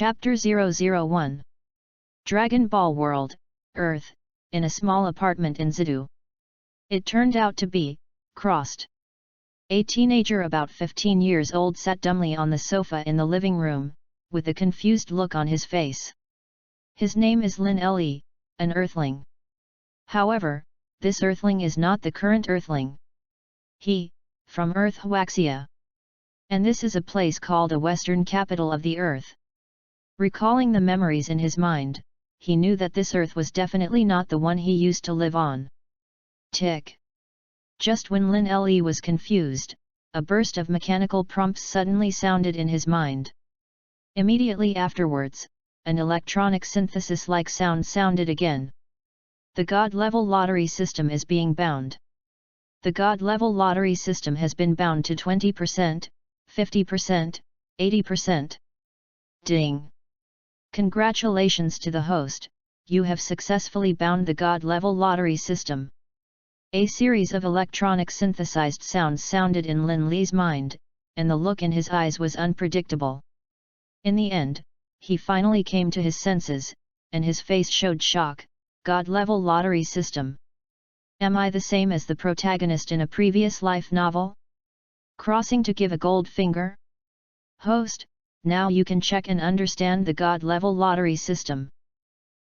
Chapter 001 Dragon Ball World, Earth, in a small apartment in Zidu. It turned out to be, Crossed. A teenager about 15 years old sat dumbly on the sofa in the living room, with a confused look on his face. His name is Lin Le, an Earthling. However, this Earthling is not the current Earthling. He, from Earth Huaxia. And this is a place called a Western capital of the Earth. Recalling the memories in his mind, he knew that this Earth was definitely not the one he used to live on. Tick. Just when Lin Le was confused, a burst of mechanical prompts suddenly sounded in his mind. Immediately afterwards, an electronic synthesis-like sound sounded again. The God-level lottery system is being bound. The God-level lottery system has been bound to 20%, 50%, 80%. Ding! Congratulations to the host, you have successfully bound the God-level lottery system. A series of electronic synthesized sounds sounded in Lin Le's mind, and the look in his eyes was unpredictable. In the end, he finally came to his senses, and his face showed shock. God-level lottery system. Am I the same as the protagonist in a previous life novel? Crossing to give a gold finger? Host, now you can check and understand the God-level lottery system.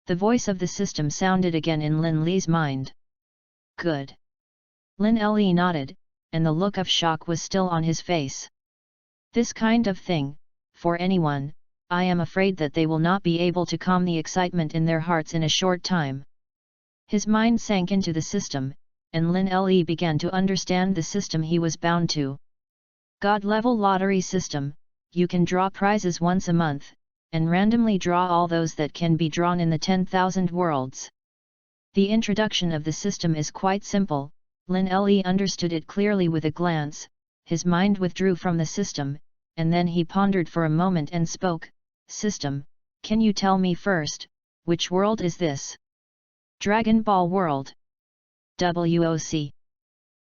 The voice of the system sounded again in Lin Le's mind. Good. Lin Le nodded, and the look of shock was still on his face. This kind of thing, for anyone, I am afraid that they will not be able to calm the excitement in their hearts in a short time. His mind sank into the system, and Lin Le began to understand the system he was bound to. God-level lottery system, you can draw prizes once a month, and randomly draw all those that can be drawn in the 10,000 worlds. The introduction of the system is quite simple. Lin Le understood it clearly with a glance. His mind withdrew from the system, and then he pondered for a moment and spoke. System, can you tell me first, which world is this? Dragon Ball World. WOC.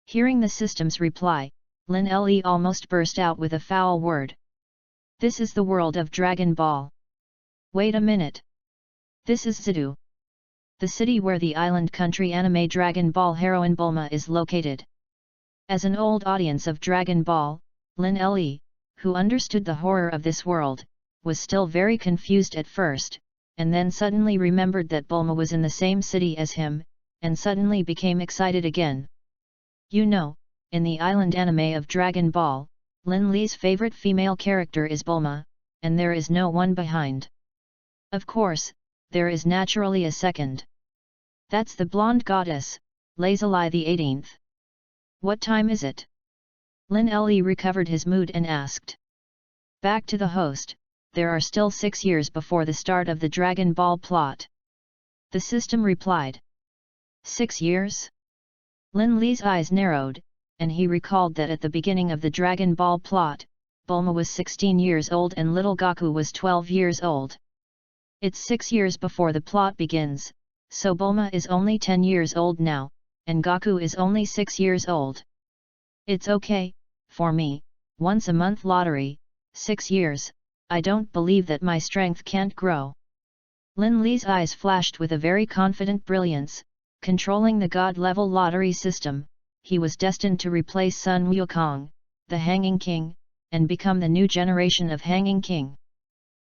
Hearing the system's reply, Lin Le almost burst out with a foul word. This is the world of Dragon Ball. Wait a minute. This is Zidu, the city where the island country anime Dragon Ball heroine Bulma is located. As an old audience of Dragon Ball, Lin Le, who understood the horror of this world, was still very confused at first, and then suddenly remembered that Bulma was in the same city as him, and suddenly became excited again. You know, in the island anime of Dragon Ball, Lin Le's favorite female character is Bulma, and there is no one behind. Of course, there is naturally a second. That's the blonde goddess, Lazuli the 18th. What time is it? Lin Le recovered his mood and asked. Back to the host. There are still 6 years before the start of the Dragon Ball plot. The system replied. 6 years? Lin Le's eyes narrowed, and he recalled that at the beginning of the Dragon Ball plot, Bulma was 16 years old and little Goku was 12 years old. It's 6 years before the plot begins, so Bulma is only 10 years old now, and Goku is only 6 years old. It's okay, for me, once a month lottery, 6 years. I don't believe that my strength can't grow. Lin Le's eyes flashed with a very confident brilliance. Controlling the God-level lottery system, he was destined to replace Sun Wukong, the Hanging King, and become the new generation of Hanging King.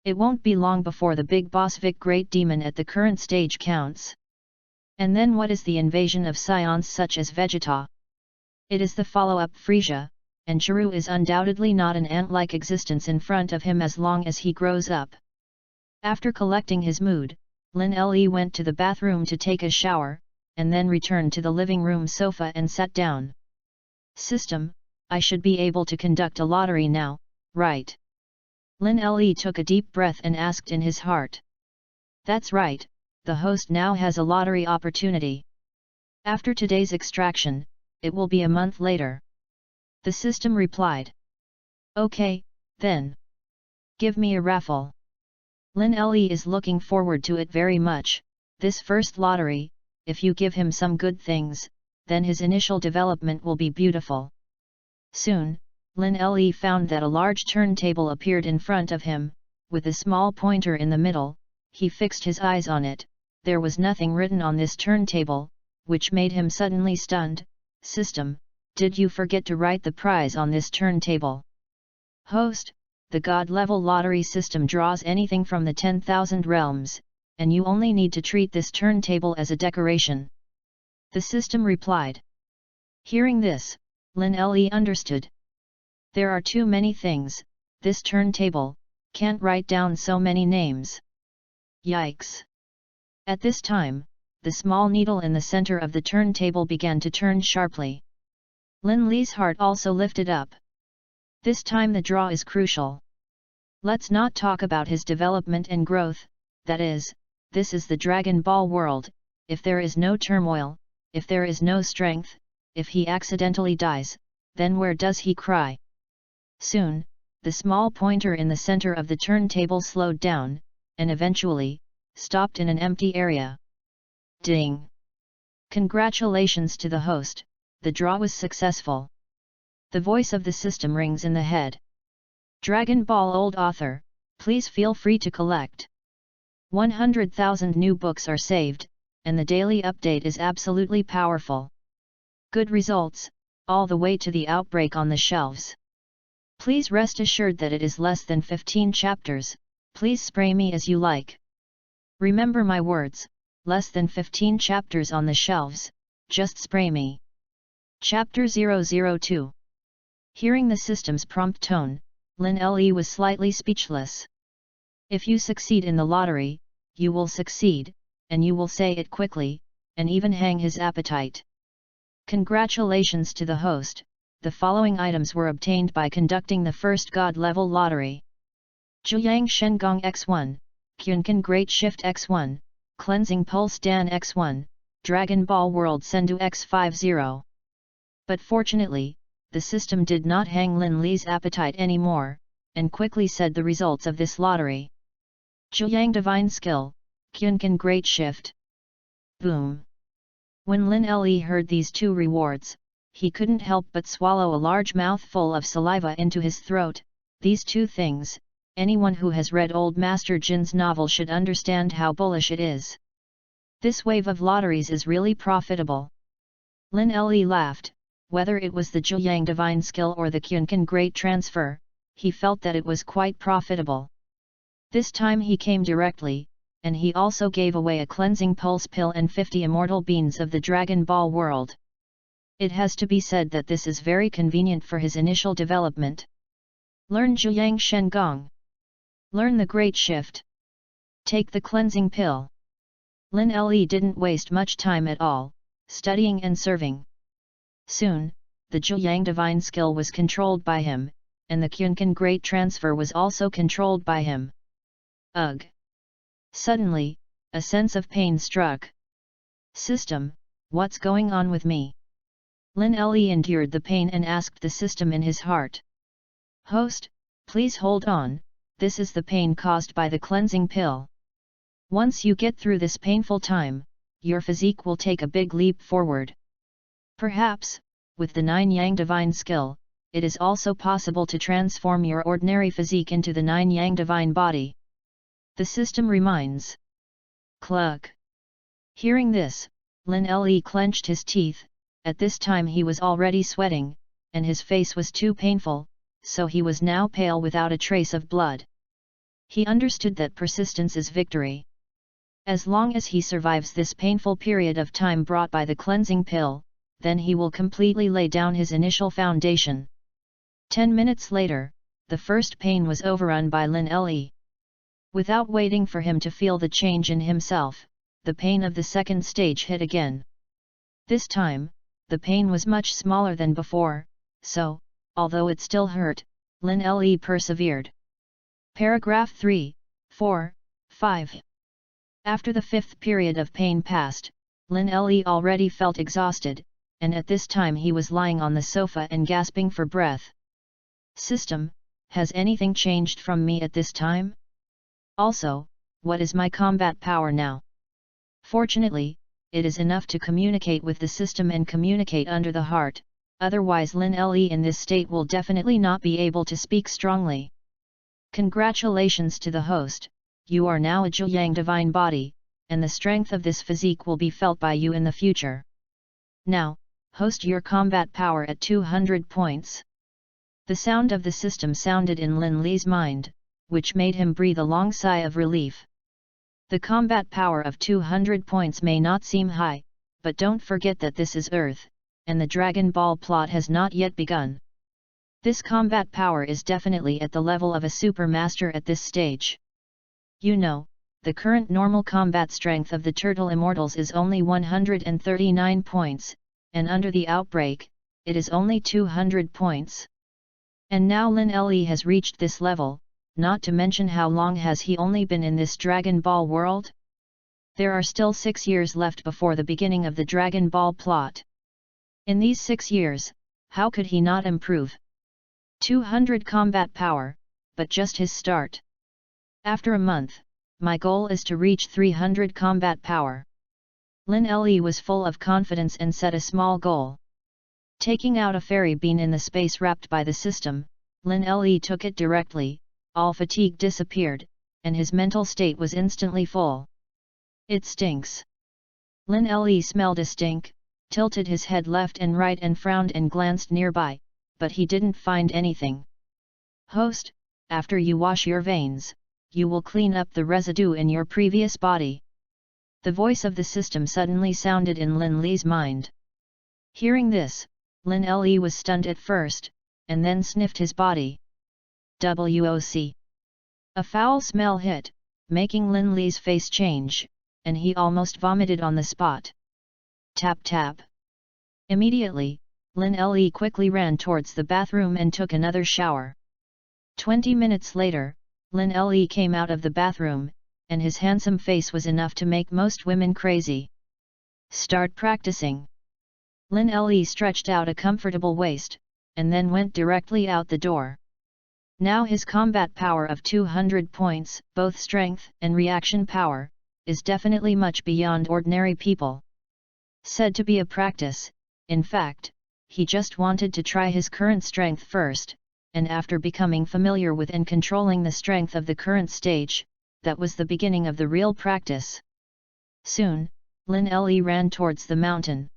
It won't be long before the big boss Vic Great Demon at the current stage counts. And then what is the invasion of scions such as Vegeta? It is the follow-up Frieza, and Chiru is undoubtedly not an ant-like existence in front of him as long as he grows up. After collecting his mood, Lin Le went to the bathroom to take a shower, and then returned to the living room sofa and sat down. System, I should be able to conduct a lottery now, right? Lin Le took a deep breath and asked in his heart. That's right, the host now has a lottery opportunity. After today's extraction, it will be a month later. The system replied. Okay, then. Give me a raffle. Lin Le is looking forward to it very much. This first lottery, if you give him some good things, then his initial development will be beautiful. Soon, Lin Le found that a large turntable appeared in front of him, with a small pointer in the middle. He fixed his eyes on it. There was nothing written on this turntable, which made him suddenly stunned. System, did you forget to write the prize on this turntable? Host, the God-level lottery system draws anything from the 10,000 realms, and you only need to treat this turntable as a decoration. The system replied. Hearing this, Lin Le understood. There are too many things, this turntable can't write down so many names. Yikes! At this time, the small needle in the center of the turntable began to turn sharply. Lin Le's heart also lifted up. This time the draw is crucial. Let's not talk about his development and growth, that is, this is the Dragon Ball world. If there is no turmoil, if there is no strength, if he accidentally dies, then where does he cry? Soon, the small pointer in the center of the turntable slowed down, and eventually, stopped in an empty area. Ding! Congratulations to the host, the draw was successful. The voice of the system rings in the head. Dragon Ball old author, please feel free to collect. 100,000 new books are saved, and the daily update is absolutely powerful. Good results, all the way to the outbreak on the shelves. Please rest assured that it is less than 15 chapters, please spray me as you like. Remember my words, less than 15 chapters on the shelves, just spray me. Chapter 002. Hearing the system's prompt tone, Lin Le was slightly speechless. If you succeed in the lottery, you will succeed, and you will say it quickly, and even hang his appetite. Congratulations to the host, the following items were obtained by conducting the first God-level lottery. Zhuyang Shengong X1, Kyunkan Great Shift X1, Cleansing Pulse Dan X1, Dragon Ball World Sendu X50. But fortunately, the system did not hang Lin Le's appetite anymore, and quickly said the results of this lottery. Zhuyang Divine Skill, Kyunkan Great Shift. Boom! When Lin Le heard these two rewards, he couldn't help but swallow a large mouthful of saliva into his throat. These two things, anyone who has read Old Master Jin's novel should understand how bullish it is. This wave of lotteries is really profitable. Lin Le laughed. Whether it was the Zhuyang Divine Skill or the Kyunkan Great Transfer, he felt that it was quite profitable. This time he came directly, and he also gave away a cleansing pulse pill and 50 immortal beans of the Dragon Ball world. It has to be said that this is very convenient for his initial development. Learn Zhuyang Shengong. Learn the Great Shift. Take the cleansing pill. Lin Le didn't waste much time at all, studying and serving. Soon, the Zhuyang Divine Skill was controlled by him, and the Kyunkan Great Transfer was also controlled by him. Ugh! Suddenly, a sense of pain struck. System, what's going on with me? Lin Le endured the pain and asked the system in his heart. Host, please hold on, this is the pain caused by the cleansing pill. Once you get through this painful time, your physique will take a big leap forward. Perhaps, with the 9 Yang Divine Skill, it is also possible to transform your ordinary physique into the 9 Yang Divine Body. The system reminds. Cluck! Hearing this, Lin Le clenched his teeth. At this time he was already sweating, and his face was too painful, so he was now pale without a trace of blood. He understood that persistence is victory. As long as he survives this painful period of time brought by the cleansing pill, then he will completely lay down his initial foundation. 10 minutes later, the first pain was overrun by Lin Le. Without waiting for him to feel the change in himself, the pain of the second stage hit again. This time, the pain was much smaller than before, so, although it still hurt, Lin Le persevered. Paragraph 3, 4, 5. After the fifth period of pain passed, Lin Le already felt exhausted, and at this time he was lying on the sofa and gasping for breath. System, has anything changed from me at this time? Also, what is my combat power now? Fortunately, it is enough to communicate with the system and communicate under the heart, otherwise Lin Le in this state will definitely not be able to speak strongly. Congratulations to the host, you are now a Jiuyang divine body, and the strength of this physique will be felt by you in the future. Now, host your combat power at 200 points. The sound of the system sounded in Lin Li's mind, which made him breathe a long sigh of relief. The combat power of 200 points may not seem high, but don't forget that this is Earth, and the Dragon Ball plot has not yet begun. This combat power is definitely at the level of a super master at this stage. You know, the current normal combat strength of the Turtle Immortals is only 139 points, and under the outbreak, it is only 200 points. And now Lin Le has reached this level, not to mention how long has he only been in this Dragon Ball world? There are still 6 years left before the beginning of the Dragon Ball plot. In these 6 years, how could he not improve? 200 combat power, but just his start. After a month, my goal is to reach 300 combat power. Lin Le was full of confidence and set a small goal. Taking out a fairy bean in the space wrapped by the system, Lin Le took it directly, all fatigue disappeared, and his mental state was instantly full. It stinks. Lin Le smelled a stink, tilted his head left and right and frowned and glanced nearby, but he didn't find anything. Host, after you wash your veins, you will clean up the residue in your previous body. The voice of the system suddenly sounded in Lin Li's mind. Hearing this, Lin Le was stunned at first, and then sniffed his body. WOC. A foul smell hit, making Lin Li's face change, and he almost vomited on the spot. Tap tap. Immediately, Lin Le quickly ran towards the bathroom and took another shower. 20 minutes later, Lin Le came out of the bathroom, and his handsome face was enough to make most women crazy. Start practicing. Lin Le stretched out a comfortable waist, and then went directly out the door. Now his combat power of 200 points, both strength and reaction power, is definitely much beyond ordinary people. Said to be a practice, in fact, he just wanted to try his current strength first, and after becoming familiar with and controlling the strength of the current stage, that was the beginning of the real practice. Soon, Lin Le ran towards the mountain.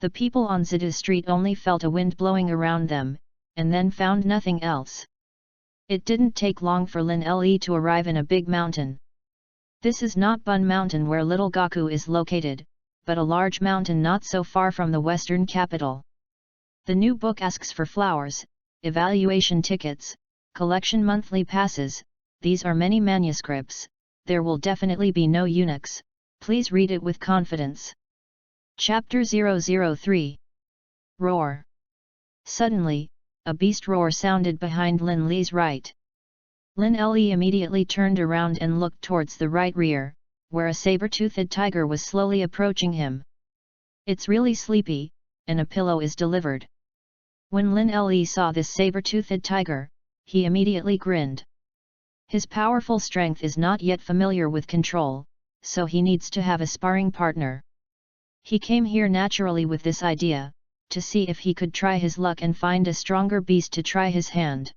The people on Zidu Street only felt a wind blowing around them, and then found nothing else. It didn't take long for Lin Le to arrive in a big mountain. This is not Bun Mountain where Little Gaku is located, but a large mountain not so far from the western capital. The new book asks for flowers, evaluation tickets, collection monthly passes. These are many manuscripts. There will definitely be no eunuchs. Please read it with confidence. Chapter 003. Roar. Suddenly, a beast roar sounded behind Lin Li's right. Lin Le immediately turned around and looked towards the right rear, where a saber-toothed tiger was slowly approaching him. It's really sleepy, and a pillow is delivered. When Lin Le saw this saber-toothed tiger, he immediately grinned. His powerful strength is not yet familiar with control, so he needs to have a sparring partner. He came here naturally with this idea, to see if he could try his luck and find a stronger beast to try his hand.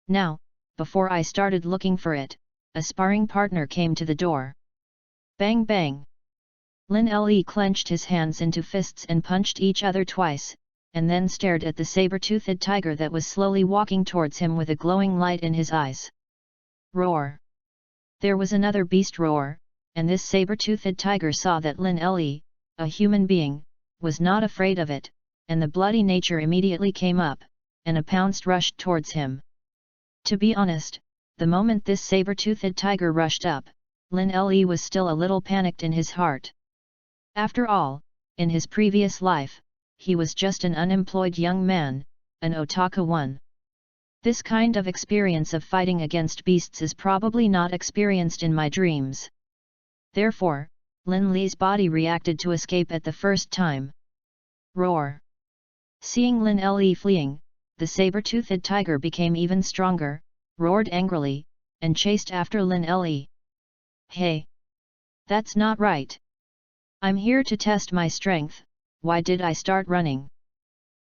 Now, before I started looking for it, a sparring partner came to the door. Bang bang! Lin Le clenched his hands into fists and punched each other twice, and then stared at the saber-toothed tiger that was slowly walking towards him with a glowing light in his eyes. Roar! There was another beast roar, and this saber-toothed tiger saw that Lin Le, a human being, was not afraid of it, and the bloody nature immediately came up, and a pounced rushed towards him. To be honest, the moment this saber-toothed tiger rushed up, Lin Le was still a little panicked in his heart. After all, in his previous life, he was just an unemployed young man, an otaku one. This kind of experience of fighting against beasts is probably not experienced in my dreams. Therefore, Lin Le's body reacted to escape at the first time. Roar! Seeing Lin Le fleeing, the saber-toothed tiger became even stronger, roared angrily, and chased after Lin Le. Hey! That's not right! I'm here to test my strength, why did I start running?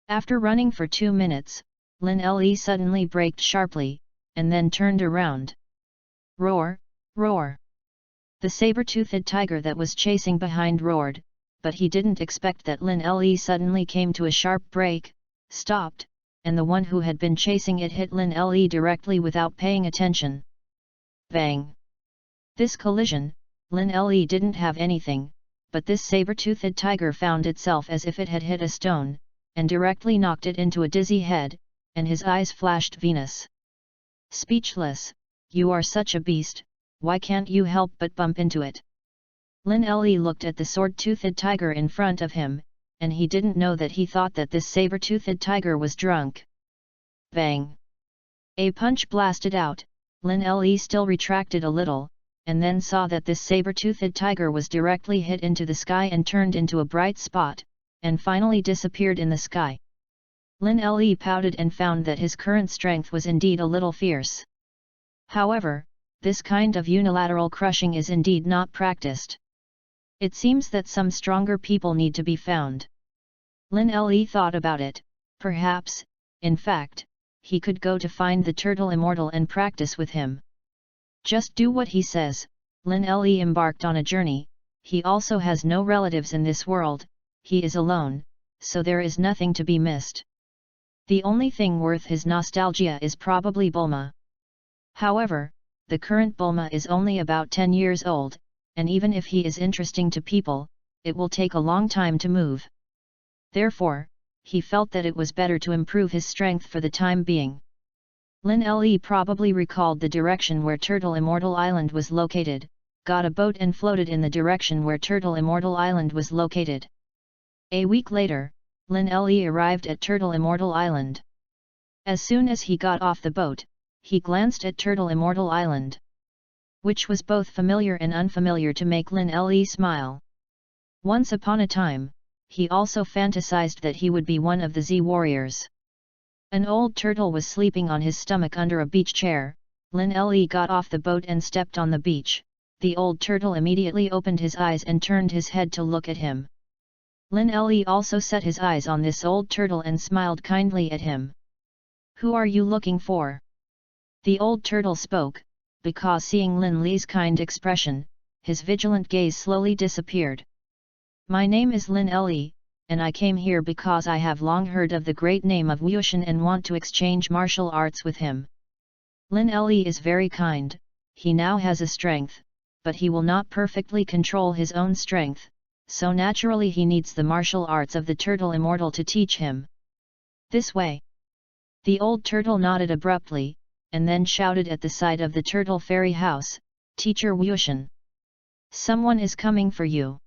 After running for 2 minutes, Lin Le suddenly braked sharply, and then turned around. Roar, roar! The saber-toothed tiger that was chasing behind roared, but he didn't expect that Lin Le suddenly came to a sharp break, stopped, and the one who had been chasing it hit Lin Le directly without paying attention. Bang! This collision, Lin Le didn't have anything, but this saber-toothed tiger found itself as if it had hit a stone, and directly knocked it into a dizzy head, and his eyes flashed Venus. Speechless, "You are such a beast, why can't you help but bump into it?" Lin Le looked at the sword-toothed tiger in front of him, and he didn't know that he thought that this saber-toothed tiger was drunk. Bang! A punch blasted out. Lin Le still retracted a little, and then saw that this saber-toothed tiger was directly hit into the sky and turned into a bright spot, and finally disappeared in the sky. Lin Le pouted and found that his current strength was indeed a little fierce. However, this kind of unilateral crushing is indeed not practiced. It seems that some stronger people need to be found. Lin Le thought about it. Perhaps, in fact, he could go to find the turtle immortal and practice with him. Just do what he says. Lin Le embarked on a journey. He also has no relatives in this world, he is alone, so there is nothing to be missed. The only thing worth his nostalgia is probably Bulma. However, the current Bulma is only about 10 years old, and even if he is interesting to people, it will take a long time to move. Therefore, he felt that it was better to improve his strength for the time being. Lin Le probably recalled the direction where Turtle Immortal Island was located, got a boat and floated in the direction where Turtle Immortal Island was located. A week later, Lin Le arrived at Turtle Immortal Island. As soon as he got off the boat, he glanced at Turtle Immortal Island, which was both familiar and unfamiliar to make Lin Le smile. Once upon a time, he also fantasized that he would be one of the Z warriors. An old turtle was sleeping on his stomach under a beach chair. Lin Le got off the boat and stepped on the beach. The old turtle immediately opened his eyes and turned his head to look at him. Lin Le also set his eyes on this old turtle and smiled kindly at him. "Who are you looking for?" The old turtle spoke, because seeing Lin Le's kind expression, his vigilant gaze slowly disappeared. "My name is Lin Le, and I came here because I have long heard of the great name of Wuxian and want to exchange martial arts with him." Lin Le is very kind. He now has a strength, but he will not perfectly control his own strength, so naturally he needs the martial arts of the Turtle Immortal to teach him. "This way." The old turtle nodded abruptly, and then shouted at the side of the turtle fairy house, "Teacher Wuxian! Someone is coming for you."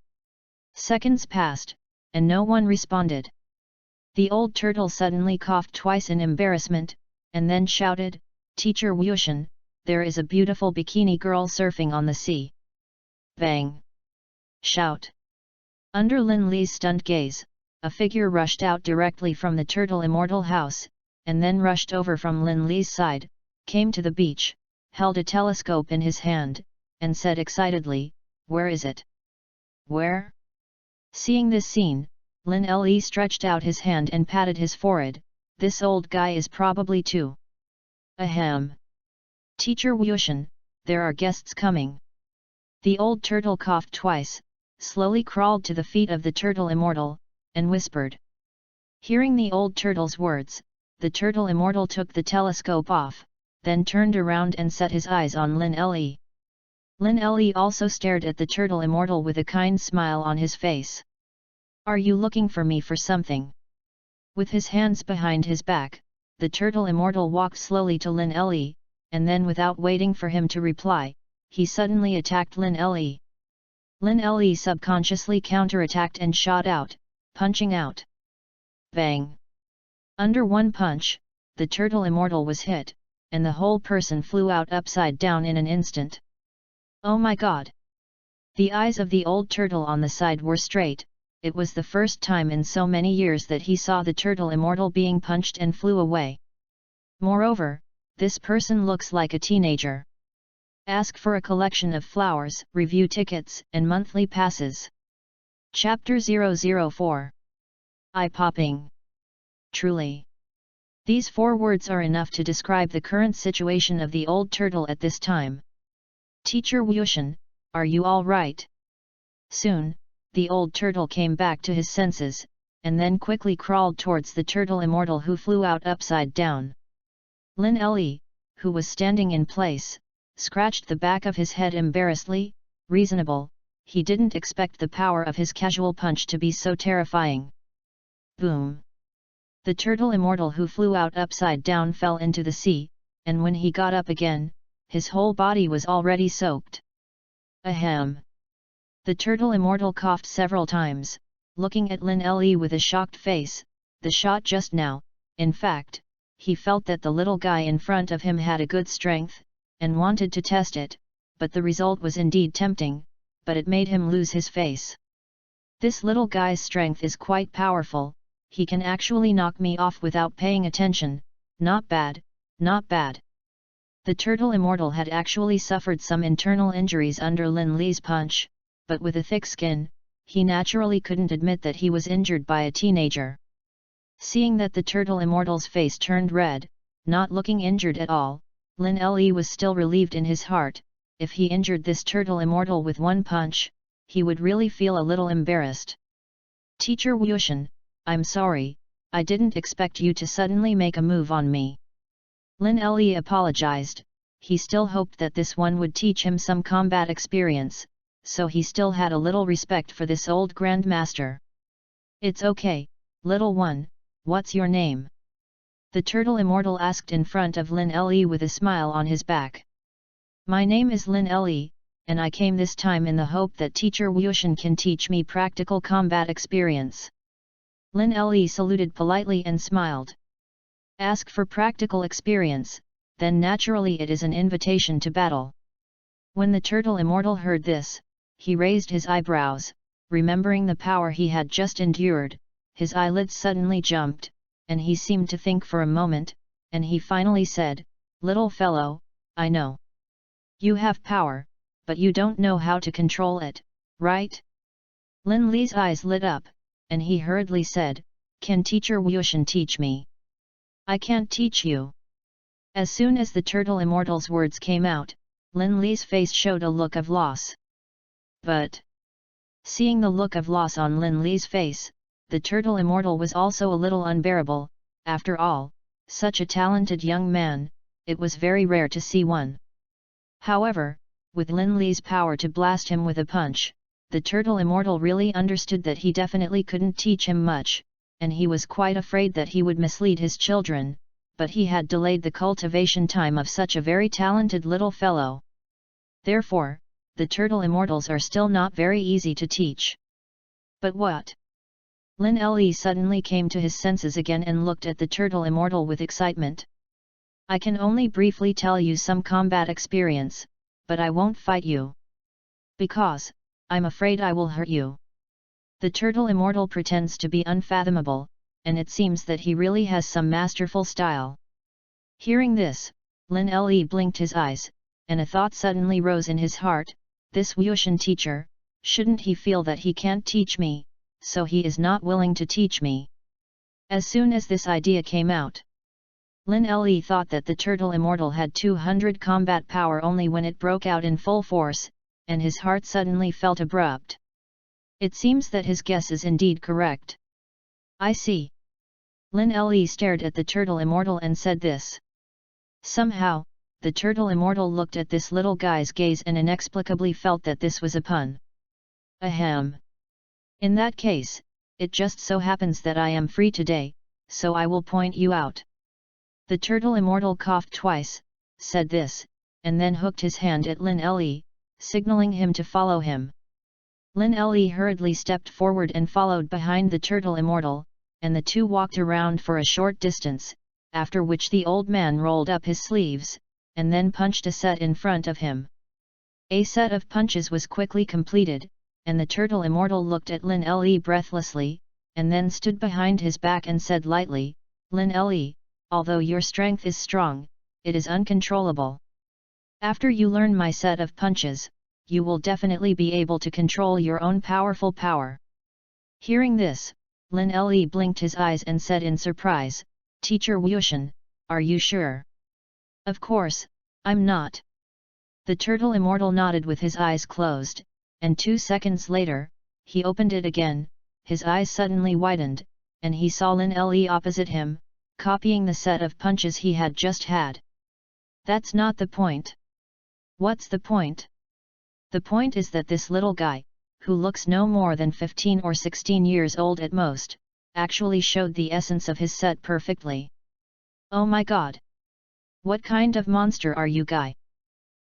Seconds passed, and no one responded. The old turtle suddenly coughed twice in embarrassment, and then shouted, "Teacher Wuxian, there is a beautiful bikini girl surfing on the sea." Bang! Shout! Under Lin Le's stunned gaze, a figure rushed out directly from the Turtle Immortal house, and then rushed over from Lin Le's side, came to the beach, held a telescope in his hand, and said excitedly, "Where is it? Where?" Seeing this scene, Lin Le stretched out his hand and patted his forehead. "This old guy is probably too. Ahem! Teacher Wuxian, there are guests coming." The old turtle coughed twice, slowly crawled to the feet of the Turtle Immortal, and whispered. Hearing the old turtle's words, the Turtle Immortal took the telescope off, then turned around and set his eyes on Lin Le. Lin Le also stared at the Turtle Immortal with a kind smile on his face. "Are you looking for me for something?" With his hands behind his back, the Turtle Immortal walked slowly to Lin Le, and then without waiting for him to reply, he suddenly attacked Lin Le. Lin Le subconsciously counterattacked and shot out, punching out. Bang! Under one punch, the Turtle Immortal was hit, and the whole person flew out upside down in an instant. Oh my god! The eyes of the old turtle on the side were straight. It was the first time in so many years that he saw the Turtle Immortal being punched and flew away. Moreover, this person looks like a teenager. Ask for a collection of flowers, review tickets, and monthly passes. Chapter 004. Eye-popping. Truly. These 4 words are enough to describe the current situation of the old turtle at this time. Teacher Wushan, are you all right? Soon, the old turtle came back to his senses, and then quickly crawled towards the turtle immortal who flew out upside down. Lin Le, who was standing in place, scratched the back of his head embarrassedly. Reasonable, he didn't expect the power of his casual punch to be so terrifying. Boom! The turtle immortal who flew out upside down fell into the sea, and when he got up again, his whole body was already soaked. Ahem! The turtle immortal coughed several times, looking at Lin Le with a shocked face. The shot just now, in fact, he felt that the little guy in front of him had a good strength, and wanted to test it, but the result was indeed tempting, but it made him lose his face. This little guy's strength is quite powerful, he can actually knock me off without paying attention. Not bad, not bad. The turtle immortal had actually suffered some internal injuries under Lin Le's punch, but with a thick skin, he naturally couldn't admit that he was injured by a teenager. Seeing that the turtle immortal's face turned red, not looking injured at all, Lin Le was still relieved in his heart. If he injured this turtle immortal with one punch, he would really feel a little embarrassed. Teacher Wushan, I'm sorry, I didn't expect you to suddenly make a move on me. Lin Le apologized. He still hoped that this one would teach him some combat experience, so he still had a little respect for this old grandmaster. It's okay, little one, what's your name? The turtle immortal asked in front of Lin Le with a smile on his back. My name is Lin Le, and I came this time in the hope that Teacher Wushan can teach me practical combat experience. Lin Le saluted politely and smiled. Ask for practical experience, then naturally it is an invitation to battle. When the turtle immortal heard this, he raised his eyebrows, remembering the power he had just endured. His eyelids suddenly jumped, and he seemed to think for a moment, and he finally said, Little fellow, I know. You have power, but you don't know how to control it, right? Lin Le's eyes lit up, and he hurriedly said, Can Teacher Wushan teach me? I can't teach you. As soon as the turtle immortal's words came out, Lin Le's face showed a look of loss. But, seeing the look of loss on Lin Le's face, the turtle immortal was also a little unbearable. After all, such a talented young man, it was very rare to see one. However, with Lin Le's power to blast him with a punch, the turtle immortal really understood that he definitely couldn't teach him much, and he was quite afraid that he would mislead his children, but he had delayed the cultivation time of such a very talented little fellow. Therefore, the turtle immortals are still not very easy to teach. But what? Lin Le suddenly came to his senses again and looked at the turtle immortal with excitement. I can only briefly tell you some combat experience, but I won't fight you. Because, I'm afraid I will hurt you. The turtle immortal pretends to be unfathomable, and it seems that he really has some masterful style. Hearing this, Lin Le blinked his eyes, and a thought suddenly rose in his heart, this Wushan teacher, shouldn't he feel that he can't teach me, so he is not willing to teach me? As soon as this idea came out, Lin Le thought that the turtle immortal had 200 combat power only when it broke out in full force, and his heart suddenly felt abrupt. It seems that his guess is indeed correct. I see. Lin Le stared at the turtle immortal and said this. Somehow, the turtle immortal looked at this little guy's gaze and inexplicably felt that this was a pun. Ahem. In that case, it just so happens that I am free today, so I will point you out. The turtle immortal coughed twice, said this, and then hooked his hand at Lin Le, signaling him to follow him. Lin Le hurriedly stepped forward and followed behind the turtle immortal, and the two walked around for a short distance, after which the old man rolled up his sleeves, and then punched a set in front of him. A set of punches was quickly completed, and the turtle immortal looked at Lin Le breathlessly, and then stood behind his back and said lightly, Lin Le, although your strength is strong, it is uncontrollable. After you learn my set of punches, you will definitely be able to control your own powerful power. Hearing this, Lin Le blinked his eyes and said in surprise, Teacher Wushan, are you sure? Of course, I'm not. The turtle immortal nodded with his eyes closed, and 2 seconds later, he opened it again, his eyes suddenly widened, and he saw Lin Le opposite him, copying the set of punches he had just had. That's not the point. What's the point? The point is that this little guy, who looks no more than 15 or 16 years old at most, actually showed the essence of his set perfectly. Oh my god! What kind of monster are you, guy?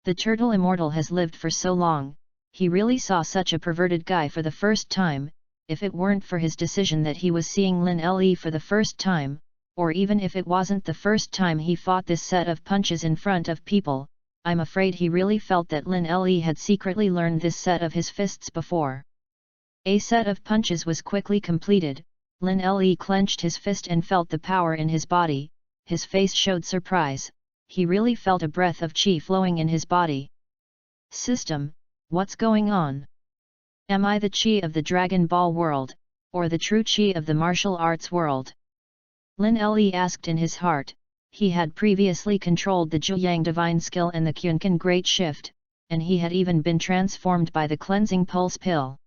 The turtle immortal has lived for so long, he really saw such a perverted guy for the first time. If it weren't for his decision that he was seeing Lin Le for the first time, or even if it wasn't the first time he fought this set of punches in front of people, I'm afraid he really felt that Lin Le had secretly learned this set of his fists before. A set of punches was quickly completed. Lin Le clenched his fist and felt the power in his body. His face showed surprise. He really felt a breath of chi flowing in his body. System, what's going on? Am I the chi of the Dragon Ball world, or the true chi of the martial arts world? Lin Le asked in his heart. He had previously controlled the Zhuyang Divine Skill and the Kyunkan Great Shift, and he had even been transformed by the Cleansing Pulse Pill.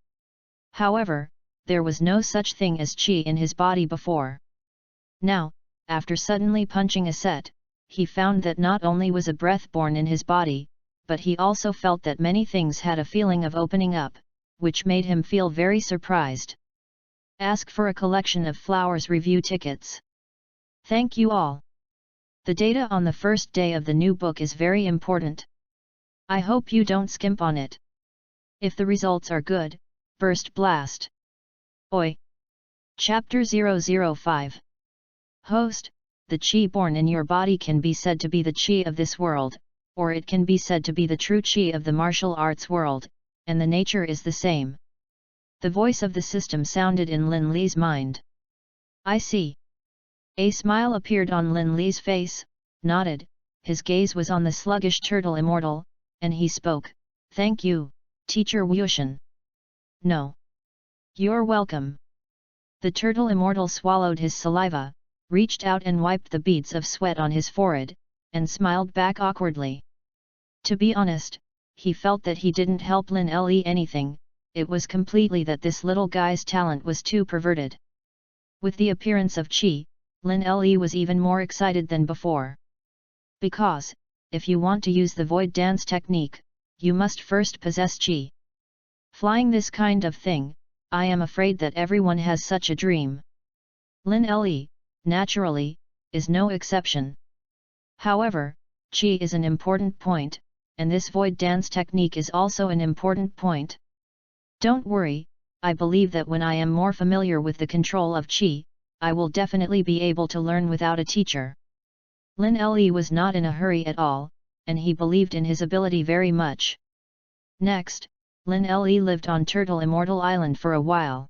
However, there was no such thing as chi in his body before. Now, after suddenly punching a set, he found that not only was a breath born in his body, but he also felt that many things had a feeling of opening up, which made him feel very surprised. Ask for a collection of flowers review tickets. Thank you all. The data on the first day of the new book is very important. I hope you don't skimp on it. If the results are good, burst blast. Oi! Chapter 005. Host, the chi born in your body can be said to be the chi of this world, or it can be said to be the true chi of the martial arts world, and the nature is the same. The voice of the system sounded in Lin Le's mind. I see. A smile appeared on Lin Le's face, nodded, his gaze was on the sluggish turtle immortal, and he spoke, Thank you, Teacher Wushan. No. You're welcome. The turtle immortal swallowed his saliva, reached out and wiped the beads of sweat on his forehead, and smiled back awkwardly. To be honest, he felt that he didn't help Lin Le anything, it was completely that this little guy's talent was too perverted. With the appearance of chi, Lin Le was even more excited than before. Because, if you want to use the void dance technique, you must first possess chi. Flying this kind of thing, I am afraid that everyone has such a dream. Lin Le, naturally, is no exception. However, chi is an important point, and this void dance technique is also an important point. Don't worry, I believe that when I am more familiar with the control of chi, I will definitely be able to learn without a teacher. Lin Le was not in a hurry at all, and he believed in his ability very much. Next, Lin Le lived on Turtle Immortal Island for a while.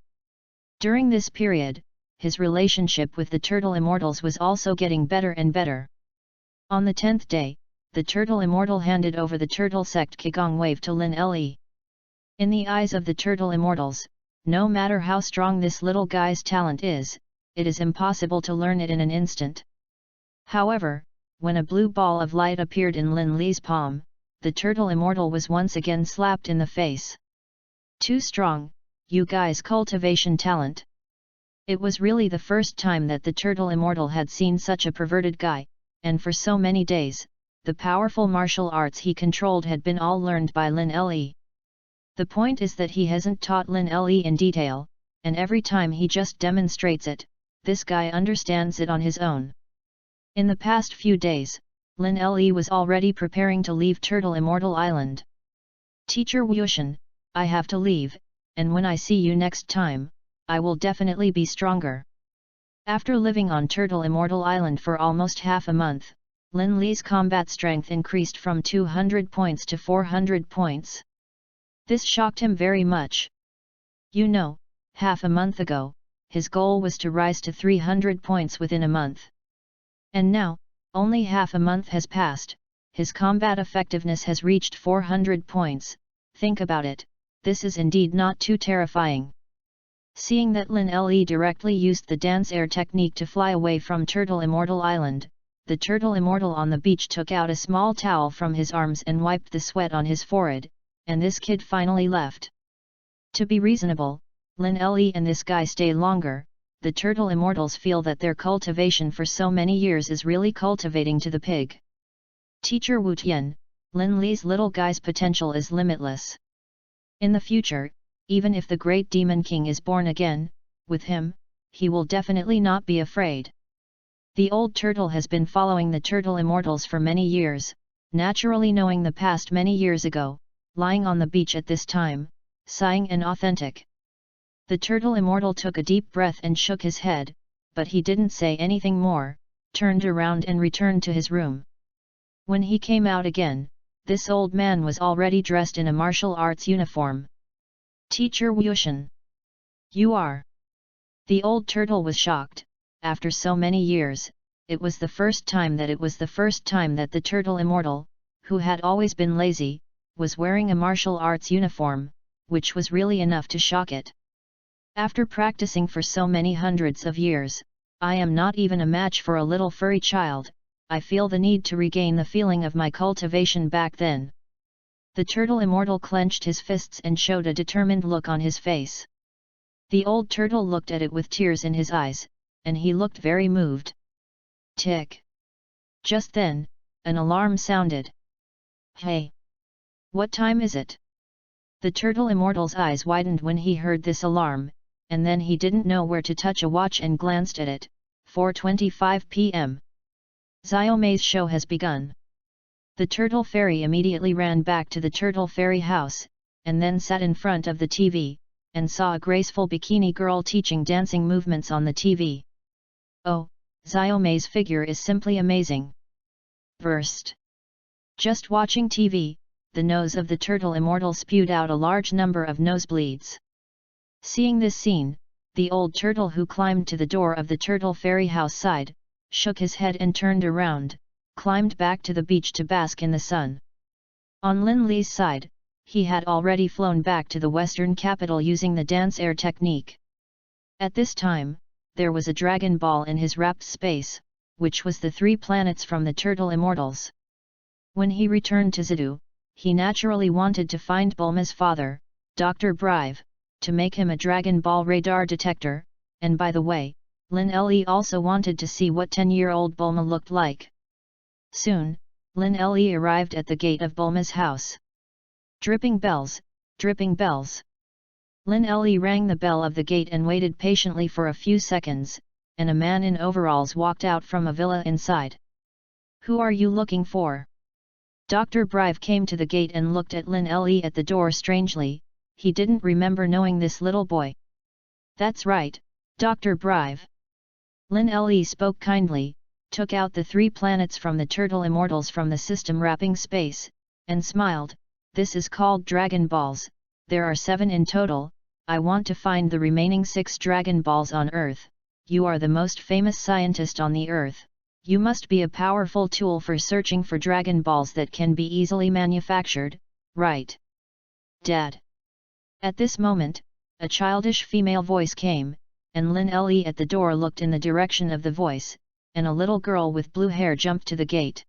During this period, his relationship with the Turtle Immortals was also getting better and better. On the 10th day, the Turtle Immortal handed over the Turtle Sect Qigong Wave to Lin Le. In the eyes of the Turtle Immortals, no matter how strong this little guy's talent is, it is impossible to learn it in an instant. However, when a blue ball of light appeared in Lin Le's palm, the Turtle Immortal was once again slapped in the face. Too strong, you guys' cultivation talent. It was really the first time that the Turtle Immortal had seen such a perverted guy, and for so many days, the powerful martial arts he controlled had been all learned by Lin Le. The point is that he hasn't taught Lin Le in detail, and every time he just demonstrates it, this guy understands it on his own. In the past few days, Lin Le was already preparing to leave Turtle Immortal Island. Teacher Wushan, I have to leave, and when I see you next time, I will definitely be stronger. After living on Turtle Immortal Island for almost half a month, Lin Le's combat strength increased from 200 points to 400 points. This shocked him very much. You know, half a month ago, his goal was to rise to 300 points within a month. And now, only half a month has passed, his combat effectiveness has reached 400 points, think about it, this is indeed not too terrifying. Seeing that Lin Le directly used the dance air technique to fly away from Turtle Immortal Island, the Turtle Immortal on the beach took out a small towel from his arms and wiped the sweat on his forehead, and this kid finally left. To be reasonable, Lin Le and this guy stay longer. The Turtle Immortals feel that their cultivation for so many years is really cultivating to the pig. Teacher Wu Tian, Lin Le's little guy's potential is limitless. In the future, even if the Great Demon King is born again, with him, he will definitely not be afraid. The old turtle has been following the Turtle Immortals for many years, naturally knowing the past many years ago, lying on the beach at this time, sighing and authentic. The Turtle Immortal took a deep breath and shook his head, but he didn't say anything more, turned around and returned to his room. When he came out again, this old man was already dressed in a martial arts uniform. Teacher Wushan. You are. The old turtle was shocked. After so many years, it was the first time that the Turtle Immortal, who had always been lazy, was wearing a martial arts uniform, which was really enough to shock it. After practicing for so many hundreds of years, I am not even a match for a little furry child. I feel the need to regain the feeling of my cultivation back then. The Turtle Immortal clenched his fists and showed a determined look on his face. The old turtle looked at it with tears in his eyes, and he looked very moved. Tick! Just then, an alarm sounded. Hey! What time is it? The Turtle Immortal's eyes widened when he heard this alarm, and then he didn't know where to touch a watch and glanced at it. 4:25 p.m. Xiaomei's show has begun. The Turtle Fairy immediately ran back to the Turtle Fairy house, and then sat in front of the TV, and saw a graceful bikini girl teaching dancing movements on the TV. Oh, Xiaomei's figure is simply amazing. Burst. Just watching TV, the nose of the Turtle Immortal spewed out a large number of nosebleeds. Seeing this scene, the old turtle who climbed to the door of the Turtle Fairy house side, shook his head and turned around, climbed back to the beach to bask in the sun. On Lin Le's side, he had already flown back to the western capital using the dance air technique. At this time, there was a Dragon Ball in his wrapped space, which was the 3 planets from the Turtle Immortals. When he returned to Zidu, he naturally wanted to find Bulma's father, Dr. Brive, to make him a Dragon Ball radar detector, and by the way, Lin Le also wanted to see what 10-year-old Bulma looked like. Soon, Lin Le arrived at the gate of Bulma's house. Dripping bells, dripping bells. Lin Le rang the bell of the gate and waited patiently for a few seconds, and a man in overalls walked out from a villa inside. Who are you looking for? Dr. Brive came to the gate and looked at Lin Le at the door strangely. He didn't remember knowing this little boy. That's right, Dr. Brive. Lin Le spoke kindly, took out the 3 planets from the Turtle Immortals from the system wrapping space, and smiled. This is called Dragon Balls. There are 7 in total. I want to find the remaining 6 Dragon Balls on Earth. You are the most famous scientist on the Earth. You must be a powerful tool for searching for Dragon Balls that can be easily manufactured, right? Dad. At this moment, a childish female voice came, and Lin Le at the door looked in the direction of the voice, and a little girl with blue hair jumped to the gate.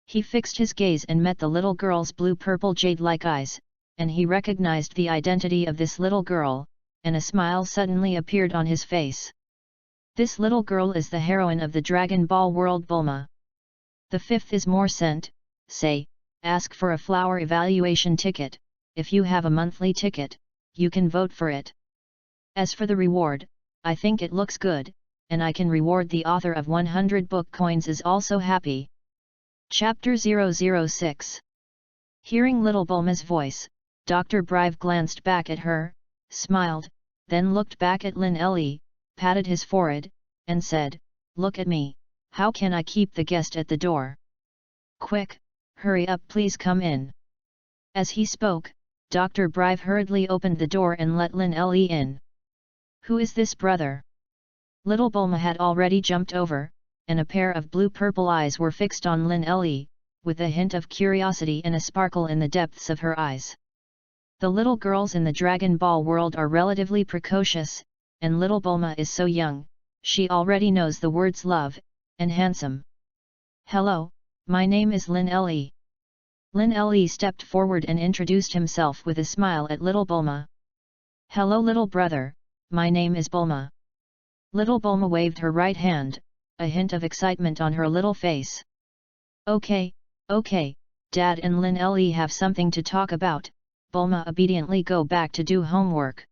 He fixed his gaze and met the little girl's blue-purple jade-like eyes, and he recognized the identity of this little girl, and a smile suddenly appeared on his face. This little girl is the heroine of the Dragon Ball world Bulma. The 5th is more scent, say, ask for a flower evaluation ticket. If you have a monthly ticket, you can vote for it. As for the reward, I think it looks good, and I can reward the author of 100 book coins is also happy. Chapter 006. Hearing little Bulma's voice, Dr. Brive glanced back at her, smiled, then looked back at Lin Le, patted his forehead, and said, "Look at me, how can I keep the guest at the door? Quick, hurry up, please come in." As he spoke, Dr. Brive hurriedly opened the door and let Lin Le in. "Who is this brother?" Little Bulma had already jumped over, and a pair of blue-purple eyes were fixed on Lin Le, with a hint of curiosity and a sparkle in the depths of her eyes. The little girls in the Dragon Ball world are relatively precocious, and little Bulma is so young, she already knows the words love, and handsome. Hello, my name is Lin Le. Lin Le stepped forward and introduced himself with a smile at little Bulma. Hello little brother, my name is Bulma. Little Bulma waved her right hand, a hint of excitement on her little face. Okay, Dad and Lin Le have something to talk about. Bulma obediently go back to do homework.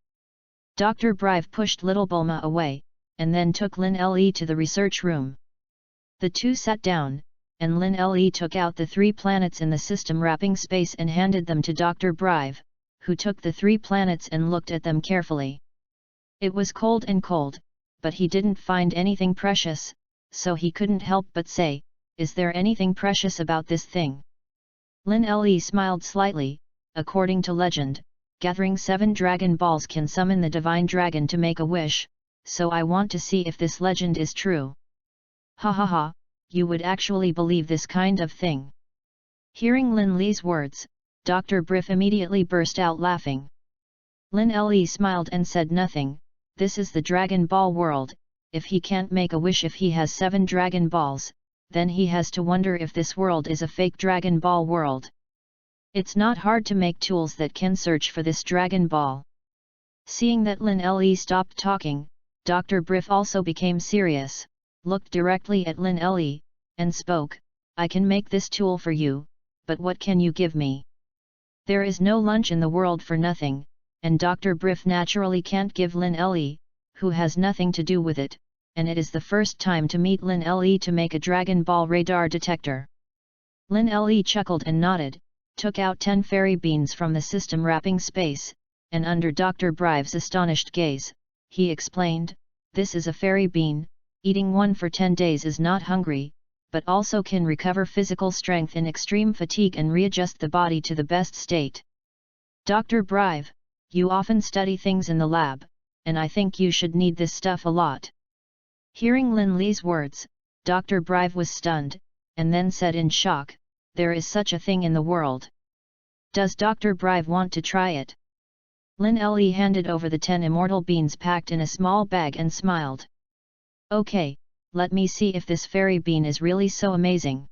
Dr. Brive pushed little Bulma away, and then took Lin Le to the research room. The two sat down, and Lin Le took out the 3 planets in the system wrapping space and handed them to Dr. Brive, who took the 3 planets and looked at them carefully. It was cold, but he didn't find anything precious, so he couldn't help but say, "Is there anything precious about this thing?" Lin Le smiled slightly. According to legend, gathering 7 Dragon Balls can summon the Divine Dragon to make a wish, so I want to see if this legend is true. Ha ha ha, you would actually believe this kind of thing. Hearing Lin Le's words, Dr. Briff immediately burst out laughing. Lin Le smiled and said nothing. This is the Dragon Ball world. If he can't make a wish if he has 7 Dragon Balls, then he has to wonder if this world is a fake Dragon Ball world. It's not hard to make tools that can search for this Dragon Ball. Seeing that Lin Le stopped talking, Dr. Briff also became serious, looked directly at Lin Le, and spoke, "I can make this tool for you, but what can you give me?" There is no lunch in the world for nothing, and Dr. Briff naturally can't give Lin Le, who has nothing to do with it, and it is the first time to meet Lin Le to make a Dragon Ball radar detector. Lin Le chuckled and nodded, took out 10 fairy beans from the system wrapping space, and under Dr. Brive's astonished gaze, he explained, "This is a fairy bean, eating one for 10 days is not hungry, but also can recover physical strength in extreme fatigue and readjust the body to the best state." Dr. Brive, you often study things in the lab, and I think you should need this stuff a lot. Hearing Lin Le's words, Dr. Brive was stunned, and then said in shock, "There is such a thing in the world. Does Dr. Brive want to try it?" Lin Le handed over the 10 immortal beans packed in a small bag and smiled. "Okay, let me see if this fairy bean is really so amazing."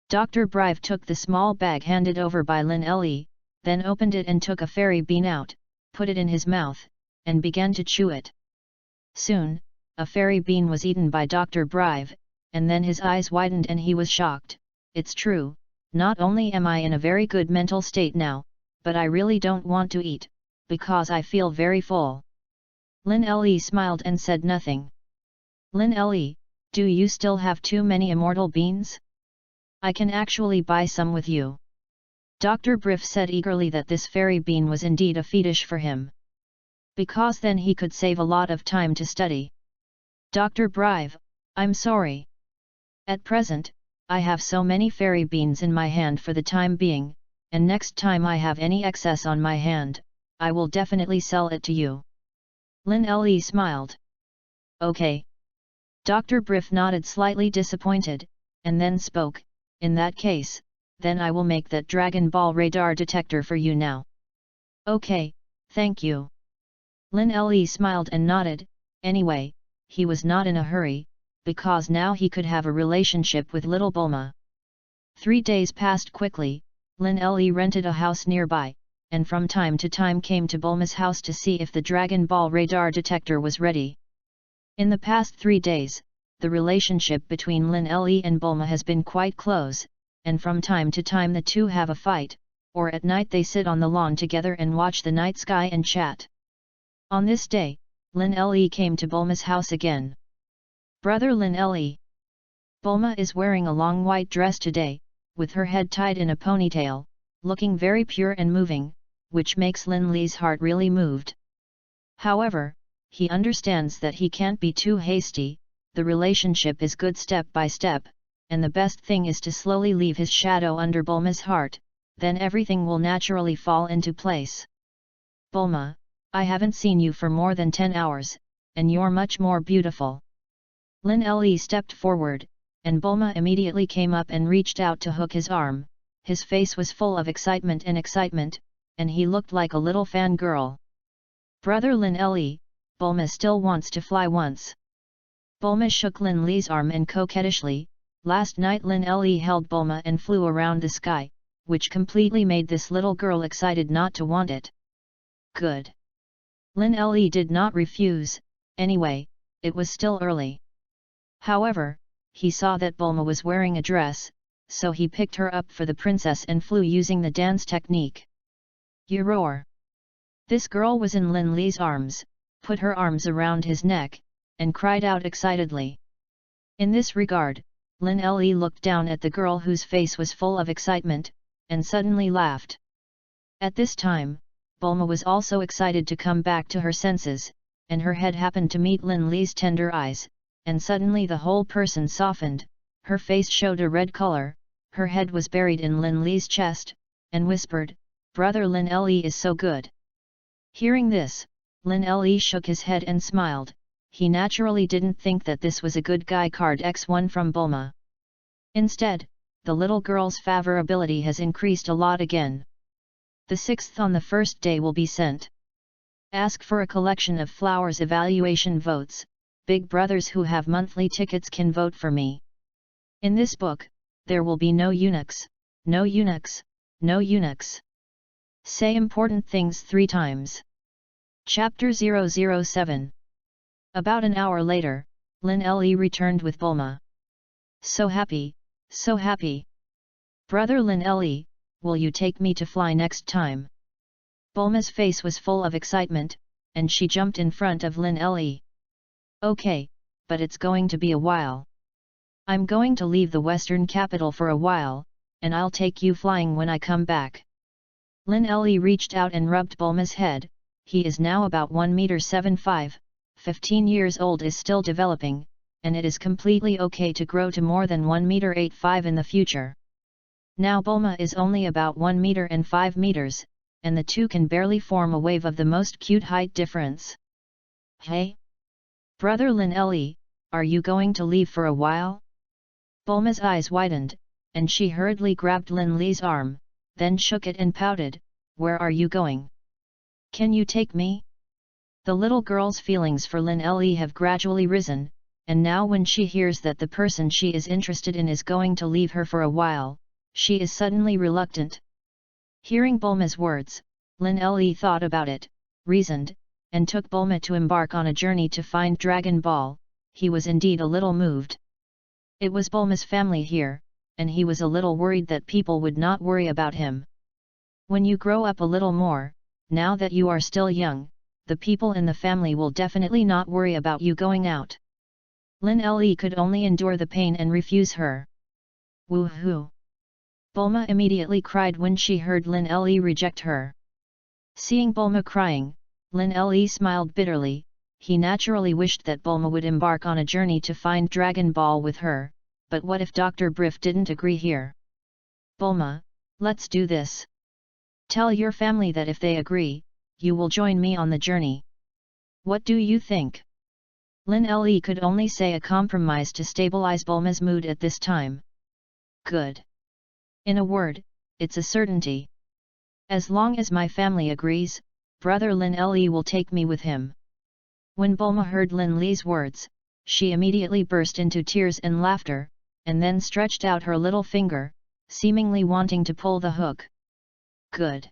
Dr. Brive took the small bag handed over by Lin Le, then opened it and took a fairy bean out, put it in his mouth, and began to chew it. Soon, a fairy bean was eaten by Dr. Brive, and then his eyes widened and he was shocked. "It's true, not only am I in a very good mental state now, but I really don't want to eat, because I feel very full." Lin Le smiled and said nothing. "Lin Le, do you still have too many immortal beans? I can actually buy some with you." Dr. Briff said eagerly that this fairy bean was indeed a fetish for him. Because then he could save a lot of time to study. "Dr. Brive, I'm sorry. At present, I have so many fairy beans in my hand for the time being, and next time I have any excess on my hand, I will definitely sell it to you." Lin Le smiled. "Okay." Dr. Briff nodded slightly disappointed, and then spoke, "In that case, then I will make that Dragon Ball radar detector for you now." "Okay, thank you." Lin Le smiled and nodded. Anyway, he was not in a hurry, because now he could have a relationship with little Bulma. 3 days passed quickly. Lin Le rented a house nearby, and from time to time came to Bulma's house to see if the Dragon Ball radar detector was ready. In the past 3 days, the relationship between Lin Le and Bulma has been quite close, and from time to time the two have a fight, or at night they sit on the lawn together and watch the night sky and chat. On this day, Lin Le came to Bulma's house again. "Brother Lin Le." Bulma is wearing a long white dress today, with her head tied in a ponytail, looking very pure and moving, which makes Lin Le's heart really moved. However, he understands that he can't be too hasty, the relationship is good step by step, and the best thing is to slowly leave his shadow under Bulma's heart, then everything will naturally fall into place. "Bulma, I haven't seen you for more than 10 hours, and you're much more beautiful." Lin Le stepped forward, and Bulma immediately came up and reached out to hook his arm. His face was full of excitement, and he looked like a little fangirl. Brother Lin Li, Bulma still wants to fly once. Bulma shook Lin Li's arm and coquettishly, last night Lin Li held Bulma and flew around the sky, which completely made this little girl excited not to want it. Good. Lin Li did not refuse, anyway, it was still early. However, he saw that Bulma was wearing a dress, so he picked her up for the princess and flew using the dance technique. You roar! This girl was in Lin Li's arms, put her arms around his neck, and cried out excitedly. In this regard, Lin Li looked down at the girl whose face was full of excitement, and suddenly laughed. At this time, Bulma was also excited to come back to her senses, and her head happened to meet Lin Li's tender eyes, and suddenly the whole person softened, her face showed a red color, her head was buried in Lin Li's chest, and whispered, "Brother Lin Li is so good." Hearing this, Lin Li shook his head and smiled. He naturally didn't think that this was a good guy card X1 from Bulma. Instead, the little girl's favorability has increased a lot again. The 6th on the first day will be sent. Ask for a collection of flowers evaluation votes. Big brothers who have monthly tickets can vote for me. In this book, there will be no eunuchs, no eunuchs, no eunuchs. Say important things 3 times. Chapter 007. About an hour later, Lin Li returned with Bulma. So happy, so happy. Brother Lin Li, will you take me to fly next time? Bulma's face was full of excitement, and she jumped in front of Lin Li. Okay, but it's going to be a while. I'm going to leave the western capital for a while, and I'll take you flying when I come back. Lin Li reached out and rubbed Bulma's head. He is now about 1m75, 15 years old, is still developing, and it is completely okay to grow to more than 1m85 in the future. Now Bulma is only about 1 meter and 5 meters, and the two can barely form a wave of the most cute height difference. Hey? Brother Lin Li, are you going to leave for a while? Bulma's eyes widened, and she hurriedly grabbed Lin Li's arm, then shook it and pouted, "Where are you going? Can you take me?" The little girl's feelings for Lin Li have gradually risen, and now when she hears that the person she is interested in is going to leave her for a while, she is suddenly reluctant. Hearing Bulma's words, Lin Li thought about it, reasoned, and took Bulma to embark on a journey to find Dragon Ball. He was indeed a little moved. It was Bulma's family here, and he was a little worried that people would not worry about him. When you grow up a little more, now that you are still young, the people in the family will definitely not worry about you going out. Lin Li could only endure the pain and refuse her. Woohoo! Bulma immediately cried when she heard Lin Li reject her. Seeing Bulma crying, Lin Li smiled bitterly. He naturally wished that Bulma would embark on a journey to find Dragon Ball with her, but what if Dr. Brief didn't agree here? Bulma, let's do this. Tell your family that if they agree, you will join me on the journey. What do you think? Lin Li could only say a compromise to stabilize Bulma's mood at this time. Good. In a word, it's a certainty. As long as my family agrees, Brother Lin Li will take me with him. When Bulma heard Lin Li's words, she immediately burst into tears and laughter, and then stretched out her little finger, seemingly wanting to pull the hook. Good.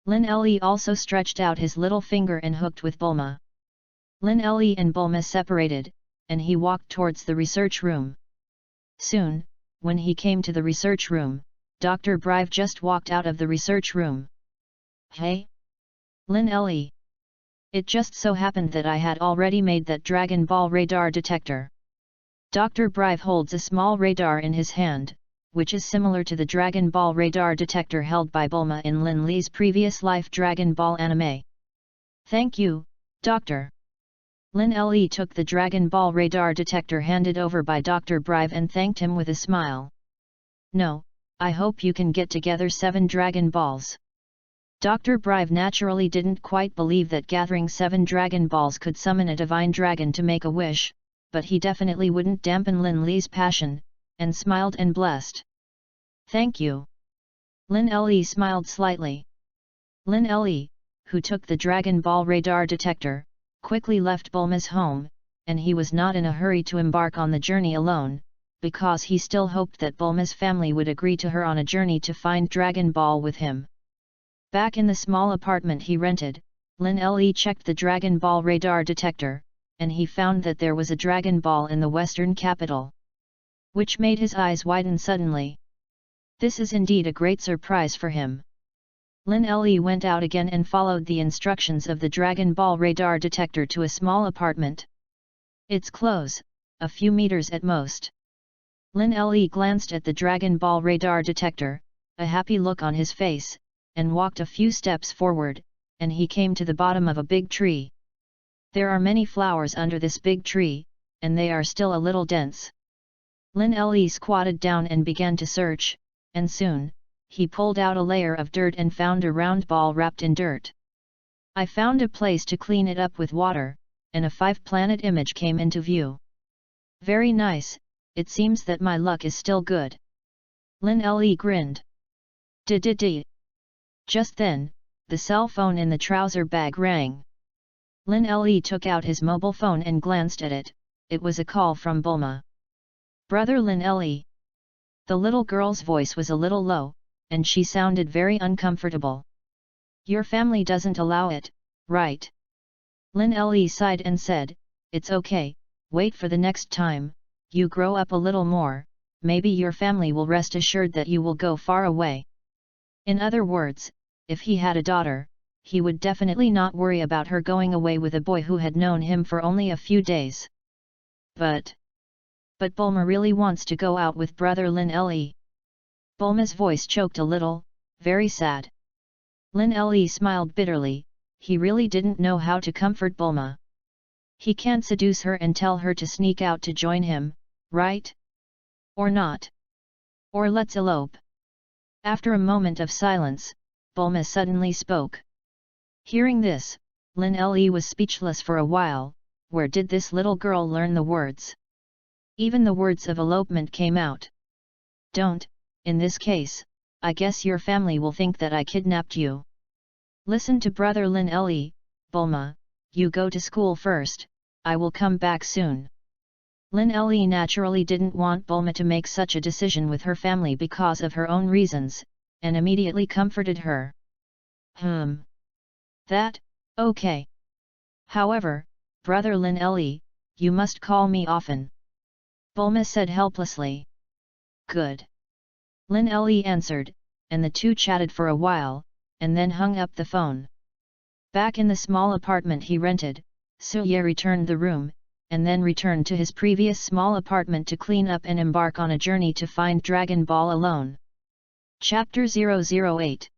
Lin Li also stretched out his little finger and hooked with Bulma. Lin Li and Bulma separated, and he walked towards the research room. Soon, when he came to the research room, Dr. Brive just walked out of the research room. Hey? Lin Li. It just so happened that I had already made that Dragon Ball radar detector. Dr. Brive holds a small radar in his hand, which is similar to the Dragon Ball radar detector held by Bulma in Lin Li's previous life Dragon Ball anime. Thank you, Doctor. Lin Li took the Dragon Ball radar detector handed over by Dr. Brive and thanked him with a smile. No, I hope you can get together 7 Dragon Balls. Dr. Brive naturally didn't quite believe that gathering 7 Dragon Balls could summon a divine dragon to make a wish, but he definitely wouldn't dampen Lin Li's passion, and smiled and blessed. Thank you. Lin Li smiled slightly. Lin Le, who took the Dragon Ball radar detector, quickly left Bulma's home, and he was not in a hurry to embark on the journey alone, because he still hoped that Bulma's family would agree to her on a journey to find Dragon Ball with him. Back in the small apartment he rented, Lin Le checked the Dragon Ball radar detector, and he found that there was a Dragon Ball in the western capital, which made his eyes widen suddenly. This is indeed a great surprise for him. Lin Le went out again and followed the instructions of the Dragon Ball radar detector to a small apartment. It's close, a few meters at most. Lin Le glanced at the Dragon Ball radar detector, a happy look on his face, and walked a few steps forward, and he came to the bottom of a big tree. There are many flowers under this big tree, and they are still a little dense. Lin Le squatted down and began to search, and soon, he pulled out a layer of dirt and found a round ball wrapped in dirt. I found a place to clean it up with water, and a 5-planet image came into view. Very nice, it seems that my luck is still good. Lin Le grinned. Di. Just then, the cell phone in the trouser bag rang. Lin Le took out his mobile phone and glanced at it was a call from Bulma. Brother Lin Le. The little girl's voice was a little low, and she sounded very uncomfortable. Your family doesn't allow it, right? Lin Le sighed and said, it's okay, wait for the next time, you grow up a little more, maybe your family will rest assured that you will go far away. In other words, if he had a daughter, he would definitely not worry about her going away with a boy who had known him for only a few days. But Bulma really wants to go out with brother Lin Le. Bulma's voice choked a little, very sad. Lin Le smiled bitterly, he really didn't know how to comfort Bulma. He can't seduce her and tell her to sneak out to join him, right? Or not? Or let's elope. After a moment of silence, Bulma suddenly spoke. Hearing this, Lin Le was speechless for a while. Where did this little girl learn the words? Even the words of elopement came out. Don't, in this case, I guess your family will think that I kidnapped you. Listen to brother Lin Le, Bulma, you go to school first, I will come back soon. Lin Le naturally didn't want Bulma to make such a decision with her family because of her own reasons, and immediately comforted her. That, okay. However, brother Lin Le, you must call me often. Bulma said helplessly. Good. Lin Le answered, and the two chatted for a while, and then hung up the phone. Back in the small apartment he rented, Suye returned the room, and then returned to his previous small apartment to clean up and embark on a journey to find Dragon Ball alone. Chapter 008.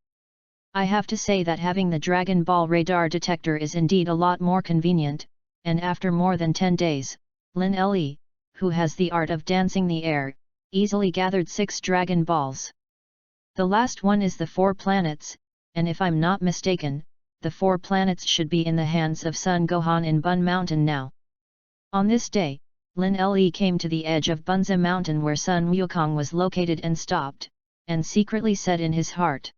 I have to say that having the Dragon Ball radar detector is indeed a lot more convenient, and after more than 10 days, Lin Le, who has the art of dancing the air, easily gathered 6 Dragon Balls. The last one is the 4 planets, and if I'm not mistaken, the 4 planets should be in the hands of Son Gohan in Bun Mountain now. On this day, Lin Le came to the edge of Bunza Mountain where Sun Wukong was located and stopped, and secretly said in his heart.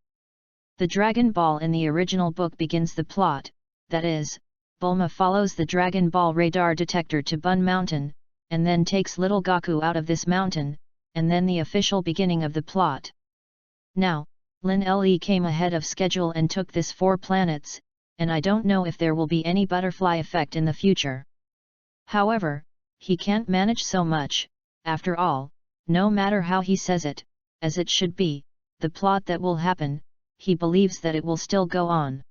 The Dragon Ball in the original book begins the plot, that is, Bulma follows the Dragon Ball radar detector to Bun Mountain, and then takes little Goku out of this mountain, and then the official beginning of the plot. Now, Lin Le came ahead of schedule and took this 4 planets, and I don't know if there will be any butterfly effect in the future. However, he can't manage so much, after all, no matter how he says it, as it should be, the plot that will happen, he believes that it will still go on.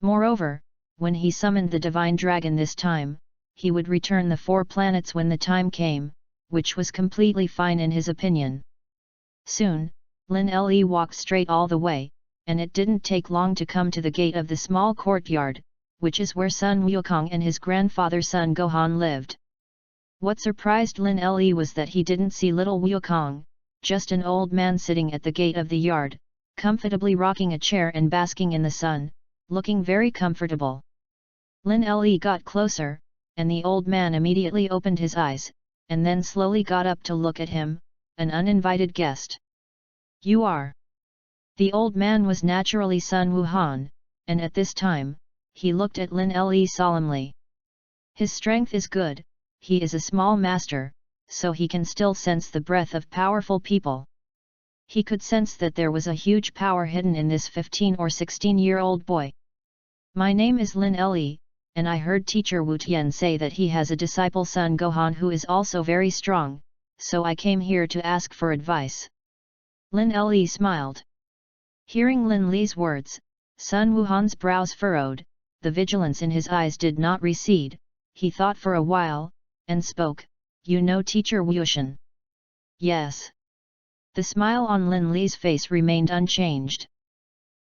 Moreover, when he summoned the Divine Dragon this time, he would return the 4 planets when the time came, which was completely fine in his opinion. Soon, Lin Le walked straight all the way, and it didn't take long to come to the gate of the small courtyard, which is where Sun Wukong and his grandfather Sun Gohan lived. What surprised Lin Le was that he didn't see little Wukong, just an old man sitting at the gate of the yard, comfortably rocking a chair and basking in the sun, looking very comfortable. Lin Le got closer, and the old man immediately opened his eyes, and then slowly got up to look at him, an uninvited guest. You are The old man was naturally Sun Wuhan, and at this time, he looked at Lin Le solemnly. His strength is good, he is a small master, so he can still sense the breath of powerful people. He could sense that there was a huge power hidden in this 15 or 16-year-old boy. My name is Lin Le, and I heard teacher Wu Tian say that he has a disciple Sun Gohan who is also very strong, so I came here to ask for advice. Lin Le smiled. Hearing Lin Le's words, Sun Wuhan's brows furrowed, the vigilance in his eyes did not recede, he thought for a while, and spoke, "You know teacher Wuxian?" "Yes." The smile on Lin Le's face remained unchanged.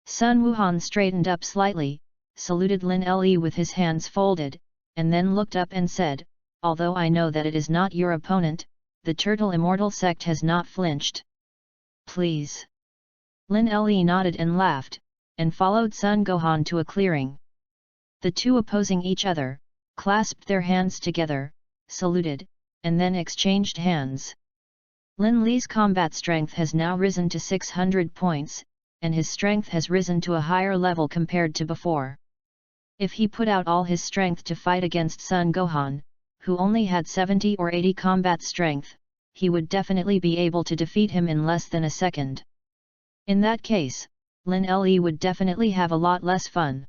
Sun Wuhan straightened up slightly, saluted Lin Le with his hands folded, and then looked up and said, "Although I know that it is not your opponent, the Turtle Immortal sect has not flinched." "Please." Lin Le nodded and laughed, and followed Sun Gohan to a clearing. The two opposing each other, clasped their hands together, saluted, and then exchanged hands. Lin Le's combat strength has now risen to 600 points, and his strength has risen to a higher level compared to before. If he put out all his strength to fight against Sun Gohan, who only had 70 or 80 combat strength, he would definitely be able to defeat him in less than a second. In that case, Lin Le would definitely have a lot less fun.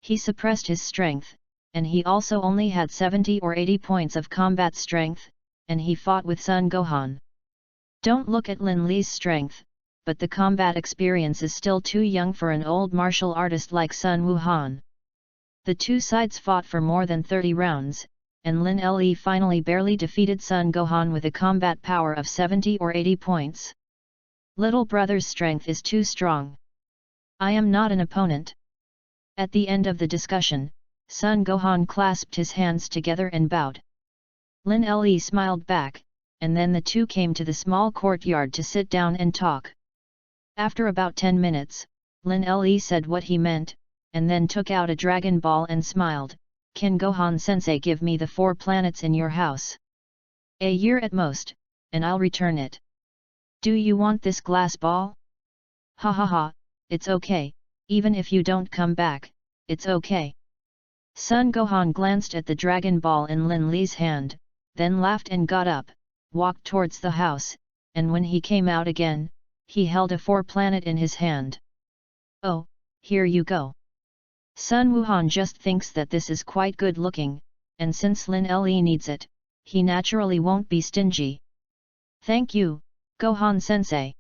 He suppressed his strength, and he also only had 70 or 80 points of combat strength, and he fought with Sun Gohan. Don't look at Lin Le's strength, but the combat experience is still too young for an old martial artist like Sun Wuhan. The two sides fought for more than 30 rounds, and Lin Le finally barely defeated Sun Gohan with a combat power of 70 or 80 points. Little brother's strength is too strong. I am not an opponent. At the end of the discussion, Sun Gohan clasped his hands together and bowed. Lin Le smiled back, and then the two came to the small courtyard to sit down and talk. After about 10 minutes, Lin Le said what he meant, and then took out a Dragon Ball and smiled, "Can Gohan-sensei give me the 4 planets in your house? A year at most, and I'll return it. Do you want this glass ball? Ha ha ha, it's okay, even if you don't come back, it's okay." Sun Gohan glanced at the Dragon Ball in Lin Le's hand, then laughed and got up, walked towards the house, and when he came out again, he held a 4 planet in his hand. "Oh, here you go." Sun Wuhan just thinks that this is quite good looking, and since Lin Le needs it, he naturally won't be stingy. "Thank you, Gohan-sensei."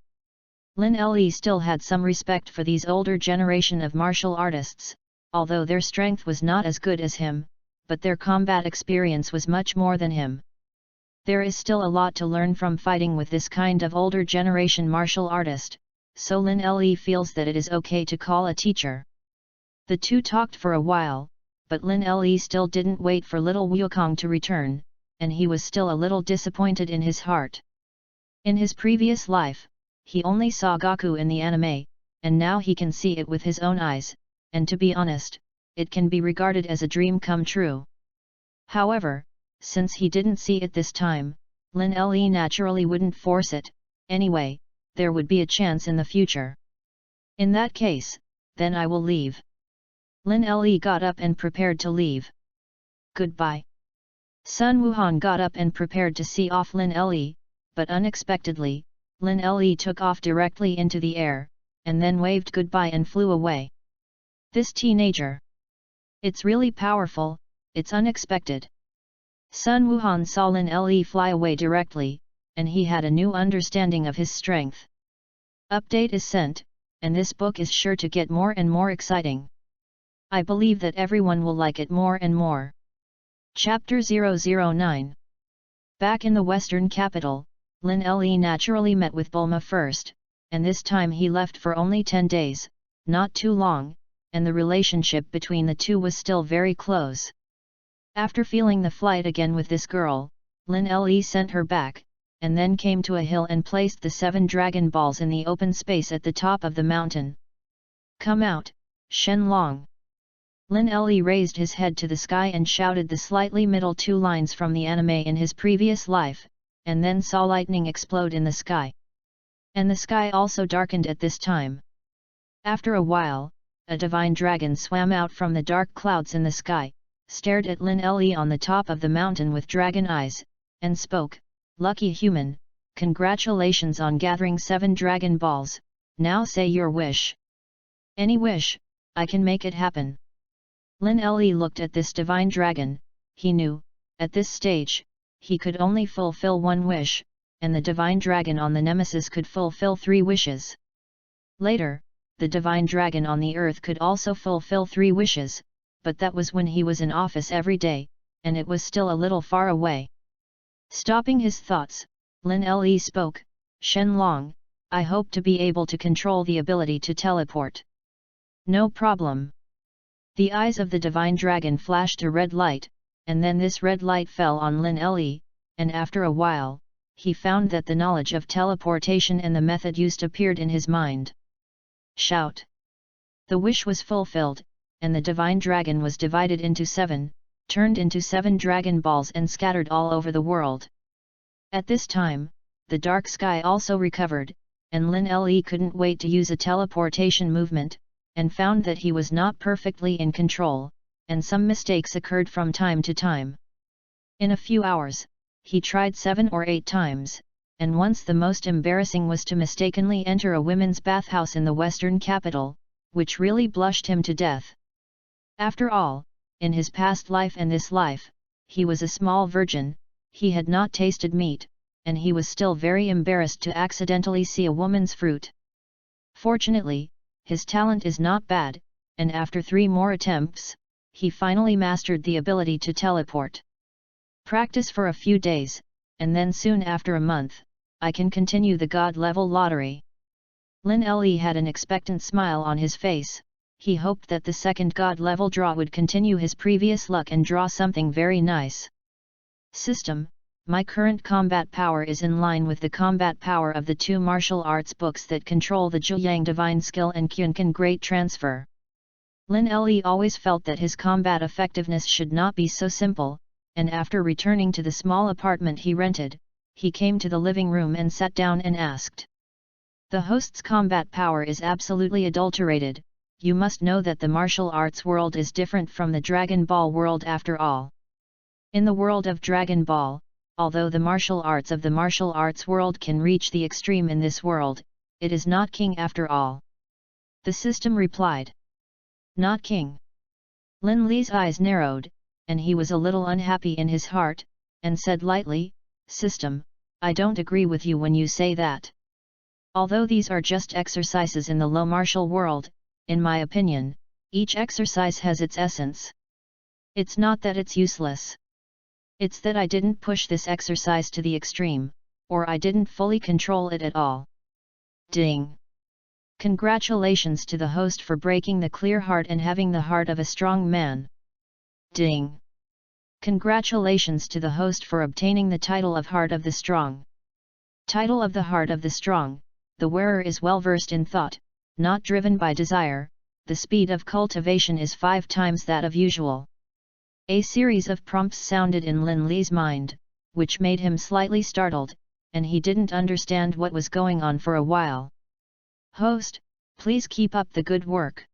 Lin Le still had some respect for these older generation of martial artists, although their strength was not as good as him, but their combat experience was much more than him. There is still a lot to learn from fighting with this kind of older generation martial artist, so Lin Le feels that it is okay to call a teacher. The two talked for a while, but Lin Le still didn't wait for little Wukong to return, and he was still a little disappointed in his heart. In his previous life, he only saw Goku in the anime, and now he can see it with his own eyes, and to be honest, it can be regarded as a dream come true. However, since he didn't see it this time, Lin Le naturally wouldn't force it, anyway, there would be a chance in the future. In that case, then I will leave. Lin Le got up and prepared to leave. Goodbye. Sun Wuhan got up and prepared to see off Lin Le, but unexpectedly, Lin Le took off directly into the air, and then waved goodbye and flew away. This teenager. It's really powerful, it's unexpected. Sun Wuhan saw Lin Le fly away directly, and he had a new understanding of his strength. Update is sent, and this book is sure to get more and more exciting. I believe that everyone will like it more and more. Chapter 009. Back in the western capital, Lin Le naturally met with Bulma first, and this time he left for only 10 days, not too long, and the relationship between the two was still very close. After feeling the flight again with this girl, Lin Le sent her back, and then came to a hill and placed the 7 Dragon Balls in the open space at the top of the mountain. "Come out, Shen Long." Lin Le raised his head to the sky and shouted the slightly middle 2 lines from the anime in his previous life, and then saw lightning explode in the sky. And the sky also darkened at this time. After a while, a divine dragon swam out from the dark clouds in the sky, stared at Lin Le on the top of the mountain with dragon eyes, and spoke, "Lucky human, congratulations on gathering 7 dragon balls, now say your wish." "Any wish, I can make it happen." Lin Le looked at this divine dragon. He knew, at this stage, he could only fulfill 1 wish, and the divine dragon on the Nemesis could fulfill 3 wishes. Later, the divine dragon on the earth could also fulfill 3 wishes, but that was when he was in office every day, and it was still a little far away. Stopping his thoughts, Lin Le spoke, "Shen Long, I hope to be able to control the ability to teleport." "No problem." The eyes of the divine dragon flashed a red light, and then this red light fell on Lin Le, and after a while, he found that the knowledge of teleportation and the method used appeared in his mind. Shout! The wish was fulfilled, and the divine dragon was divided into 7, turned into 7 dragon balls and scattered all over the world. At this time, the dark sky also recovered, and Lin Le couldn't wait to use a teleportation movement, and found that he was not perfectly in control, and some mistakes occurred from time to time. In a few hours, he tried 7 or 8 times, and once the most embarrassing was to mistakenly enter a women's bathhouse in the western capital, which really blushed him to death. After all, in his past life and this life, he was a small virgin, he had not tasted meat, and he was still very embarrassed to accidentally see a woman's fruit. Fortunately, his talent is not bad, and after 3 more attempts, he finally mastered the ability to teleport. Practice for a few days, and then soon after a month, I can continue the God-level lottery. Lin Le had an expectant smile on his face. He hoped that the second God-level draw would continue his previous luck and draw something very nice. System: my current combat power is in line with the combat power of the 2 martial arts books that control the Zhuyang Divine Skill and Kyunkan Great Transfer. Lin Le always felt that his combat effectiveness should not be so simple, and after returning to the small apartment he rented, he came to the living room and sat down and asked. "The host's combat power is absolutely adulterated. You must know that the martial arts world is different from the Dragon Ball world after all. In the world of Dragon Ball, although the martial arts of the martial arts world can reach the extreme in this world, it is not king after all." The system replied. "Not king?" Lin Le's eyes narrowed, and he was a little unhappy in his heart, and said lightly, "System, I don't agree with you when you say that. Although these are just exercises in the low martial world, in my opinion, each exercise has its essence. It's not that it's useless. It's that I didn't push this exercise to the extreme, or I didn't fully control it at all." Ding! Congratulations to the host for breaking the clear heart and having the heart of a strong man. Ding! Congratulations to the host for obtaining the title of Heart of the Strong. Title of the Heart of the Strong. The wearer is well versed in thought, not driven by desire. The speed of cultivation is 5 times that of usual. A series of prompts sounded in Lin Le's mind, which made him slightly startled, and he didn't understand what was going on for a while. "Host, please keep up the good work.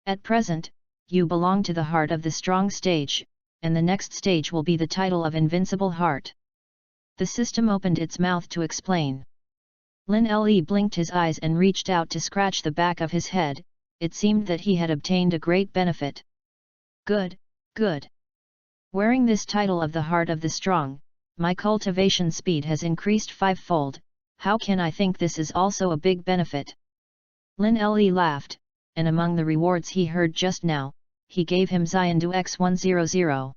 At present, you belong to the Heart of the Strong stage, and the next stage will be the title of Invincible Heart." The system opened its mouth to explain. Lin Le blinked his eyes and reached out to scratch the back of his head. It seemed that he had obtained a great benefit. Good, good. Wearing this title of the Heart of the Strong, my cultivation speed has increased 5-fold, how can I think this is also a big benefit? Lin Le laughed, and among the rewards he heard just now, he gave him Xiandu X100.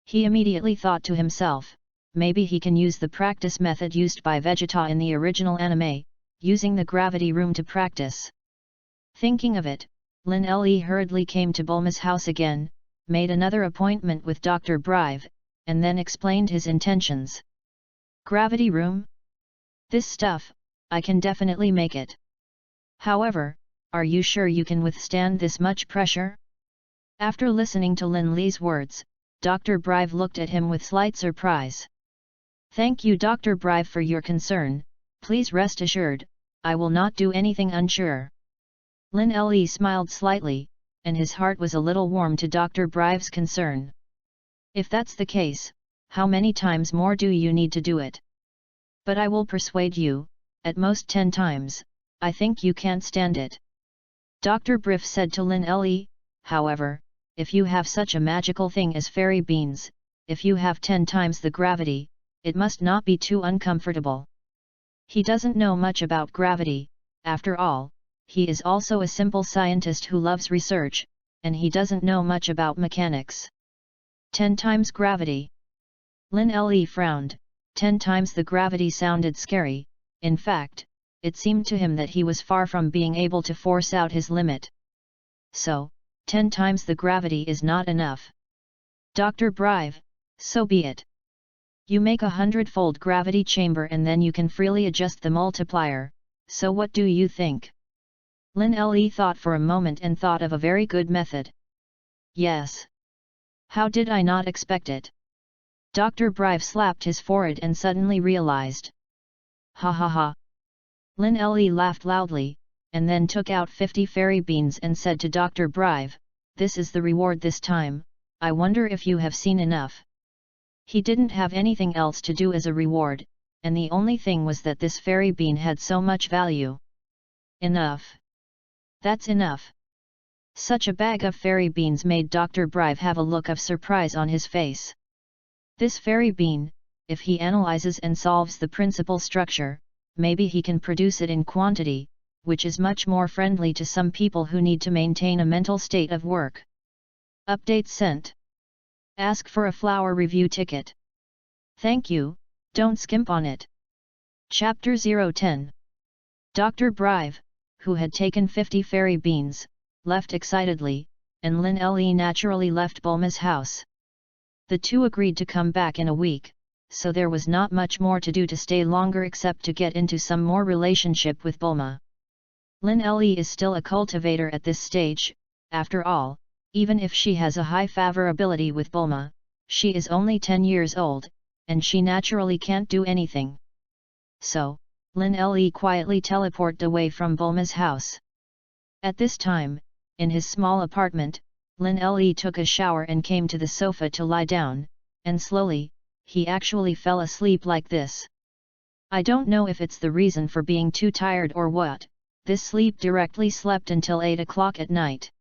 He immediately thought to himself, maybe he can use the practice method used by Vegeta in the original anime, using the gravity room to practice. Thinking of it, Lin Le hurriedly came to Bulma's house again, made another appointment with Dr. Brive, and then explained his intentions. Gravity room? This stuff, I can definitely make it. However, are you sure you can withstand this much pressure? After listening to Lin Le's words, Dr. Brive looked at him with slight surprise. Thank you Dr. Brive for your concern, please rest assured, I will not do anything unsure. Lin Le smiled slightly, and his heart was a little warm to Dr. Brive's concern. If that's the case, how many times more do you need to do it? But I will persuade you, at most 10 times, I think you can't stand it. Dr. Briff said to Lin Le, however, if you have such a magical thing as fairy beans, if you have 10 times the gravity, it must not be too uncomfortable. He doesn't know much about gravity, after all, he is also a simple scientist who loves research, and he doesn't know much about mechanics. 10 times gravity. Lin Le frowned. 10 times the gravity sounded scary. In fact, it seemed to him that he was far from being able to force out his limit. So, 10 times the gravity is not enough. Dr. Brive, so be it. You make 100-fold gravity chamber and then you can freely adjust the multiplier, so what do you think? Lin Le thought for a moment and thought of a very good method. Yes. How did I not expect it? Dr. Brive slapped his forehead and suddenly realized. Ha ha ha. Lin Le laughed loudly, and then took out 50 fairy beans and said to Dr. Brive, this is the reward this time, I wonder if you have seen enough. He didn't have anything else to do as a reward, and the only thing was that this fairy bean had so much value. Enough. That's enough. Such a bag of fairy beans made Dr. Brive have a look of surprise on his face. This fairy bean, if he analyzes and solves the principal structure, maybe he can produce it in quantity, which is much more friendly to some people who need to maintain a mental state of work. Update sent. Ask for a flower review ticket. Thank you, don't skimp on it. Chapter 010. Dr. Brive, who had taken 50 fairy beans, left excitedly, and Lin Le naturally left Bulma's house. The two agreed to come back in a week, so there was not much more to do to stay longer except to get into some more relationship with Bulma. Lin Le is still a cultivator at this stage, after all, even if she has a high favorability with Bulma, she is only 10 years old, and she naturally can't do anything. So, Lin Le quietly teleported away from Bulma's house. At this time, in his small apartment, Lin Le took a shower and came to the sofa to lie down, and slowly, he actually fell asleep like this. I don't know if it's the reason for being too tired or what, this sleep directly slept until 8 o'clock at night.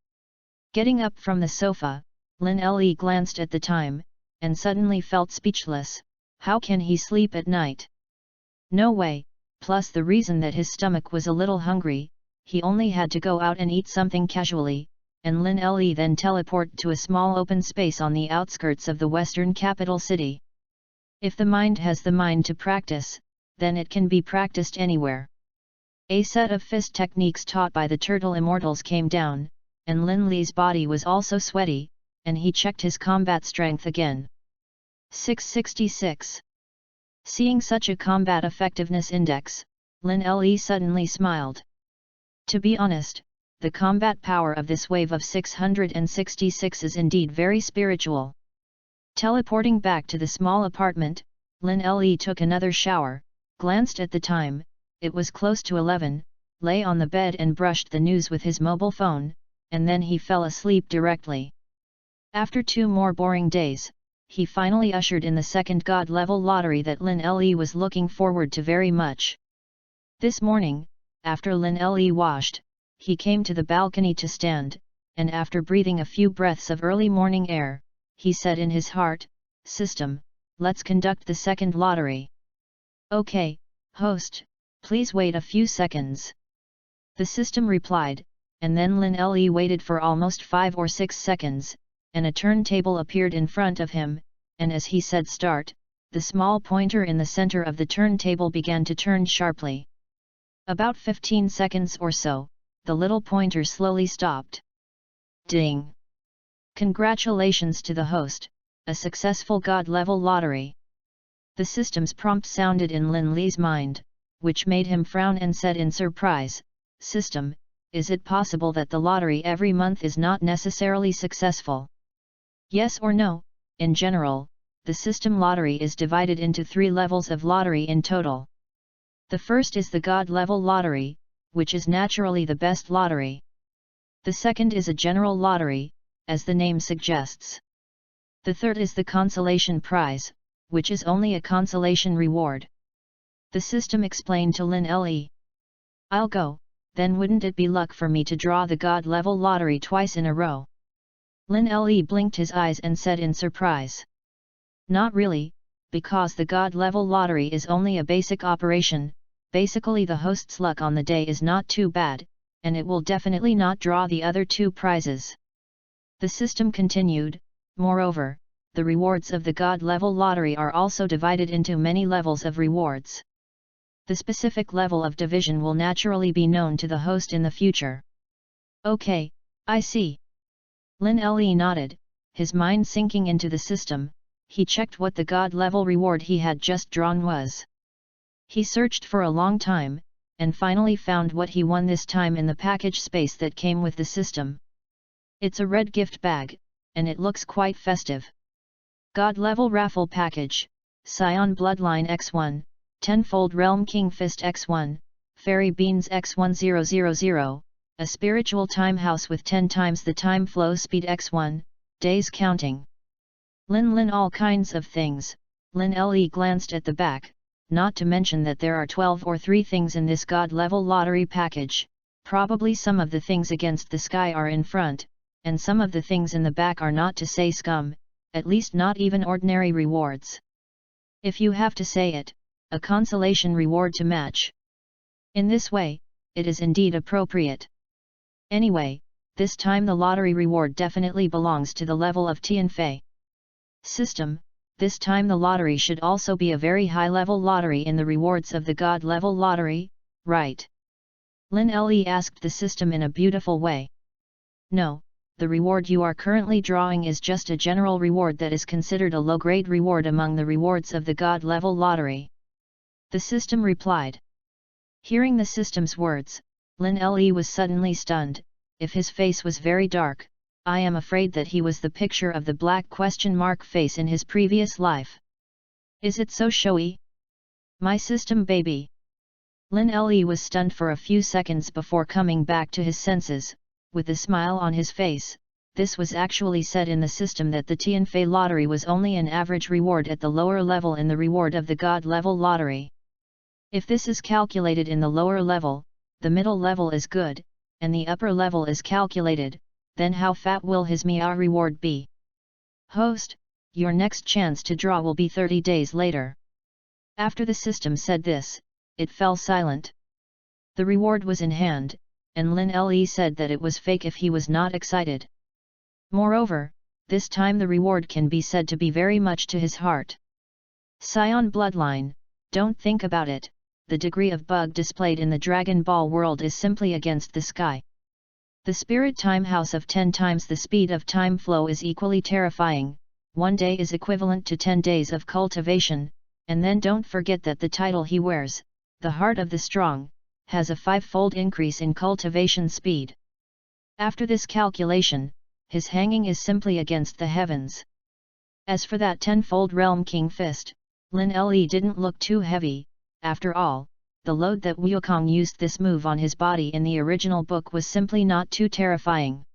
Getting up from the sofa, Lin Le glanced at the time, and suddenly felt speechless. How can he sleep at night? No way, plus the reason that his stomach was a little hungry, he only had to go out and eat something casually, and Lin Le then teleported to a small open space on the outskirts of the western capital city. If the mind has the mind to practice, then it can be practiced anywhere. A set of fist techniques taught by the turtle immortals came down, and Lin Le's body was also sweaty, and he checked his combat strength again. 666. Seeing such a combat effectiveness index, Lin Le suddenly smiled. To be honest, the combat power of this wave of 666 is indeed very spiritual. Teleporting back to the small apartment, Lin Le took another shower, glanced at the time, it was close to 11, lay on the bed and brushed the news with his mobile phone, and then he fell asleep directly. After 2 more boring days, he finally ushered in the second God-level lottery that Lin Le was looking forward to very much. This morning, after Lin Le washed, he came to the balcony to stand, and after breathing a few breaths of early morning air, he said in his heart, "System, let's conduct the second lottery." "Okay, host, please wait a few seconds." The system replied, and then Lin Le waited for almost 5 or 6 seconds, and a turntable appeared in front of him, and as he said start, the small pointer in the center of the turntable began to turn sharply. About 15 seconds or so, the little pointer slowly stopped. Ding! Congratulations to the host, a successful God-level lottery. The system's prompt sounded in Lin Le's mind, which made him frown and said in surprise, "System, is it possible that the lottery every month is not necessarily successful?" Yes or no, in general, the system lottery is divided into 3 levels of lottery in total. The first is the God-level lottery, which is naturally the best lottery. The second is a general lottery, as the name suggests. The third is the consolation prize, which is only a consolation reward. The system explained to Lin Le. I'll go, then wouldn't it be luck for me to draw the God level lottery twice in a row? Lin Le blinked his eyes and said in surprise. Not really, because the God level lottery is only a basic operation. Basically the host's luck on the day is not too bad, and it will definitely not draw the other two prizes. The system continued, moreover, the rewards of the God level lottery are also divided into many levels of rewards. The specific level of division will naturally be known to the host in the future. Okay, I see. Lin Le nodded, his mind sinking into the system. He checked what the God level reward he had just drawn was. He searched for a long time, and finally found what he won this time in the package space that came with the system. It's a red gift bag, and it looks quite festive. God level raffle package, Scion Bloodline X1, Tenfold Realm King Fist X1, Fairy Beans X1000, a spiritual time house with 10 times the time flow speed X1, days counting. Lin all kinds of things. Lin Le glanced at the back, not to mention that there are 12 or 3 things in this God level lottery package. Probably some of the things against the sky are in front, and some of the things in the back are not to say scum, at least not even ordinary rewards. If you have to say it, a consolation reward to match. In this way, it is indeed appropriate. Anyway, this time the lottery reward definitely belongs to the level of Tianfei. System, this time the lottery should also be a very high-level lottery in the rewards of the God level lottery, right? Lin Le asked the system in a beautiful way. No, the reward you are currently drawing is just a general reward that is considered a low-grade reward among the rewards of the God level lottery. The system replied. Hearing the system's words, Lin Le was suddenly stunned. If his face was very dark, I am afraid that he was the picture of the black question mark face in his previous life. Is it so showy? My system baby. Lin Le was stunned for a few seconds before coming back to his senses, with a smile on his face. This was actually said in the system that the Tianfei lottery was only an average reward at the lower level in the reward of the God level lottery. If this is calculated in the lower level, the middle level is good, and the upper level is calculated, then how fat will his Mia reward be? Host, your next chance to draw will be 30 days later. After the system said this, it fell silent. The reward was in hand, and Lin Le said that it was fake if he was not excited. Moreover, this time the reward can be said to be very much to his heart. Scion Bloodline, don't think about it, the degree of bug displayed in the Dragon Ball world is simply against the sky. The spirit time house of 10 times the speed of time flow is equally terrifying. 1 day is equivalent to 10 days of cultivation, and then don't forget that the title he wears, the Heart of the Strong, has a 5-fold increase in cultivation speed. After this calculation, his hanging is simply against the heavens. As for that 10-fold Realm King Fist, Lin Le didn't look too heavy. After all, the load that Wukong used this move on his body in the original book was simply not too terrifying.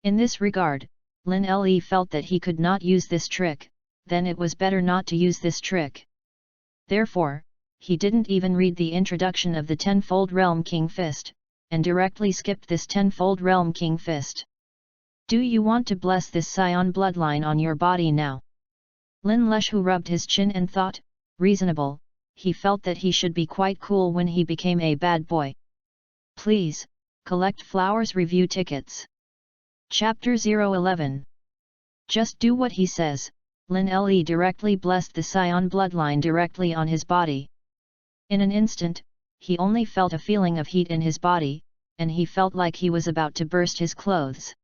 In this regard, Lin Le felt that he could not use this trick, then it was better not to use this trick. Therefore, he didn't even read the introduction of the 10-fold Realm King Fist, and directly skipped this 10-fold Realm King Fist. Do you want to bless this Scion bloodline on your body now? Lin Leshu rubbed his chin and thought, reasonable. He felt that he should be quite cool when he became a bad boy. Please, collect flowers review tickets. Chapter 011. Just do what he says. Lin Le directly blessed the Scion bloodline directly on his body. In an instant, he only felt a feeling of heat in his body, and he felt like he was about to burst his clothes.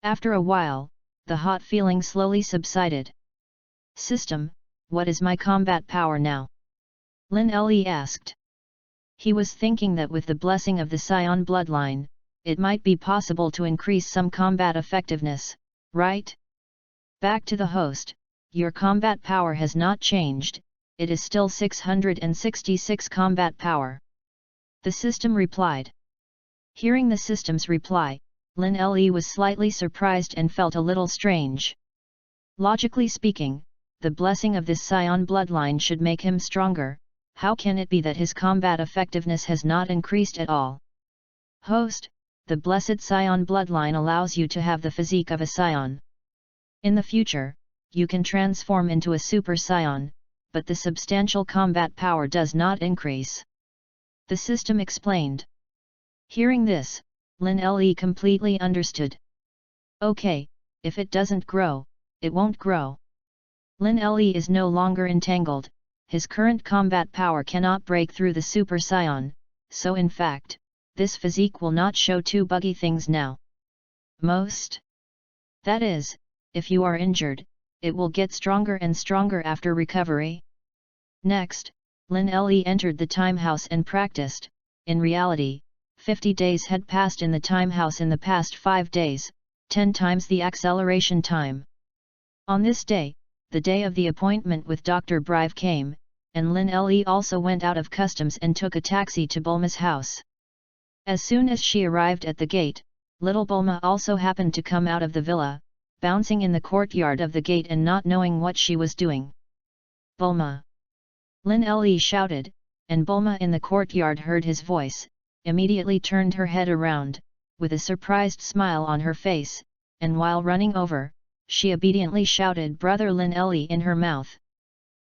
After a while, the hot feeling slowly subsided. System, what is my combat power now? Lin Le asked. He was thinking that with the blessing of the Scion bloodline, it might be possible to increase some combat effectiveness, right? Back to the host, your combat power has not changed, it is still 666 combat power. The system replied. Hearing the system's reply, Lin Le was slightly surprised and felt a little strange. Logically speaking, the blessing of this scion bloodline should make him stronger. How can it be that his combat effectiveness has not increased at all? Host, the blessed scion bloodline allows you to have the physique of a scion. In the future, you can transform into a super scion, but the substantial combat power does not increase. The system explained. Hearing this, Lin Le completely understood. Okay, if it doesn't grow, it won't grow. Lin Le is no longer entangled, his current combat power cannot break through the super scion, so in fact, this physique will not show two buggy things now. That is, if you are injured, it will get stronger and stronger after recovery. Next, Lin Le entered the time house and practiced. In reality, 50 days had passed in the time house in the past 5 days, 10 times the acceleration time. On this day, the day of the appointment with Dr. Brive came, and Lin Le also went out of customs and took a taxi to Bulma's house. As soon as she arrived at the gate, little Bulma also happened to come out of the villa, bouncing in the courtyard of the gate and not knowing what she was doing. Bulma! Lin Le shouted, and Bulma in the courtyard heard his voice, immediately turned her head around, with a surprised smile on her face, and while running over, she obediently shouted "Brother Lin Le" in her mouth.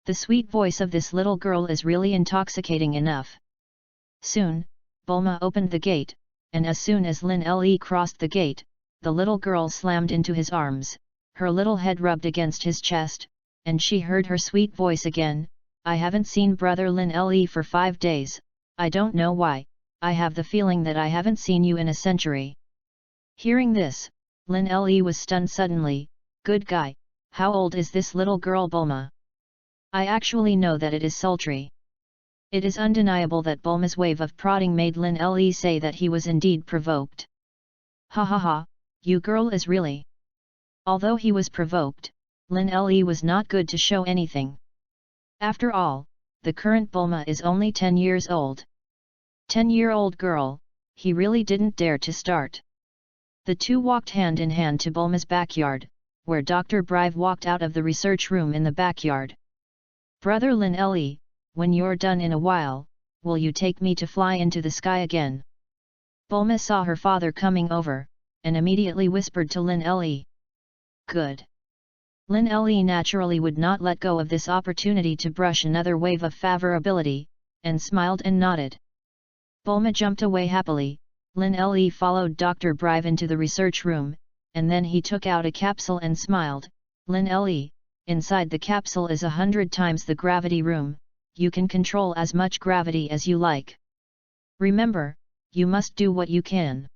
The sweet voice of this little girl is really intoxicating enough. Soon, Bulma opened the gate, and as soon as Lin Le crossed the gate, the little girl slammed into his arms, her little head rubbed against his chest, and she heard her sweet voice again, "I haven't seen Brother Lin Le for 5 days, I don't know why, I have the feeling that I haven't seen you in a century." Hearing this, Lin Le was stunned suddenly. Good guy, how old is this little girl Bulma? I actually know that it is sultry. It is undeniable that Bulma's wave of prodding made Lin Le say that he was indeed provoked. Ha ha ha, you girl is really... Although he was provoked, Lin Le was not good to show anything. After all, the current Bulma is only 10 years old. 10-year-old girl, he really didn't dare to start. The two walked hand in hand to Bulma's backyard, where Dr. Brive walked out of the research room in the backyard. Brother Lin Le, when you're done in a while, will you take me to fly into the sky again? Bulma saw her father coming over, and immediately whispered to Lin Le. Good. Lin Le naturally would not let go of this opportunity to brush another wave of favorability, and smiled and nodded. Bulma jumped away happily. Lin Le followed Dr. Brive into the research room, and then he took out a capsule and smiled. Lin Le, inside the capsule is 100 times the gravity room, you can control as much gravity as you like. Remember, you must do what you can.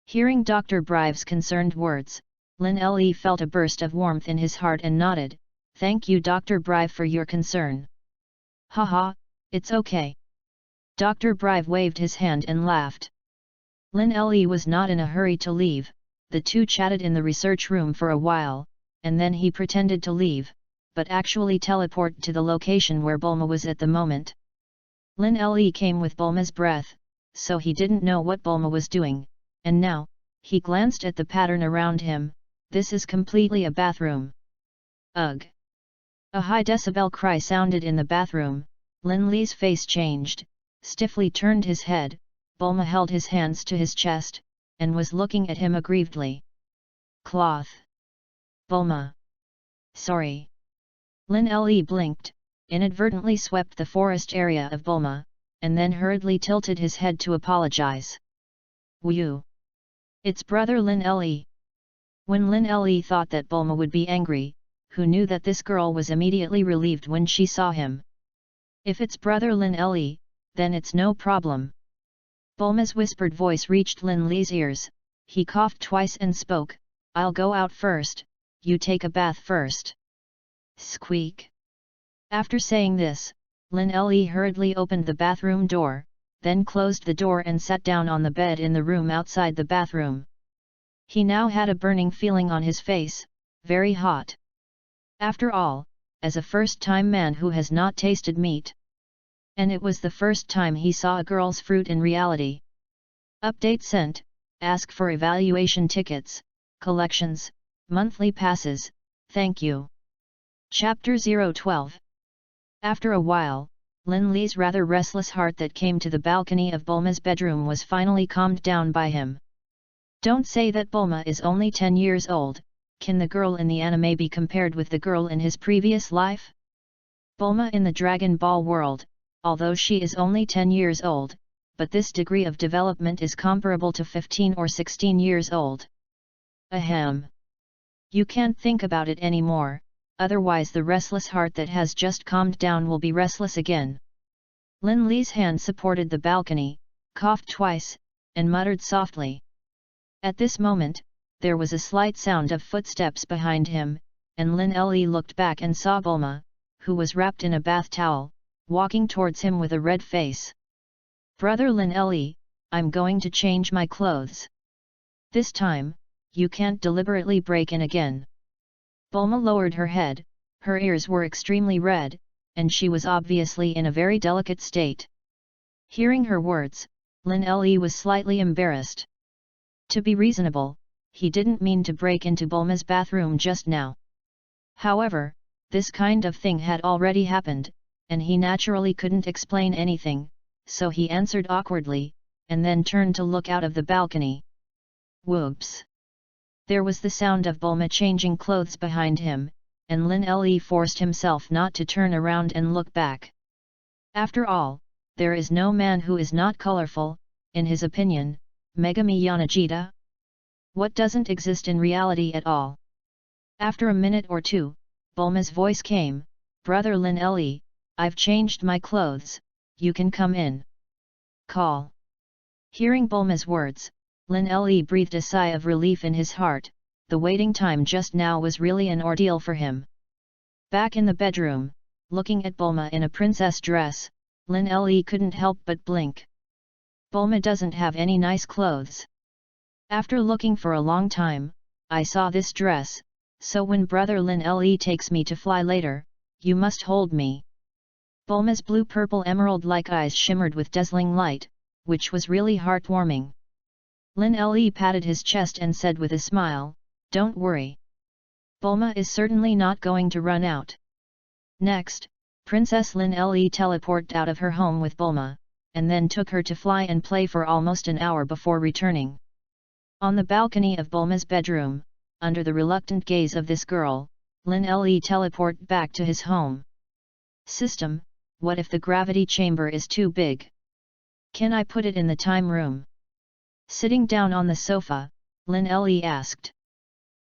Hearing Dr. Brive's concerned words, Lin Le felt a burst of warmth in his heart and nodded, "Thank you Dr. Brive for your concern." "Haha, it's okay." Dr. Brive waved his hand and laughed. Lin Le was not in a hurry to leave. The two chatted in the research room for a while, and then he pretended to leave, but actually teleported to the location where Bulma was at the moment. Lin Le came with Bulma's breath, so he didn't know what Bulma was doing, and now, he glanced at the pattern around him. This is completely a bathroom. Ugh! A high decibel cry sounded in the bathroom. Lin Le's face changed, stiffly turned his head. Bulma held his hands to his chest, and was looking at him aggrievedly. Cloth. Bulma. Sorry. Lin Le blinked, inadvertently swept the forest area of Bulma, and then hurriedly tilted his head to apologize. Woo! It's Brother Lin Le. When Lin Le thought that Bulma would be angry, who knew that this girl was immediately relieved when she saw him. If it's Brother Lin Le, then it's no problem. Bulma's whispered voice reached Lin Le's ears. He coughed twice and spoke, "I'll go out first, you take a bath first." Squeak! After saying this, Lin Le hurriedly opened the bathroom door, then closed the door and sat down on the bed in the room outside the bathroom. He now had a burning feeling on his face, very hot. After all, as a first-time man who has not tasted meat. And it was the first time he saw a girl's fruit in reality. Update sent, ask for evaluation tickets, collections, monthly passes, thank you. Chapter 012. After a while, Lin Li's rather restless heart that came to the balcony of Bulma's bedroom was finally calmed down by him. Don't say that Bulma is only 10 years old, can the girl in the anime be compared with the girl in his previous life? Bulma in the Dragon Ball world, although she is only 10 years old, but this degree of development is comparable to 15 or 16 years old. Ahem. You can't think about it anymore, otherwise the restless heart that has just calmed down will be restless again. Lin Li's hand supported the balcony, coughed twice, and muttered softly. At this moment, there was a slight sound of footsteps behind him, and Lin Li looked back and saw Bulma, who was wrapped in a bath towel, walking towards him with a red face. Brother Lin Li, I'm going to change my clothes. This time, you can't deliberately break in again. Bulma lowered her head, her ears were extremely red, and she was obviously in a very delicate state. Hearing her words, Lin Li was slightly embarrassed. To be reasonable, he didn't mean to break into Bulma's bathroom just now. However, this kind of thing had already happened, and he naturally couldn't explain anything, so he answered awkwardly, and then turned to look out of the balcony. Whoops! There was the sound of Bulma changing clothes behind him, and Lin Li forced himself not to turn around and look back. After all, there is no man who is not colorful, in his opinion, Megami Yanagita. What doesn't exist in reality at all? After a minute or two, Bulma's voice came, Brother Lin Li, I've changed my clothes, you can come in. Call. Hearing Bulma's words, Lin Li breathed a sigh of relief in his heart, the waiting time just now was really an ordeal for him. Back in the bedroom, looking at Bulma in a princess dress, Lin Li couldn't help but blink. Bulma doesn't have any nice clothes. After looking for a long time, I saw this dress, so when Brother Lin Li takes me to fly later, you must hold me. Bulma's blue-purple emerald-like eyes shimmered with dazzling light, which was really heartwarming. Lin Li patted his chest and said with a smile, Don't worry. Bulma is certainly not going to run out. Next, Princess Lin Li teleported out of her home with Bulma, and then took her to fly and play for almost an hour before returning. On the balcony of Bulma's bedroom, under the reluctant gaze of this girl, Lin Li teleported back to his home. System, what if the gravity chamber is too big? Can I put it in the time room? Sitting down on the sofa, Lin Li asked.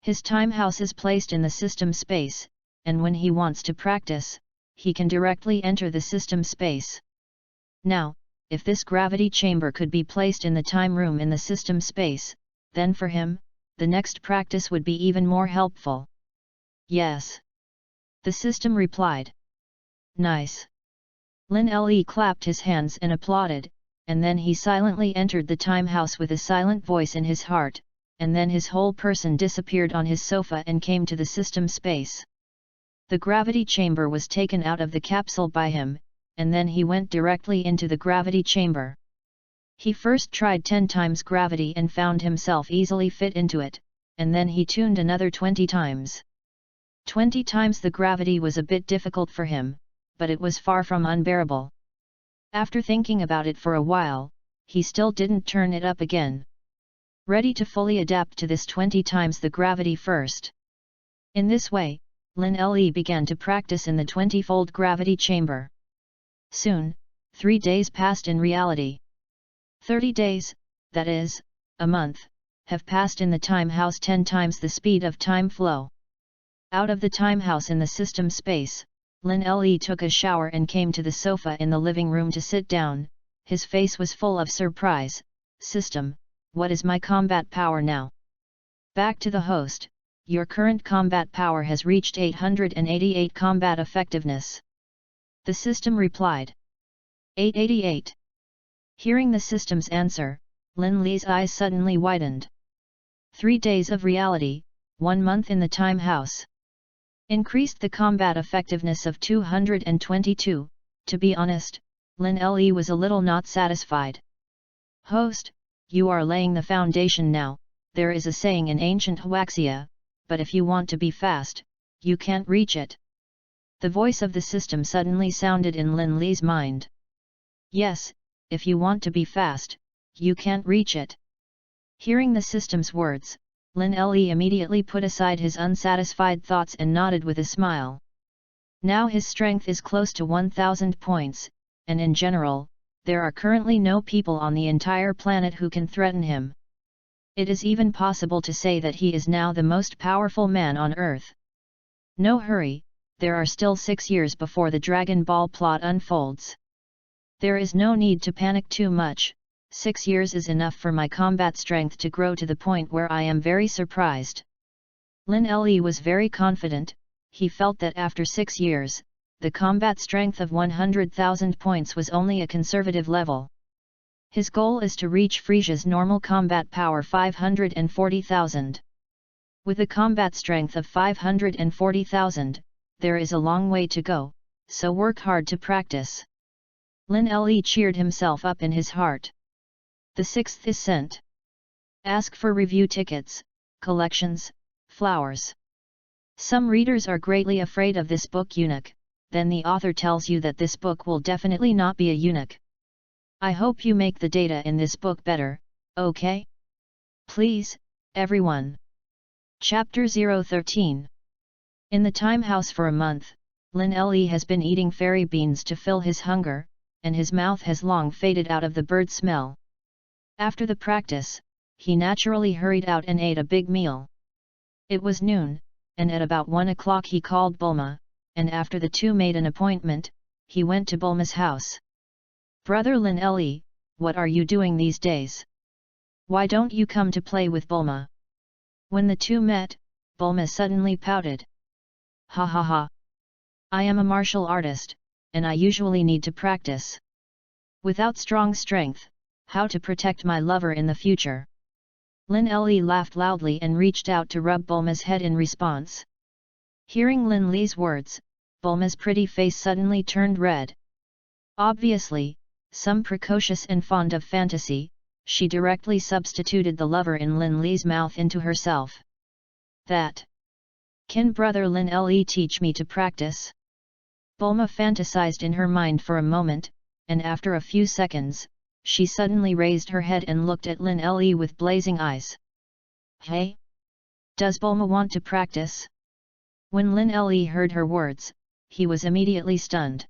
His time house is placed in the system space, and when he wants to practice, he can directly enter the system space. Now, if this gravity chamber could be placed in the time room in the system space, then for him, the next practice would be even more helpful. Yes. The system replied. Nice. Lin Li clapped his hands and applauded, and then he silently entered the time house with a silent voice in his heart, and then his whole person disappeared on his sofa and came to the system space. The gravity chamber was taken out of the capsule by him, and then he went directly into the gravity chamber. He first tried 10 times gravity and found himself easily fit into it, and then he tuned another 20 times. 20 times the gravity was a bit difficult for him, but it was far from unbearable. After thinking about it for a while, he still didn't turn it up again. Ready to fully adapt to this 20 times the gravity first. In this way, Lin Li began to practice in the 20-fold gravity chamber. Soon, 3 days passed in reality. 30 days, that is, a month, have passed in the time house 10 times the speed of time flow. Out of the time house in the system space, Lin Li took a shower and came to the sofa in the living room to sit down. His face was full of surprise. System, what is my combat power now? Back to the host, your current combat power has reached 888 combat effectiveness. The system replied. 888. Hearing the system's answer, Lin Li's eyes suddenly widened. 3 days of reality, 1 month in the time house. Increased the combat effectiveness of 222, to be honest, Lin Li was a little not satisfied. Host, you are laying the foundation now. There is a saying in ancient Huaxia, but if you want to be fast, you can't reach it. The voice of the system suddenly sounded in Lin Li's mind. Yes, if you want to be fast, you can't reach it. Hearing the system's words, Lin Li immediately put aside his unsatisfied thoughts and nodded with a smile. Now his strength is close to 1000 points, and in general, there are currently no people on the entire planet who can threaten him. It is even possible to say that he is now the most powerful man on Earth. No hurry, there are still 6 years before the Dragon Ball plot unfolds. There is no need to panic too much. 6 years is enough for my combat strength to grow to the point where I am very surprised. Lin Li was very confident. He felt that after 6 years, the combat strength of 100,000 points was only a conservative level. His goal is to reach Friesia's normal combat power 540,000. With a combat strength of 540,000, there is a long way to go, so work hard to practice. Lin Li cheered himself up in his heart. The 6th is sent. Ask for review tickets, collections, flowers. Some readers are greatly afraid of this book eunuch, then the author tells you that this book will definitely not be a eunuch. I hope you make the data in this book better, okay? Please, everyone. Chapter 013. In the time house for a month, Lin Li has been eating fairy beans to fill his hunger, and his mouth has long faded out of the bird smell. After the practice, he naturally hurried out and ate a big meal. It was noon, and at about 1 o'clock he called Bulma, and after the two made an appointment, he went to Bulma's house. Brother Lin Li, what are you doing these days? Why don't you come to play with Bulma? When the two met, Bulma suddenly pouted. Ha ha ha. I am a martial artist, and I usually need to practice. Without strong strength, how to protect my lover in the future? Lin Li laughed loudly and reached out to rub Bulma's head in response. Hearing Lin Li's words, Bulma's pretty face suddenly turned red. Obviously, some precocious and fond of fantasy, she directly substituted the lover in Lin Li's mouth into herself. That. Can brother Lin Li teach me to practice? Bulma fantasized in her mind for a moment, and after a few seconds, she suddenly raised her head and looked at Lin Li with blazing eyes. Hey? Does Bulma want to practice? When Lin Li heard her words, he was immediately stunned.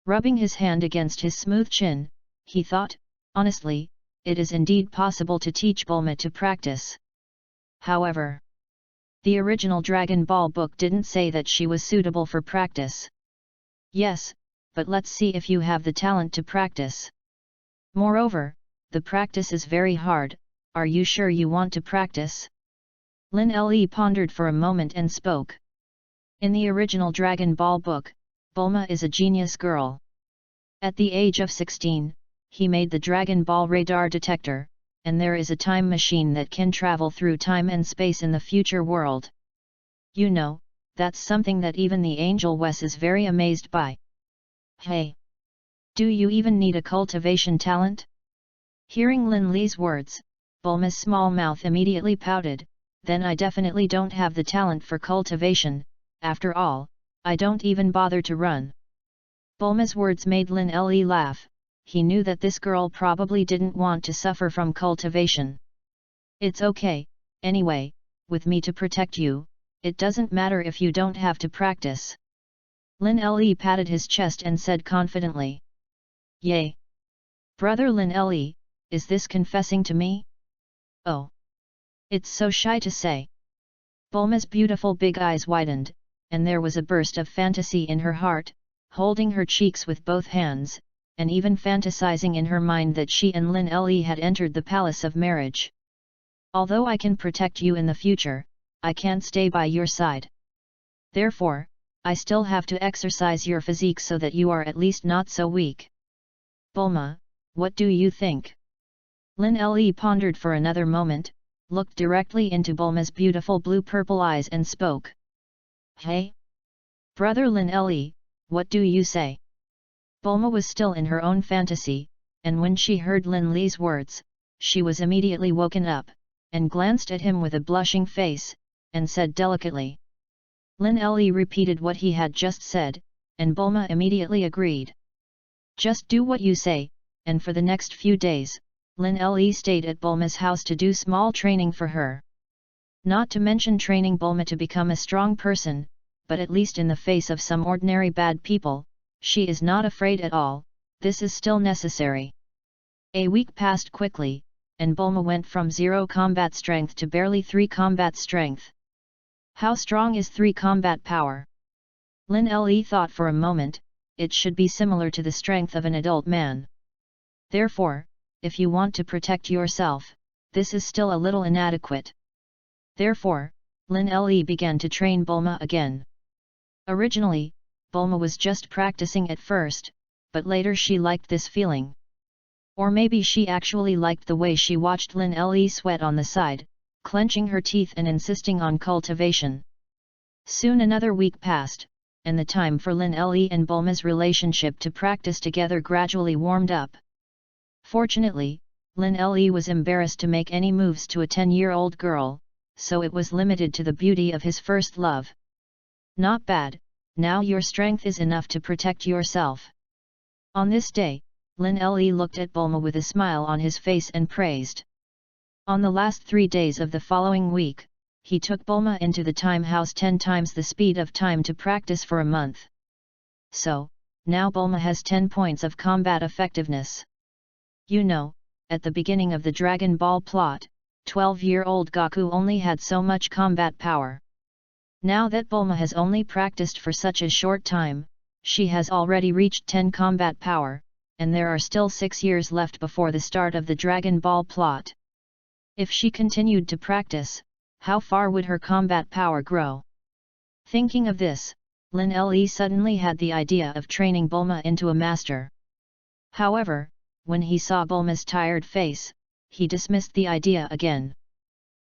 Rubbing his hand against his smooth chin, he thought, honestly, it is indeed possible to teach Bulma to practice. However, the original Dragon Ball book didn't say that she was suitable for practice. Yes, but let's see if you have the talent to practice. Moreover, the practice is very hard. Are you sure you want to practice? Lin Li pondered for a moment and spoke. In the original Dragon Ball book, Bulma is a genius girl. At the age of 16, he made the Dragon Ball radar detector, and there is a time machine that can travel through time and space in the future world. You know, that's something that even the Angel Wes is very amazed by. Hey! Do you even need a cultivation talent? Hearing Lin Li's words, Bulma's small mouth immediately pouted. Then I definitely don't have the talent for cultivation. After all, I don't even bother to run. Bulma's words made Lin Li laugh. He knew that this girl probably didn't want to suffer from cultivation. It's okay, anyway, with me to protect you, it doesn't matter if you don't have to practice. Lin Li patted his chest and said confidently. Yay! Brother Lin Li, is this confessing to me? Oh! It's so shy to say. Bulma's beautiful big eyes widened, and there was a burst of fantasy in her heart, holding her cheeks with both hands, and even fantasizing in her mind that she and Lin Li had entered the palace of marriage. Although I can protect you in the future, I can't stay by your side. Therefore, I still have to exercise your physique so that you are at least not so weak. Bulma, what do you think? Lin Li pondered for another moment, looked directly into Bulma's beautiful blue-purple eyes and spoke. Hey? Brother Lin Li, what do you say? Bulma was still in her own fantasy, and when she heard Lin Li's words, she was immediately woken up, and glanced at him with a blushing face, and said delicately. Lin Le repeated what he had just said, and Bulma immediately agreed. Just do what you say, and for the next few days, Lin Le stayed at Bulma's house to do small training for her. Not to mention training Bulma to become a strong person, but at least in the face of some ordinary bad people, she is not afraid at all. This is still necessary. A week passed quickly, and Bulma went from 0 combat strength to barely 3 combat strength. How strong is 3 combat power? Lin Le thought for a moment. It should be similar to the strength of an adult man. Therefore, if you want to protect yourself, this is still a little inadequate. Therefore, Lin Le began to train Bulma again. Originally, Bulma was just practicing at first, but later she liked this feeling. Or maybe she actually liked the way she watched Lin Le sweat on the side, clenching her teeth and insisting on cultivation. Soon another week passed, and the time for Lin Le and Bulma's relationship to practice together gradually warmed up. Fortunately, Lin Le was embarrassed to make any moves to a 10-year-old girl, so it was limited to the beauty of his first love. Not bad, now your strength is enough to protect yourself. On this day, Lin Le looked at Bulma with a smile on his face and praised. On the last 3 days of the following week, he took Bulma into the time house 10 times the speed of time to practice for a month. So, now Bulma has 10 points of combat effectiveness. You know, at the beginning of the Dragon Ball plot, 12-year-old Goku only had so much combat power. Now that Bulma has only practiced for such a short time, she has already reached 10 combat power, and there are still 6 years left before the start of the Dragon Ball plot. If she continued to practice, how far would her combat power grow? Thinking of this, Lin Le suddenly had the idea of training Bulma into a master. However, when he saw Bulma's tired face, he dismissed the idea again.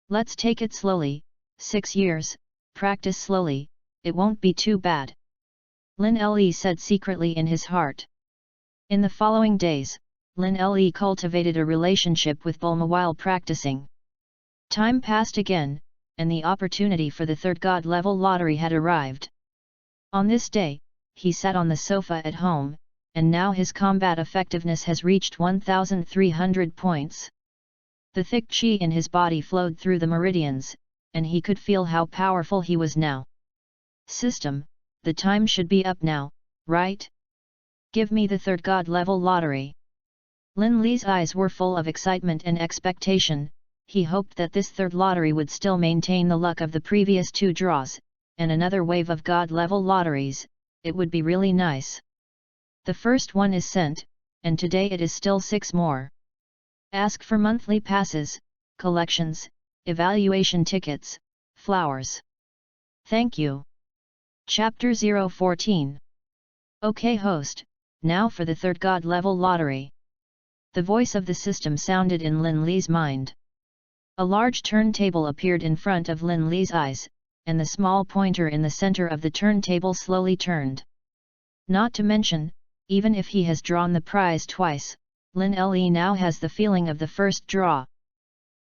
Let's take it slowly, 6 years, practice slowly, it won't be too bad. Lin Le said secretly in his heart. In the following days, Lin Le cultivated a relationship with Bulma while practicing. Time passed again, and the opportunity for the 3rd God level lottery had arrived. On this day, he sat on the sofa at home, and now his combat effectiveness has reached 1,300 points. The thick qi in his body flowed through the meridians, and he could feel how powerful he was now. System, the time should be up now, right? Give me the 3rd God level lottery. Lin Le's eyes were full of excitement and expectation. He hoped that this 3rd lottery would still maintain the luck of the previous 2 draws, and another wave of God level lotteries. It would be really nice. The first one is sent, and today it is still 6 more. Ask for monthly passes, collections, evaluation tickets, flowers. Thank you. Chapter 014. Okay host, now for the 3rd God level lottery. The voice of the system sounded in Lin Le's mind. A large turntable appeared in front of Lin Le's eyes, and the small pointer in the center of the turntable slowly turned. Not to mention, even if he has drawn the prize twice, Lin Le now has the feeling of the first draw.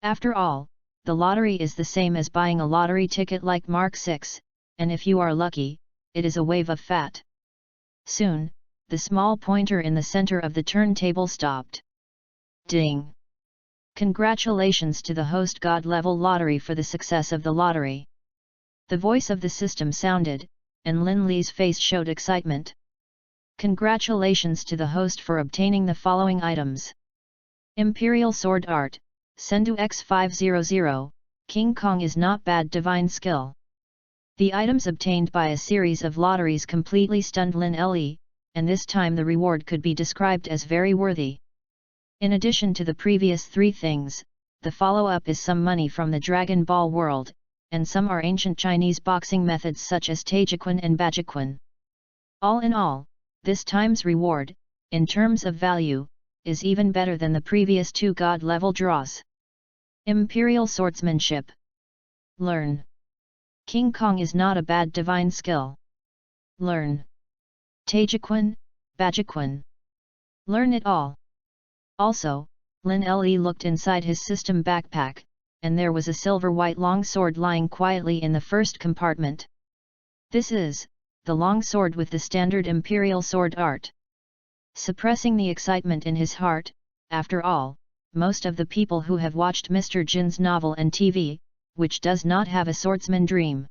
After all, the lottery is the same as buying a lottery ticket like Mark 6, and if you are lucky, it is a wave of fat. Soon, the small pointer in the center of the turntable stopped. Ding! Congratulations to the host God level lottery for the success of the lottery. The voice of the system sounded, and Lin Le's face showed excitement. Congratulations to the host for obtaining the following items. Imperial Sword Art, Sendu X500, King Kong is not bad divine skill. The items obtained by a series of lotteries completely stunned Lin Le, and this time the reward could be described as very worthy. In addition to the previous 3 things, the follow-up is some money from the Dragon Ball world, and some are ancient Chinese boxing methods such as Taijiquan and Bajiquan. All in all, this time's reward, in terms of value, is even better than the previous 2 God level draws. Imperial Swordsmanship. Learn. King Kong is not a bad divine skill. Learn. Taijiquan, Bajiquan. Learn it all. Also, Lin Le looked inside his system backpack, and there was a silver-white longsword lying quietly in the first compartment. This is the longsword with the standard imperial sword art. Suppressing the excitement in his heart, after all, most of the people who have watched Mr. Jin's novel and TV, which does not have a swordsman dream.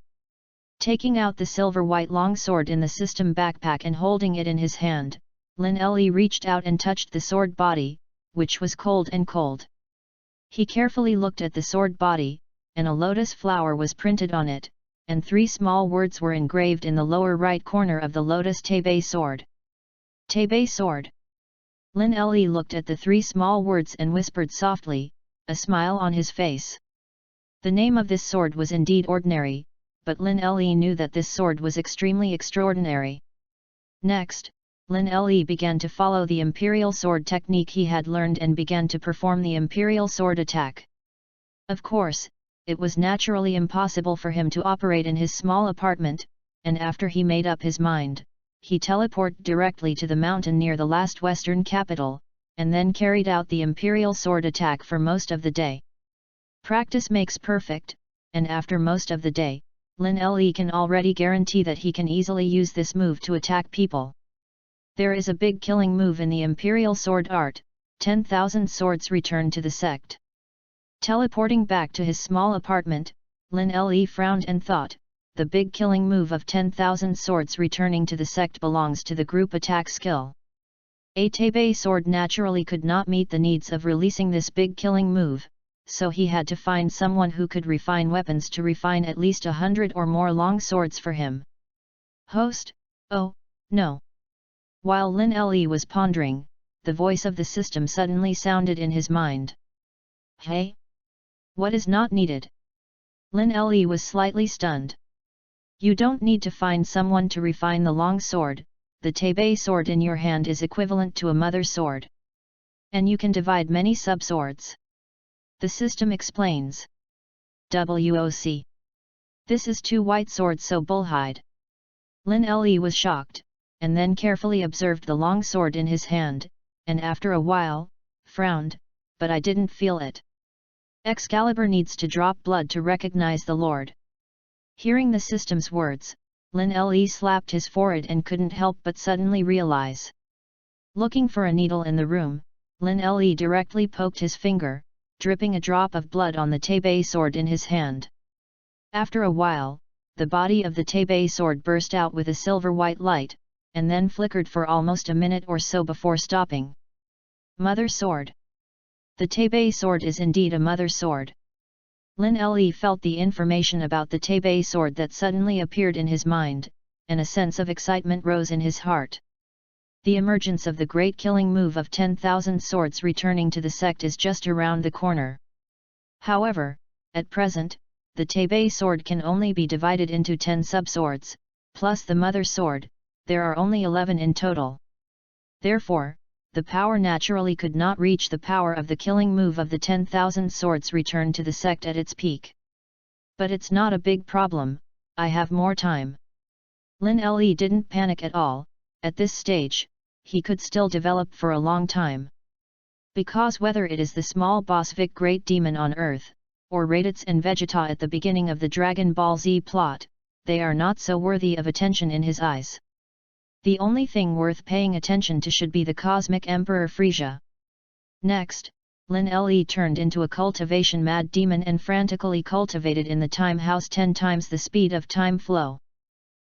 Taking out the silver-white longsword in the system backpack and holding it in his hand, Lin Le reached out and touched the sword body, which was cold and cold. He carefully looked at the sword body, and a lotus flower was printed on it, and 3 small words were engraved in the lower right corner of the lotus Tebe sword. Tebe sword. Lin Le looked at the 3 small words and whispered softly, a smile on his face. The name of this sword was indeed ordinary, but Lin Le knew that this sword was extremely extraordinary. Next, Lin Le began to follow the imperial sword technique he had learned and began to perform the imperial sword attack. Of course, it was naturally impossible for him to operate in his small apartment, and after he made up his mind, he teleported directly to the mountain near the last western capital, and then carried out the imperial sword attack for most of the day. Practice makes perfect, and after most of the day, Lin Le can already guarantee that he can easily use this move to attack people. There is a big killing move in the imperial sword art, 10,000 swords return to the sect. Teleporting back to his small apartment, Lin Le frowned and thought, the big killing move of 10,000 swords returning to the sect belongs to the group attack skill. A Tebe sword naturally could not meet the needs of releasing this big killing move, so he had to find someone who could refine weapons to refine at least 100 or more long swords for him. Host? Oh, no. While Lin Le was pondering, the voice of the system suddenly sounded in his mind. Hey? What is not needed? Lin Le was slightly stunned. You don't need to find someone to refine the long sword, the Tebe sword in your hand is equivalent to a mother sword. And you can divide many sub-swords. The system explains. WOC. This is 2 white swords so bullhide. Lin Le was shocked, and then carefully observed the long sword in his hand, and after a while, frowned, but I didn't feel it. Excalibur needs to drop blood to recognize the Lord. Hearing the system's words, Lin Le slapped his forehead and couldn't help but suddenly realize. Looking for a needle in the room, Lin Le directly poked his finger, dripping a drop of blood on the Tebe sword in his hand. After a while, the body of the Tebe sword burst out with a silver-white light, and then flickered for almost a minute or so before stopping. Mother sword. The Tebe sword is indeed a mother sword. Lin Le felt the information about the Tebe sword that suddenly appeared in his mind, and a sense of excitement rose in his heart. The emergence of the great killing move of 10,000 swords returning to the sect is just around the corner. However, at present, the Tebe sword can only be divided into 10 sub-swords, plus the mother sword, there are only 11 in total. Therefore, the power naturally could not reach the power of the killing move of the 10,000 swords returned to the sect at its peak. But it's not a big problem, I have more time. Lin Le didn't panic at all, at this stage, he could still develop for a long time. Because whether it is the small boss Vic Great Demon on Earth, or Raditz and Vegeta at the beginning of the Dragon Ball Z plot, they are not so worthy of attention in his eyes. The only thing worth paying attention to should be the Cosmic Emperor Frieza. Next, Lin Le turned into a cultivation-mad demon and frantically cultivated in the time house 10 times the speed of time flow.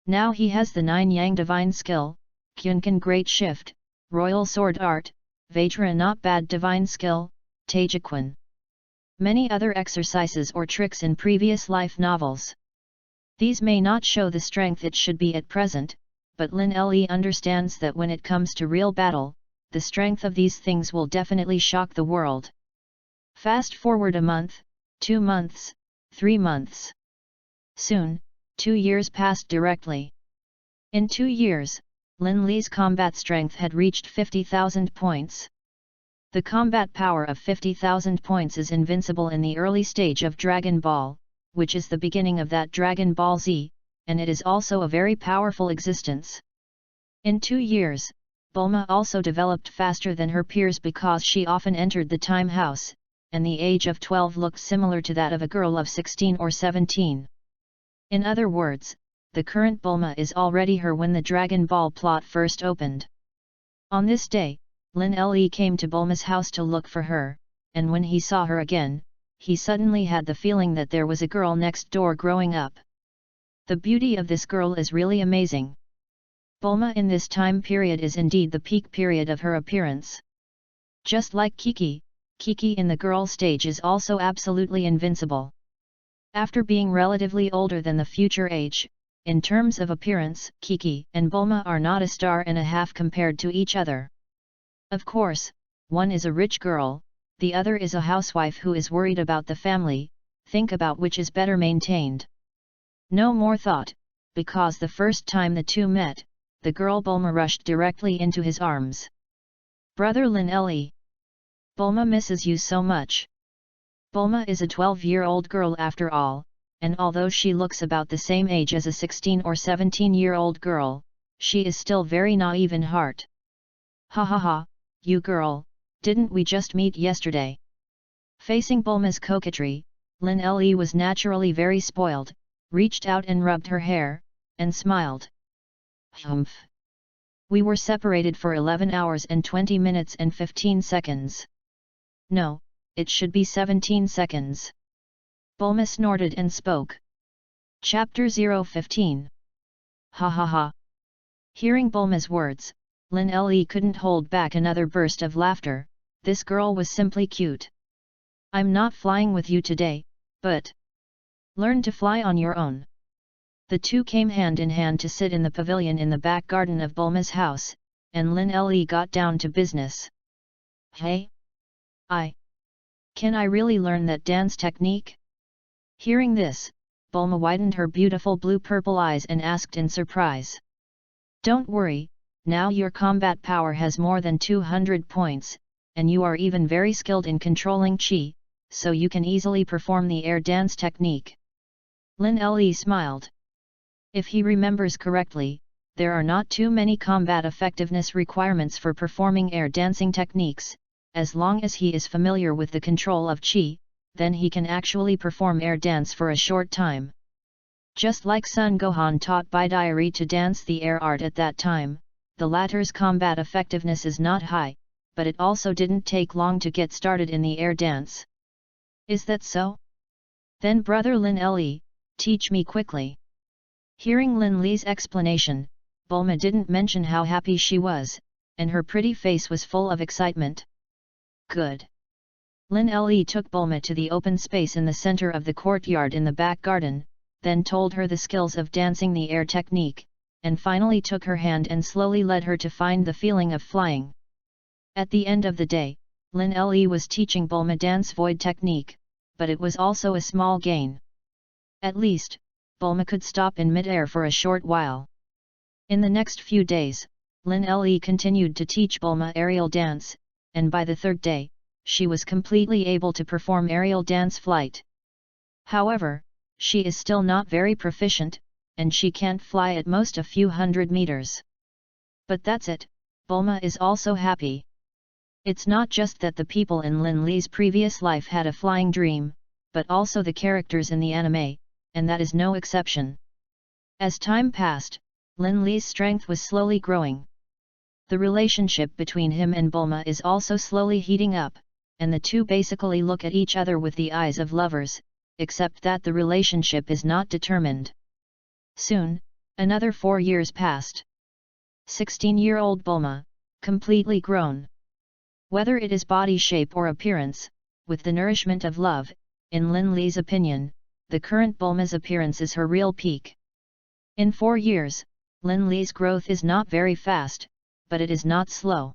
Now he has the 9 Yang Divine Skill, Kyunkan Great Shift, Royal Sword Art, Vajra Not Bad Divine Skill, Taejiquan. Many other exercises or tricks in previous life novels. These may not show the strength it should be at present, but Lin Le understands that when it comes to real battle, the strength of these things will definitely shock the world. Fast forward a month, 2 months, 3 months. Soon, 2 years passed directly. In 2 years, Lin Le's combat strength had reached 50,000 points. The combat power of 50,000 points is invincible in the early stage of Dragon Ball, which is the beginning of that Dragon Ball Z, and it is also a very powerful existence. In 2 years, Bulma also developed faster than her peers because she often entered the time house, and the age of 12 looked similar to that of a girl of 16 or 17. In other words, the current Bulma is already her when the Dragon Ball plot first opened. On this day, Lin Le came to Bulma's house to look for her, and when he saw her again, he suddenly had the feeling that there was a girl next door growing up. The beauty of this girl is really amazing. Bulma in this time period is indeed the peak period of her appearance. Just like Kiki, Kiki in the girl stage is also absolutely invincible. After being relatively older than the future age, in terms of appearance, Kiki and Bulma are not a star and a half compared to each other. Of course, one is a rich girl, the other is a housewife who is worried about the family, think about which is better maintained. No more thought, because the first time the two met, the girl Bulma rushed directly into his arms. "Brother Lin Le! Bulma misses you so much." Bulma is a 12-year-old girl after all, and although she looks about the same age as a 16 or 17-year-old girl, she is still very naive in heart. "Ha ha ha, you girl, didn't we just meet yesterday?" Facing Bulma's coquetry, Lin Le was naturally very spoiled, reached out and rubbed her hair, and smiled. "Humph! We were separated for 11 hours and 20 minutes and 15 seconds. No, it should be 17 seconds. Bulma snorted and spoke. Chapter 015. Ha ha ha. Hearing Bulma's words, Lin Le couldn't hold back another burst of laughter. This girl was simply cute. "I'm not flying with you today, but learn to fly on your own." The two came hand in hand to sit in the pavilion in the back garden of Bulma's house, and Lin Le got down to business. "Hey? Can I really learn that dance technique?" Hearing this, Bulma widened her beautiful blue-purple eyes and asked in surprise. "Don't worry, now your combat power has more than 200 points, and you are even very skilled in controlling Qi, so you can easily perform the air dance technique." Lin Le smiled. If he remembers correctly, there are not too many combat effectiveness requirements for performing air dancing techniques. As long as he is familiar with the control of Qi, then he can actually perform air dance for a short time. Just like Son Gohan taught Bai Diary to dance the air art at that time, the latter's combat effectiveness is not high, but it also didn't take long to get started in the air dance. "Is that so? Then brother Lin Le, teach me quickly." Hearing Lin Le's explanation, Bulma didn't mention how happy she was, and her pretty face was full of excitement. "Good." Lin Le took Bulma to the open space in the center of the courtyard in the back garden, then told her the skills of dancing the air technique, and finally took her hand and slowly led her to find the feeling of flying. At the end of the day, Lin Le was teaching Bulma dance void technique, but it was also a small gain. At least, Bulma could stop in mid-air for a short while. In the next few days, Lin Le continued to teach Bulma aerial dance, and by the third day, she was completely able to perform aerial dance flight. However, she is still not very proficient, and she can't fly at most a few hundred meters. But that's it, Bulma is also happy. It's not just that the people in Lin Le's previous life had a flying dream, but also the characters in the anime, and that is no exception. As time passed, Lin Le's strength was slowly growing. The relationship between him and Bulma is also slowly heating up, and the two basically look at each other with the eyes of lovers, except that the relationship is not determined. Soon, another 4 years passed. 16-year-old Bulma, completely grown. Whether it is body shape or appearance, with the nourishment of love, in Lin Le's opinion, the current Bulma's appearance is her real peak. In 4 years, Lin Le's growth is not very fast, but it is not slow.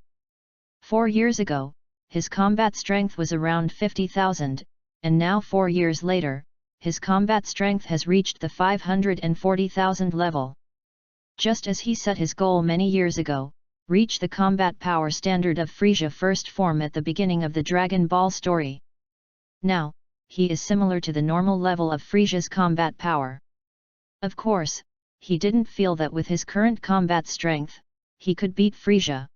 4 years ago, his combat strength was around 50,000, and now 4 years later, his combat strength has reached the 540,000 level. Just as he set his goal many years ago, reach the combat power standard of Frieza first form at the beginning of the Dragon Ball story. Now, he is similar to the normal level of Frieza's combat power. Of course, he didn't feel that with his current combat strength, he could beat Frieza,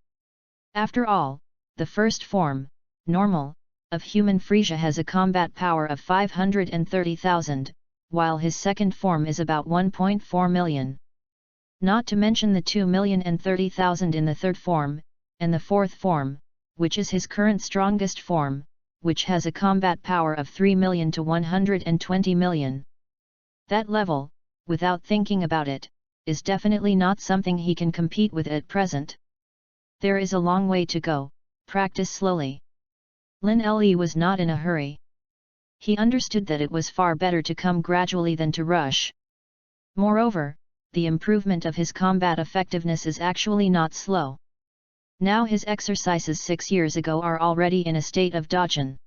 After all, the first form, normal, of human Frisia has a combat power of 530,000, while his second form is about 1.4 million. Not to mention the 2,030,000 in the third form, and the fourth form, which is his current strongest form, which has a combat power of 3 million to 120 million. That level, without thinking about it, is definitely not something he can compete with at present. There is a long way to go, practice slowly. Lin Le was not in a hurry. He understood that it was far better to come gradually than to rush. Moreover, the improvement of his combat effectiveness is actually not slow. Now his exercises 6 years ago are already in a state of dodgen.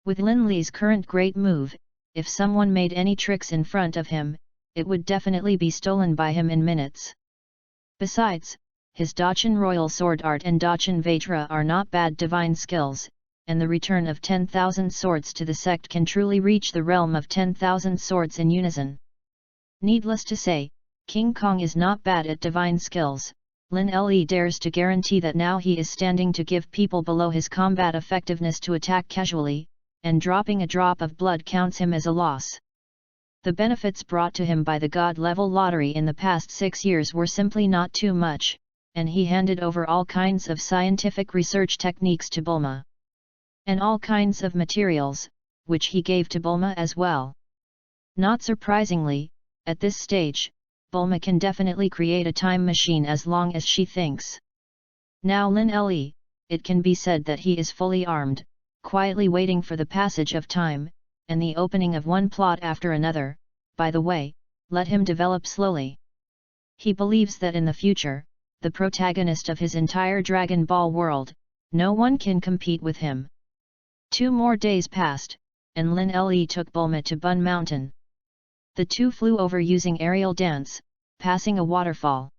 With Lin Le's current great move, if someone made any tricks in front of him, it would definitely be stolen by him in minutes. Besides, his Dachan Royal Sword Art and Dachan Vajra are not bad divine skills, and the return of 10,000 swords to the sect can truly reach the realm of 10,000 swords in unison. Needless to say, King Kong is not bad at divine skills. Lin Le dares to guarantee that now he is standing to give people below his combat effectiveness to attack casually, and dropping a drop of blood counts him as a loss. The benefits brought to him by the God-level lottery in the past 6 years were simply not too much, and he handed over all kinds of scientific research techniques to Bulma. And all kinds of materials, which he gave to Bulma as well. Not surprisingly, at this stage, Bulma can definitely create a time machine as long as she thinks. Now Lin Le, it can be said that he is fully armed, quietly waiting for the passage of time, and the opening of one plot after another. By the way, let him develop slowly. He believes that in the future, the protagonist of his entire Dragon Ball world, no one can compete with him. 2 more days passed, and Lin Le took Bulma to Bun Mountain. The two flew over using aerial dance, passing a waterfall.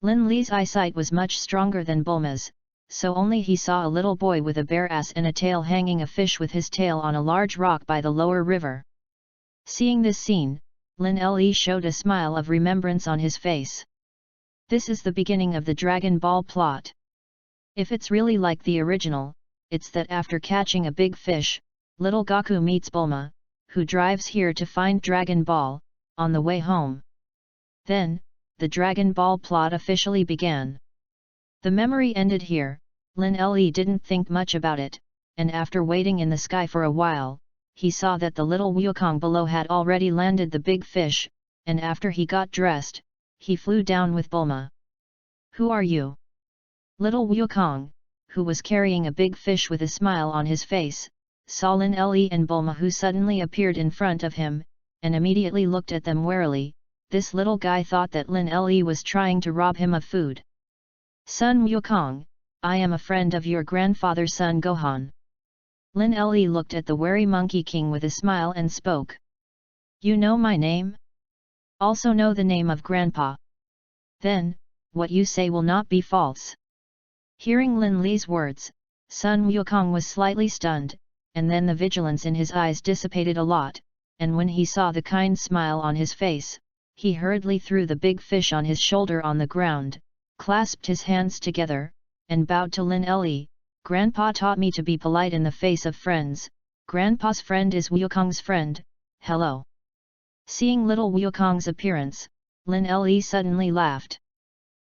Lin Le's eyesight was much stronger than Bulma's, so only he saw a little boy with a bare ass and a tail hanging a fish with his tail on a large rock by the lower river. Seeing this scene, Lin Le showed a smile of remembrance on his face. This is the beginning of the Dragon Ball plot. If it's really like the original, it's that after catching a big fish, little Goku meets Bulma, who drives here to find Dragon Ball, on the way home. Then, the Dragon Ball plot officially began. The memory ended here. Lin Le didn't think much about it, and after waiting in the sky for a while, he saw that the little Wukong below had already landed the big fish, and after he got dressed, he flew down with Bulma. "Who are you?" Little Wukong, who was carrying a big fish with a smile on his face, saw Lin Le and Bulma, who suddenly appeared in front of him, and immediately looked at them warily. This little guy thought that Lin Le was trying to rob him of food. "Son Wukong, I am a friend of your grandfather's son Gohan." Lin Le looked at the wary Monkey King with a smile and spoke. "You know my name? Also know the name of Grandpa? Then, what you say will not be false." Hearing Lin Le's words, Sun Wukong was slightly stunned, and then the vigilance in his eyes dissipated a lot, and when he saw the kind smile on his face, he hurriedly threw the big fish on his shoulder on the ground, clasped his hands together, and bowed to Lin Le. "Grandpa taught me to be polite in the face of friends. Grandpa's friend is Wukong's friend. Hello." Seeing little Wukong's appearance, Lin Le suddenly laughed.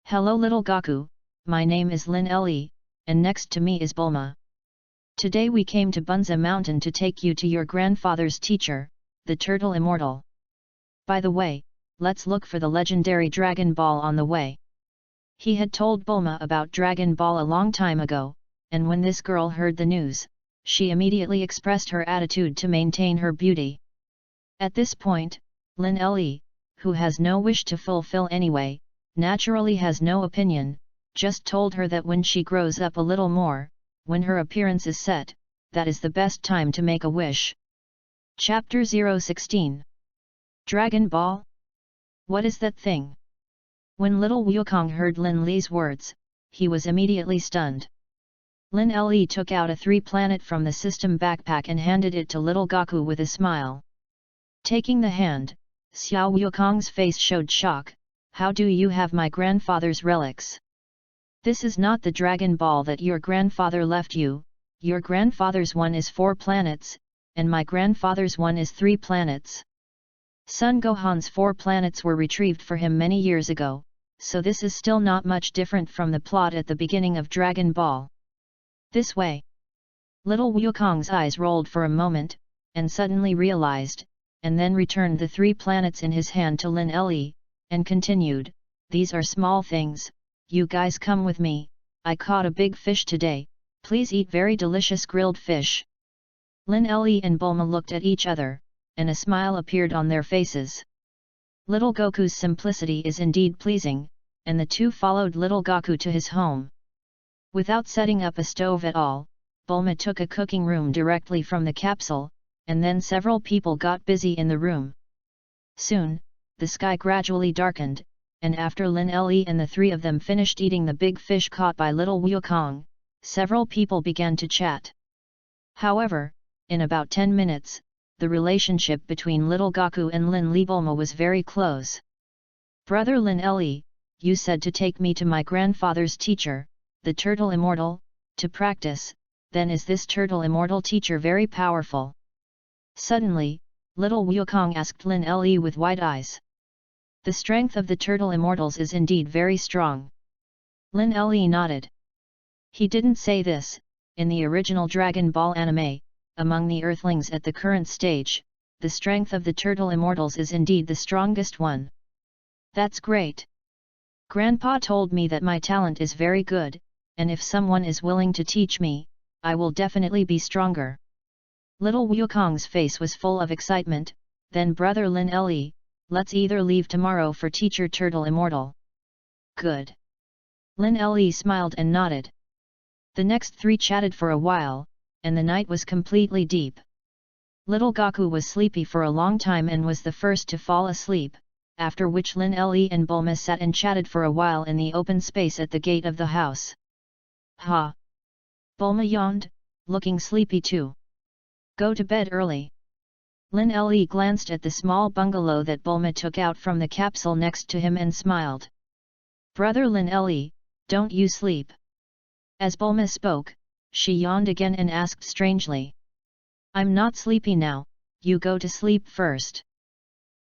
"Hello little Goku, my name is Lin Le, and next to me is Bulma. Today we came to Bunza Mountain to take you to your grandfather's teacher, the Turtle Immortal. By the way, let's look for the legendary Dragon Ball on the way." He had told Bulma about Dragon Ball a long time ago, and when this girl heard the news, she immediately expressed her attitude to maintain her beauty. At this point, Lin Le, who has no wish to fulfill anyway, naturally has no opinion, just told her that when she grows up a little more, when her appearance is set, that is the best time to make a wish. Chapter 016. Dragon Ball? What is that thing? When little Wukong heard Lin Le's words, he was immediately stunned. Lin Le took out a 3-planet from the system backpack and handed it to little Goku with a smile. Taking the hand, Xiao Wukong's face showed shock. "How do you have my grandfather's relics?" This is not the Dragon Ball that your grandfather left you. Your grandfather's one is 4 planets, and my grandfather's one is 3 planets. Son Gohan's 4 planets were retrieved for him many years ago, so this is still not much different from the plot at the beginning of Dragon Ball. This way. Little Wukong's eyes rolled for a moment, and suddenly realized, and then returned the 3 planets in his hand to Lin Le, and continued, "These are small things, you guys come with me, I caught a big fish today, please eat very delicious grilled fish." Lin Le and Bulma looked at each other, and a smile appeared on their faces. Little Goku's simplicity is indeed pleasing, and the two followed little Goku to his home. Without setting up a stove at all, Bulma took a cooking room directly from the capsule, and then several people got busy in the room. Soon, the sky gradually darkened, and after Lin Le and the 3 of them finished eating the big fish caught by little Wukong, several people began to chat. However, in about 10 minutes, the relationship between little Goku and Lin Le Bulma was very close. "Brother Lin Le, you said to take me to my grandfather's teacher, the Turtle Immortal, to practice, then is this Turtle Immortal teacher very powerful?" Suddenly, little Wukong asked Lin Le with wide eyes. "The strength of the Turtle Immortals is indeed very strong." Lin Le nodded. He didn't say this, in the original Dragon Ball anime, among the Earthlings at the current stage, the strength of the Turtle Immortals is indeed the strongest one. "That's great. Grandpa told me that my talent is very good, and if someone is willing to teach me, I will definitely be stronger." Little Wukong's face was full of excitement. "Then brother Lin Le, let's either leave tomorrow for teacher Turtle Immortal." "Good." Lin Le smiled and nodded. The next 3 chatted for a while, and the night was completely deep. Little Goku was sleepy for a long time and was the first to fall asleep, after which Lin Le and Bulma sat and chatted for a while in the open space at the gate of the house. "Ha!" Bulma yawned, looking sleepy too. "Go to bed early." Lin Le glanced at the small bungalow that Bulma took out from the capsule next to him and smiled. "Brother Lin Le, don't you sleep?" As Bulma spoke, she yawned again and asked strangely. "I'm not sleepy now, you go to sleep first."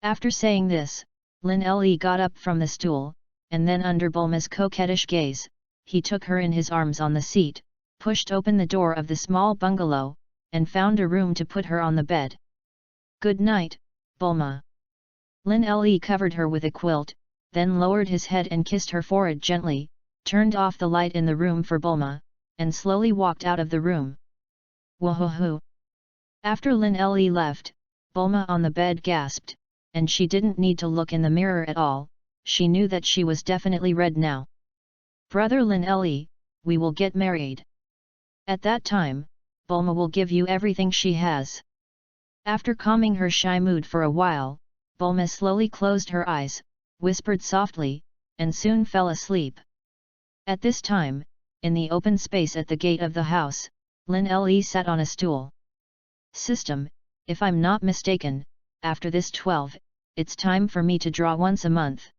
After saying this, Lin Le got up from the stool, and then under Bulma's coquettish gaze, he took her in his arms on the seat, pushed open the door of the small bungalow, and found a room to put her on the bed. "Good night, Bulma." Lin Le covered her with a quilt, then lowered his head and kissed her forehead gently, turned off the light in the room for Bulma, and slowly walked out of the room. "Woohoo!" After Lin Le left, Bulma on the bed gasped, and she didn't need to look in the mirror at all, she knew that she was definitely red now. "Brother Lin Le, we will get married. At that time, Bulma will give you everything she has." After calming her shy mood for a while, Bulma slowly closed her eyes, whispered softly, and soon fell asleep. At this time, in the open space at the gate of the house, Lin Le sat on a stool. "System, if I'm not mistaken, after this 12, it's time for me to draw once a month."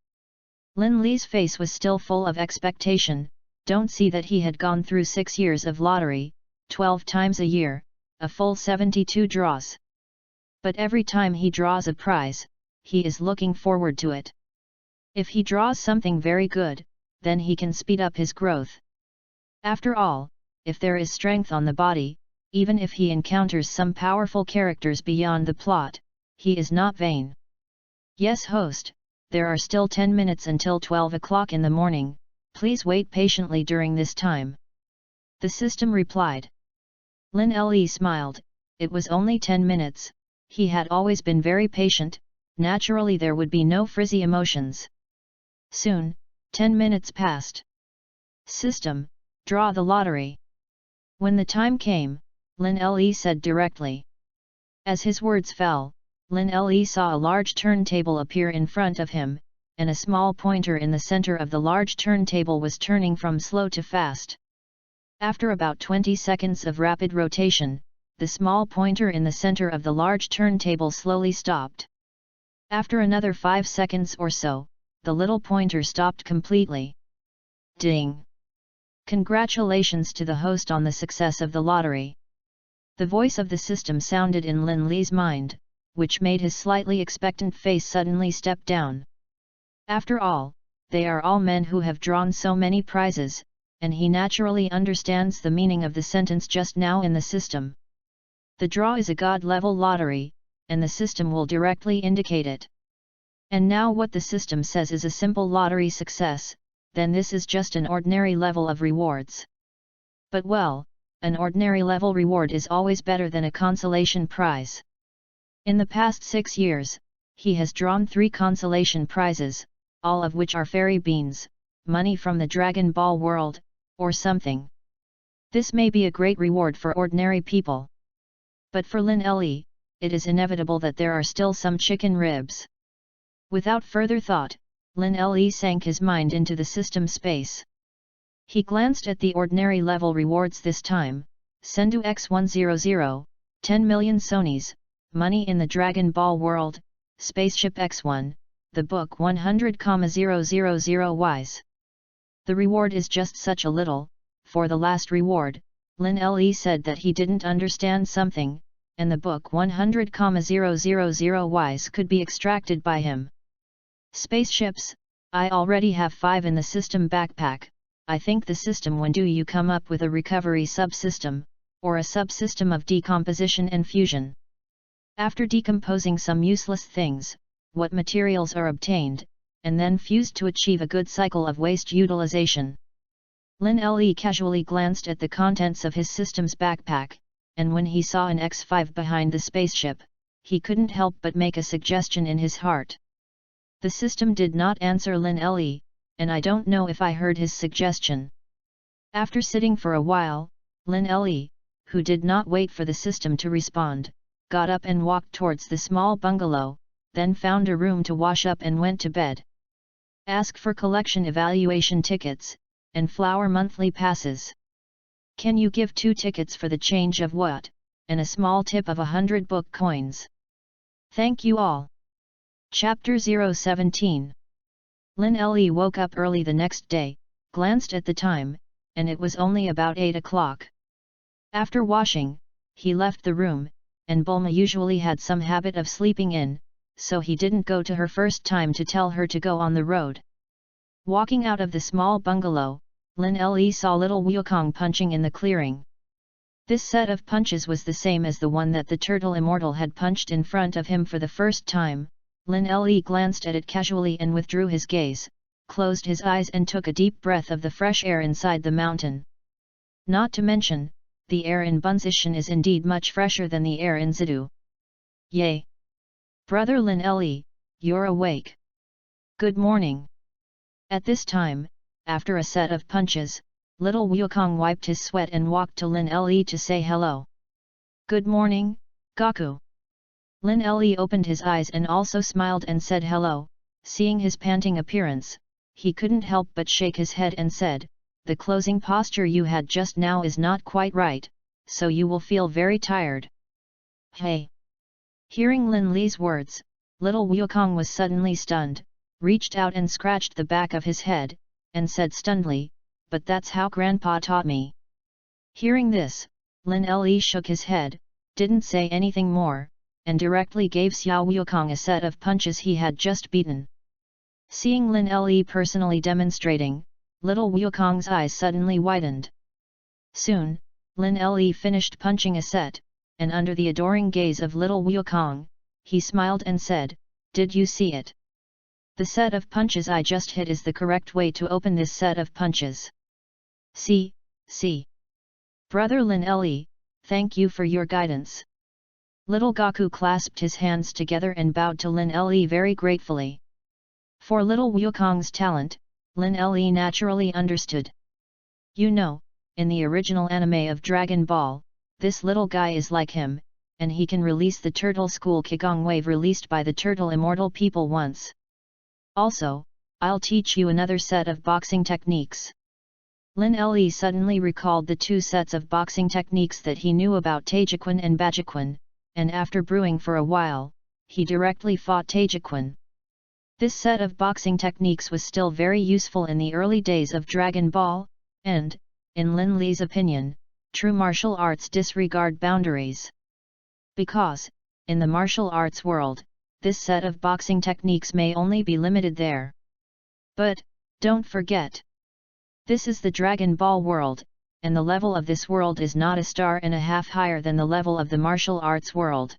Lin Le's face was still full of expectation. Don't see that he had gone through 6 years of lottery, 12 times a year, a full 72 draws. But every time he draws a prize, he is looking forward to it. If he draws something very good, then he can speed up his growth. After all, if there is strength on the body, even if he encounters some powerful characters beyond the plot, he is not vain. "Yes, host, there are still 10 minutes until 12 o'clock in the morning, please wait patiently during this time." The system replied. Lin Le smiled. It was only 10 minutes, he had always been very patient, naturally there would be no frizzy emotions. Soon, 10 minutes passed. "System, draw the lottery." When the time came, Lin Le said directly. As his words fell, Lin Le saw a large turntable appear in front of him, and a small pointer in the center of the large turntable was turning from slow to fast. After about 20 seconds of rapid rotation, the small pointer in the center of the large turntable slowly stopped. After another 5 seconds or so, the little pointer stopped completely. Ding! Congratulations to the host on the success of the lottery. The voice of the system sounded in Lin Li's mind, which made his slightly expectant face suddenly step down. After all, they are all men who have drawn so many prizes, and he naturally understands the meaning of the sentence just now in the system. The draw is a god-level lottery, and the system will directly indicate it. And now what the system says is a simple lottery success, then this is just an ordinary level of rewards. But well, an ordinary level reward is always better than a consolation prize. In the past 6 years, he has drawn 3 consolation prizes, all of which are fairy beans, money from the Dragon Ball world, or something. This may be a great reward for ordinary people. But for Lin Li, it is inevitable that there are still some chicken ribs. Without further thought, Lin Li sank his mind into the system space. He glanced at the ordinary level rewards this time: Sendu X100, 10 million Sonys, money in the Dragon Ball world, Spaceship X1, the book 100,000 Ys. The reward is just such a little. For the last reward, Lin Li said that he didn't understand something, and the book 100,000 Ys could be extracted by him. Spaceships, I already have 5 in the system backpack. I think the system when do you come up with a recovery subsystem, or a subsystem of decomposition and fusion. After decomposing some useless things, what materials are obtained, and then fused to achieve a good cycle of waste utilization. Lin Li casually glanced at the contents of his system's backpack, and when he saw an X5 behind the spaceship, he couldn't help but make a suggestion in his heart. The system did not answer Lin Li, and I don't know if I heard his suggestion. After sitting for a while, Lin Li, who did not wait for the system to respond, got up and walked towards the small bungalow, then found a room to wash up and went to bed. Ask for collection evaluation tickets, and flower monthly passes. Can you give 2 tickets for the change of what, and a small tip of 100 book coins? Thank you all. Chapter 017. Lin Li woke up early the next day, glanced at the time, and it was only about 8 o'clock. After washing, he left the room, and Bulma usually had some habit of sleeping in, so he didn't go to her first time to tell her to go on the road. Walking out of the small bungalow, Lin Li saw little Wukong punching in the clearing. This set of punches was the same as the one that the turtle immortal had punched in front of him for the first time. Lin Li glanced at it casually and withdrew his gaze, closed his eyes and took a deep breath of the fresh air inside the mountain. Not to mention, the air in Bunzishan is indeed much fresher than the air in Zidu. Yay! Brother Lin Li, you're awake. Good morning. At this time, after a set of punches, little Wukong wiped his sweat and walked to Lin Li to say hello. Good morning, Gaku. Lin Li opened his eyes and also smiled and said hello. Seeing his panting appearance, he couldn't help but shake his head and said, the closing posture you had just now is not quite right, so you will feel very tired. Hey! Hearing Lin Li's words, little Wukong was suddenly stunned, reached out and scratched the back of his head, and said stunnedly, but that's how Grandpa taught me. Hearing this, Lin Li shook his head, didn't say anything more, and directly gave Xiao Wukong a set of punches he had just beaten. Seeing Lin Li personally demonstrating, little Wukong's eyes suddenly widened. Soon, Lin Li finished punching a set, and under the adoring gaze of little Wukong, he smiled and said, did you see it? The set of punches I just hit is the correct way to open this set of punches. See. Brother Lin Li, thank you for your guidance. Little Gaku clasped his hands together and bowed to Lin Li very gratefully. For little Wukong's talent, Lin Li naturally understood. You know, in the original anime of Dragon Ball, this little guy is like him, and he can release the Turtle School Kigong wave released by the Turtle Immortal people once. Also, I'll teach you another set of boxing techniques. Lin Li suddenly recalled the 2 sets of boxing techniques that he knew about Taijiquan and Bajiquan, and after brewing for a while, he directly fought Taijiquan. This set of boxing techniques was still very useful in the early days of Dragon Ball, and, in Lin Li's opinion, true martial arts disregard boundaries. Because, in the martial arts world, this set of boxing techniques may only be limited there. But, don't forget, this is the Dragon Ball world, and the level of this world is not a star and a half higher than the level of the martial arts world.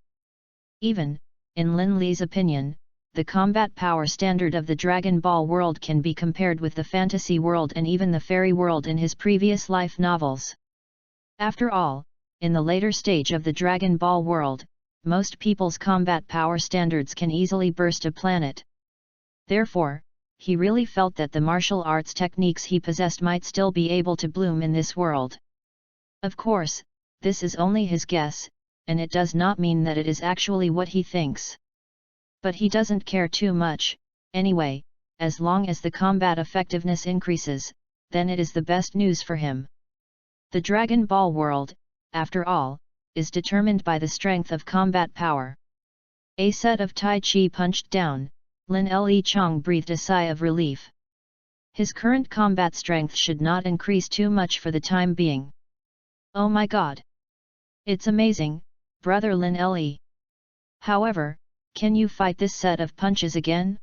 Even, in Lin Li's opinion, the combat power standard of the Dragon Ball world can be compared with the fantasy world and even the fairy world in his previous life novels. After all, in the later stage of the Dragon Ball world, most people's combat power standards can easily burst a planet. Therefore, he really felt that the martial arts techniques he possessed might still be able to bloom in this world. Of course, this is only his guess, and it does not mean that it is actually what he thinks. But he doesn't care too much, anyway, as long as the combat effectiveness increases, then it is the best news for him. The Dragon Ball world, after all, is determined by the strength of combat power. A set of Tai Chi punched down, Lin Le Chong breathed a sigh of relief. His current combat strength should not increase too much for the time being. Oh my god! It's amazing, brother Lin Le. However, can you fight this set of punches again?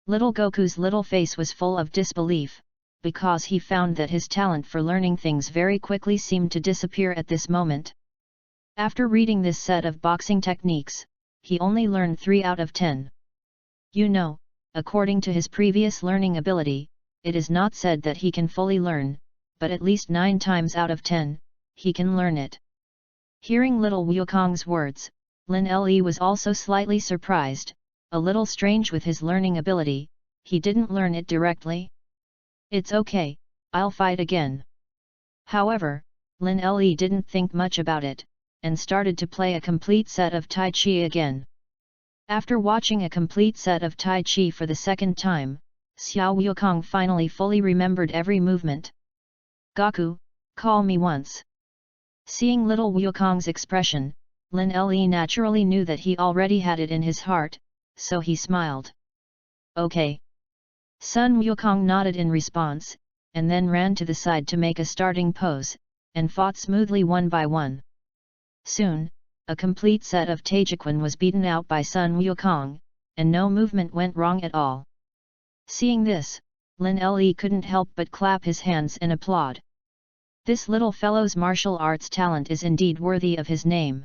Little Goku's little face was full of disbelief, because he found that his talent for learning things very quickly seemed to disappear at this moment. After reading this set of boxing techniques, he only learned 3 out of 10. You know, according to his previous learning ability, it is not said that he can fully learn, but at least 9 times out of 10, he can learn it. Hearing little Wukong's words, Lin Le was also slightly surprised, a little strange with his learning ability, he didn't learn it directly. It's okay, I'll fight again. However, Lin Le didn't think much about it, and started to play a complete set of Tai Chi again. After watching a complete set of Tai Chi for the second time, Xiao Wukong finally fully remembered every movement. Goku, call me once. Seeing little Wukong's expression, Lin Le naturally knew that he already had it in his heart, so he smiled. Okay. Sun Wukong nodded in response, and then ran to the side to make a starting pose, and fought smoothly one by one. Soon, a complete set of Taijiquan was beaten out by Sun Wukong, and no movement went wrong at all. Seeing this, Lin Le couldn't help but clap his hands and applaud. This little fellow's martial arts talent is indeed worthy of his name.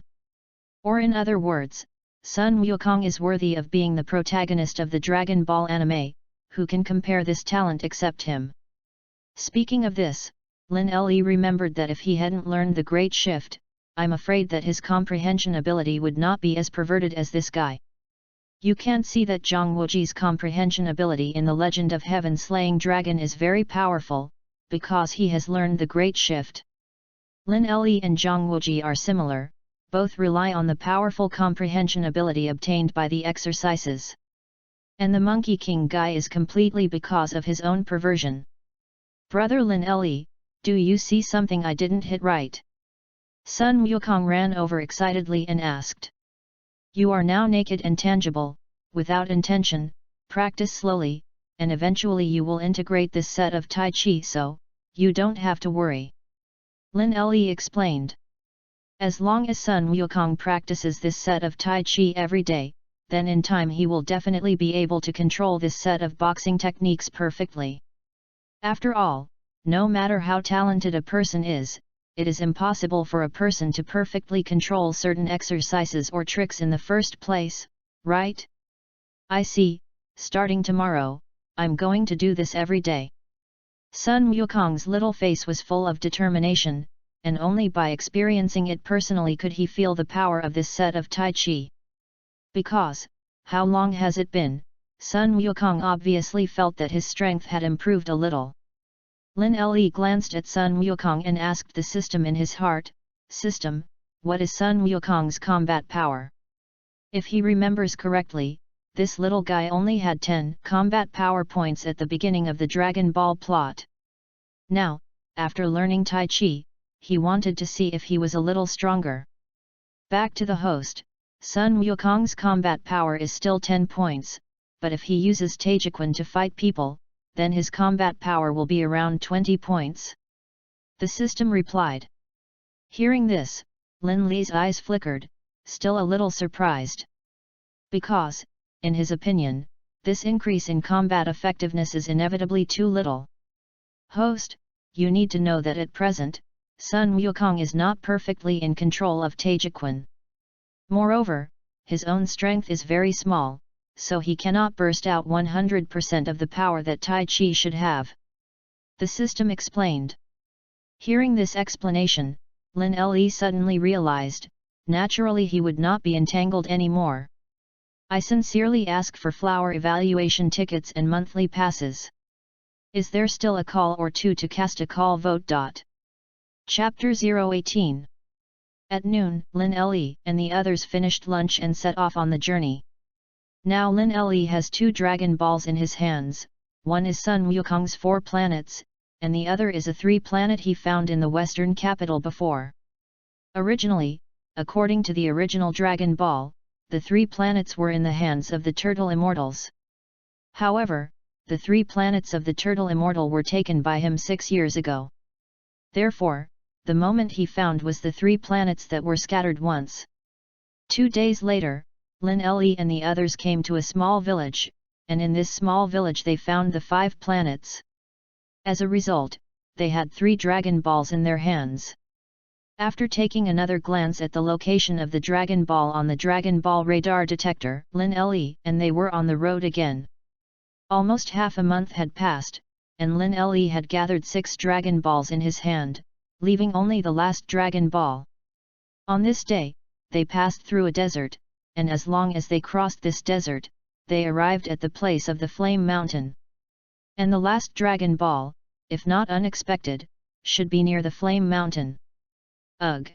Or in other words, Sun Wukong is worthy of being the protagonist of the Dragon Ball anime, who can compare this talent except him. Speaking of this, Lin Le remembered that if he hadn't learned the Great Shift, I'm afraid that his comprehension ability would not be as perverted as this guy. You can see that Zhang Wuji's comprehension ability in the Legend of Heaven Slaying Dragon is very powerful, because he has learned the Great Shift. Lin Le and Zhang Wuji are similar, both rely on the powerful comprehension ability obtained by the exercises. And the Monkey King guy is completely because of his own perversion. Brother Lin Le, do you see something I didn't hit right? Sun Wukong ran over excitedly and asked. You are now naked and tangible, without intention, practice slowly, and eventually you will integrate this set of Tai Chi so, you don't have to worry. Lin Le explained. As long as Sun Wukong practices this set of Tai Chi every day, then in time he will definitely be able to control this set of boxing techniques perfectly. After all, no matter how talented a person is, it is impossible for a person to perfectly control certain exercises or tricks in the first place, right? I see, starting tomorrow, I'm going to do this every day. Sun Wukong's little face was full of determination, and only by experiencing it personally could he feel the power of this set of Tai Chi. Because, how long has it been, Sun Wukong obviously felt that his strength had improved a little. Lin Le glanced at Sun Wukong and asked the system in his heart, System, what is Sun Wukong's combat power? If he remembers correctly, this little guy only had 10 combat power points at the beginning of the Dragon Ball plot. Now, after learning Tai Chi, he wanted to see if he was a little stronger. Back to the host, Sun Wukong's combat power is still 10 points, but if he uses Taijiquan to fight people, then his combat power will be around 20 points. the system replied. Hearing this, Lin Li's eyes flickered, still a little surprised. Because, in his opinion, this increase in combat effectiveness is inevitably too little. Host, you need to know that at present, Sun Wukong is not perfectly in control of Taijiquan. Moreover, his own strength is very small, so he cannot burst out 100% of the power that Tai Chi should have. The system explained. Hearing this explanation, Lin Le suddenly realized, naturally he would not be entangled anymore. I sincerely ask for flower evaluation tickets and monthly passes. Is there still a call or two to cast a call vote? Chapter 018. At noon, Lin Le and the others finished lunch and set off on the journey. Now Lin Le has 2 Dragon Balls in his hands, one is Sun Wukong's 4 planets, and the other is a 3-planet he found in the western capital before. Originally, according to the original Dragon Ball, the 3 planets were in the hands of the Turtle Immortals. However, the 3 planets of the Turtle Immortal were taken by him 6 years ago. Therefore, the moment he found was the 3 planets that were scattered once. 2 days later, Lin Le and the others came to a small village, and in this small village they found the 5 planets. As a result, they had 3 Dragon Balls in their hands. After taking another glance at the location of the Dragon Ball on the Dragon Ball radar detector, Lin Le and they were on the road again. Almost half a month had passed, and Lin Le had gathered 6 Dragon Balls in his hand, leaving only the last Dragon Ball. On this day, they passed through a desert, and as long as they crossed this desert, they arrived at the place of the Flame Mountain. And the last Dragon Ball, if not unexpected, should be near the Flame Mountain. Ugh!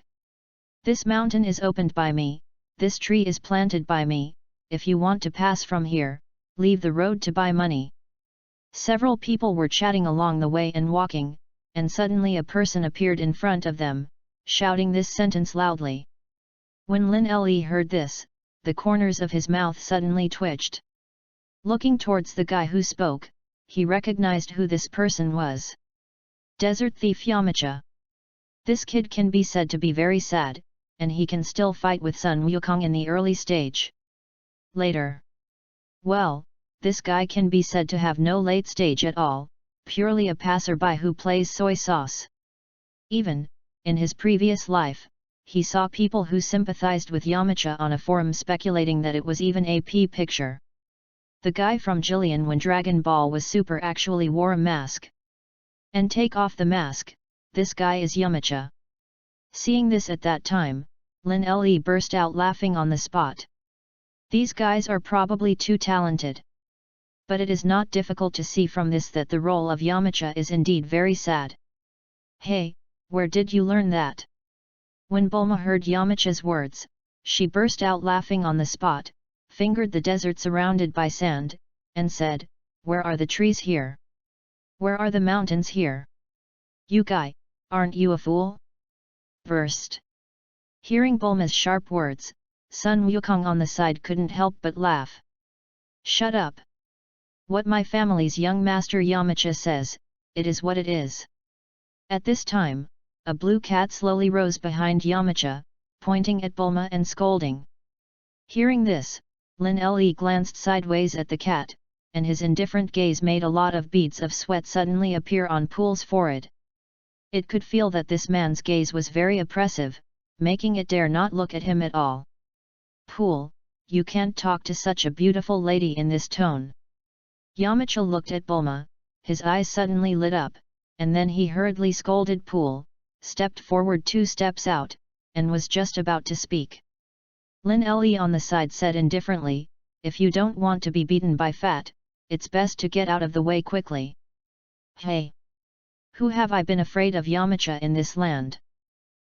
This mountain is opened by me, this tree is planted by me, if you want to pass from here, leave the road to buy money. Several people were chatting along the way and walking, and suddenly a person appeared in front of them, shouting this sentence loudly. When Lin Le heard this, the corners of his mouth suddenly twitched. Looking towards the guy who spoke, he recognized who this person was. Desert Thief Yamcha. This kid can be said to be very sad, and he can still fight with Sun Wukong in the early stage. Later. Well, this guy can be said to have no late stage at all, purely a passerby who plays soy sauce. Even, in his previous life, he saw people who sympathized with Yamcha on a forum speculating that it was even a picture. The guy from Jillian when Dragon Ball was super actually wore a mask. And take off the mask, this guy is Yamcha. Seeing this at that time, Lin Le burst out laughing on the spot. These guys are probably too talented. But it is not difficult to see from this that the role of Yamcha is indeed very sad. Hey, where did you learn that? When Bulma heard Yamcha's words, she burst out laughing on the spot, fingered the desert surrounded by sand, and said, "Where are the trees here? Where are the mountains here? You guy, aren't you a fool?" Burst. Hearing Bulma's sharp words, Sun Wukong on the side couldn't help but laugh. Shut up! What my family's young master Yamcha says, it is what it is. At this time, a blue cat slowly rose behind Yamcha, pointing at Bulma and scolding. Hearing this, Lin Le glanced sideways at the cat, and his indifferent gaze made a lot of beads of sweat suddenly appear on Pool's forehead. It could feel that this man's gaze was very oppressive, making it dare not look at him at all. Pool, you can't talk to such a beautiful lady in this tone. Yamcha looked at Bulma, his eyes suddenly lit up, and then he hurriedly scolded Pool, stepped forward 2 steps out, and was just about to speak. Lin Le on the side said indifferently, "If you don't want to be beaten by fat, it's best to get out of the way quickly." Hey! Who have I been afraid of Yamcha in this land?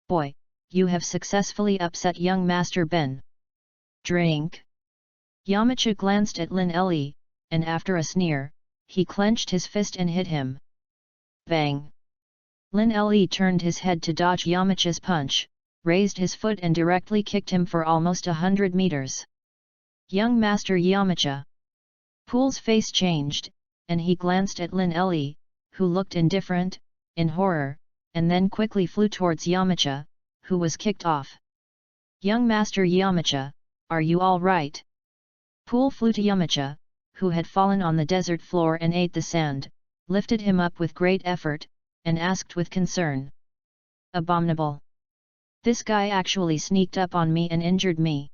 Boy, you have successfully upset young Master Ben. Drink! Yamcha glanced at Lin Le, and after a sneer, he clenched his fist and hit him. Bang! Lin Le turned his head to dodge Yamcha's punch, raised his foot and directly kicked him for almost 100 meters. Young Master Yamcha! Pool's face changed, and he glanced at Lin Le, who looked indifferent, in horror, and then quickly flew towards Yamcha, who was kicked off. "Young Master Yamcha, are you all right?" Pool flew to Yamcha, who had fallen on the desert floor and ate the sand, lifted him up with great effort, and asked with concern. "Abominable! This guy actually sneaked up on me and injured me."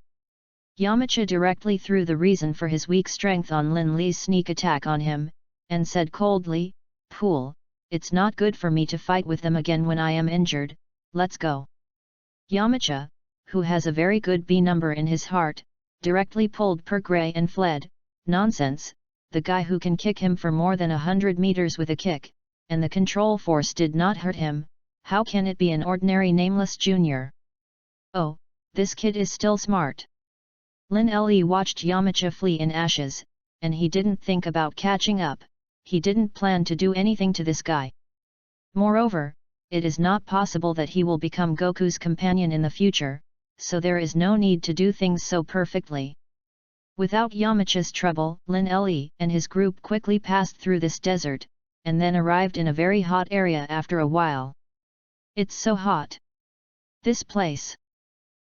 Yamcha directly threw the reason for his weak strength on Lin Li's sneak attack on him, and said coldly, "Pool, it's not good for me to fight with them again when I am injured, let's go." Yamcha, who has a very good B number in his heart, directly pulled per grey and fled. "Nonsense, the guy who can kick him for more than 100 meters with a kick, and the control force did not hurt him, how can it be an ordinary nameless junior? Oh, this kid is still smart." Lin Le watched Yamcha flee in ashes, and he didn't think about catching up. He didn't plan to do anything to this guy. Moreover, it is not possible that he will become Goku's companion in the future, so there is no need to do things so perfectly. Without Yamcha's trouble, Lin Le and his group quickly passed through this desert, and then arrived in a very hot area after a while. "It's so hot. This place."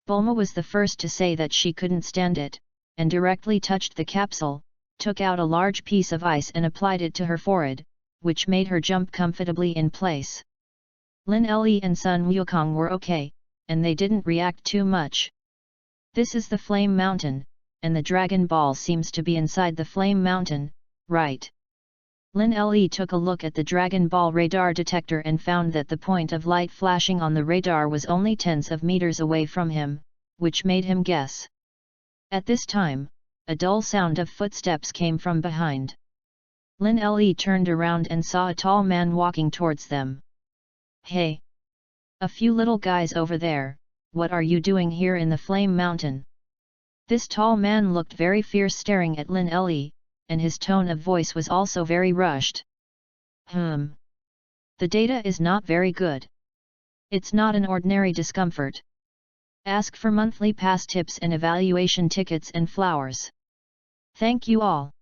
Bulma was the first to say that she couldn't stand it, and directly touched the capsule, took out a large piece of ice and applied it to her forehead, which made her jump comfortably in place. Lin Le and Sun Wukong were okay, and they didn't react too much. "This is the Flame Mountain, and the Dragon Ball seems to be inside the Flame Mountain, right?" Lin Le took a look at the Dragon Ball radar detector and found that the point of light flashing on the radar was only tens of meters away from him, which made him guess. At this time, a dull sound of footsteps came from behind. Lin Le turned around and saw a tall man walking towards them. "Hey! A few little guys over there, what are you doing here in the Flame Mountain?" This tall man looked very fierce, staring at Lin Le, and his tone of voice was also very rushed. The data is not very good. It's not an ordinary discomfort. Ask for monthly pass tips and evaluation tickets and flowers. Thank you all."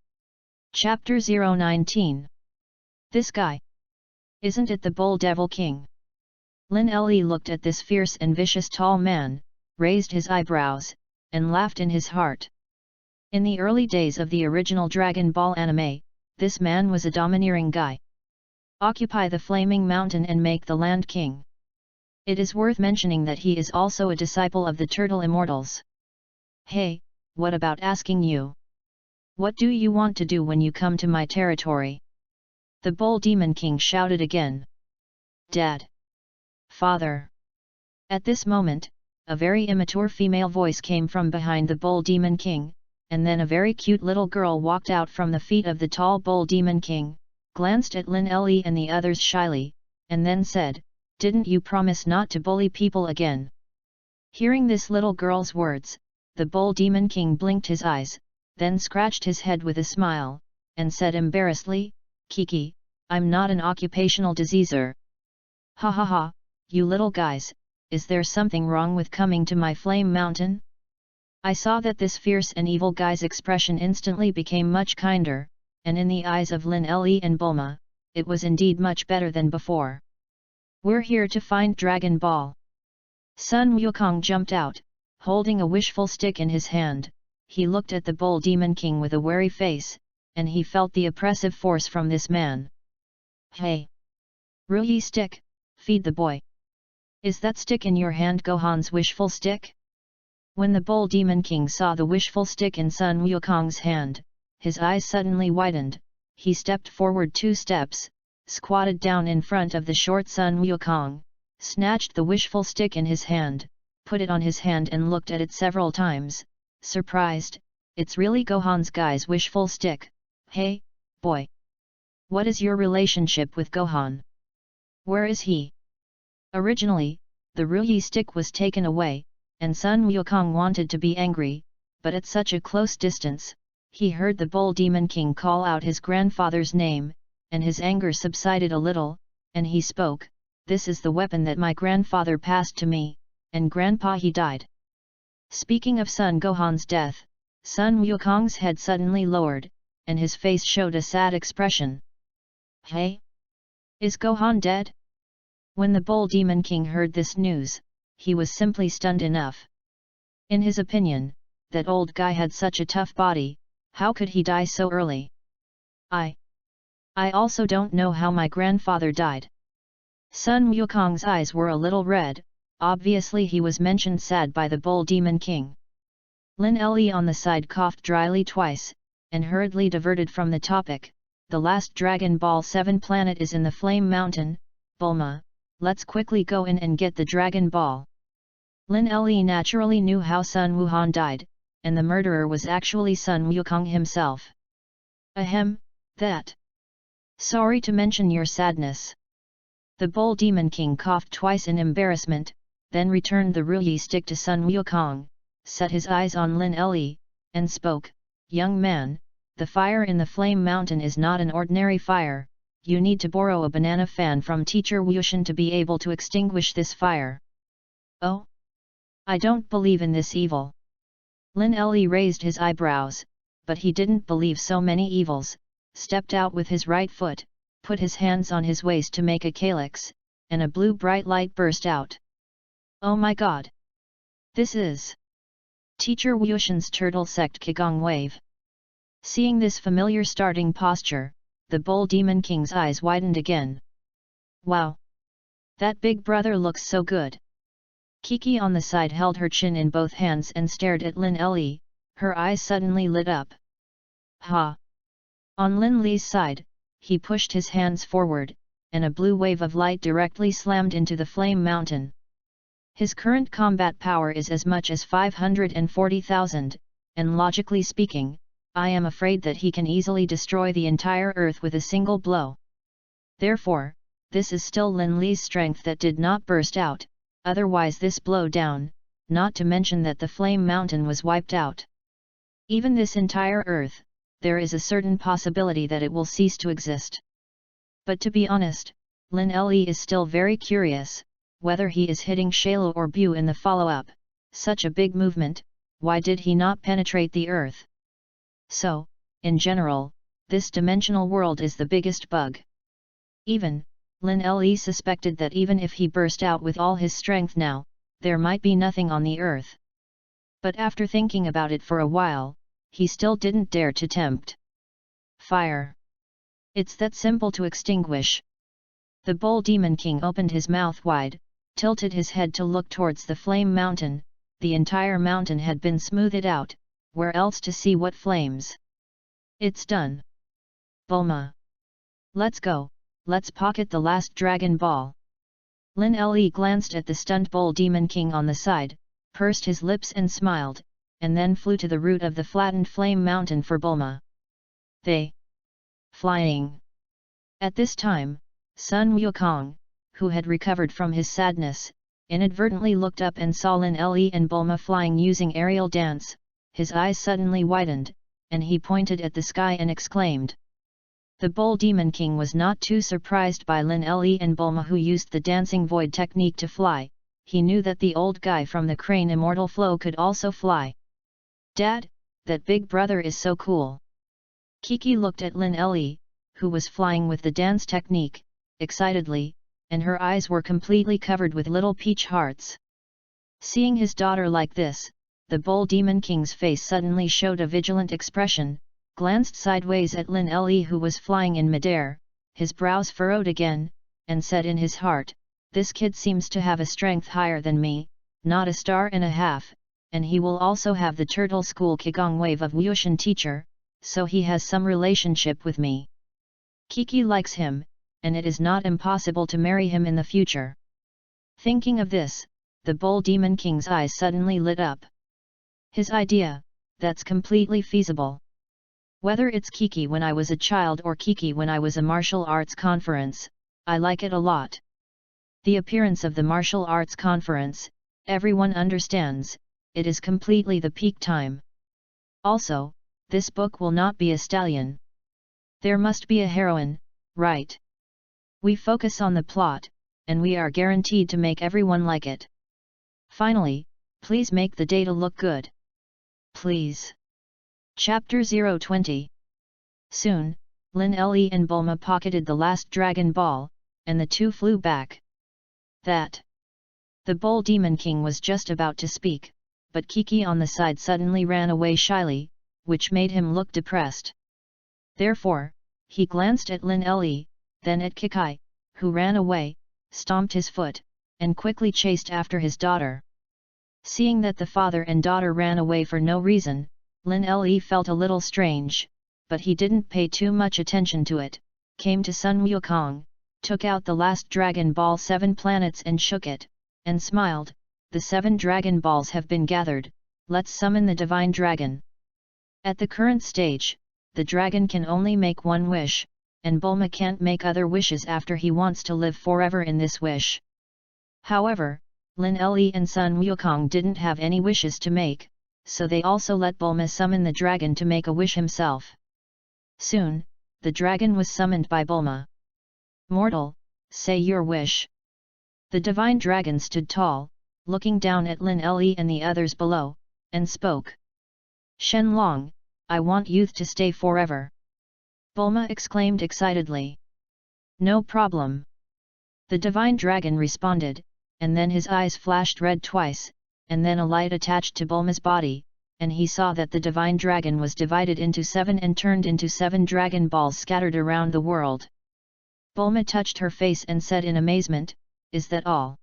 Chapter 019. This guy. Isn't it the Bull Devil King? Lin Le looked at this fierce and vicious tall man, raised his eyebrows, and laughed in his heart. In the early days of the original Dragon Ball anime, this man was a domineering guy. Occupy the Flaming Mountain and make the land king. It is worth mentioning that he is also a disciple of the Turtle Immortals. "Hey, what about asking you? What do you want to do when you come to my territory?" The Bull Demon King shouted again. "Dad! Father!" At this moment, a very immature female voice came from behind the Bull Demon King, and then a very cute little girl walked out from the feet of the tall Bull Demon King, glanced at Lin Le and the others shyly, and then said, "Didn't you promise not to bully people again?" Hearing this little girl's words, the Bull Demon King blinked his eyes, then scratched his head with a smile, and said embarrassedly, "Kiki, I'm not an occupational diseaser." "Ha ha ha, you little guys, is there something wrong with coming to my Flame Mountain?" I saw that this fierce and evil guy's expression instantly became much kinder, and in the eyes of Lin Le and Bulma, it was indeed much better than before. "We're here to find Dragon Ball." Sun Wukong jumped out, holding a wishful stick in his hand. He looked at the Bull Demon King with a wary face, and he felt the oppressive force from this man. "Hey! Ruyi stick, feed the boy. Is that stick in your hand Gohan's wishful stick?" When the Bull Demon King saw the wishful stick in Sun Wukong's hand, his eyes suddenly widened. He stepped forward 2 steps, squatted down in front of the short Sun Wukong, snatched the wishful stick in his hand, put it on his hand and looked at it several times, surprised. "It's really Gohan's guy's wishful stick. Hey, boy! What is your relationship with Gohan? Where is he?" Originally, the Ruyi stick was taken away, and Sun Wukong wanted to be angry, but at such a close distance, he heard the Bull Demon King call out his grandfather's name, and his anger subsided a little, and he spoke, "This is the weapon that my grandfather passed to me, and grandpa he died." Speaking of Son Gohan's death, Sun Wukong's head suddenly lowered, and his face showed a sad expression. "Hey? Is Gohan dead?" When the Bull Demon King heard this news, he was simply stunned enough. In his opinion, that old guy had such a tough body, how could he die so early? I also don't know how my grandfather died. Sun Wukong's eyes were a little red, obviously he was mentioned sad by the Bull Demon King. Lin Le on the side coughed dryly twice, and hurriedly diverted from the topic. The last Dragon Ball 7 planet is in the Flame Mountain, Bulma, let's quickly go in and get the Dragon Ball. Lin Le naturally knew how Sun Wuhan died, and the murderer was actually Sun Wukong himself. Ahem, that. Sorry to mention your sadness. The Bull Demon King coughed twice in embarrassment, then returned the Ruyi stick to Sun Wukong, set his eyes on Lin Le, and spoke, young man, the fire in the Flame Mountain is not an ordinary fire, you need to borrow a banana fan from Teacher Wushan to be able to extinguish this fire. Oh? I don't believe in this evil. Lin Le raised his eyebrows, but he didn't believe so many evils, stepped out with his right foot, put his hands on his waist to make a calyx, and a blue bright light burst out. Oh my god! This is Teacher Wushan's Turtle Sect Qigong Wave. Seeing this familiar starting posture, the Bull Demon King's eyes widened again. Wow! That big brother looks so good. Kiki on the side held her chin in both hands and stared at Lin Le, her eyes suddenly lit up. Ha! On Lin Le's side, he pushed his hands forward, and a blue wave of light directly slammed into the Flame Mountain. His current combat power is as much as 540,000, and logically speaking, I am afraid that he can easily destroy the entire earth with a single blow. Therefore, this is still Lin Le's strength that did not burst out, otherwise this blow down, not to mention that the Flame Mountain was wiped out. Even this entire earth, there is a certain possibility that it will cease to exist. But to be honest, Lin Le is still very curious, whether he is hitting Shalo or Bu in the follow-up, such a big movement, why did he not penetrate the earth? So, in general, this dimensional world is the biggest bug. Even, Lin Le suspected that even if he burst out with all his strength now, there might be nothing on the earth. But after thinking about it for a while, he still didn't dare to tempt. Fire! It's that simple to extinguish. The Bull Demon King opened his mouth wide, tilted his head to look towards the Flame Mountain. The entire mountain had been smoothed out, where else to see what flames? It's done. Bulma! Let's go, let's pocket the last Dragon Ball. Lin Le glanced at the stunned Bull Demon King on the side, pursed his lips and smiled, and then flew to the root of the flattened Flame Mountain for Bulma. They flying. At this time, Sun Wukong, who had recovered from his sadness, inadvertently looked up and saw Lin Le and Bulma flying using aerial dance. His eyes suddenly widened, and he pointed at the sky and exclaimed. The Bull Demon King was not too surprised by Lin Le and Bulma who used the dancing void technique to fly. He knew that the old guy from the crane Immortal Flow could also fly. Dad, that big brother is so cool. Kiki looked at Lin Le, who was flying with the dance technique, excitedly, and her eyes were completely covered with little peach hearts. Seeing his daughter like this, the Bull Demon King's face suddenly showed a vigilant expression, glanced sideways at Lin Le who was flying in midair, his brows furrowed again, and said in his heart, this kid seems to have a strength higher than me, not a star and a half, and he will also have the Turtle School Qigong Wave of Wushan teacher, so he has some relationship with me. Kiki likes him, and it is not impossible to marry him in the future. Thinking of this, the Bull Demon King's eyes suddenly lit up. His idea, that's completely feasible. Whether it's Kiki when I was a child or Kiki when I was a martial arts conference, I like it a lot. The appearance of the martial arts conference, everyone understands, it is completely the peak time. Also, this book will not be a stallion. There must be a heroine, right? We focus on the plot, and we are guaranteed to make everyone like it. Finally, please make the data look good. Please. Chapter 020. Soon, Lin Le and Bulma pocketed the last Dragon Ball, and the two flew back. That. The Bull Demon King was just about to speak, but Kiki on the side suddenly ran away shyly, which made him look depressed. Therefore, he glanced at Lin Le, then at Kiki, who ran away, stomped his foot, and quickly chased after his daughter. Seeing that the father and daughter ran away for no reason, Lin Le felt a little strange, but he didn't pay too much attention to it, came to Sun Wukong, took out the last Dragon Ball 7 planets and shook it, and smiled, "The 7 Dragon Balls have been gathered, let's summon the Divine Dragon." At the current stage, the dragon can only make one wish, and Bulma can't make other wishes after he wants to live forever in this wish. However, Lin Le and Sun Wukong didn't have any wishes to make, so they also let Bulma summon the dragon to make a wish himself. Soon, the dragon was summoned by Bulma. "Mortal, say your wish." The divine dragon stood tall, looking down at Lin Le and the others below, and spoke. "Shen Long, I want youth to stay forever." Bulma exclaimed excitedly. "No problem." The divine dragon responded, and then his eyes flashed red twice, and then a light attached to Bulma's body, and he saw that the divine dragon was divided into 7 and turned into 7 dragon balls scattered around the world. Bulma touched her face and said in amazement, "Is that all?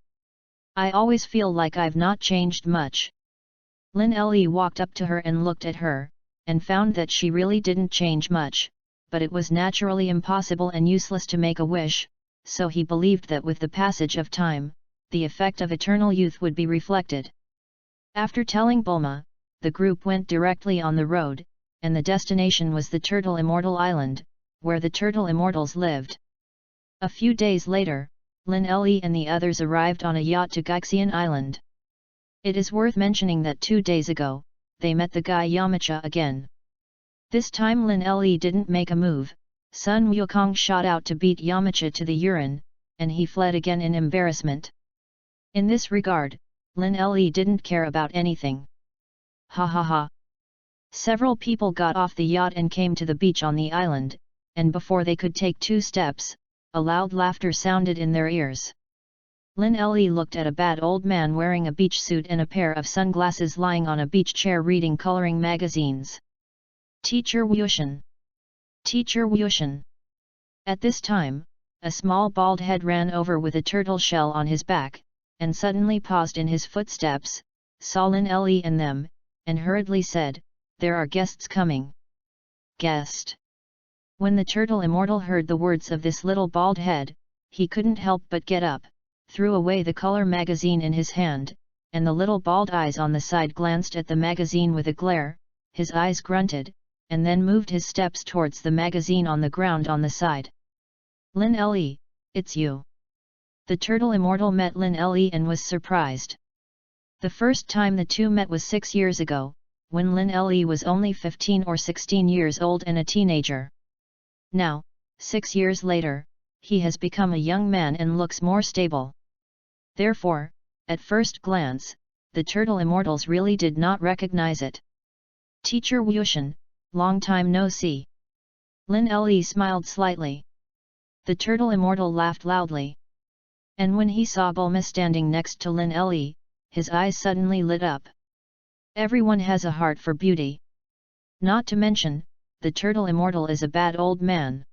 I always feel like I've not changed much." Lin Le walked up to her and looked at her, and found that she really didn't change much, but it was naturally impossible and useless to make a wish, so he believed that with the passage of time, the effect of eternal youth would be reflected. After telling Bulma, the group went directly on the road, and the destination was the Turtle Immortal Island, where the Turtle Immortals lived. A few days later, Lin Le and the others arrived on a yacht to Gaixian Island. It is worth mentioning that 2 days ago, they met the guy Yamcha again. This time Lin Le didn't make a move, Sun Wukong shot out to beat Yamcha to the urine, and he fled again in embarrassment. In this regard, Lin Le didn't care about anything. Ha ha ha! Several people got off the yacht and came to the beach on the island, and before they could take 2 steps, a loud laughter sounded in their ears. Lin Le looked at a bad old man wearing a beach suit and a pair of sunglasses lying on a beach chair reading coloring magazines. "Teacher Wushan! Teacher Wushan!" At this time, a small bald head ran over with a turtle shell on his back, and suddenly paused in his footsteps, saw Lin Le and them, and hurriedly said, "There are guests coming." "Guest?" When the Turtle Immortal heard the words of this little bald head, he couldn't help but get up, threw away the color magazine in his hand, and the little bald eyes on the side glanced at the magazine with a glare, his eyes grunted, and then moved his steps towards the magazine on the ground on the side. "Lin Le, it's you." The Turtle Immortal met Lin Le and was surprised. The first time the two met was 6 years ago, when Lin Le was only 15 or 16 years old and a teenager. Now, 6 years later, he has become a young man and looks more stable. Therefore, at first glance, the Turtle Immortals really did not recognize it. "Teacher Wushan, long time no see." Lin Le smiled slightly. The Turtle Immortal laughed loudly. And when he saw Bulma standing next to Lin Le, his eyes suddenly lit up. Everyone has a heart for beauty. Not to mention, the Turtle Immortal is a bad old man.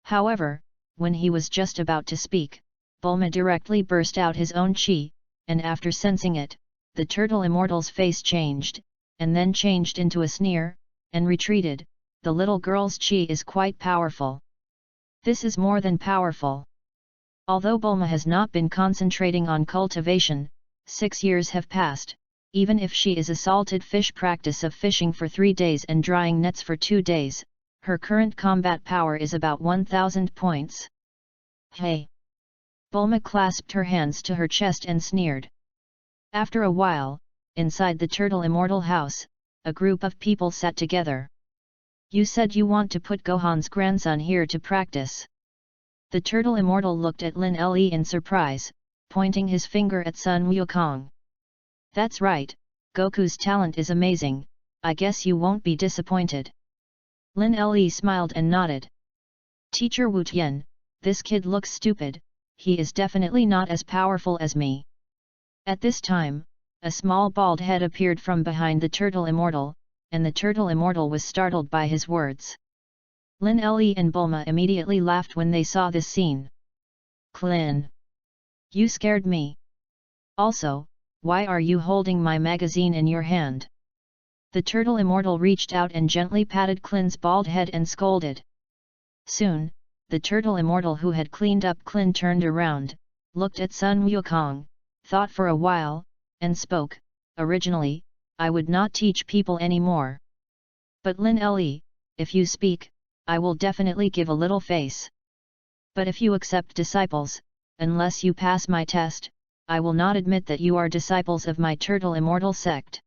However, when he was just about to speak, Bulma directly burst out his own chi, and after sensing it, the Turtle Immortal's face changed, and then changed into a sneer, and retreated. "The little girl's chi is quite powerful." This is more than powerful. Although Bulma has not been concentrating on cultivation, 6 years have passed, even if she is a salted fish practice of fishing for 3 days and drying nets for 2 days, her current combat power is about 1000 points. "Hey!" Bulma clasped her hands to her chest and sneered. After a while, inside the Turtle Immortal house, a group of people sat together. "You said you want to put Gohan's grandson here to practice." The Turtle Immortal looked at Lin Le in surprise, pointing his finger at Sun Wukong. "That's right, Goku's talent is amazing, I guess you won't be disappointed." Lin Le smiled and nodded. "Teacher Wu Tian, this kid looks stupid, he is definitely not as powerful as me. At this time, a small bald head appeared from behind the turtle immortal, and the turtle immortal was startled by his words. Lin Le and Bulma immediately laughed when they saw this scene. Clin! You scared me. Also, why are you holding my magazine in your hand? The turtle immortal reached out and gently patted Clin's bald head and scolded. Soon, the turtle immortal who had cleaned up Clin turned around, looked at Sun Wukong, thought for a while, and spoke. Originally, I would not teach people anymore. But Lin Le, if you speak, I will definitely give a little face. But if you accept disciples, unless you pass my test, I will not admit that you are disciples of my turtle immortal sect.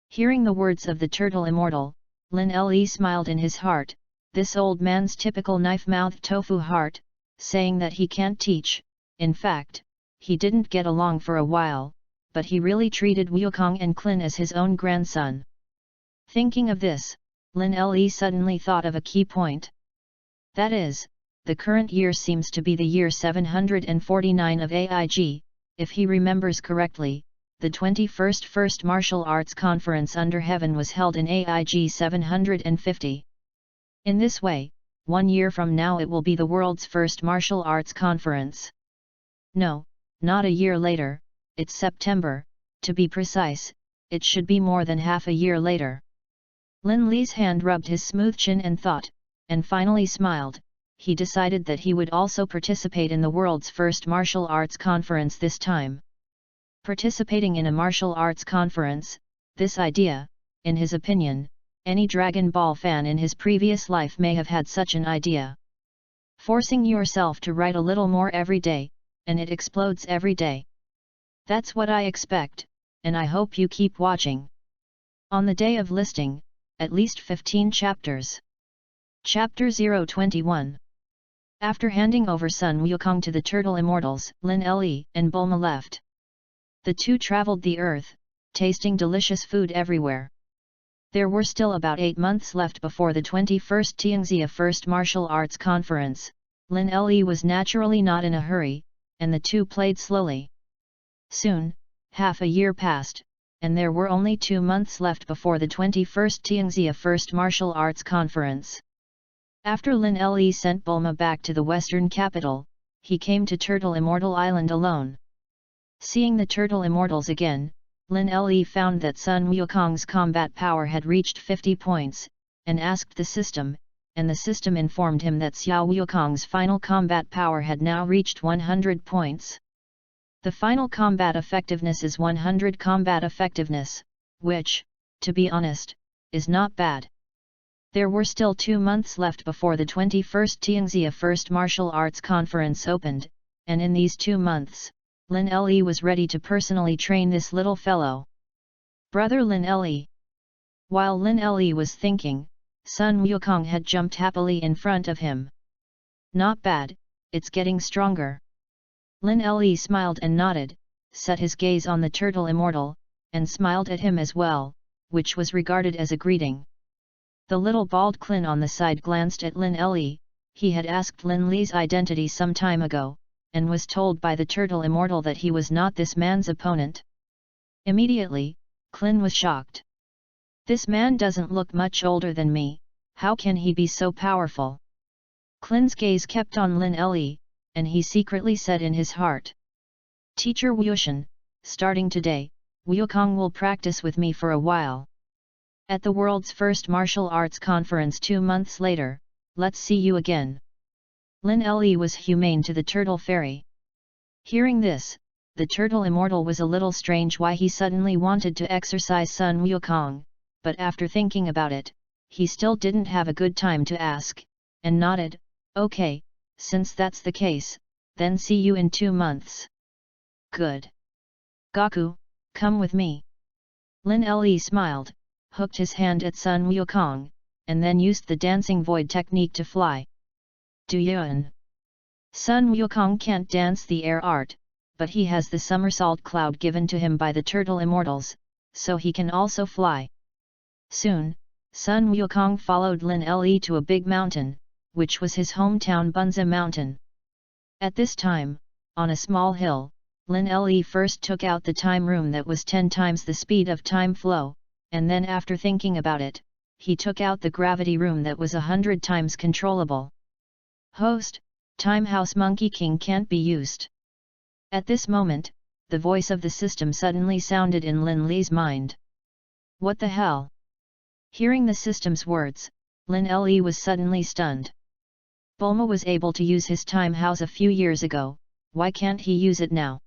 Hearing the words of the turtle immortal, Lin Le smiled in his heart, this old man's typical knife-mouthed tofu heart, saying that he can't teach. In fact, he didn't get along for a while, but he really treated Wukong and Clin as his own grandson. Thinking of this, Lin Le suddenly thought of a key point. That is, the current year seems to be the year 749 of AIG, if he remembers correctly. The 21st First Martial Arts Conference under heaven was held in AIG 750. In this way, 1 year from now it will be the world's first martial arts conference. No, not a year later, it's September, to be precise, it should be more than half a year later. Lin Le's hand rubbed his smooth chin and thought, and finally smiled. He decided that he would also participate in the world's first martial arts conference this time. Participating in a martial arts conference, this idea, in his opinion, any Dragon Ball fan in his previous life may have had such an idea. Forcing yourself to write a little more every day, and it explodes every day. That's what I expect, and I hope you keep watching. On the day of listing, at least 15 chapters. Chapter 021. After handing over Sun Wukong to the Turtle Immortals, Lin Le and Bulma left. The two traveled the earth, tasting delicious food everywhere. There were still about 8 months left before the 21st Tianxia First Martial Arts Conference. Lin Le was naturally not in a hurry, and the two played slowly. Soon, half a year passed, and there were only 2 months left before the 21st Tianxia First Martial Arts Conference. After Lin Le sent Bulma back to the western capital, he came to Turtle Immortal Island alone. Seeing the Turtle Immortals again, Lin Le found that Sun Wukong's combat power had reached 50 points, and asked the system, and the system informed him that Xiao Wukong's final combat power had now reached 100 points. The final combat effectiveness is 100 combat effectiveness, which, to be honest, is not bad. There were still 2 months left before the 21st Tianxia First Martial Arts Conference opened, and in these 2 months, Lin Le was ready to personally train this little fellow. Brother Lin Le. While Lin Le was thinking, Sun Wukong had jumped happily in front of him. Not bad, it's getting stronger. Lin Le smiled and nodded, set his gaze on the Turtle Immortal, and smiled at him as well, which was regarded as a greeting. The little bald Clin on the side glanced at Lin Le. He had asked Lin Le's identity some time ago, and was told by the Turtle Immortal that he was not this man's opponent. Immediately, Clin was shocked. This man doesn't look much older than me, how can he be so powerful? Clin's gaze kept on Lin Le, and he secretly said in his heart. Teacher Wushan, starting today, Wukong will practice with me for a while. At the world's first martial arts conference 2 months later, let's see you again. Lin Le was humane to the Turtle Fairy. Hearing this, the Turtle Immortal was a little strange why he suddenly wanted to exercise Sun Wukong, but after thinking about it, he still didn't have a good time to ask, and nodded, okay, since that's the case, then see you in 2 months. Good. Gaku, come with me. Lin Le smiled, hooked his hand at Sun Wukong, and then used the dancing void technique to fly. Duyun. Sun Wukong can't dance the air art, but he has the somersault cloud given to him by the Turtle Immortals, so he can also fly. Soon, Sun Wukong followed Lin Le to a big mountain, which was his hometown Bunzi Mountain. At this time, on a small hill, Lin Le first took out the time room that was 10 times the speed of time flow, and then after thinking about it, he took out the gravity room that was 100 times controllable. Host, Time House Monkey King can't be used. At this moment, the voice of the system suddenly sounded in Lin Le's mind. What the hell? Hearing the system's words, Lin Le was suddenly stunned. Bulma was able to use his time house a few years ago, why can't he use it now?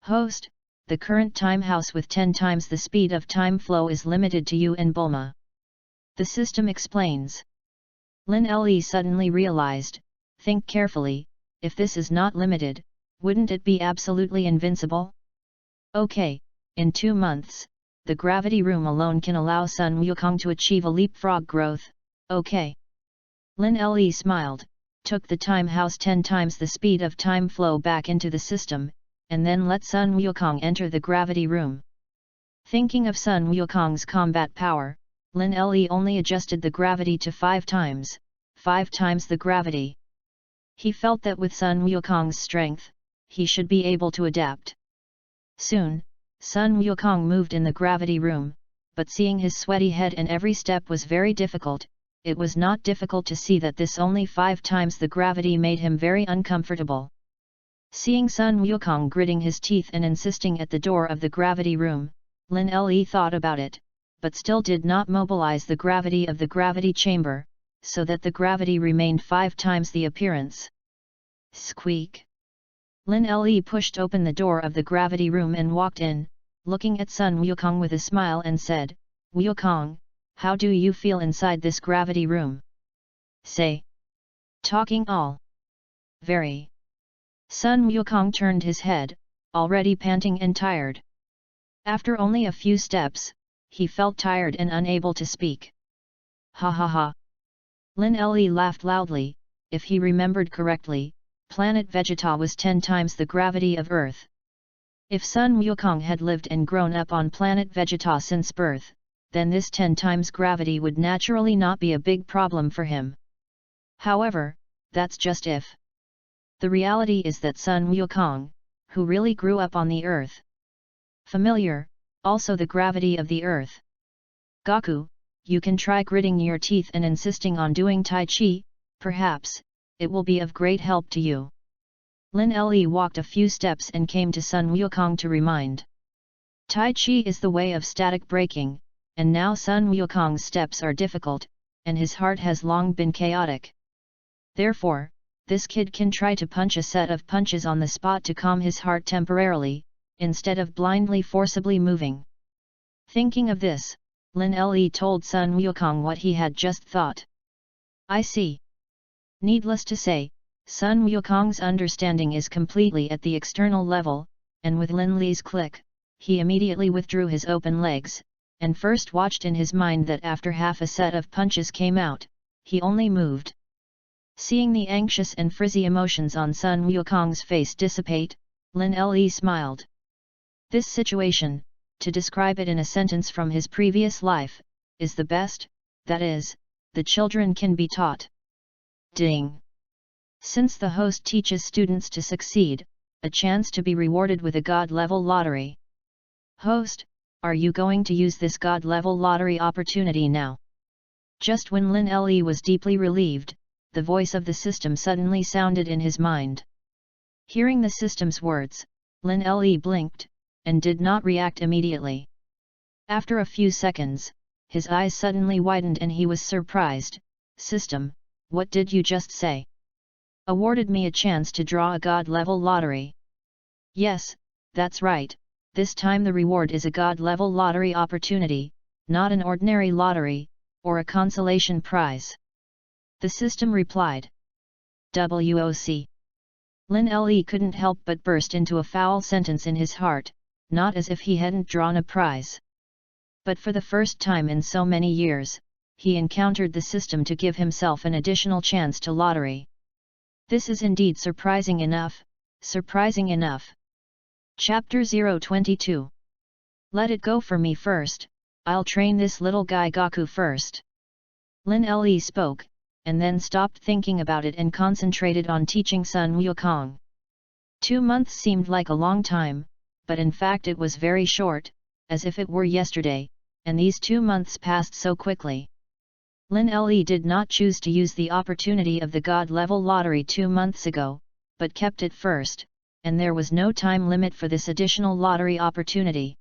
Host, the current time house with 10 times the speed of time flow is limited to you and Bulma. The system explains. Lin Le suddenly realized, think carefully, if this is not limited, wouldn't it be absolutely invincible? Okay, in 2 months, the gravity room alone can allow Sun Wukong to achieve a leapfrog growth, okay. Lin Le smiled, took the time house 10 times the speed of time flow back into the system, and then let Sun Wukong enter the gravity room. Thinking of Sun Wukong's combat power, Lin Le only adjusted the gravity to 5 times the gravity. He felt that with Sun Wukong's strength, he should be able to adapt. Soon, Sun Wukong moved in the gravity room, but seeing his sweaty head and every step was very difficult. It was not difficult to see that this only 5 times the gravity made him very uncomfortable. Seeing Sun Wukong gritting his teeth and insisting at the door of the gravity room, Lin Le thought about it, but still did not mobilize the gravity of the gravity chamber, so that the gravity remained 5 times the appearance. Squeak! Lin Le pushed open the door of the gravity room and walked in, looking at Sun Wukong with a smile and said, Wukong, how do you feel inside this gravity room? Say. Talking all. Very. Sun Wukong turned his head, already panting and tired. After only a few steps, he felt tired and unable to speak. Ha ha ha. Lin Le laughed loudly. If he remembered correctly, planet Vegeta was 10 times the gravity of Earth. If Sun Wukong had lived and grown up on planet Vegeta since birth, then this 10 times gravity would naturally not be a big problem for him. However, that's just if. The reality is that Sun Wukong, who really grew up on the Earth. Familiar, also the gravity of the Earth. Goku, you can try gritting your teeth and insisting on doing Tai Chi, perhaps, it will be of great help to you. Lin Le walked a few steps and came to Sun Wukong to remind. Tai Chi is the way of static breaking, and now Sun Wukong's steps are difficult, and his heart has long been chaotic. Therefore, this kid can try to punch a set of punches on the spot to calm his heart temporarily, instead of blindly forcibly moving. Thinking of this, Lin Le told Sun Wukong what he had just thought. I see. Needless to say, Sun Wukong's understanding is completely at the external level, and with Lin Le's click, he immediately withdrew his open legs, and first watched in his mind that after half a set of punches came out, he only moved. Seeing the anxious and frizzy emotions on Sun Wukong's face dissipate, Lin Le smiled. This situation, to describe it in a sentence from his previous life, is the best, that is, the children can be taught. Ding! Since the host teaches students to succeed, a chance to be rewarded with a God-level lottery. Host, are you going to use this God-level lottery opportunity now? Just when Lin Le was deeply relieved, the voice of the system suddenly sounded in his mind. Hearing the system's words, Lin Le blinked, and did not react immediately. After a few seconds, his eyes suddenly widened and he was surprised. System, what did you just say? Awarded me a chance to draw a God-level lottery. Yes, that's right, this time the reward is a God-level lottery opportunity, not an ordinary lottery, or a consolation prize. The system replied. WOC. Lin Le couldn't help but burst into a foul sentence in his heart, not as if he hadn't drawn a prize. But for the first time in so many years, he encountered the system to give himself an additional chance to lottery. This is indeed surprising enough, surprising enough. Chapter 022. Let it go for me first, I'll train this little guy Goku first. Lin Le spoke, and then stopped thinking about it and concentrated on teaching Sun Wukong. 2 months seemed like a long time, but in fact it was very short, as if it were yesterday, and these 2 months passed so quickly. Lin Le did not choose to use the opportunity of the God-level lottery 2 months ago, but kept it first, and there was no time limit for this additional lottery opportunity.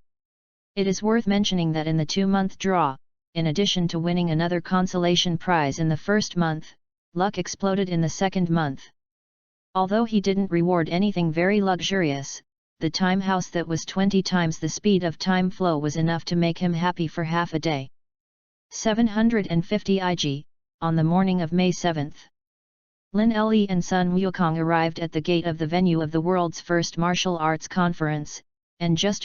It is worth mentioning that in the 2-month draw, in addition to winning another consolation prize in the first month, luck exploded in the second month. Although he didn't reward anything very luxurious, the time house that was 20 times the speed of time flow was enough to make him happy for half a day. 750 IG, on the morning of May 7th. Lin Le and Sun Wukong arrived at the gate of the venue of the world's first martial arts conference, and just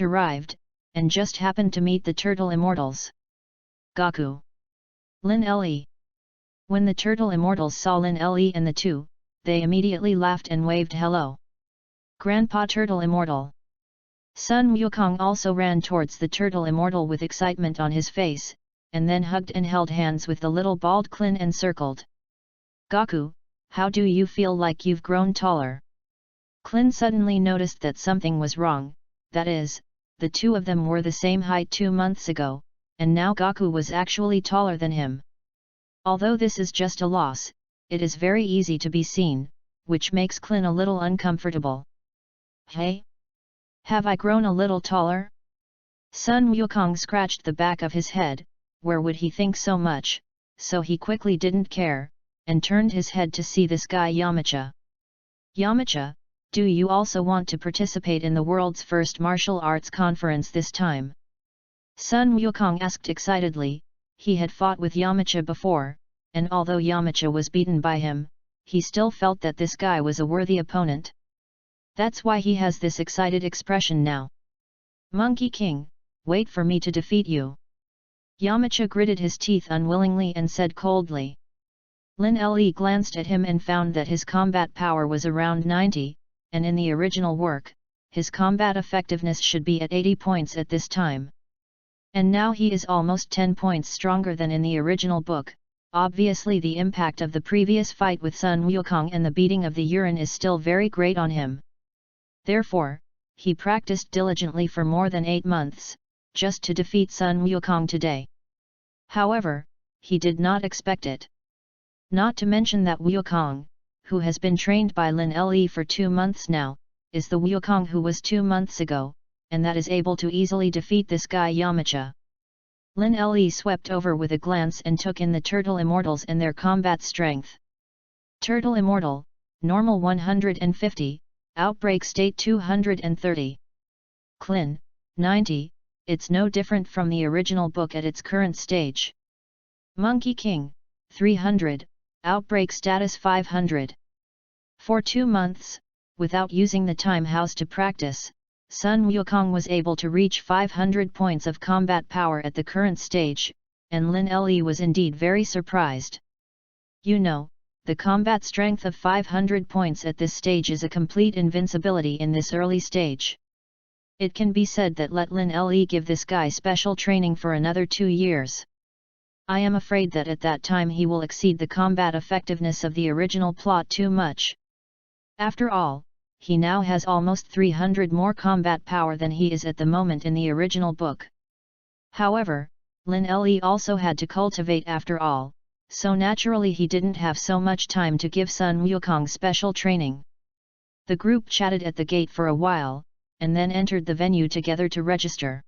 happened to meet the Turtle Immortals. Gaku. Lin Le. When the Turtle Immortals saw Lin Le and the two, they immediately laughed and waved hello. Grandpa Turtle Immortal. Sun Wukong also ran towards the Turtle Immortal with excitement on his face, and then hugged and held hands with the little bald Klin and circled. Gaku, how do you feel like you've grown taller? Klin suddenly noticed that something was wrong, that is, the two of them were the same height 2 months ago, and now Gaku was actually taller than him. Although this is just a loss, it is very easy to be seen, which makes Klin a little uncomfortable. Hey? Have I grown a little taller? Sun Wukong scratched the back of his head. Where would he think so much, so he quickly didn't care, and turned his head to see this guy Yamcha. Yamcha, do you also want to participate in the world's first martial arts conference this time? Sun Wukong asked excitedly. He had fought with Yamcha before, and although Yamcha was beaten by him, he still felt that this guy was a worthy opponent. That's why he has this excited expression now. Monkey King, wait for me to defeat you. Yamcha gritted his teeth unwillingly and said coldly. Lin Le glanced at him and found that his combat power was around 90, and in the original work, his combat effectiveness should be at 80 points at this time. And now he is almost 10 points stronger than in the original book. Obviously the impact of the previous fight with Sun Wukong and the beating of the urine is still very great on him. Therefore, he practiced diligently for more than 8 months, just to defeat Sun Wukong today. However, he did not expect it. Not to mention that Wukong, who has been trained by Lin Le for 2 months now, is the Wukong who was 2 months ago, and that is able to easily defeat this guy Yamcha. Lin Le swept over with a glance and took in the Turtle Immortals and their combat strength. Turtle Immortal, Normal 150, Outbreak State 230. Klin, 90. It's no different from the original book at its current stage. Monkey King, 300, Outbreak Status 500. For 2 months, without using the time house to practice, Sun Wukong was able to reach 500 points of combat power at the current stage, and Lin Le was indeed very surprised. You know, the combat strength of 500 points at this stage is a complete invincibility in this early stage. It can be said that let Lin Le give this guy special training for another 2 years. I am afraid that at that time he will exceed the combat effectiveness of the original plot too much. After all, he now has almost 300 more combat power than he is at the moment in the original book. However, Lin Le also had to cultivate after all, so naturally he didn't have so much time to give Sun Wukong special training. The group chatted at the gate for a while, and then entered the venue together to register.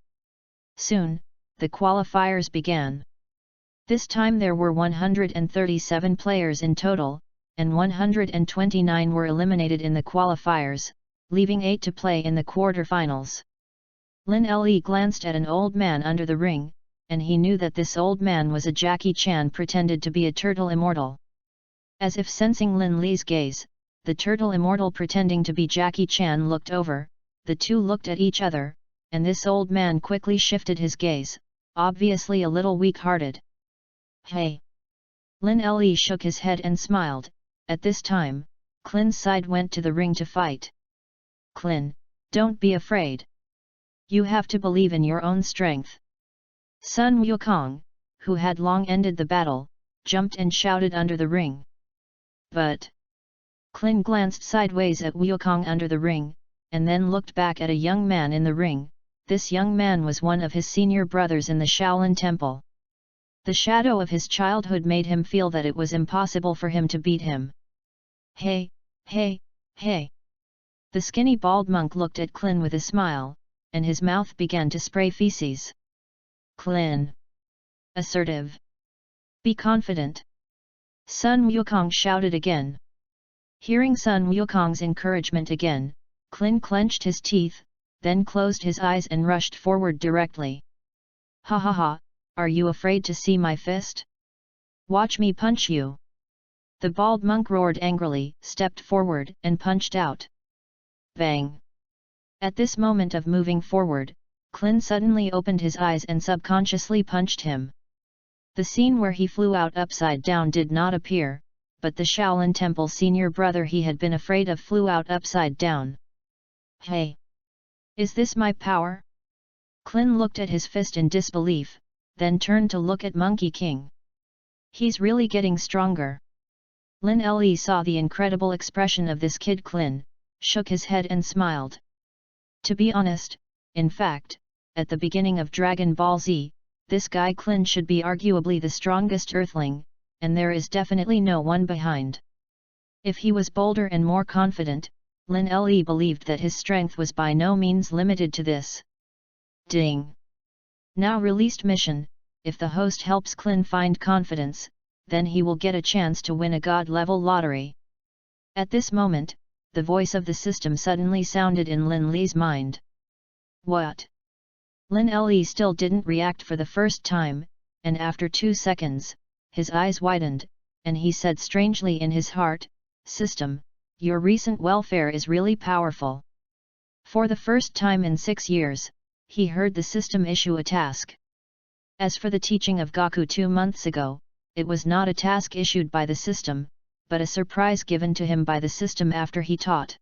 Soon, the qualifiers began. This time there were 137 players in total, and 129 were eliminated in the qualifiers, leaving 8 to play in the quarter-finals. Lin Le glanced at an old man under the ring, and he knew that this old man was a Jackie Chan pretended to be a Turtle Immortal. As if sensing Lin Le's gaze, the Turtle Immortal pretending to be Jackie Chan looked over, the two looked at each other, and this old man quickly shifted his gaze, obviously a little weak-hearted. Hey! Lin Le shook his head and smiled. At this time, Klin's side went to the ring to fight. Klin, don't be afraid. You have to believe in your own strength. Sun Wukong, who had long ended the battle, jumped and shouted under the ring. But Clin glanced sideways at Wukong under the ring, and then looked back at a young man in the ring. This young man was one of his senior brothers in the Shaolin Temple. The shadow of his childhood made him feel that it was impossible for him to beat him. Hey, hey, hey! The skinny bald monk looked at Clin with a smile, and his mouth began to spray feces. Clin! Assertive! Be confident! Sun Wukong shouted again. Hearing Sun Wukong's encouragement again, Clin clenched his teeth, then closed his eyes and rushed forward directly. Ha ha ha, are you afraid to see my fist? Watch me punch you! The bald monk roared angrily, stepped forward, and punched out. Bang! At this moment of moving forward, Clin suddenly opened his eyes and subconsciously punched him. The scene where he flew out upside down did not appear, but the Shaolin Temple senior brother he had been afraid of flew out upside down. Hey! Is this my power? Clin looked at his fist in disbelief, then turned to look at Monkey King. He's really getting stronger. Lin Le saw the incredible expression of this kid Clin, shook his head and smiled. To be honest, in fact, at the beginning of Dragon Ball Z, this guy Clin should be arguably the strongest earthling, and there is definitely no one behind. If he was bolder and more confident, Lin Le believed that his strength was by no means limited to this. Ding! Now released mission. If the host helps Clin find confidence, then he will get a chance to win a god-level lottery. At this moment, the voice of the system suddenly sounded in Lin Le's mind. What? Lin Le still didn't react for the first time, and after 2 seconds, his eyes widened, and he said strangely in his heart, System, your recent welfare is really powerful. For the first time in 6 years, he heard the system issue a task. As for the teaching of Gaku 2 months ago, it was not a task issued by the system, but a surprise given to him by the system after he taught.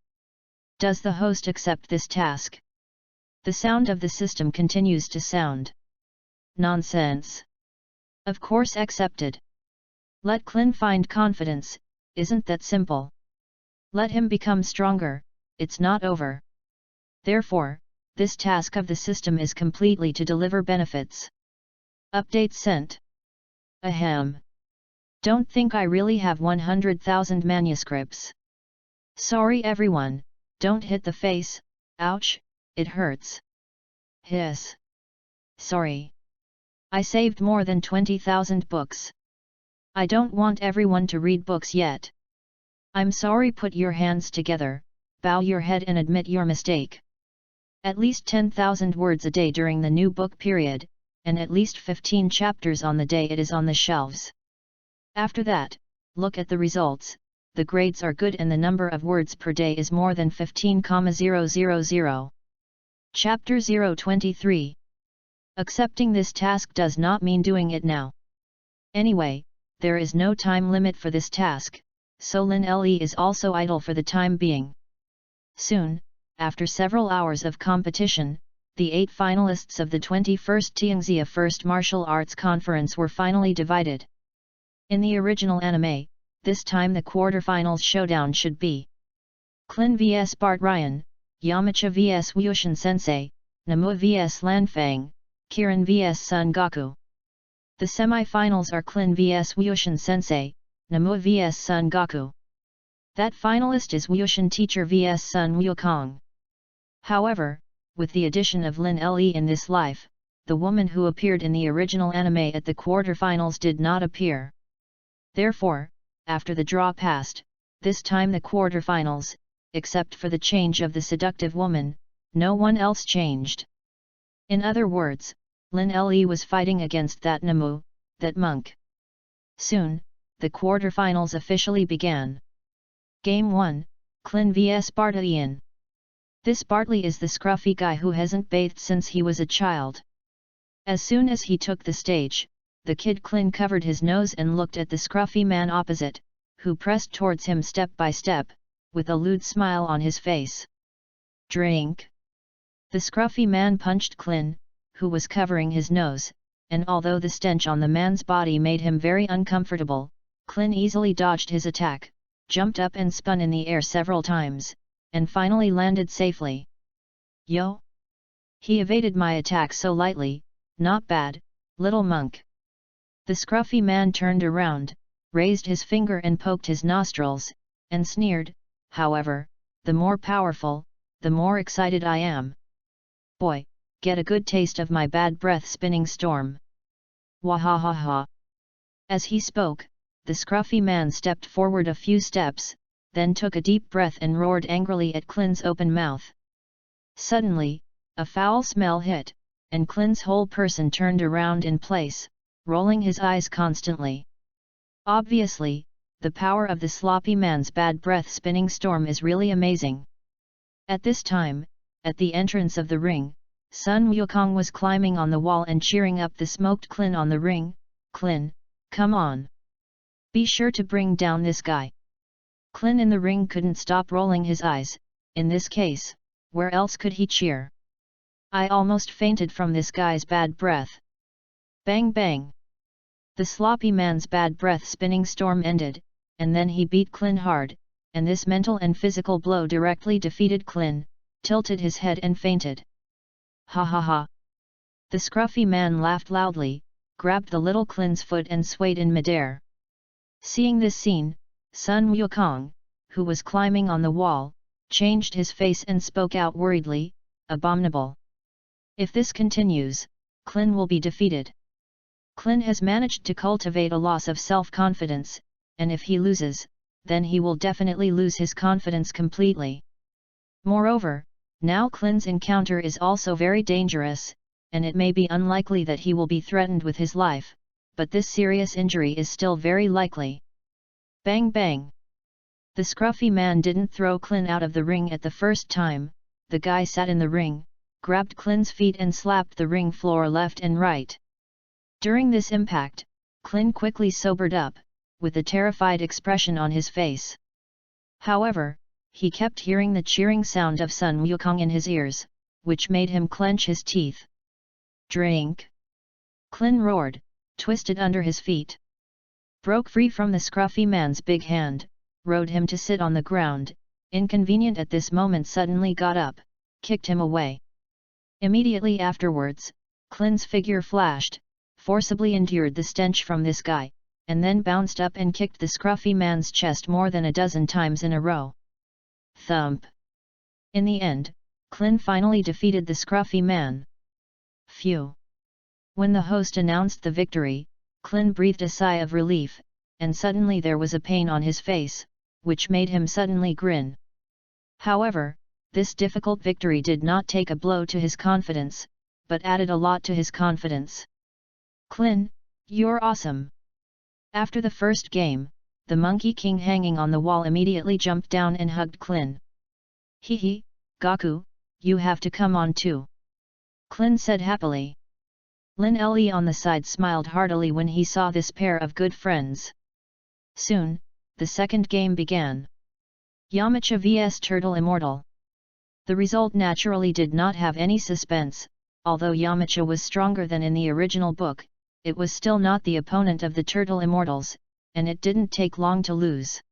Does the host accept this task? The sound of the system continues to sound. Nonsense. Of course accepted. Let Clin find confidence, isn't that simple? Let him become stronger, it's not over. Therefore, this task of the system is completely to deliver benefits. Update sent. Ahem. Don't think I really have 100,000 manuscripts. Sorry everyone, don't hit the face, ouch, it hurts. Hiss. Sorry. I saved more than 20,000 books. I don't want everyone to read books yet. I'm sorry, put your hands together, bow your head and admit your mistake. At least 10,000 words a day during the new book period, and at least 15 chapters on the day it is on the shelves. After that, look at the results, the grades are good and the number of words per day is more than 15,000. Chapter 023. Accepting this task does not mean doing it now. Anyway, there is no time limit for this task, so Lin Le is also idle for the time being. Soon, after several hours of competition, the 8 finalists of the 21st Tianxia First Martial Arts Conference were finally divided. In the original anime, this time the quarterfinals showdown should be Clin vs Bart Ryan, Yamcha vs Wushin Sensei, Namua vs Lanfang, Kirin vs Son Goku. The semi-finals are Clin vs Wushin Sensei, Namua vs Son Goku. That finalist is Wushin Teacher vs Sun Wukong. However, with the addition of Lin Le in this life, the woman who appeared in the original anime at the quarterfinals did not appear. Therefore, after the draw passed, this time the quarterfinals, except for the change of the seductive woman, no one else changed. In other words, Lin Le was fighting against that Namu, that monk. Soon, the quarterfinals officially began. Game 1, Clin vs Bartley. This Bartley is the scruffy guy who hasn't bathed since he was a child. As soon as he took the stage, the kid Clin covered his nose and looked at the scruffy man opposite, who pressed towards him step by step, with a lewd smile on his face. Drink! The scruffy man punched Clin, who was covering his nose, and although the stench on the man's body made him very uncomfortable, Clin easily dodged his attack, jumped up and spun in the air several times, and finally landed safely. Yo! He evaded my attack so lightly, not bad, little monk. The scruffy man turned around, raised his finger and poked his nostrils, and sneered, however, the more powerful, the more excited I am. Boy, get a good taste of my bad breath spinning storm. Wahahaha. As he spoke, the scruffy man stepped forward a few steps, then took a deep breath and roared angrily at Clin's open mouth. Suddenly, a foul smell hit, and Clin's whole person turned around in place, rolling his eyes constantly. Obviously, the power of the sloppy man's bad breath spinning storm is really amazing. At this time, at the entrance of the ring, Sun Wukong was climbing on the wall and cheering up the smoked Clin on the ring. Clin, come on! Be sure to bring down this guy. Clin in the ring couldn't stop rolling his eyes. In this case, where else could he cheer? I almost fainted from this guy's bad breath. Bang bang! The sloppy man's bad breath spinning storm ended, and then he beat Clin hard, and this mental and physical blow directly defeated Clin, tilted his head and fainted. Ha ha ha! The scruffy man laughed loudly, grabbed the little Clin's foot and swayed in midair. Seeing this scene, Sun Wukong, who was climbing on the wall, changed his face and spoke out worriedly, abominable. If this continues, Clin will be defeated. Clin has managed to cultivate a loss of self-confidence, and if he loses, then he will definitely lose his confidence completely. Moreover, now Clin's encounter is also very dangerous, and it may be unlikely that he will be threatened with his life, but this serious injury is still very likely. Bang bang! The scruffy man didn't throw Clin out of the ring at the first time. The guy sat in the ring, grabbed Clin's feet and slapped the ring floor left and right. During this impact, Clin quickly sobered up, with a terrified expression on his face. However, he kept hearing the cheering sound of Sun Wukong in his ears, which made him clench his teeth. Drink! Clin roared, twisted under his feet. Broke free from the scruffy man's big hand, rode him to sit on the ground, inconvenient at this moment suddenly got up, kicked him away. Immediately afterwards, Clin's figure flashed, forcibly endured the stench from this guy, and then bounced up and kicked the scruffy man's chest more than a dozen times in a row. Thump! In the end, Clin finally defeated the scruffy man. Phew! When the host announced the victory, Clin breathed a sigh of relief, and suddenly there was a pain on his face, which made him suddenly grin. However, this difficult victory did not take a blow to his confidence, but added a lot to his confidence. Clin, you're awesome! After the first game, the Monkey King hanging on the wall immediately jumped down and hugged Clin. Hee hee, Gaku, you have to come on too. Clin said happily. Lin Le on the side smiled heartily when he saw this pair of good friends. Soon, the second game began. Yamcha vs Turtle Immortal. The result naturally did not have any suspense. Although Yamcha was stronger than in the original book, it was still not the opponent of the Turtle Immortals, and it didn't take long to lose.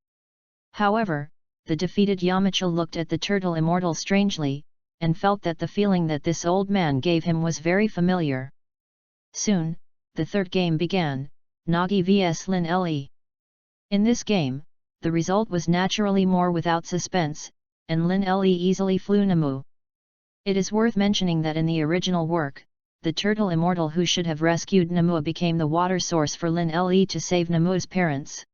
However, the defeated Yamcha looked at the Turtle Immortal strangely, and felt that the feeling that this old man gave him was very familiar. Soon, the third game began, Nagi vs Lin Le. In this game, the result was naturally more without suspense, and Lin Le easily flew Namu. It is worth mentioning that in the original work, the Turtle Immortal who should have rescued Namu became the water source for Lin Le to save Namu's parents.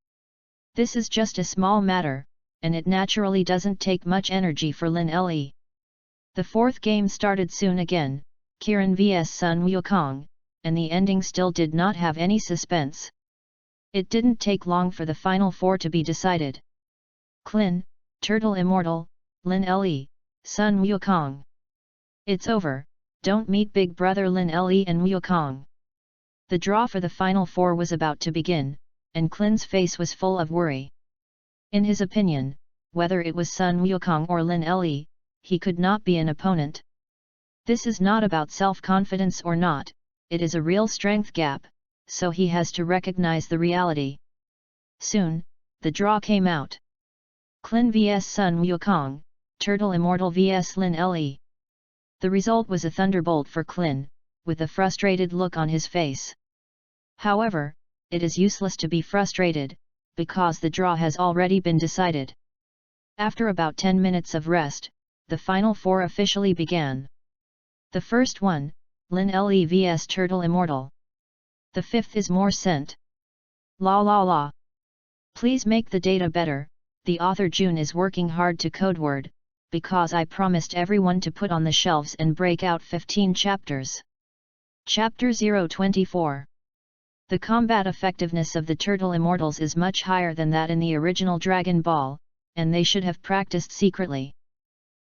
This is just a small matter, and it naturally doesn't take much energy for Lin Le. The fourth game started soon again, Kirin vs Sun Wukong, and the ending still did not have any suspense. It didn't take long for the final four to be decided. Clin, Turtle Immortal, Lin Le, Sun Wukong. It's over, don't meet big brother Lin Le and Wukong. The draw for the final four was about to begin, and Clin's face was full of worry. In his opinion, whether it was Sun Wukong or Lin Le, he could not be an opponent. This is not about self-confidence or not, it is a real strength gap, so he has to recognize the reality. Soon, the draw came out. Clin vs Sun Wukong, Turtle Immortal vs Lin Le. The result was a thunderbolt for Clin, with a frustrated look on his face. However, it is useless to be frustrated, because the draw has already been decided. After about 10 minutes of rest, the final four officially began. The first one, Lin Le vs Turtle Immortal. The fifth is more scent. La la la. Please make the data better, the author June is working hard to codeword, because I promised everyone to put on the shelves and break out 15 chapters. Chapter 024. The combat effectiveness of the Turtle Immortals is much higher than that in the original Dragon Ball, and they should have practiced secretly.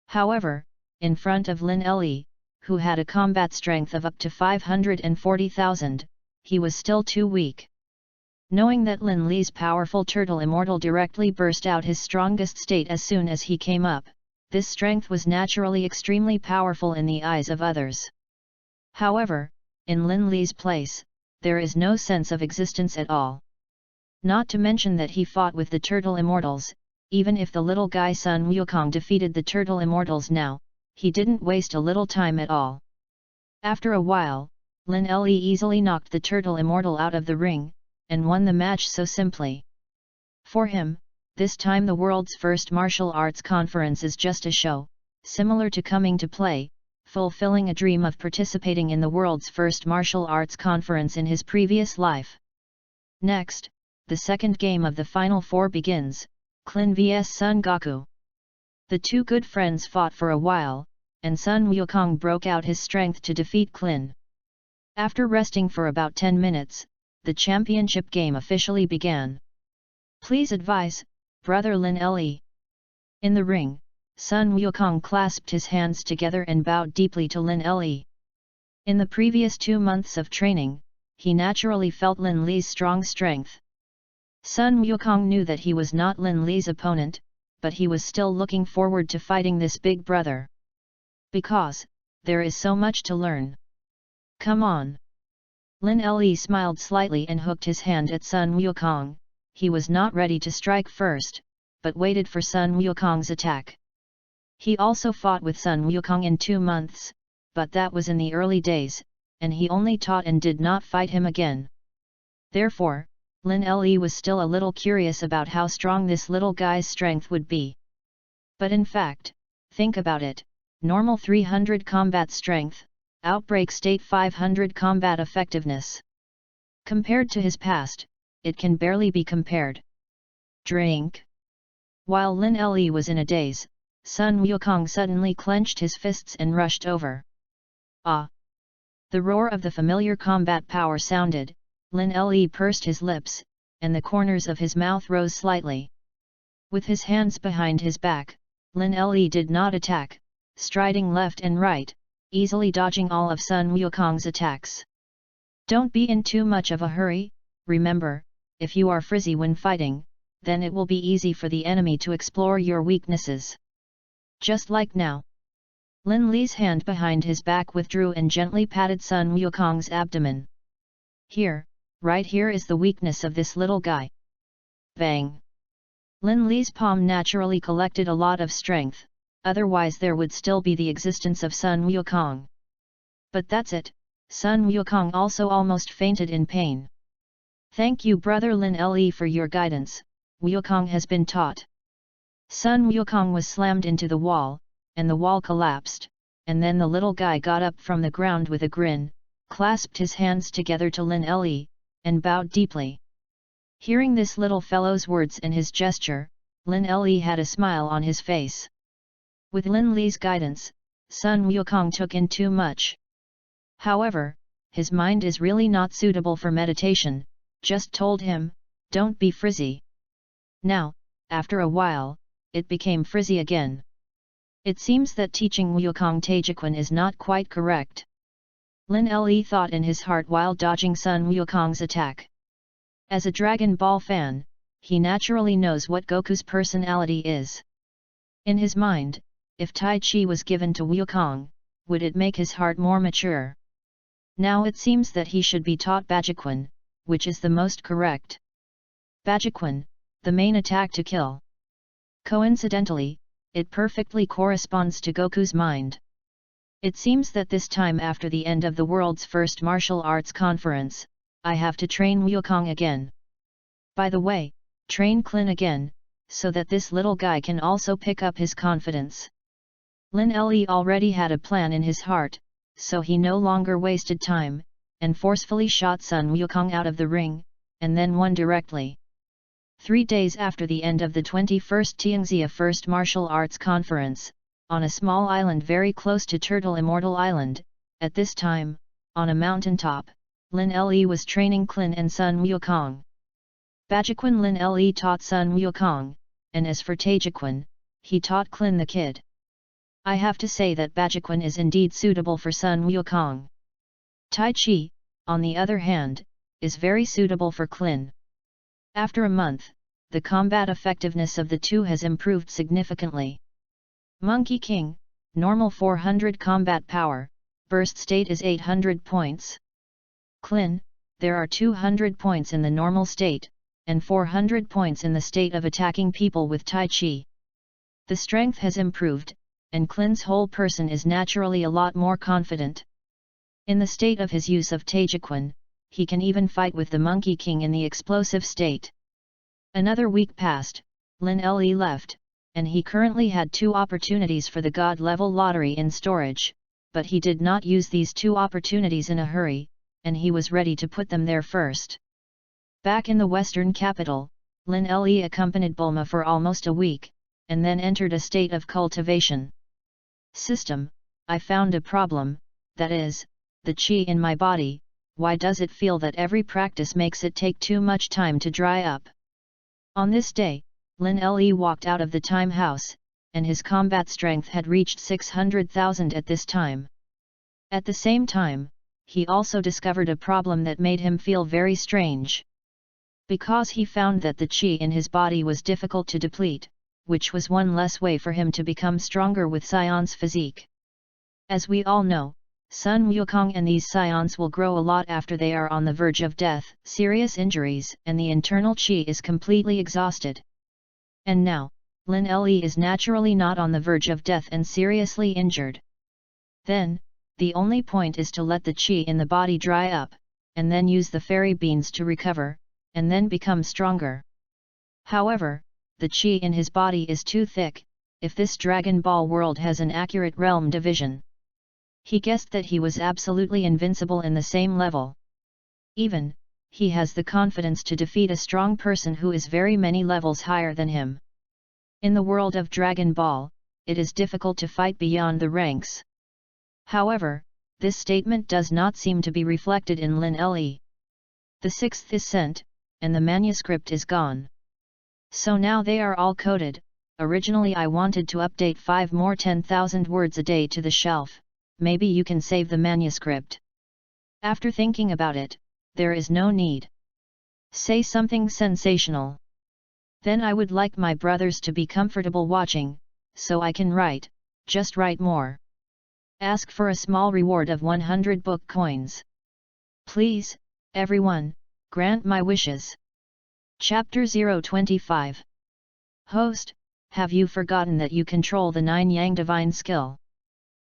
However, in front of Lin Le, who had a combat strength of up to 540,000, he was still too weak. Knowing that Lin Le's powerful Turtle Immortal directly burst out his strongest state as soon as he came up, this strength was naturally extremely powerful in the eyes of others. However, in Lin Le's place, there is no sense of existence at all. Not to mention that he fought with the Turtle Immortals, even if the little guy Sun Wukong defeated the Turtle Immortals now, he didn't waste a little time at all. After a while, Lin Le easily knocked the Turtle Immortal out of the ring, and won the match so simply. For him, this time the world's first martial arts conference is just a show, similar to coming to play, fulfilling a dream of participating in the world's first martial arts conference in his previous life. Next, the second game of the final four begins, Clin vs Sun Goku. The two good friends fought for a while, and Sun Wukong broke out his strength to defeat Clin. After resting for about 10 minutes, the championship game officially began. Please advise, brother Lin Le. In the ring, Sun Wukong clasped his hands together and bowed deeply to Lin Le. In the previous 2 months of training, he naturally felt Lin Le's strong strength. Sun Wukong knew that he was not Lin Le's opponent, but he was still looking forward to fighting this big brother. Because, there is so much to learn. Come on. Lin Le smiled slightly and hooked his hand at Sun Wukong. He was not ready to strike first, but waited for Sun Wukong's attack. He also fought with Sun Wukong in 2 months, but that was in the early days, and he only taught and did not fight him again. Therefore, Lin Le was still a little curious about how strong this little guy's strength would be. But in fact, think about it, normal 300 combat strength, outbreak state 500 combat effectiveness. Compared to his past, it can barely be compared. Drink. While Lin Le was in a daze, Sun Wukong suddenly clenched his fists and rushed over. Ah! The roar of the familiar combat power sounded, Lin Le pursed his lips, and the corners of his mouth rose slightly. With his hands behind his back, Lin Le did not attack, striding left and right, easily dodging all of Sun Wukong's attacks. Don't be in too much of a hurry, remember, if you are frizzy when fighting, then it will be easy for the enemy to explore your weaknesses. Just like now. Lin Le's hand behind his back withdrew and gently patted Sun Wukong's abdomen. Here, right here is the weakness of this little guy. Bang! Lin Le's palm naturally collected a lot of strength, otherwise there would still be the existence of Sun Wukong. But that's it, Sun Wukong also almost fainted in pain. Thank you brother Lin Le for your guidance, Wukong has been taught. Sun Wukong was slammed into the wall, and the wall collapsed, and then the little guy got up from the ground with a grin, clasped his hands together to Lin Le, and bowed deeply. Hearing this little fellow's words and his gesture, Lin Le had a smile on his face. With Lin Le's guidance, Sun Wukong took in too much. However, his mind is really not suitable for meditation, just told him, don't be frizzy. Now, after a while, it became frizzy again. It seems that teaching Wukong Taejequan is not quite correct. Lin Le thought in his heart while dodging Sun Wukong's attack. As a Dragon Ball fan, he naturally knows what Goku's personality is. In his mind, if Tai Chi was given to Wukong, would it make his heart more mature? Now it seems that he should be taught Bajiquan, which is the most correct. Bajiquan, the main attack to kill. Coincidentally, it perfectly corresponds to Goku's mind. It seems that this time after the end of the world's first martial arts conference, I have to train Wukong again. By the way, train Clin again, so that this little guy can also pick up his confidence. Lin Le already had a plan in his heart, so he no longer wasted time, and forcefully shot Sun Wukong out of the ring, and then won directly. 3 days after the end of the 21st Tianxia First Martial Arts Conference, on a small island very close to Turtle Immortal Island, at this time, on a mountaintop, Lin Le was training Clin and Sun Wukong. Bajiquan Lin Le taught Sun Wukong, and as for Tajiquan, he taught Clin the kid. I have to say that Bajiquan is indeed suitable for Sun Wukong. Tai Chi, on the other hand, is very suitable for Clin. After a month, the combat effectiveness of the two has improved significantly. Monkey King, normal 400 combat power, burst state is 800 points. Clin, there are 200 points in the normal state, and 400 points in the state of attacking people with Tai Chi. The strength has improved, and Clin's whole person is naturally a lot more confident. In the state of his use of Tajiquan, he can even fight with the Monkey King in the explosive state. Another week passed, Lin Le left, and he currently had 2 opportunities for the God-level lottery in storage, but he did not use these 2 opportunities in a hurry, and he was ready to put them there first. Back in the western capital, Lin Le accompanied Bulma for almost a week, and then entered a state of cultivation. System, I found a problem, that is, the chi in my body. Why does it feel that every practice makes it take too much time to dry up? On this day, Lin Le walked out of the time house, and his combat strength had reached 600,000 at this time. At the same time, he also discovered a problem that made him feel very strange. Because he found that the chi in his body was difficult to deplete, which was one less way for him to become stronger with Scion's physique. As we all know, Sun Wukong and these Scions will grow a lot after they are on the verge of death, serious injuries, and the internal chi is completely exhausted. And now, Lin Le is naturally not on the verge of death and seriously injured. Then, the only point is to let the chi in the body dry up, and then use the fairy beans to recover, and then become stronger. However, the chi in his body is too thick, if this Dragon Ball world has an accurate realm division. He guessed that he was absolutely invincible in the same level. Even, he has the confidence to defeat a strong person who is very many levels higher than him. In the world of Dragon Ball, it is difficult to fight beyond the ranks. However, this statement does not seem to be reflected in Lin Le. The 6th is sent, and the manuscript is gone. So now they are all coded. Originally I wanted to update 5 more 10,000 words a day to the shelf. Maybe you can save the manuscript. After thinking about it, there is no need. Say something sensational. Then I would like my brothers to be comfortable watching, so I can write, just write more. Ask for a small reward of 100 book coins. Please, everyone, grant my wishes. Chapter 025. Host, have you forgotten that you control the 9 Yang Divine Skill?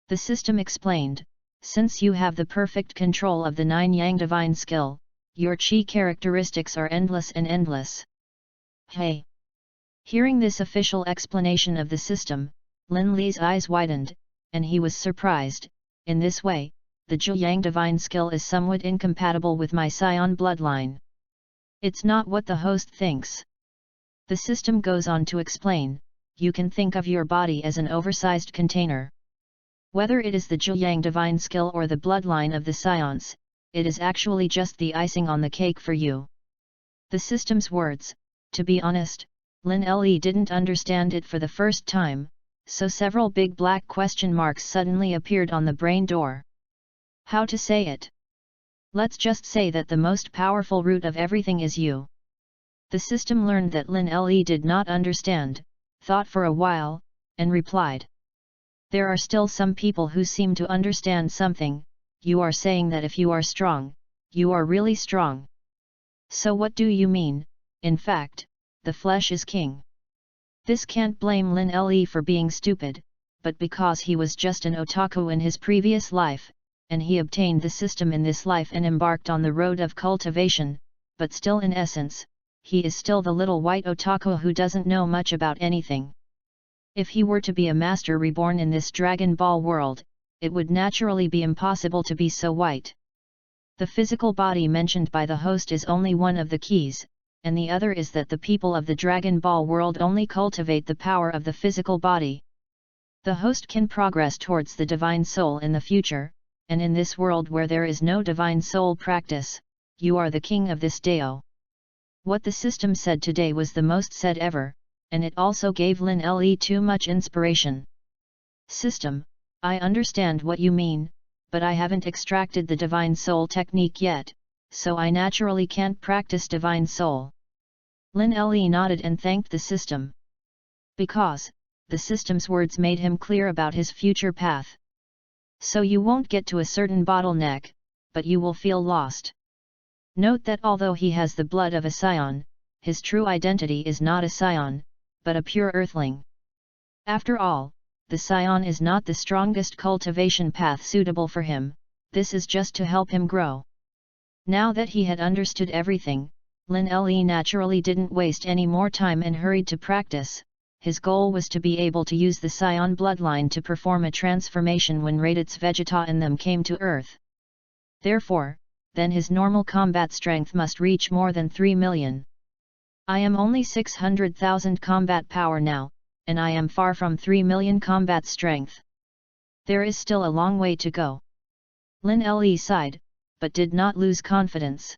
The system explained, since you have the perfect control of the 9 Yang Divine Skill, your chi characteristics are endless and endless. Hey! Hearing this official explanation of the system, Lin Le's eyes widened, and he was surprised. In this way, the Zhu Yang Divine Skill is somewhat incompatible with my Scion bloodline. It's not what the host thinks. The system goes on to explain, you can think of your body as an oversized container. Whether it is the Zhu Yang Divine Skill or the bloodline of the Scions, it is actually just the icing on the cake for you. The system's words, to be honest, Lin Le didn't understand it for the first time, so several big black question marks suddenly appeared on the brain door. How to say it? Let's just say that the most powerful root of everything is you. The system learned that Lin Le did not understand, thought for a while, and replied. There are still some people who seem to understand something. You are saying that if you are strong, you are really strong. So what do you mean? In fact, the flesh is king. This can't blame Lin Le for being stupid, but because he was just an otaku in his previous life, and he obtained the system in this life and embarked on the road of cultivation, but still in essence, he is still the little white otaku who doesn't know much about anything. If he were to be a master reborn in this Dragon Ball world, it would naturally be impossible to be so white. The physical body mentioned by the host is only one of the keys, and the other is that the people of the Dragon Ball world only cultivate the power of the physical body. The host can progress towards the divine soul in the future, and in this world where there is no divine soul practice, you are the king of this Dao. What the system said today was the most said ever, and it also gave Lin Le too much inspiration. System, I understand what you mean, but I haven't extracted the divine soul technique yet, so I naturally can't practice divine soul. Lin Le nodded and thanked the system. Because, the system's words made him clear about his future path. So you won't get to a certain bottleneck, but you will feel lost. Note that although he has the blood of a scion, his true identity is not a scion, but a pure earthling. After all, the scion is not the strongest cultivation path suitable for him, this is just to help him grow. Now that he had understood everything, Lin Le naturally didn't waste any more time and hurried to practice. His goal was to be able to use the scion bloodline to perform a transformation when Raditz Vegeta and them came to Earth. Therefore, then his normal combat strength must reach more than 3 million. I am only 600,000 combat power now, and I am far from 3 million combat strength. There is still a long way to go. Lin Le sighed, but did not lose confidence.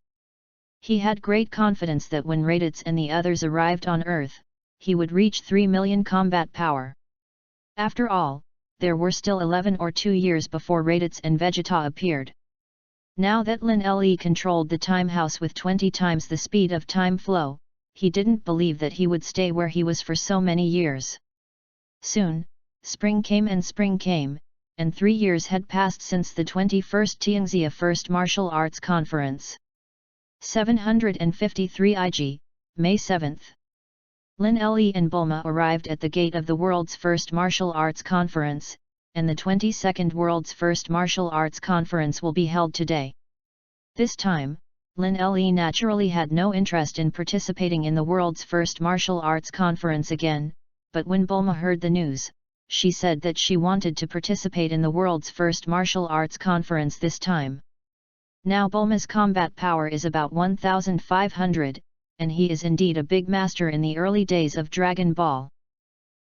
He had great confidence that when Raditz and the others arrived on Earth, he would reach 3 million combat power. After all, there were still 11 or 2 years before Raditz and Vegeta appeared. Now that Lin Le controlled the time house with 20 times the speed of time flow, he didn't believe that he would stay where he was for so many years. Soon, spring came, and 3 years had passed since the 21st Tianxia First Martial Arts Conference. 753 IG, May 7th. Lin Le and Bulma arrived at the gate of the world's first martial arts conference, and the 22nd World's First Martial Arts Conference will be held today. This time, Lin Le naturally had no interest in participating in the world's first martial arts conference again, but when Bulma heard the news, she said that she wanted to participate in the world's first martial arts conference this time. Now Bulma's combat power is about 1,500, and he is indeed a big master in the early days of Dragon Ball.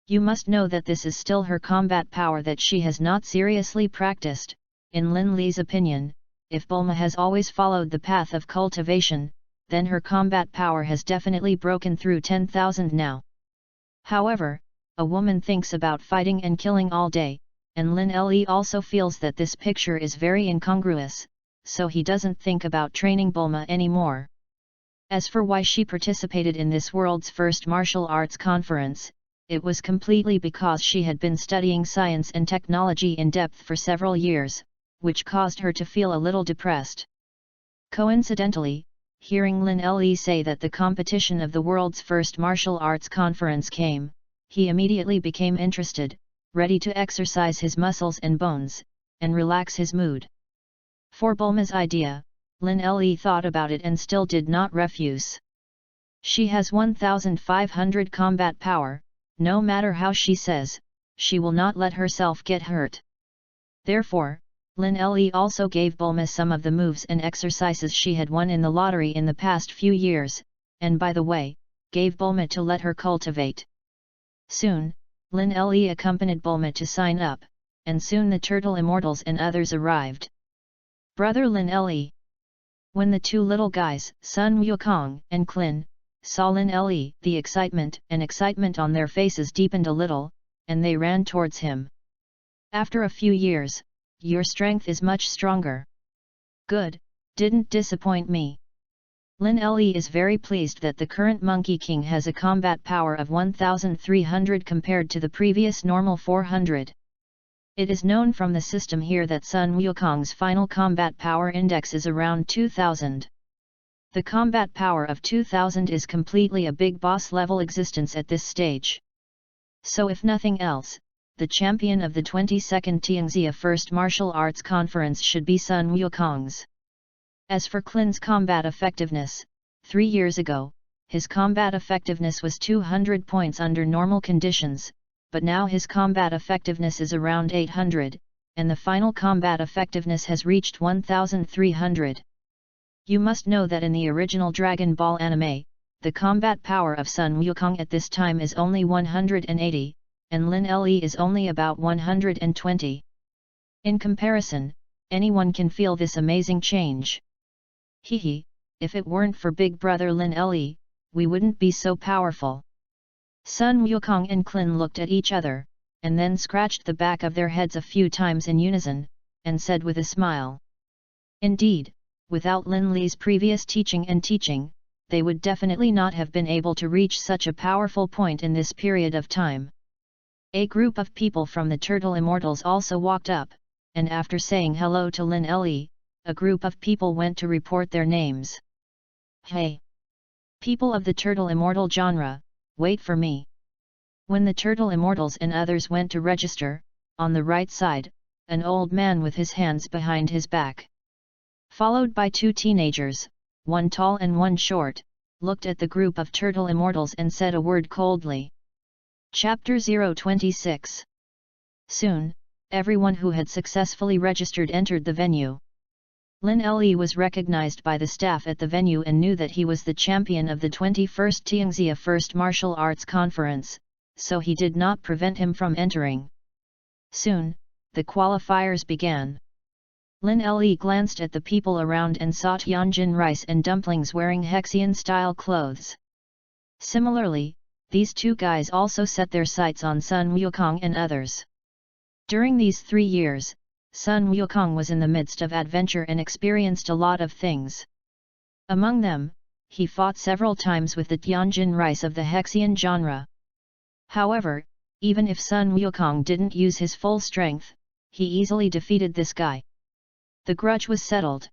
You must know that this is still her combat power that she has not seriously practiced. In Lin Le's opinion, if Bulma has always followed the path of cultivation, then her combat power has definitely broken through 10,000 now. However, a woman thinks about fighting and killing all day, and Lin Le also feels that this picture is very incongruous, so he doesn't think about training Bulma anymore. As for why she participated in this world's first martial arts conference, it was completely because she had been studying science and technology in depth for several years, which caused her to feel a little depressed. Coincidentally, hearing Lin Le say that the competition of the world's first martial arts conference came, he immediately became interested, ready to exercise his muscles and bones, and relax his mood. For Bulma's idea, Lin Le thought about it and still did not refuse. She has 1,500 combat power, no matter how she says, she will not let herself get hurt. Therefore, Lin Le also gave Bulma some of the moves and exercises she had won in the lottery in the past few years, and by the way, gave Bulma to let her cultivate. Soon, Lin Le accompanied Bulma to sign up, and soon the Turtle Immortals and others arrived. Brother Lin Le. When the two little guys, Sun Wukong and Klin, saw Lin Le, the excitement on their faces deepened a little, and they ran towards him. After a few years, your strength is much stronger. Good, didn't disappoint me. Lin Le is very pleased that the current Monkey King has a combat power of 1,300 compared to the previous normal 400. It is known from the system here that Sun Wukong's final combat power index is around 2,000. The combat power of 2,000 is completely a big boss level existence at this stage. So if nothing else, the champion of the 22nd Tianxia First Martial Arts Conference should be Sun Wukong's. As for Qin's combat effectiveness, 3 years ago, his combat effectiveness was 200 points under normal conditions, but now his combat effectiveness is around 800, and the final combat effectiveness has reached 1300. You must know that in the original Dragon Ball anime, the combat power of Sun Wukong at this time is only 180, and Lin Le is only about 120. In comparison, anyone can feel this amazing change. Hehe, if it weren't for big brother Lin Le, we wouldn't be so powerful. Sun Wukong and Qin looked at each other, and then scratched the back of their heads a few times in unison, and said with a smile. Indeed, without Lin Le's previous teaching, they would definitely not have been able to reach such a powerful point in this period of time. A group of people from the Turtle Immortals also walked up, and after saying hello to Lin Le, a group of people went to report their names. Hey! People of the Turtle Immortal genre, wait for me. When the Turtle Immortals and others went to register, on the right side, an old man with his hands behind his back, followed by 2 teenagers, one tall and one short, looked at the group of Turtle Immortals and said a word coldly. Chapter 026. Soon, everyone who had successfully registered entered the venue. Lin Le was recognized by the staff at the venue and knew that he was the champion of the 21st Tianxia First Martial Arts Conference, so he did not prevent him from entering. Soon, the qualifiers began. Lin Le glanced at the people around and saw Tianjin rice and dumplings wearing Hexian-style clothes. Similarly, these 2 guys also set their sights on Sun Wukong and others. During these 3 years, Sun Wukong was in the midst of adventure and experienced a lot of things. Among them, he fought several times with the Tianjin rice of the Hexian genre. However, even if Sun Wukong didn't use his full strength, he easily defeated this guy. The grudge was settled.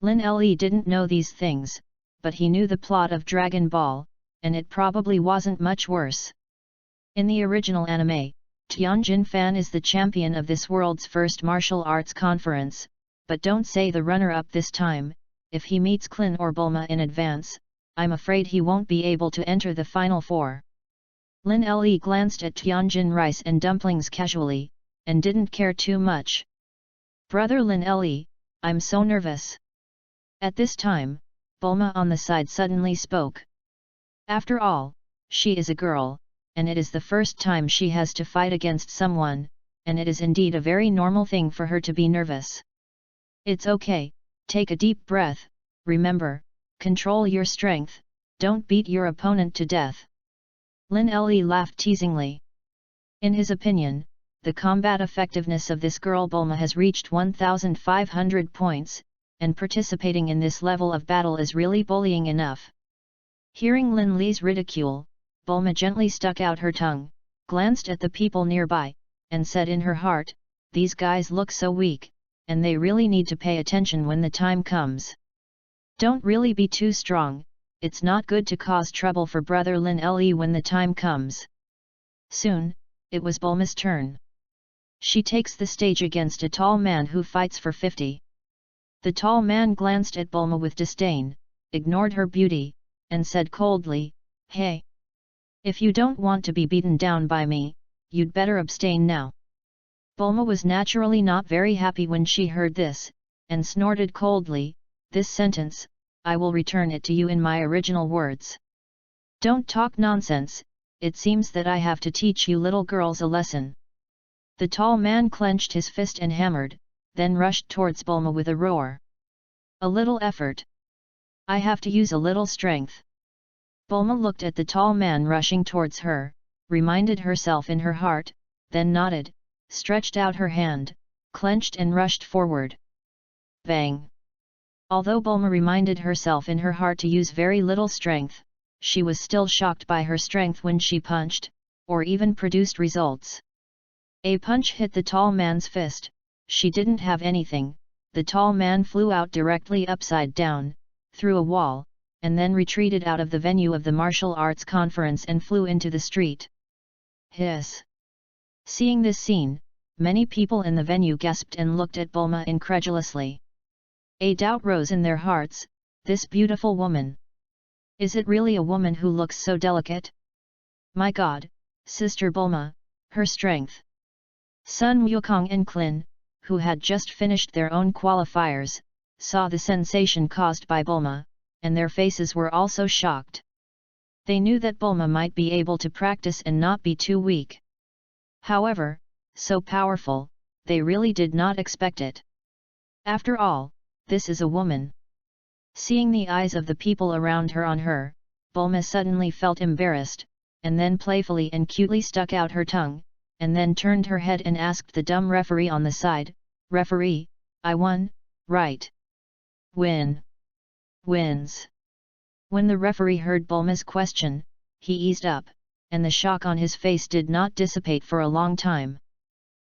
Lin Le didn't know these things, but he knew the plot of Dragon Ball, and it probably wasn't much worse. In the original anime, Tianjin Fan is the champion of this world's first martial arts conference, but don't say the runner-up this time. If he meets Qin or Bulma in advance, I'm afraid he won't be able to enter the final 4. Lin Le glanced at Tianjin rice and dumplings casually, and didn't care too much. Brother Lin Le, I'm so nervous. At this time, Bulma on the side suddenly spoke. After all, she is a girl, and it is the first time she has to fight against someone, and it is indeed a very normal thing for her to be nervous. It's okay, take a deep breath, remember, control your strength, don't beat your opponent to death. Lin Le laughed teasingly. In his opinion, the combat effectiveness of this girl Bulma has reached 1500 points, and participating in this level of battle is really bullying enough. Hearing Lin Le's ridicule, Bulma gently stuck out her tongue, glanced at the people nearby, and said in her heart, these guys look so weak, and they really need to pay attention when the time comes. Don't really be too strong, it's not good to cause trouble for brother Lin Le when the time comes. Soon, it was Bulma's turn. She takes the stage against a tall man who fights for 50. The tall man glanced at Bulma with disdain, ignored her beauty, and said coldly, hey! If you don't want to be beaten down by me, you'd better abstain now. Bulma was naturally not very happy when she heard this, and snorted coldly, this sentence, I will return it to you in my original words. Don't talk nonsense, it seems that I have to teach you little girls a lesson. The tall man clenched his fist and hammered, then rushed towards Bulma with a roar. A little effort. I have to use a little strength. Bulma looked at the tall man rushing towards her, reminded herself in her heart, then nodded, stretched out her hand, clenched and rushed forward. Bang! Although Bulma reminded herself in her heart to use very little strength, she was still shocked by her strength when she punched, or even produced results. A punch hit the tall man's fist, she didn't have anything, the tall man flew out directly upside down, through a wall, and then retreated out of the venue of the martial arts conference and flew into the street. Hiss! Seeing this scene, many people in the venue gasped and looked at Bulma incredulously. A doubt rose in their hearts, this beautiful woman. Is it really a woman who looks so delicate? My God, Sister Bulma, her strength! Sun Wukong and Klin, who had just finished their own qualifiers, saw the sensation caused by Bulma, and their faces were also shocked. They knew that Bulma might be able to practice and not be too weak. However, so powerful, they really did not expect it. After all, this is a woman. Seeing the eyes of the people around her on her, Bulma suddenly felt embarrassed, and then playfully and cutely stuck out her tongue, and then turned her head and asked the dumb referee on the side, "Referee, I won, right?" "Win. Wins." When the referee heard Bulma's question, he eased up, and the shock on his face did not dissipate for a long time.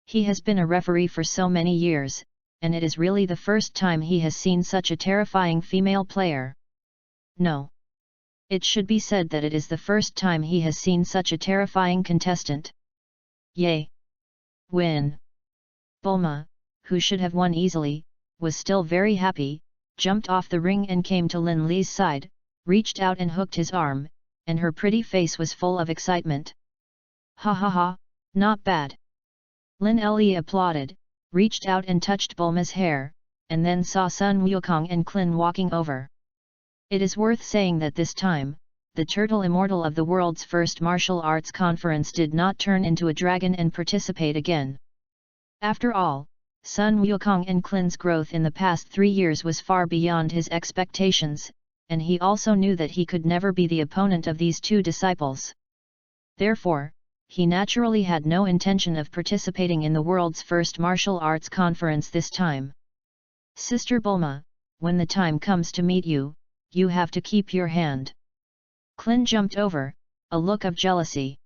He has been a referee for so many years, and it is really the first time he has seen such a terrifying female player. No. It should be said that it is the first time he has seen such a terrifying contestant. Yay! Win! Bulma, who should have won easily, was still very happy, jumped off the ring and came to Lin Li's side, reached out and hooked his arm, and her pretty face was full of excitement. Ha ha ha, not bad. Lin Li applauded, reached out and touched Bulma's hair, and then saw Sun Wukong and Klin walking over. It is worth saying that this time, the turtle immortal of the world's first martial arts conference did not turn into a dragon and participate again. After all, Sun Wukong and Klin's growth in the past 3 years was far beyond his expectations, and he also knew that he could never be the opponent of these two disciples. Therefore, he naturally had no intention of participating in the world's first martial arts conference this time. Sister Bulma, when the time comes to meet you, you have to keep your hand. Klin jumped over, a look of jealousy.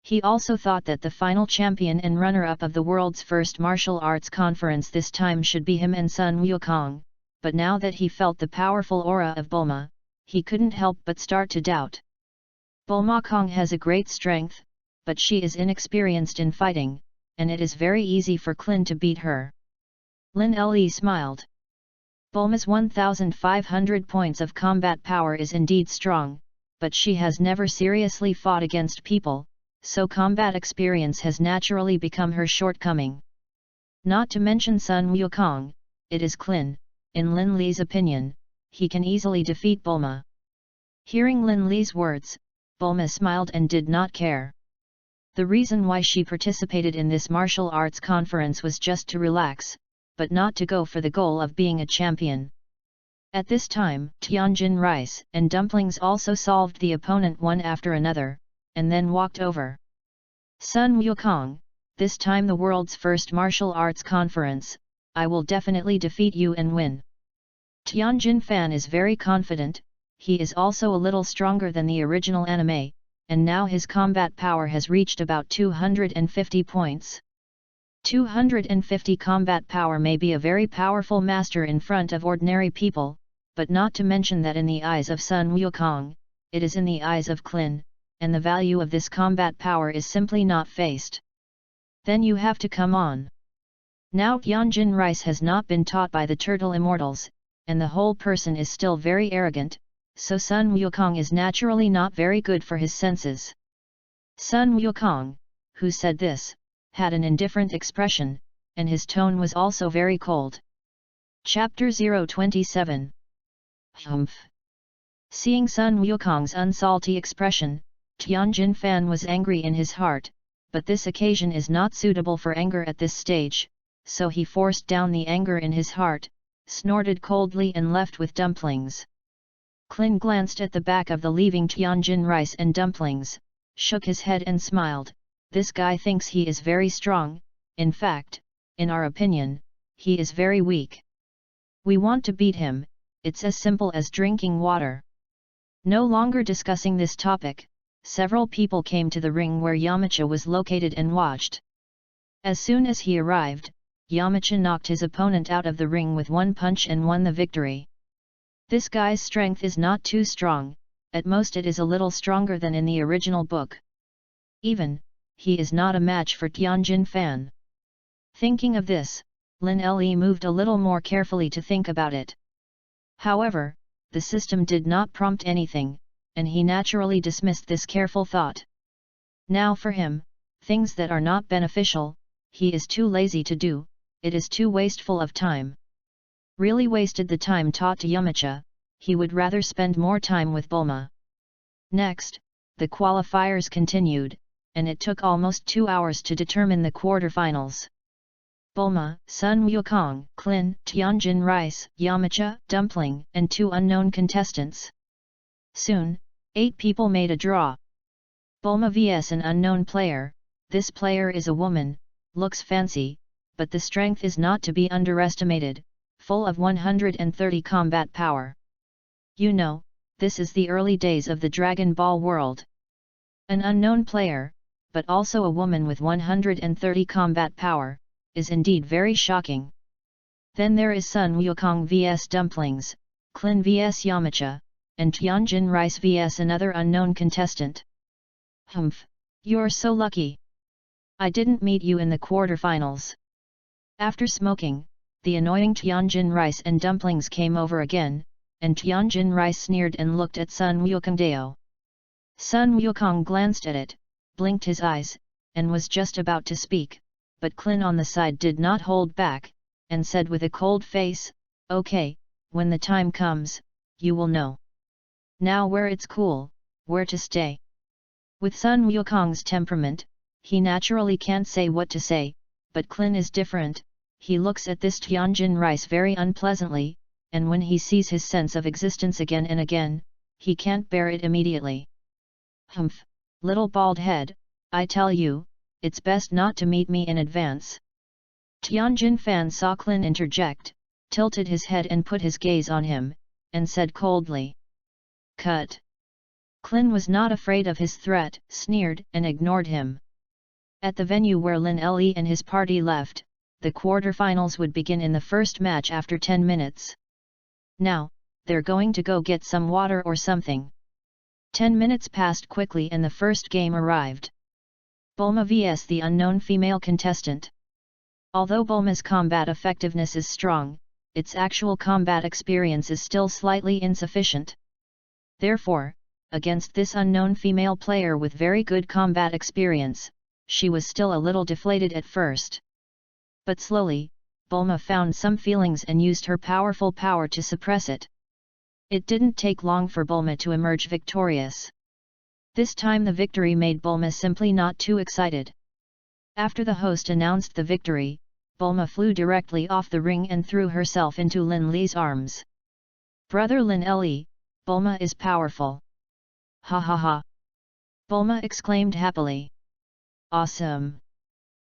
He also thought that the final champion and runner-up of the world's first martial arts conference this time should be him and Sun Wukong, but now that he felt the powerful aura of Bulma, he couldn't help but start to doubt. Bulma Kong has a great strength, but she is inexperienced in fighting, and it is very easy for Klin to beat her. Lin Li smiled. Bulma's 1,500 points of combat power is indeed strong, but she has never seriously fought against people, so combat experience has naturally become her shortcoming. Not to mention Sun Wukong, it is Klin, in Lin Li's opinion, he can easily defeat Bulma. Hearing Lin Li's words, Bulma smiled and did not care. The reason why she participated in this martial arts conference was just to relax, but not to go for the goal of being a champion. At this time, Tianjin rice and dumplings also solved the opponent one after another, and then walked over. Sun Wukong, this time the world's first martial arts conference, I will definitely defeat you and win. Tianjin Fan is very confident, he is also a little stronger than the original anime, and now his combat power has reached about 250 points. 250 combat power may be a very powerful master in front of ordinary people, but not to mention that in the eyes of Sun Wukong, it is in the eyes of Klin, and the value of this combat power is simply not faced. Then you have to come on. Now Tianjin Rice has not been taught by the turtle immortals, and the whole person is still very arrogant, so Sun Wukong is naturally not very good for his senses. Sun Wukong, who said this, had an indifferent expression, and his tone was also very cold. Chapter 027. Humph. Seeing Sun Wukong's unsalty expression, Tianjin Fan was angry in his heart, but this occasion is not suitable for anger at this stage, so he forced down the anger in his heart, snorted coldly and left with dumplings. Klin glanced at the back of the leaving Tianjin rice and dumplings, shook his head and smiled. This guy thinks he is very strong, in fact, in our opinion, he is very weak. We want to beat him, it's as simple as drinking water. No longer discussing this topic, several people came to the ring where Yamcha was located and watched. As soon as he arrived, Yamcha knocked his opponent out of the ring with one punch and won the victory. This guy's strength is not too strong, at most it is a little stronger than in the original book. Even, he is not a match for Tianjin Fan. Thinking of this, Lin Le moved a little more carefully to think about it. However, the system did not prompt anything, and he naturally dismissed this careful thought. Now for him, things that are not beneficial, he is too lazy to do, it is too wasteful of time. Really wasted the time taught to Yamacha, he would rather spend more time with Bulma. Next, the qualifiers continued, and it took almost 2 hours to determine the quarterfinals. Bulma, Sun Wukong, Klin, Tianjin Rice, Yamacha, Dumpling, and 2 unknown contestants. Soon, 8 people made a draw. Bulma vs an unknown player. This player is a woman, looks fancy, but the strength is not to be underestimated, full of 130 combat power. You know, this is the early days of the Dragon Ball world. An unknown player, but also a woman with 130 combat power, is indeed very shocking. Then there is Sun Wukong vs Dumplings, Klin vs Yamacha, and Tianjin Rice vs another unknown contestant. Humph, you're so lucky. I didn't meet you in the quarterfinals. After smoking, the annoying Tianjin Rice and Dumplings came over again, and Tianjin Rice sneered and looked at Sun Wukong Deo. Sun Wukong glanced at it, blinked his eyes, and was just about to speak, but Klin on the side did not hold back, and said with a cold face, "Okay, when the time comes, you will know. Now where it's cool, where to stay." With Sun Wukong's temperament, he naturally can't say what to say, but Klin is different, he looks at this Tianjin Rice very unpleasantly, and when he sees his sense of existence again and again, he can't bear it immediately. "Humph, little bald head, I tell you, it's best not to meet me in advance." Tianjin Fan saw Klin interject, tilted his head and put his gaze on him, and said coldly, "Cut." Klin was not afraid of his threat, sneered and ignored him. At the venue where Lin Le and his party left, the quarterfinals would begin in the first match after 10 minutes. Now, they're going to go get some water or something. 10 minutes passed quickly and the first game arrived. Bulma vs the unknown female contestant. Although Bulma's combat effectiveness is strong, its actual combat experience is still slightly insufficient. Therefore, against this unknown female player with very good combat experience, she was still a little deflated at first. But slowly, Bulma found some feelings and used her powerful power to suppress it. It didn't take long for Bulma to emerge victorious. This time the victory made Bulma simply not too excited. After the host announced the victory, Bulma flew directly off the ring and threw herself into Lin Le's arms. "Brother Lin Le, Bulma is powerful." "Ha ha ha!" Bulma exclaimed happily. "Awesome!"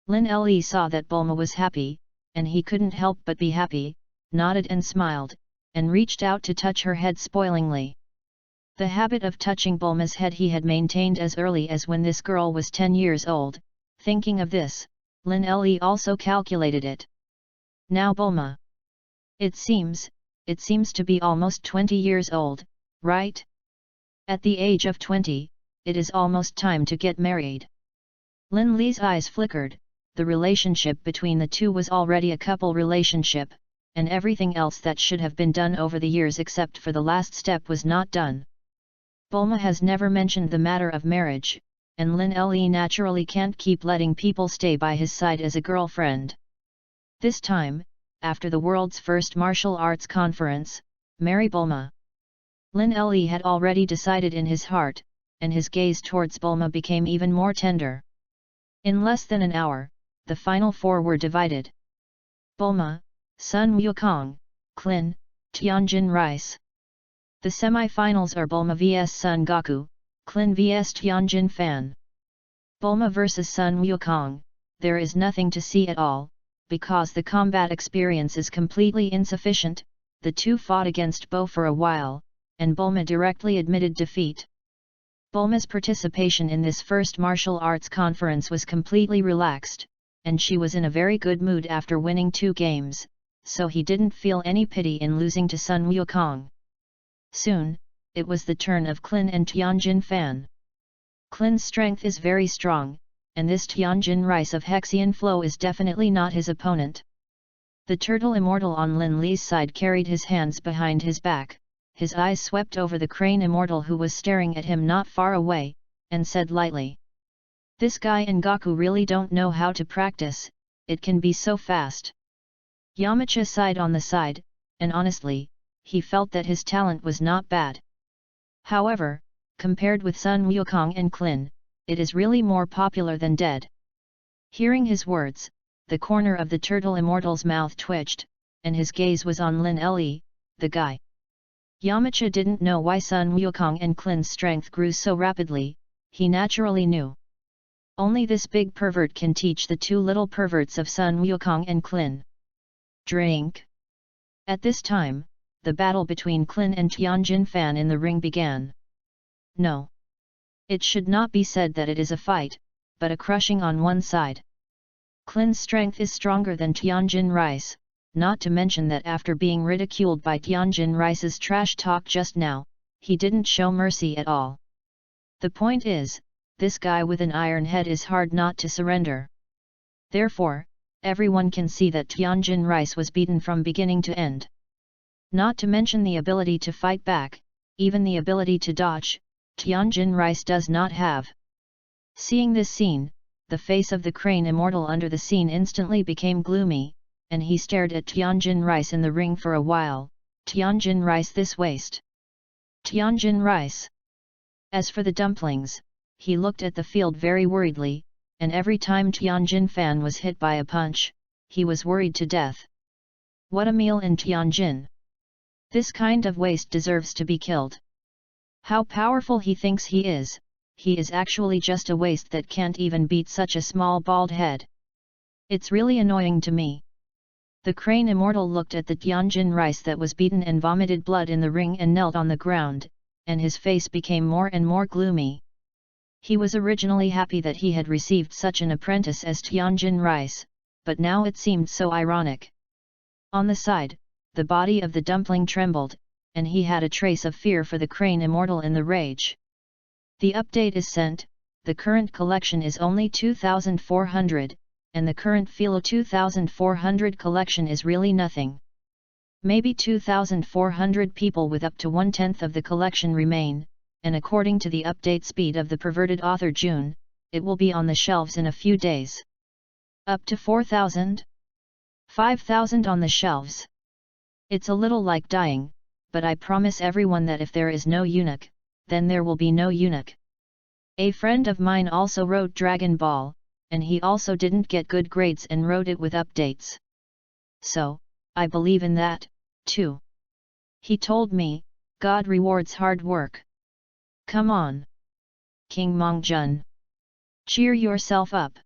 Lin Le saw that Bulma was happy, and he couldn't help but be happy, nodded and smiled, and reached out to touch her head spoilingly. The habit of touching Bulma's head he had maintained as early as when this girl was 10 years old. Thinking of this, Lin Le also calculated it. Now Bulma. It seems to be almost 20 years old, right? At the age of 20, it is almost time to get married. Lin Le's eyes flickered, the relationship between the two was already a couple relationship, and everything else that should have been done over the years except for the last step was not done. Bulma has never mentioned the matter of marriage, and Lin Le naturally can't keep letting people stay by his side as a girlfriend. This time, after the world's first martial arts conference, marry Bulma. Lin Le had already decided in his heart, and his gaze towards Bulma became even more tender. In less than an hour, the final 4 were divided. Bulma, Sun Wukong, Klin, Tianjin Rice. The semi-finals are Bulma vs Sun Goku, Klin vs Tianjin Fan. Bulma vs Sun Wukong, there is nothing to see at all, because the combat experience is completely insufficient. The two fought against Bo for a while, and Bulma directly admitted defeat. Bulma's participation in this first martial arts conference was completely relaxed, and she was in a very good mood after winning 2 games, so he didn't feel any pity in losing to Sun Wukong. Soon, it was the turn of Klin and Tianjin Fan. Klin's strength is very strong, and this Tianjin rice of Hexian flow is definitely not his opponent. The turtle immortal on Lin Li's side carried his hands behind his back, his eyes swept over the crane immortal who was staring at him not far away, and said lightly, "This guy and Gaku really don't know how to practice, it can be so fast." Yamcha sighed on the side, and honestly, he felt that his talent was not bad. However, compared with Sun Wukong and Klin, it is really more popular than dead. Hearing his words, the corner of the turtle immortal's mouth twitched, and his gaze was on Lin Le, the guy. Yamcha didn't know why Sun Wukong and Klin's strength grew so rapidly, he naturally knew. Only this big pervert can teach the two little perverts of Sun Wukong and Klin. Drink. At this time, the battle between Klin and Tianjin Fan in the ring began. No. It should not be said that it is a fight, but a crushing on one side. Klin's strength is stronger than Tianjin Rice, not to mention that after being ridiculed by Tianjin Rice's trash talk just now, he didn't show mercy at all. The point is, this guy with an iron head is hard not to surrender. Therefore, everyone can see that Tianjin Rice was beaten from beginning to end. Not to mention the ability to fight back, even the ability to dodge, Tianjin Rice does not have. Seeing this scene, the face of the crane immortal under the scene instantly became gloomy, and he stared at Tianjin Rice in the ring for a while. Tianjin Rice, this waste. Tianjin Rice. As for the dumplings, he looked at the field very worriedly, and every time Tianjin Fan was hit by a punch, he was worried to death. What a meal in Tianjin! This kind of waste deserves to be killed. How powerful he thinks he is actually just a waste that can't even beat such a small bald head. It's really annoying to me. The crane immortal looked at the Tianjin Rice that was beaten and vomited blood in the ring and knelt on the ground, and his face became more and more gloomy. He was originally happy that he had received such an apprentice as Tianjin Rice, but now it seemed so ironic. On the side, the body of the dumpling trembled, and he had a trace of fear for the crane immortal in the rage. The update is sent, the current collection is only 2,400, and the current Philo 2,400 collection is really nothing. Maybe 2,400 people with up to 1/10 of the collection remain, and according to the update speed of the perverted author June, it will be on the shelves in a few days. Up to 4,000? 5,000 on the shelves. It's a little like dying, but I promise everyone that if there is no eunuch, then there will be no eunuch. A friend of mine also wrote Dragon Ball, and he also didn't get good grades and wrote it with updates. So, I believe in that, too. He told me, God rewards hard work. Come on. King Mongjun. Cheer yourself up.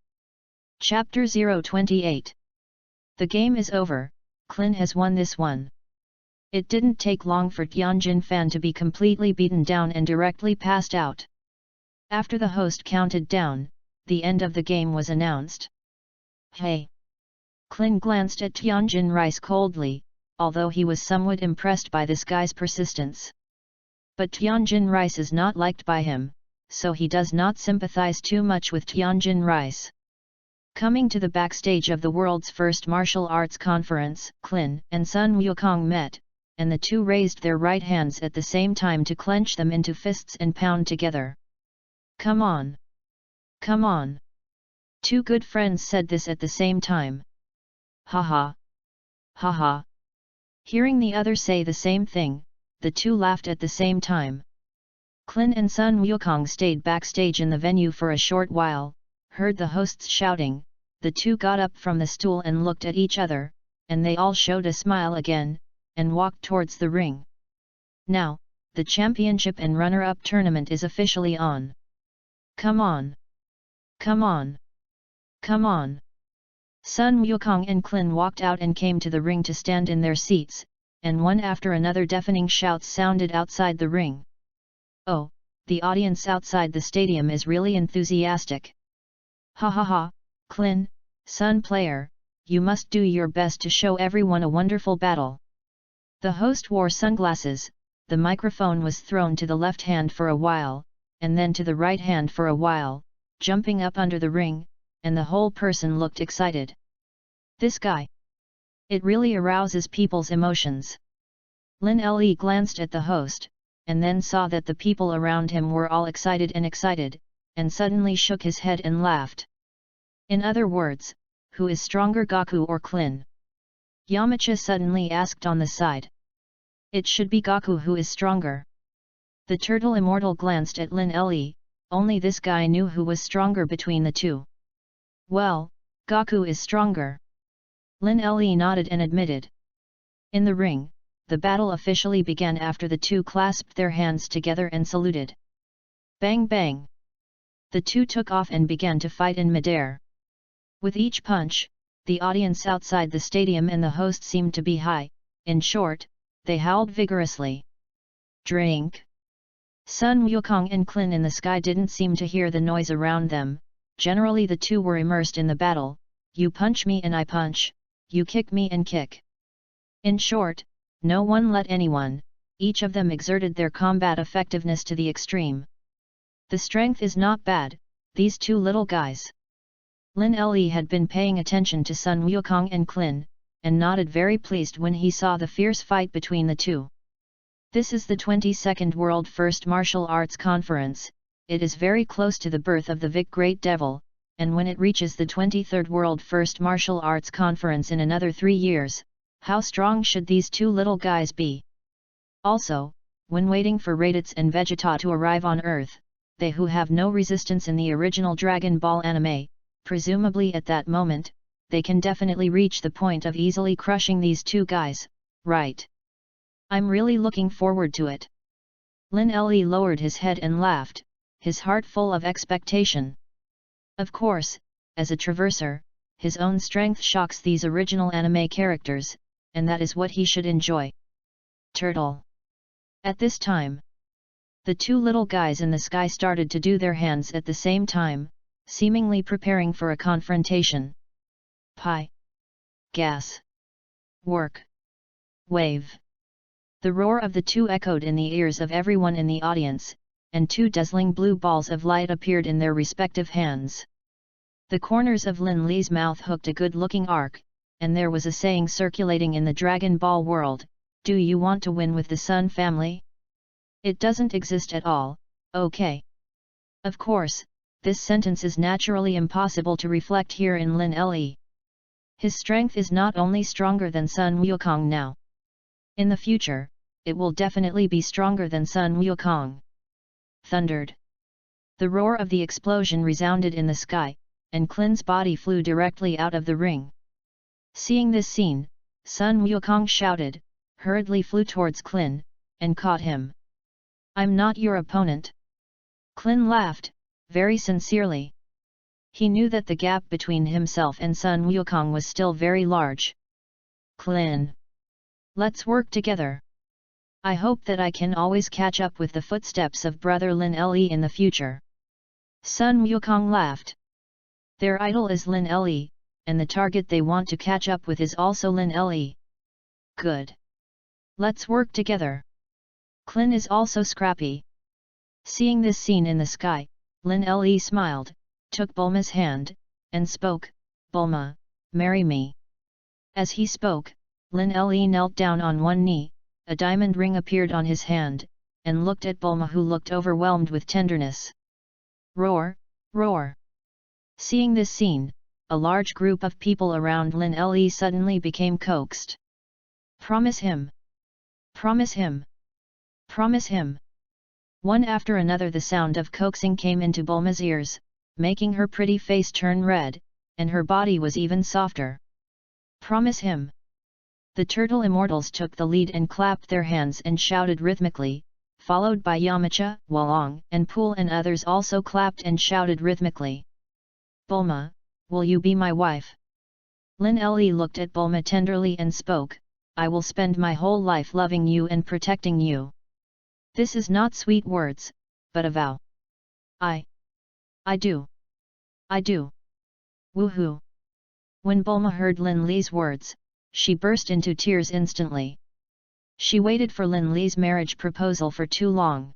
Chapter 028. The game is over, Klin has won this one. It didn't take long for Tianjin Fan to be completely beaten down and directly passed out. After the host counted down, the end of the game was announced. Hey! Klin glanced at Tianjin Rice coldly, although he was somewhat impressed by this guy's persistence. But Tianjin Rice is not liked by him, so he does not sympathize too much with Tianjin Rice. Coming to the backstage of the world's first martial arts conference, Klin and Sun Wukong met, and the two raised their right hands at the same time to clench them into fists and pound together. Come on! Come on! Two good friends said this at the same time. Ha ha! Ha ha! Hearing the other say the same thing, the two laughed at the same time. Klin and Sun Wukong stayed backstage in the venue for a short while, heard the hosts shouting, the two got up from the stool and looked at each other, and they all showed a smile again, and walked towards the ring. Now, the championship and runner-up tournament is officially on. Come on! Come on! Come on! Sun Wukong and Klin walked out and came to the ring to stand in their seats, and one after another deafening shouts sounded outside the ring. Oh, the audience outside the stadium is really enthusiastic. Ha ha ha, Klin, Sun player, you must do your best to show everyone a wonderful battle. The host wore sunglasses, the microphone was thrown to the left hand for a while, and then to the right hand for a while, jumping up under the ring, and the whole person looked excited. This guy. It really arouses people's emotions. Lin Le glanced at the host, and then saw that the people around him were all excited, and suddenly shook his head and laughed. In other words, who is stronger, Gaku or Klin? Yamcha suddenly asked on the side. It should be Gaku who is stronger. The turtle immortal glanced at Lin Le, only this guy knew who was stronger between the two. Well, Gaku is stronger. Lin Le nodded and admitted. In the ring, the battle officially began after the two clasped their hands together and saluted. Bang bang! The two took off and began to fight in midair. With each punch, the audience outside the stadium and the host seemed to be high. In short, they howled vigorously. Drink! Sun Wukong and Klin in the sky didn't seem to hear the noise around them. Generally the two were immersed in the battle. You punch me and I punch, you kick me and kick. In short, no one let anyone, each of them exerted their combat effectiveness to the extreme. The strength is not bad, these two little guys. Lin Le had been paying attention to Sun Wukong and Klin, and nodded very pleased when he saw the fierce fight between the two. This is the 22nd World First Martial Arts Conference. It is very close to the birth of the Vic Great Devil, and when it reaches the 23rd World First Martial Arts Conference in another 3 years, how strong should these two little guys be? Also, when waiting for Raditz and Vegeta to arrive on Earth, they who have no resistance in the original Dragon Ball anime, presumably at that moment, they can definitely reach the point of easily crushing these two guys, right? I'm really looking forward to it. Lin Le lowered his head and laughed, his heart full of expectation. Of course, as a traverser, his own strength shocks these original anime characters, and that is what he should enjoy. Turtle. At this time, the two little guys in the sky started to do their hands at the same time, seemingly preparing for a confrontation. Pi. Gas. Work. Wave. The roar of the two echoed in the ears of everyone in the audience, and two dazzling blue balls of light appeared in their respective hands. The corners of Lin Le's mouth hooked a good-looking arc, and there was a saying circulating in the Dragon Ball world, "Do you want to win with the Sun family?" It doesn't exist at all, okay? Of course, this sentence is naturally impossible to reflect here in Lin Le. His strength is not only stronger than Sun Wukong now. In the future, it will definitely be stronger than Sun Wukong. Thundered. The roar of the explosion resounded in the sky, and Klin's body flew directly out of the ring. Seeing this scene, Sun Wukong shouted, hurriedly flew towards Klin, and caught him. I'm not your opponent. Klin laughed, very sincerely. He knew that the gap between himself and Sun Wukong was still very large. Klin. Let's work together. I hope that I can always catch up with the footsteps of brother Lin Le in the future. Sun Wukong laughed. Their idol is Lin Le, and the target they want to catch up with is also Lin Le. Good. Let's work together. Klin is also scrappy. Seeing this scene in the sky, Lin Le smiled, took Bulma's hand, and spoke, Bulma, marry me. As he spoke, Lin Le knelt down on one knee, a diamond ring appeared on his hand, and looked at Bulma, who looked overwhelmed with tenderness. Roar, roar. Seeing this scene, a large group of people around Lin Le suddenly became coaxed. Promise him! Promise him! Promise him! One after another the sound of coaxing came into Bulma's ears, making her pretty face turn red, and her body was even softer. Promise him! The turtle immortals took the lead and clapped their hands and shouted rhythmically, followed by Yamcha, Walong and Pool, and others also clapped and shouted rhythmically. Bulma, will you be my wife? Lin Le looked at Bulma tenderly and spoke, I will spend my whole life loving you and protecting you. This is not sweet words, but a vow. I do. I do. Woohoo! When Bulma heard Lin Le's words, she burst into tears instantly. She waited for Lin Le's marriage proposal for too long.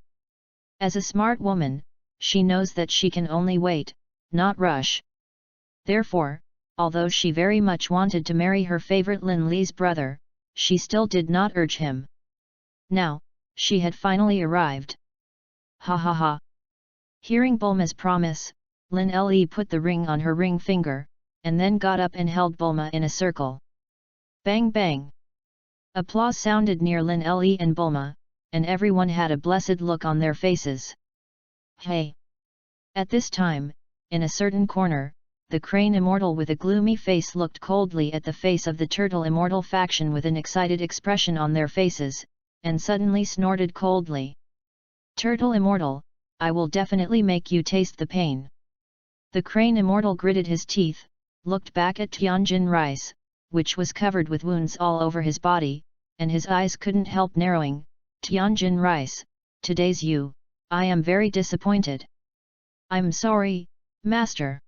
As a smart woman, she knows that she can only wait, not rush. Therefore, although she very much wanted to marry her favorite Lin Li's brother, she still did not urge him. Now, she had finally arrived. Ha ha ha. Hearing Bulma's promise, Lin Li put the ring on her ring finger, and then got up and held Bulma in a circle. Bang bang! Applause sounded near Lin Li and Bulma, and everyone had a blessed look on their faces. Hey! At this time, in a certain corner, the Crane Immortal with a gloomy face looked coldly at the face of the Turtle Immortal faction with an excited expression on their faces, and suddenly snorted coldly. Turtle Immortal, I will definitely make you taste the pain. The Crane Immortal gritted his teeth, looked back at Tianjin Rice, which was covered with wounds all over his body, and his eyes couldn't help narrowing. Tianjin Rice, today's you, I am very disappointed. I'm sorry, Master.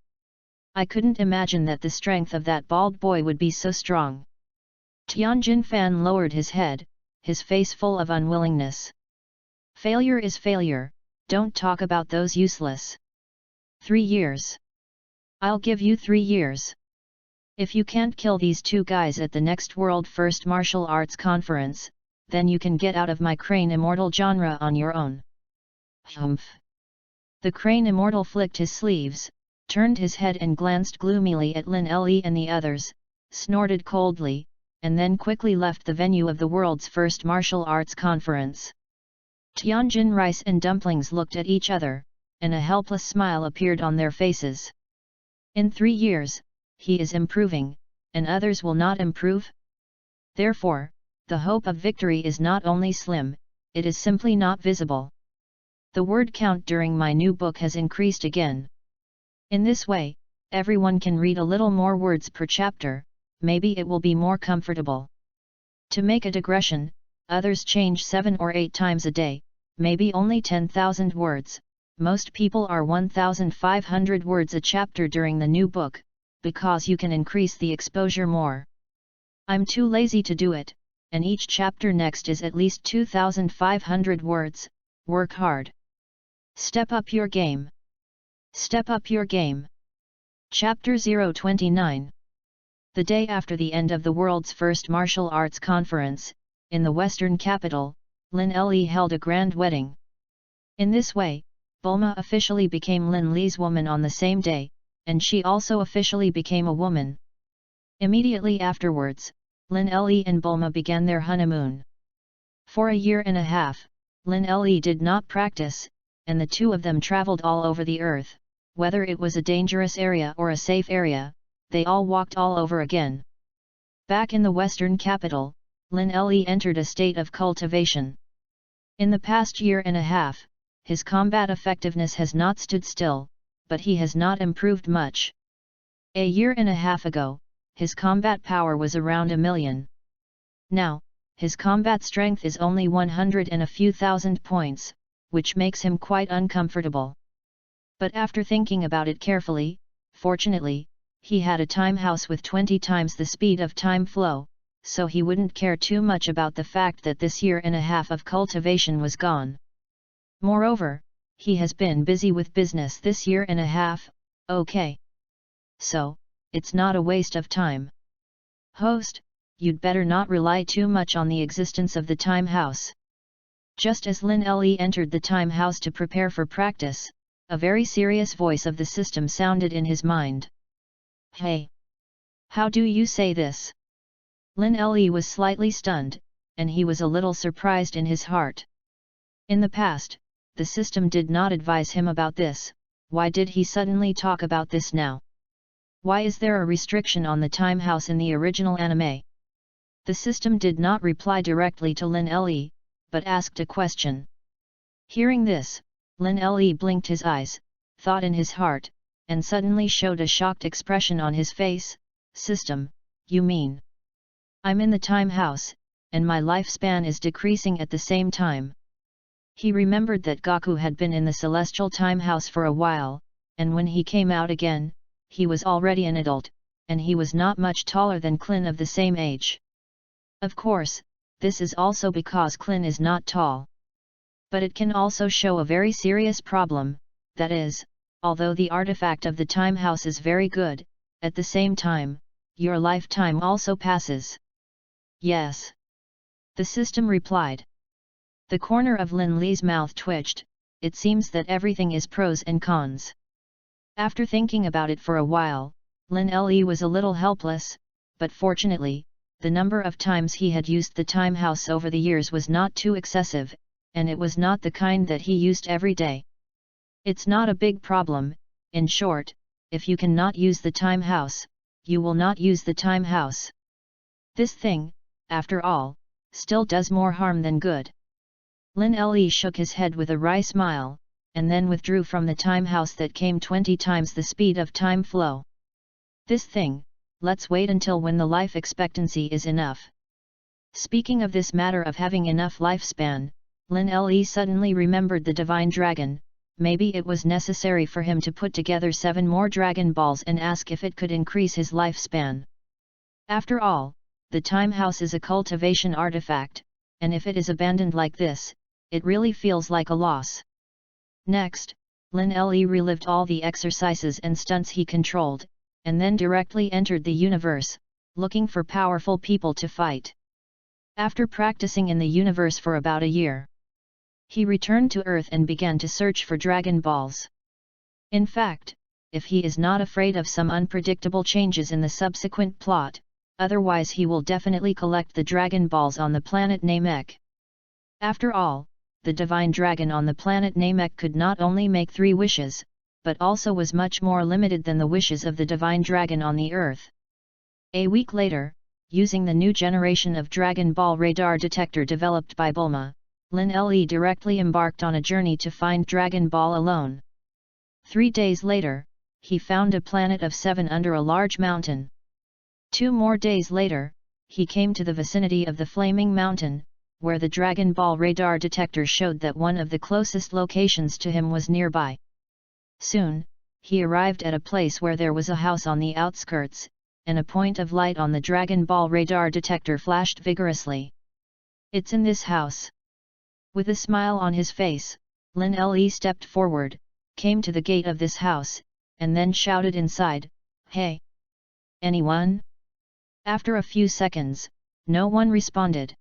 I couldn't imagine that the strength of that bald boy would be so strong. Tianjin Fan lowered his head, his face full of unwillingness. Failure is failure, don't talk about those useless. 3 years. I'll give you 3 years. If you can't kill these 2 guys at the next World First Martial Arts Conference, then you can get out of my Crane Immortal genre on your own. Humph. The Crane Immortal flicked his sleeves, turned his head and glanced gloomily at Lin Li and the others, snorted coldly, and then quickly left the venue of the world's first martial arts conference. Tianjin Rice and Dumplings looked at each other, and a helpless smile appeared on their faces. In 3 years, he is improving, and others will not improve? Therefore, the hope of victory is not only slim, it is simply not visible. The word count during my new book has increased again. In this way, everyone can read a little more words per chapter, maybe it will be more comfortable. To make a digression, others change 7 or 8 times a day, maybe only 10,000 words, most people are 1,500 words a chapter during the new book, because you can increase the exposure more. I'm too lazy to do it, and each chapter next is at least 2,500 words, work hard. Step up your game. Step up your game. Chapter 029. The day after the end of the world's first martial arts conference, in the western capital, Lin Li held a grand wedding. In this way, Bulma officially became Lin Li's woman on the same day, and she also officially became a woman. Immediately afterwards, Lin Li and Bulma began their honeymoon. For a year and a half, Lin Li did not practice, and the two of them traveled all over the earth, whether it was a dangerous area or a safe area, they all walked all over again. Back in the western capital, Lin Li entered a state of cultivation. In the past year and a half, his combat effectiveness has not stood still, but he has not improved much. A year and a half ago, his combat power was around 1 million. Now, his combat strength is only 100 and a few thousand points, which makes him quite uncomfortable. But after thinking about it carefully, fortunately, he had a time house with 20 times the speed of time flow, so he wouldn't care too much about the fact that this year and a half of cultivation was gone. Moreover, he has been busy with business this year and a half, okay. So, it's not a waste of time. Host, you'd better not rely too much on the existence of the time house. Just as Lin Li entered the time house to prepare for practice, a very serious voice of the system sounded in his mind. Hey! How do you say this? Lin Li was slightly stunned, and he was a little surprised in his heart. In the past, the system did not advise him about this, why did he suddenly talk about this now? Why is there a restriction on the time house in the original anime? The system did not reply directly to Lin Li, but asked a question. Hearing this, Lin Li blinked his eyes, thought in his heart, and suddenly showed a shocked expression on his face. System, you mean? I'm in the time house, and my lifespan is decreasing at the same time. He remembered that Goku had been in the celestial time house for a while, and when he came out again, he was already an adult, and he was not much taller than Klin of the same age. Of course, this is also because Klin is not tall. But it can also show a very serious problem, that is, although the artifact of the time house is very good, at the same time, your lifetime also passes. Yes. The system replied. The corner of Lin Li's mouth twitched. It seems that everything is pros and cons. After thinking about it for a while, Lin Li was a little helpless, but fortunately, the number of times he had used the time house over the years was not too excessive, and it was not the kind that he used every day. It's not a big problem. In short, if you cannot use the time house, you will not use the time house. This thing, after all, still does more harm than good. Lin Li shook his head with a wry smile, and then withdrew from the time house that came 20 times the speed of time flow. This thing, let's wait until when the life expectancy is enough. Speaking of this matter of having enough lifespan, Lin Li suddenly remembered the divine dragon. Maybe it was necessary for him to put together 7 more Dragon Balls and ask if it could increase his lifespan. After all, the time house is a cultivation artifact, and if it is abandoned like this, it really feels like a loss. Next, Lin Li relived all the exercises and stunts he controlled, and then directly entered the universe, looking for powerful people to fight. After practicing in the universe for about a year, he returned to Earth and began to search for Dragon Balls. In fact, if he is not afraid of some unpredictable changes in the subsequent plot, otherwise he will definitely collect the Dragon Balls on the planet Namek. After all, the divine dragon on the planet Namek could not only make 3 wishes, but also was much more limited than the wishes of the divine dragon on the Earth. A week later, using the new generation of Dragon Ball radar detector developed by Bulma, Lin Li directly embarked on a journey to find Dragon Ball alone. 3 days later, he found a planet of 7 under a large mountain. 2 more days later, he came to the vicinity of the Flaming Mountain, where the Dragon Ball radar detector showed that one of the closest locations to him was nearby. Soon, he arrived at a place where there was a house on the outskirts, and a point of light on the Dragon Ball radar detector flashed vigorously. It's in this house. With a smile on his face, Lin Li stepped forward, came to the gate of this house, and then shouted inside, "Hey! Anyone?" After a few seconds, no one responded.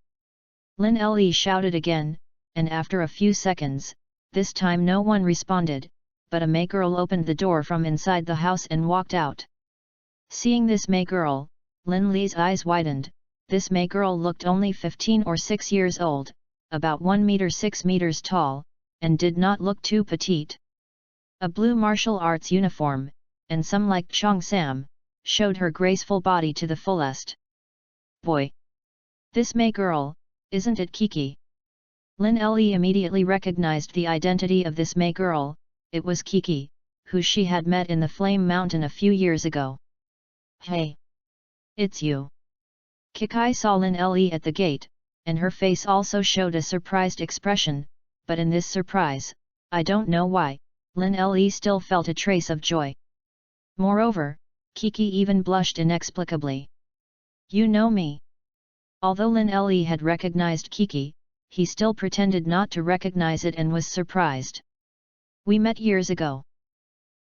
Lin Li shouted again, and after a few seconds, this time no one responded, but a May girl opened the door from inside the house and walked out. Seeing this May girl, Lin Li's eyes widened. This May girl looked only 15 or 6 years old, about 1 meter 6 meters tall, and did not look too petite. A blue martial arts uniform, and some like Chong Sam, showed her graceful body to the fullest. Boy! This May girl, isn't it Kiki? Lin Li immediately recognized the identity of this May girl. It was Kiki, who she had met in the Flame Mountain a few years ago. Hey! It's you! Kiki saw Lin Li at the gate, and her face also showed a surprised expression, but in this surprise, I don't know why, Lin Li still felt a trace of joy. Moreover, Kiki even blushed inexplicably. You know me? Although Lin Li had recognized Kiki, he still pretended not to recognize it and was surprised. We met years ago.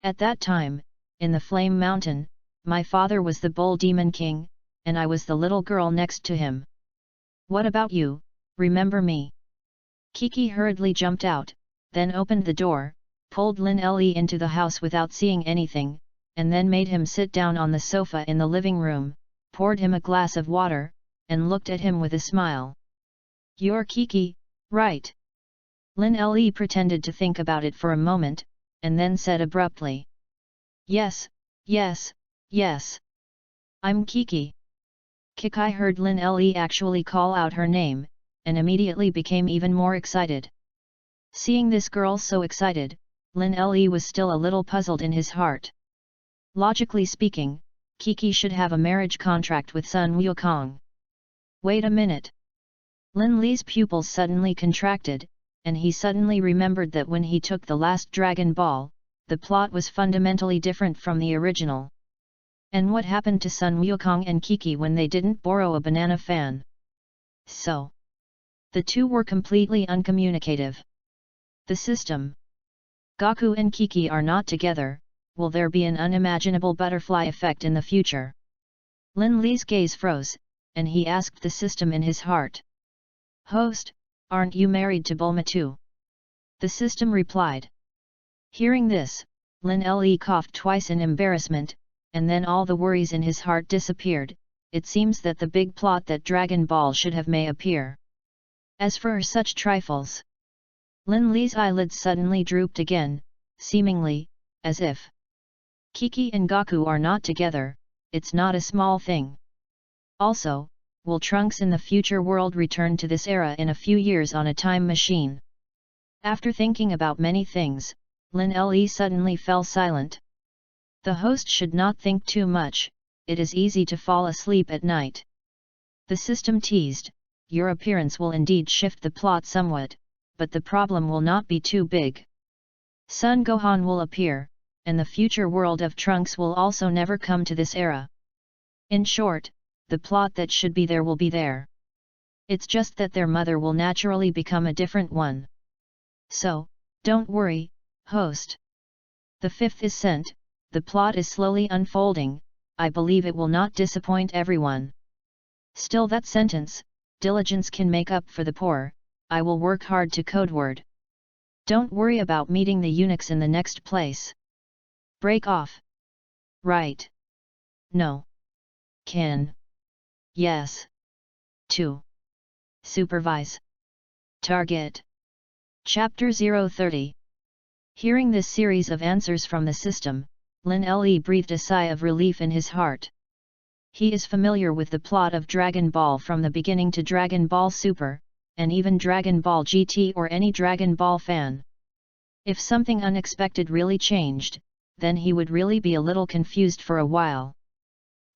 At that time, in the Flame Mountain, my father was the Bull Demon King, and I was the little girl next to him. What about you, remember me? Kiki hurriedly jumped out, then opened the door, pulled Lin Li into the house without seeing anything, and then made him sit down on the sofa in the living room, poured him a glass of water, and looked at him with a smile. You're Kiki, right? Lin Li pretended to think about it for a moment, and then said abruptly. Yes, yes, yes. I'm Kiki. Kiki heard Lin Li actually call out her name, and immediately became even more excited. Seeing this girl so excited, Lin Li was still a little puzzled in his heart. Logically speaking, Kiki should have a marriage contract with Sun Wukong. Wait a minute. Lin Li's pupils suddenly contracted, and he suddenly remembered that when he took the last Dragon Ball, the plot was fundamentally different from the original. And what happened to Sun Wukong and Kiki when they didn't borrow a banana fan? So, the two were completely uncommunicative. The system. Goku and Kiki are not together, will there be an unimaginable butterfly effect in the future? Lin Li's gaze froze, and he asked the system in his heart. Host, aren't you married to Bulma too? The system replied. Hearing this, Lin Le coughed twice in embarrassment, and then all the worries in his heart disappeared. It seems that the big plot that Dragon Ball should have may appear. As for such trifles, Lin Li's eyelids suddenly drooped again, seemingly, as if Kiki and Goku are not together, it's not a small thing. Also, will Trunks in the future world return to this era in a few years on a time machine? After thinking about many things, Lin Le suddenly fell silent. The host should not think too much, it is easy to fall asleep at night. The system teased, your appearance will indeed shift the plot somewhat, but the problem will not be too big. Son Gohan will appear, and the future world of Trunks will also never come to this era. In short, the plot that should be there will be there. It's just that their mother will naturally become a different one. So, don't worry, host. The fifth is sent, the plot is slowly unfolding, I believe it will not disappoint everyone. Still that sentence, diligence can make up for the poor, I will work hard to codeword. Don't worry about meeting the eunuchs in the next place. Break off. Right. No. Can. Yes. 2. Supervise. Target. Chapter 030. Hearing this series of answers from the system, Lin Le breathed a sigh of relief in his heart. He is familiar with the plot of Dragon Ball from the beginning to Dragon Ball Super, and even Dragon Ball GT or any Dragon Ball fan. If something unexpected really changed, then he would really be a little confused for a while.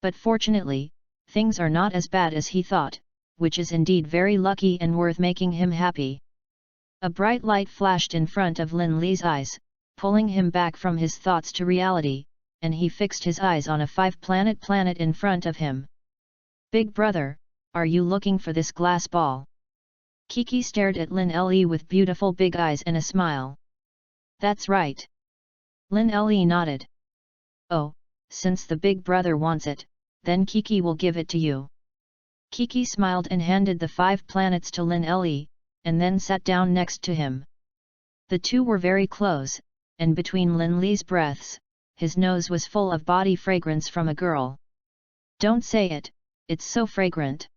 But fortunately, things are not as bad as he thought, which is indeed very lucky and worth making him happy. A bright light flashed in front of Lin Li's eyes, pulling him back from his thoughts to reality, and he fixed his eyes on a 5-planet planet in front of him. Big brother, are you looking for this glass ball? Kiki stared at Lin Le with beautiful big eyes and a smile. That's right. Lin Le nodded. Oh, since the big brother wants it, then Kiki will give it to you. Kiki smiled and handed the 5 planets to Lin Le, and then sat down next to him. The two were very close, and between Lin Li's breaths, his nose was full of body fragrance from a girl. Don't say it, it's so fragrant.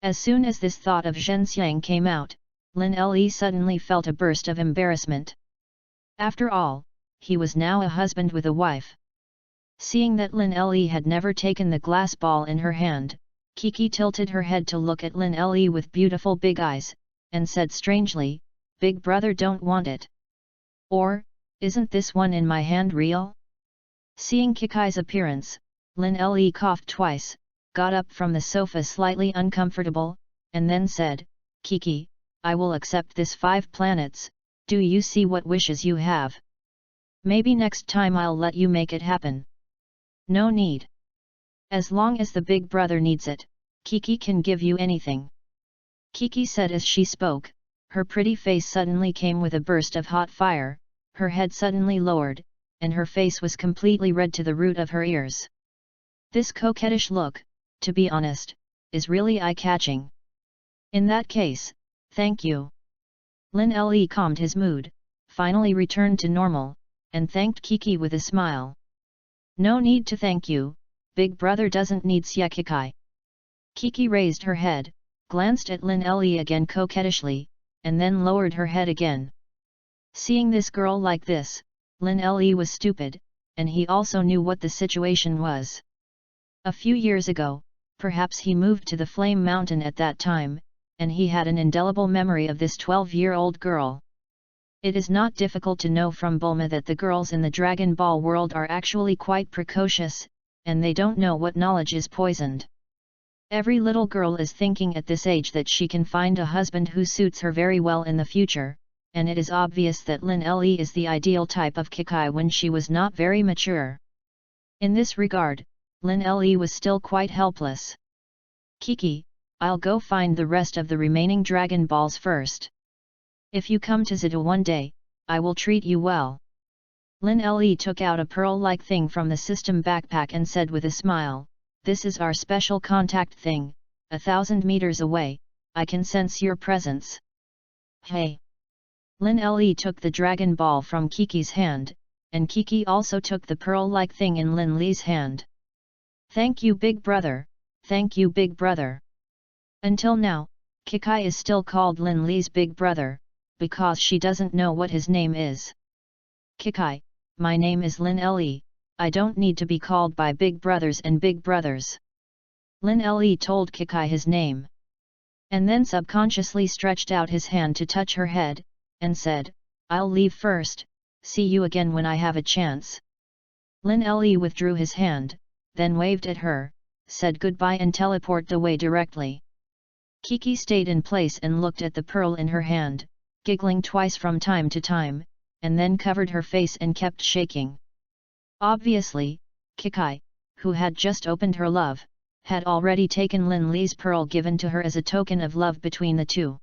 As soon as this thought of Zhenxiang came out, Lin Le suddenly felt a burst of embarrassment. After all, he was now a husband with a wife. Seeing that Lin Le had never taken the glass ball in her hand, Kiki tilted her head to look at Lin Le with beautiful big eyes, and said strangely, Big brother don't want it. Or, isn't this one in my hand real? Seeing Kiki's appearance, Lin Le coughed twice, got up from the sofa slightly uncomfortable, and then said, Kiki, I will accept this 5 planets, do you see what wishes you have? Maybe next time I'll let you make it happen. No need. As long as the big brother needs it, Kiki can give you anything. Kiki said as she spoke, her pretty face suddenly came with a burst of hot fire, her head suddenly lowered, and her face was completely red to the root of her ears. This coquettish look, to be honest, is really eye-catching. In that case, thank you. Lin Le calmed his mood, finally returned to normal, and thanked Kiki with a smile. No need to thank you, big brother doesn't need Kikai. Kiki raised her head, glanced at Lin Le again coquettishly, and then lowered her head again. Seeing this girl like this, Lin Le was stupid, and he also knew what the situation was. A few years ago, perhaps he moved to the Flame Mountain at that time, and he had an indelible memory of this 12-year-old girl. It is not difficult to know from Bulma that the girls in the Dragon Ball world are actually quite precocious, and they don't know what knowledge is poisoned. Every little girl is thinking at this age that she can find a husband who suits her very well in the future, and it is obvious that Lin Le is the ideal type of Kikai when she was not very mature. In this regard, Lin Le was still quite helpless. Kiki, I'll go find the rest of the remaining Dragon Balls first. If you come to Zeta one day, I will treat you well. Lin Le took out a pearl-like thing from the system backpack and said with a smile, "This is our special contact thing, 1,000 meters away, I can sense your presence." Hey! Lin Le took the Dragon Ball from Kiki's hand, and Kiki also took the pearl-like thing in Lin Le's hand. "Thank you, big brother, thank you, big brother." Until now, Kiki is still called Lin Le's big brother, because she doesn't know what his name is. "Kiki, my name is Lin Le, I don't need to be called by big brothers and big brothers." Lin Le told Kiki his name. And then subconsciously stretched out his hand to touch her head, and said, "I'll leave first, see you again when I have a chance." Lin Le withdrew his hand, then waved at her, said goodbye and teleported away directly. Kiki stayed in place and looked at the pearl in her hand, giggling twice from time to time, and then covered her face and kept shaking. Obviously, Kiki, who had just opened her love, had already taken Lin Le's pearl given to her as a token of love between the two.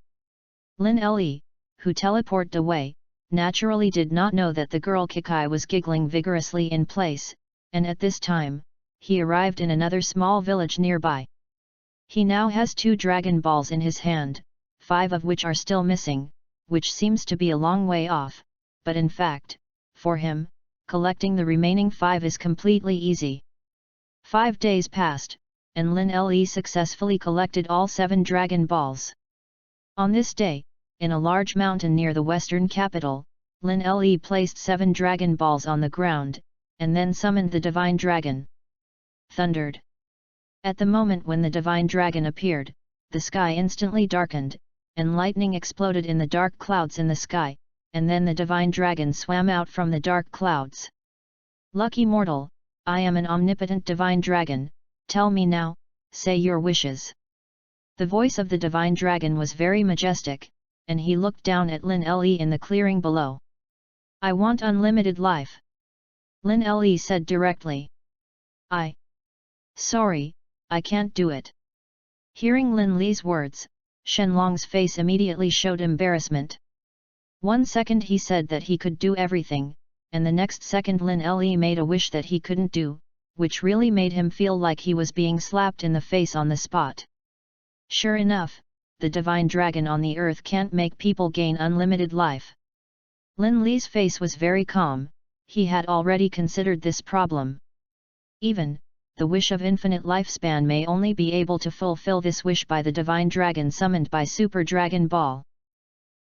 Lin Le, who teleported away, naturally did not know that the girl Kiki was giggling vigorously in place, and at this time, he arrived in another small village nearby. He now has 2 Dragon Balls in his hand, 5 of which are still missing, which seems to be a long way off, but in fact, for him, collecting the remaining 5 is completely easy. 5 days passed, and Lin Le successfully collected all 7 Dragon Balls. On this day, in a large mountain near the western capital, Lin Le placed 7 Dragon Balls on the ground, and then summoned the Divine Dragon. Thundered. At the moment when the Divine Dragon appeared, the sky instantly darkened, and lightning exploded in the dark clouds in the sky, and then the Divine Dragon swam out from the dark clouds. "Lucky mortal, I am an omnipotent Divine Dragon, tell me now, say your wishes." The voice of the Divine Dragon was very majestic, and he looked down at Lin Le in the clearing below. "I want unlimited life," Lin Le said directly. Sorry, I can't do it." Hearing Lin Le's words, Shenlong's face immediately showed embarrassment. 1 second he said that he could do everything, and the next second Lin Le made a wish that he couldn't do, which really made him feel like he was being slapped in the face on the spot. Sure enough, the Divine Dragon on the earth can't make people gain unlimited life. Lin Le's face was very calm, he had already considered this problem. Even, the wish of infinite lifespan may only be able to fulfill this wish by the Divine Dragon summoned by Super Dragon Ball.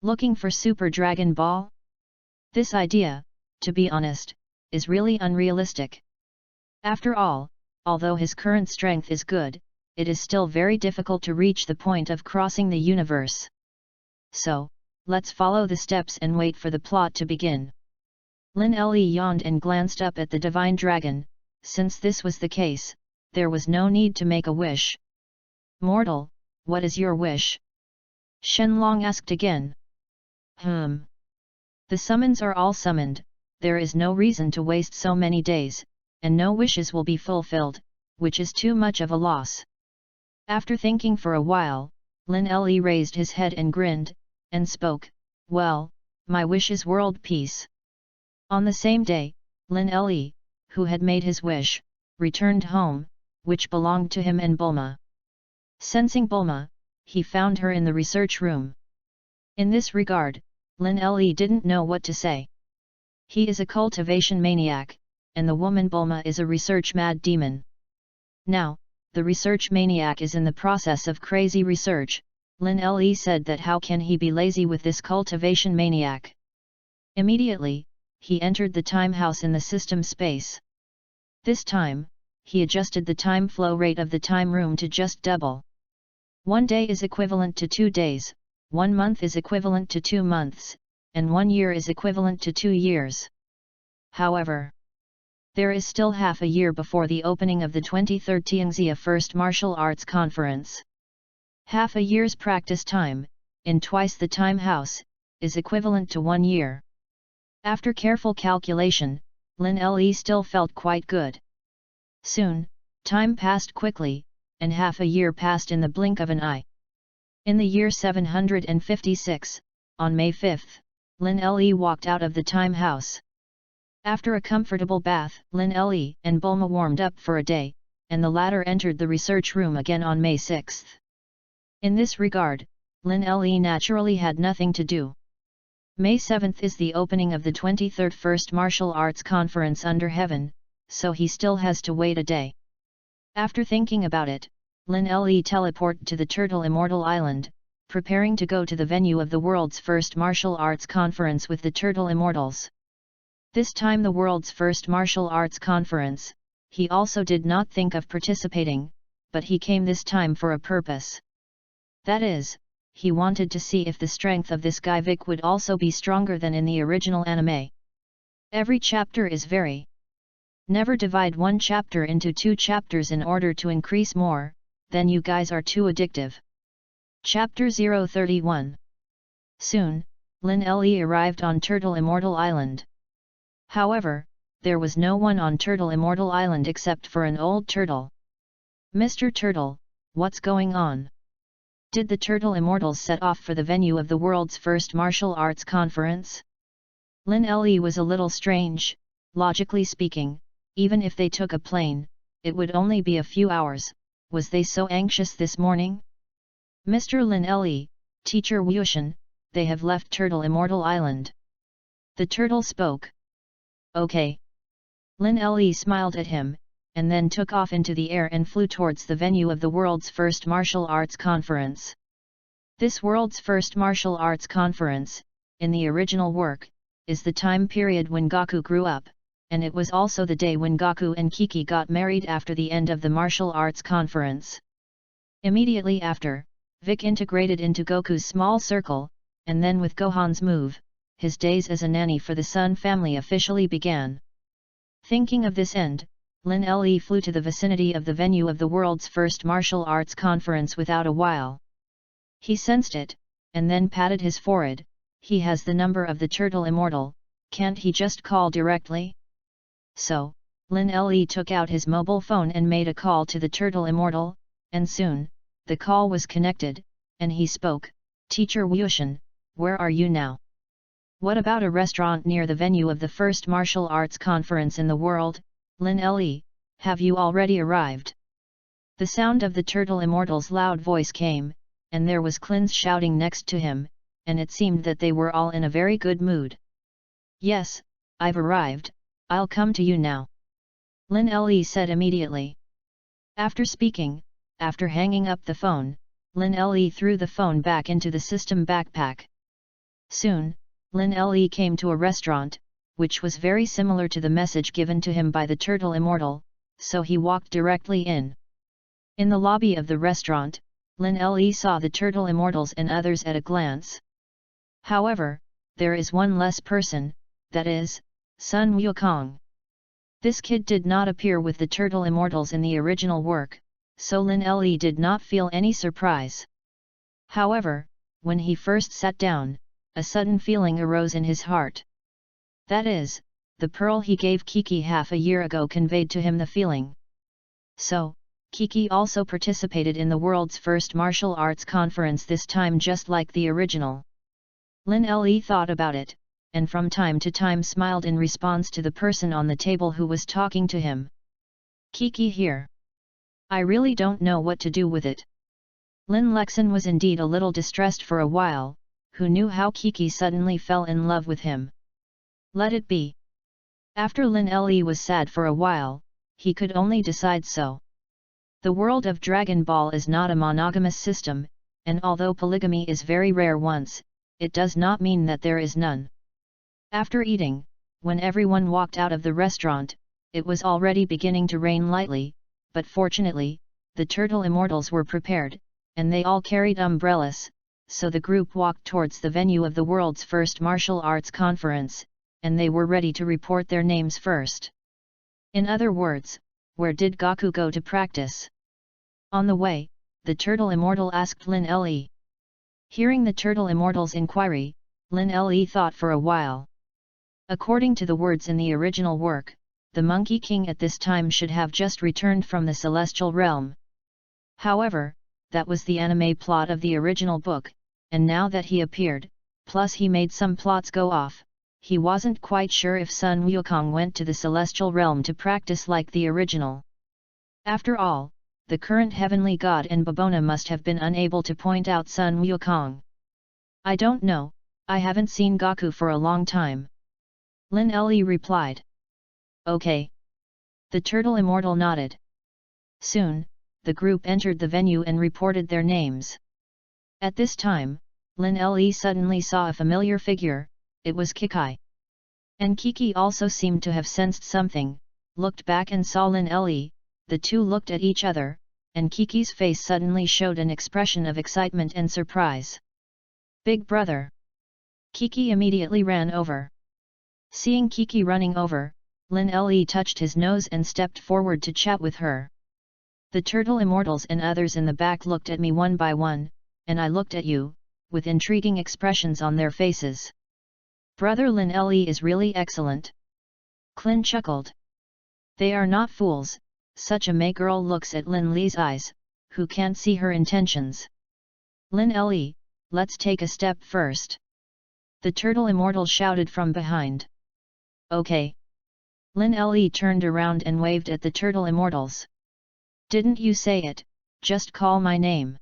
Looking for Super Dragon Ball? This idea, to be honest, is really unrealistic. After all, although his current strength is good, it is still very difficult to reach the point of crossing the universe. So, let's follow the steps and wait for the plot to begin. Lin Le yawned and glanced up at the Divine Dragon. Since this was the case, there was no need to make a wish. "Mortal, what is your wish?" Shenlong asked again. The summons are all summoned, there is no reason to waste so many days, and no wishes will be fulfilled, which is too much of a loss." After thinking for a while, Lin Le raised his head and grinned, and spoke, "Well, my wish is world peace." On the same day, Lin Le, who had made his wish, returned home, which belonged to him and Bulma. Sensing Bulma, he found her in the research room. In this regard, Lin Le didn't know what to say. He is a cultivation maniac, and the woman Bulma is a research mad demon. Now, the research maniac is in the process of crazy research. Lin Le said that how can he be lazy with this cultivation maniac? Immediately, he entered the time house in the system space. This time, he adjusted the time flow rate of the time room to just double. 1 day is equivalent to 2 days, 1 month is equivalent to 2 months, and 1 year is equivalent to 2 years. However, there is still half a year before the opening of the 23rd Tianxia First Martial Arts Conference. Half a year's practice time, in twice the time house, is equivalent to 1 year. After careful calculation, Lin Le still felt quite good. Soon, time passed quickly, and half a year passed in the blink of an eye. In the year 756, on May 5, Lin Le walked out of the time house. After a comfortable bath, Lin Le and Bulma warmed up for a day, and the latter entered the research room again on May 6. In this regard, Lin Le naturally had nothing to do. May 7 is the opening of the 23rd First Martial Arts Conference under heaven, so he still has to wait a day. After thinking about it, Lin Le teleported to the Turtle Immortal Island, preparing to go to the venue of the world's first martial arts conference with the Turtle Immortals. This time the world's first martial arts conference, he also did not think of participating, but he came this time for a purpose. That is, he wanted to see if the strength of this guy Vic would also be stronger than in the original anime. Every chapter is very. Never divide one chapter into 2 chapters in order to increase more, then you guys are too addictive. Chapter 031. Soon, Lin Le arrived on Turtle Immortal Island. However, there was no one on Turtle Immortal Island except for an old turtle. Mr. Turtle, what's going on? Did the Turtle Immortals set off for the venue of the world's first martial arts conference? Lin Le was a little strange. Logically speaking, even if they took a plane, it would only be a few hours. Was they so anxious this morning? Mr. Lin Le, Teacher Wushan, they have left Turtle Immortal Island. The turtle spoke. Okay. Lin Le smiled at him, and then took off into the air and flew towards the venue of the world's first martial arts conference. This world's first martial arts conference, in the original work, is the time period when Goku grew up, and it was also the day when Goku and Kiki got married after the end of the martial arts conference. Immediately after, Vic integrated into Goku's small circle, and then with Gohan's move, his days as a nanny for the Sun family officially began. Thinking of this end, Lin Le flew to the vicinity of the venue of the world's first martial arts conference without a while. He sensed it, and then patted his forehead. He has the number of the Turtle Immortal, can't he just call directly? So, Lin Le took out his mobile phone and made a call to the Turtle Immortal, and soon, the call was connected, and he spoke. Teacher Wushan, where are you now? What about a restaurant near the venue of the first martial arts conference in the world? Lin Le, have you already arrived? The sound of the Turtle Immortal's loud voice came, and there was Klin's shouting next to him, and it seemed that they were all in a very good mood. Yes, I've arrived, I'll come to you now. Lin Le said immediately. After speaking, after hanging up the phone, Lin Le threw the phone back into the system backpack. Soon, Lin Le came to a restaurant, which was very similar to the message given to him by the Turtle Immortal, so he walked directly in. In the lobby of the restaurant, Lin Le saw the Turtle Immortals and others at a glance. However, there is one less person, that is, Sun Wukong. This kid did not appear with the Turtle Immortals in the original work, so Lin Le did not feel any surprise. However, when he first sat down, a sudden feeling arose in his heart. That is, the pearl he gave Kiki half a year ago conveyed to him the feeling. So, Kiki also participated in the world's first martial arts conference this time just like the original. Lin Le thought about it, and from time to time smiled in response to the person on the table who was talking to him. Kiki here. I really don't know what to do with it. Lin Lexin was indeed a little distressed for a while. Who knew how Kiki suddenly fell in love with him? Let it be. After Lin Le was sad for a while, he could only decide so. The world of Dragon Ball is not a monogamous system, and although polygamy is very rare once, it does not mean that there is none. After eating, when everyone walked out of the restaurant, it was already beginning to rain lightly, but fortunately, the Turtle Immortals were prepared, and they all carried umbrellas. So the group walked towards the venue of the world's first martial arts conference, and they were ready to report their names first. In other words, where did Goku go to practice? On the way, the Turtle Immortal asked Lin Le. Hearing the Turtle Immortal's inquiry, Lin Le thought for a while. According to the words in the original work, the Monkey King at this time should have just returned from the Celestial Realm. However, that was the anime plot of the original book, and now that he appeared, plus he made some plots go off, he wasn't quite sure if Sun Wukong went to the celestial realm to practice like the original. After all, the current heavenly god in Babona must have been unable to point out Sun Wukong. I don't know, I haven't seen Gaku for a long time. Lin Le replied. Okay. The turtle immortal nodded. Soon, the group entered the venue and reported their names. At this time, Lin Le suddenly saw a familiar figure, it was Kikai. And Kiki also seemed to have sensed something, looked back and saw Lin Le, the two looked at each other, and Kiki's face suddenly showed an expression of excitement and surprise. Big brother! Kiki immediately ran over. Seeing Kiki running over, Lin Le touched his nose and stepped forward to chat with her. The turtle immortals and others in the back looked at me one by one, and I looked at you, with intriguing expressions on their faces. Brother Lin Le is really excellent. Clin chuckled. They are not fools, such a Mei girl looks at Lin Le's eyes, who can't see her intentions. Lin Le, let's take a step first. The turtle immortal shouted from behind. Okay. Lin Le turned around and waved at the turtle immortals. Didn't you say it, just call my name.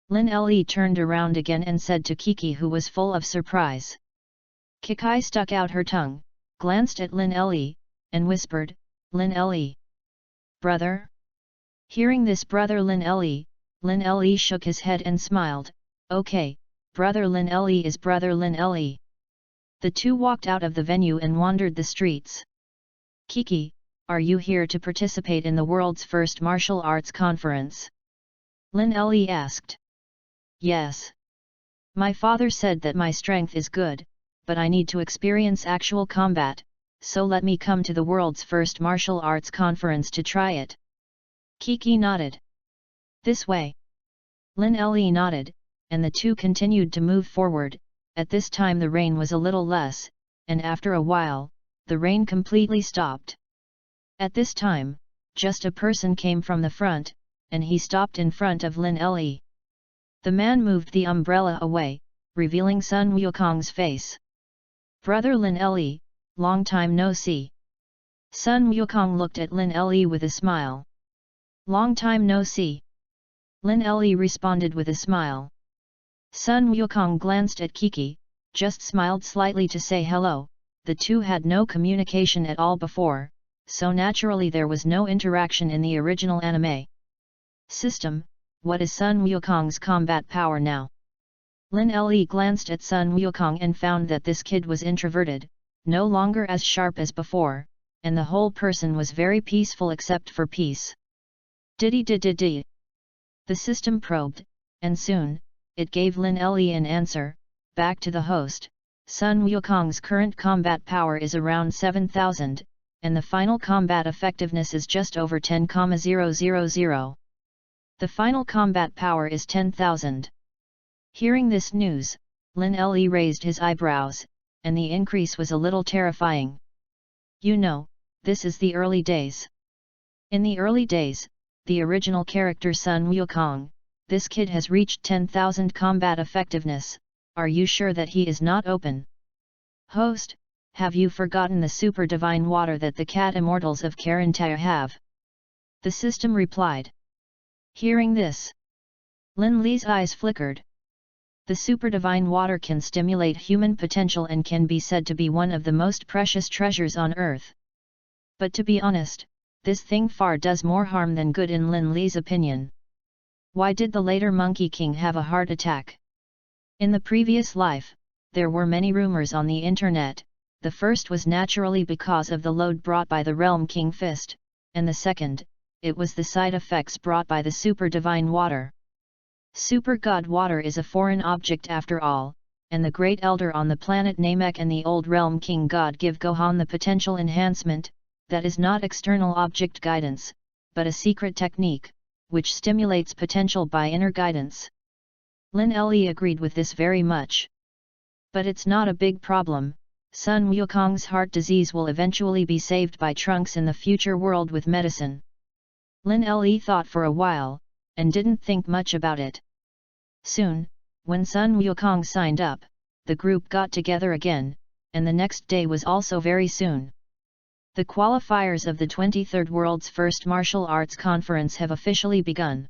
Lin Le turned around again and said to Kiki, who was full of surprise. Kikai stuck out her tongue, glanced at Lin Le, and whispered, Lin Le. Brother? Hearing this, brother Lin Le shook his head and smiled. Okay, brother Lin Le is brother Lin Le. The two walked out of the venue and wandered the streets. Kiki, are you here to participate in the world's first martial arts conference? Lin Le asked. Yes. My father said that my strength is good, but I need to experience actual combat, so let me come to the world's first martial arts conference to try it. Kiki nodded. This way. Lin Le nodded, and the two continued to move forward. At this time the rain was a little less, and after a while, the rain completely stopped. At this time, just a person came from the front, and he stopped in front of Lin Le. The man moved the umbrella away, revealing Sun Wukong's face. Brother Lin Le, long time no see. Sun Wukong looked at Lin Le with a smile. Long time no see. Lin Le responded with a smile. Sun Wukong glanced at Kiki, just smiled slightly to say hello. The two had no communication at all before, so naturally there was no interaction in the original anime. System, what is Sun Wukong's combat power now? Lin Le glanced at Sun Wukong and found that this kid was introverted, no longer as sharp as before, and the whole person was very peaceful except for peace. Diddy. The system probed, and soon, it gave Lin Le an answer, back to the host. Sun Wukong's current combat power is around 7,000, and the final combat effectiveness is just over 10,000. The final combat power is 10,000. Hearing this news, Lin Le raised his eyebrows, and the increase was a little terrifying. You know, this is the early days. In the early days, the original character Sun Wukong, this kid has reached 10,000 combat effectiveness. Are you sure that he is not open? Host, have you forgotten the super divine water that the cat immortals of Karantaya have? The system replied. Hearing this, Lin Le's eyes flickered. The super divine water can stimulate human potential and can be said to be one of the most precious treasures on earth. But to be honest, this thing far does more harm than good in Lin Le's opinion. Why did the later Monkey King have a heart attack? In the previous life, there were many rumors on the internet. The first was naturally because of the load brought by the Realm King Fist, and the second, it was the side effects brought by the super divine water. Super God water is a foreign object after all, and the great elder on the planet Namek and the old Realm King God give Gohan the potential enhancement, that is not external object guidance, but a secret technique, which stimulates potential by inner guidance. Lin Le agreed with this very much. But it's not a big problem. Sun Wukong's heart disease will eventually be saved by Trunks in the future world with medicine. Lin Le thought for a while, and didn't think much about it. Soon, when Sun Wukong signed up, the group got together again, and the next day was also very soon. The qualifiers of the 23rd World's First Martial Arts Conference have officially begun.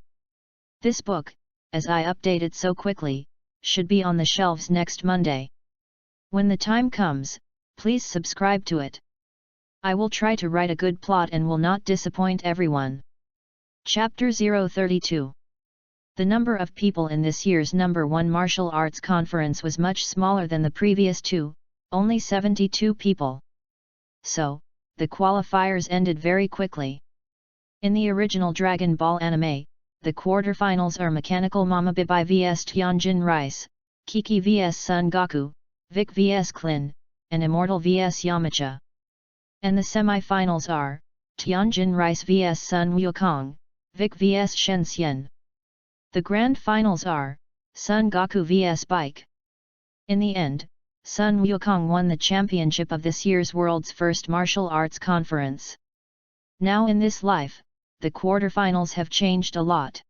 This book, as I updated so quickly, should be on the shelves next Monday. When the time comes, please subscribe to it. I will try to write a good plot and will not disappoint everyone. Chapter 032. The number of people in this year's number 1 martial arts conference was much smaller than the previous two, only 72 people. So, the qualifiers ended very quickly. In the original Dragon Ball anime, the quarterfinals are Mechanical Mama Bibai vs Tianjin Rice, Kiki vs Son Goku, Vic vs Klin, and Immortal vs Yamcha. And the semi-finals are Tianjin Rice vs Sun Wukong, Vic vs Shen Xian. The grand finals are Son Goku vs Bike. In the end, Sun Wukong won the championship of this year's world's first martial arts conference. Now in this life, the quarterfinals have changed a lot.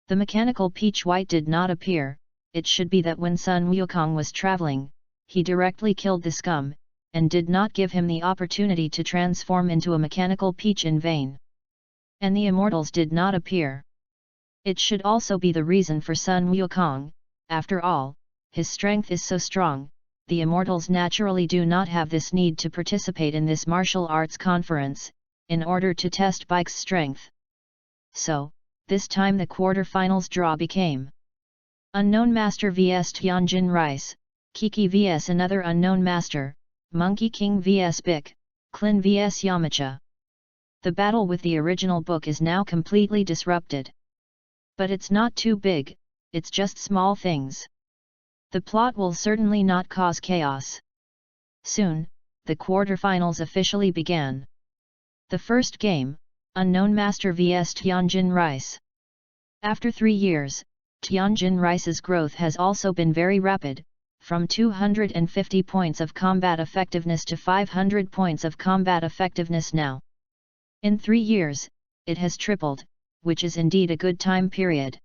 The mechanical Peach White did not appear. It should be that when Sun Wukong was traveling, he directly killed the scum, and did not give him the opportunity to transform into a mechanical peach in vain. And the immortals did not appear. It should also be the reason for Sun Wukong. After all, his strength is so strong, the immortals naturally do not have this need to participate in this martial arts conference, in order to test Bike's strength. So, this time the quarter-finals draw became Unknown Master vs Tianjin Rice, Kiki vs another Unknown Master, Monkey King vs Bic, Klin vs Yamcha. The battle with the original book is now completely disrupted. But it's not too big, it's just small things. The plot will certainly not cause chaos. Soon, the quarterfinals officially began. The first game, Unknown Master vs Tianjin Rice. After 3 years, Tianjin Rice's growth has also been very rapid, from 250 points of combat effectiveness to 500 points of combat effectiveness now. In 3 years, it has tripled, which is indeed a good time period.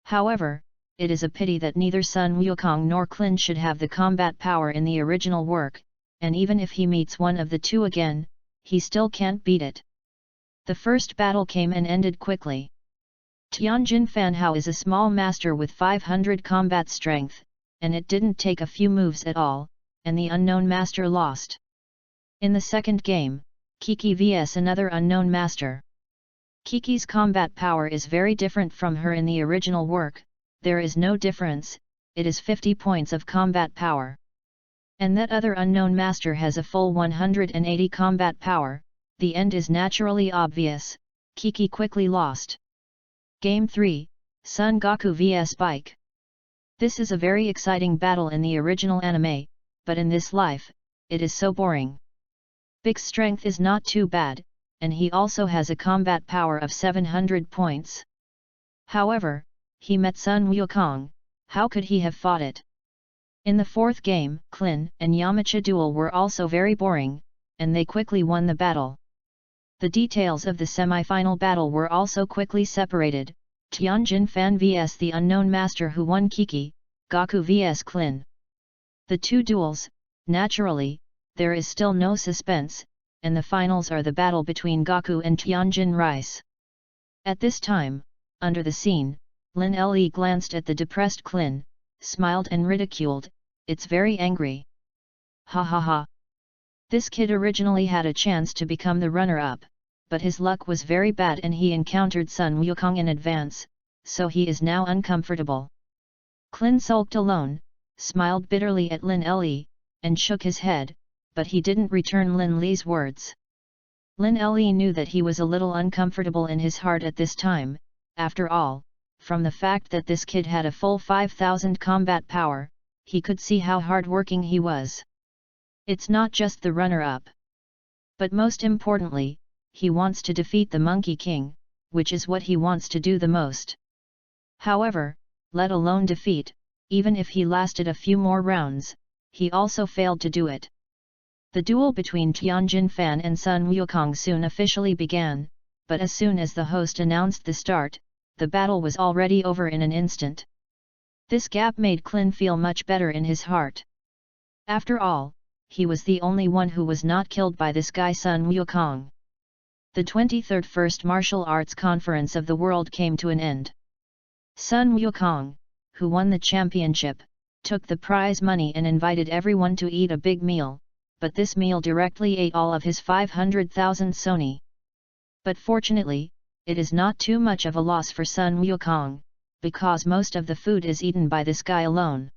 However, it is a pity that neither Sun Wukong nor Klin should have the combat power in the original work, and even if he meets one of the two again, he still can't beat it. The first battle came and ended quickly. Tianjin Fanhao is a small master with 500 combat strength, and it didn't take a few moves at all, and the unknown master lost. In the second game, Kiki vs another unknown master. Kiki's combat power is very different from her in the original work. There is no difference, it is 50 points of combat power. And that other unknown master has a full 180 combat power. The end is naturally obvious, Kiki quickly lost. Game 3, Son Goku vs Bike. This is a very exciting battle in the original anime, but in this life, it is so boring. Bike's strength is not too bad, and he also has a combat power of 700 points. However, he met Sun Wukong. How could he have fought it? In the fourth game, Klin and Yamcha duel were also very boring, and they quickly won the battle. The details of the semi-final battle were also quickly separated, Tianjin Fan vs the unknown master who won Kiki, Goku vs Klin. The two duels, naturally, there is still no suspense, and the finals are the battle between Goku and Tianjin Rice. At this time, under the scene, Lin Le glanced at the depressed Klin, smiled and ridiculed, "It's very angry. Ha ha ha. This kid originally had a chance to become the runner-up, but his luck was very bad and he encountered Sun Wukong in advance, so he is now uncomfortable." Klin sulked alone, smiled bitterly at Lin Le, and shook his head, but he didn't return Lin Le's words. Lin Le knew that he was a little uncomfortable in his heart at this time. After all, from the fact that this kid had a full 5,000 combat power, he could see how hard-working he was. It's not just the runner-up. But most importantly, he wants to defeat the Monkey King, which is what he wants to do the most. However, let alone defeat, even if he lasted a few more rounds, he also failed to do it. The duel between Tianjin Fan and Sun Wukong soon officially began, but as soon as the host announced the start, the battle was already over in an instant. This gap made Klin feel much better in his heart. After all, he was the only one who was not killed by this guy Sun Wukong. The 23rd First Martial Arts Conference of the World came to an end. Sun Wukong, who won the championship, took the prize money and invited everyone to eat a big meal, but this meal directly ate all of his 500,000 soni. But fortunately, it is not too much of a loss for Sun Wukong, because most of the food is eaten by this guy alone.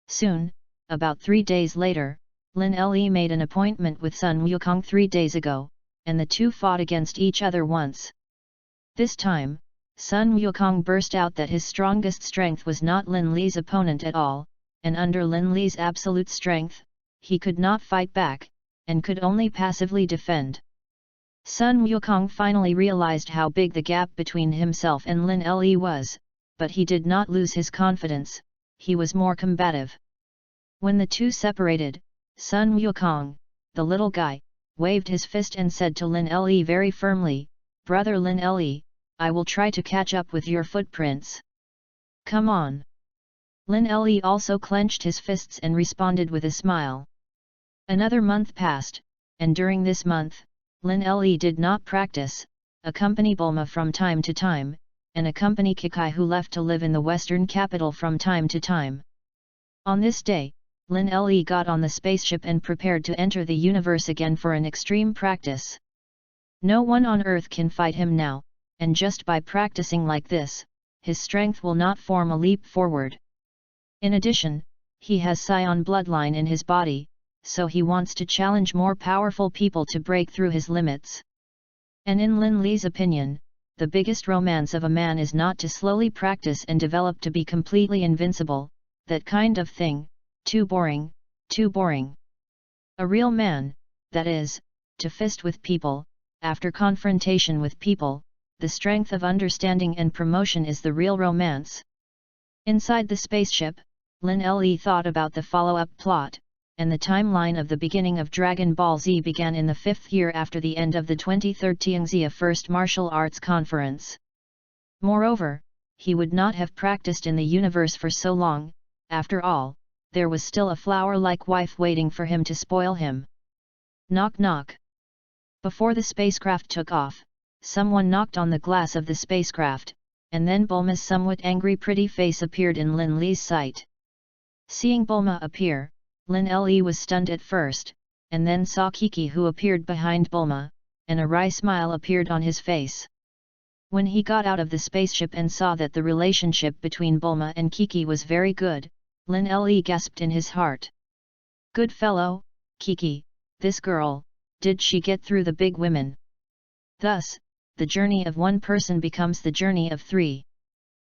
Soon, about 3 days later, Lin Le made an appointment with Sun Wukong 3 days ago, and the two fought against each other once. This time, Sun Wukong burst out that his strongest strength was not Lin Le's opponent at all, and under Lin Le's absolute strength, he could not fight back, and could only passively defend. Sun Wukong finally realized how big the gap between himself and Lin Le was, but he did not lose his confidence, he was more combative. When the two separated, Sun Wukong, the little guy, waved his fist and said to Lin Le very firmly, "Brother Lin Le, I will try to catch up with your footprints. Come on." Lin Le also clenched his fists and responded with a smile. Another month passed, and during this month, Lin Le did not practice, accompany Bulma from time to time, and accompany Kikai who left to live in the western capital from time to time. On this day, Lin Le got on the spaceship and prepared to enter the universe again for an extreme practice. No one on Earth can fight him now, and just by practicing like this, his strength will not form a leap forward. In addition, he has Scion bloodline in his body, so he wants to challenge more powerful people to break through his limits. And in Lin Le's opinion, the biggest romance of a man is not to slowly practice and develop to be completely invincible, that kind of thing, too boring, too boring. A real man, that is, to fist with people, after confrontation with people, the strength of understanding and promotion is the real romance. Inside the spaceship, Lin Le thought about the follow-up plot, and the timeline of the beginning of Dragon Ball Z began in the 5th year after the end of the 23rd Tianxia First Martial Arts Conference. Moreover, he would not have practiced in the universe for so long, after all, there was still a flower-like wife waiting for him to spoil him. Knock knock. Before the spacecraft took off, someone knocked on the glass of the spacecraft, and then Bulma's somewhat angry pretty face appeared in Lin Le's sight. Seeing Bulma appear, Lin Le was stunned at first, and then saw Kiki who appeared behind Bulma, and a wry smile appeared on his face. When he got out of the spaceship and saw that the relationship between Bulma and Kiki was very good, Lin Le gasped in his heart. Good fellow, Kiki, this girl, did she get through the big women? Thus, the journey of one person becomes the journey of three.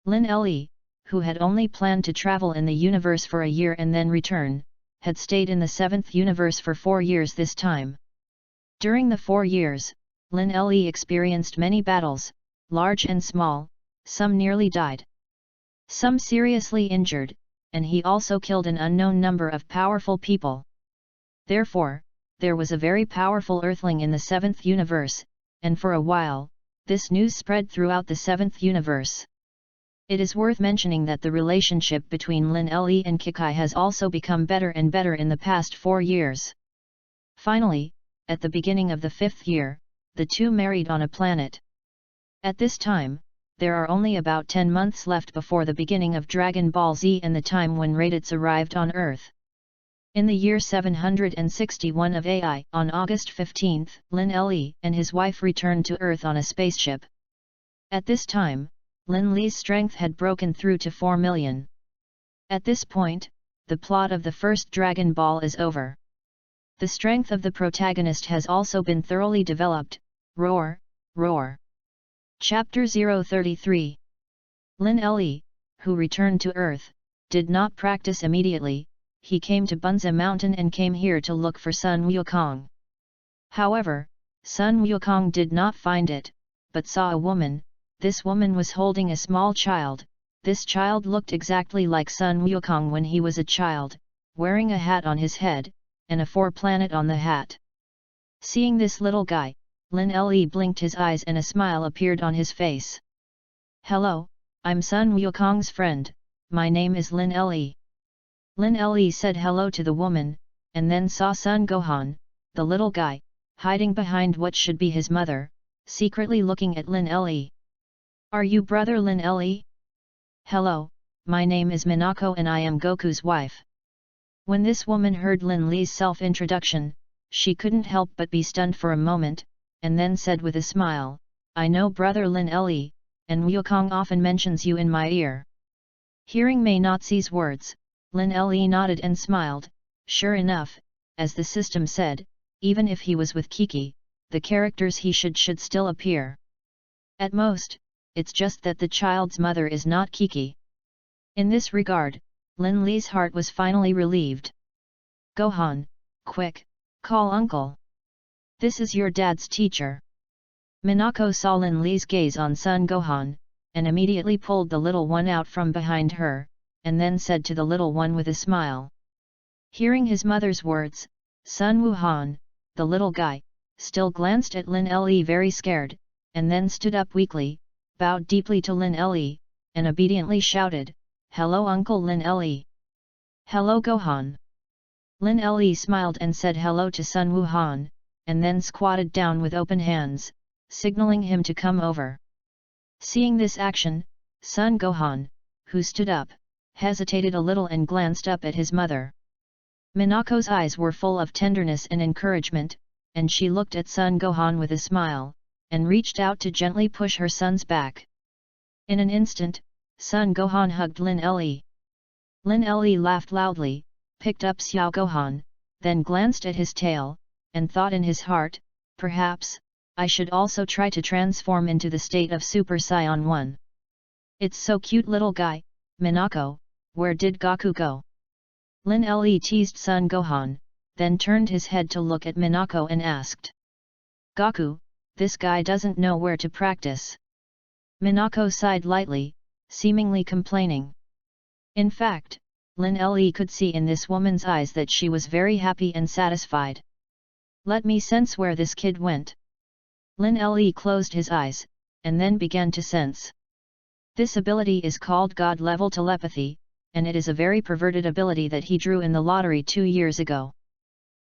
Lin Le, who had only planned to travel in the universe for a year and then return, had stayed in the 7th universe for 4 years this time. During the 4 years, Lin Le experienced many battles, large and small, some nearly died. Some seriously injured, and he also killed an unknown number of powerful people. Therefore, there was a very powerful Earthling in the 7th universe, and for a while, this news spread throughout the 7th universe. It is worth mentioning that the relationship between Lin Le and Kikai has also become better and better in the past 4 years. Finally, at the beginning of the 5th year, the two married on a planet. At this time, there are only about 10 months left before the beginning of Dragon Ball Z and the time when Raditz arrived on Earth. In the year 761 of AI, on August 15, Lin Le and his wife returned to Earth on a spaceship. At this time, Lin Le's strength had broken through to 4 million. At this point, the plot of the first Dragon Ball is over. The strength of the protagonist has also been thoroughly developed. Roar, roar. Chapter 033. Lin Le, who returned to Earth, did not practice immediately. He came to Bunza Mountain and came here to look for Sun Wukong. However, Sun Wukong did not find it, but saw a woman. This woman was holding a small child. This child looked exactly like Sun Wukong when he was a child, wearing a hat on his head, and a 4-planet on the hat. Seeing this little guy, Lin Le blinked his eyes and a smile appeared on his face. Hello, I'm Sun Wukong's friend, my name is Lin Le. Lin Le said hello to the woman, and then saw Son Gohan, the little guy, hiding behind what should be his mother, secretly looking at Lin Le. "Are you brother Lin Le? Hello, my name is Minako and I am Goku's wife." When this woman heard Lin Le's self-introduction, she couldn't help but be stunned for a moment, and then said with a smile, "I know brother Lin Le, and Wukong often mentions you in my ear." Hearing Mei Nazi's words, Lin Le nodded and smiled. Sure enough, as the system said, even if he was with Kiki, the characters he should still appear. At most, it's just that the child's mother is not Kiki. In this regard, Lin Le's heart was finally relieved. "Gohan, quick, call uncle. This is your dad's teacher." Minako saw Lin Le's gaze on Son Gohan, and immediately pulled the little one out from behind her, and then said to the little one with a smile. Hearing his mother's words, Sun Wuhan, the little guy, still glanced at Lin Le very scared, and then stood up weakly, bowed deeply to Lin Le, and obediently shouted, "Hello Uncle Lin Le." "Hello Gohan." Lin Le smiled and said hello to Sun Wuhan, and then squatted down with open hands, signaling him to come over. Seeing this action, Sun Gohan, who stood up, hesitated a little and glanced up at his mother. Minako's eyes were full of tenderness and encouragement, and she looked at Sun Gohan with a smile, and reached out to gently push her son's back. In an instant, Sun Gohan hugged Lin Le. Lin Le laughed loudly, picked up Xiao Gohan, then glanced at his tail, and thought in his heart, "Perhaps, I should also try to transform into the state of Super Saiyan 1. It's so cute little guy, Minako, where did Goku go?" Lin Le teased Sun Gohan, then turned his head to look at Minako and asked. "Goku, this guy doesn't know where to practice." Minako sighed lightly, seemingly complaining. In fact, Lin Le could see in this woman's eyes that she was very happy and satisfied. "Let me sense where this kid went." Lin Le closed his eyes, and then began to sense. This ability is called God-level telepathy, and it is a very perverted ability that he drew in the lottery 2 years ago.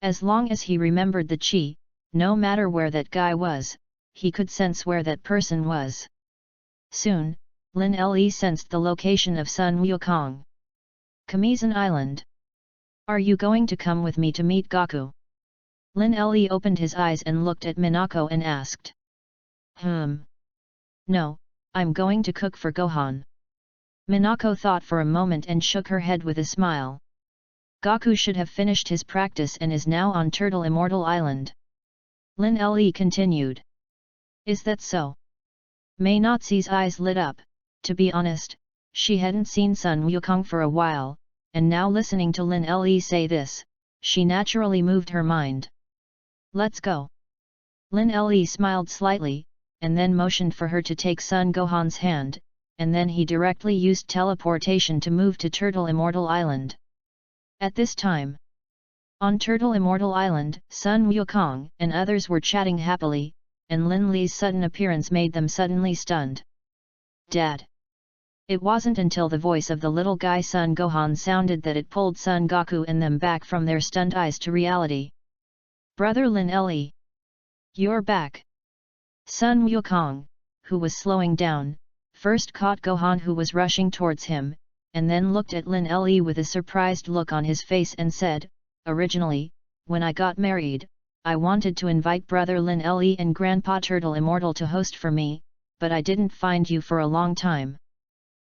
As long as he remembered the chi, no matter where that guy was, he could sense where that person was. Soon, Lin Le sensed the location of Sun Wukong. Kamizan Island. "Are you going to come with me to meet Goku?" Lin Le opened his eyes and looked at Minako and asked. "No, I'm going to cook for Gohan." Minako thought for a moment and shook her head with a smile. "Goku should have finished his practice and is now on Turtle Immortal Island." Lin Le continued. "Is that so?" Mei Nazi's eyes lit up. To be honest, she hadn't seen Sun Wukong for a while, and now listening to Lin Le say this, she naturally moved her mind. "Let's go." Lin Le smiled slightly, and then motioned for her to take Sun Gohan's hand, and then he directly used teleportation to move to Turtle Immortal Island. At this time, on Turtle Immortal Island, Sun Wukong and others were chatting happily, and Lin Le's sudden appearance made them suddenly stunned. "Dad!" It wasn't until the voice of the little guy Sun Gohan sounded that it pulled Son Goku and them back from their stunned eyes to reality. "Brother Lin Le! You're back!" Sun Wukong, who was slowing down, first caught Gohan who was rushing towards him, and then looked at Lin Le with a surprised look on his face and said, "Originally, when I got married, I wanted to invite brother Lin Le and Grandpa Turtle Immortal to host for me, but I didn't find you for a long time."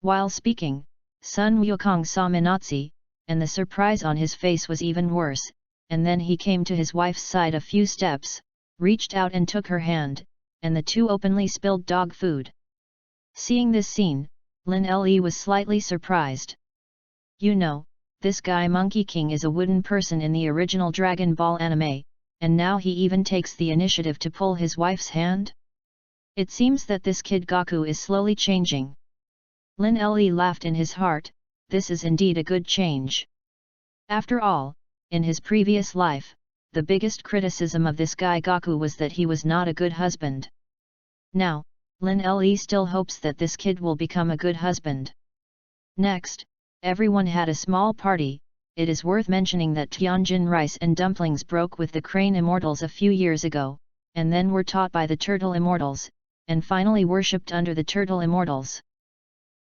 While speaking, Sun Wukong saw Minazi, and the surprise on his face was even worse, and then he came to his wife's side a few steps, reached out and took her hand, and the two openly spilled dog food. Seeing this scene, Lin Le was slightly surprised. "You know, this guy Monkey King is a wooden person in the original Dragon Ball anime, and now he even takes the initiative to pull his wife's hand? It seems that this kid Goku is slowly changing." Lin Le laughed in his heart, this is indeed a good change. After all, in his previous life, the biggest criticism of this guy Goku was that he was not a good husband. Now, Lin Le still hopes that this kid will become a good husband. Next, everyone had a small party, it is worth mentioning that Tianjin rice and dumplings broke with the crane immortals a few years ago, and then were taught by the turtle immortals, and finally worshipped under the turtle immortals.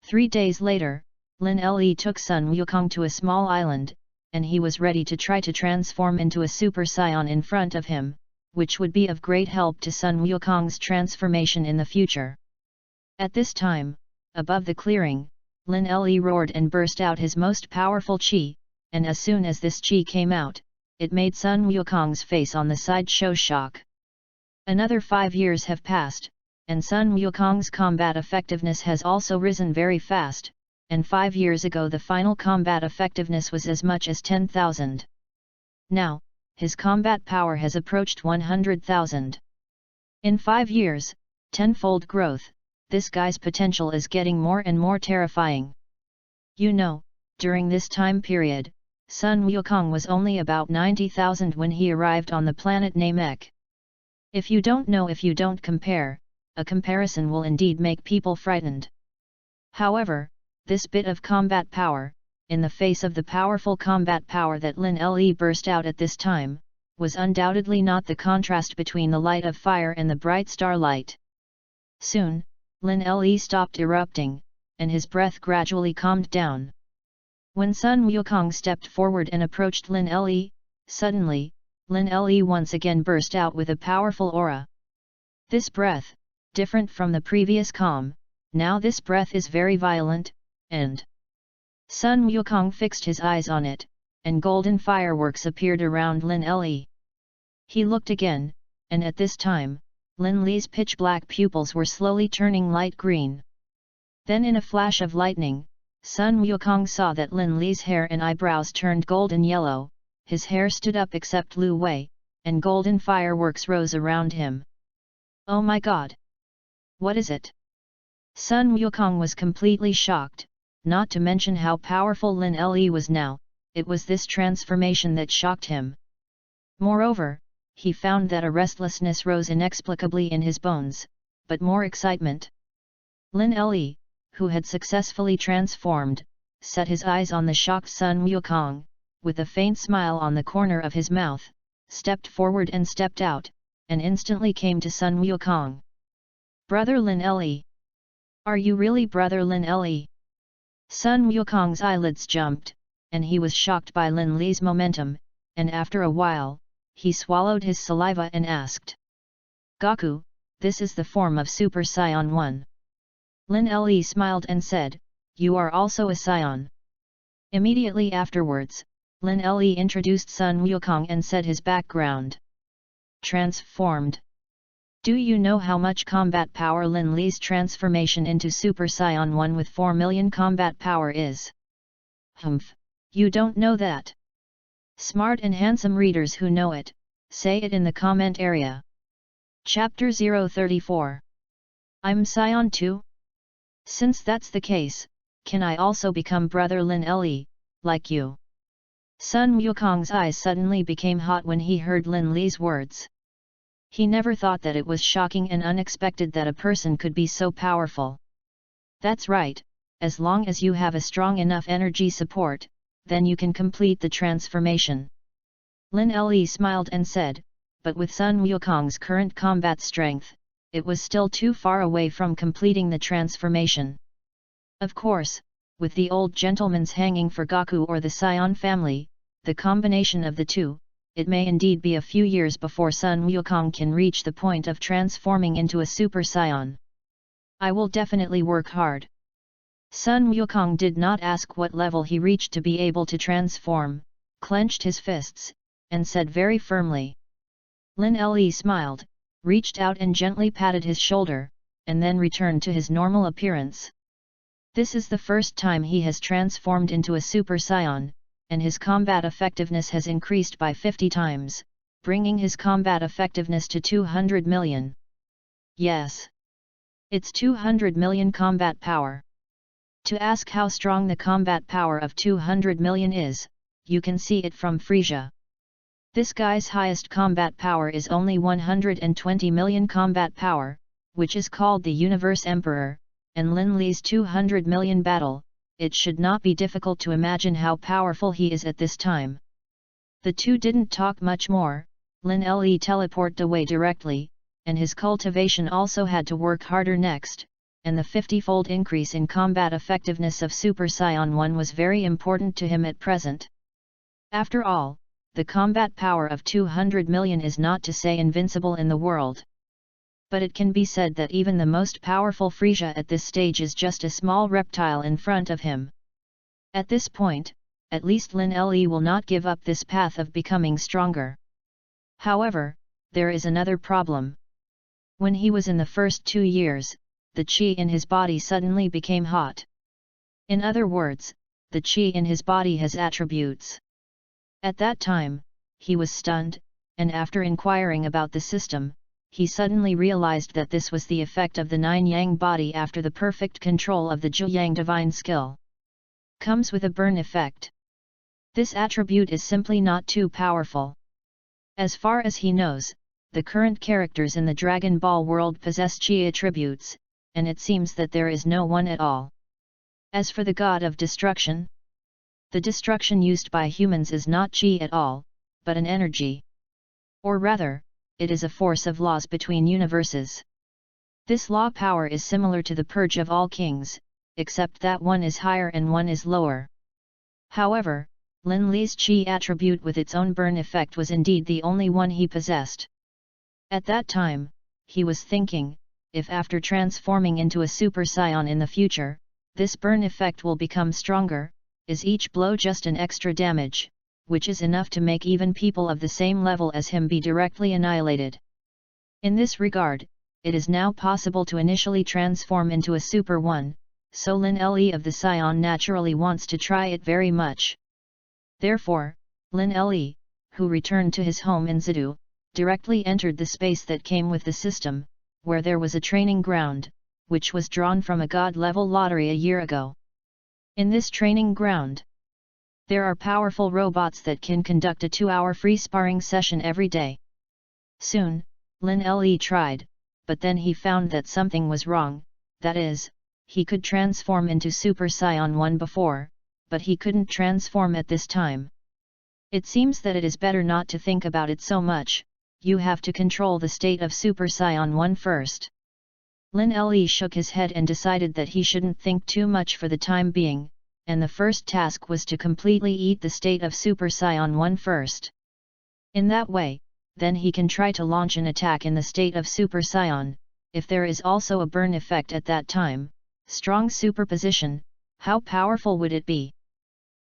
3 days later, Lin Le took Sun Wukong to a small island, and he was ready to try to transform into a Super Saiyan in front of him, which would be of great help to Sun Wukong's transformation in the future. At this time, above the clearing, Lin Le roared and burst out his most powerful chi, and as soon as this chi came out, it made Sun Wukong's face on the side show shock. Another 5 years have passed, and Sun Wukong's combat effectiveness has also risen very fast, and 5 years ago the final combat effectiveness was as much as 10,000. Now, his combat power has approached 100,000. In 5 years, tenfold growth, this guy's potential is getting more and more terrifying. You know, during this time period, Sun Wukong was only about 90,000 when he arrived on the planet Namek. If you don't know, if you don't compare, a comparison will indeed make people frightened. However, this bit of combat power, in the face of the powerful combat power that Lin Le burst out at this time, was undoubtedly not the contrast between the light of fire and the bright starlight. Soon, Lin Le stopped erupting, and his breath gradually calmed down. When Sun Wukong stepped forward and approached Lin Le, suddenly, Lin Le once again burst out with a powerful aura. This breath, different from the previous calm, now this breath is very violent, and Sun Wukong fixed his eyes on it, and golden fireworks appeared around Lin Le. He looked again, and at this time, Lin Le's pitch-black pupils were slowly turning light green. Then in a flash of lightning, Sun Wukong saw that Lin Le's hair and eyebrows turned golden yellow, his hair stood up except Lu Wei, and golden fireworks rose around him. Oh my god! What is it? Sun Wukong was completely shocked, not to mention how powerful Lin Le was now. It was this transformation that shocked him. Moreover, he found that a restlessness rose inexplicably in his bones, but more excitement. Lin Le, who had successfully transformed, set his eyes on the shocked Sun Wukong, with a faint smile on the corner of his mouth, stepped forward and stepped out, and instantly came to Sun Wukong. Brother Lin Le! Are you really Brother Lin Le? Sun Wukong's eyelids jumped, and he was shocked by Lin Le's momentum, and after a while, he swallowed his saliva and asked. Gaku, this is the form of Super Saiyan 1. Lin Le smiled and said, you are also a Saiyan. Immediately afterwards, Lin Le introduced Sun Wukong and said his background. Transformed. Do you know how much combat power Lin Le's transformation into Super Saiyan 1 with 4 million combat power is? Humph, you don't know that. Smart and handsome readers who know it, say it in the comment area. Chapter 034. I'm Saiyan 2? Since that's the case, can I also become Brother Lin Le, like you? Sun Wukong's eyes suddenly became hot when he heard Lin Le's words. He never thought that it was shocking and unexpected that a person could be so powerful. That's right, as long as you have a strong enough energy support, then you can complete the transformation. Lin Le smiled and said, but with Sun Wukong's current combat strength, it was still too far away from completing the transformation. Of course, with the old gentleman's hanging for Gaku or the Saiyan family, the combination of the two, it may indeed be a few years before Sun Wukong can reach the point of transforming into a Super Saiyan. I will definitely work hard. Sun Wukong did not ask what level he reached to be able to transform, clenched his fists, and said very firmly. Lin Le smiled, reached out and gently patted his shoulder, and then returned to his normal appearance. This is the first time he has transformed into a Super Saiyan, and his combat effectiveness has increased by 50 times, bringing his combat effectiveness to 200 million. Yes. It's 200 million combat power. To ask how strong the combat power of 200 million is, you can see it from Frisia. This guy's highest combat power is only 120 million combat power, which is called the Universe Emperor, and Lin Le's 200 million battle, it should not be difficult to imagine how powerful he is at this time. The two didn't talk much more. Lin Le teleported away directly, and his cultivation also had to work harder next, and the 50-fold increase in combat effectiveness of Super Saiyan 1 was very important to him at present. After all, the combat power of 200 million is not to say invincible in the world. But it can be said that even the most powerful Frieza at this stage is just a small reptile in front of him. At this point, at least Lin Le will not give up this path of becoming stronger. However, there is another problem. When he was in the first 2 years, the qi in his body suddenly became hot. In other words, the qi in his body has attributes. At that time, he was stunned, and after inquiring about the system, he suddenly realized that this was the effect of the 9-yang body after the perfect control of the Zhu-yang divine skill. Comes with a burn effect. This attribute is simply not too powerful. As far as he knows, the current characters in the Dragon Ball world possess qi attributes, and it seems that there is no one at all. As for the god of destruction, the destruction used by humans is not qi at all, but an energy. Or rather, it is a force of laws between universes. This law power is similar to the purge of all kings, except that one is higher and one is lower. However, Lin Le's qi attribute with its own burn effect was indeed the only one he possessed. At that time, he was thinking, if after transforming into a Super Saiyan in the future, this burn effect will become stronger, is each blow just an extra damage, which is enough to make even people of the same level as him be directly annihilated. In this regard, it is now possible to initially transform into a Super One, so Lin Le of the Saiyan naturally wants to try it very much. Therefore, Lin Le, who returned to his home in Zidu, directly entered the space that came with the system, where there was a training ground, which was drawn from a god-level lottery a year ago. In this training ground, there are powerful robots that can conduct a 2-hour free sparring session every day. Soon, Lin Le tried, but then he found that something was wrong, that is, he could transform into Super Saiyan 1 before, but he couldn't transform at this time. It seems that it is better not to think about it so much, you have to control the state of Super Saiyan 1 first. Lin Le shook his head and decided that he shouldn't think too much for the time being, and the first task was to completely eat the state of Super Saiyan 1 first. In that way, then he can try to launch an attack in the state of Super Saiyan, if there is also a burn effect at that time, strong superposition, how powerful would it be?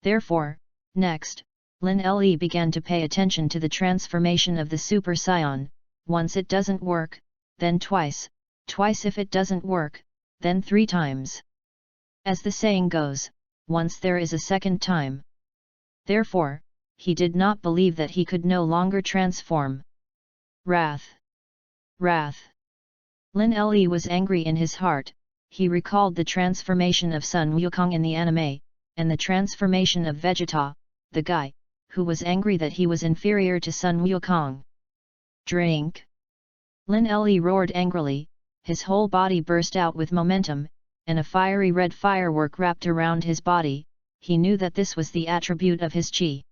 Therefore, next, Lin Le began to pay attention to the transformation of the Super Saiyan. Once it doesn't work, then twice if it doesn't work, then 3 times. As the saying goes, once there is a second time. Therefore, he did not believe that he could no longer transform. Wrath! Lin Le was angry in his heart. He recalled the transformation of Sun Wukong in the anime, and the transformation of Vegeta, the guy, who was angry that he was inferior to Sun Wukong. Drink! Lin Le roared angrily, his whole body burst out with momentum, and a fiery red firework wrapped around his body. He knew that this was the attribute of his qi.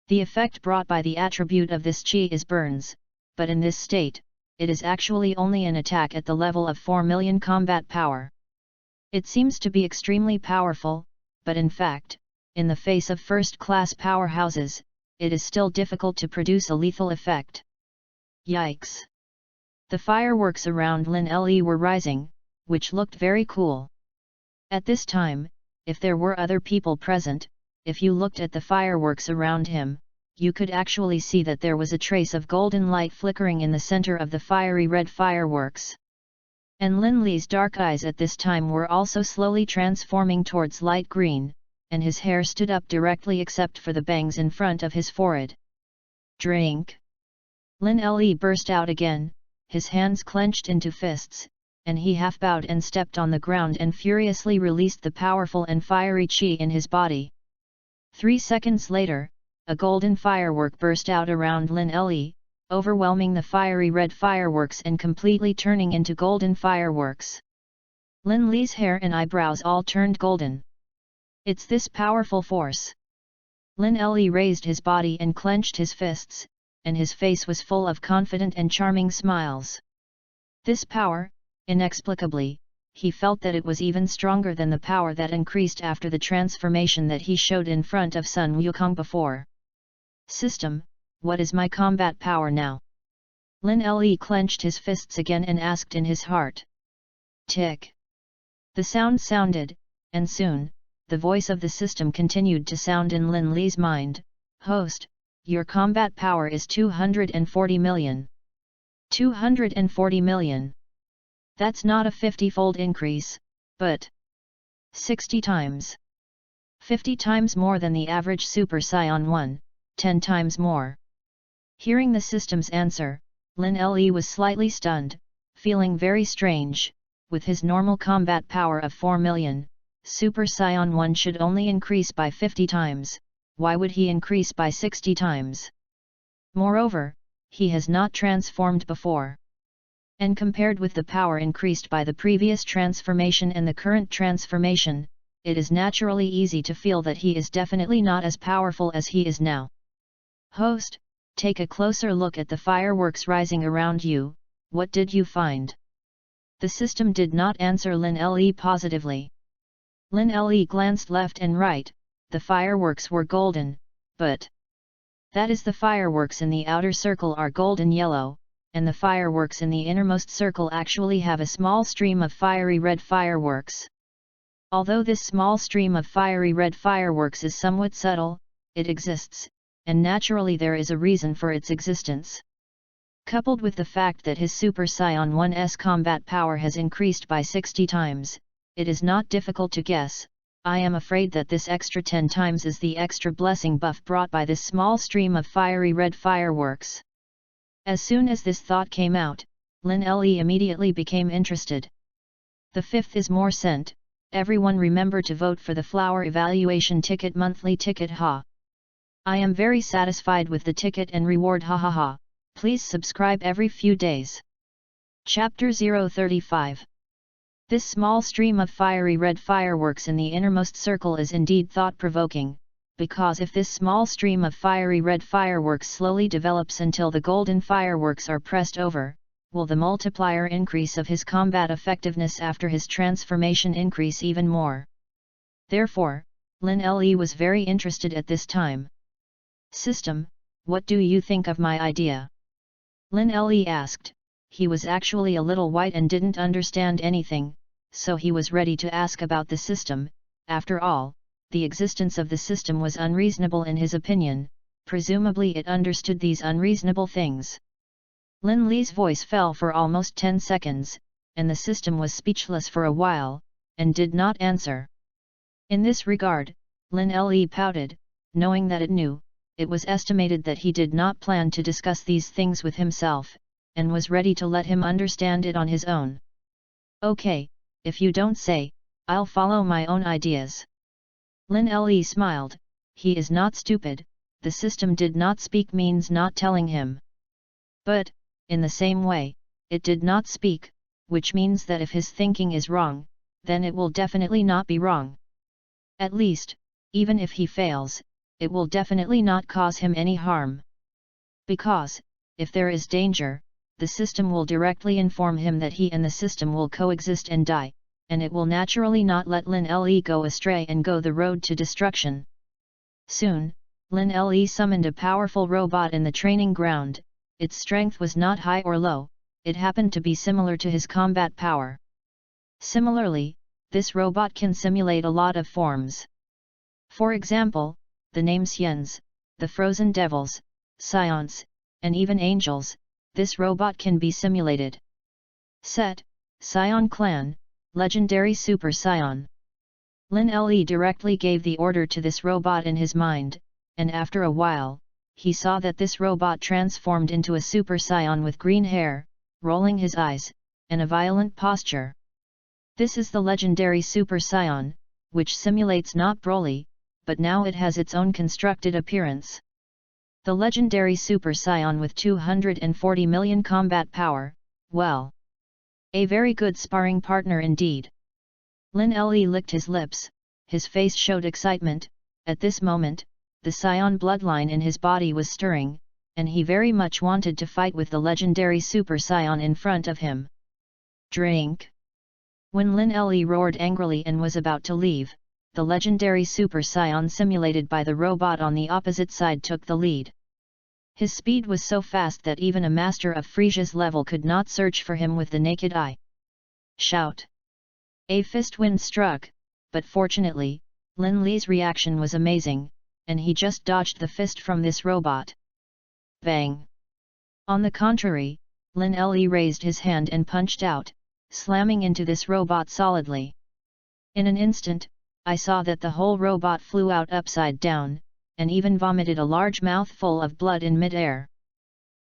The effect brought by the attribute of this qi is burns, but in this state, it is actually only an attack at the level of 4 million combat power. It seems to be extremely powerful, but in fact, in the face of first-class powerhouses, it is still difficult to produce a lethal effect. Yikes! The fireworks around Lin Le were rising, which looked very cool. At this time, if there were other people present, if you looked at the fireworks around him, you could actually see that there was a trace of golden light flickering in the center of the fiery red fireworks. And Lin Le's dark eyes at this time were also slowly transforming towards light green, and his hair stood up directly except for the bangs in front of his forehead. Drink! Lin Le burst out again, his hands clenched into fists, and he half bowed and stepped on the ground and furiously released the powerful and fiery qi in his body. 3 seconds later, a golden firework burst out around Lin Le, overwhelming the fiery red fireworks and completely turning into golden fireworks. Lin Le's hair and eyebrows all turned golden. It's this powerful force. Lin Le raised his body and clenched his fists, and his face was full of confident and charming smiles. This power, inexplicably, he felt that it was even stronger than the power that increased after the transformation that he showed in front of Sun Wukong before. System, what is my combat power now? Lin Le clenched his fists again and asked in his heart. Tick. The sound sounded, and soon, the voice of the system continued to sound in Lin Le's mind. Host, your combat power is 240 million. 240 million. That's not a 50-fold increase, but 60 times. 50 times more than the average Super Saiyan 1, 10 times more. Hearing the system's answer, Lin Le was slightly stunned, feeling very strange. With his normal combat power of 4 million, Super Saiyan 1 should only increase by 50 times, why would he increase by 60 times? Moreover, he has not transformed before. And compared with the power increased by the previous transformation and the current transformation, it is naturally easy to feel that he is definitely not as powerful as he is now. Host, take a closer look at the fireworks rising around you, what did you find? The system did not answer Lin Le positively. Lin Le glanced left and right, the fireworks were golden, but that is the fireworks in the outer circle are golden yellow, and the fireworks in the innermost circle actually have a small stream of fiery red fireworks. Although this small stream of fiery red fireworks is somewhat subtle, it exists, and naturally there is a reason for its existence. Coupled with the fact that his Super Saiyan 1's combat power has increased by 60 times, it is not difficult to guess. I am afraid that this extra 10 times is the extra blessing buff brought by this small stream of fiery red fireworks. As soon as this thought came out, Lin Le immediately became interested. The 5th is more cent. Everyone remember to vote for the flower evaluation ticket monthly ticket ha. I am very satisfied with the ticket and reward ha ha ha. Please subscribe every few days. Chapter 035. This small stream of fiery red fireworks in the innermost circle is indeed thought-provoking, because if this small stream of fiery red fireworks slowly develops until the golden fireworks are pressed over, will the multiplier increase of his combat effectiveness after his transformation increase even more? Therefore, Lin Le was very interested at this time. System, what do you think of my idea? Lin Le asked. He was actually a little white and didn't understand anything, so he was ready to ask about the system. After all, the existence of the system was unreasonable in his opinion, presumably it understood these unreasonable things. Lin Le's voice fell for almost 10 seconds, and the system was speechless for a while, and did not answer. In this regard, Lin Le pouted, knowing that it was estimated that he did not plan to discuss these things with himself, and was ready to let him understand it on his own. Okay, if you don't say, I'll follow my own ideas. Lin Le smiled. He is not stupid, the system did not speak means not telling him. But, in the same way, it did not speak, which means that if his thinking is wrong, then it will definitely not be wrong. At least, even if he fails, it will definitely not cause him any harm. Because, if there is danger, the system will directly inform him that he and the system will coexist and die, and it will naturally not let Lin Le go astray and go the road to destruction. Soon, Lin Le summoned a powerful robot in the training ground. Its strength was not high or low, it happened to be similar to his combat power. Similarly, this robot can simulate a lot of forms. For example, the names Hyens, the Frozen Devils, Scions, and even Angels, this robot can be simulated. Set, Scion Clan, Legendary Super Saiyan. Lin Le directly gave the order to this robot in his mind, and after a while, he saw that this robot transformed into a Super Saiyan with green hair, rolling his eyes, and a violent posture. This is the legendary Super Saiyan, which simulates not Broly, but now it has its own constructed appearance. The legendary Super Saiyan with 240 million combat power, well, a very good sparring partner indeed. Lin Le licked his lips, his face showed excitement. At this moment, the Scion bloodline in his body was stirring, and he very much wanted to fight with the legendary Super Scion in front of him. Drink! When Lin Le roared angrily and was about to leave, the legendary Super Scion simulated by the robot on the opposite side took the lead. His speed was so fast that even a master of Frisia's level could not search for him with the naked eye. Shout! A fist wind struck, but fortunately, Lin Le's reaction was amazing, and he just dodged the fist from this robot. Bang! On the contrary, Lin Le raised his hand and punched out, slamming into this robot solidly. In an instant, I saw that the whole robot flew out upside down, and even vomited a large mouthful of blood in mid-air.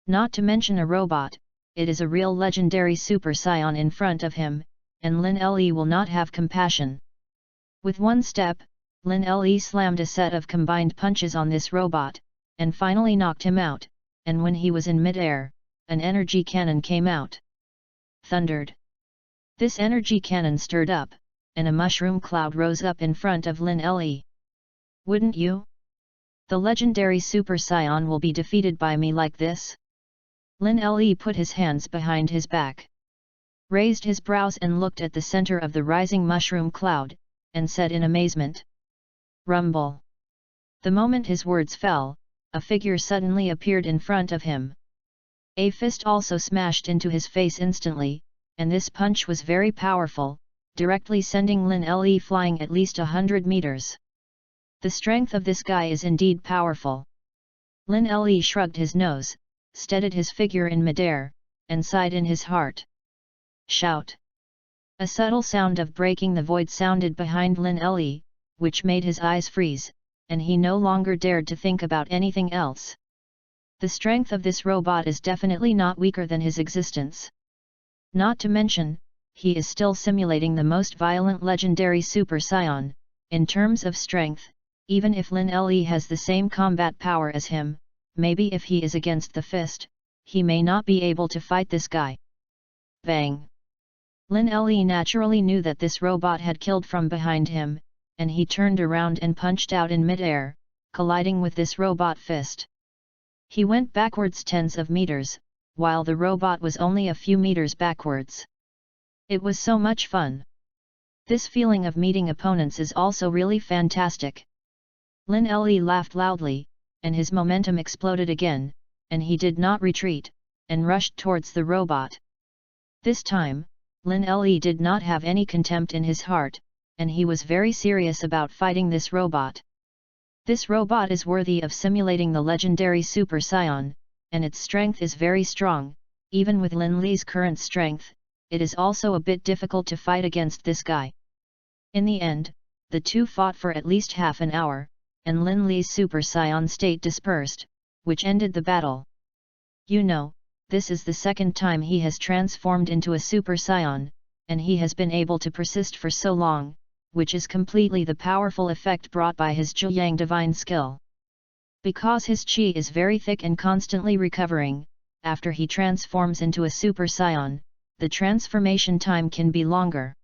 Not to mention a robot, it is a real legendary Super Scion in front of him, and Lin Le will not have compassion. With one step, Lin Le slammed a set of combined punches on this robot, and finally knocked him out, and when he was in mid-air, an energy cannon came out. Thundered. This energy cannon stirred up, and a mushroom cloud rose up in front of Lin Le. Wouldn't you? The legendary Super Scion will be defeated by me like this? Lin Le put his hands behind his back, raised his brows and looked at the center of the rising mushroom cloud, and said in amazement. Rumble! The moment his words fell, a figure suddenly appeared in front of him. A fist also smashed into his face instantly, and this punch was very powerful, directly sending Lin Le flying at least 100 meters. The strength of this guy is indeed powerful. Lin Le shrugged his nose, steadied his figure in midair, and sighed in his heart. Shout! A subtle sound of breaking the void sounded behind Lin Le, which made his eyes freeze, and he no longer dared to think about anything else. The strength of this robot is definitely not weaker than his existence. Not to mention, he is still simulating the most violent legendary Super Scion. In terms of strength, even if Lin Le has the same combat power as him, maybe if he is against the fist, he may not be able to fight this guy. Bang! Lin Le naturally knew that this robot had killed from behind him, and he turned around and punched out in mid-air, colliding with this robot fist. He went backwards tens of meters, while the robot was only a few meters backwards. It was so much fun. This feeling of meeting opponents is also really fantastic. Lin Le laughed loudly, and his momentum exploded again, and he did not retreat, and rushed towards the robot. This time, Lin Le did not have any contempt in his heart, and he was very serious about fighting this robot. This robot is worthy of simulating the legendary Super Scion, and its strength is very strong. Even with Lin Le's current strength, it is also a bit difficult to fight against this guy. In the end, the two fought for at least half an hour, and Lin Le's Super Scion state dispersed, which ended the battle. You know, this is the second time he has transformed into a Super Scion, and he has been able to persist for so long, which is completely the powerful effect brought by his Zhuyang divine skill. Because his qi is very thick and constantly recovering, after he transforms into a Super Scion, the transformation time can be longer.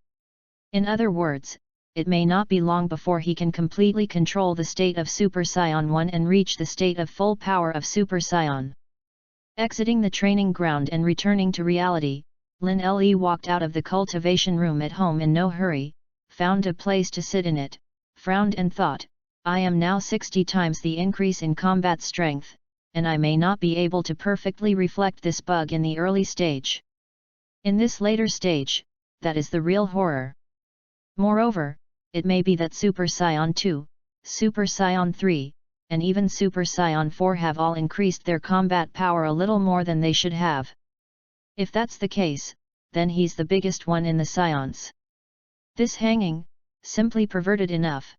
In other words, it may not be long before he can completely control the state of Super Scion 1 and reach the state of full power of Super Scion. Exiting the training ground and returning to reality, Lin Le walked out of the cultivation room at home in no hurry, found a place to sit in it, frowned and thought, I am now 60 times the increase in combat strength, and I may not be able to perfectly reflect this bug in the early stage. In this later stage, that is the real horror. Moreover, it may be that Super Scion 2, Super Scion 3, and even Super Scion 4 have all increased their combat power a little more than they should have. If that's the case, then he's the biggest one in the Scions. This hanging, simply perverted enough.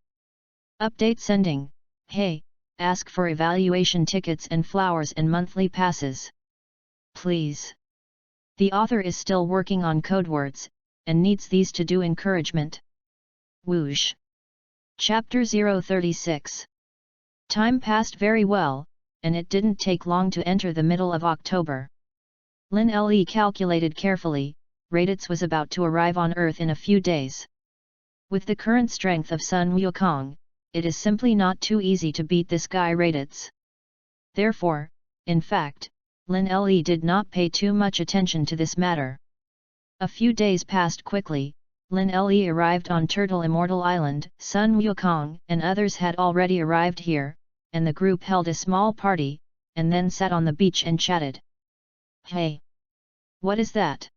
Update sending, hey, ask for evaluation tickets and flowers and monthly passes. Please. The author is still working on code words, and needs these to do encouragement. Whoosh. Chapter 036. Time passed very well, and it didn't take long to enter the middle of October. Lin Le calculated carefully, Raditz was about to arrive on Earth in a few days. With the current strength of Sun Wukong, it is simply not too easy to beat this guy Raditz. Therefore, in fact, Lin Le did not pay too much attention to this matter. A few days passed quickly. Lin Le arrived on Turtle Immortal Island. Sun Wukong and others had already arrived here, and the group held a small party, and then sat on the beach and chatted. Hey! What is that?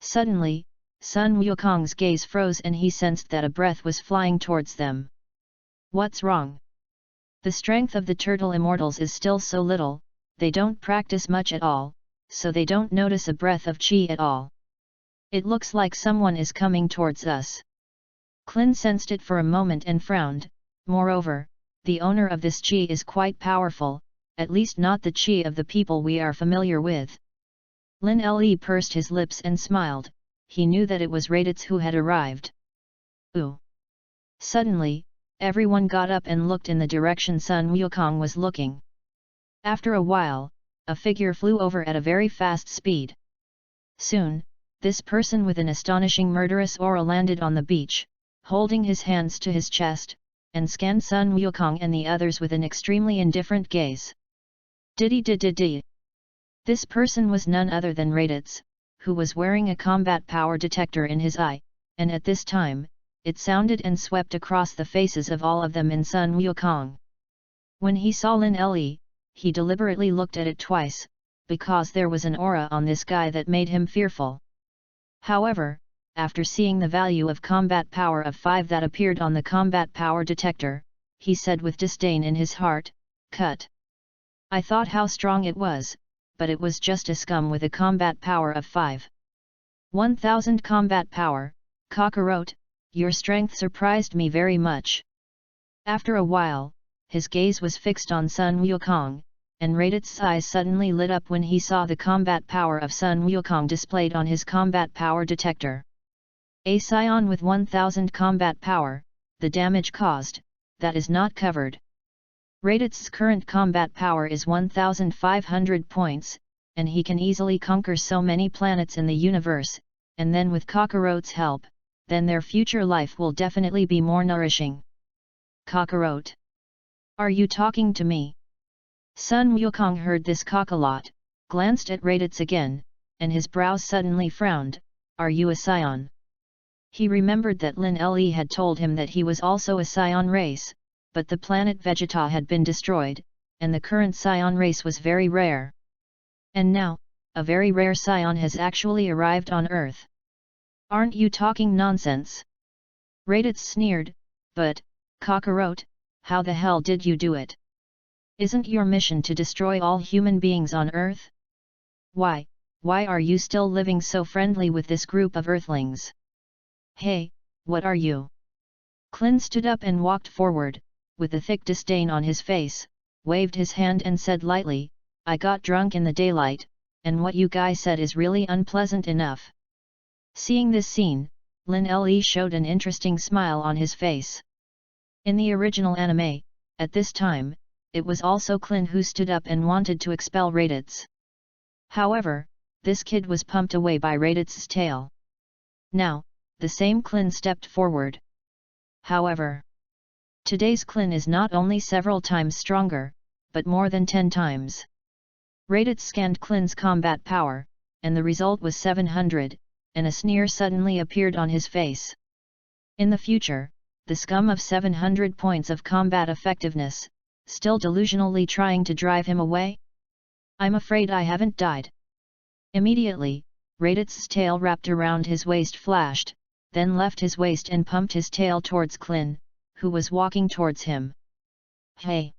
Suddenly, Sun Wukong's gaze froze and he sensed that a breath was flying towards them. What's wrong? The strength of the Turtle Immortals is still so little, they don't practice much at all, so they don't notice a breath of qi at all. It looks like someone is coming towards us. Clin sensed it for a moment and frowned. Moreover, the owner of this qi is quite powerful, at least not the qi of the people we are familiar with. Lin Le pursed his lips and smiled. He knew that it was Raditz who had arrived. Ooh! Suddenly, everyone got up and looked in the direction Sun Wukong was looking. After a while, a figure flew over at a very fast speed. Soon, this person with an astonishing murderous aura landed on the beach, holding his hands to his chest, and scanned Sun Wukong and the others with an extremely indifferent gaze. Diddy. This person was none other than Raditz, who was wearing a combat power detector in his eye, and at this time, it sounded and swept across the faces of all of them in Sun Wukong. When he saw Lin Le, he deliberately looked at it twice, because there was an aura on this guy that made him fearful. However, after seeing the value of combat power of 5 that appeared on the combat power detector, he said with disdain in his heart, "Cut! I thought how strong it was, but it was just a scum with a combat power of 5. 1000 combat power, cockroach, your strength surprised me very much." After a while, his gaze was fixed on Sun Wukong, and Raditz's eyes suddenly lit up when he saw the combat power of Sun Wukong displayed on his combat power detector. A scion with 1000 combat power, the damage caused, that is not covered. Raditz's current combat power is 1500 points, and he can easily conquer so many planets in the universe, and then with Cockroach's help, then their future life will definitely be more nourishing. Cockroach! Are you talking to me? Sun Wukong heard this cockalot, glanced at Raditz again, and his brows suddenly frowned. Are you a scion? He remembered that Lin Le had told him that he was also a scion race, but the planet Vegeta had been destroyed, and the current scion race was very rare. And now, a very rare scion has actually arrived on Earth. Aren't you talking nonsense? Raditz sneered, but, cockroach, how the hell did you do it? Isn't your mission to destroy all human beings on Earth? Why are you still living so friendly with this group of Earthlings? Hey, what are you? Clin stood up and walked forward, with a thick disdain on his face, waved his hand and said lightly, I got drunk in the daylight, and what you guys said is really unpleasant enough. Seeing this scene, Lin Le showed an interesting smile on his face. In the original anime, at this time, it was also Clin who stood up and wanted to expel Raditz. However, this kid was pumped away by Raditz's tail. Now, the same Clin stepped forward. However, today's Clin is not only several times stronger, but more than 10 times. Raditz scanned Clin's combat power, and the result was 700, and a sneer suddenly appeared on his face. In the future, the scum of 700 points of combat effectiveness, still delusionally trying to drive him away? I'm afraid I haven't died. Immediately, Raditz's tail wrapped around his waist flashed, then left his waist and pumped his tail towards Clin, who was walking towards him. Hey!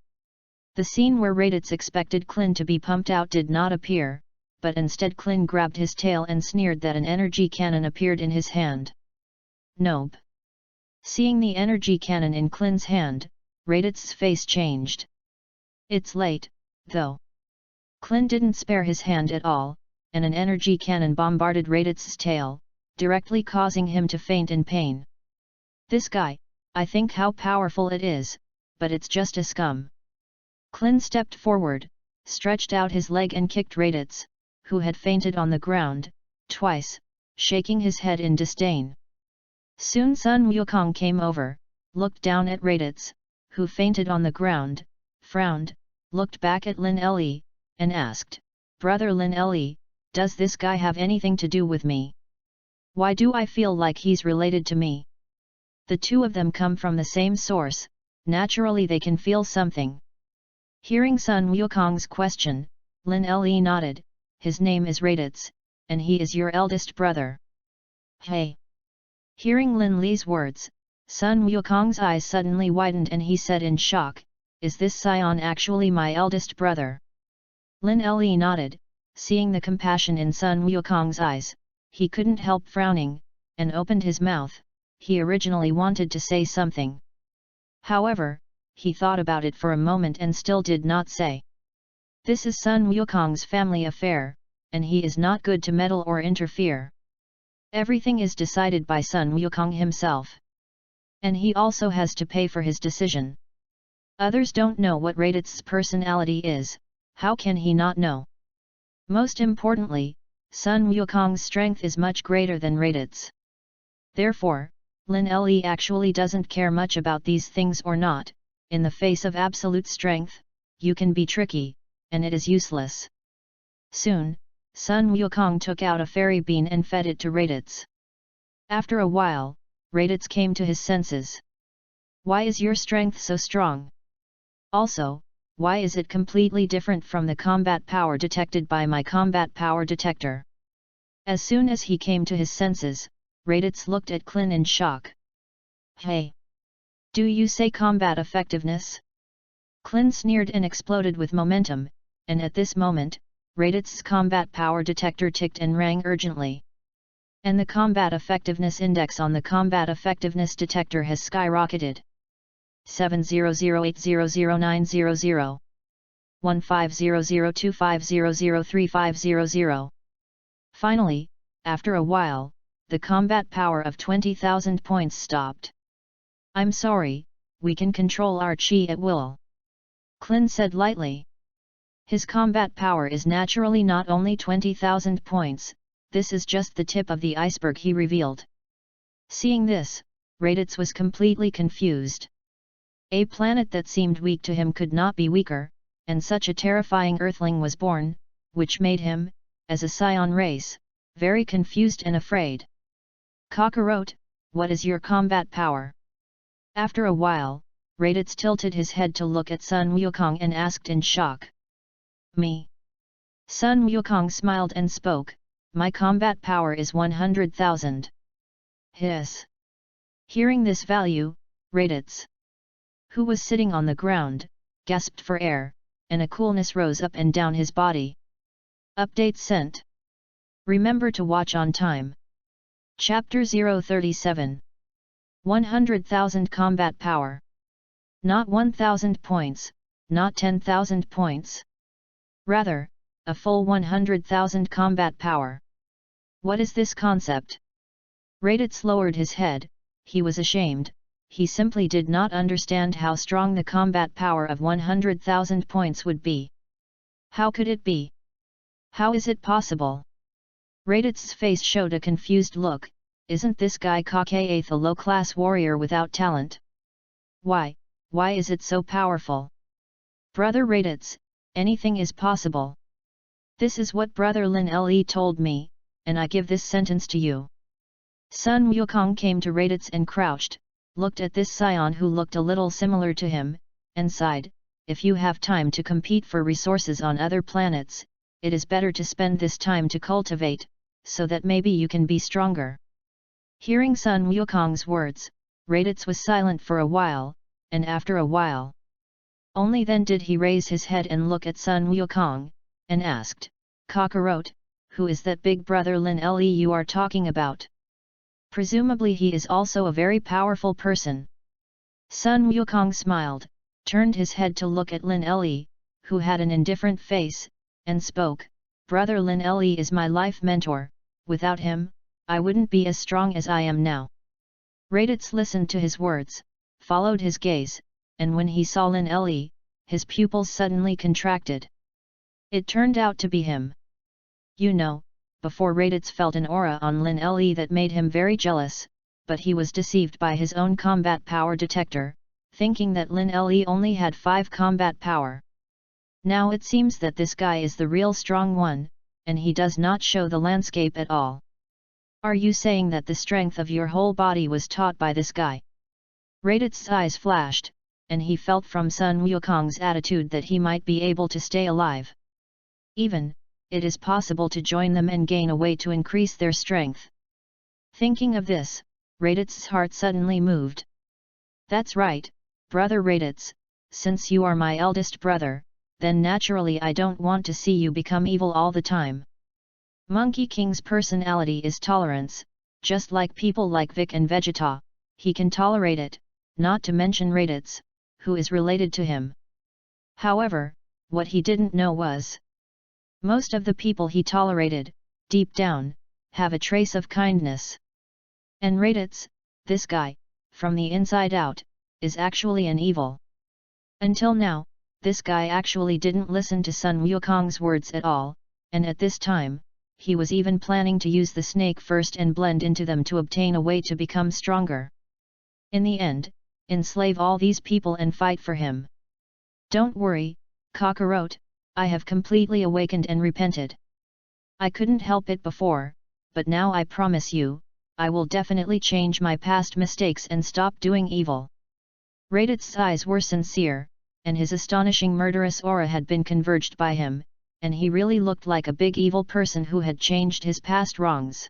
The scene where Raditz expected Clin to be pumped out did not appear, but instead Clin grabbed his tail and sneered that an energy cannon appeared in his hand. Nope! Seeing the energy cannon in Clin's hand, Raditz's face changed. It's late, though. Clin didn't spare his hand at all, and an energy cannon bombarded Raditz's tail, directly causing him to faint in pain. This guy, I think how powerful it is, but it's just a scum. Clin stepped forward, stretched out his leg and kicked Raditz, who had fainted on the ground, twice, shaking his head in disdain. Soon Sun Wukong came over, looked down at Raditz, who fainted on the ground, frowned, looked back at Lin Le, and asked, "Brother Lin Le, does this guy have anything to do with me? Why do I feel like he's related to me?" The two of them come from the same source, naturally they can feel something. Hearing Sun Wukong's question, Lin Le nodded, "His name is Raditz, and he is your eldest brother." "Hey!" Hearing Lin Le's words, Sun Wukong's eyes suddenly widened and he said in shock, "Is this scion actually my eldest brother?" Lin Le nodded, seeing the compassion in Sun Wukong's eyes, he couldn't help frowning, and opened his mouth. He originally wanted to say something. However, he thought about it for a moment and still did not say. This is Sun Wukong's family affair, and he is not good to meddle or interfere. Everything is decided by Sun Wukong himself. And he also has to pay for his decision. Others don't know what Raditz's personality is, how can he not know? Most importantly, Sun Wukong's strength is much greater than Raditz. Therefore, Lin Le actually doesn't care much about these things or not. In the face of absolute strength, you can be tricky, and it is useless. Soon, Sun Wukong took out a fairy bean and fed it to Raditz. After a while, Raditz came to his senses. "Why is your strength so strong? Also, why is it completely different from the combat power detected by my combat power detector?" As soon as he came to his senses, Raditz looked at Klin in shock. "Hey! Do you say combat effectiveness?" Klin sneered and exploded with momentum, and at this moment, Raditz's combat power detector ticked and rang urgently. And the combat effectiveness index on the combat effectiveness detector has skyrocketed. 700800900 150025003500. Finally, after a while, the combat power of 20,000 points stopped. "I'm sorry, we can control our chi at will," Klin said lightly. His combat power is naturally not only 20,000 points, this is just the tip of the iceberg, he revealed. Seeing this, Raditz was completely confused. A planet that seemed weak to him could not be weaker, and such a terrifying earthling was born, which made him, as a scion race, very confused and afraid. "Kakarot, what is your combat power?" After a while, Raditz tilted his head to look at Sun Wukong and asked in shock. "Me?" Sun Wukong smiled and spoke, "My combat power is 100,000. Hiss! Hearing this value, Raditz, who was sitting on the ground, gasped for air, and a coolness rose up and down his body. Update sent. Remember to watch on time. Chapter 037. 100,000 combat power. Not 1,000 points, not 10,000 points. Rather, a full 100,000 combat power. What is this concept? Raditz lowered his head, he was ashamed, he simply did not understand how strong the combat power of 100,000 points would be. How could it be? How is it possible? Raditz's face showed a confused look. Isn't this guy Kakaeth a low-class warrior without talent? Why is it so powerful? Brother Raditz, anything is possible. This is what Brother Lin Le told me, and I give this sentence to you. Sun Wukong came to Raditz and crouched, looked at this scion who looked a little similar to him, and sighed, "If you have time to compete for resources on other planets, it is better to spend this time to cultivate, so that maybe you can be stronger." Hearing Sun Wukong's words, Raditz was silent for a while, and after a while, only then did he raise his head and look at Sun Wukong, and asked, "Kakarot, who is that big brother Lin Le you are talking about? Presumably he is also a very powerful person." Sun Wukong smiled, turned his head to look at Lin Le, who had an indifferent face, and spoke, "Brother Lin Le is my life mentor, without him, I wouldn't be as strong as I am now." Raditz listened to his words, followed his gaze, and when he saw Lin Le, his pupils suddenly contracted. It turned out to be him. Before Raditz felt an aura on Lin Le that made him very jealous, but he was deceived by his own combat power detector, thinking that Lin Le only had 5 combat power. Now it seems that this guy is the real strong one, and he does not show the landscape at all. Are you saying that the strength of your whole body was taught by this guy? Radit's eyes flashed, and he felt from Sun Wukong's attitude that he might be able to stay alive. Even, it is possible to join them and gain a way to increase their strength. Thinking of this, Radit's heart suddenly moved. That's right, brother Raditz, since you are my eldest brother, then naturally I don't want to see you become evil all the time. Monkey King's personality is tolerance, just like people like Vic and Vegeta, he can tolerate it, not to mention Raditz, who is related to him. However, what he didn't know was, most of the people he tolerated, deep down, have a trace of kindness. And Raditz, this guy, from the inside out, is actually an evil. Until now, this guy actually didn't listen to Sun Wukong's words at all, and at this time, he was even planning to use the snake first and blend into them to obtain a way to become stronger. In the end, enslave all these people and fight for him. Don't worry, Kakarot, I have completely awakened and repented. I couldn't help it before, but now I promise you, I will definitely change my past mistakes and stop doing evil. Raditz's eyes were sincere, and his astonishing murderous aura had been converged by him, and he really looked like a big evil person who had changed his past wrongs.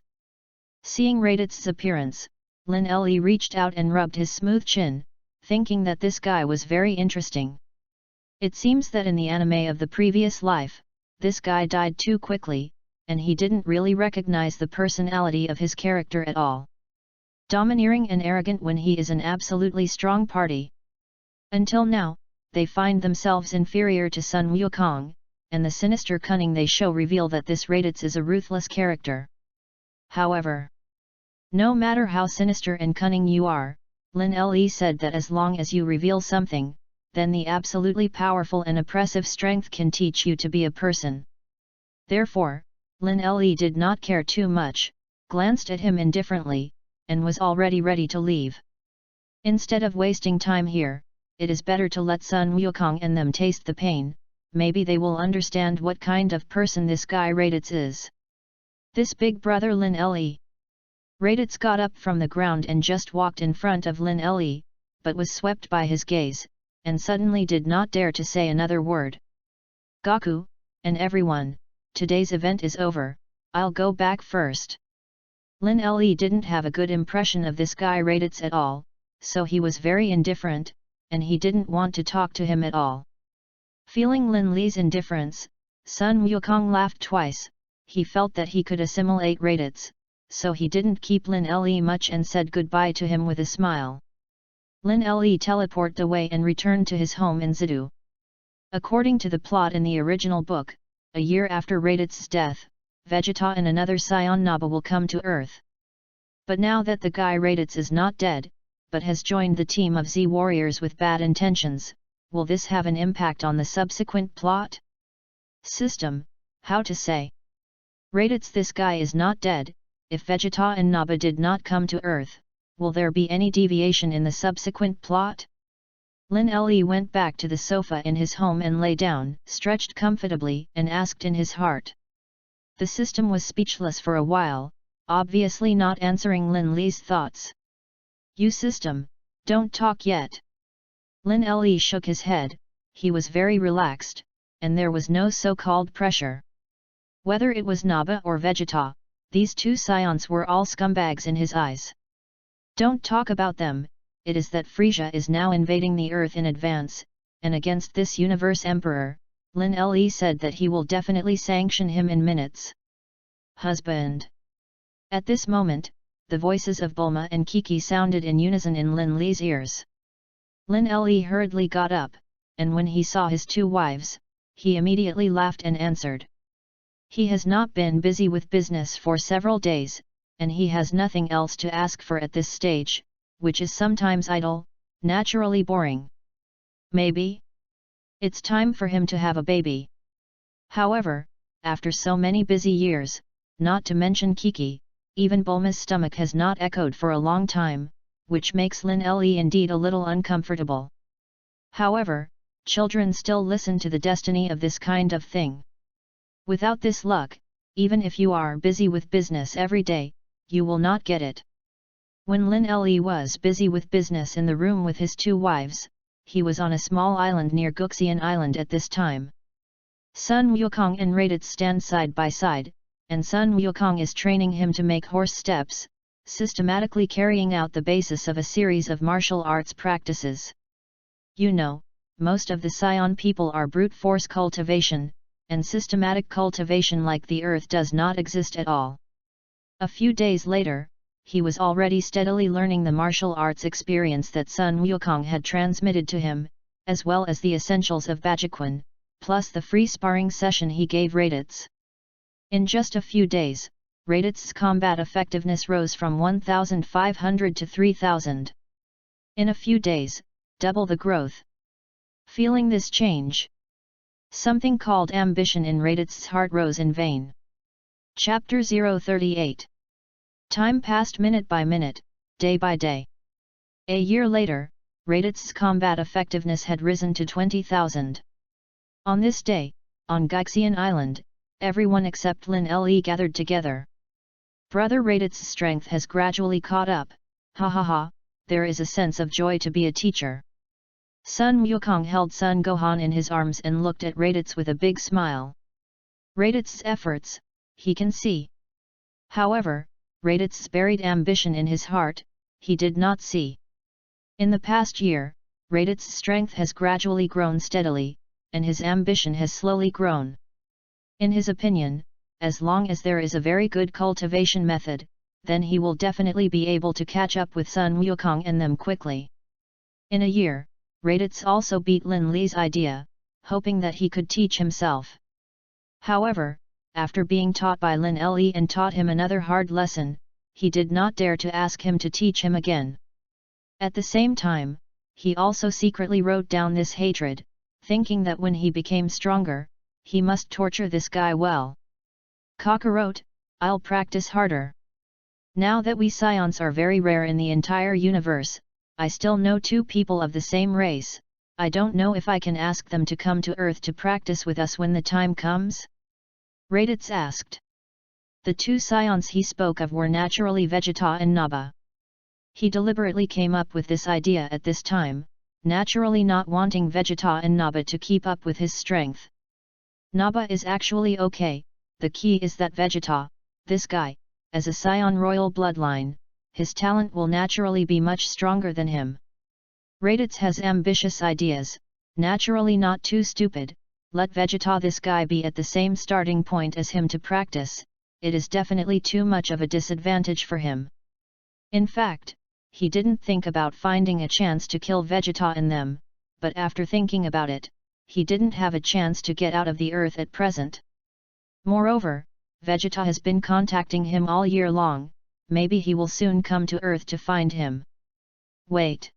Seeing Raditz's appearance, Lin Le reached out and rubbed his smooth chin, thinking that this guy was very interesting. It seems that in the anime of the previous life, this guy died too quickly, and he didn't really recognize the personality of his character at all. Domineering and arrogant when he is an absolutely strong party. Until now, they find themselves inferior to Sun Wukong, and the sinister cunning they show reveal that this Raditz is a ruthless character. However, no matter how sinister and cunning you are, Lin Le said that as long as you reveal something, then the absolutely powerful and oppressive strength can teach you to be a person. Therefore, Lin Le did not care too much, glanced at him indifferently, and was already ready to leave. Instead of wasting time here, it is better to let Sun Wukong and them taste the pain, maybe they will understand what kind of person this guy Raditz is. This big brother Lin Le. Raditz got up from the ground and just walked in front of Lin Le, but was swept by his gaze, and suddenly did not dare to say another word. Goku, and everyone, today's event is over, I'll go back first. Lin Le didn't have a good impression of this guy Raditz at all, so he was very indifferent, and he didn't want to talk to him at all. Feeling Lin Le's indifference, Sun Wukong laughed twice. He felt that he could assimilate Raditz, so he didn't keep Lin Le much and said goodbye to him with a smile. Lin Le teleported away and returned to his home in Zidu. According to the plot in the original book, a year after Raditz's death, Vegeta and another scion Naba will come to Earth. But now that the guy Raditz is not dead, but has joined the team of Z warriors with bad intentions, will this have an impact on the subsequent plot? System, how to say? Raditz, this guy is not dead. If Vegeta and Naba did not come to Earth, will there be any deviation in the subsequent plot? Lin Le went back to the sofa in his home and lay down, stretched comfortably, and asked in his heart. The system was speechless for a while, obviously not answering Lin Le's thoughts. You system, don't talk yet. Lin Le shook his head, he was very relaxed, and there was no so-called pressure. Whether it was Naba or Vegeta, these two scions were all scumbags in his eyes. Don't talk about them, it is that Frisia is now invading the Earth in advance, and against this universe emperor, Lin Le said that he will definitely sanction him in minutes. Husband. At this moment, the voices of Bulma and Kiki sounded in unison in Lin Le's ears. Lin Le hurriedly got up, and when he saw his two wives, he immediately laughed and answered. He has not been busy with business for several days, and he has nothing else to ask for at this stage, which is sometimes idle, naturally boring. Maybe it's time for him to have a baby. However, after so many busy years, not to mention Kiki, even Bulma's stomach has not echoed for a long time, which makes Lin Le indeed a little uncomfortable. However, children still listen to the destiny of this kind of thing. Without this luck, even if you are busy with business every day, you will not get it. When Lin Le was busy with business in the room with his two wives, he was on a small island near Guxian Island at this time. Sun Wukong and Raditz stand side by side, and Sun Wukong is training him to make horse steps, systematically carrying out the basis of a series of martial arts practices. You know, most of the Scion people are brute force cultivation, and systematic cultivation like the earth does not exist at all. A few days later, he was already steadily learning the martial arts experience that Sun Wukong had transmitted to him, as well as the essentials of Bajikwan, plus the free sparring session he gave Raditz. In just a few days, Raditz's combat effectiveness rose from 1,500 to 3,000. In a few days, double the growth. Feeling this change, something called ambition in Raditz's heart rose in vain. Chapter 038. Time passed minute by minute, day by day. A year later, Raditz's combat effectiveness had risen to 20,000. On this day, on Guxian Island, everyone except Lin Le gathered together. Brother Raditz's strength has gradually caught up, ha ha ha, there is a sense of joy to be a teacher. Sun Wukong held Sun Gohan in his arms and looked at Raditz with a big smile. Raditz's efforts, he can see. However, Raditz's buried ambition in his heart, he did not see. In the past year, Raditz's strength has gradually grown steadily, and his ambition has slowly grown. In his opinion, as long as there is a very good cultivation method, then he will definitely be able to catch up with Sun Wukong and them quickly. In a year, Raditz also beat Lin Le's idea, hoping that he could teach himself. However, after being taught by Lin Le and taught him another hard lesson, he did not dare to ask him to teach him again. At the same time, he also secretly wrote down this hatred, thinking that when he became stronger, he must torture this guy well. Kakarot, I'll practice harder. Now that we Scions are very rare in the entire universe, I still know two people of the same race. I don't know if I can ask them to come to Earth to practice with us when the time comes? Raditz asked. The two Scions he spoke of were naturally Vegeta and Naba. He deliberately came up with this idea at this time, naturally not wanting Vegeta and Naba to keep up with his strength. Naba is actually okay, the key is that Vegeta, this guy, as a Scion royal bloodline, his talent will naturally be much stronger than him. Raditz has ambitious ideas, naturally not too stupid, let Vegeta this guy be at the same starting point as him to practice, it is definitely too much of a disadvantage for him. In fact, he didn't think about finding a chance to kill Vegeta and them, but after thinking about it, he didn't have a chance to get out of the earth at present. Moreover, Vegeta has been contacting him all year long, maybe he will soon come to Earth to find him. Wait!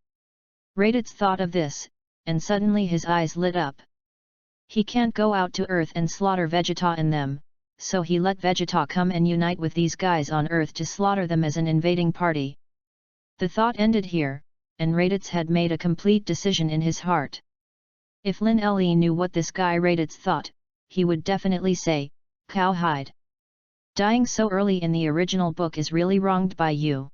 Raditz thought of this, and suddenly his eyes lit up. He can't go out to Earth and slaughter Vegeta and them, so he let Vegeta come and unite with these guys on Earth to slaughter them as an invading party. The thought ended here, and Raditz had made a complete decision in his heart. If Lin Le knew what this guy Raditz thought, he would definitely say, "Cowhide. Dying so early in the original book is really wronged by you.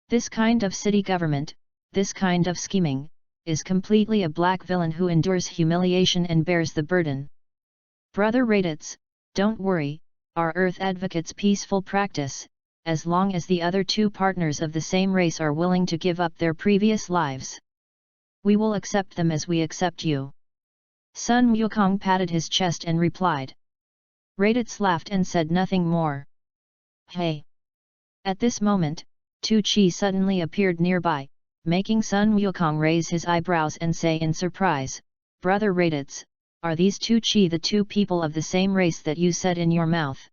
This kind of city government, this kind of scheming, is completely a black villain who endures humiliation and bears the burden. Brother Raditz, don't worry, our Earth advocates peaceful practice, as long as the other two partners of the same race are willing to give up their previous lives. We will accept them as we accept you." Sun Wukong patted his chest and replied. Raditz laughed and said nothing more. Hey! At this moment, two Chi suddenly appeared nearby, making Sun Wukong raise his eyebrows and say in surprise, "Brother Raditz, are these two Chi the two people of the same race that you said in your mouth?"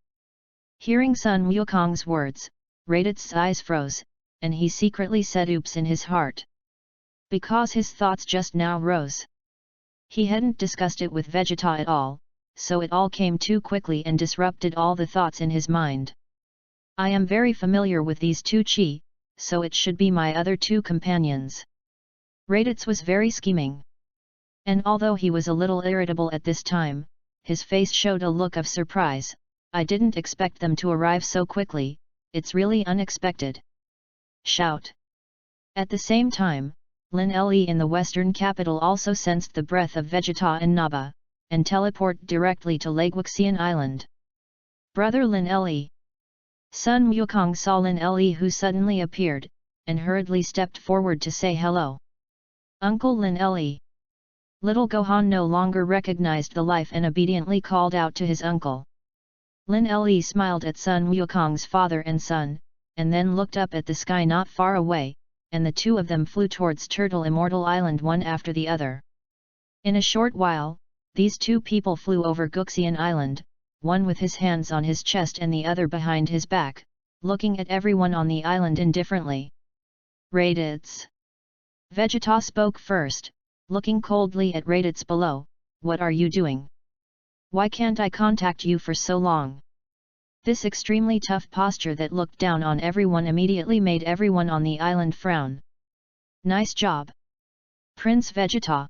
Hearing Sun Wukong's words, Raditz's eyes froze, and he secretly said oops in his heart. Because his thoughts just now rose. He hadn't discussed it with Vegeta at all, so it all came too quickly and disrupted all the thoughts in his mind. I am very familiar with these two chi, so it should be my other two companions. Raditz was very scheming. And although he was a little irritable at this time, his face showed a look of surprise. I didn't expect them to arrive so quickly, it's really unexpected. Shout. At the same time, Lin Le in the western capital also sensed the breath of Vegeta and Naba, and teleport directly to Laguxian Island. Brother Lin Le. Sun Wukong saw Lin Le who suddenly appeared, and hurriedly stepped forward to say hello. Uncle Lin Le. Little Gohan no longer recognized the life and obediently called out to his uncle. Lin Le smiled at Sun Wukong's father and son, and then looked up at the sky not far away, and the two of them flew towards Turtle Immortal Island one after the other. In a short while, these two people flew over Guxian Island, one with his hands on his chest and the other behind his back, looking at everyone on the island indifferently. Raditz. Vegeta spoke first, looking coldly at Raditz below. What are you doing? Why can't I contact you for so long? This extremely tough posture that looked down on everyone immediately made everyone on the island frown. Nice job, Prince Vegeta.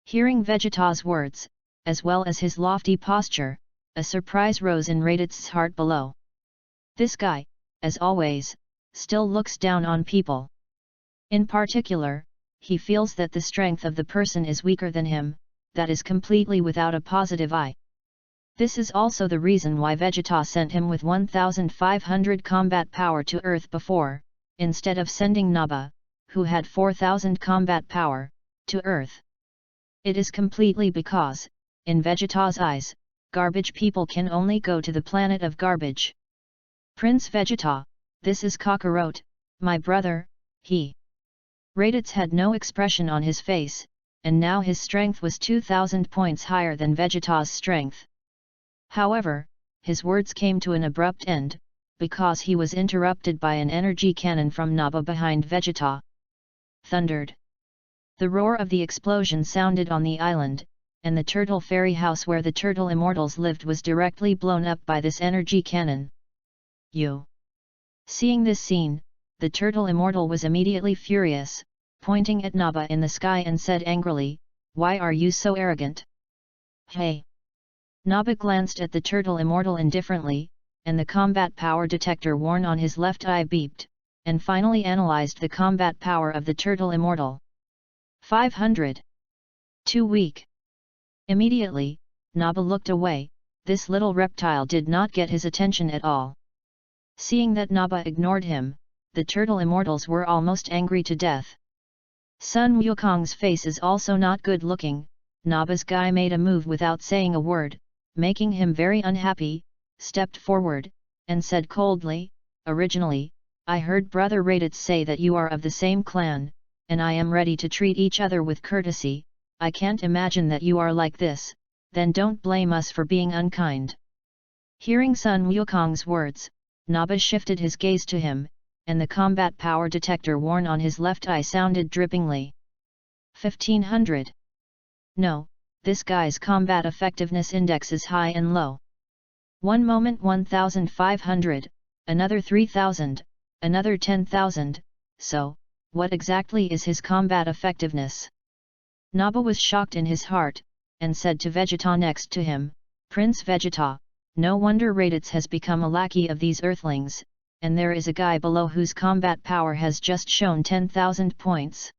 Hearing Vegeta's words, as well as his lofty posture, a surprise rose in Raditz's heart below. This guy, as always, still looks down on people. In particular, he feels that the strength of the person is weaker than him, that is completely without a positive eye. This is also the reason why Vegeta sent him with 1500 combat power to Earth before, instead of sending Naba, who had 4000 combat power, to Earth. It is completely because, in Vegeta's eyes, garbage people can only go to the planet of garbage. Prince Vegeta, this is Kakarot, my brother, he. Raditz had no expression on his face, and now his strength was 2000 points higher than Vegeta's strength. However, his words came to an abrupt end, because he was interrupted by an energy cannon from Naba behind Vegeta. Thundered. The roar of the explosion sounded on the island, and the Turtle Fairy house where the Turtle Immortals lived was directly blown up by this energy cannon. You. Seeing this scene, the Turtle Immortal was immediately furious, pointing at Naba in the sky and said angrily, "Why are you so arrogant? Hey!" Naba glanced at the Turtle Immortal indifferently, and the combat power detector worn on his left eye beeped, and finally analyzed the combat power of the Turtle Immortal. 500. Too weak. Immediately, Naba looked away. This little reptile did not get his attention at all. Seeing that Naba ignored him, the Turtle Immortals were almost angry to death. Sun Wukong's face is also not good looking. Naba's guy made a move without saying a word, making him very unhappy, stepped forward, and said coldly, "Originally, I heard Brother Raditz say that you are of the same clan, and I am ready to treat each other with courtesy. I can't imagine that you are like this, then don't blame us for being unkind." Hearing Sun Wukong's words, Naba shifted his gaze to him, and the combat power detector worn on his left eye sounded drippingly. 1500. No, this guy's combat effectiveness index is high and low. One moment 1500, another 3000, another 10,000, so, what exactly is his combat effectiveness? Naba was shocked in his heart, and said to Vegeta next to him, "Prince Vegeta, no wonder Raditz has become a lackey of these earthlings, and there is a guy below whose combat power has just shown 10,000 points."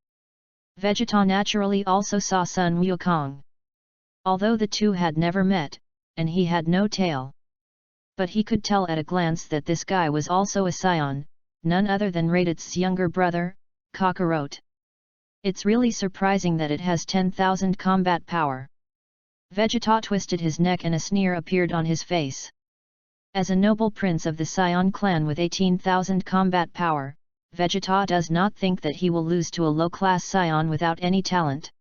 Vegeta naturally also saw Sun Wukong. Although the two had never met, and he had no tail. But he could tell at a glance that this guy was also a scion, none other than Raditz's younger brother, Kakarot. It's really surprising that it has 10,000 combat power. Vegeta twisted his neck and a sneer appeared on his face. As a noble prince of the Scion clan with 18,000 combat power, Vegeta does not think that he will lose to a low-class Scion without any talent.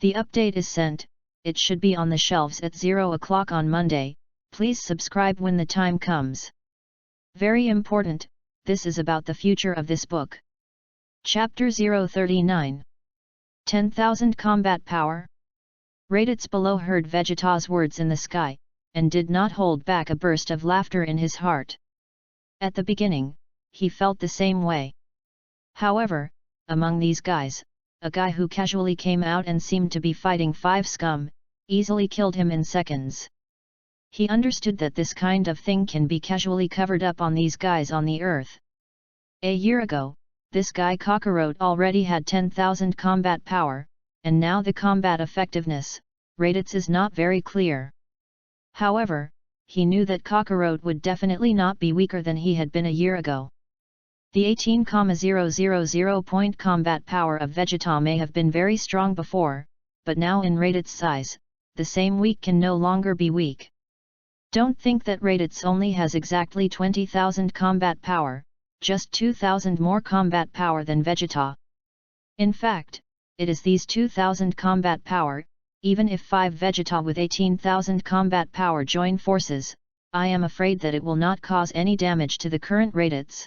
The update is sent, it should be on the shelves at 0 o'clock on Monday, please subscribe when the time comes. Very important, this is about the future of this book. Chapter 039. 10,000 combat power? Raditz below heard Vegeta's words in the sky, and did not hold back a burst of laughter in his heart. At the beginning, he felt the same way. However, among these guys, a guy who casually came out and seemed to be fighting 5 scum, easily killed him in seconds. He understood that this kind of thing can be casually covered up on these guys on the earth. A year ago, this guy Kakarot already had 10,000 combat power, and now the combat effectiveness, Raditz, is not very clear. However, he knew that Kakarot would definitely not be weaker than he had been a year ago. The 18,000 point combat power of Vegeta may have been very strong before, but now in Raditz's size, the same weak can no longer be weak. Don't think that Raditz only has exactly 20,000 combat power, just 2,000 more combat power than Vegeta. In fact, it is these 2,000 combat power. Even if 5 Vegeta with 18,000 combat power join forces, I am afraid that it will not cause any damage to the current Raditz.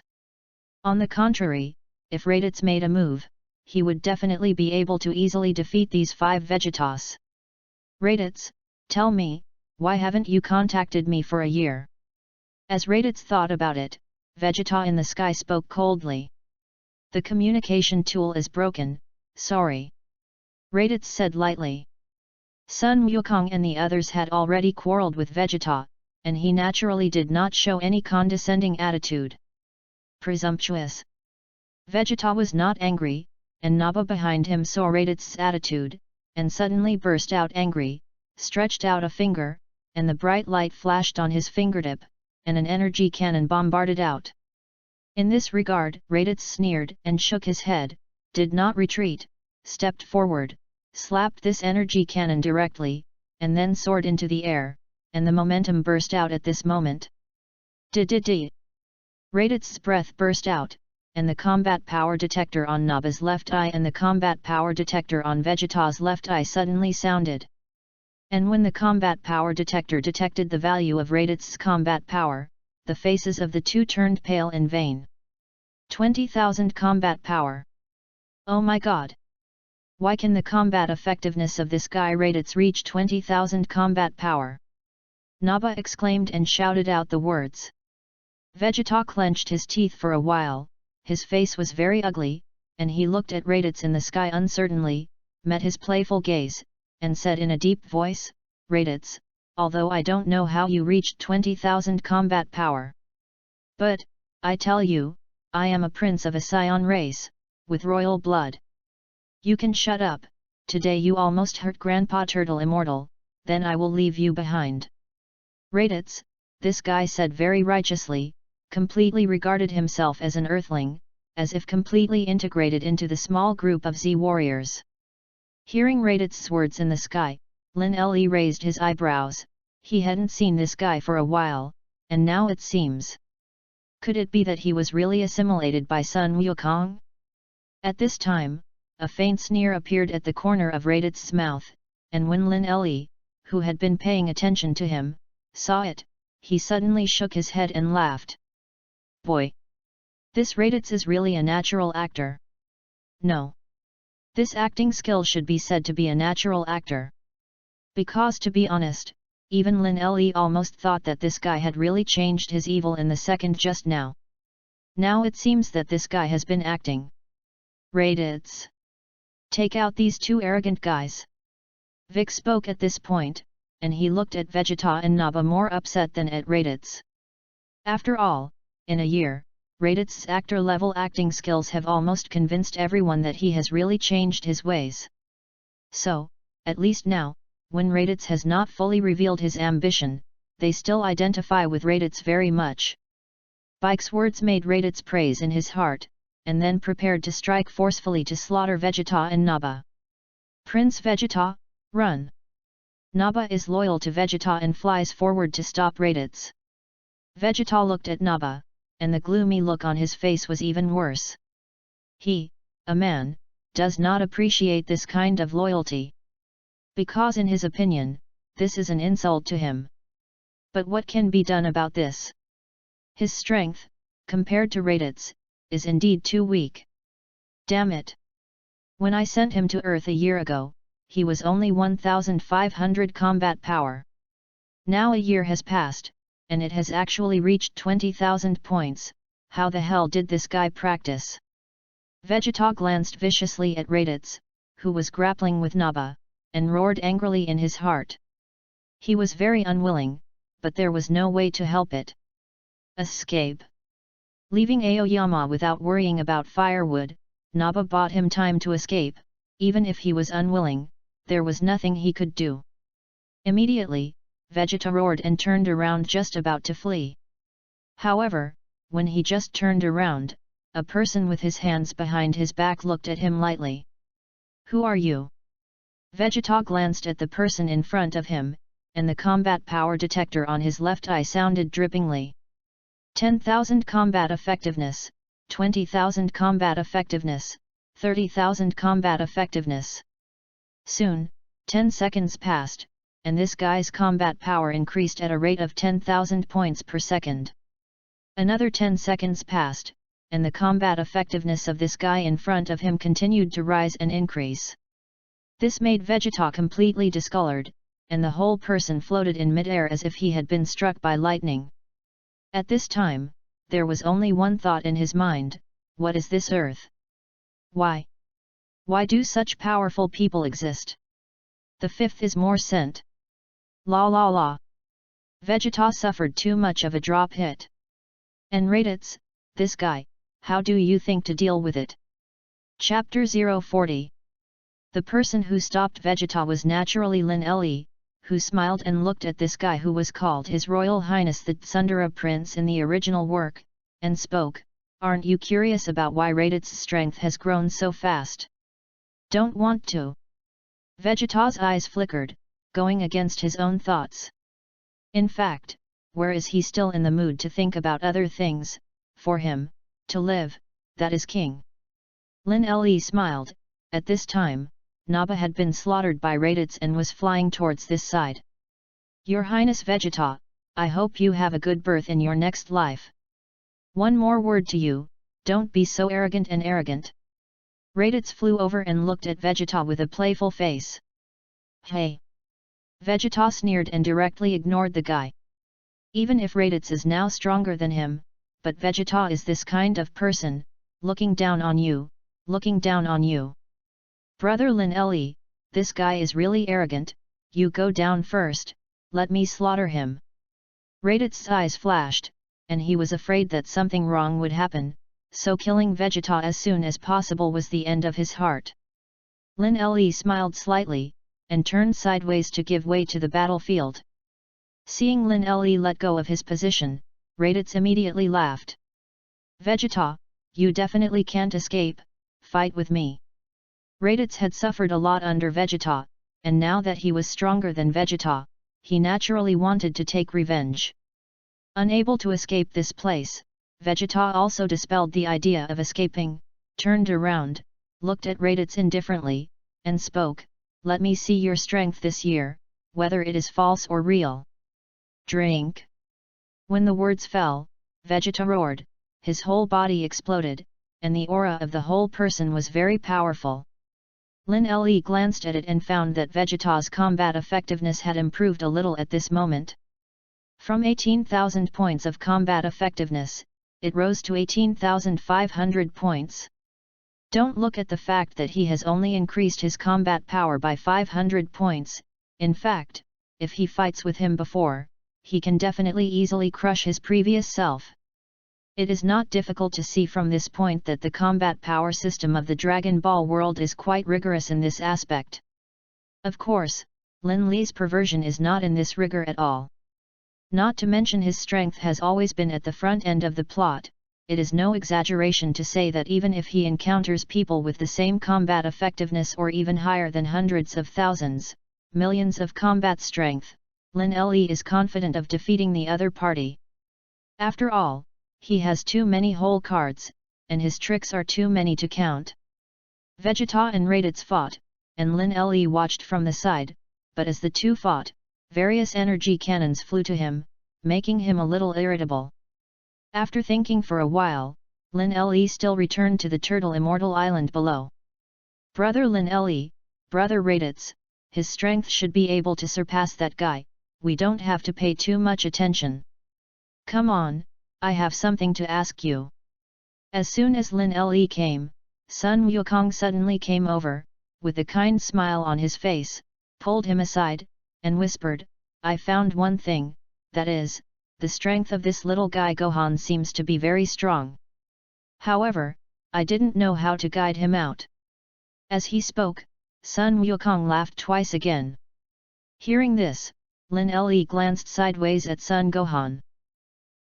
On the contrary, if Raditz made a move, he would definitely be able to easily defeat these 5 Vegetas. Raditz, tell me, why haven't you contacted me for a year? As Raditz thought about it, Vegeta in the sky spoke coldly. The communication tool is broken, sorry. Raditz said lightly. Sun Wukong and the others had already quarreled with Vegeta, and he naturally did not show any condescending attitude. Presumptuous. Vegeta was not angry, and Naba behind him saw Raditz's attitude, and suddenly burst out angry, stretched out a finger, and the bright light flashed on his fingertip, and an energy cannon bombarded out. In this regard, Raditz sneered and shook his head, did not retreat, stepped forward, slapped this energy cannon directly, and then soared into the air, and the momentum burst out at this moment. Di-di-di! Raditz's breath burst out, and the combat power detector on Naba's left eye and the combat power detector on Vegeta's left eye suddenly sounded. And when the combat power detector detected the value of Raditz's combat power, the faces of the two turned pale in vain. 20,000 combat power! Oh my god! Why can the combat effectiveness of this guy Raditz reach 20,000 combat power? Naba exclaimed and shouted out the words. Vegeta clenched his teeth for a while, his face was very ugly, and he looked at Raditz in the sky uncertainly, met his playful gaze, and said in a deep voice, Raditz, although I don't know how you reached 20,000 combat power. But, I tell you, I am a prince of a Scion race, with royal blood. You can shut up, today you almost hurt Grandpa Turtle Immortal, then I will leave you behind. Raditz, this guy said very righteously, completely regarded himself as an earthling, as if completely integrated into the small group of Z-warriors. Hearing Raditz's words in the sky, Lin Le raised his eyebrows, he hadn't seen this guy for a while, and now it seems. Could it be that he was really assimilated by Sun Wukong? At this time, a faint sneer appeared at the corner of Raditz's mouth, and when Lin Le, who had been paying attention to him, saw it, he suddenly shook his head and laughed. Boy! This Raditz is really a natural actor. No. This acting skill should be said to be a natural actor. Because to be honest, even Lin Le almost thought that this guy had really changed his evil in the second just now. Now it seems that this guy has been acting. Raditz! Take out these two arrogant guys. Vic spoke at this point, and he looked at Vegeta and Naba more upset than at Raditz. After all, in a year, Raditz's actor-level acting skills have almost convinced everyone that he has really changed his ways. So, at least now, when Raditz has not fully revealed his ambition, they still identify with Raditz very much. Bike's words made Raditz praise in his heart, and then prepared to strike forcefully to slaughter Vegeta and Naba. Prince Vegeta, run! Naba is loyal to Vegeta and flies forward to stop Raditz. Vegeta looked at Naba, and the gloomy look on his face was even worse. He, a man, does not appreciate this kind of loyalty. Because in his opinion, this is an insult to him. But what can be done about this? His strength, compared to Raditz, is indeed too weak. Damn it! When I sent him to Earth a year ago, he was only 1,500 combat power. Now a year has passed, and it has actually reached 20,000 points. How the hell did this guy practice? Vegeta glanced viciously at Raditz, who was grappling with Naba, and roared angrily in his heart. He was very unwilling, but there was no way to help it. Escape. Leaving Aoyama without worrying about firewood, Naba bought him time to escape. Even if he was unwilling, there was nothing he could do. Immediately, Vegeta roared and turned around just about to flee. However, when he just turned around, a person with his hands behind his back looked at him lightly. "Who are you?" Vegeta glanced at the person in front of him, and the combat power detector on his left eye sounded drippingly. 10,000 combat effectiveness, 20,000 combat effectiveness, 30,000 combat effectiveness. Soon, 10 seconds passed, and this guy's combat power increased at a rate of 10,000 points per second. Another 10 seconds passed, and the combat effectiveness of this guy in front of him continued to rise and increase. This made Vegeta completely discolored, and the whole person floated in midair as if he had been struck by lightning. At this time, there was only one thought in his mind: what is this earth? Why? Why do such powerful people exist? The fifth is more sent. La la la. Vegeta suffered too much of a drop hit. And Raditz, this guy, how do you think to deal with it? Chapter 040. The person who stopped Vegeta was naturally Lin Le, who smiled and looked at this guy who was called His Royal Highness the Tsundere Prince in the original work, and spoke: "Aren't you curious about why Raditz's strength has grown so fast?" "Don't want to." Vegeta's eyes flickered, going against his own thoughts. In fact, where is he still in the mood to think about other things? For him, to live, that is king. Lin Le smiled. At this time, Naba had been slaughtered by Raditz and was flying towards this side. "Your Highness Vegeta, I hope you have a good birth in your next life. One more word to you, don't be so arrogant and arrogant." Raditz flew over and looked at Vegeta with a playful face. "Hey!" Vegeta sneered and directly ignored the guy. Even if Raditz is now stronger than him, but Vegeta is this kind of person, looking down on you, looking down on you. "Brother Lin Le, this guy is really arrogant, you go down first, let me slaughter him." Raditz's eyes flashed, and he was afraid that something wrong would happen, so killing Vegeta as soon as possible was the end of his heart. Lin Le smiled slightly, and turned sideways to give way to the battlefield. Seeing Lin Le let go of his position, Raditz immediately laughed. "Vegeta, you definitely can't escape, fight with me." Raditz had suffered a lot under Vegeta, and now that he was stronger than Vegeta, he naturally wanted to take revenge. Unable to escape this place, Vegeta also dispelled the idea of escaping, turned around, looked at Raditz indifferently, and spoke: "Let me see your strength this year, whether it is false or real." "Drink." When the words fell, Vegeta roared, his whole body exploded, and the aura of the whole person was very powerful. Lin Le glanced at it and found that Vegeta's combat effectiveness had improved a little at this moment. From 18,000 points of combat effectiveness, it rose to 18,500 points. Don't look at the fact that he has only increased his combat power by 500 points, in fact, if he fights with him before, he can definitely easily crush his previous self. It is not difficult to see from this point that the combat power system of the Dragon Ball world is quite rigorous in this aspect. Of course, Lin Le's perversion is not in this rigor at all. Not to mention his strength has always been at the front end of the plot. It is no exaggeration to say that even if he encounters people with the same combat effectiveness or even higher than hundreds of thousands, millions of combat strength, Lin Le is confident of defeating the other party. After all, he has too many whole cards, and his tricks are too many to count. Vegeta and Raditz fought, and Lin Le watched from the side, but as the two fought, various energy cannons flew to him, making him a little irritable. After thinking for a while, Lin Le still returned to the Turtle Immortal Island below. "Brother Lin Le, brother Raditz, his strength should be able to surpass that guy, we don't have to pay too much attention." Come on, I have something to ask you. As soon as Lin Le came, Sun Wukong suddenly came over, with a kind smile on his face, pulled him aside, and whispered, I found one thing, that is, the strength of this little guy Gohan seems to be very strong. However, I didn't know how to guide him out. As he spoke, Sun Wukong laughed twice again. Hearing this, Lin Le glanced sideways at Sun Gohan,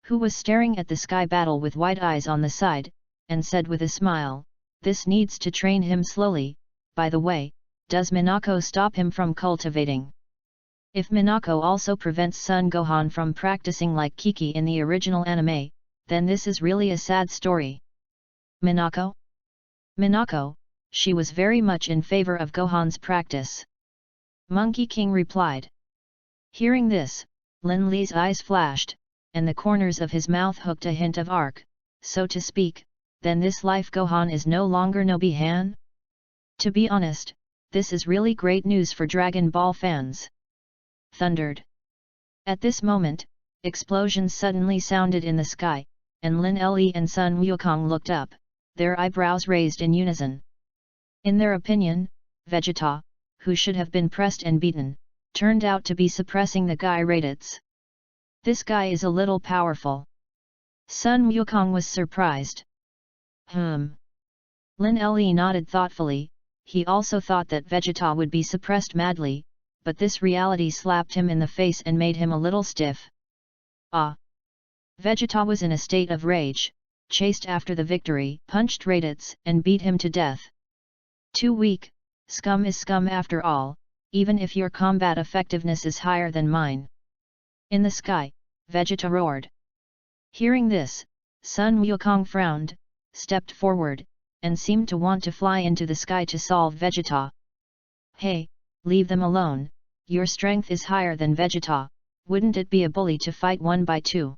who was staring at the sky battle with wide eyes on the side, and said with a smile, this needs to train him slowly. By the way, does Minako stop him from cultivating? If Minako also prevents Son Gohan from practicing like Kiki in the original anime, then this is really a sad story. Minako? Minako, she was very much in favor of Gohan's practice. Monkey King replied. Hearing this, Lin Le's eyes flashed, and the corners of his mouth hooked a hint of arc, so to speak, then this life Gohan is no longer Nobi-han? To be honest, this is really great news for Dragon Ball fans. Thundered. At this moment, explosions suddenly sounded in the sky, and Lin Le and Sun Wukong looked up, their eyebrows raised in unison. In their opinion, Vegeta, who should have been pressed and beaten, turned out to be suppressing the guy Raditz. This guy is a little powerful. Sun Wukong was surprised. Lin Le nodded thoughtfully. He also thought that Vegeta would be suppressed madly, but this reality slapped him in the face and made him a little stiff. Vegeta was in a state of rage, chased after the victory, punched Raditz and beat him to death. Too weak, scum is scum after all, even if your combat effectiveness is higher than mine. In the sky, Vegeta roared. Hearing this, Sun Wukong frowned, stepped forward, and seemed to want to fly into the sky to solve Vegeta. Hey, leave them alone, your strength is higher than Vegeta, wouldn't it be a bully to fight 1 by 2?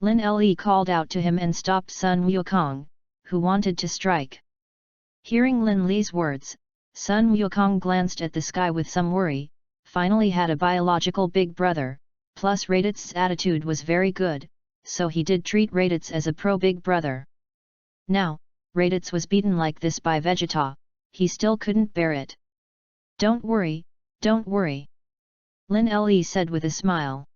Lin Le called out to him and stopped Sun Wukong, who wanted to strike. Hearing Lin Le's words, Sun Wukong glanced at the sky with some worry, finally had a biological big brother, plus Raditz's attitude was very good, so he did treat Raditz as a pro big brother. Now, Raditz was beaten like this by Vegeta, he still couldn't bear it. Don't worry, don't worry. Lin Le said with a smile.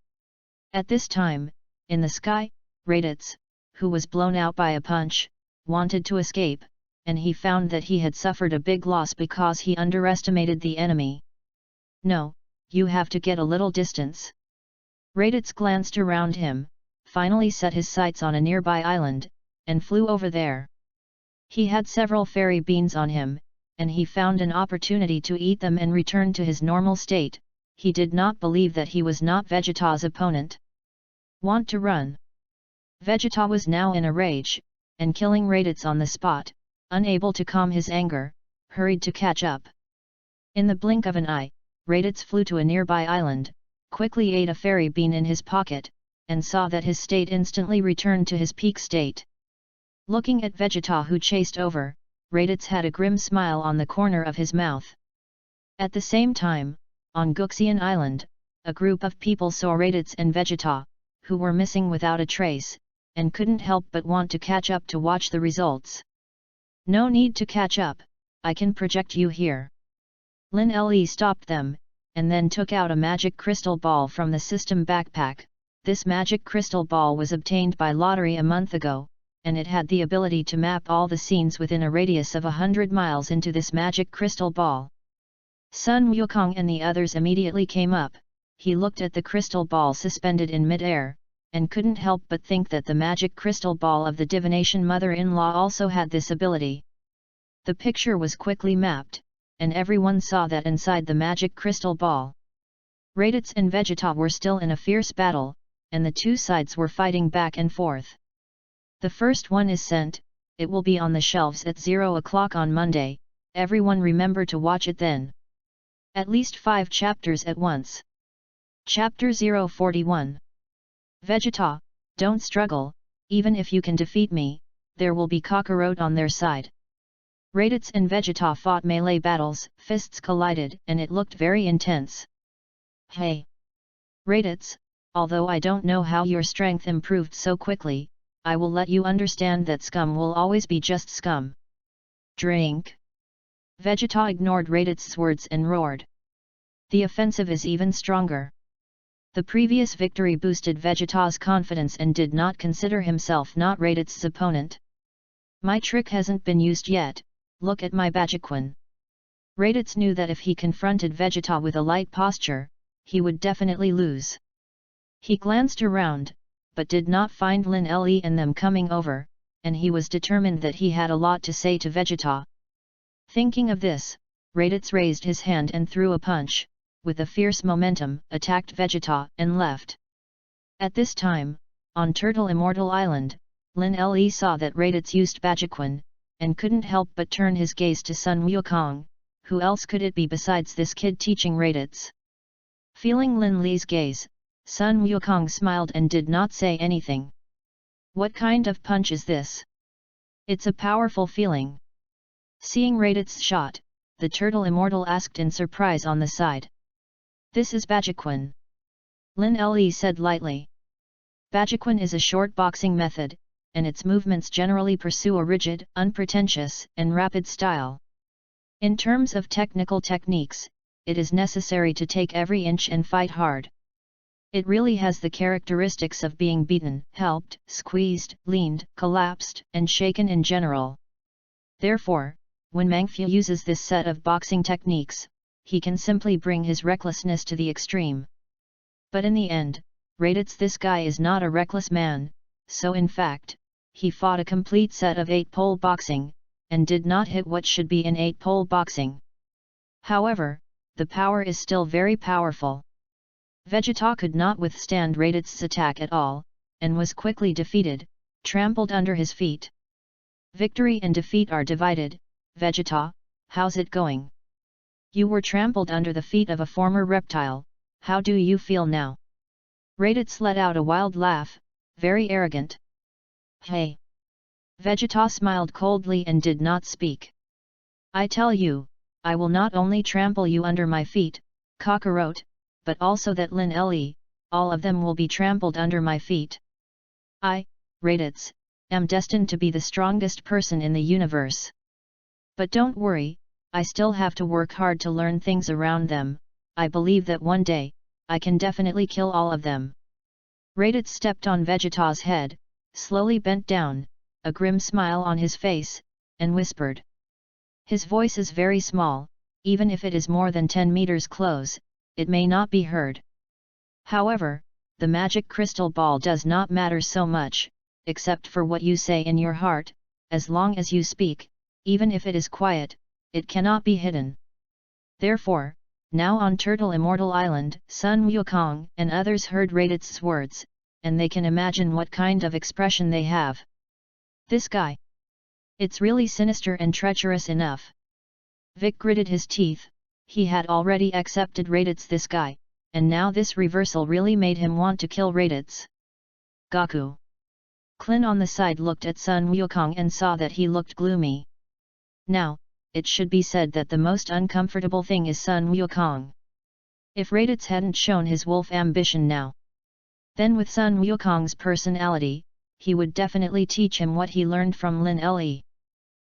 At this time, in the sky, Raditz, who was blown out by a punch, wanted to escape, and he found that he had suffered a big loss because he underestimated the enemy. No, you have to get a little distance. Raditz glanced around him, finally set his sights on a nearby island, and flew over there. He had several fairy beans on him, and he found an opportunity to eat them and return to his normal state. He did not believe that he was not Vegeta's opponent. Want to run? Vegeta was now in a rage, and killing Raditz on the spot, unable to calm his anger, hurried to catch up. In the blink of an eye, Raditz flew to a nearby island, quickly ate a fairy bean in his pocket, and saw that his state instantly returned to his peak state. Looking at Vegeta who chased over, Raditz had a grim smile on the corner of his mouth. At the same time, on Guxian Island, a group of people saw Raditz and Vegeta, who were missing without a trace, and couldn't help but want to catch up to watch the results. No need to catch up, I can project you here. Lin Le stopped them, and then took out a magic crystal ball from the system backpack. This magic crystal ball was obtained by lottery a month ago, and it had the ability to map all the scenes within a radius of 100 miles into this magic crystal ball. Sun Wukong and the others immediately came up. He looked at the crystal ball suspended in mid-air, and couldn't help but think that the magic crystal ball of the divination mother-in-law also had this ability. The picture was quickly mapped, and everyone saw that inside the magic crystal ball, Raditz and Vegeta were still in a fierce battle, and the two sides were fighting back and forth. The first one is sent, it will be on the shelves at 0 o'clock on Monday, everyone remember to watch it then. At least 5 chapters at once. Chapter 041. Vegeta, don't struggle, even if you can defeat me, there will be Kakarot on their side. Raditz and Vegeta fought melee battles, fists collided, and it looked very intense. Hey! Raditz, although I don't know how your strength improved so quickly, I will let you understand that scum will always be just scum. Drink. Vegeta ignored Raditz words and roared. The offensive is even stronger. The previous victory boosted Vegeta's confidence and did not consider himself not Raditz's opponent. My trick hasn't been used yet, look at my Bajiquan. Raditz knew that if he confronted Vegeta with a light posture, he would definitely lose. He glanced around, but did not find Lin Le and them coming over, and he was determined that he had a lot to say to Vegeta. Thinking of this, Raditz raised his hand and threw a punch, with a fierce momentum, attacked Vegeta and left. At this time, on Turtle Immortal Island, Lin Le saw that Raditz used Bajiquan, and couldn't help but turn his gaze to Sun Wukong. Who else could it be besides this kid teaching Raditz? Feeling Lin Le's gaze, Sun Wukong smiled and did not say anything. What kind of punch is this? It's a powerful feeling. Seeing Raditz's shot, the Turtle Immortal asked in surprise on the side. This is Bajiquan. Lin Le said lightly. Bajiquan is a short boxing method, and its movements generally pursue a rigid, unpretentious, and rapid style. In terms of technical techniques, it is necessary to take every inch and fight hard. It really has the characteristics of being beaten, helped, squeezed, leaned, collapsed, and shaken in general. Therefore, when Mangfu uses this set of boxing techniques, he can simply bring his recklessness to the extreme. But in the end, Raditz this guy is not a reckless man, so in fact, he fought a complete set of 8-pole boxing, and did not hit what should be in 8-pole boxing. However, the power is still very powerful. Vegeta could not withstand Raditz's attack at all, and was quickly defeated, trampled under his feet. Victory and defeat are divided. Vegeta, how's it going? You were trampled under the feet of a former reptile, how do you feel now? Raditz let out a wild laugh, very arrogant. Hey! Vegeta smiled coldly and did not speak. I tell you, I will not only trample you under my feet, Kakarot, but also that Lin Le, all of them will be trampled under my feet. I, Raditz, am destined to be the strongest person in the universe. But don't worry, I still have to work hard to learn things around them. I believe that one day, I can definitely kill all of them. Raditz stepped on Vegeta's head, slowly bent down, a grim smile on his face, and whispered. His voice is very small, even if it is more than 10 meters close, it may not be heard. However, the magic crystal ball does not matter so much, except for what you say in your heart, as long as you speak, even if it is quiet, it cannot be hidden. Therefore, now on Turtle Immortal Island, Sun Wukong and others heard Raditz's words, and they can imagine what kind of expression they have. This guy. It's really sinister and treacherous enough. Vic gritted his teeth, he had already accepted Raditz this guy, and now this reversal really made him want to kill Raditz. Gaku. Klin on the side looked at Sun Wukong and saw that he looked gloomy. Now, it should be said that the most uncomfortable thing is Sun Wukong. If Raditz hadn't shown his wolf ambition now, then with Sun Wukong's personality, he would definitely teach him what he learned from Lin Le.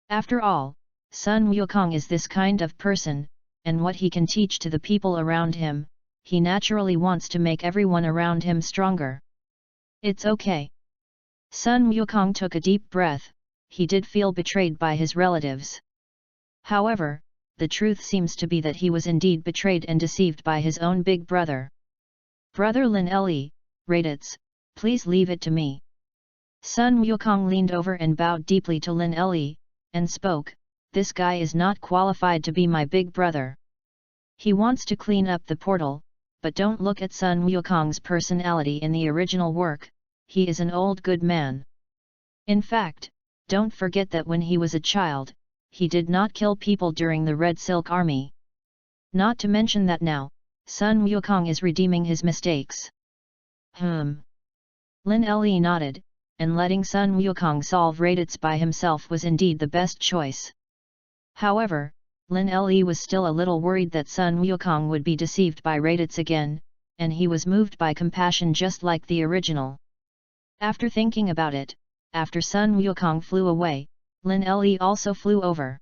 After all, Sun Wukong is this kind of person, and what he can teach to the people around him, he naturally wants to make everyone around him stronger. It's okay. Sun Wukong took a deep breath, he did feel betrayed by his relatives. However, the truth seems to be that he was indeed betrayed and deceived by his own big brother. Brother Lin Le, Raditz, please leave it to me. Sun Wukong leaned over and bowed deeply to Lin Le, and spoke, this guy is not qualified to be my big brother. He wants to clean up the portal, but don't look at Sun Wukong's personality in the original work, he is an old good man. In fact, don't forget that when he was a child, he did not kill people during the Red Silk Army. Not to mention that now, Sun Wukong is redeeming his mistakes. Lin Le nodded, and letting Sun Wukong solve Raditz by himself was indeed the best choice. However, Lin Le was still a little worried that Sun Wukong would be deceived by Raditz again, and he was moved by compassion just like the original. After thinking about it, after Sun Wukong flew away, Lin Le also flew over.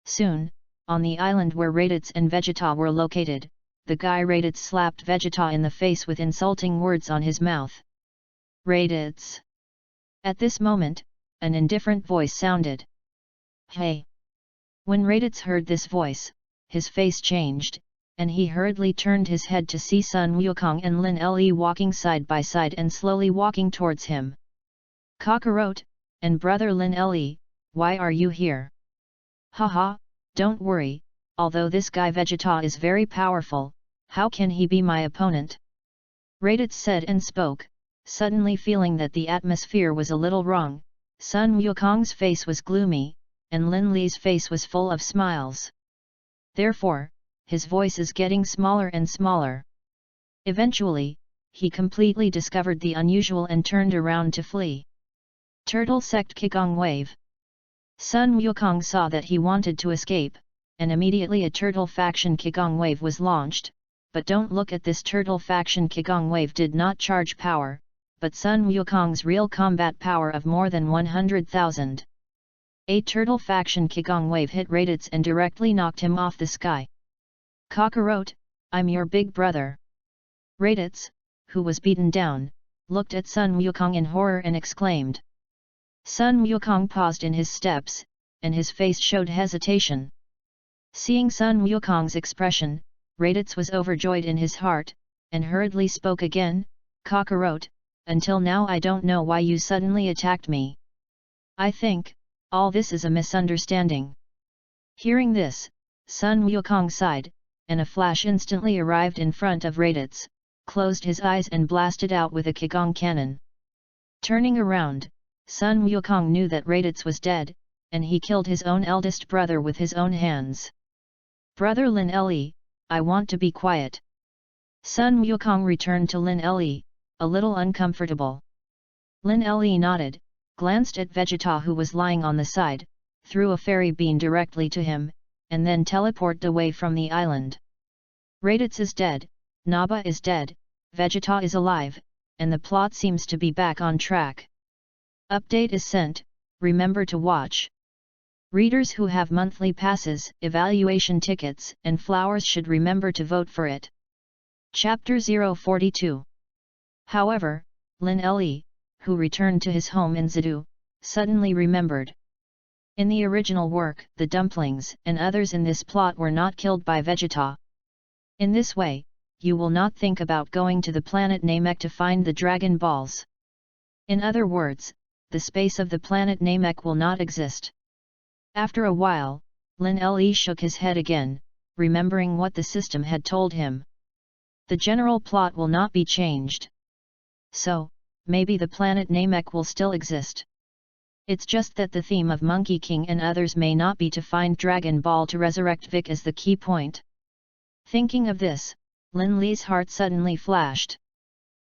Soon, on the island where Raditz and Vegeta were located, the guy Raditz slapped Vegeta in the face with insulting words on his mouth. Raditz! At this moment, an indifferent voice sounded. Hey! When Raditz heard this voice, his face changed, and he hurriedly turned his head to see Sun Wukong and Lin Le walking side by side and slowly walking towards him. Kakarot, and brother Lin Le, why are you here? Haha, don't worry, although this guy Vegeta is very powerful, how can he be my opponent? Raditz said and spoke, suddenly feeling that the atmosphere was a little wrong. Sun Wukong's face was gloomy, and Lin Le's face was full of smiles. Therefore, his voice is getting smaller and smaller. Eventually, he completely discovered the unusual and turned around to flee. Turtle Sect Kigong Wave. Sun Wukong saw that he wanted to escape, and immediately a Turtle Faction Kigong Wave was launched, but don't look at this Turtle Faction Kigong Wave did not charge power, but Sun Wukong's real combat power of more than 100,000. A Turtle Faction Kigong Wave hit Raditz and directly knocked him off the sky. Kakarot, I'm your big brother. Raditz, who was beaten down, looked at Sun Wukong in horror and exclaimed. Sun Wukong paused in his steps, and his face showed hesitation. Seeing Sun Wukong's expression, Raditz was overjoyed in his heart, and hurriedly spoke again, Kakarot, until now I don't know why you suddenly attacked me. I think, all this is a misunderstanding. Hearing this, Sun Wukong sighed, and a flash instantly arrived in front of Raditz, closed his eyes and blasted out with a Kigong cannon. Turning around, Sun Wukong knew that Raditz was dead, and he killed his own eldest brother with his own hands. Brother Lin Le, I want to be quiet. Sun Wukong returned to Lin Le, a little uncomfortable. Lin Le nodded, glanced at Vegeta who was lying on the side, threw a fairy bean directly to him, and then teleported away from the island. Raditz is dead, Naba is dead, Vegeta is alive, and the plot seems to be back on track. Update is sent, remember to watch. Readers who have monthly passes, evaluation tickets, and flowers should remember to vote for it. Chapter 042. However, Lin Le, who returned to his home in Zidu, suddenly remembered. In the original work, the dumplings and others in this plot were not killed by Vegeta. In this way, you will not think about going to the planet Namek to find the Dragon Balls. In other words, the space of the planet Namek will not exist. After a while, Lin Le shook his head again, remembering what the system had told him. The general plot will not be changed. So, maybe the planet Namek will still exist. It's just that the theme of Monkey King and others may not be to find Dragon Ball to resurrect Vic as the key point. Thinking of this, Lin Le's heart suddenly flashed.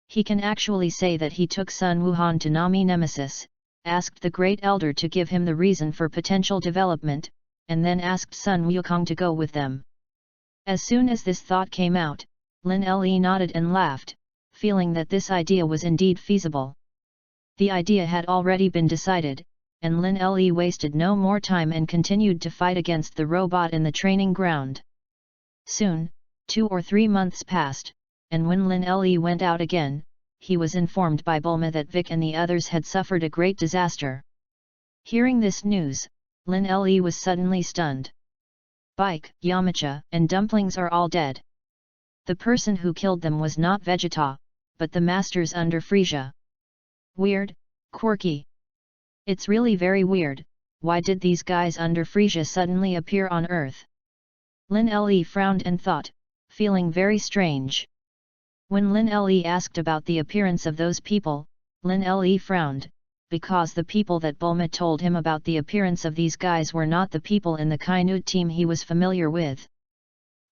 He can actually say that he took Sun Wuhan to Nami Nemesis, asked the Great Elder to give him the reason for potential development, and then asked Sun Wukong to go with them. As soon as this thought came out, Lin Le nodded and laughed, feeling that this idea was indeed feasible. The idea had already been decided, and Lin Le wasted no more time and continued to fight against the robot in the training ground. Soon, 2 or 3 months passed, and when Lin Le went out again, he was informed by Bulma that Vic and the others had suffered a great disaster. Hearing this news, Lin Le was suddenly stunned. Bike, Yamcha, and Dumplings are all dead. The person who killed them was not Vegeta, but the masters under Frieza. Weird, quirky. It's really very weird, why did these guys under Frieza suddenly appear on Earth? Lin Le frowned and thought, feeling very strange. When Lin Le asked about the appearance of those people, Lin Le frowned, because the people that Bulma told him about the appearance of these guys were not the people in the Kainud team he was familiar with.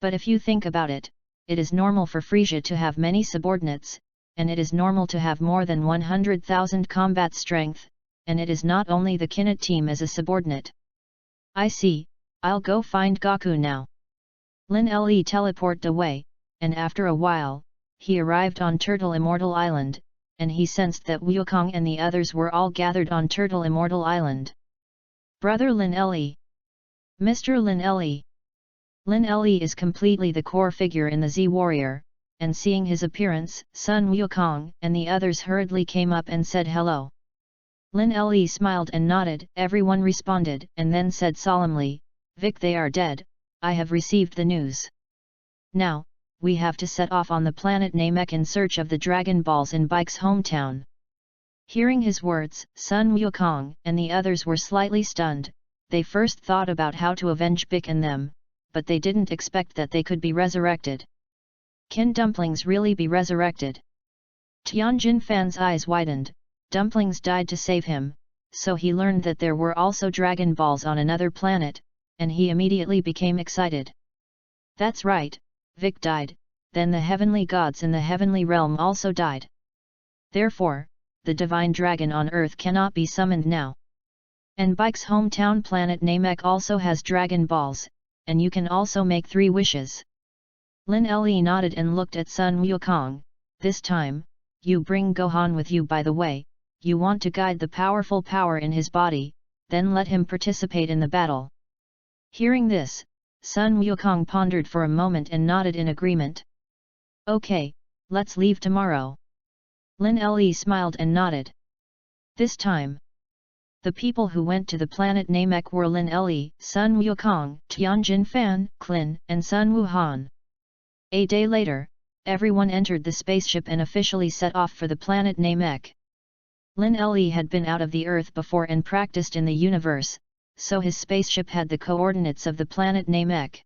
But if you think about it, it is normal for Frieza to have many subordinates, and it is normal to have more than 100,000 combat strength, and it is not only the Kinnet team as a subordinate. I see, I'll go find Goku now. Lin Le teleported away, and after a while, he arrived on Turtle Immortal Island, and he sensed that Wukong and the others were all gathered on Turtle Immortal Island. Brother Lin Le. Mr. Lin Le. Lin Le is completely the core figure in the Z Warrior, and seeing his appearance, Sun Wukong and the others hurriedly came up and said hello. Lin Le smiled and nodded, everyone responded, and then said solemnly, Vic, they are dead, I have received the news. Now, we have to set off on the planet Namek in search of the Dragon Balls in Bike's hometown. Hearing his words, Sun Wukong and the others were slightly stunned. They first thought about how to avenge Bic and them, but they didn't expect that they could be resurrected. Can dumplings really be resurrected? Tianjin Fan's eyes widened. Dumplings died to save him, so he learned that there were also Dragon Balls on another planet, and he immediately became excited. That's right, Vic died, then the heavenly gods in the heavenly realm also died. Therefore, the divine dragon on earth cannot be summoned now. And Bike's hometown planet Namek also has Dragon Balls, and you can also make 3 wishes. Lin Le nodded and looked at Sun Wukong. This time, you bring Gohan with you. By the way, you want to guide the powerful power in his body, then let him participate in the battle. Hearing this, Sun Wukong pondered for a moment and nodded in agreement. Okay, let's leave tomorrow. Lin Le smiled and nodded. This time, the people who went to the planet Namek were Lin Le, Sun Wukong, Tianjin Fan, Klin, and Sun Wuhan. A day later, everyone entered the spaceship and officially set off for the planet Namek. Lin Le had been out of the Earth before and practiced in the universe, so his spaceship had the coordinates of the planet Namek.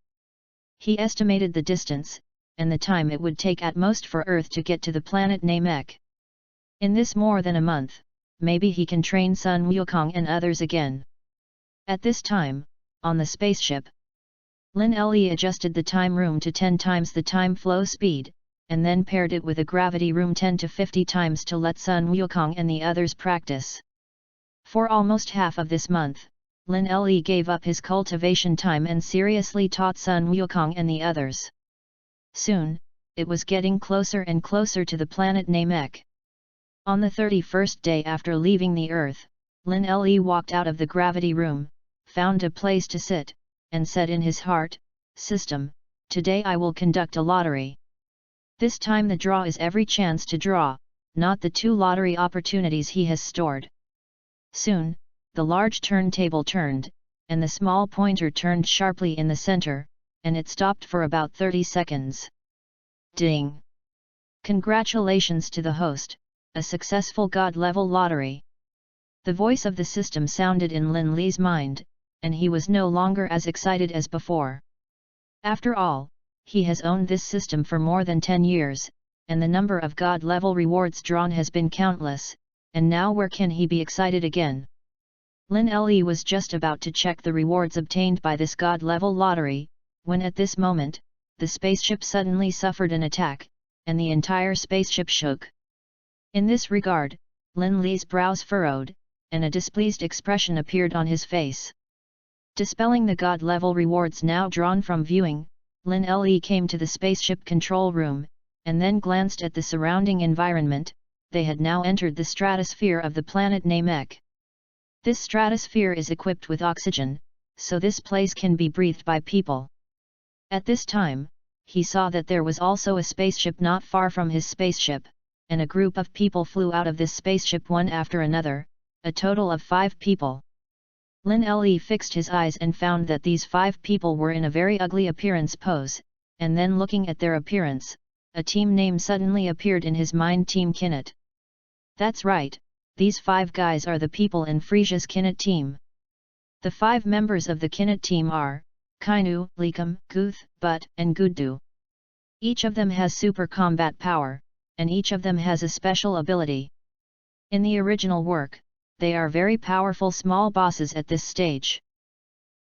He estimated the distance, and the time it would take at most for Earth to get to the planet Namek. In this more than a month, maybe he can train Sun Wukong and others again. At this time, on the spaceship, Lin Le adjusted the time room to 10 times the time flow speed, and then paired it with a gravity room 10 to 50 times to let Sun Wukong and the others practice. For almost half of this month, Lin Le gave up his cultivation time and seriously taught Sun Wukong and the others. Soon, it was getting closer and closer to the planet Namek. On the 31st day after leaving the Earth, Lin Le walked out of the gravity room, found a place to sit, and said in his heart, System, today I will conduct a lottery. This time the draw is every chance to draw, not the 2 lottery opportunities he has stored. Soon, the large turntable turned, and the small pointer turned sharply in the center, and it stopped for about 30 seconds. Ding! Congratulations to the host, a successful God-level lottery. The voice of the system sounded in Lin Le's mind, and he was no longer as excited as before. After all, he has owned this system for more than 10 years, and the number of God-level rewards drawn has been countless, and now where can he be excited again? Lin Le was just about to check the rewards obtained by this God-level lottery, when at this moment, the spaceship suddenly suffered an attack, and the entire spaceship shook. In this regard, Lin Le's brows furrowed, and a displeased expression appeared on his face. Dispelling the God-level rewards now drawn from viewing, Lin Le came to the spaceship control room, and then glanced at the surrounding environment. They had now entered the stratosphere of the planet Namek. This stratosphere is equipped with oxygen, so this place can be breathed by people. At this time, he saw that there was also a spaceship not far from his spaceship, and a group of people flew out of this spaceship one after another, a total of 5 people. Lin Le fixed his eyes and found that these 5 people were in a very ugly appearance pose, and then looking at their appearance, a team name suddenly appeared in his mind: Team Kinnet. That's right, these 5 guys are the people in Frisia's Kinnet team. The 5 members of the Kinnet team are Kainu, Likum, Guth, Butt, and Guddu. Each of them has super combat power, and each of them has a special ability. In the original work, they are very powerful small bosses at this stage.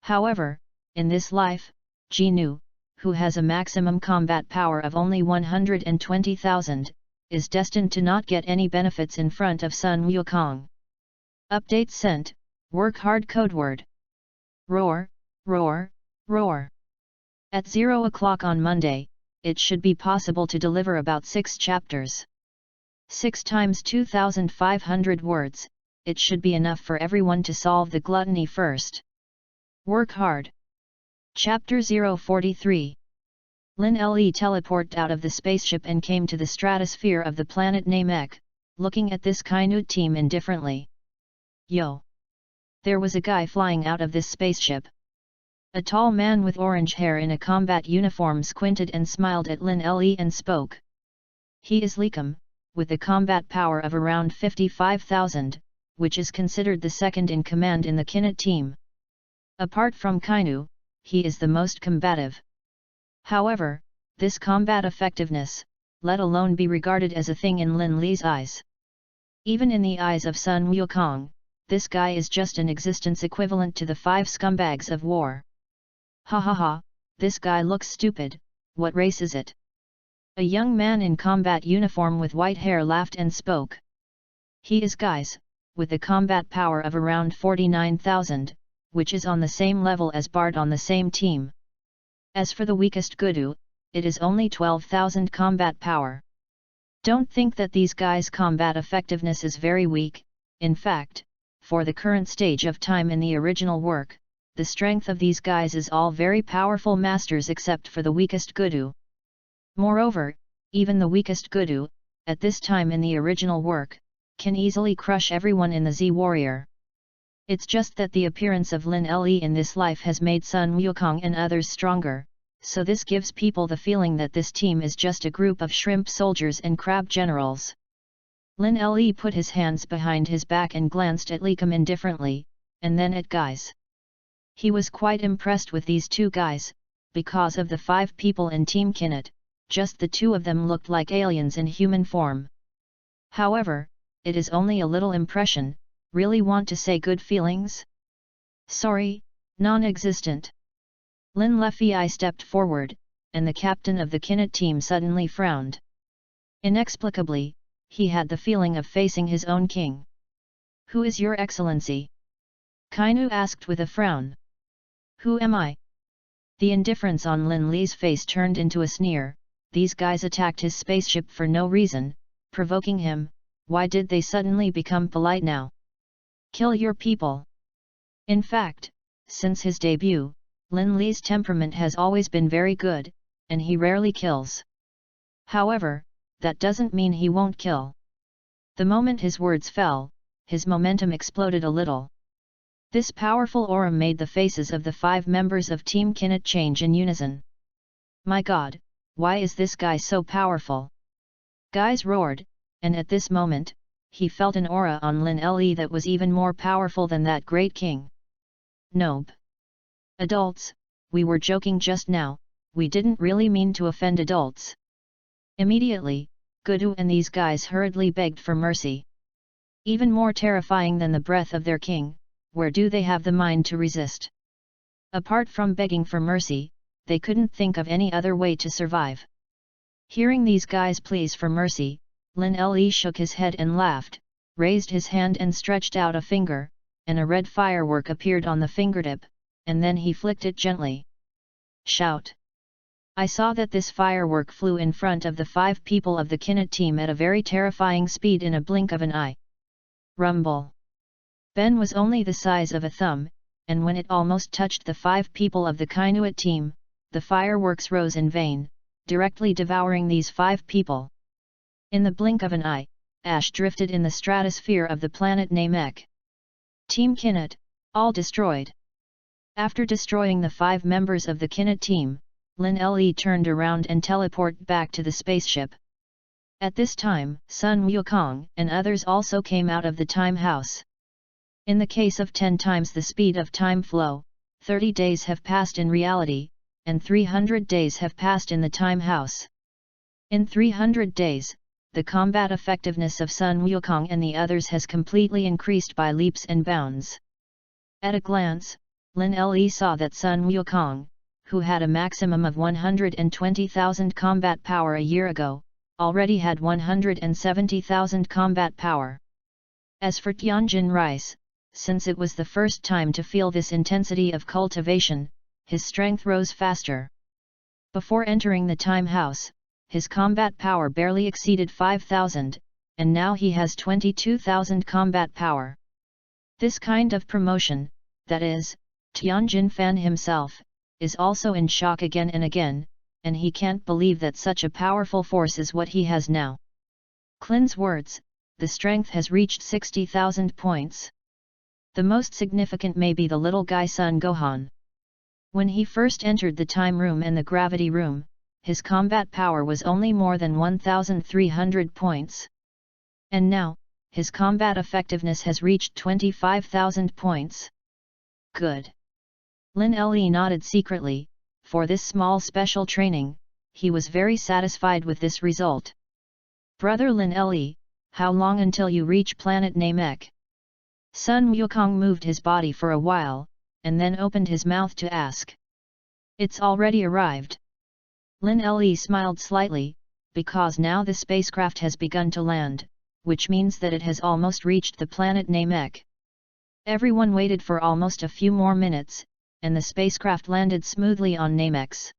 However, in this life, Jinu, who has a maximum combat power of only 120,000, is destined to not get any benefits in front of Sun Wukong. Update sent, work hard codeword. Roar, roar, roar. At 0 o'clock on Monday, it should be possible to deliver about 6 chapters. 6 times 2,500 words, it should be enough for everyone to solve the gluttony first. Work hard. Chapter 043. Lin Le teleported out of the spaceship and came to the stratosphere of the planet Namek, looking at this Kainu team indifferently. Yo! There was a guy flying out of this spaceship. A tall man with orange hair in a combat uniform squinted and smiled at Lin Le and spoke. He is Likum, with a combat power of around 55,000, which is considered the second in command in the Kinnet team. Apart from Kainu, he is the most combative. However, this combat effectiveness, let alone be regarded as a thing in Lin Le's eyes. Even in the eyes of Sun Wukong, this guy is just an existence equivalent to the 5 scumbags of war. Ha ha ha, this guy looks stupid, what race is it? A young man in combat uniform with white hair laughed and spoke. He is Guys, with a combat power of around 49,000, which is on the same level as Bard on the same team. As for the weakest Gudu, it is only 12,000 combat power. Don't think that these guys' combat effectiveness is very weak. In fact, for the current stage of time in the original work, the strength of these guys is all very powerful masters except for the weakest Gudu. Moreover, even the weakest Gudu, at this time in the original work, can easily crush everyone in the Z-Warrior. It's just that the appearance of Lin Le in this life has made Sun Wukong and others stronger, so this gives people the feeling that this team is just a group of shrimp soldiers and crab generals. Lin Le put his hands behind his back and glanced at Likum indifferently, and then at Guys. He was quite impressed with these 2 guys, because of the 5 people in Team Kinnet, just the 2 of them looked like aliens in human form. However, it is only a little impression. Really want to say good feelings? Sorry, non-existent. Lin Lefei stepped forward, and the captain of the Kinnet team suddenly frowned. Inexplicably, he had the feeling of facing his own king. Who is your excellency? Kainu asked with a frown. Who am I? The indifference on Lin Le's face turned into a sneer. These guys attacked his spaceship for no reason, provoking him. Why did they suddenly become polite now? Kill your people. In fact, since his debut, Lin Le's temperament has always been very good, and he rarely kills. However, that doesn't mean he won't kill. The moment his words fell, his momentum exploded a little. This powerful aura made the faces of the 5 members of Team Kinnet change in unison. My God, why is this guy so powerful? Guys roared, and at this moment, he felt an aura on Lin Le that was even more powerful than that great king. Nope. Adults, we were joking just now, we didn't really mean to offend adults. Immediately, Gudu and these guys hurriedly begged for mercy. Even more terrifying than the breath of their king, where do they have the mind to resist? Apart from begging for mercy, they couldn't think of any other way to survive. Hearing these guys' pleas for mercy, Lin Le shook his head and laughed, raised his hand and stretched out a finger, and a red firework appeared on the fingertip, and then he flicked it gently. Shout! I saw that this firework flew in front of the 5 people of the Kinnet team at a very terrifying speed in a blink of an eye. Rumble! Ben was only the size of a thumb, and when it almost touched the 5 people of the Kainuit team, the fireworks rose in vain, directly devouring these 5 people. In the blink of an eye, ash drifted in the stratosphere of the planet Namek. Team Kinnet, all destroyed. After destroying the 5 members of the Kinnet team, Lin Le turned around and teleported back to the spaceship. At this time, Sun Wukong and others also came out of the time house. In the case of 10 times the speed of time flow, 30 days have passed in reality, and 300 days have passed in the time house. In 300 days, the combat effectiveness of Sun Wukong and the others has completely increased by leaps and bounds. At a glance, Lin Le saw that Sun Wukong, who had a maximum of 120,000 combat power a year ago, already had 170,000 combat power. As for Tianjin Rice, since it was the first time to feel this intensity of cultivation, his strength rose faster. Before entering the time house, his combat power barely exceeded 5,000, and now he has 22,000 combat power. This kind of promotion, that is, Tianjin Fan himself, is also in shock again and again, and he can't believe that such a powerful force is what he has now. Klin's words, the strength has reached 60,000 points. The most significant may be the little guy Sun Gohan. When he first entered the time room and the gravity room, his combat power was only more than 1,300 points. And now, his combat effectiveness has reached 25,000 points. Good. Lin Le nodded secretly. For this small special training, he was very satisfied with this result. Brother Lin Le, how long until you reach planet Namek? Sun Wukong moved his body for a while, and then opened his mouth to ask. It's already arrived. Lin Le smiled slightly, because now the spacecraft has begun to land, which means that it has almost reached the planet Namek. Everyone waited for almost a few more minutes, and the spacecraft landed smoothly on Namex.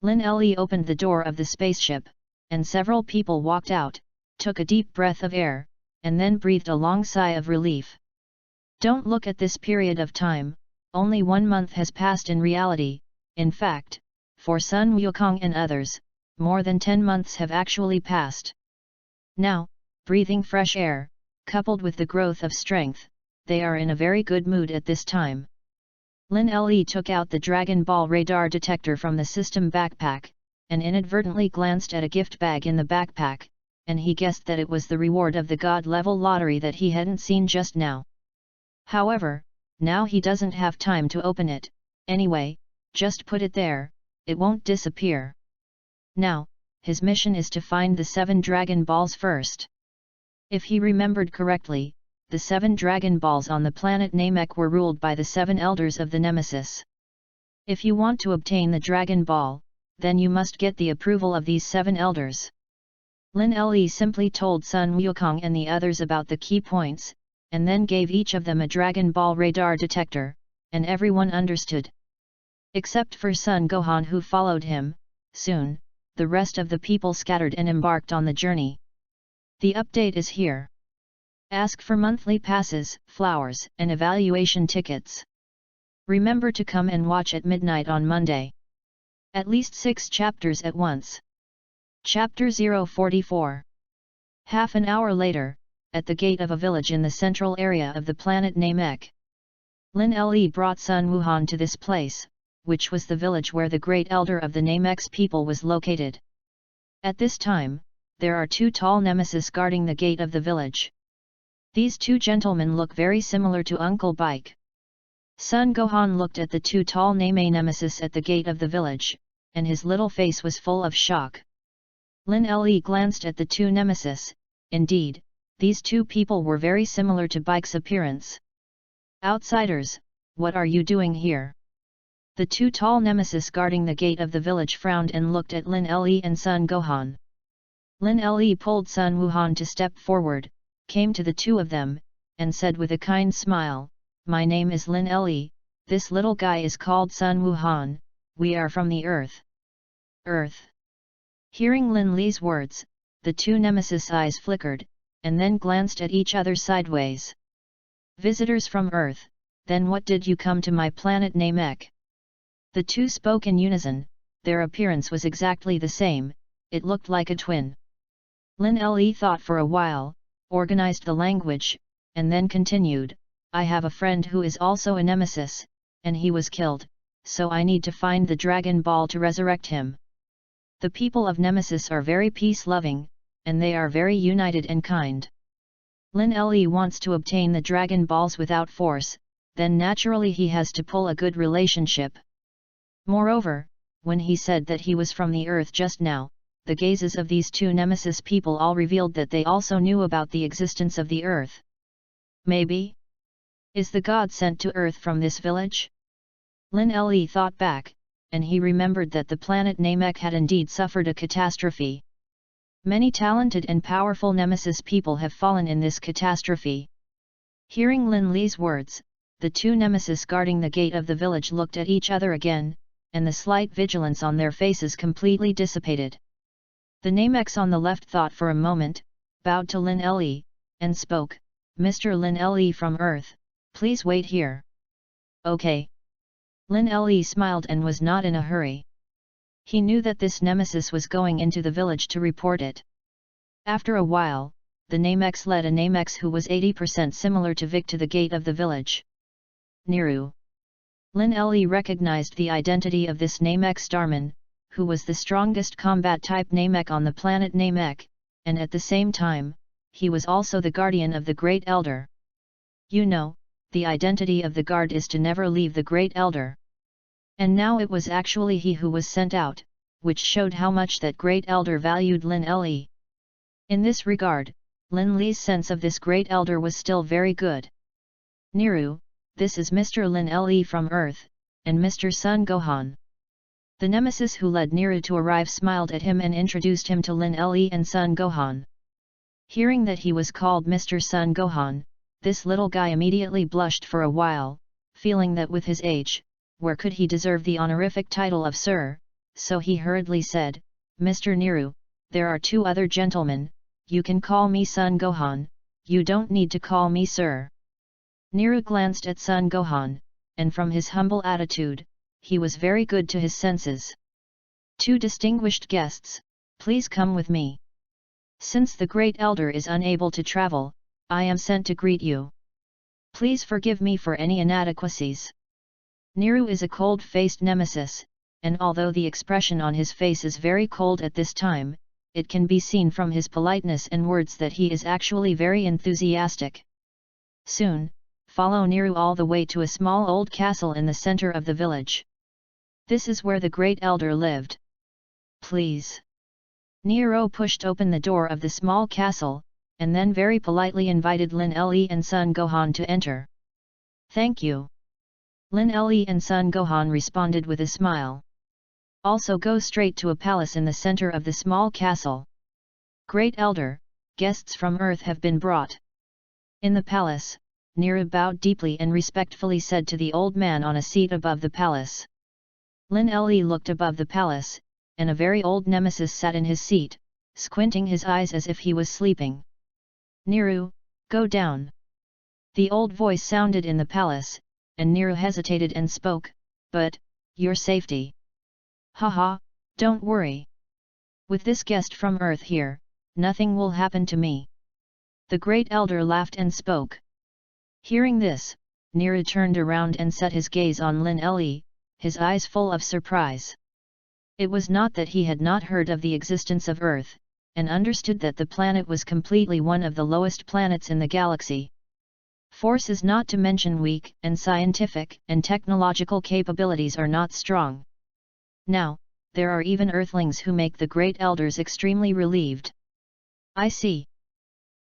Lin Le opened the door of the spaceship, and several people walked out, took a deep breath of air, and then breathed a long sigh of relief. Don't look at this period of time, only 1 month has passed in reality. In fact, for Sun Wukong and others, more than 10 months have actually passed. Now, breathing fresh air, coupled with the growth of strength, they are in a very good mood at this time. Lin Le took out the Dragon Ball radar detector from the system backpack, and inadvertently glanced at a gift bag in the backpack, and he guessed that it was the reward of the God-level lottery that he hadn't seen just now. However, now he doesn't have time to open it. Anyway, just put it there, it won't disappear. Now, his mission is to find the 7 Dragon Balls first. If he remembered correctly, the 7 Dragon Balls on the planet Namek were ruled by the 7 Elders of the Nemesis. If you want to obtain the Dragon Ball, then you must get the approval of these 7 Elders. Lin Le simply told Sun Wukong and the others about the key points, and then gave each of them a Dragon Ball radar detector, and everyone understood. Except for Sun Gohan, who followed him. Soon, the rest of the people scattered and embarked on the journey. The update is here. Ask for monthly passes, flowers, and evaluation tickets. Remember to come and watch at midnight on Monday. At least 6 chapters at once. Chapter 044. Half an hour later, at the gate of a village in the central area of the planet Namek. Lin Le brought Sun Wuhan to this place, which was the village where the great elder of the Namex people was located. At this time, there are 2 tall nemesis guarding the gate of the village. These 2 gentlemen look very similar to Uncle Bike. Sun Gohan looked at the 2 tall nemesis at the gate of the village, and his little face was full of shock. Lin Le glanced at the 2 nemesis. Indeed, these 2 people were very similar to Bike's appearance. Outsiders, what are you doing here? The 2 tall nemesis guarding the gate of the village frowned and looked at Lin Le and Sun Gohan. Lin Le pulled Sun Wuhan to step forward, came to the 2 of them, and said with a kind smile, "My name is Lin Le, this little guy is called Sun Wuhan, we are from the Earth." Earth. Hearing Lin Le's words, the 2 nemesis eyes flickered, and then glanced at each other sideways. Visitors from Earth, then what did you come to my planet Namek? The 2 spoke in unison. Their appearance was exactly the same, it looked like a twin. Lin Le thought for a while, organized the language, and then continued, "I have a friend who is also a nemesis, and he was killed, so I need to find the Dragon Ball to resurrect him." The people of Nemesis are very peace-loving, and they are very united and kind. Lin Le wants to obtain the Dragon Balls without force, then naturally he has to pull a good relationship. Moreover, when he said that he was from the Earth just now, the gazes of these 2 Nemesis people all revealed that they also knew about the existence of the Earth. Maybe? Is the god sent to Earth from this village? Lin Le thought back, and he remembered that the planet Namek had indeed suffered a catastrophe. Many talented and powerful Nemesis people have fallen in this catastrophe. Hearing Lin Le's words, the 2 Nemesis guarding the gate of the village looked at each other again, and the slight vigilance on their faces completely dissipated. The Namex on the left thought for a moment, bowed to Lin Le, and spoke, "Mr. Lin Le from Earth, please wait here." "Okay." Lin Le smiled and was not in a hurry. He knew that this nemesis was going into the village to report it. After a while, the Namex led a Namex who was 80% similar to Vic to the gate of the village. Niru. Lin Le recognized the identity of this Namek Starman, who was the strongest combat-type Namek on the planet Namek, and at the same time, he was also the guardian of the Great Elder. You know, the identity of the guard is to never leave the Great Elder. And now it was actually he who was sent out, which showed how much that Great Elder valued Lin Le. In this regard, Lin Le's sense of this Great Elder was still very good. "Niru, this is Mr. Lin Le from Earth, and Mr. Sun Gohan." The nemesis who led Niru to arrive smiled at him and introduced him to Lin Le and Sun Gohan. Hearing that he was called Mr. Sun Gohan, this little guy immediately blushed for a while, feeling that with his age, where could he deserve the honorific title of Sir, so he hurriedly said, "Mr. Niru, there are two other gentlemen, you can call me Sun Gohan, you don't need to call me Sir." Niru glanced at Sun Gohan, and from his humble attitude, he was very good to his senses. "Two distinguished guests, please come with me. Since the Great Elder is unable to travel, I am sent to greet you. Please forgive me for any inadequacies." Niru is a cold-faced nemesis, and although the expression on his face is very cold at this time, it can be seen from his politeness and words that he is actually very enthusiastic. Soon, follow Niru all the way to a small old castle in the center of the village. This is where the Great Elder lived. "Please." Niru pushed open the door of the small castle, and then very politely invited Lin Le and Sun Gohan to enter. "Thank you." Lin Le and Sun Gohan responded with a smile. "Also go straight to a palace in the center of the small castle. Great Elder, guests from Earth have been brought." In the palace, Niru bowed deeply and respectfully said to the old man on a seat above the palace. Lin Le looked above the palace, and a very old nemesis sat in his seat, squinting his eyes as if he was sleeping. "Niru, go down." The old voice sounded in the palace, and Niru hesitated and spoke, "But, your safety." "Haha, don't worry. With this guest from Earth here, nothing will happen to me." The Great Elder laughed and spoke. Hearing this, Niru turned around and set his gaze on Lin Le, his eyes full of surprise. It was not that he had not heard of the existence of Earth, and understood that the planet was completely one of the lowest planets in the galaxy. Forces not to mention weak, and scientific and technological capabilities are not strong. Now, there are even Earthlings who make the Great Elders extremely relieved. "I see."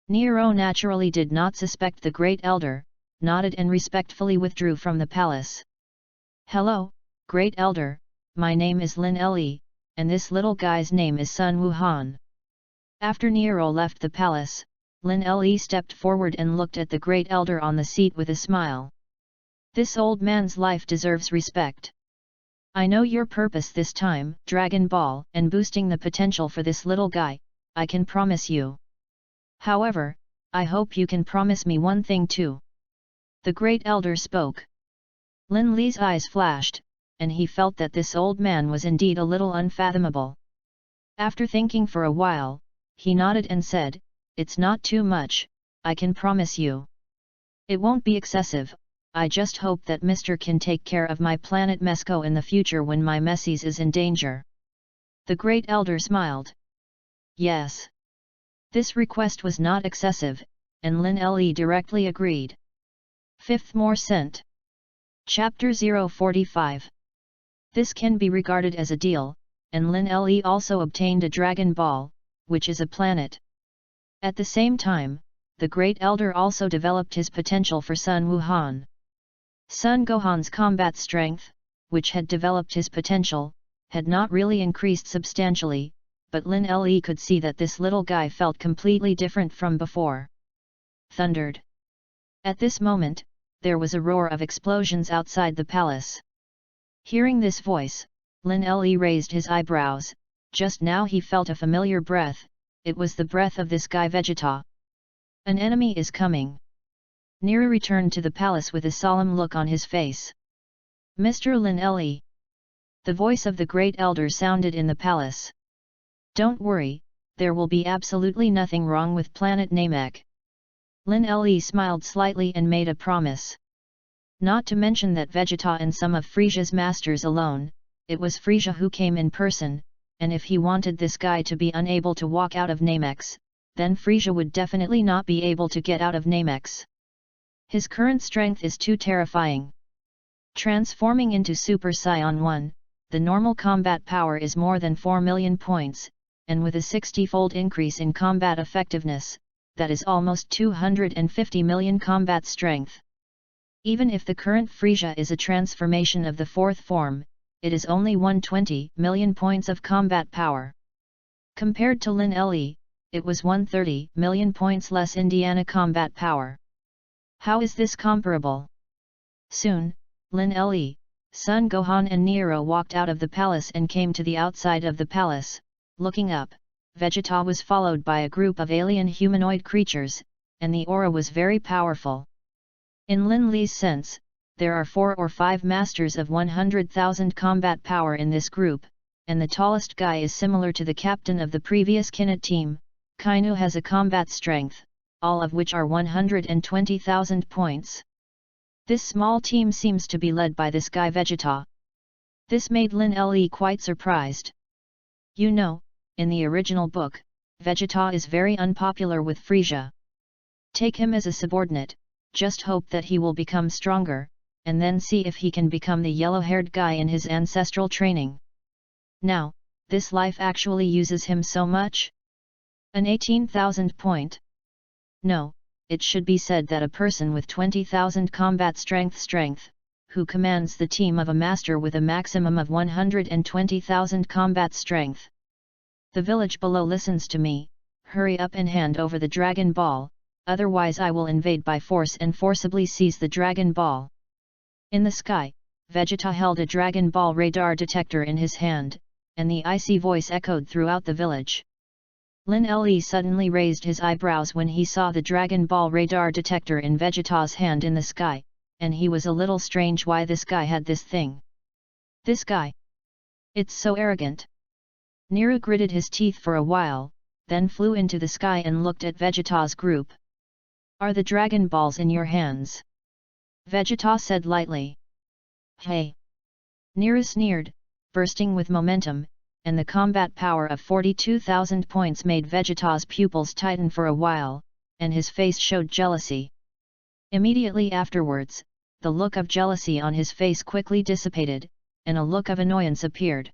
Niru naturally did not suspect the Great Elder, nodded and respectfully withdrew from the palace. "Hello, Great Elder, my name is Lin Le, and this little guy's name is Sun Wuhan." After Niru left the palace, Lin Le stepped forward and looked at the Great Elder on the seat with a smile. "This old man's life deserves respect. I know your purpose this time, Dragon Ball, and boosting the potential for this little guy, I can promise you. However, I hope you can promise me one thing too." The Great Elder spoke. Lin Le's eyes flashed, and he felt that this old man was indeed a little unfathomable. After thinking for a while, he nodded and said, "It's not too much, I can promise you. It won't be excessive, I just hope that Mr. can take care of my planet Mesco in the future when my Messies is in danger." The Great Elder smiled. Yes. This request was not excessive, and Lin Le directly agreed. Fifth more sent. Chapter 045. This can be regarded as a deal, and Lin Le also obtained a Dragon Ball, which is a planet. At the same time, the Great Elder also developed his potential for Sun Wuhan. Sun Gohan's combat strength, which had developed his potential, had not really increased substantially, but Lin Le could see that this little guy felt completely different from before. Thundered. At this moment, there was a roar of explosions outside the palace. Hearing this voice, Lin Le raised his eyebrows. Just now he felt a familiar breath. It was the breath of this guy Vegeta. An enemy is coming. Nero returned to the palace with a solemn look on his face. Mr. Lin Le. The voice of the great elder sounded in the palace. Don't worry, there will be absolutely nothing wrong with planet Namek. Lin Le smiled slightly and made a promise. Not to mention that Vegeta and some of Frisia's masters alone, it was Frisia who came in person, and if he wanted this guy to be unable to walk out of Namex, then Frisia would definitely not be able to get out of Namex. His current strength is too terrifying. Transforming into Super Saiyan 1, the normal combat power is more than 4 million points, and with a 60-fold increase in combat effectiveness, that is almost 250 million combat strength. Even if the current Frisia is a transformation of the fourth form, it is only 120 million points of combat power. Compared to Lin Le, it was 130 million points less Indiana combat power. How is this comparable? Soon, Lin Le, Son Gohan and Nero walked out of the palace and came to the outside of the palace. Looking up, Vegeta was followed by a group of alien humanoid creatures, and the aura was very powerful. In Lin Le's sense, there are 4 or 5 masters of 100,000 combat power in this group, and the tallest guy is similar to the captain of the previous Kinnet team. Kainu has a combat strength, all of which are 120,000 points. This small team seems to be led by this guy Vegeta. This made Lin Le quite surprised. You know, in the original book, Vegeta is very unpopular with Frisia. Take him as a subordinate, just hope that he will become stronger, and then see if he can become the yellow-haired guy in his ancestral training. Now, this life actually uses him so much? An 18,000 point? No, it should be said that a person with 20,000 combat strength, who commands the team of a master with a maximum of 120,000 combat strength. The village below listens to me, hurry up and hand over the Dragon Ball, otherwise I will invade by force and forcibly seize the Dragon Ball. In the sky, Vegeta held a Dragon Ball radar detector in his hand, and the icy voice echoed throughout the village. Lin Le suddenly raised his eyebrows when he saw the Dragon Ball radar detector in Vegeta's hand in the sky, and he was a little strange why this guy had this thing. This guy? It's so arrogant. Nero gritted his teeth for a while, then flew into the sky and looked at Vegeta's group. Are the Dragon Balls in your hands? Vegeta said lightly. Hey! Nero sneered, bursting with momentum, and the combat power of 42,000 points made Vegeta's pupils tighten for a while, and his face showed jealousy. Immediately afterwards, the look of jealousy on his face quickly dissipated, and a look of annoyance appeared.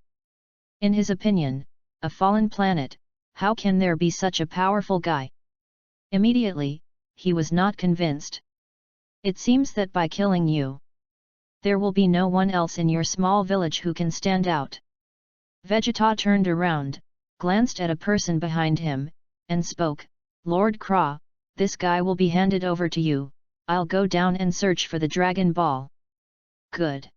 In his opinion, a fallen planet, how can there be such a powerful guy? Immediately, he was not convinced. It seems that by killing you, there will be no one else in your small village who can stand out. Vegeta turned around, glanced at a person behind him, and spoke, Lord Kra, this guy will be handed over to you, I'll go down and search for the Dragon Ball. Good.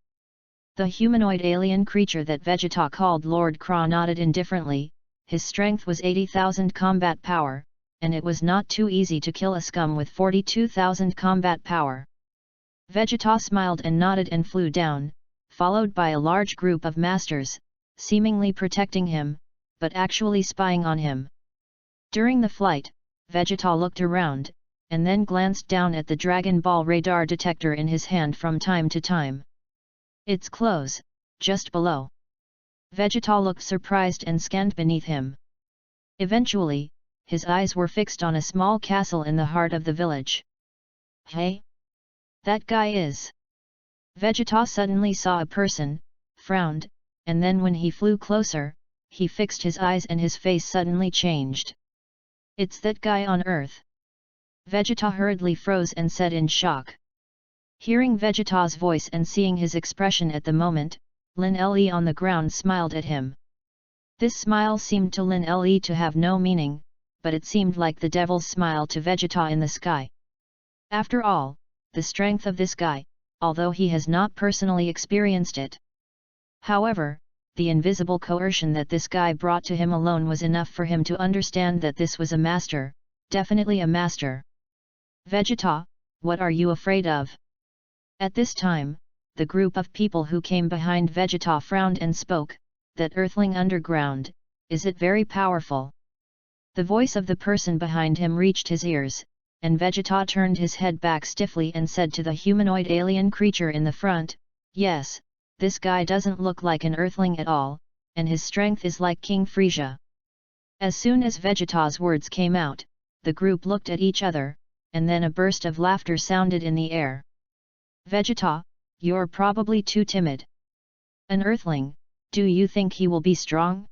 The humanoid alien creature that Vegeta called Lord Kra nodded indifferently. His strength was 80,000 combat power, and it was not too easy to kill a scum with 42,000 combat power. Vegeta smiled and nodded and flew down, followed by a large group of masters, seemingly protecting him, but actually spying on him. During the flight, Vegeta looked around, and then glanced down at the Dragon Ball radar detector in his hand from time to time. It's close, just below. Vegeta looked surprised and scanned beneath him. Eventually, his eyes were fixed on a small castle in the heart of the village. Hey? That guy is... Vegeta suddenly saw a person, frowned, and then when he flew closer, he fixed his eyes and his face suddenly changed. It's that guy on Earth. Vegeta hurriedly froze and said in shock. Hearing Vegeta's voice and seeing his expression at the moment, Lin Le on the ground smiled at him. This smile seemed to Lin Le to have no meaning, but it seemed like the devil's smile to Vegeta in the sky. After all, the strength of this guy, although he has not personally experienced it. However, the invisible coercion that this guy brought to him alone was enough for him to understand that this was a master, definitely a master. Vegeta, what are you afraid of? At this time, the group of people who came behind Vegeta frowned and spoke, that earthling underground, is it very powerful? The voice of the person behind him reached his ears, and Vegeta turned his head back stiffly and said to the humanoid alien creature in the front, yes, this guy doesn't look like an earthling at all, and his strength is like King Frieza. As soon as Vegeta's words came out, the group looked at each other, and then a burst of laughter sounded in the air. Vegeta, you're probably too timid. An earthling, do you think he will be strong?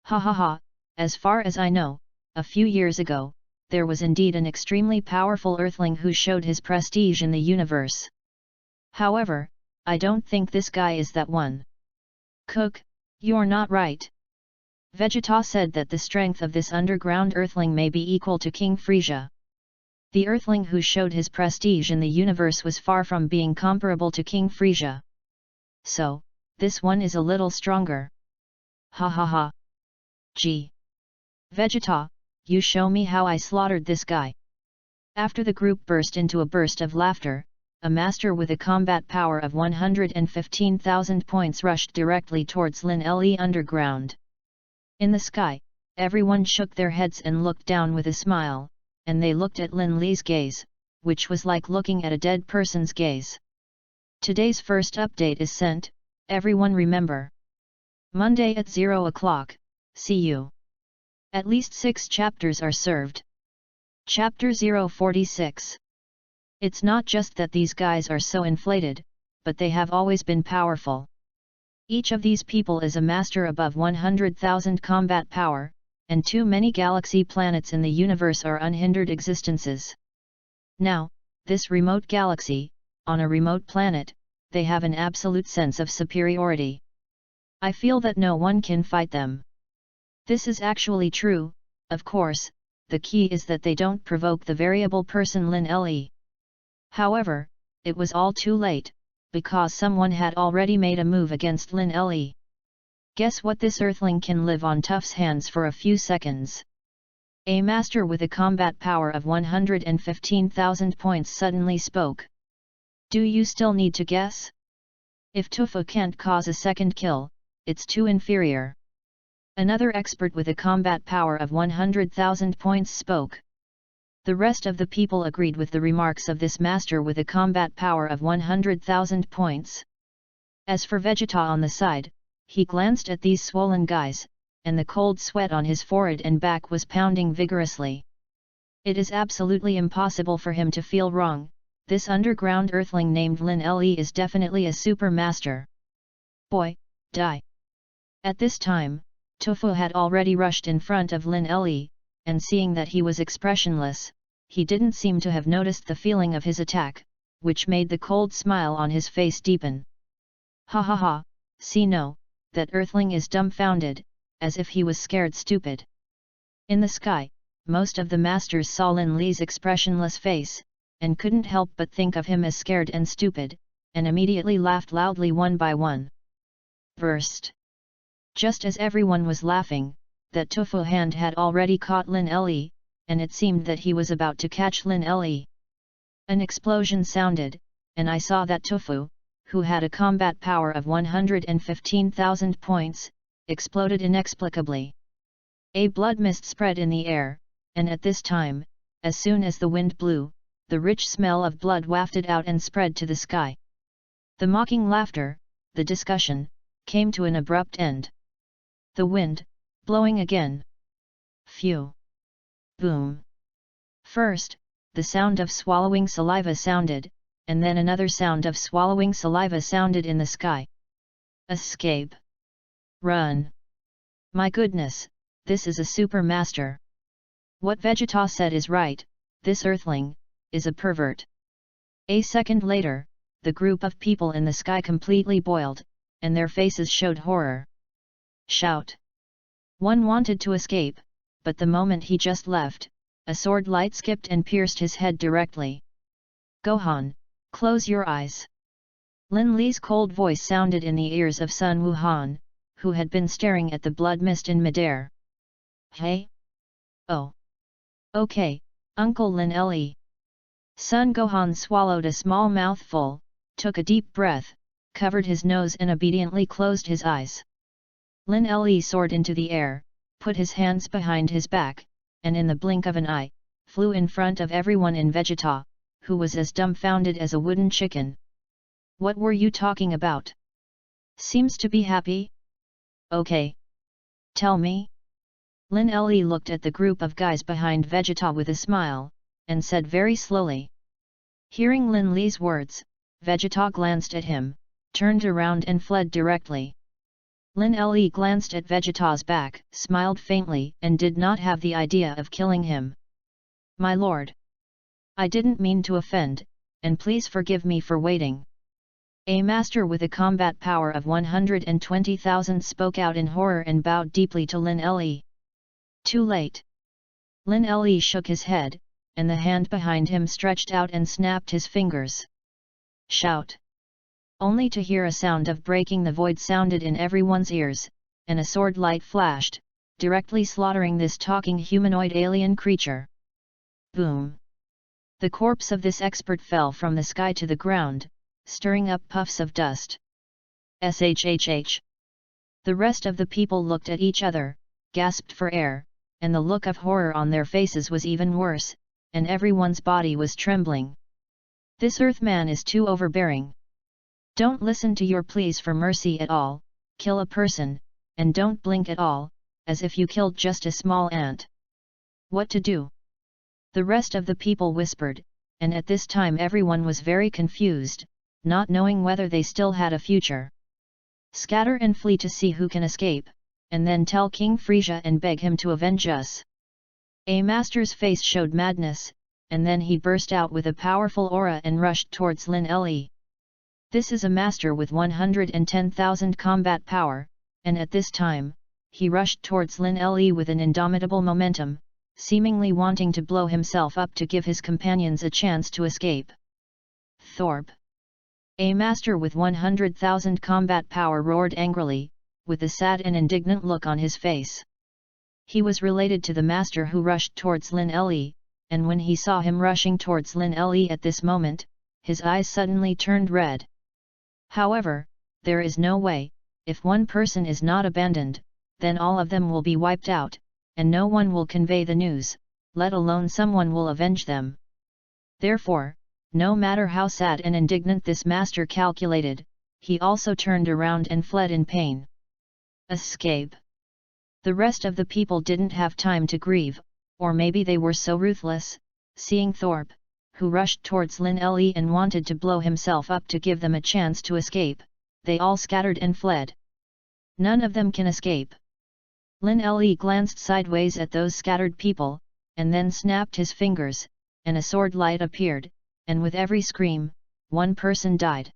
Ha ha ha, as far as I know, a few years ago, there was indeed an extremely powerful earthling who showed his prestige in the universe. However, I don't think this guy is that one. Cook, you're not right. Vegeta said that the strength of this underground earthling may be equal to King Frieza. The earthling who showed his prestige in the universe was far from being comparable to King Frieza. So, this one is a little stronger. Ha ha ha. Gee. Vegeta, you show me how I slaughtered this guy. After the group burst into a burst of laughter, a master with a combat power of 115,000 points rushed directly towards Lin Le underground. In the sky, everyone shook their heads and looked down with a smile, and they looked at Lin Le's gaze, which was like looking at a dead person's gaze. Today's first update is sent, everyone remember. Monday at 0 o'clock, see you. At least 6 chapters are served. Chapter 046. It's not just that these guys are so inflated, but they have always been powerful. Each of these people is a master above 100,000 combat power, and too many galaxy planets in the universe are unhindered existences. Now, this remote galaxy, on a remote planet, they have an absolute sense of superiority. I feel that no one can fight them. This is actually true, of course, the key is that they don't provoke the variable person Lin Le. However, it was all too late, because someone had already made a move against Lin Le. Guess what, this earthling can live on Tuff's hands for a few seconds. A master with a combat power of 115,000 points suddenly spoke. Do you still need to guess? If Tuffa can't cause a second kill, it's too inferior. Another expert with a combat power of 100,000 points spoke. The rest of the people agreed with the remarks of this master with a combat power of 100,000 points. As for Vegeta on the side, he glanced at these swollen guys, and the cold sweat on his forehead and back was pounding vigorously. It is absolutely impossible for him to feel wrong, this underground earthling named Lin Le is definitely a super master. Boy, die. At this time, Tofu had already rushed in front of Lin Le, and seeing that he was expressionless, he didn't seem to have noticed the feeling of his attack, which made the cold smile on his face deepen. Ha ha ha, see no, that earthling is dumbfounded, as if he was scared stupid. In the sky, most of the masters saw Lin Le's expressionless face, and couldn't help but think of him as scared and stupid, and immediately laughed loudly one by one. Burst. Just as everyone was laughing, that Tofu hand had already caught Lin Le, and it seemed that he was about to catch Lin Le. An explosion sounded, and I saw that Tofu, who had a combat power of 115,000 points, exploded inexplicably. A blood mist spread in the air, and at this time, as soon as the wind blew, the rich smell of blood wafted out and spread to the sky. The mocking laughter, the discussion, came to an abrupt end. The wind, blowing again. Phew! Boom! First, the sound of swallowing saliva sounded, and then another sound of swallowing saliva sounded in the sky. Escape! Run! My goodness, this is a super master. What Vegeta said is right, this earthling is a pervert. A second later, the group of people in the sky completely boiled, and their faces showed horror. Shout! One wanted to escape, but the moment he just left, a sword light skipped and pierced his head directly. Gohan, close your eyes. Lin Le's cold voice sounded in the ears of Sun Wuhan, who had been staring at the blood mist in midair. Hey? Oh. Okay, Uncle Lin Le. Sun Gohan swallowed a small mouthful, took a deep breath, covered his nose and obediently closed his eyes. Lin Le soared into the air, put his hands behind his back, and in the blink of an eye, flew in front of everyone in Vegeta, who was as dumbfounded as a wooden chicken. What were you talking about? Seems to be happy? Okay. Tell me. Lin Le looked at the group of guys behind Vegeta with a smile, and said very slowly. Hearing Lin Le's words, Vegeta glanced at him, turned around and fled directly. Lin Le glanced at Vegeta's back, smiled faintly and did not have the idea of killing him. My lord! I didn't mean to offend, and please forgive me for waiting. A master with a combat power of 120,000 spoke out in horror and bowed deeply to Lin Le. Too late. Lin Le shook his head, and the hand behind him stretched out and snapped his fingers. Shout! Only to hear a sound of breaking the void sounded in everyone's ears, and a sword light flashed, directly slaughtering this talking humanoid alien creature. Boom! The corpse of this expert fell from the sky to the ground, stirring up puffs of dust. SHHH! The rest of the people looked at each other, gasped for air, and the look of horror on their faces was even worse, and everyone's body was trembling. This Earthman is too overbearing. Don't listen to your pleas for mercy at all, kill a person, and don't blink at all, as if you killed just a small ant. What to do? The rest of the people whispered, and at this time everyone was very confused, not knowing whether they still had a future. Scatter and flee to see who can escape, and then tell King Frieza and beg him to avenge us. A master's face showed madness, and then he burst out with a powerful aura and rushed towards Lin Le. This is a master with 110,000 combat power, and at this time, he rushed towards Lin Le with an indomitable momentum, seemingly wanting to blow himself up to give his companions a chance to escape. Thorpe! A master with 100,000 combat power roared angrily, with a sad and indignant look on his face. He was related to the master who rushed towards Lin Le, and when he saw him rushing towards Lin Le at this moment, his eyes suddenly turned red. However, there is no way, if one person is not abandoned, then all of them will be wiped out, and no one will convey the news, let alone someone will avenge them. Therefore, no matter how sad and indignant this master calculated, he also turned around and fled in pain. Escape! The rest of the people didn't have time to grieve, or maybe they were so ruthless, seeing Thorpe, who rushed towards Lin Le and wanted to blow himself up to give them a chance to escape, they all scattered and fled. None of them can escape. Lin Le glanced sideways at those scattered people, and then snapped his fingers, and a sword light appeared, and with every scream, one person died.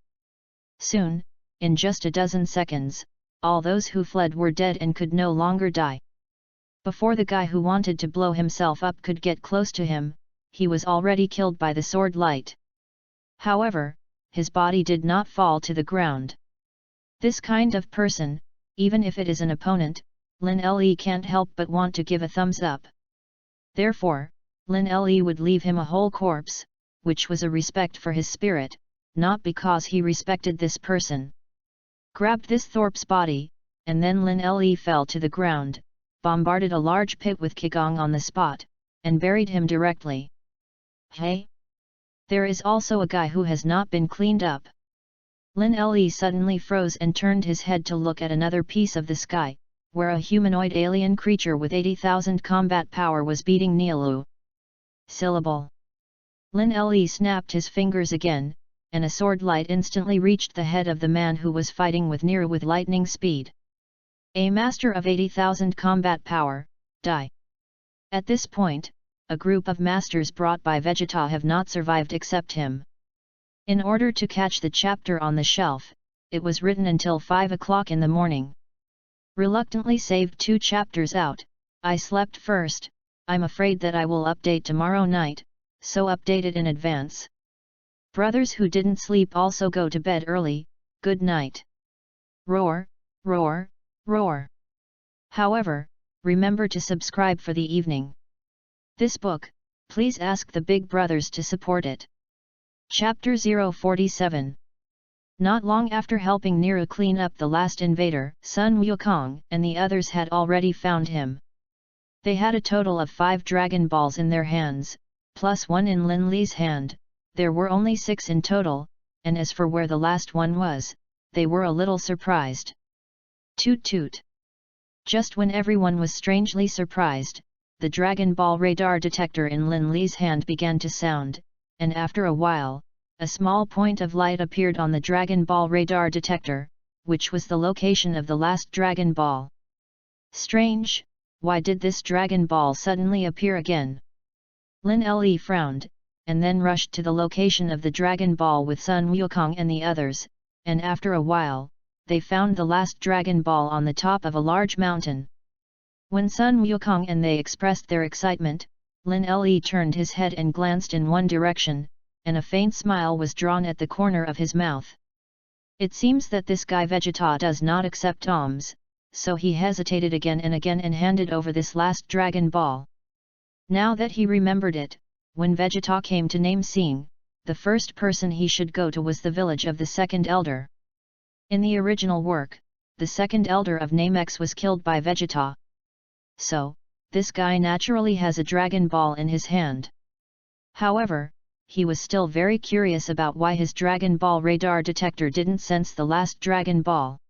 Soon, in just a dozen seconds, all those who fled were dead and could no longer die. Before the guy who wanted to blow himself up could get close to him, he was already killed by the sword light. However, his body did not fall to the ground. This kind of person, even if it is an opponent, Lin Le can't help but want to give a thumbs up. Therefore, Lin Le would leave him a whole corpse, which was a respect for his spirit, not because he respected this person. Grabbed this Thorpe's body, and then Lin Le fell to the ground, bombarded a large pit with Qigong on the spot, and buried him directly. Hey? There is also a guy who has not been cleaned up. Lin Le suddenly froze and turned his head to look at another piece of the sky, where a humanoid alien creature with 80,000 combat power was beating Nialu. Syllable. Lin Le snapped his fingers again, and a sword light instantly reached the head of the man who was fighting with Nier with lightning speed. A master of 80,000 combat power, die. At this point, a group of masters brought by Vegeta have not survived except him. In order to catch the chapter on the shelf, it was written until 5 o'clock in the morning. Reluctantly saved 2 chapters out, I slept first, I'm afraid that I will update tomorrow night, so update it in advance. Brothers who didn't sleep also go to bed early, good night. Roar, roar, Roar! However, remember to subscribe for the evening. This book, please ask the big brothers to support it. Chapter 047. Not long after helping Niru clean up the last invader, Sun Wukong and the others had already found him. They had a total of 5 Dragon Balls in their hands, plus 1 in Lin Li's hand. There were only 6 in total, and as for where the last one was, they were a little surprised. Toot toot! Just when everyone was strangely surprised, the Dragon Ball radar detector in Lin Li's hand began to sound, and after a while, a small point of light appeared on the Dragon Ball radar detector, which was the location of the last Dragon Ball. Strange, why did this Dragon Ball suddenly appear again? Lin Li frowned, and then rushed to the location of the Dragon Ball with Sun Wukong and the others, and after a while, they found the last Dragon Ball on the top of a large mountain. When Sun Wukong and they expressed their excitement, Lin Li turned his head and glanced in one direction, and a faint smile was drawn at the corner of his mouth. It seems that this guy Vegeta does not accept alms, so he hesitated again and handed over this last Dragon Ball. Now that he remembered it, when Vegeta came to name Seeing, the first person he should go to was the village of the second elder. In the original work, the second elder of Namex was killed by Vegeta. So, this guy naturally has a Dragon Ball in his hand. However, he was still very curious about why his Dragon Ball radar detector didn't sense the last Dragon Ball.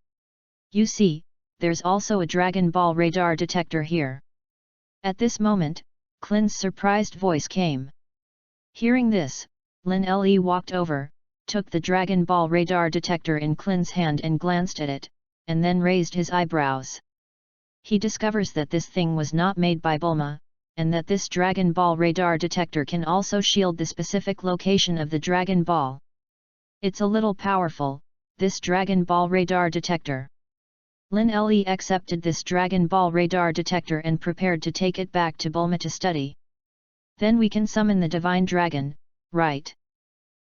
You see, there's also a Dragon Ball radar detector here. At this moment, Klin's surprised voice came. Hearing this, Lin Li walked over, took the Dragon Ball radar detector in Klin's hand and glanced at it, and then raised his eyebrows. He discovers that this thing was not made by Bulma, and that this Dragon Ball radar detector can also shield the specific location of the Dragon Ball. It's a little powerful, this Dragon Ball radar detector. Lin Li accepted this Dragon Ball radar detector and prepared to take it back to Bulma to study. Then we can summon the Divine Dragon, right?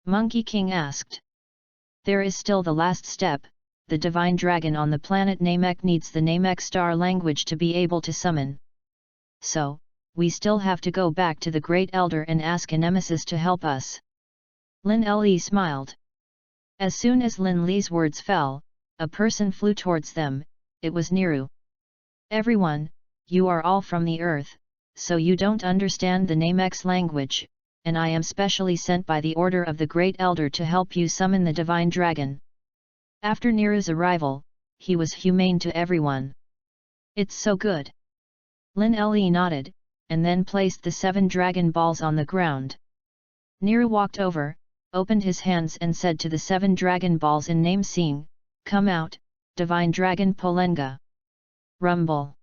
Monkey King asked. There is still the last step. The Divine Dragon on the planet Namek needs the Namek star language to be able to summon. So, we still have to go back to the Great Elder and ask a nemesis to help us. Lin Li smiled. As soon as Lin Li's words fell, a person flew towards them. It was Niru. Everyone, you are all from the earth, so you don't understand the Namex language, and I am specially sent by the order of the Great Elder to help you summon the Divine Dragon. After Niru's arrival, he was humane to everyone. It's so good. Lin Li nodded, and then placed the 7 Dragon Balls on the ground. Niru walked over, opened his hands and said to the 7 Dragon Balls in name Seeing, "Come out, Divine Dragon Polenga." Rumble.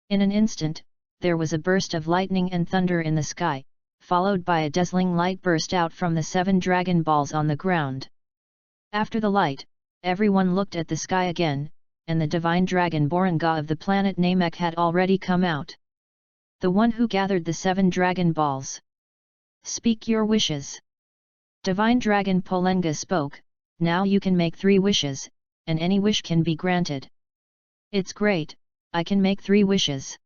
In an instant, there was a burst of lightning and thunder in the sky, followed by a dazzling light burst out from the 7 Dragon Balls on the ground. After the light, everyone looked at the sky again, and the Divine Dragon Boranga of the planet Namek had already come out. The one who gathered the 7 Dragon Balls. Speak your wishes. Divine Dragon Polenga spoke, now you can make 3 wishes, and any wish can be granted. It's great, I can make 3 wishes.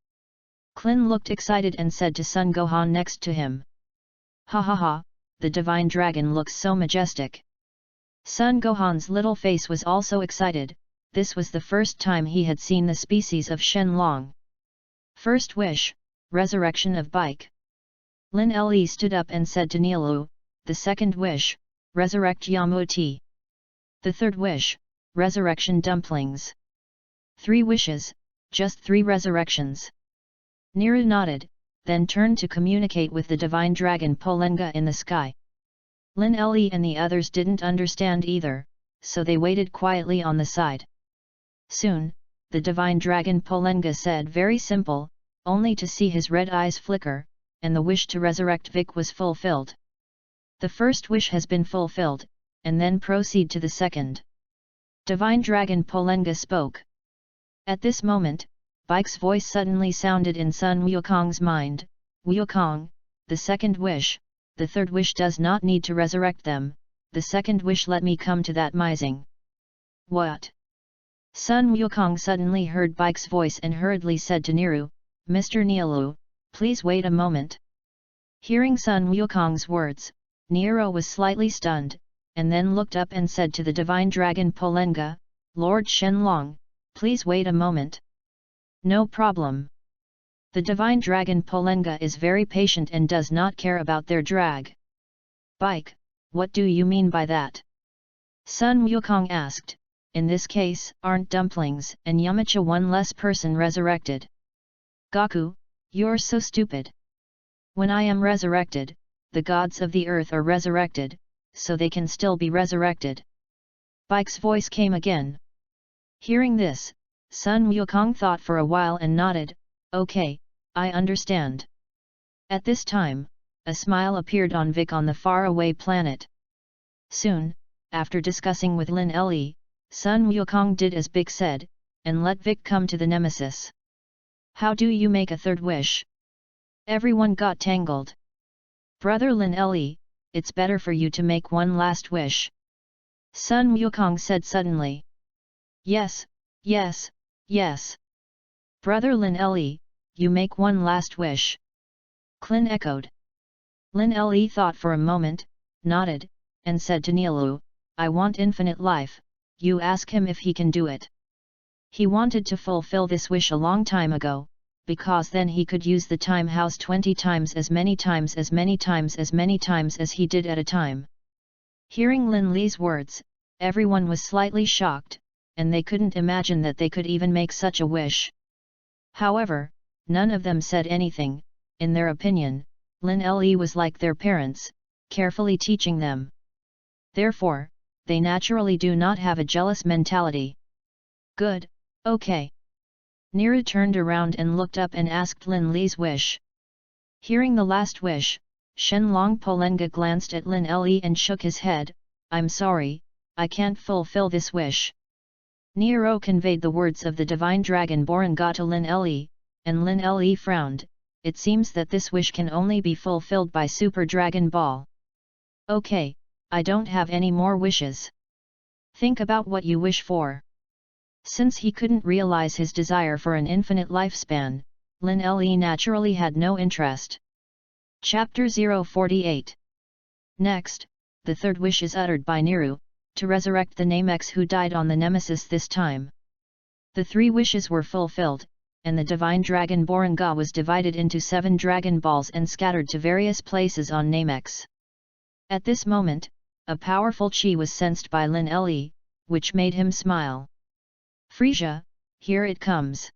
Klin looked excited and said to Sun Gohan next to him. Ha ha ha, the Divine Dragon looks so majestic. Sun Gohan's little face was also excited, this was the first time he had seen the species of Shenlong. First wish, resurrection of Bike. Lin Li stood up and said to Nilu, the second wish, resurrect Yamuti. The third wish, resurrection dumplings. 3 wishes, just 3 resurrections. Niru nodded, then turned to communicate with the Divine Dragon Polenga in the sky. Lin Li and the others didn't understand either, so they waited quietly on the side. Soon, the Divine Dragon Polenga said very simple, only to see his red eyes flicker, and the wish to resurrect Vic was fulfilled. The first wish has been fulfilled, and then proceed to the second. Divine Dragon Polenga spoke. At this moment, Bike's voice suddenly sounded in Sun Wukong's mind, Wukong, the second wish, the third wish does not need to resurrect them, the second wish let me come to that Mizing. What? Sun Wukong suddenly heard Bike's voice and hurriedly said to Niru, "Mr. Nielu, please wait a moment." Hearing Sun Wukong's words, Nero was slightly stunned, and then looked up and said to the divine dragon Polenga, "Lord Shenlong, please wait a moment." "No problem." The divine dragon Polenga is very patient and does not care about their drag. "Bike, what do you mean by that?" Sun Wukong asked. "In this case, aren't dumplings and Yamacha one less person resurrected?" "Gaku, you're so stupid. When I am resurrected, the gods of the earth are resurrected, so they can still be resurrected." Bike's voice came again. Hearing this, Sun Wukong thought for a while and nodded, "Okay, I understand." At this time, a smile appeared on Vic on the faraway planet. Soon, after discussing with Lin Le, Sun Wukong did as Vic said, and let Vic come to the nemesis. "How do you make a third wish?" Everyone got tangled. "Brother Lin Le, it's better for you to make one last wish," Sun Wukong said suddenly. "Yes, yes, yes. Brother Lin Le, you make one last wish." Clin echoed. Lin Le thought for a moment, nodded, and said to Nielu, "I want infinite life, you ask him if he can do it." He wanted to fulfill this wish a long time ago, because then he could use the time house 20 times as many times as many times as many times as he did at a time. Hearing Lin Le's words, everyone was slightly shocked, and they couldn't imagine that they could even make such a wish. However, none of them said anything. In their opinion, Lin Le was like their parents, carefully teaching them. Therefore, they naturally do not have a jealous mentality. "Good, okay." Niru turned around and looked up and asked Lin Le's wish. Hearing the last wish, Shenlong Polenga glanced at Lin Le and shook his head, "I'm sorry, I can't fulfill this wish." Nero conveyed the words of the divine dragon Boranga to Lin Le, and Lin Le frowned. "It seems that this wish can only be fulfilled by Super Dragon Ball." "Okay, I don't have any more wishes. Think about what you wish for." Since he couldn't realize his desire for an infinite lifespan, Lin Le naturally had no interest. Chapter 048. Next, the third wish is uttered by Niru, to resurrect the Namex who died on the Nemesis this time. The 3 wishes were fulfilled, and the divine dragon Boranga was divided into 7 Dragon Balls and scattered to various places on Namex. At this moment, a powerful chi was sensed by Lin Le, which made him smile. "Frisia, here it comes."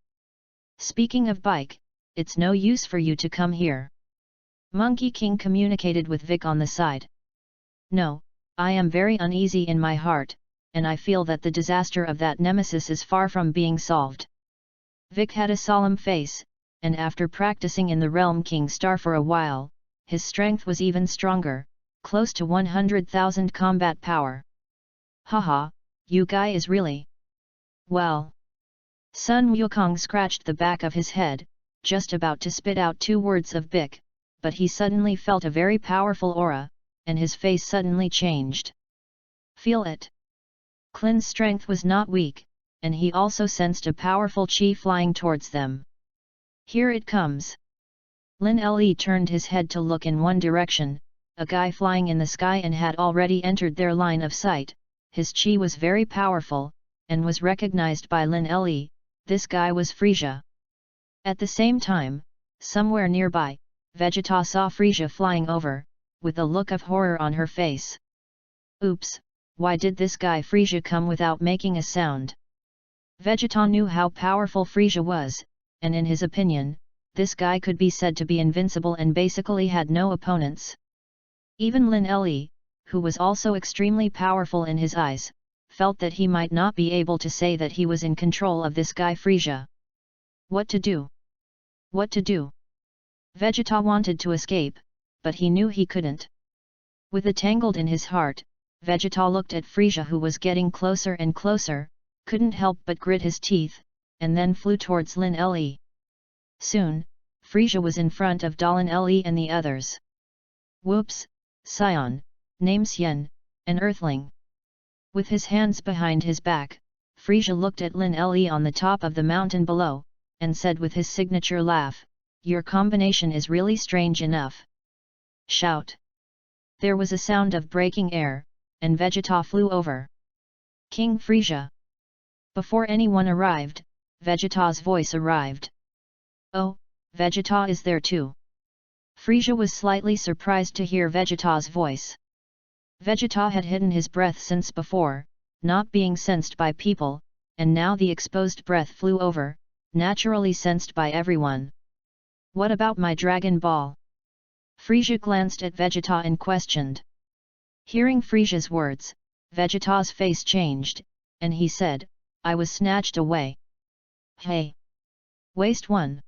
"Speaking of Bike, it's no use for you to come here." Monkey King communicated with Vic on the side. "No, I am very uneasy in my heart, and I feel that the disaster of that nemesis is far from being solved." Vic had a solemn face, and after practicing in the Realm King Star for a while, his strength was even stronger, close to 100,000 combat power. "Haha, you guy is really... well." Sun Wukong scratched the back of his head, just about to spit out 2 words of Vic, but he suddenly felt a very powerful aura, and his face suddenly changed. "Feel it." Clin's strength was not weak, and he also sensed a powerful chi flying towards them. "Here it comes." Lin Le turned his head to look in one direction, a guy flying in the sky and had already entered their line of sight. His chi was very powerful, and was recognized by Lin Le. This guy was Frisia. At the same time, somewhere nearby, Vegeta saw Frisia flying over, with a look of horror on her face. "Oops, why did this guy Frisia come without making a sound?" Vegeta knew how powerful Frisia was, and in his opinion, this guy could be said to be invincible and basically had no opponents. Even Lin Le, who was also extremely powerful in his eyes, felt that he might not be able to say that he was in control of this guy Frisia. What to do? What to do? Vegeta wanted to escape, but he knew he couldn't. With a tangled in his heart, Vegeta looked at Frisia who was getting closer and closer, couldn't help but grit his teeth, and then flew towards Lin Le. Soon, Frisia was in front of Dalin Le and the others. "Whoops, Sion, name's Yen, an Earthling." With his hands behind his back, Frisia looked at Lin Le on the top of the mountain below, and said with his signature laugh, "Your combination is really strange enough." Shout! There was a sound of breaking air, and Vegeta flew over. "King Frisia!" Before anyone arrived, Vegeta's voice arrived. "Oh, Vegeta is there too." Frisia was slightly surprised to hear Vegeta's voice. Vegeta had hidden his breath since before, not being sensed by people, and now the exposed breath flew over, naturally sensed by everyone. "What about my Dragon Ball?" Frisia glanced at Vegeta and questioned. Hearing Frisia's words, Vegeta's face changed, and he said, "I was snatched away." "Hey! Waste one!"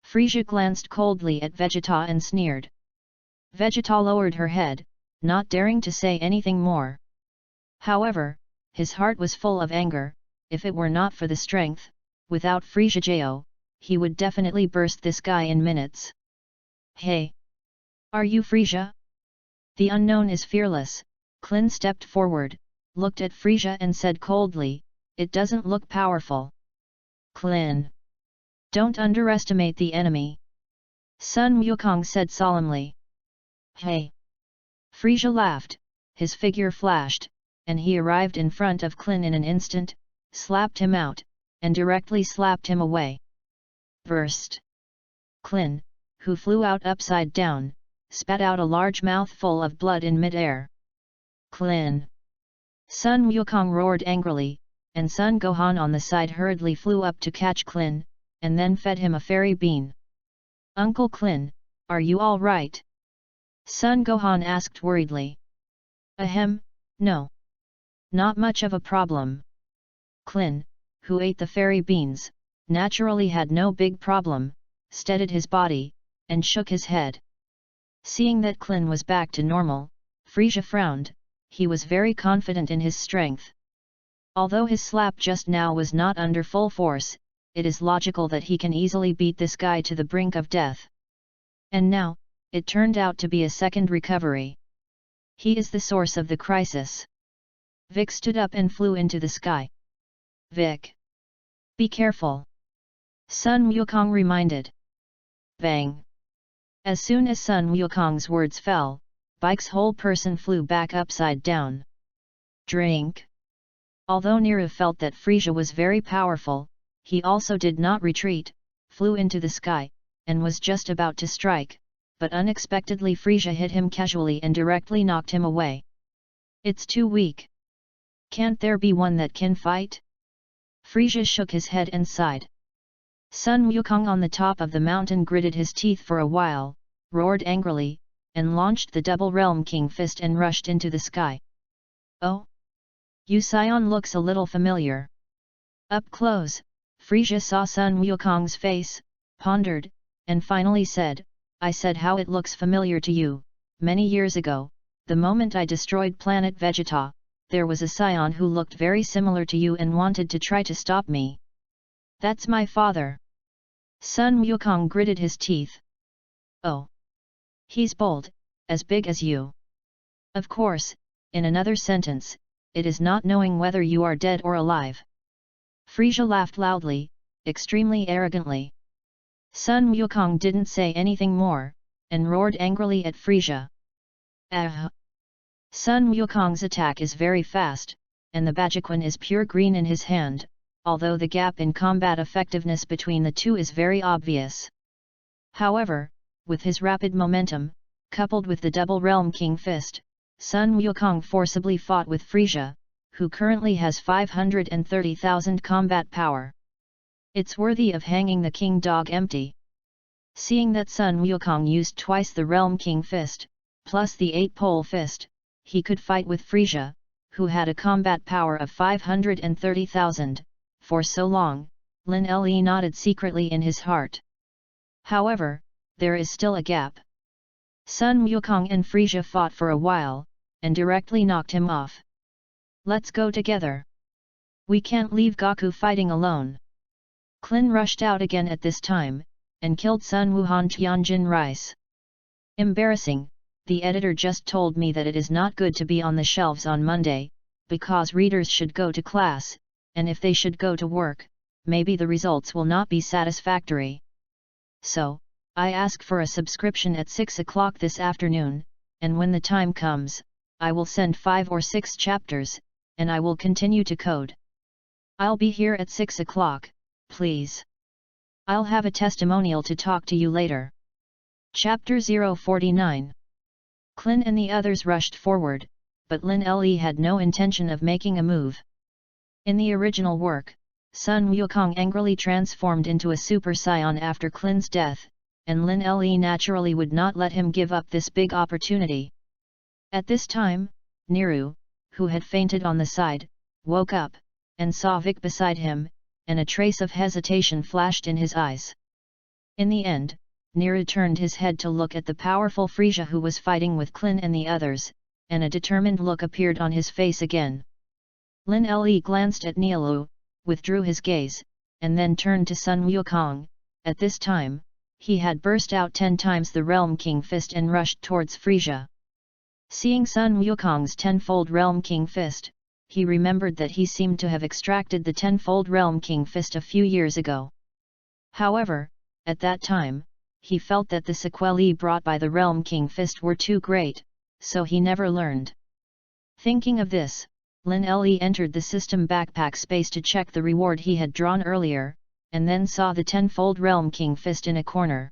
Frisia glanced coldly at Vegeta and sneered. Vegeta lowered her head, not daring to say anything more. However, his heart was full of anger. If it were not for the strength, without Frisia Jo, he would definitely burst this guy in minutes. "Hey! Are you Frisia?" "The unknown is fearless." Klin stepped forward, looked at Frisia and said coldly, "It doesn't look powerful." "Klin! Don't underestimate the enemy," Sun Wukong said solemnly. "Hey!" Frisia laughed, his figure flashed, and he arrived in front of Klin in an instant, slapped him out, and directly slapped him away. Burst! Klin, who flew out upside down, spat out a large mouthful of blood in mid-air. "Klin!" Sun Wukong roared angrily, and Sun Gohan on the side hurriedly flew up to catch Klin, and then fed him a fairy bean. "Uncle Klin, are you all right?" Sun Gohan asked worriedly. "Ahem, no. Not much of a problem." Klin, who ate the fairy beans, naturally had no big problem, steadied his body, and shook his head. Seeing that Klin was back to normal, Frisia frowned. He was very confident in his strength. Although his slap just now was not under full force, it is logical that he can easily beat this guy to the brink of death. And now, it turned out to be a second recovery. He is the source of the crisis. Vic stood up and flew into the sky. "Vic! Be careful!" Sun Wukong reminded. Bang! As soon as Sun Wukong's words fell, Bike's whole person flew back upside down. Drink! Although Nero felt that Frisia was very powerful, he also did not retreat, flew into the sky, and was just about to strike, but unexpectedly Frisia hit him casually and directly knocked him away. "It's too weak. Can't there be one that can fight?" Frisia shook his head and sighed. Sun Wukong on the top of the mountain gritted his teeth for a while, roared angrily, and launched the Double Realm King Fist and rushed into the sky. "Oh? Yu Sion looks a little familiar." Up close, Frisia saw Sun Wukong's face, pondered, and finally said, "I said how it looks familiar to you. Many years ago, the moment I destroyed planet Vegeta, there was a scion who looked very similar to you and wanted to try to stop me. That's my father." Sun Wukong gritted his teeth. "Oh. He's bold, as big as you." Of course, in another sentence, it is not knowing whether you are dead or alive. Frisia laughed loudly, extremely arrogantly. Sun Wukong didn't say anything more, and roared angrily at Frisia. "Ah!" Sun Wukong's attack is very fast, and the Bajiquan is pure green in his hand, although the gap in combat effectiveness between the two is very obvious. However, with his rapid momentum, coupled with the Double Realm King Fist, Sun Wukong forcibly fought with Frisia, who currently has 530,000 combat power. It's worthy of hanging the King Dog empty. Seeing that Sun Wukong used twice the Realm King Fist, plus the 8-pole fist, he could fight with Frisia, who had a combat power of 530,000, for so long. Lin Le nodded secretly in his heart. However, there is still a gap. Sun Wukong and Frisia fought for a while, and directly knocked him off. "Let's go together. We can't leave Goku fighting alone." Klin rushed out again at this time, and killed Sun Wuhan Tianjin Rice. Embarrassing, the editor just told me that it is not good to be on the shelves on Monday, because readers should go to class, and if they should go to work, maybe the results will not be satisfactory. So, I ask for a subscription at 6 o'clock this afternoon, and when the time comes, I will send 5 or 6 chapters, and I will continue to code. I'll be here at 6 o'clock, please. I'll have a testimonial to talk to you later. Chapter 049. Clin and the others rushed forward, but Lin Le had no intention of making a move. In the original work, Sun Wukong angrily transformed into a Super Saiyan after Clin's death, and Lin Le naturally would not let him give up this big opportunity. At this time, Niru, who had fainted on the side, woke up, and saw Vic beside him, and a trace of hesitation flashed in his eyes. In the end, Niru turned his head to look at the powerful Frisia who was fighting with Clin and the others, and a determined look appeared on his face again. Lin Le glanced at Nilu, withdrew his gaze, and then turned to Sun Wukong. At this time, he had burst out 10 times the Realm King Fist and rushed towards Frisia. Seeing Sun Wukong's 10-fold Realm King Fist, he remembered that he seemed to have extracted the 10-fold Realm King Fist a few years ago. However, at that time, he felt that the sequelae brought by the Realm King Fist were too great, so he never learned. Thinking of this, Lin Le entered the system backpack space to check the reward he had drawn earlier, and then saw the 10-fold Realm King Fist in a corner.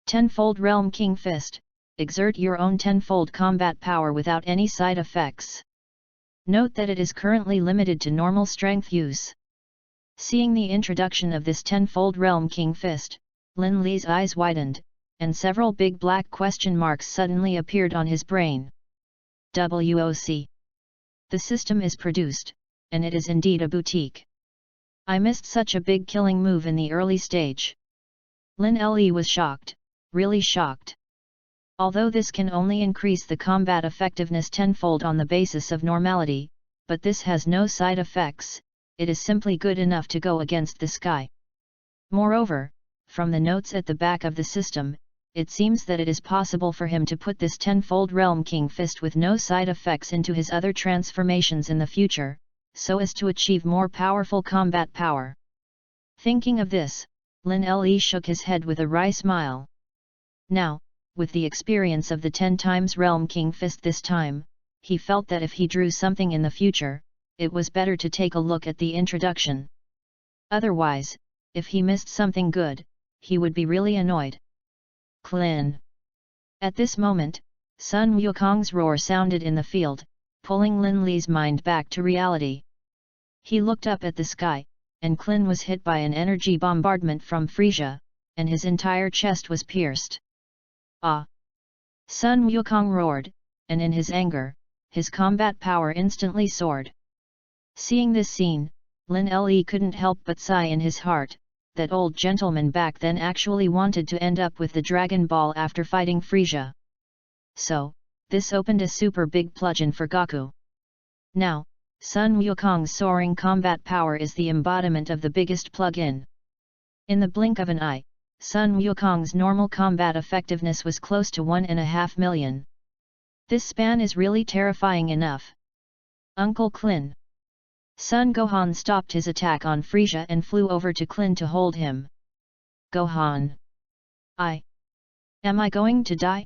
10-fold Realm King Fist, exert your own 10-fold combat power without any side effects. Note that it is currently limited to normal strength use. Seeing the introduction of this 10-fold Realm King Fist, Lin Le's eyes widened, and several big black question marks suddenly appeared on his brain. WOC. The system is produced, and it is indeed a boutique. I missed such a big killing move in the early stage. Lin Le was shocked, really shocked. Although this can only increase the combat effectiveness 10-fold on the basis of normality, but this has no side effects, it is simply good enough to go against the sky. Moreover, from the notes at the back of the system, it seems that it is possible for him to put this 10-fold Realm King Fist with no side effects into his other transformations in the future, so as to achieve more powerful combat power. Thinking of this, Lin Le shook his head with a wry smile. Now, with the experience of the 10 times Realm King Fist this time, he felt that if he drew something in the future, it was better to take a look at the introduction. Otherwise, if he missed something good, he would be really annoyed. Clin. At this moment, Sun Wukong's roar sounded in the field, pulling Lin Le's mind back to reality. He looked up at the sky, and Clin was hit by an energy bombardment from Frisia, and his entire chest was pierced. Ah! Sun Wukong roared, and in his anger, his combat power instantly soared. Seeing this scene, Lin Le couldn't help but sigh in his heart. That old gentleman back then actually wanted to end up with the Dragon Ball after fighting Frisia. So, this opened a super big plug-in for Goku. Now, Sun Wukong's soaring combat power is the embodiment of the biggest plug-in. In the blink of an eye, Sun Wukong's normal combat effectiveness was close to 1.5 million. This span is really terrifying enough. Uncle Clin. Sun Gohan stopped his attack on Frisia and flew over to Clin to hold him. Gohan. Am I going to die?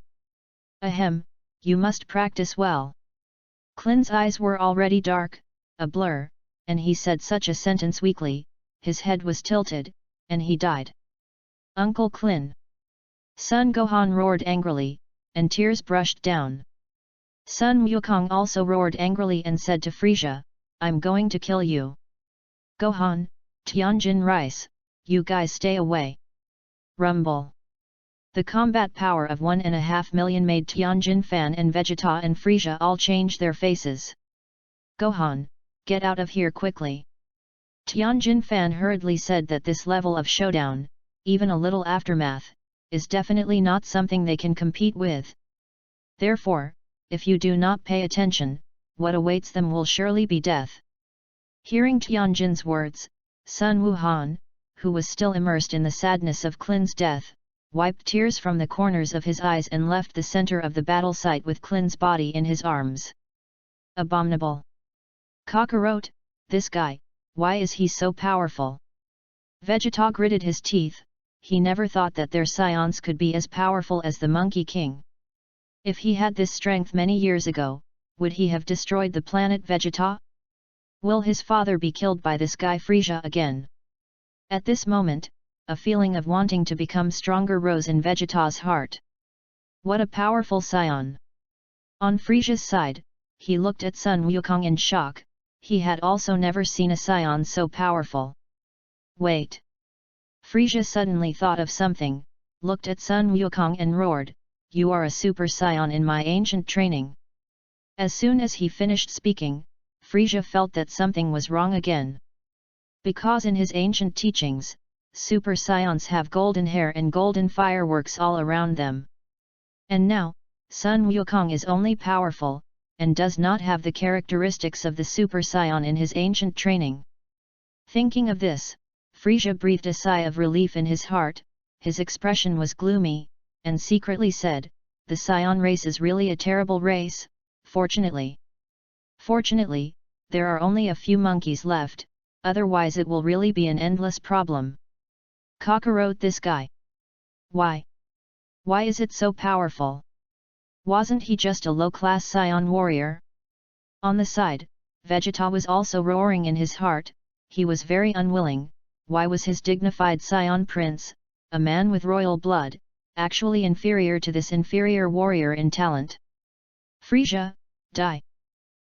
Ahem, you must practice well. Clin's eyes were already dark, a blur, and he said such a sentence weakly, his head was tilted, and he died. Uncle Clin. Sun Gohan roared angrily, and tears brushed down. Sun Wukong also roared angrily and said to Frisia, I'm going to kill you. Gohan, Tianjin Rice, you guys stay away. Rumble. The combat power of 1.5 million made Tianjin Fan and Vegeta and Frisia all change their faces. Gohan, get out of here quickly. Tianjin Fan hurriedly said that this level of showdown, even a little aftermath, is definitely not something they can compete with. Therefore, if you do not pay attention, what awaits them will surely be death. Hearing Tianjin's words, Sun Wuhan, who was still immersed in the sadness of Clin's death, wiped tears from the corners of his eyes and left the center of the battle site with Clin's body in his arms. Abominable. Cockroach, this guy, why is he so powerful? Vegeta gritted his teeth, he never thought that their scions could be as powerful as the Monkey King. If he had this strength many years ago, would he have destroyed the planet Vegeta? Will his father be killed by this guy Frieza again? At this moment, a feeling of wanting to become stronger rose in Vegeta's heart. What a powerful scion! On Frieza's side, he looked at Sun Wukong in shock, he had also never seen a scion so powerful. Wait! Frieza suddenly thought of something, looked at Sun Wukong and roared, "You are a super scion in my ancient training." As soon as he finished speaking, Frieza felt that something was wrong again. Because in his ancient teachings, super scions have golden hair and golden fireworks all around them. And now, Sun Wukong is only powerful, and does not have the characteristics of the super scion in his ancient training. Thinking of this, Frieza breathed a sigh of relief in his heart, his expression was gloomy, and secretly said, "The scion race is really a terrible race, fortunately. Fortunately, there are only a few monkeys left, otherwise it will really be an endless problem." Kakarot this guy. Why? Why is it so powerful? Wasn't he just a low-class scion warrior? On the side, Vegeta was also roaring in his heart, he was very unwilling, why was his dignified scion prince, a man with royal blood, actually inferior to this inferior warrior in talent? Frieza, die!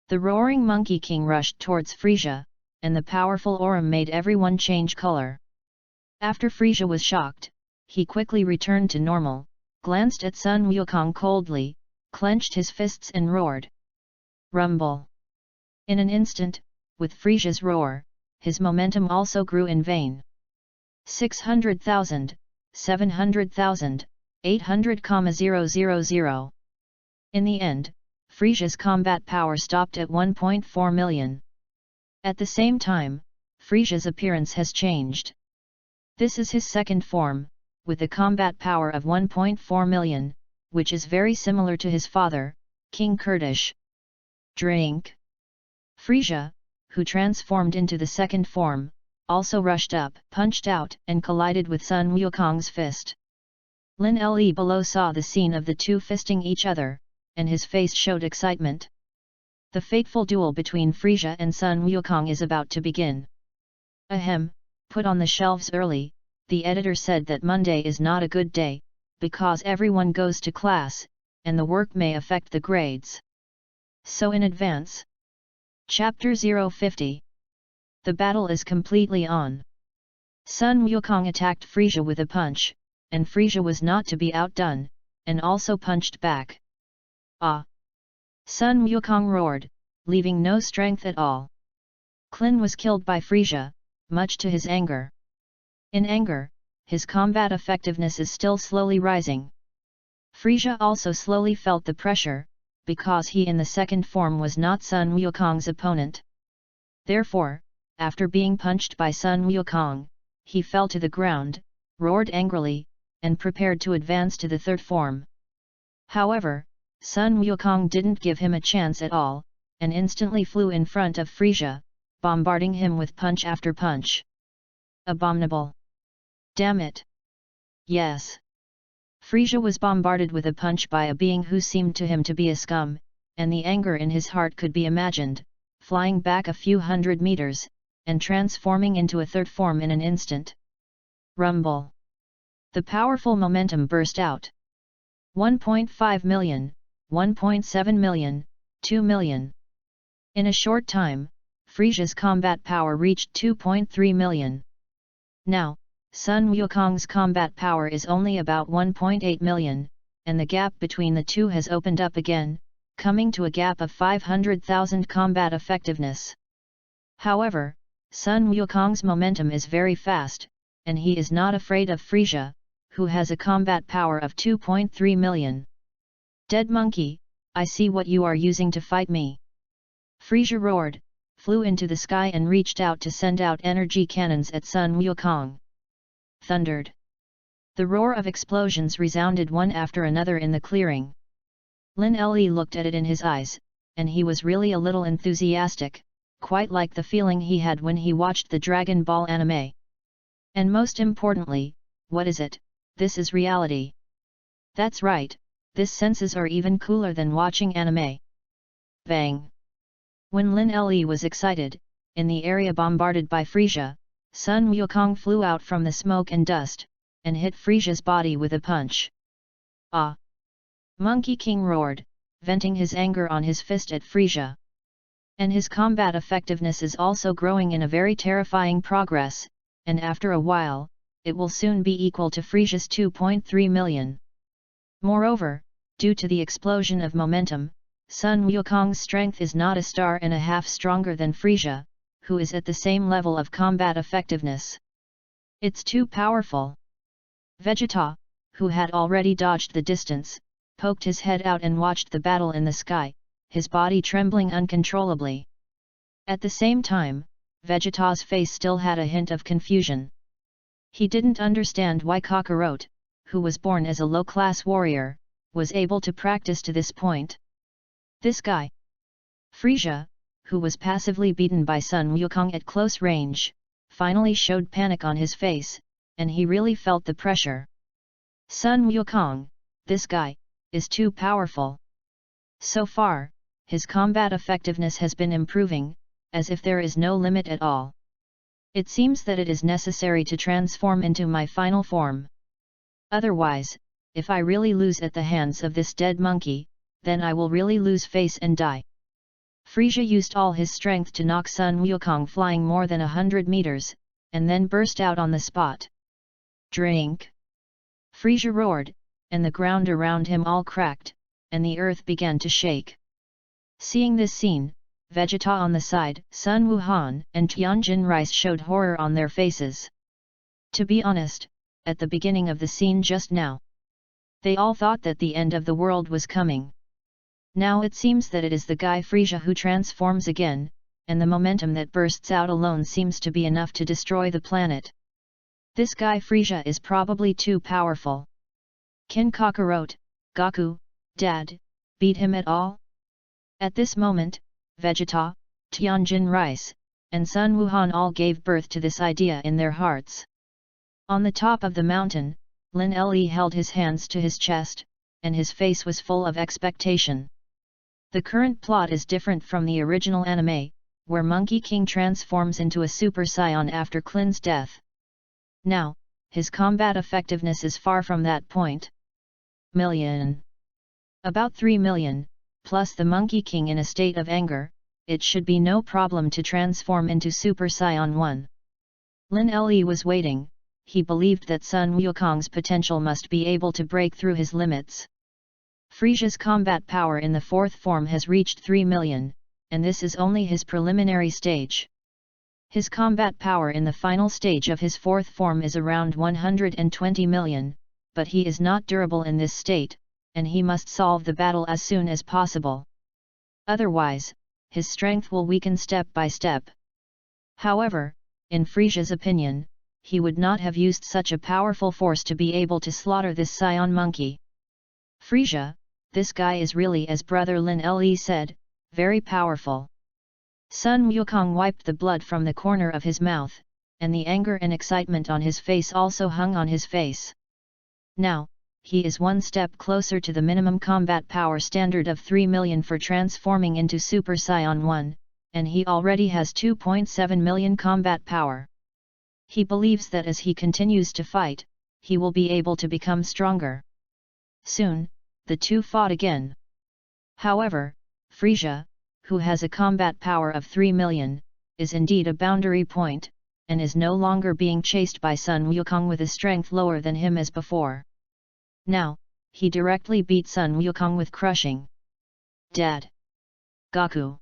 The roaring Monkey King rushed towards Frieza, and the powerful aura made everyone change color. After Frieza was shocked, he quickly returned to normal, glanced at Sun Wukong coldly, clenched his fists and roared. Rumble! In an instant, with Frieza's roar, his momentum also grew in vain. 600,000, 700,000, 800,000. In the end, Frieza's combat power stopped at 1.4 million. At the same time, Frieza's appearance has changed. This is his second form, with a combat power of 1.4 million, which is very similar to his father, King Kurdish. Drink! Frieza, who transformed into the second form, also rushed up, punched out, and collided with Sun Wukong's fist. Lin Le below saw the scene of the two fisting each other, and his face showed excitement. The fateful duel between Frieza and Sun Wukong is about to begin. Ahem, put on the shelves early, the editor said that Monday is not a good day, because everyone goes to class, and the work may affect the grades. So in advance. Chapter 050. The battle is completely on. Sun Wukong attacked Frieza with a punch, and Frieza was not to be outdone, and also punched back. Ah! Sun Wukong roared, leaving no strength at all. Klin was killed by Frieza, much to his anger. In anger, his combat effectiveness is still slowly rising. Frieza also slowly felt the pressure, because he in the second form was not Sun Wukong's opponent. Therefore, after being punched by Sun Wukong, he fell to the ground, roared angrily, and prepared to advance to the third form. However, Sun Wukong didn't give him a chance at all, and instantly flew in front of Frieza, bombarding him with punch after punch. Abominable! Damn it! Yes! Frieza was bombarded with a punch by a being who seemed to him to be a scum, and the anger in his heart could be imagined, flying back a few hundred meters, and transforming into a third form in an instant. Rumble! The powerful momentum burst out. 1.5 million, 1.7 million, 2 million. In a short time, Frieza's combat power reached 2.3 million. Now, Sun Wukong's combat power is only about 1.8 million, and the gap between the two has opened up again, coming to a gap of 500,000 combat effectiveness. However, Sun Wukong's momentum is very fast, and he is not afraid of Frieza, who has a combat power of 2.3 million. Dead monkey, I see what you are using to fight me. Frieza roared, flew into the sky and reached out to send out energy cannons at Sun Wukong. Thundered. The roar of explosions resounded one after another in the clearing. Lin Le looked at it in his eyes, and he was really a little enthusiastic, quite like the feeling he had when he watched the Dragon Ball anime. And most importantly, what is it? This is reality. That's right, this senses are even cooler than watching anime. Bang! When Lin Le was excited, in the area bombarded by Frisia, Sun Wukong flew out from the smoke and dust, and hit Frisia's body with a punch. Ah! Monkey King roared, venting his anger on his fist at Frisia. And his combat effectiveness is also growing in a very terrifying progress, and after a while, it will soon be equal to Frisia's 2.3 million. Moreover, due to the explosion of momentum, Sun Wukong's strength is not a star and a half stronger than Frisia, who is at the same level of combat effectiveness. It's too powerful. Vegeta, who had already dodged the distance, poked his head out and watched the battle in the sky, his body trembling uncontrollably. At the same time, Vegeta's face still had a hint of confusion. He didn't understand why Kakarot, who was born as a low-class warrior, was able to practice to this point. This guy. Frisia, who was passively beaten by Sun Wukong at close range, finally showed panic on his face, and he really felt the pressure. Sun Wukong, this guy, is too powerful. So far, his combat effectiveness has been improving, as if there is no limit at all. It seems that it is necessary to transform into my final form. Otherwise, if I really lose at the hands of this dead monkey, then I will really lose face and die. Frisia used all his strength to knock Sun Wukong flying more than 100 meters, and then burst out on the spot. Drink! Frisia roared, and the ground around him all cracked, and the earth began to shake. Seeing this scene, Vegeta on the side, Sun Wuhan and Tianjin Rice showed horror on their faces. To be honest, at the beginning of the scene just now, they all thought that the end of the world was coming. Now it seems that it is the guy Frisia who transforms again, and the momentum that bursts out alone seems to be enough to destroy the planet. This guy Frisia is probably too powerful. Can Kakarot, Goku, Dad, beat him at all? At this moment, Vegeta, Tianjin Rice, and Sun Wuhan all gave birth to this idea in their hearts. On the top of the mountain, Lin Le held his hands to his chest, and his face was full of expectation. The current plot is different from the original anime, where Monkey King transforms into a Super Saiyan after Klin's death. Now, his combat effectiveness is far from that point. About 3 million, plus the Monkey King in a state of anger, it should be no problem to transform into Super Saiyan 1. Lin Le was waiting. He believed that Sun Wukong's potential must be able to break through his limits. Frisia's combat power in the fourth form has reached 3 million, and this is only his preliminary stage. His combat power in the final stage of his fourth form is around 120 million, but he is not durable in this state, and he must solve the battle as soon as possible. Otherwise, his strength will weaken step by step. However, in Frisia's opinion, he would not have used such a powerful force to be able to slaughter this Saiyan monkey. Frisia, this guy is really, as brother Lin Le said, very powerful. Sun Wukong wiped the blood from the corner of his mouth, and the anger and excitement on his face also hung on his face. Now, he is one step closer to the minimum combat power standard of 3 million for transforming into Super Saiyan 1, and he already has 2.7 million combat power. He believes that as he continues to fight, he will be able to become stronger. Soon, the two fought again. However, Frisia, who has a combat power of 3 million, is indeed a boundary point, and is no longer being chased by Sun Wukong with a strength lower than him as before. Now, he directly beat Sun Wukong with crushing. Dad! Goku!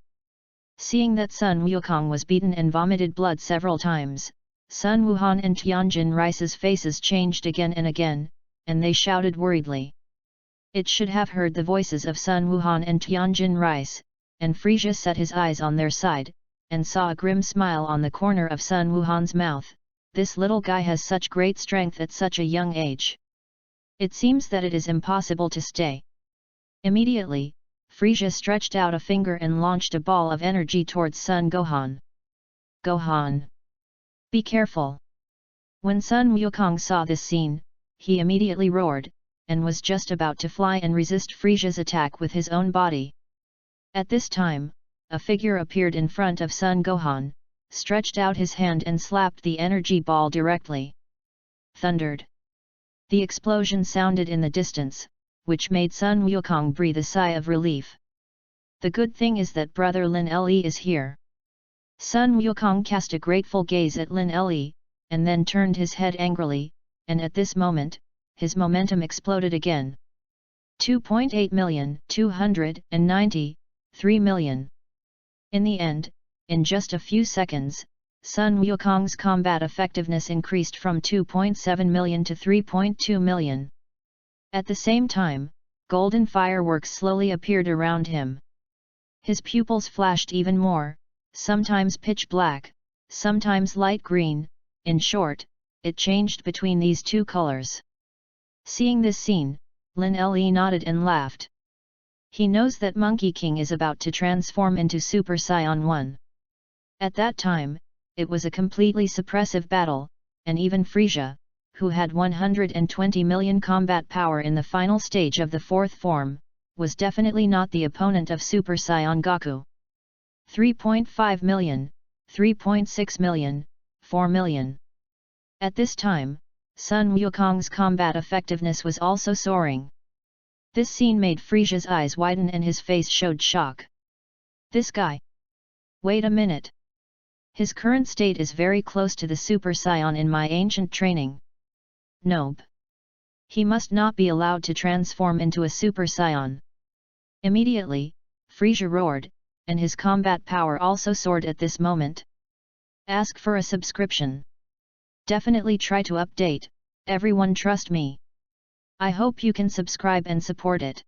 Seeing that Sun Wukong was beaten and vomited blood several times, Sun Wuhan and Tianjin Rice's faces changed again and again, and they shouted worriedly. It should have heard the voices of Sun Wuhan and Tianjin Rice, and Frisia set his eyes on their side, and saw a grim smile on the corner of Sun Wuhan's mouth. This little guy has such great strength at such a young age. It seems that it is impossible to stay. Immediately, Frisia stretched out a finger and launched a ball of energy towards Sun Gohan. Gohan! Be careful! When Sun Wukong saw this scene, he immediately roared, and was just about to fly and resist Frisia's attack with his own body. At this time, a figure appeared in front of Sun Gohan, stretched out his hand and slapped the energy ball directly. Thundered. The explosion sounded in the distance, which made Sun Wukong breathe a sigh of relief. The good thing is that brother Lin Le is here. Sun Wukong cast a grateful gaze at Lin Le, and then turned his head angrily, and at this moment, his momentum exploded again. 2.8 million, 293 million. In the end, in just a few seconds, Sun Wukong's combat effectiveness increased from 2.7 million to 3.2 million. At the same time, golden fireworks slowly appeared around him. His pupils flashed even more, sometimes pitch black, sometimes light green, in short, it changed between these two colors. Seeing this scene, Lin Le nodded and laughed. He knows that Monkey King is about to transform into Super Saiyan 1. At that time, it was a completely suppressive battle, and even Frisia, who had 120 million combat power in the final stage of the fourth form, was definitely not the opponent of Super Saiyan Goku. 3.5 million, 3.6 million, 4 million. At this time, Sun Wukong's combat effectiveness was also soaring. This scene made Frisia's eyes widen and his face showed shock. This guy? Wait a minute. His current state is very close to the Super Saiyan in my ancient training. Nope. He must not be allowed to transform into a Super Saiyan. Immediately, Frisia roared, and his combat power also soared at this moment. Ask for a subscription. Definitely try to update, everyone trust me. I hope you can subscribe and support it.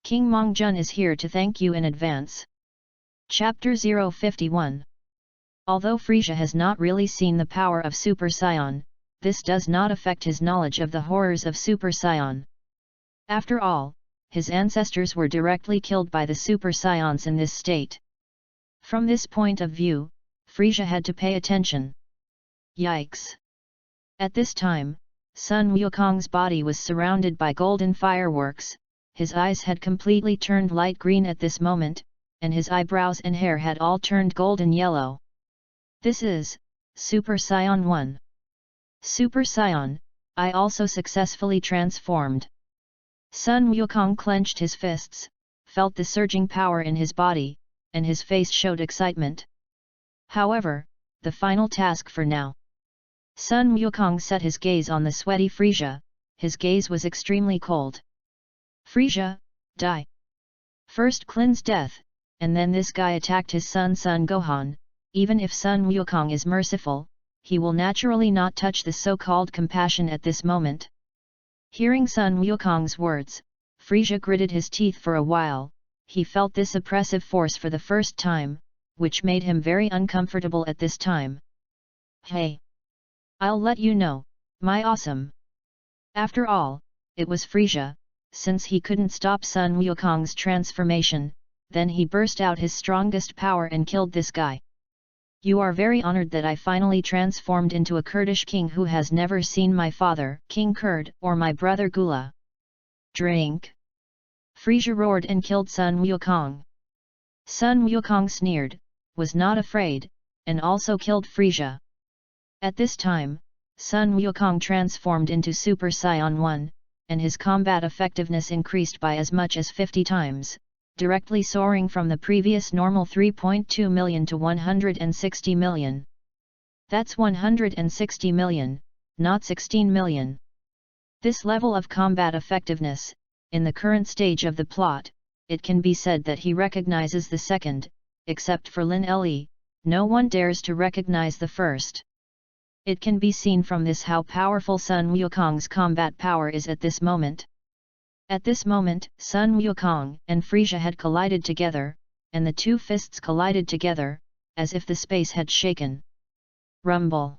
King Mongjun is here to thank you in advance. Chapter 051. Although Frisia has not really seen the power of Super Saiyan, this does not affect his knowledge of the horrors of Super Saiyan. After all, his ancestors were directly killed by the Super Saiyans in this state. From this point of view, Frisia had to pay attention. Yikes! At this time, Sun Wukong's body was surrounded by golden fireworks, his eyes had completely turned light green at this moment, and his eyebrows and hair had all turned golden yellow. This is Super Saiyan 1. Super Saiyan, I also successfully transformed. Sun Wukong clenched his fists, felt the surging power in his body, and his face showed excitement. However, the final task for now. Sun Wukong set his gaze on the sweaty Frisia, his gaze was extremely cold. Frisia, die. First Klin's death, and then this guy attacked his son Sun Gohan. Even if Sun Wukong is merciful, he will naturally not touch the so-called compassion at this moment. Hearing Sun Wukong's words, Frisia gritted his teeth for a while, he felt this oppressive force for the first time, which made him very uncomfortable at this time. Hey! I'll let you know, my awesome! After all, it was Frisia, since he couldn't stop Sun Wukong's transformation, then he burst out his strongest power and killed this guy. You are very honored that I finally transformed into a Kurdish king who has never seen my father, King Kurd, or my brother Gula. Drink! Frisia roared and killed Sun Wukong. Sun Wukong sneered, was not afraid, and also killed Frisia. At this time, Sun Wukong transformed into Super Saiyan 1, and his combat effectiveness increased by as much as 50 times. Directly soaring from the previous normal 3.2 million to 160 million. That's 160 million, not 16 million. This level of combat effectiveness, in the current stage of the plot, it can be said that he recognizes the second, except for Lin Le, no one dares to recognize the first. It can be seen from this how powerful Sun Wukong's combat power is at this moment. At this moment, Sun Wukong and Frisia had collided together, and the two fists collided together, as if the space had shaken. Rumble!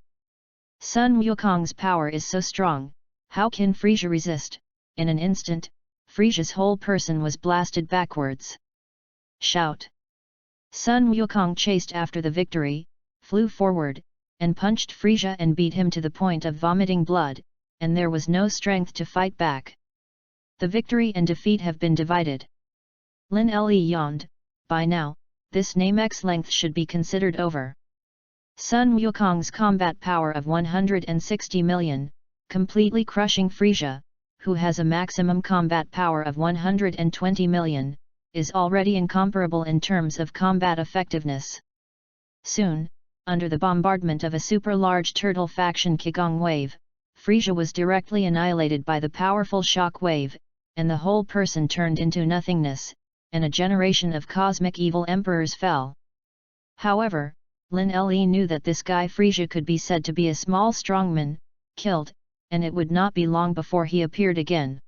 Sun Wukong's power is so strong, how can Frisia resist? In an instant, Frisia's whole person was blasted backwards. shout. Sun Wukong chased after the victory, flew forward, and punched Frisia and beat him to the point of vomiting blood, and there was no strength to fight back. The victory and defeat have been divided. Lin Le yawned, by now, this Namex length should be considered over. Sun Wukong's combat power of 160 million, completely crushing Frisia, who has a maximum combat power of 120 million, is already incomparable in terms of combat effectiveness. Soon, under the bombardment of a super-large turtle faction Qigong wave, Frisia was directly annihilated by the powerful shock wave, and the whole person turned into nothingness, and a generation of cosmic evil emperors fell. However, Lin Le knew that this guy Frisia could be said to be a small strongman, killed, and it would not be long before he appeared again.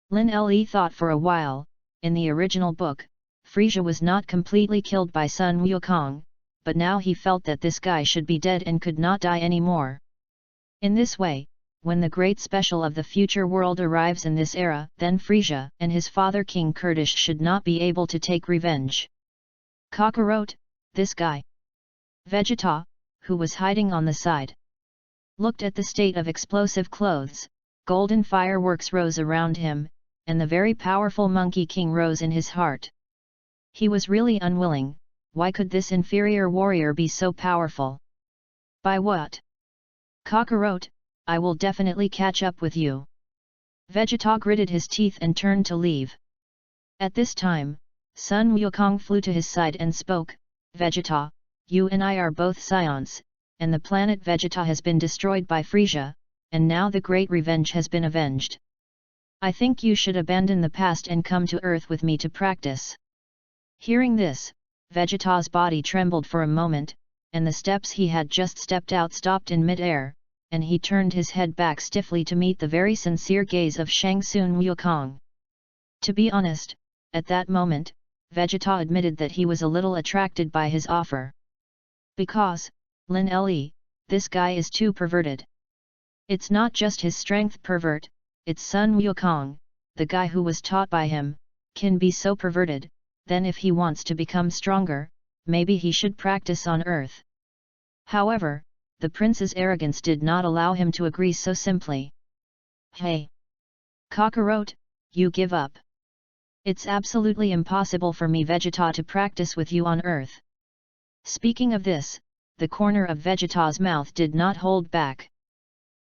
Lin Le thought for a while. In the original book, Frisia was not completely killed by Sun Wukong, but now he felt that this guy should be dead and could not die anymore. In this way, when the great special of the future world arrives in this era, then Frisia and his father King Kurdish should not be able to take revenge. Kakarot, this guy. Vegeta, who was hiding on the side, looked at the state of explosive clothes, golden fireworks rose around him, and the very powerful Monkey King rose in his heart. He was really unwilling. Why could this inferior warrior be so powerful? By what? Kakarot, I will definitely catch up with you. Vegeta gritted his teeth and turned to leave. At this time, Sun Wukong flew to his side and spoke, Vegeta, you and I are both scions, and the planet Vegeta has been destroyed by Frisia, and now the great revenge has been avenged. I think you should abandon the past and come to Earth with me to practice. Hearing this, Vegeta's body trembled for a moment, and the steps he had just stepped out stopped in mid-air, and he turned his head back stiffly to meet the very sincere gaze of Shang Sun Wukong. To be honest, at that moment, Vegeta admitted that he was a little attracted by his offer. Because, Lin Le, this guy is too perverted. It's not just his strength pervert, it's Sun Wukong, the guy who was taught by him, can be so perverted. Then if he wants to become stronger, maybe he should practice on Earth. However, the prince's arrogance did not allow him to agree so simply. Hey! Kakarot, you give up. It's absolutely impossible for me Vegeta to practice with you on Earth. Speaking of this, the corner of Vegeta's mouth did not hold back.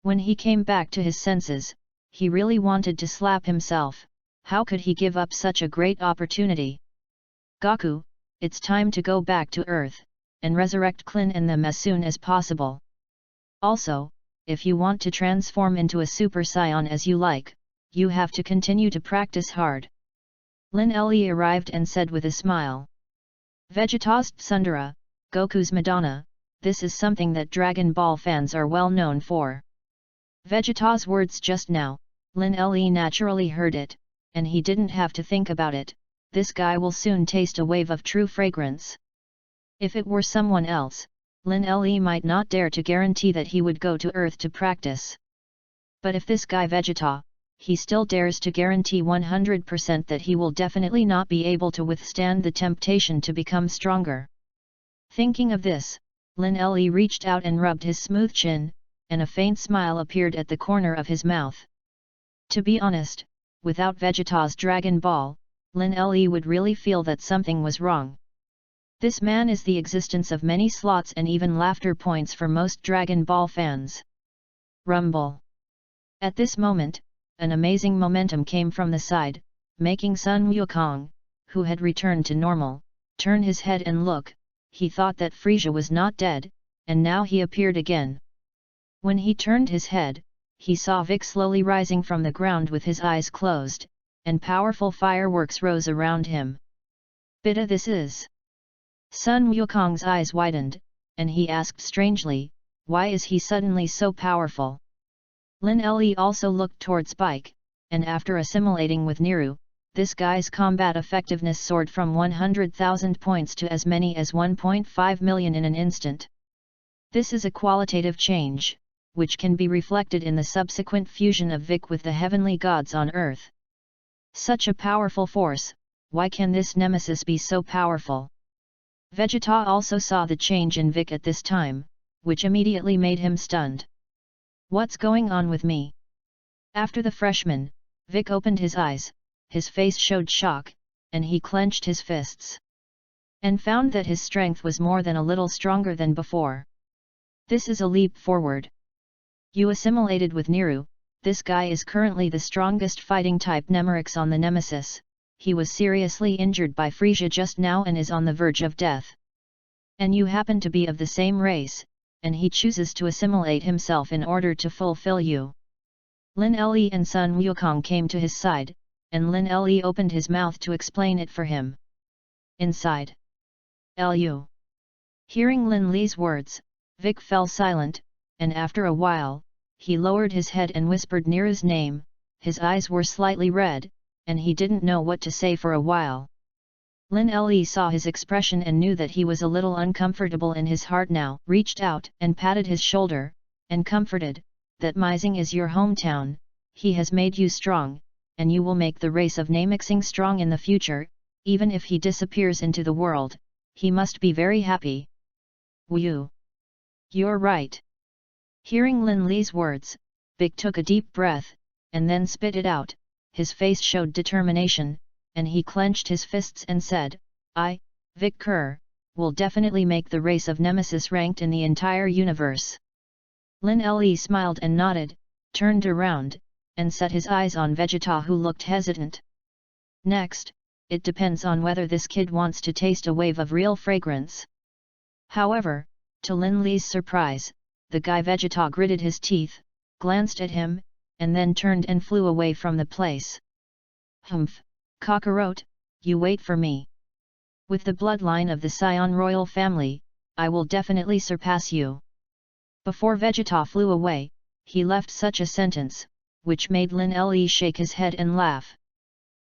When he came back to his senses, he really wanted to slap himself. How could he give up such a great opportunity? Goku, it's time to go back to Earth, and resurrect Klin and them as soon as possible. Also, if you want to transform into a Super Saiyan as you like, you have to continue to practice hard. Lin Le arrived and said with a smile. Vegeta's Tsundere, Goku's Madonna, this is something that Dragon Ball fans are well known for. Vegeta's words just now, Lin Le naturally heard it, and he didn't have to think about it. This guy will soon taste a wave of true fragrance. If it were someone else, Lin Le might not dare to guarantee that he would go to Earth to practice. But if this guy Vegeta, he still dares to guarantee 100% that he will definitely not be able to withstand the temptation to become stronger. Thinking of this, Lin Le reached out and rubbed his smooth chin, and a faint smile appeared at the corner of his mouth. To be honest, without Vegeta's Dragon Ball, Lin Le would really feel that something was wrong. This man is the existence of many slots and even laughter points for most Dragon Ball fans. Rumble. At this moment, an amazing momentum came from the side, making Sun Wukong, who had returned to normal, turn his head and look. He thought that Frisia was not dead, and now he appeared again. When he turned his head, he saw Vic slowly rising from the ground with his eyes closed, and powerful fireworks rose around him. Bida this is. Sun Wukong's eyes widened, and he asked strangely, why is he suddenly so powerful? Lin Le also looked towards Spike, and after assimilating with Niru, this guy's combat effectiveness soared from 100,000 points to as many as 1.5 million in an instant. This is a qualitative change, which can be reflected in the subsequent fusion of Vic with the heavenly gods on Earth. Such a powerful force, why can this nemesis be so powerful? Vegeta also saw the change in Vic at this time, which immediately made him stunned. What's going on with me? After the freshman, Vic opened his eyes, his face showed shock, and he clenched his fists. And found that his strength was more than a little stronger than before. This is a leap forward. You assimilated with Niru, this guy is currently the strongest fighting type Nemerix on the Nemesis, he was seriously injured by Frisia just now and is on the verge of death. And you happen to be of the same race, and he chooses to assimilate himself in order to fulfill you. Lin Le and Sun Wukong came to his side, and Lin Le opened his mouth to explain it for him. Inside. Lu. Hearing Lin Le's words, Vic fell silent, and after a while, he lowered his head and whispered Niru's name, his eyes were slightly red, and he didn't know what to say for a while. Lin Le saw his expression and knew that he was a little uncomfortable in his heart now, reached out and patted his shoulder, and comforted, that Mizing is your hometown, he has made you strong, and you will make the race of Namixing strong in the future, even if he disappears into the world, he must be very happy. Wu. You're right. Hearing Lin Le's words, Vic took a deep breath, and then spit it out, his face showed determination, and he clenched his fists and said, I, Vic Kerr, will definitely make the race of Nemesis ranked in the entire universe. Lin Le smiled and nodded, turned around, and set his eyes on Vegeta who looked hesitant. Next, it depends on whether this kid wants to taste a wave of real fragrance. However, to Lin Le's surprise, the guy Vegeta gritted his teeth, glanced at him, and then turned and flew away from the place. Humph, Kakarot, you wait for me. With the bloodline of the Scion royal family, I will definitely surpass you. Before Vegeta flew away, he left such a sentence, which made Lin Le shake his head and laugh.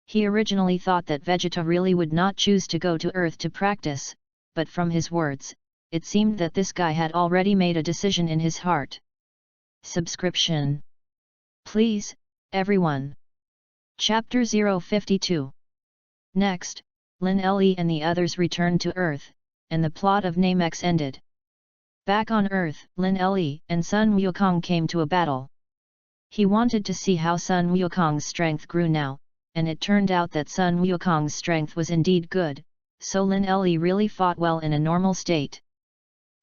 He originally thought that Vegeta really would not choose to go to Earth to practice, but from his words, it seemed that this guy had already made a decision in his heart. Subscription. Please, everyone. Chapter 052. Next, Lin Le and the others returned to Earth, and the plot of Namex ended. Back on Earth, Lin Le and Sun Wukong came to a battle. He wanted to see how Sun Wukong's strength grew now, and it turned out that Sun Wukong's strength was indeed good, so Lin Le really fought well in a normal state.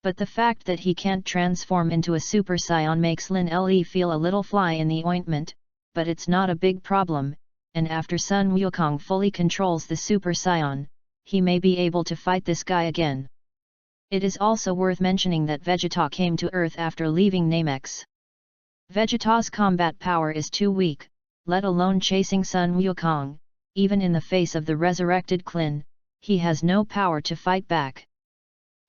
But the fact that he can't transform into a Super Saiyan makes Lin Le feel a little fly in the ointment, but it's not a big problem, and after Sun Wukong fully controls the Super Saiyan, he may be able to fight this guy again. It is also worth mentioning that Vegeta came to Earth after leaving Namex. Vegeta's combat power is too weak, let alone chasing Sun Wukong, even in the face of the resurrected Klin, he has no power to fight back.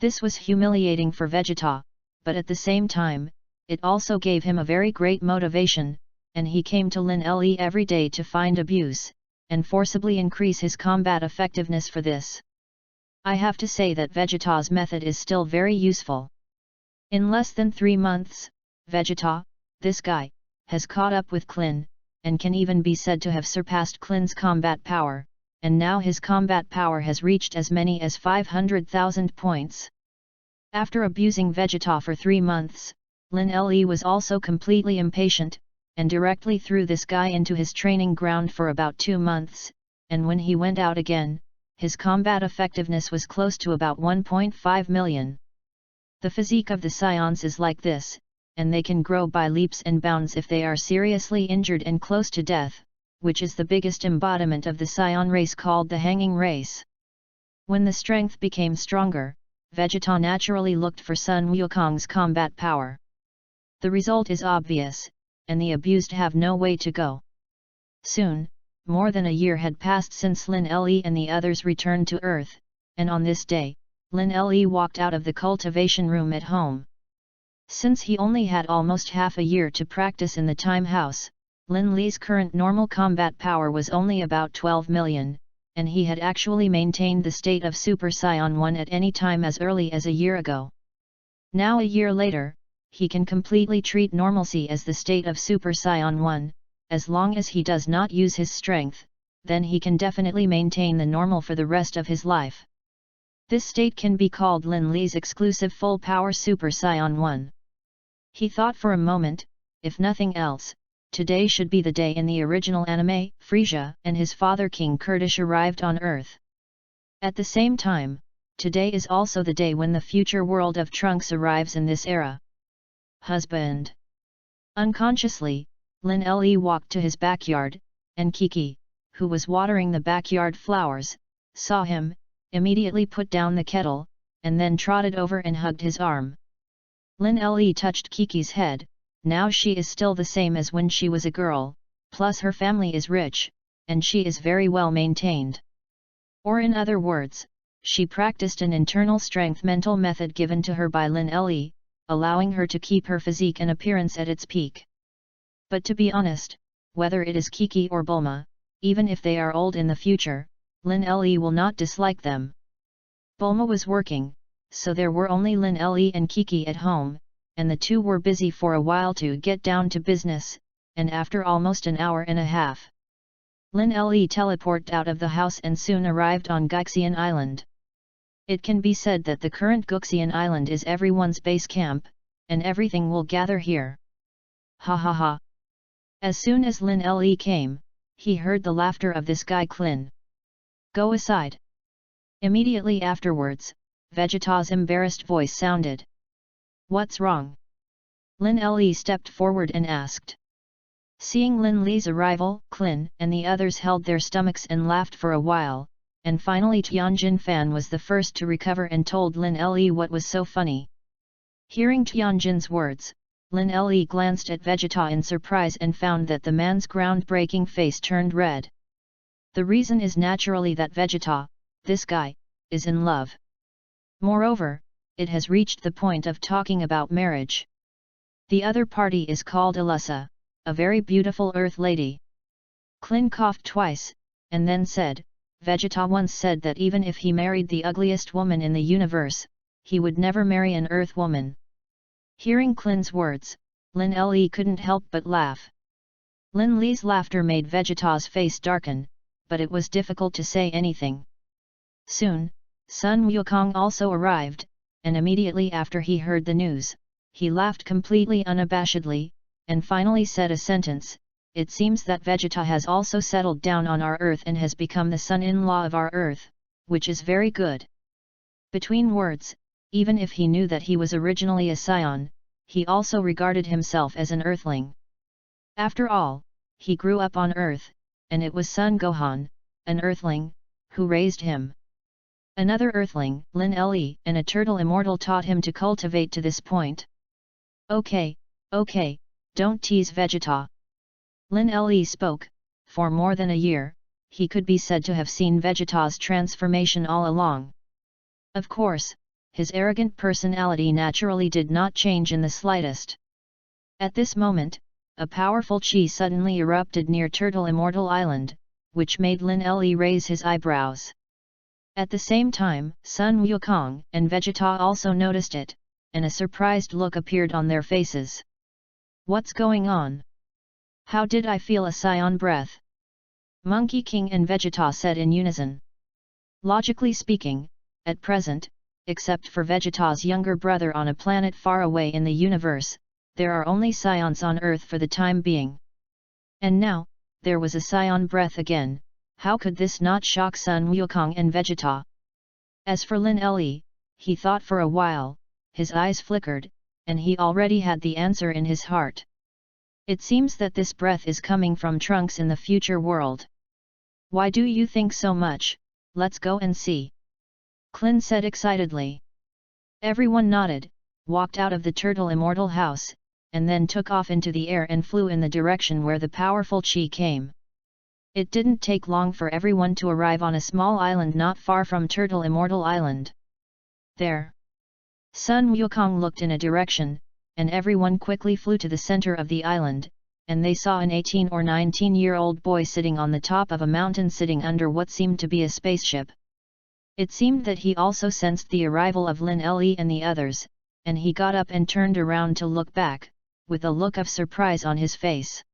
This was humiliating for Vegeta, but at the same time, it also gave him a very great motivation, and he came to Lin Le every day to find abuse, and forcibly increase his combat effectiveness for this. I have to say that Vegeta's method is still very useful. In less than 3 months, Vegeta, this guy, has caught up with Klin, and can even be said to have surpassed Klin's combat power, and now his combat power has reached as many as 500,000 points. After abusing Vegeta for 3 months, Lin Le was also completely impatient, and directly threw this guy into his training ground for about 2 months, and when he went out again, his combat effectiveness was close to about 1.5 million. The physique of the Scions is like this, and they can grow by leaps and bounds if they are seriously injured and close to death, which is the biggest embodiment of the Scion race called the hanging race. When the strength became stronger, Vegeta naturally looked for Sun Wukong's combat power. The result is obvious, and the abused have no way to go. Soon, more than a year had passed since Lin Le and the others returned to Earth, and on this day, Lin Le walked out of the cultivation room at home. Since he only had almost half a year to practice in the time house, Lin Le's current normal combat power was only about 12 million, and he had actually maintained the state of Super Saiyan 1 at any time as early as a year ago. Now a year later, he can completely treat normalcy as the state of Super Saiyan 1, as long as he does not use his strength. then he can definitely maintain the normal for the rest of his life. This state can be called Lin Li's exclusive full power Super Saiyan 1. He thought for a moment, if nothing else, today should be the day in the original anime, Frieza and his father King Kurdish arrived on Earth. At the same time, today is also the day when the future world of Trunks arrives in this era. Husband. Unconsciously, Lin Le walked to his backyard, and Kiki, who was watering the backyard flowers, saw him, immediately put down the kettle, and then trotted over and hugged his arm. Lin Le touched Kiki's head. Now she is still the same as when she was a girl, plus her family is rich, and she is very well maintained. Or in other words, she practiced an internal strength mental method given to her by Lin Le, allowing her to keep her physique and appearance at its peak. But to be honest, whether it is Kiki or Bulma, even if they are old in the future, Lin Le will not dislike them. Bulma was working, so there were only Lin Le and Kiki at home, and the two were busy for a while to get down to business, and after almost an hour and a half, Lin Le teleported out of the house and soon arrived on Guxian Island. It can be said that the current Guxian Island is everyone's base camp, and everything will gather here. Ha ha ha. As soon as Lin Le came, he heard the laughter of this guy Klin. Go aside. Immediately afterwards, Vegeta's embarrassed voice sounded. What's wrong? Lin Le stepped forward and asked. Seeing Lin Le's arrival, Klin and the others held their stomachs and laughed for a while, and finally Tianjin Fan was the first to recover and told Lin Le what was so funny. Hearing Tianjin's words, Lin Le glanced at Vegeta in surprise and found that the man's groundbreaking face turned red. The reason is naturally that Vegeta, this guy, is in love. Moreover, it has reached the point of talking about marriage. The other party is called Alyssa, a very beautiful earth lady. Klin coughed twice, and then said, Vegeta once said that even if he married the ugliest woman in the universe, he would never marry an earth woman. Hearing Klin's words, Lin Le couldn't help but laugh. Lin Le's laughter made Vegeta's face darken, but it was difficult to say anything. Soon, Sun Wukong also arrived, and immediately after he heard the news, he laughed completely unabashedly, and finally said a sentence, It seems that Vegeta has also settled down on our Earth and has become the son-in-law of our Earth, which is very good. Between words, even if he knew that he was originally a Scion, he also regarded himself as an Earthling. After all, he grew up on Earth, and it was Son Gohan, an Earthling, who raised him. Another Earthling, Lin Le, and a turtle immortal taught him to cultivate to this point. Okay, don't tease Vegeta. Lin Le spoke. For more than a year, he could be said to have seen Vegeta's transformation all along. Of course, his arrogant personality naturally did not change in the slightest. At this moment, a powerful chi suddenly erupted near Turtle Immortal Island, which made Lin Le raise his eyebrows. At the same time, Sun Wukong and Vegeta also noticed it, and a surprised look appeared on their faces. What's going on? How did I feel a Scion breath? Monkey King and Vegeta said in unison. Logically speaking, at present, except for Vegeta's younger brother on a planet far away in the universe, there are only Scions on Earth for the time being. And now, there was a Scion breath again. How could this not shock Sun Wukong and Vegeta? As for Lin Le, he thought for a while, his eyes flickered, and he already had the answer in his heart. It seems that this breath is coming from Trunks in the future world. Why do you think so much? Let's go and see. Klin said excitedly. Everyone nodded, walked out of the Turtle Immortal house, and then took off into the air and flew in the direction where the powerful chi came. It didn't take long for everyone to arrive on a small island not far from Turtle Immortal Island. There. Sun Wukong looked in a direction, and everyone quickly flew to the center of the island, and they saw an 18 or 19-year-old boy sitting on the top of a mountain sitting under what seemed to be a spaceship. It seemed that he also sensed the arrival of Lin Le and the others, and he got up and turned around to look back, with a look of surprise on his face.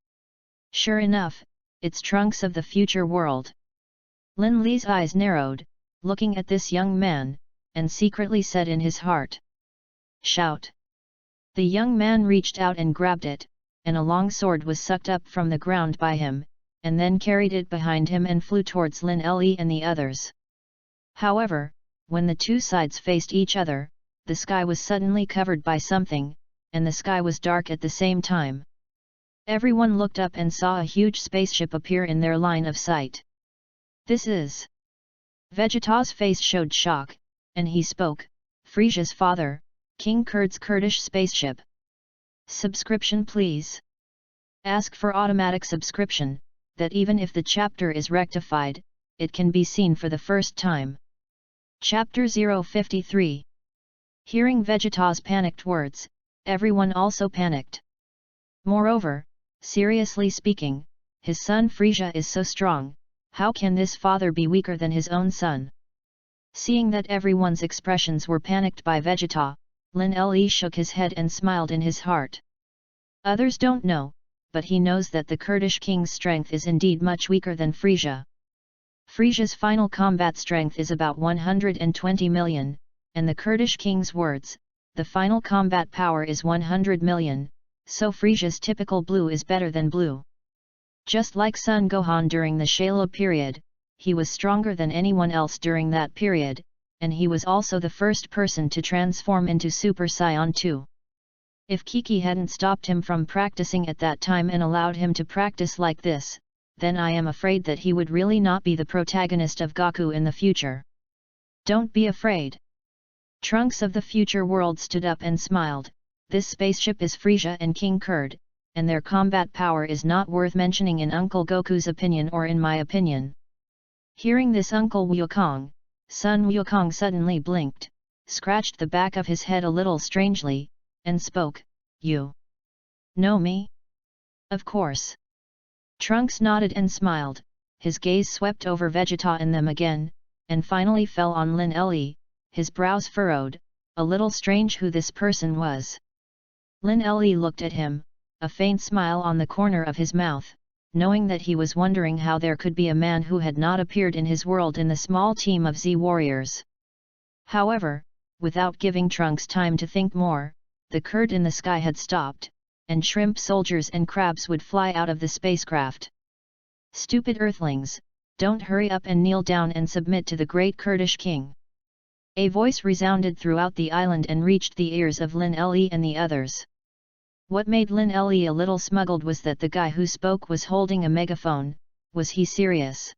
Sure enough, it's Trunks of the future world. Lin Li's eyes narrowed, looking at this young man, and secretly said in his heart. Shout! The young man reached out and grabbed it, and a long sword was sucked up from the ground by him, and then carried it behind him and flew towards Lin Li and the others. However, when the two sides faced each other, the sky was suddenly covered by something, and the sky was dark at the same time. Everyone looked up and saw a huge spaceship appear in their line of sight. This is... Vegeta's face showed shock, and he spoke, Frisia's father, King Kurd's Kurdish spaceship. Subscription please. Ask for automatic subscription, that even if the chapter is rectified, it can be seen for the first time. Chapter 053. Hearing Vegeta's panicked words, everyone also panicked. Moreover, seriously speaking, his son Frisia is so strong, how can this father be weaker than his own son? Seeing that everyone's expressions were panicked by Vegeta, Lin Li shook his head and smiled in his heart. Others don't know, but he knows that the Kurdish king's strength is indeed much weaker than Frisia. Frisia's final combat strength is about 120 million, and the Kurdish king's words, the final combat power is 100 million, so Frisia's typical blue is better than blue. Just like Sun Gohan during the Shala period, he was stronger than anyone else during that period, and he was also the first person to transform into Super Saiyan 2. If Kiki hadn't stopped him from practicing at that time and allowed him to practice like this, then I am afraid that he would really not be the protagonist of Goku in the future. Don't be afraid. Trunks of the future world stood up and smiled. This spaceship is Frisia and King Kurd, and their combat power is not worth mentioning in Uncle Goku's opinion or in my opinion. Hearing this, Uncle Wukong, Sun Wukong suddenly blinked, scratched the back of his head a little strangely, and spoke, You know me? Of course. Trunks nodded and smiled, his gaze swept over Vegeta and them again, and finally fell on Lin Li, his brows furrowed, a little strange who this person was. Lin Li looked at him, a faint smile on the corner of his mouth, knowing that he was wondering how there could be a man who had not appeared in his world in the small team of Z warriors. However, without giving Trunks time to think more, the Kurd in the sky had stopped, and shrimp soldiers and crabs would fly out of the spacecraft. Stupid Earthlings, don't hurry up and kneel down and submit to the great Kurdish king. A voice resounded throughout the island and reached the ears of Lin Li and the others. What made Lin Li a little smuggled was that the guy who spoke was holding a megaphone. Was he serious?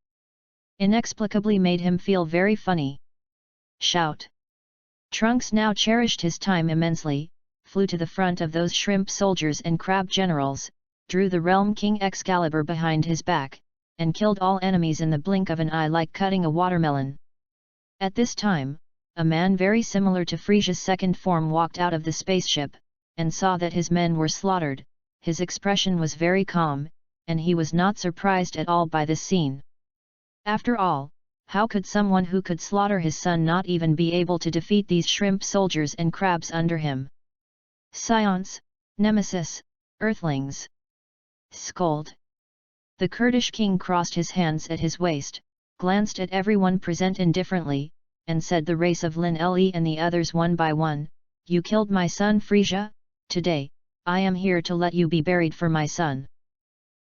Inexplicably made him feel very funny. Shout! Trunks now cherished his time immensely, flew to the front of those shrimp soldiers and crab generals, drew the Realm King Excalibur behind his back, and killed all enemies in the blink of an eye like cutting a watermelon. At this time, a man very similar to Frisia's second form walked out of the spaceship, and saw that his men were slaughtered. His expression was very calm, and he was not surprised at all by this scene. After all, how could someone who could slaughter his son not even be able to defeat these shrimp soldiers and crabs under him? Scions, Nemesis, Earthlings! Scold! The Kurdish king crossed his hands at his waist, glanced at everyone present indifferently, and said the race of Lin Li and the others one by one, You killed my son Frisia? Today, I am here to let you be buried for my son.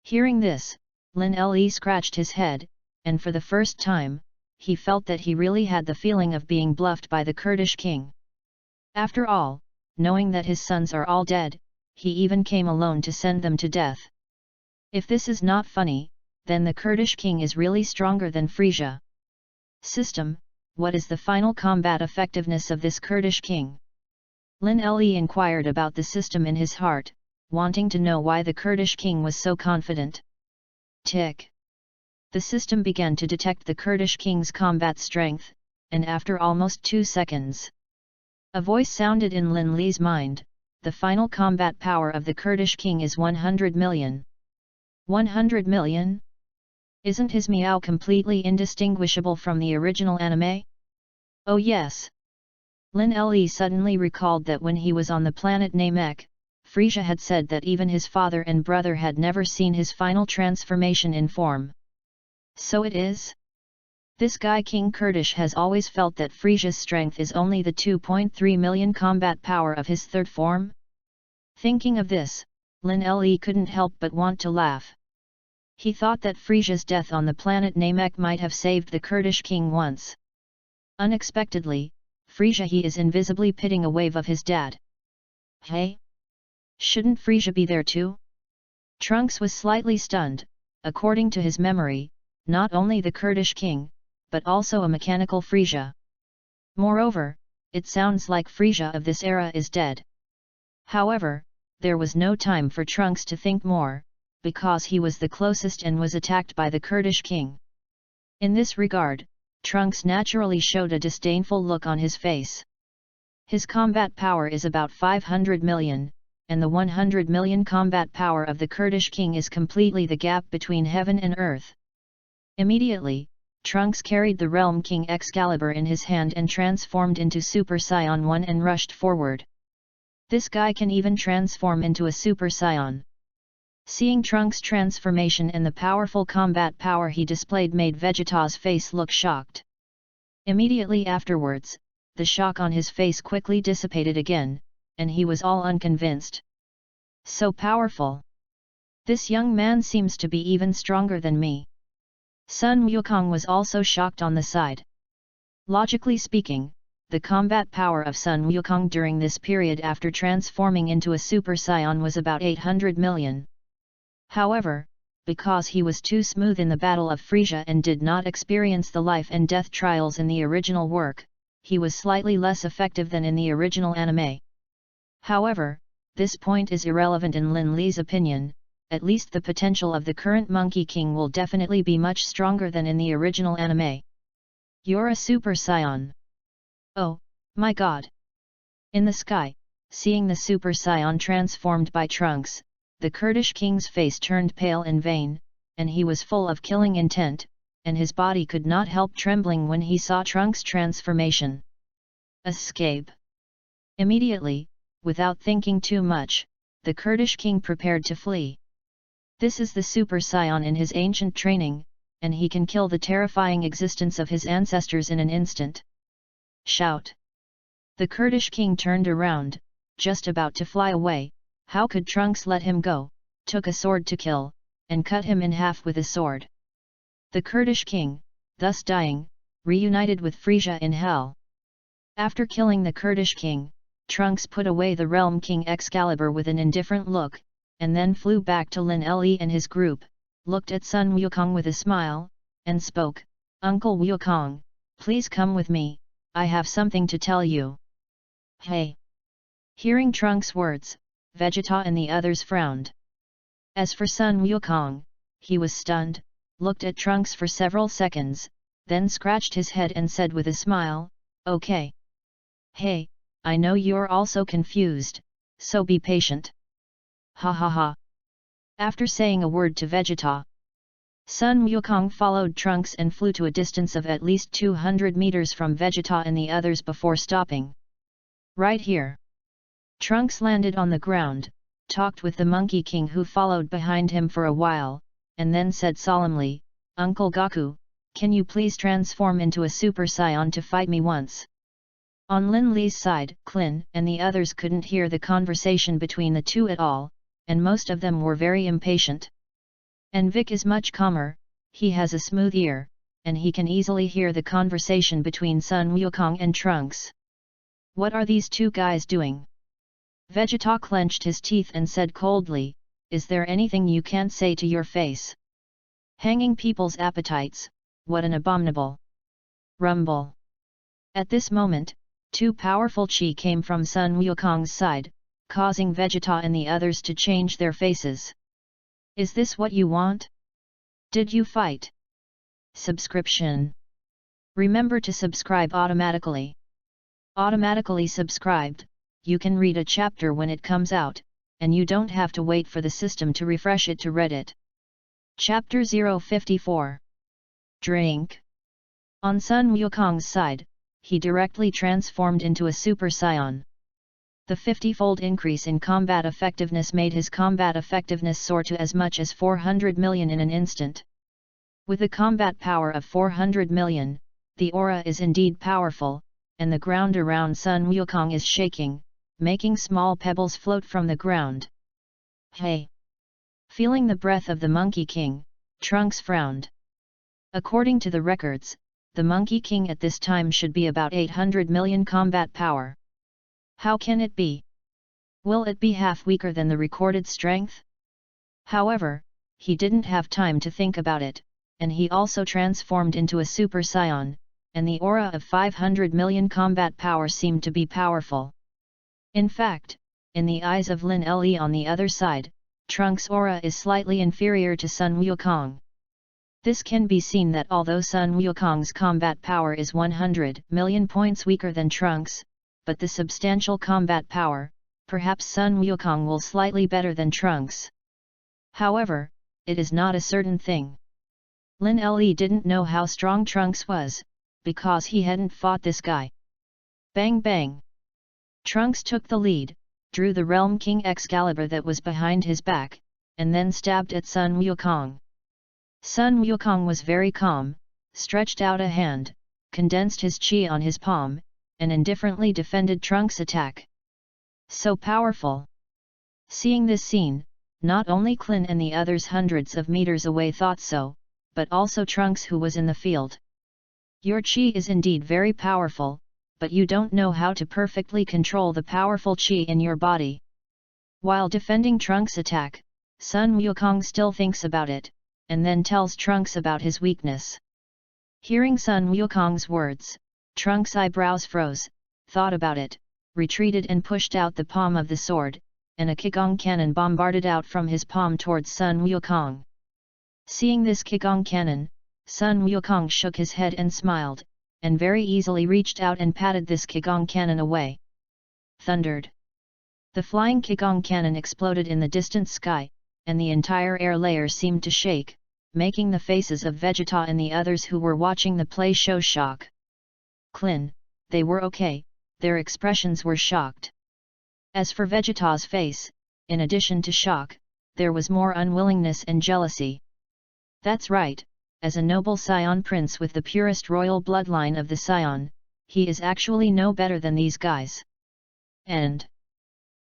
Hearing this, Lin Li scratched his head, and for the first time, he felt that he really had the feeling of being bluffed by the Kurdish king. After all, knowing that his sons are all dead, he even came alone to send them to death. If this is not funny, then the Kurdish king is really stronger than Frisia. System, what is the final combat effectiveness of this Kurdish king? Lin Li inquired about the system in his heart, wanting to know why the Kurdish king was so confident. Tick. The system began to detect the Kurdish king's combat strength, and after almost 2 seconds, a voice sounded in Lin Li's mind, the final combat power of the Kurdish king is 100 million. 100 million? Isn't his meow completely indistinguishable from the original anime? Oh yes! Lin Li suddenly recalled that when he was on the planet Namek, Frisia had said that even his father and brother had never seen his final transformation in form. So it is? This guy King Kurdish has always felt that Frisia's strength is only the 2.3 million combat power of his third form? Thinking of this, Lin Le couldn't help but want to laugh. He thought that Frisia's death on the planet Namek might have saved the Kurdish king once. Unexpectedly, Frisia he is invisibly pitting a wave of his dad. Hey? Shouldn't Frisia be there too? Trunks was slightly stunned. According to his memory, not only the Kurdish king, but also a mechanical Frisia. Moreover, it sounds like Frisia of this era is dead. However, there was no time for Trunks to think more, because he was the closest and was attacked by the Kurdish king. In this regard, Trunks naturally showed a disdainful look on his face. His combat power is about 500 million, and the 100 million combat power of the Kurdish king is completely the gap between heaven and earth. Immediately, Trunks carried the Realm King Excalibur in his hand and transformed into Super Saiyan 1 and rushed forward. This guy can even transform into a Super Saiyan. Seeing Trunks' transformation and the powerful combat power he displayed made Vegeta's face look shocked. Immediately afterwards, the shock on his face quickly dissipated again, and he was all unconvinced. So powerful! This young man seems to be even stronger than me. Sun Wukong was also shocked on the side. Logically speaking, the combat power of Sun Wukong during this period after transforming into a Super Saiyan was about 800 million. However, because he was too smooth in the Battle of Frisia and did not experience the life and death trials in the original work, he was slightly less effective than in the original anime. However, this point is irrelevant in Lin Le's opinion. At least the potential of the current Monkey King will definitely be much stronger than in the original anime. You're a Super Saiyan. Oh, my god! In the sky, seeing the Super Saiyan transformed by Trunks, the Kurdish king's face turned pale in vain, and he was full of killing intent, and his body could not help trembling when he saw Trunks' transformation. Escape! Immediately, without thinking too much, the Kurdish king prepared to flee. This is the Super Saiyan in his ancient training, and he can kill the terrifying existence of his ancestors in an instant. Shout! The Kurdish king turned around, just about to fly away. How could Trunks let him go? Took a sword to kill, and cut him in half with a sword. The Kurdish king, thus dying, reunited with Frisia in hell. After killing the Kurdish king, Trunks put away the Realm King Excalibur with an indifferent look, and then flew back to Lin Le and his group, looked at Sun Wukong with a smile, and spoke, "Uncle Wukong, please come with me, I have something to tell you." Hey! Hearing Trunks' words, Vegeta and the others frowned. As for Sun Wukong, he was stunned, looked at Trunks for several seconds, then scratched his head and said with a smile, "Okay. Hey, I know you're also confused, so be patient." Ha ha ha. After saying a word to Vegeta, Sun Wukong followed Trunks and flew to a distance of at least 200 meters from Vegeta and the others before stopping. Right here. Trunks landed on the ground, talked with the Monkey King who followed behind him for a while, and then said solemnly, "Uncle Goku, can you please transform into a Super Saiyan to fight me once?" On Lin Le's side, Klin and the others couldn't hear the conversation between the two at all, and most of them were very impatient. And Vic is much calmer, he has a smooth ear, and he can easily hear the conversation between Sun Wukong and Trunks. What are these two guys doing? Vegeta clenched his teeth and said coldly, "Is there anything you can't say to your face? Hanging people's appetites, what an abominable rumble." At this moment, two powerful chi came from Sun Wukong's side, causing Vegeta and the others to change their faces. Is this what you want? Did you fight? Subscription. Remember to subscribe automatically. Automatically subscribed, you can read a chapter when it comes out, and you don't have to wait for the system to refresh it to read it. Chapter 054. Drink. On Sun Wukong's side, he directly transformed into a Super Saiyan. The 50-fold increase in combat effectiveness made his combat effectiveness soar to as much as 400 million in an instant. With a combat power of 400 million, the aura is indeed powerful, and the ground around Sun Wukong is shaking, making small pebbles float from the ground. Hey! Feeling the breath of the Monkey King, Trunks frowned. According to the records, the Monkey King at this time should be about 800 million combat power. How can it be? Will it be half weaker than the recorded strength? However, he didn't have time to think about it, and he also transformed into a Super Saiyan, and the aura of 500 million combat power seemed to be powerful. In fact, in the eyes of Lin Le on the other side, Trunks' aura is slightly inferior to Sun Wukong. This can be seen that although Sun Wukong's combat power is 100 million points weaker than Trunks, but the substantial combat power, perhaps Sun Wukong will slightly better than Trunks. However, it is not a certain thing. Lin Le didn't know how strong Trunks was, because he hadn't fought this guy. Bang bang! Trunks took the lead, drew the Realm King Excalibur that was behind his back, and then stabbed at Sun Wukong. Sun Wukong was very calm, stretched out a hand, condensed his chi on his palm, and indifferently defended Trunks' attack. So powerful! Seeing this scene, not only Clin and the others hundreds of meters away thought so, but also Trunks who was in the field. Your chi is indeed very powerful, but you don't know how to perfectly control the powerful chi in your body. While defending Trunks' attack, Sun Wukong still thinks about it, and then tells Trunks about his weakness. Hearing Sun Wukong's words, Trunks' eyebrows froze, thought about it, retreated and pushed out the palm of the sword, and a Qigong cannon bombarded out from his palm towards Sun Wukong. Seeing this Qigong cannon, Sun Wukong shook his head and smiled, and very easily reached out and patted this Qigong cannon away. Thundered. The flying Qigong cannon exploded in the distant sky, and the entire air layer seemed to shake, making the faces of Vegeta and the others who were watching the play show shock. Clin, they were okay, their expressions were shocked. As for Vegeta's face, in addition to shock, there was more unwillingness and jealousy. That's right, as a noble Scion prince with the purest royal bloodline of the Scion, he is actually no better than these guys. And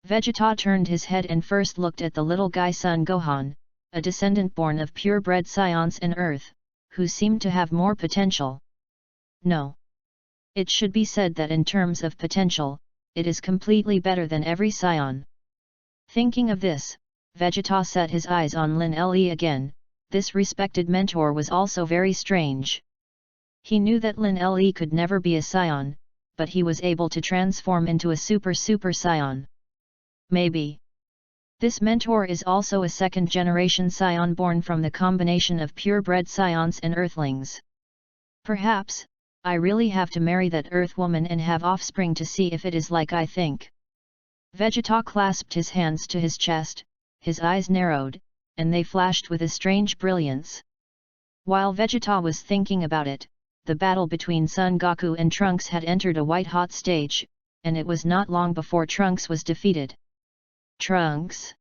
Vegeta turned his head and first looked at the little guy Son Gohan, a descendant born of purebred Scions in Earth, who seemed to have more potential. No. It should be said that in terms of potential, it is completely better than every Scion. Thinking of this, Vegeta set his eyes on Lin Le again. This respected mentor was also very strange. He knew that Lin Le could never be a Scion, but he was able to transform into a super Scion. Maybe this mentor is also a second-generation Scion born from the combination of purebred Scions and Earthlings. Perhaps, I really have to marry that Earth woman and have offspring to see if it is like I think. Vegeta clasped his hands to his chest, his eyes narrowed, and they flashed with a strange brilliance. While Vegeta was thinking about it, the battle between Son Goku and Trunks had entered a white-hot stage, and it was not long before Trunks was defeated. Trunks,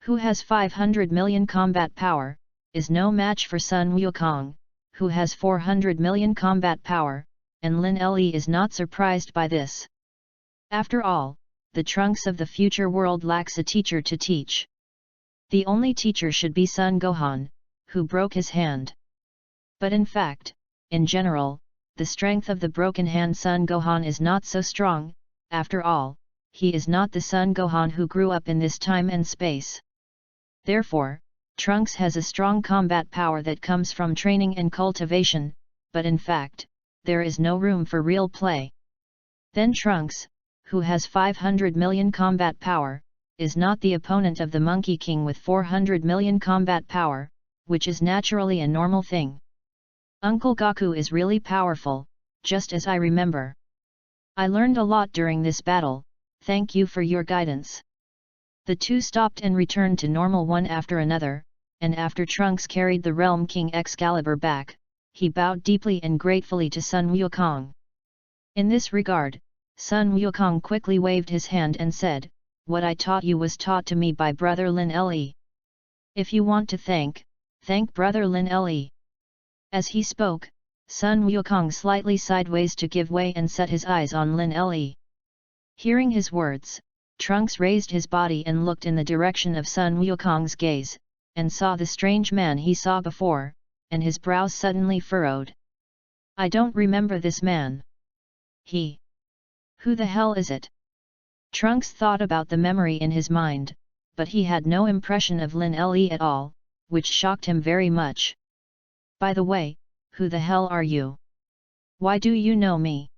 who has 500 million combat power, is no match for Sun Wukong, who has 400 million combat power, and Lin Le is not surprised by this. After all, the Trunks of the future world lacks a teacher to teach. The only teacher should be Son Gohan, who broke his hand. But in fact, in general, the strength of the broken hand Son Gohan is not so strong. After all, he is not the Son Gohan who grew up in this time and space. Therefore, Trunks has a strong combat power that comes from training and cultivation, but in fact, there is no room for real play. Then Trunks, who has 500 million combat power, is not the opponent of the Monkey King with 400 million combat power, which is naturally a normal thing. Uncle Goku is really powerful, just as I remember. I learned a lot during this battle, thank you for your guidance. The two stopped and returned to normal one after another, and after Trunks carried the Realm King Excalibur back, he bowed deeply and gratefully to Sun Wukong. In this regard, Sun Wukong quickly waved his hand and said, "What I taught you was taught to me by Brother Lin Le. If you want to thank Brother Lin Le." As he spoke, Sun Wukong slightly sideways to give way and set his eyes on Lin Le. Hearing his words, Trunks raised his body and looked in the direction of Sun Wukong's gaze, and saw the strange man he saw before, and his brows suddenly furrowed. I don't remember this man. Who the hell is it? Trunks thought about the memory in his mind, but he had no impression of Lin Le at all, which shocked him very much. By the way, who the hell are you? Why do you know me?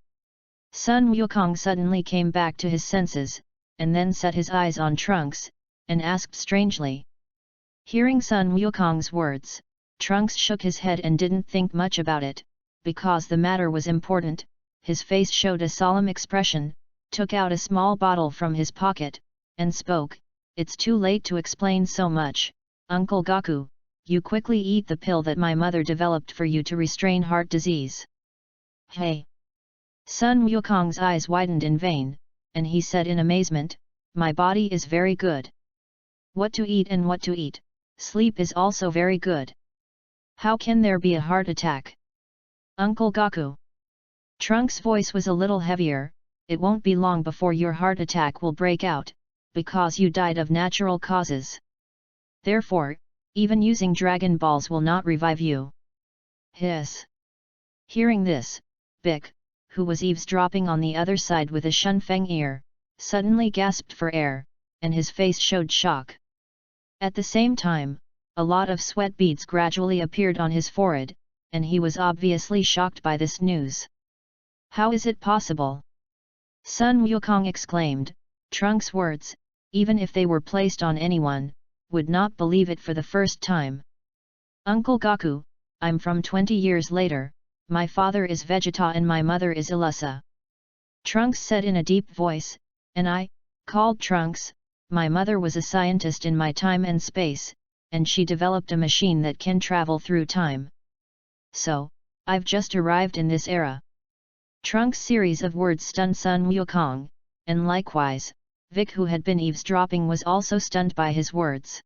Sun Wukong suddenly came back to his senses, and then set his eyes on Trunks, and asked strangely. Hearing Sun Wukong's words, Trunks shook his head and didn't think much about it, because the matter was important. His face showed a solemn expression, took out a small bottle from his pocket, and spoke. It's too late to explain so much, Uncle Gaku. You quickly eat the pill that my mother developed for you to restrain heart disease. Hey! Sun Wukong's eyes widened in vain, and he said in amazement, my body is very good. What to eat and what to eat, sleep is also very good. How can there be a heart attack? Uncle Gaku. Trunks' voice was a little heavier. It won't be long before your heart attack will break out, because you died of natural causes. Therefore, even using Dragon Balls will not revive you. Hiss. Hearing this, Bick, who was eavesdropping on the other side with a Shunfeng ear, suddenly gasped for air, and his face showed shock. At the same time, a lot of sweat beads gradually appeared on his forehead, and he was obviously shocked by this news. How is it possible? Sun Wukong exclaimed. Trunks' words, even if they were placed on anyone, would not believe it for the first time. Uncle Gaku, I'm from 20 years later, my father is Vegeta and my mother is Ilusa. Trunks said in a deep voice, and I, called Trunks, my mother was a scientist in my time and space, and she developed a machine that can travel through time. So, I've just arrived in this era. Trunks' series of words stunned Sun Wukong, and likewise, Vic, who had been eavesdropping, was also stunned by his words.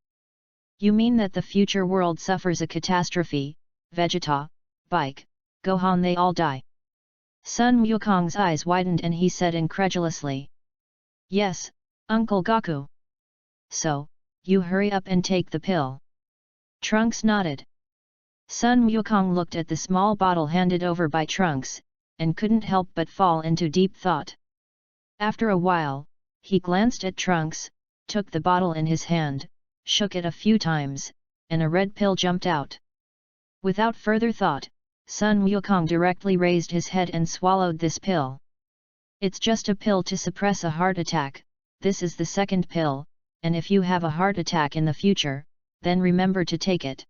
You mean that the future world suffers a catastrophe, Vegeta, Bike, Gohan, they all die? Sun Wukong's eyes widened and he said incredulously. Yes, Uncle Gaku. So, you hurry up and take the pill. Trunks nodded. Sun Wukong looked at the small bottle handed over by Trunks, and couldn't help but fall into deep thought. After a while, he glanced at Trunks, took the bottle in his hand, shook it a few times, and a red pill jumped out. Without further thought, Sun Wukong directly raised his head and swallowed this pill. It's just a pill to suppress a heart attack. This is the second pill, and if you have a heart attack in the future, then remember to take it.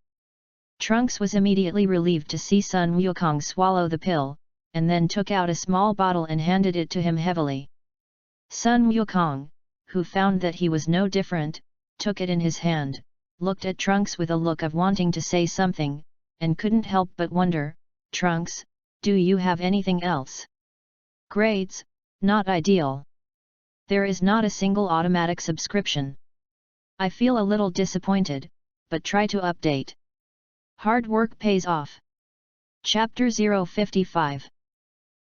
Trunks was immediately relieved to see Sun Wukong swallow the pill, and then took out a small bottle and handed it to him heavily. Sun Wukong, who found that he was no different, took it in his hand, looked at Trunks with a look of wanting to say something, and couldn't help but wonder, Trunks, do you have anything else? Grades, not ideal. There is not a single automatic subscription. I feel a little disappointed, but try to update. Hard work pays off. Chapter 055.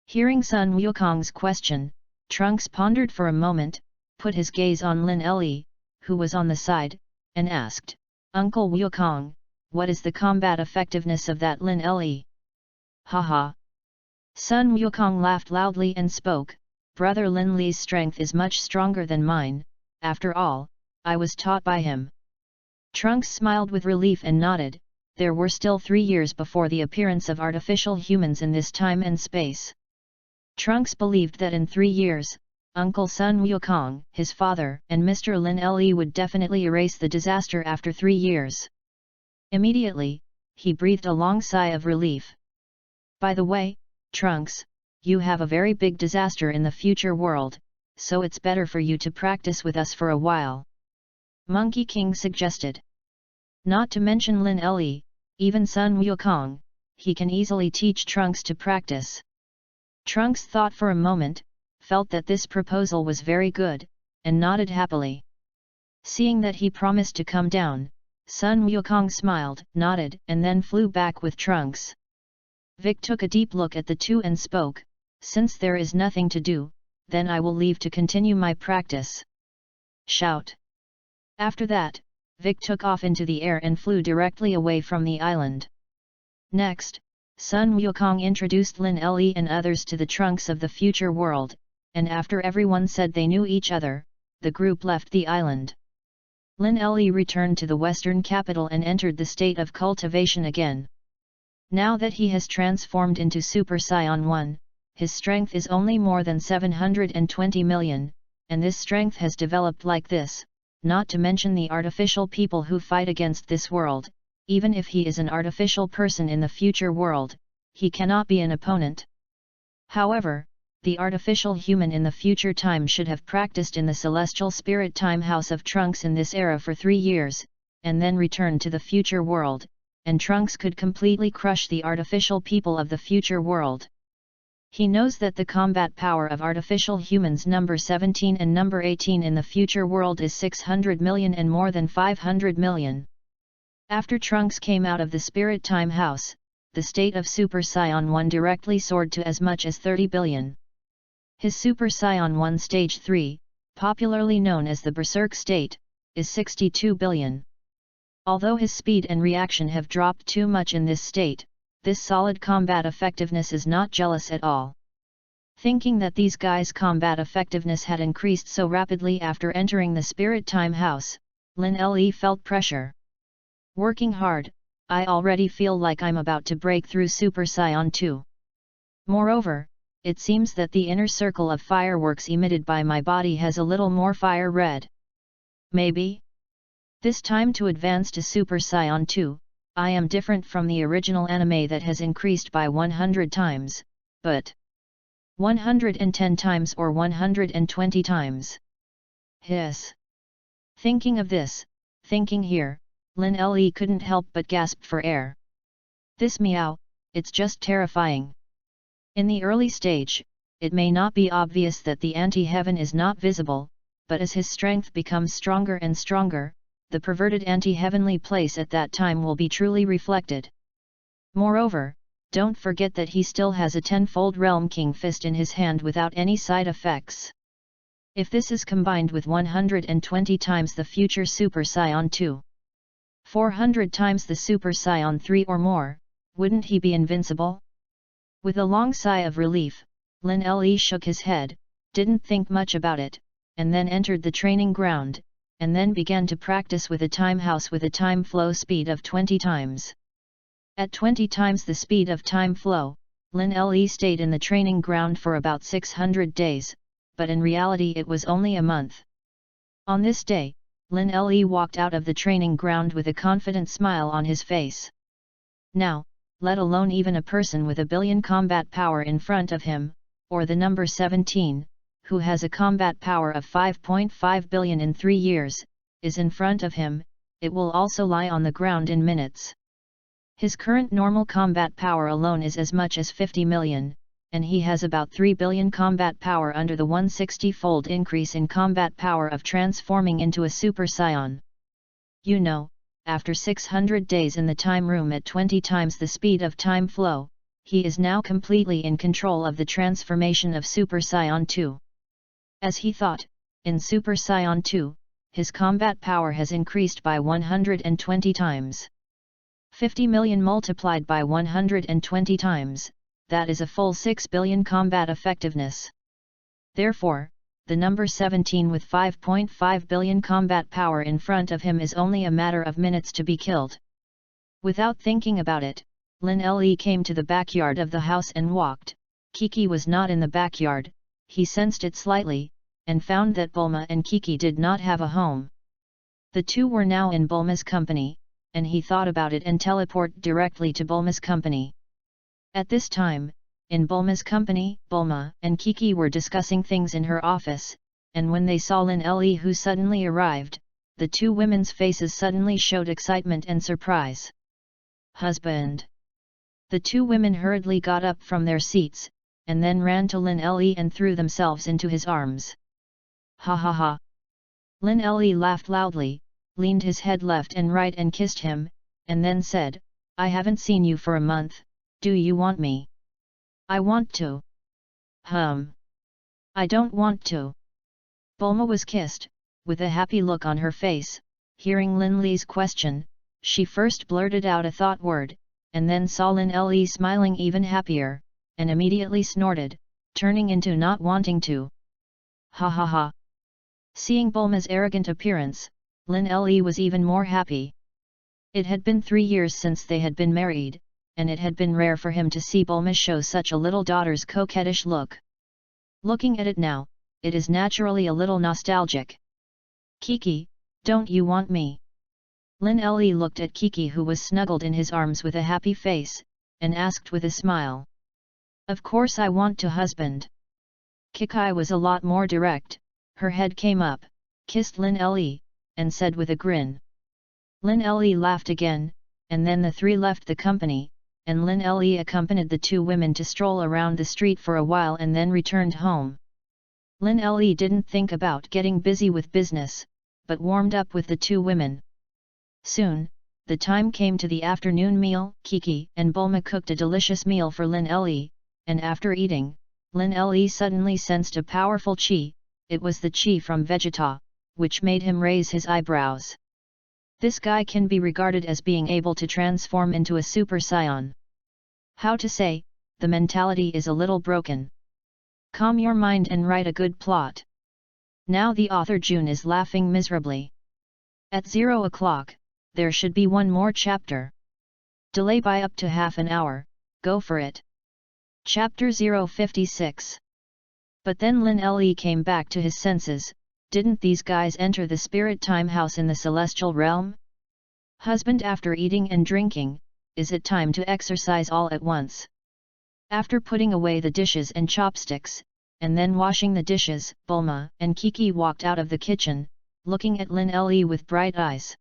Hearing Sun Wukong's question, Trunks pondered for a moment, put his gaze on Lin Le, who was on the side, and asked, Uncle Wukong, what is the combat effectiveness of that Lin Le? Haha. Sun Wukong laughed loudly and spoke, Brother Lin Le's strength is much stronger than mine, after all, I was taught by him. Trunks smiled with relief and nodded. There were still 3 years before the appearance of artificial humans in this time and space. Trunks believed that in 3 years, Uncle Sun Wukong, his father, and Mr. Lin Le would definitely erase the disaster after 3 years. Immediately, he breathed a long sigh of relief. By the way, Trunks, you have a very big disaster in the future world, so it's better for you to practice with us for a while. Monkey King suggested. Not to mention Lin Le, even Sun Wukong, he can easily teach Trunks to practice. Trunks thought for a moment, felt that this proposal was very good, and nodded happily. Seeing that he promised to come down, Sun Wukong smiled, nodded, and then flew back with Trunks. Vic took a deep look at the two and spoke, "Since there is nothing to do, then I will leave to continue my practice." Shout! After that, Vic took off into the air and flew directly away from the island. Next, Sun Wukong introduced Lin Le and others to the trunks of the future world, and after everyone said they knew each other, the group left the island. Lin Le returned to the western capital and entered the state of cultivation again. Now that he has transformed into Super Saiyan 1, his strength is only more than 720 million, and this strength has developed like this, not to mention the artificial people who fight against this world. Even if he is an artificial person in the future world, he cannot be an opponent. However, the artificial human in the future time should have practiced in the celestial spirit time house of Trunks in this era for 3 years, and then returned to the future world, and Trunks could completely crush the artificial people of the future world. He knows that the combat power of artificial humans number 17 and number 18 in the future world is 600 million and more than 500 million. After Trunks came out of the Spirit Time House, the state of Super Saiyan 1 directly soared to as much as 30 billion. His Super Saiyan 1 Stage 3, popularly known as the Berserk state, is 62 billion. Although his speed and reaction have dropped too much in this state, this solid combat effectiveness is not jealous at all. Thinking that these guys' combat effectiveness had increased so rapidly after entering the Spirit Time House, Lin Le felt pressure. Working hard, I already feel like I'm about to break through Super Saiyan 2. Moreover, it seems that the inner circle of fireworks emitted by my body has a little more fire red. Maybe? This time to advance to Super Saiyan 2, I am different from the original anime that has increased by 100 times, but 110 times or 120 times. Hiss! Thinking of this, thinking here, Lin Le couldn't help but gasp for air. This meow, it's just terrifying. In the early stage, it may not be obvious that the anti-heaven is not visible, but as his strength becomes stronger and stronger, the perverted anti-heavenly place at that time will be truly reflected. Moreover, don't forget that he still has a 10-fold Realm King fist in his hand without any side effects. If this is combined with 120 times the future Super Saiyan 2, 400 times the Super Saiyan 3 or more, wouldn't he be invincible? With a long sigh of relief, Lin Le shook his head, didn't think much about it, and then entered the training ground, and then began to practice with a time house with a time flow speed of 20 times. At 20 times the speed of time flow, Lin Le stayed in the training ground for about 600 days, but in reality it was only a month. On this day, Lin Le walked out of the training ground with a confident smile on his face. Now, let alone even a person with a billion combat power in front of him, or the number 17, who has a combat power of 5.5 billion in 3 years, is in front of him, it will also lie on the ground in minutes. His current normal combat power alone is as much as 50 million, and he has about 3 billion combat power under the 160-fold increase in combat power of transforming into a Super Saiyan. You know, after 600 days in the time room at 20 times the speed of time flow, he is now completely in control of the transformation of Super Saiyan 2. As he thought, in Super Saiyan 2, his combat power has increased by 120 times. 50 million multiplied by 120 times, that is a full 6 billion combat effectiveness. Therefore, the number 17 with 5.5 billion combat power in front of him is only a matter of minutes to be killed. Without thinking about it, Lin Le came to the backyard of the house and walked. Kiki was not in the backyard, he sensed it slightly, and found that Bulma and Kiki did not have a home. The two were now in Bulma's company, and he thought about it and teleported directly to Bulma's company. At this time, in Bulma's company, Bulma and Kiki were discussing things in her office, and when they saw Lin Le who suddenly arrived, the two women's faces suddenly showed excitement and surprise. Husband! The two women hurriedly got up from their seats, and then ran to Lin Le and threw themselves into his arms. Ha ha ha! Lin Le laughed loudly, leaned his head left and right and kissed him, and then said, I haven't seen you for a month, Do you want me? I want to. I don't want to. Bulma was kissed, with a happy look on her face. Hearing Lin Li's question, she first blurted out a thought word, and then saw Lin Li smiling even happier, and immediately snorted, turning into not wanting to. Ha ha ha. Seeing Bulma's arrogant appearance, Lin Li was even more happy. It had been 3 years since they had been married, and it had been rare for him to see Bulma show such a little daughter's coquettish look. Looking at it now, it is naturally a little nostalgic. Kiki, don't you want me? Lin Li looked at Kiki, who was snuggled in his arms with a happy face, and asked with a smile. Of course I want to, husband. Kiki was a lot more direct. Her head came up, kissed Lin Li, and said with a grin. Lin Li laughed again, and then the three left the company, and Lin Li accompanied the two women to stroll around the street for a while and then returned home. Lin Li didn't think about getting busy with business, but warmed up with the two women. Soon, the time came to the afternoon meal. Kiki and Bulma cooked a delicious meal for Lin Li, and after eating, Lin Li suddenly sensed a powerful chi. It was the chi from Vegeta, which made him raise his eyebrows. This guy can be regarded as being able to transform into a Super Saiyan. How to say, the mentality is a little broken. Calm your mind and write a good plot. Now the author June is laughing miserably. At 0 o'clock, there should be one more chapter. Delay by up to half an hour, go for it. Chapter 056. But then Lin Li came back to his senses. Didn't these guys enter the spirit time house in the celestial realm? Husband, after eating and drinking, is it time to exercise all at once? After putting away the dishes and chopsticks, and then washing the dishes, Bulma and Kiki walked out of the kitchen, looking at Lin Li with bright eyes.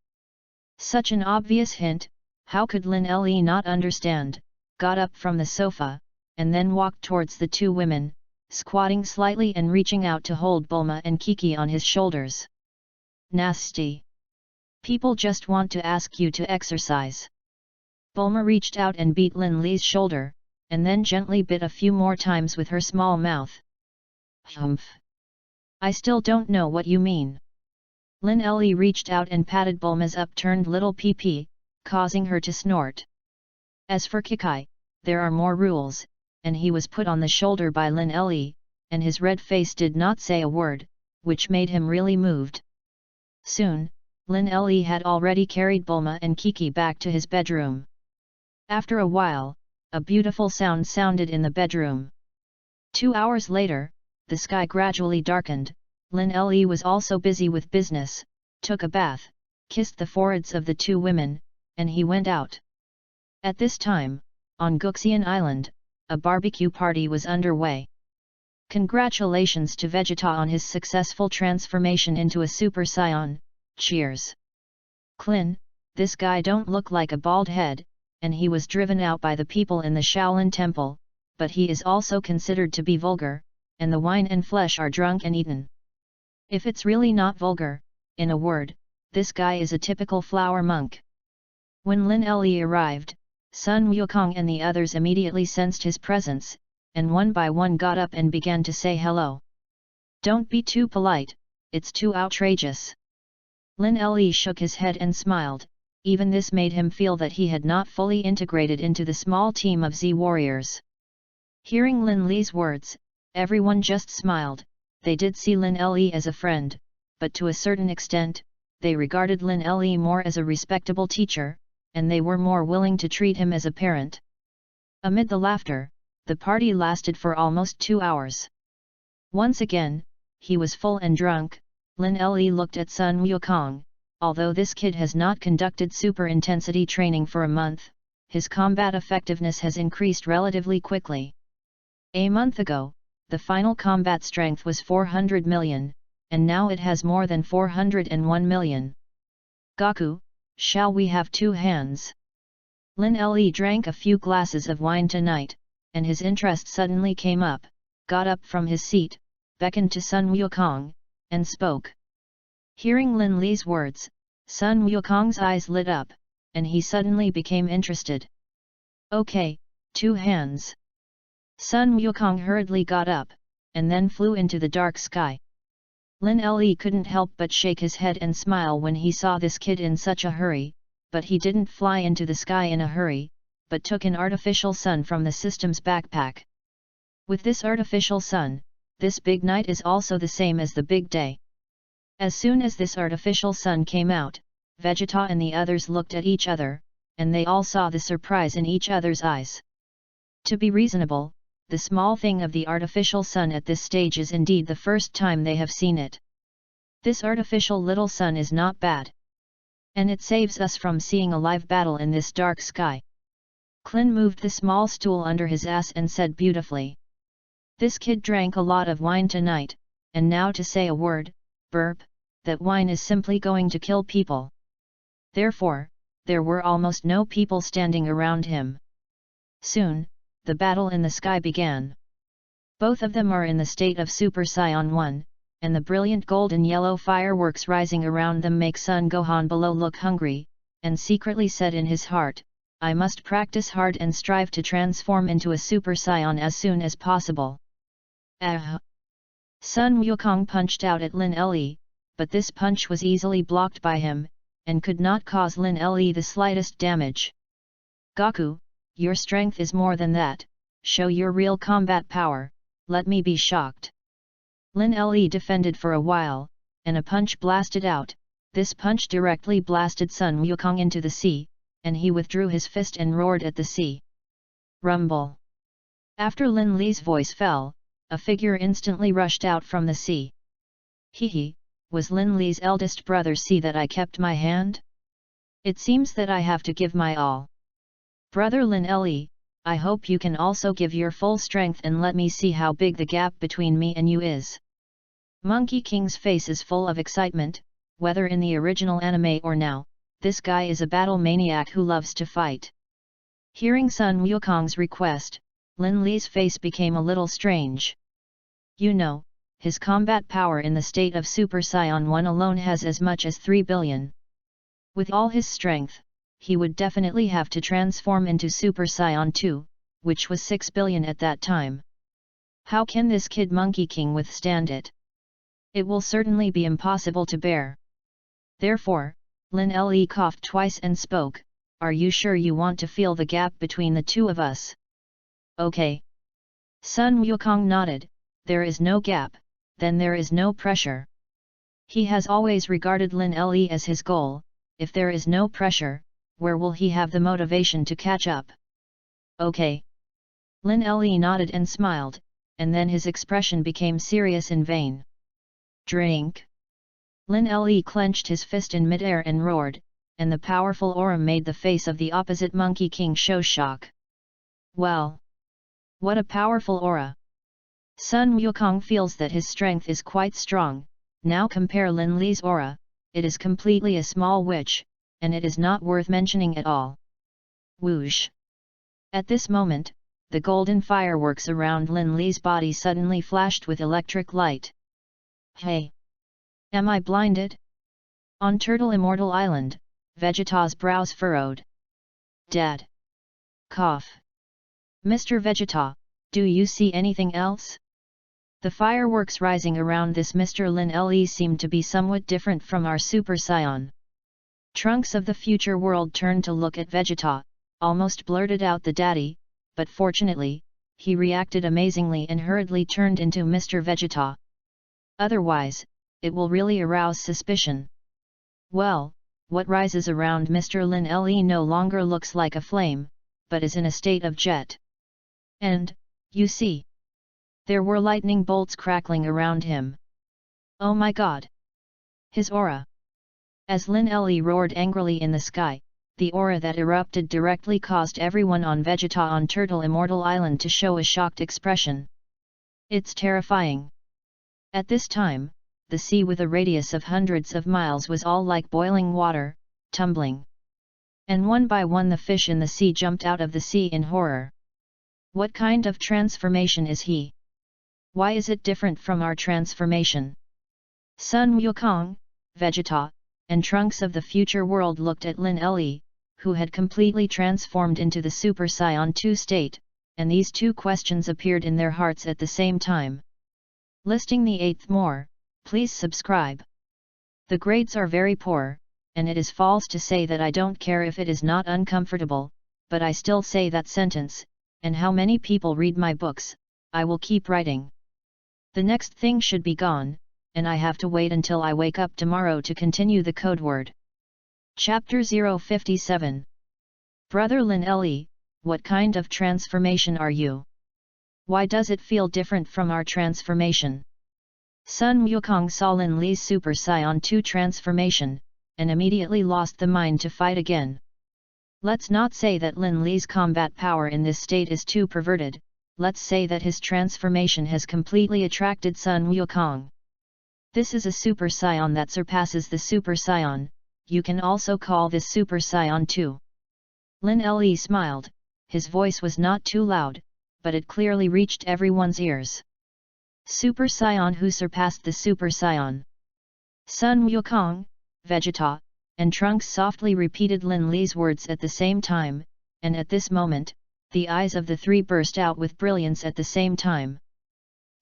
Such an obvious hint, how could Lin Li not understand? Got up from the sofa, and then walked towards the two women, squatting slightly and reaching out to hold Bulma and Kiki on his shoulders. Nasty. People just want to ask you to exercise. Bulma reached out and beat Lin Li's shoulder, and then gently bit a few more times with her small mouth. Humph. I still don't know what you mean. Lin Li reached out and patted Bulma's upturned little pee-pee, causing her to snort. As for Kiki, there are more rules, and he was put on the shoulder by Lin Li, and his red face did not say a word, which made him really moved. Soon, Lin Li had already carried Bulma and Kiki back to his bedroom. After a while, a beautiful sound sounded in the bedroom. 2 hours later, the sky gradually darkened. Lin Li was also busy with business, took a bath, kissed the foreheads of the two women, and he went out. At this time, on Guxian Island, a barbecue party was underway. Congratulations to Vegeta on his successful transformation into a Super Saiyan, cheers. Clin, this guy don't look like a bald head, and he was driven out by the people in the Shaolin Temple, but he is also considered to be vulgar, and the wine and flesh are drunk and eaten. If it's really not vulgar, in a word, this guy is a typical flower monk. When Lin Li arrived, Sun Wukong and the others immediately sensed his presence, and one by one got up and began to say hello. Don't be too polite, it's too outrageous. Lin Li shook his head and smiled. Even this made him feel that he had not fully integrated into the small team of Z warriors. Hearing Lin Li's words, everyone just smiled. They did see Lin Li as a friend, but to a certain extent, they regarded Lin Li more as a respectable teacher, and they were more willing to treat him as a parent. Amid the laughter, the party lasted for almost 2 hours. Once again, he was full and drunk. Lin Li looked at Sun Wukong. Although this kid has not conducted super intensity training for a month, his combat effectiveness has increased relatively quickly. A month ago, the final combat strength was 400 million, and now it has more than 401 million. Gaku, shall we have 2 hands? Lin Li drank a few glasses of wine tonight, and his interest suddenly came up, got up from his seat, beckoned to Sun Wukong, and spoke. Hearing Lin Li's words, Sun Wukong's eyes lit up, and he suddenly became interested. Okay, 2 hands. Sun Wukong hurriedly got up, and then flew into the dark sky. Lin Le couldn't help but shake his head and smile when he saw this kid in such a hurry, but he didn't fly into the sky in a hurry, but took an artificial sun from the system's backpack. With this artificial sun, this big night is also the same as the big day. As soon as this artificial sun came out, Vegeta and the others looked at each other, and they all saw the surprise in each other's eyes. To be reasonable, the small thing of the artificial sun at this stage is indeed the first time they have seen it. This artificial little sun is not bad. And it saves us from seeing a live battle in this dark sky. Clin moved the small stool under his ass and said beautifully. This kid drank a lot of wine tonight, and now to say a word, burp, that wine is simply going to kill people. Therefore, there were almost no people standing around him. Soon, the battle in the sky began. Both of them are in the state of Super Saiyan 1, and the brilliant golden yellow fireworks rising around them make Son Gohan below look hungry, and secretly said in his heart, I must practice hard and strive to transform into a Super Saiyan as soon as possible. Sun Wukong punched out at Lin Le, but this punch was easily blocked by him, and could not cause Lin Le the slightest damage. Goku, your strength is more than that, show your real combat power, let me be shocked. Lin Le defended for a while, and a punch blasted out. This punch directly blasted Sun Wukong into the sea, and he withdrew his fist and roared at the sea. Rumble. After Lin Le's voice fell, a figure instantly rushed out from the sea. Hee, was Lin Le's eldest brother. See that I kept my hand? It seems that I have to give my all. Brother Lin Le, I hope you can also give your full strength and let me see how big the gap between me and you is. Monkey King's face is full of excitement, whether in the original anime or now, this guy is a battle maniac who loves to fight. Hearing Sun Wukong's request, Lin Le's face became a little strange. You know, his combat power in the state of Super Saiyan 1 alone has as much as 3 billion. With all his strength, he would definitely have to transform into Super Saiyan 2, which was 6 billion at that time. How can this kid Monkey King withstand it? It will certainly be impossible to bear. Therefore, Lin Le coughed twice and spoke, are you sure you want to feel the gap between the two of us? Okay. Sun Wukong nodded, there is no gap, then there is no pressure. He has always regarded Lin Le as his goal. If there is no pressure, where will he have the motivation to catch up? Okay. Lin Le nodded and smiled, and then his expression became serious and vain. Drink. Lin Le clenched his fist in midair and roared, and the powerful aura made the face of the opposite Monkey King show shock. Well. What a powerful aura! Sun Wukong feels that his strength is quite strong. Now compare Lin Le's aura, it is completely a small witch, and it is not worth mentioning at all. Whoosh! At this moment, the golden fireworks around Lin Le's body suddenly flashed with electric light. Hey! Am I blinded? On Turtle Immortal Island, Vegeta's brows furrowed. Dad! Cough! Mr. Vegeta, do you see anything else? The fireworks rising around this Mr. Lin Le seemed to be somewhat different from our Super Saiyan. Trunks of the future world turned to look at Vegeta, almost blurted out the daddy, but fortunately, he reacted amazingly and hurriedly turned into Mr. Vegeta. Otherwise, it will really arouse suspicion. Well, what rises around Mr. Lin Le no longer looks like a flame, but is in a state of jet. And, you see, there were lightning bolts crackling around him. Oh my god! His aura! As Lin Le roared angrily in the sky, the aura that erupted directly caused everyone on Vegeta on Turtle Immortal Island to show a shocked expression. It's terrifying. At this time, the sea with a radius of hundreds of miles was all like boiling water, tumbling. And one by one the fish in the sea jumped out of the sea in horror. What kind of transformation is he? Why is it different from our transformation? Sun Wukong, Vegeta, and Trunks of the future world looked at Lin Le, who had completely transformed into the Super Saiyan 2 state, and these two questions appeared in their hearts at the same time. Listing the 8th more, please subscribe. The grades are very poor, and it is false to say that I don't care if it is not uncomfortable, but I still say that sentence, and how many people read my books, I will keep writing. The next thing should be gone, and I have to wait until I wake up tomorrow to continue the code word. Chapter 057. Brother Lin Le, what kind of transformation are you? Why does it feel different from our transformation? Sun Wukong saw Lin Le's Super Saiyan 2 transformation, and immediately lost the mind to fight again. Let's not say that Lin Le's combat power in this state is too perverted, let's say that his transformation has completely attracted Sun Wukong. This is a Super Saiyan that surpasses the Super Saiyan, you can also call this Super Saiyan 2. Lin Le smiled, his voice was not too loud, but it clearly reached everyone's ears. Super Saiyan who surpassed the Super Saiyan. Sun Wukong, Vegeta, and Trunks softly repeated Lin Le's words at the same time, and at this moment, the eyes of the three burst out with brilliance at the same time.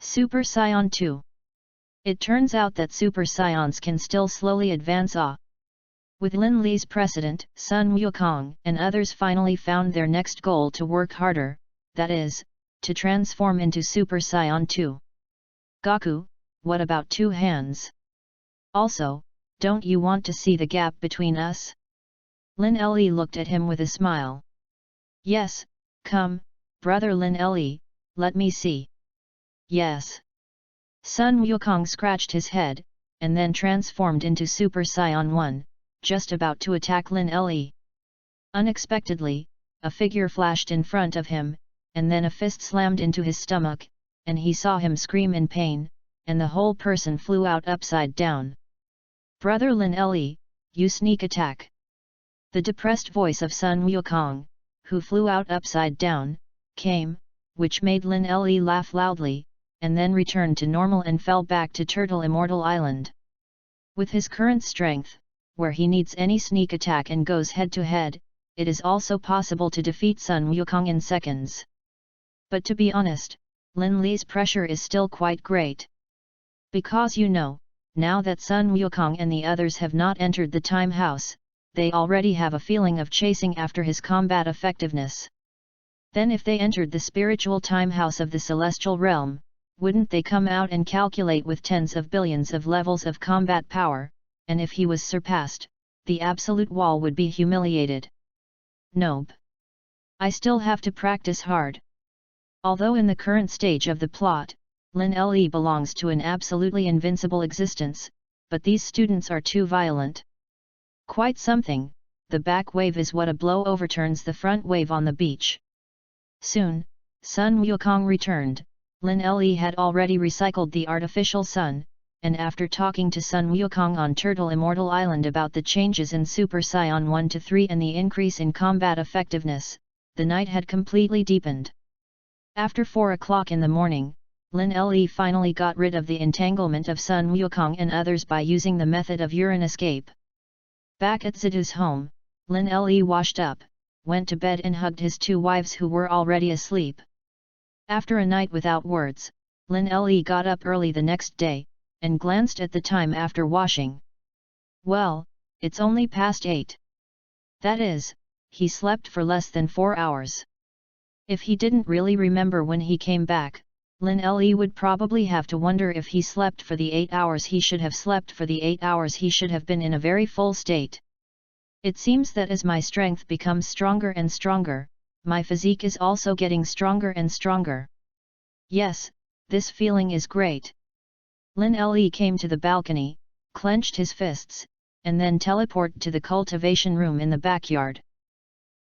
Super Saiyan 2. It turns out that Super Saiyans can still slowly advance. With Lin Le's precedent, Sun Wukong and others finally found their next goal to work harder, that is, to transform into Super Saiyan 2. Goku, what about 2 hands? Also, don't you want to see the gap between us? Lin Le looked at him with a smile. Yes, come, brother Lin Le, let me see. Yes. Sun Wukong scratched his head, and then transformed into Super Saiyan 1, just about to attack Lin Le. Unexpectedly, a figure flashed in front of him, and then a fist slammed into his stomach, and he saw him scream in pain, and the whole person flew out upside down. Brother Lin Le, you sneak attack. The depressed voice of Sun Wukong, who flew out upside down, came, which made Lin Le laugh loudly, and then returned to normal and fell back to Turtle Immortal Island. With his current strength, where he needs any sneak attack and goes head to head, it is also possible to defeat Sun Wukong in seconds. But to be honest, Lin Le's pressure is still quite great. Because now that Sun Wukong and the others have not entered the time house, they already have a feeling of chasing after his combat effectiveness. Then if they entered the spiritual time house of the celestial realm, wouldn't they come out and calculate with tens of billions of levels of combat power, and if he was surpassed, the absolute wall would be humiliated. Nope. I still have to practice hard. Although in the current stage of the plot, Lin Le belongs to an absolutely invincible existence, but these students are too violent. Quite something, the back wave is what a blow overturns the front wave on the beach. Soon, Sun Wukong returned. Lin Le had already recycled the artificial sun, and after talking to Sun Wukong on Turtle Immortal Island about the changes in Super Saiyan 1 to 3 and the increase in combat effectiveness, the night had completely deepened. After 4 o'clock in the morning, Lin Le finally got rid of the entanglement of Sun Wukong and others by using the method of urine escape. Back at Zidu's home, Lin Le washed up, went to bed and hugged his 2 wives who were already asleep. After a night without words, Lin Le got up early the next day, and glanced at the time after washing. Well, it's only past 8. That is, he slept for less than 4 hours. If he didn't really remember when he came back, Lin Le would probably have to wonder if he slept for the 8 hours he should have slept for the 8 hours he should have been in a very full state. It seems that as my strength becomes stronger and stronger, my physique is also getting stronger and stronger. Yes, this feeling is great. Lin Le came to the balcony, clenched his fists, and then teleported to the cultivation room in the backyard.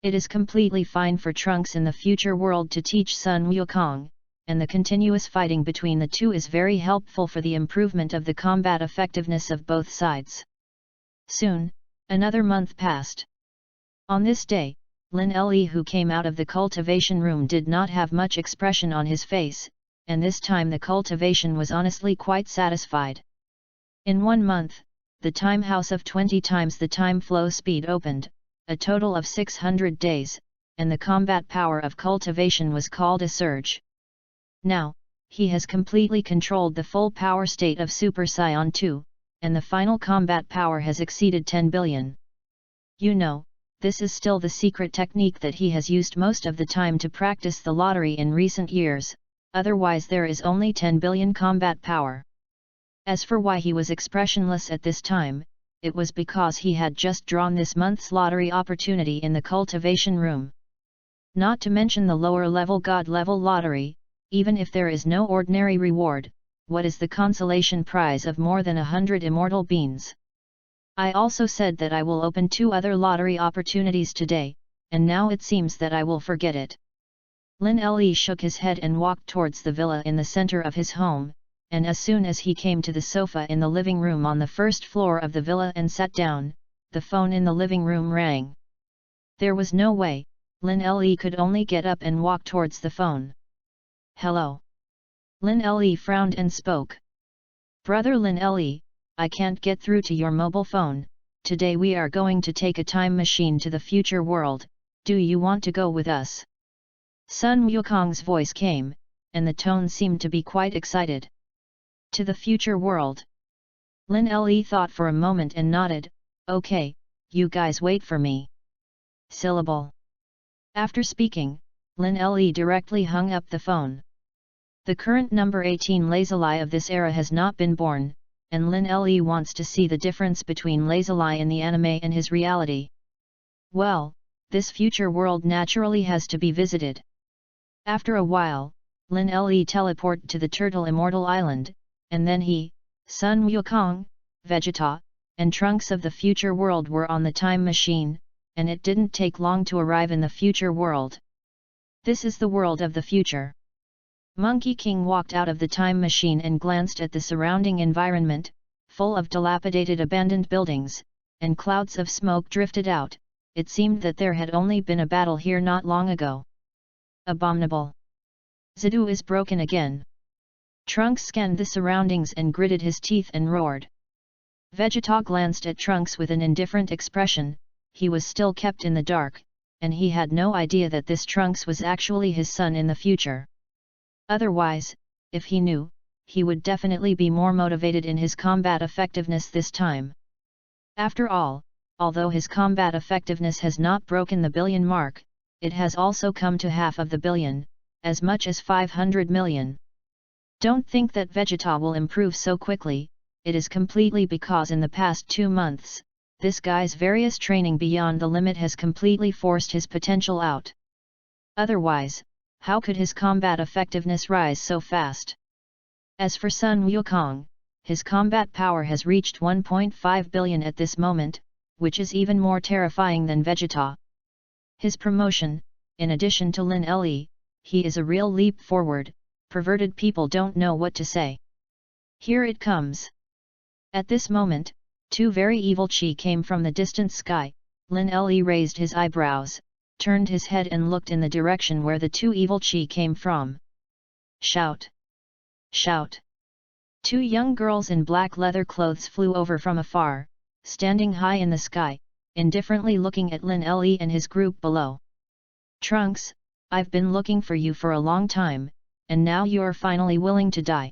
It is completely fine for Trunks in the future world to teach Sun Wukong, and the continuous fighting between the two is very helpful for the improvement of the combat effectiveness of both sides. Soon, another month passed. On this day, Lin Le who came out of the cultivation room did not have much expression on his face, and this time the cultivation was honestly quite satisfied. In 1 month, the time house of 20 times the time flow speed opened, a total of 600 days, and the combat power of cultivation was called a surge. Now, he has completely controlled the full power state of Super Saiyan 2, and the final combat power has exceeded 10 billion. You know, this is still the secret technique that he has used most of the time to practice the lottery in recent years, otherwise there is only 10 billion combat power. As for why he was expressionless at this time, it was because he had just drawn this month's lottery opportunity in the cultivation room. Not to mention the lower level God level lottery, even if there is no ordinary reward, what is the consolation prize of more than 100 immortal beans? I also said that I will open 2 other lottery opportunities today, and now it seems that I will forget it. Lin Le shook his head and walked towards the villa in the center of his home, and as soon as he came to the sofa in the living room on the first floor of the villa and sat down, the phone in the living room rang. There was no way, Lin Le could only get up and walk towards the phone. Hello. Lin Le frowned and spoke. Brother Lin Le, I can't get through to your mobile phone. Today we are going to take a time machine to the future world, do you want to go with us? Sun Wukong's voice came, and the tone seemed to be quite excited. To the future world. Lin Le thought for a moment and nodded, okay, you guys wait for me. Syllable. After speaking, Lin Le directly hung up the phone. The current number 18 Lazuli of this era has not been born, and Lin Le wants to see the difference between Lazuli in the anime and his reality. Well, this future world naturally has to be visited. After a while, Lin Le teleported to the Turtle Immortal Island, and then he, Sun Wukong, Vegeta, and Trunks of the future world were on the time machine, and it didn't take long to arrive in the future world. This is the world of the future. Monkey King walked out of the time machine and glanced at the surrounding environment, full of dilapidated abandoned buildings, and clouds of smoke drifted out. It seemed that there had only been a battle here not long ago. Abominable. Zidu is broken again. Trunks scanned the surroundings and gritted his teeth and roared. Vegeta glanced at Trunks with an indifferent expression. He was still kept in the dark, and he had no idea that this Trunks was actually his son in the future. Otherwise, if he knew, he would definitely be more motivated in his combat effectiveness this time. After all, although his combat effectiveness has not broken the billion mark, it has also come to half of the billion, as much as 500 million. Don't think that Vegeta will improve so quickly, it is completely because in the past 2 months, this guy's various training beyond the limit has completely forced his potential out. Otherwise, how could his combat effectiveness rise so fast? As for Sun Wukong, his combat power has reached 1.5 billion at this moment, which is even more terrifying than Vegeta. His promotion, in addition to Lin Le, he is a real leap forward. Perverted people don't know what to say. Here it comes. At this moment, 2 very evil chi came from the distant sky. Lin Le raised his eyebrows, turned his head and looked in the direction where the 2 evil chi came from. Shout! Shout! 2 young girls in black leather clothes flew over from afar, standing high in the sky, indifferently looking at Lin Le and his group below. Trunks, I've been looking for you for a long time, and now you're finally willing to die.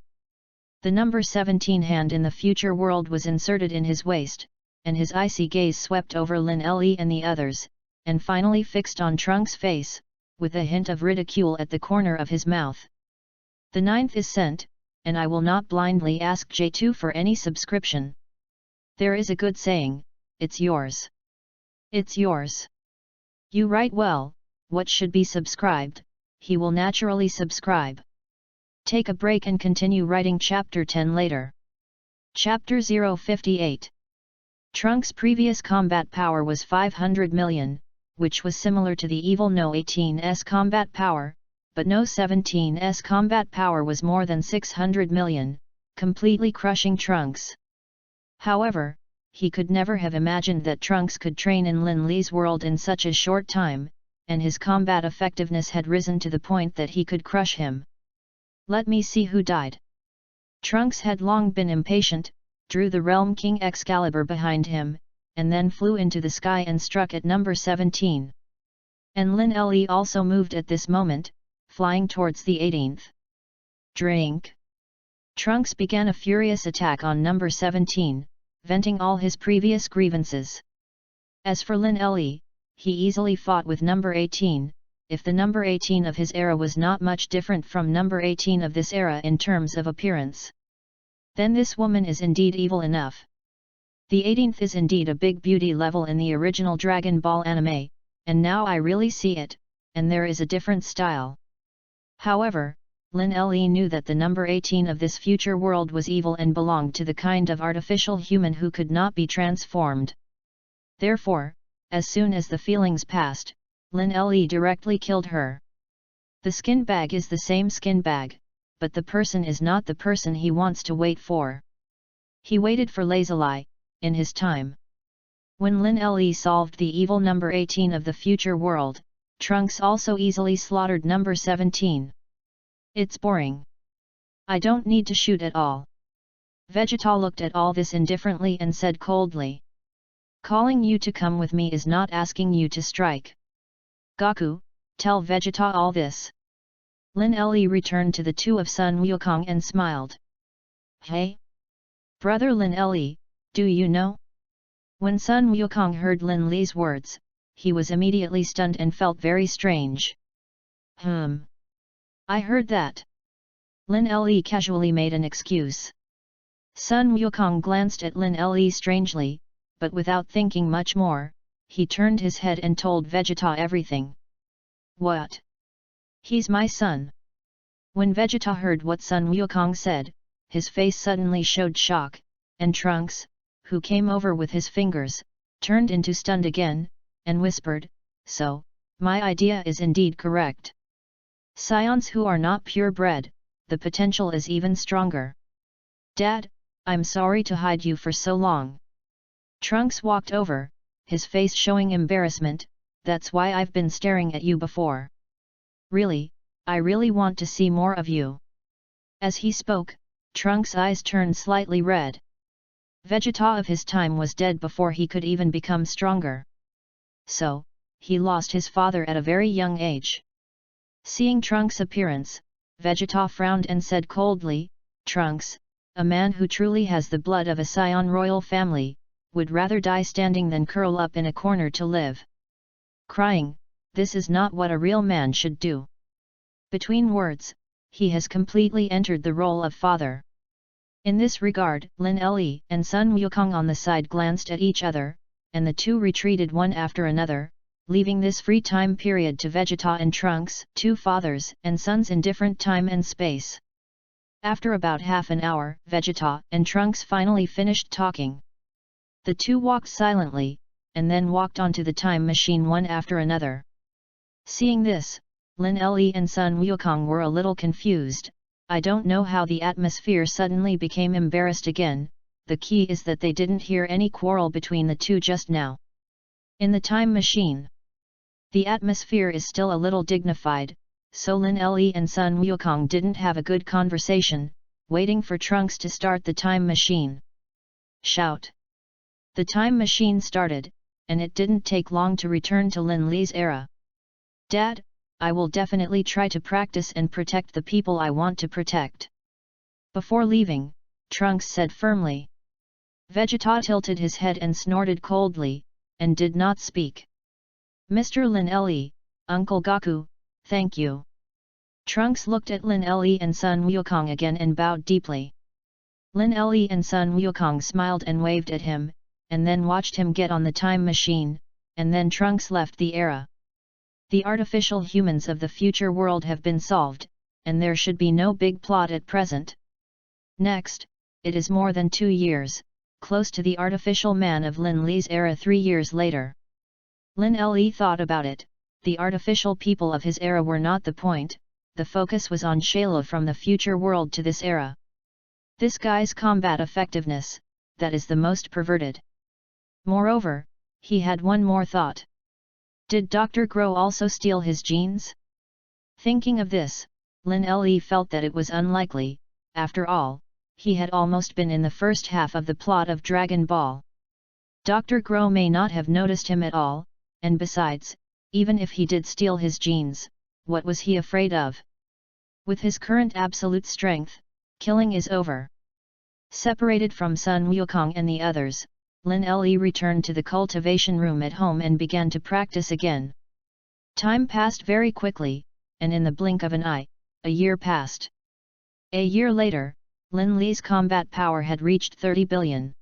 The number 17 hand in the future world was inserted in his waist, and his icy gaze swept over Lin Le and the others, and finally fixed on Trunks' face, with a hint of ridicule at the corner of his mouth. The 9th is sent, and I will not blindly ask J2 for any subscription. There is a good saying, it's yours. It's yours. You write well, what should be subscribed, he will naturally subscribe. Take a break and continue writing chapter 10 later. Chapter 058. Trunks' previous combat power was 500 million, which was similar to the evil No 18's combat power, but No 17's combat power was more than 600 million, completely crushing Trunks. However, he could never have imagined that Trunks could train in Lin Le's world in such a short time, and his combat effectiveness had risen to the point that he could crush him. Let me see who died. Trunks had long been impatient, drew the Realm King Excalibur behind him, and then flew into the sky and struck at number 17. And Lin Le also moved at this moment, flying towards the 18th. Drink! Trunks began a furious attack on number 17, venting all his previous grievances. As for Lin Le, he easily fought with number 18, if the number 18 of his era was not much different from number 18 of this era in terms of appearance. Then this woman is indeed evil enough. The 18th is indeed a big beauty level in the original Dragon Ball anime, and now I really see it, and there is a different style. However, Lin Le knew that the number 18 of this future world was evil and belonged to the kind of artificial human who could not be transformed. Therefore, as soon as the feelings passed, Lin Le directly killed her. The skin bag is the same skin bag, but the person is not the person he wants to wait for. He waited for lazily, in his time. When Lin Le solved the evil number 18 of the future world, Trunks also easily slaughtered number 17. It's boring. I don't need to shoot at all. Vegeta looked at all this indifferently and said coldly. Calling you to come with me is not asking you to strike. Goku, tell Vegeta all this. Lin Le returned to the two of Sun Wukong and smiled. Hey? Brother Lin Le, do you know? When Sun Wukong heard Lin Le's words, he was immediately stunned and felt very strange. I heard that. Lin Le casually made an excuse. Sun Wukong glanced at Lin Le strangely, but without thinking much more, he turned his head and told Vegeta everything. What? He's my son. When Vegeta heard what Sun Wukong said, his face suddenly showed shock, and Trunks, who came over with his fingers, turned into stunned again, and whispered, So, my idea is indeed correct. Scions who are not purebred, the potential is even stronger. Dad, I'm sorry to hide you for so long. Trunks walked over, his face showing embarrassment, that's why I've been staring at you before. Really, I really want to see more of you. As he spoke, Trunks' eyes turned slightly red. Vegeta of his time was dead before he could even become stronger. So, he lost his father at a very young age. Seeing Trunks' appearance, Vegeta frowned and said coldly, Trunks, a man who truly has the blood of a Scion royal family, would rather die standing than curl up in a corner to live. Crying, this is not what a real man should do. Between words, he has completely entered the role of father. In this regard, Lin Le and Sun Wukong on the side glanced at each other, and the two retreated one after another, leaving this free time period to Vegeta and Trunks, two fathers and sons in different time and space. After about half an hour, Vegeta and Trunks finally finished talking. The two walked silently, and then walked onto the time machine one after another. Seeing this, Lin Le and Sun Wukong were a little confused. I don't know how the atmosphere suddenly became embarrassed again, the key is that they didn't hear any quarrel between the two just now. In the time machine, the atmosphere is still a little dignified, so Lin Le and Sun Wukong didn't have a good conversation, waiting for Trunks to start the time machine. Shout! The time machine started, and it didn't take long to return to Lin Le's era. Dad, I will definitely try to practice and protect the people I want to protect. Before leaving, Trunks said firmly. Vegeta tilted his head and snorted coldly, and did not speak. Mr. Lin Le, Uncle Goku, thank you. Trunks looked at Lin Le and Sun Wukong again and bowed deeply. Lin Le and Sun Wukong smiled and waved at him, and then watched him get on the time machine, and then Trunks left the era. The artificial humans of the future world have been solved, and there should be no big plot at present. Next, it is more than 2 years, close to the artificial man of Lin Le's era 3 years later. Lin Le thought about it, the artificial people of his era were not the point, the focus was on Shayla from the future world to this era. This guy's combat effectiveness, that is the most perverted. Moreover, he had one more thought. Did Dr. Grow also steal his genes? Thinking of this, Lin Le felt that it was unlikely, after all, he had almost been in the first half of the plot of Dragon Ball. Dr. Grow may not have noticed him at all, and besides, Even if he did steal his genes, what was he afraid of? With his current absolute strength, killing is over. Separated from Sun Wukong and the others, Lin Le returned to the cultivation room at home and began to practice again. Time passed very quickly, and in the blink of an eye, a year passed. A year later, Lin Le's combat power had reached 30 billion.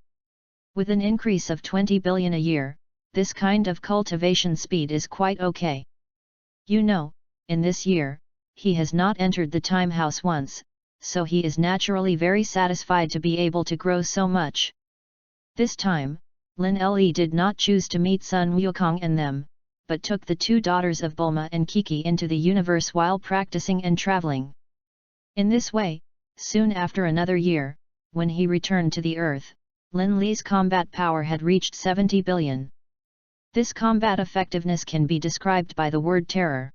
With an increase of 20 billion a year, this kind of cultivation speed is quite okay. You know, in this year, he has not entered the time house once, so he is naturally very satisfied to be able to grow so much. This time, Lin Le did not choose to meet Sun Wukong and them, but took the two daughters of Bulma and Kiki into the universe while practicing and traveling. In this way, soon after another year, when he returned to the Earth, Lin Le's combat power had reached 70 billion. This combat effectiveness can be described by the word terror.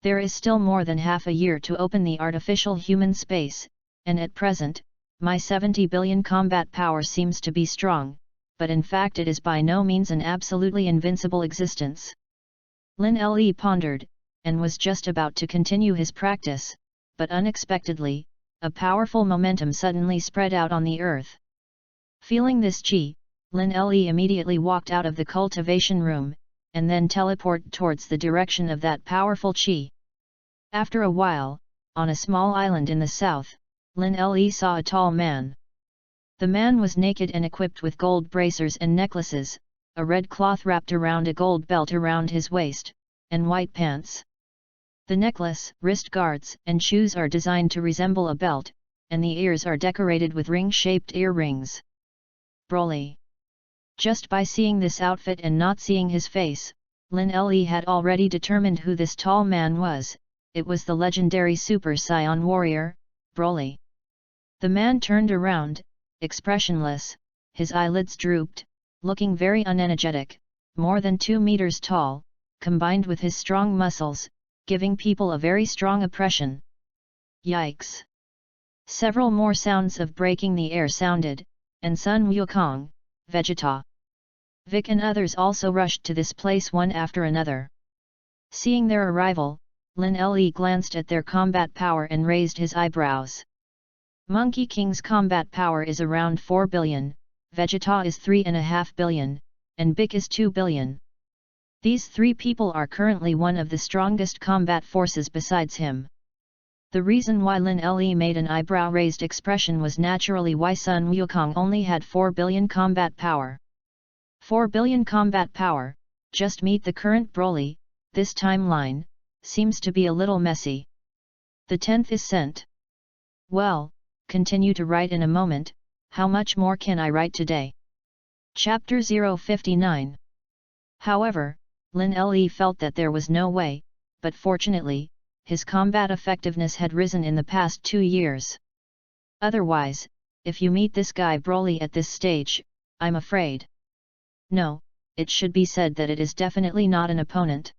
There is still more than half a year to open the artificial human space, and at present, my 70 billion combat power seems to be strong, but in fact it is by no means an absolutely invincible existence. Lin Le pondered, and was just about to continue his practice, but unexpectedly, a powerful momentum suddenly spread out on the earth. Feeling this chi, Lin Le immediately walked out of the cultivation room, and then teleported towards the direction of that powerful chi. After a while, on a small island in the south, Lin Le saw a tall man. The man was naked and equipped with gold bracers and necklaces, a red cloth wrapped around a gold belt around his waist, and white pants. The necklace, wrist guards, and shoes are designed to resemble a belt, and the ears are decorated with ring-shaped earrings. Broly. Just by seeing this outfit and not seeing his face, Lin Le had already determined who this tall man was. It was the legendary Super Saiyan warrior, Broly. The man turned around, expressionless, his eyelids drooped, looking very unenergetic, more than 2 meters tall, combined with his strong muscles, giving people a very strong impression. Yikes! Several more sounds of breaking the air sounded, and Sun Wukong, Vegeta, Vic and others also rushed to this place one after another. Seeing their arrival, Lin Le glanced at their combat power and raised his eyebrows. Monkey King's combat power is around 4 billion, Vegeta is 3.5 billion, and Bic is 2 billion. These three people are currently one of the strongest combat forces besides him. The reason why Lin Le made an eyebrow-raised expression was naturally why Sun Wukong only had 4 billion combat power. 4 billion combat power, just meet the current Broly. This timeline seems to be a little messy. The 10th is sent. Well, continue to write in a moment. How much more can I write today? Chapter 059. However, Lin Le felt that there was no way, but fortunately, his combat effectiveness had risen in the past 2 years. Otherwise, if you meet this guy Broly at this stage, I'm afraid. No, it should be said that it is definitely not an opponent.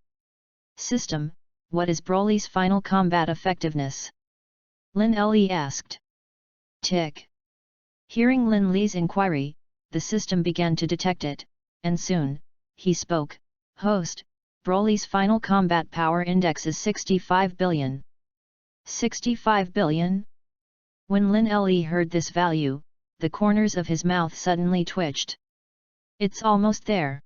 System, what is Broly's final combat effectiveness? Lin Le asked. Tick. Hearing Lin Le's inquiry, the system began to detect it, and soon, he spoke. Host, Broly's final combat power index is 65 billion. 65 billion? When Lin Le heard this value, the corners of his mouth suddenly twitched. It's almost there.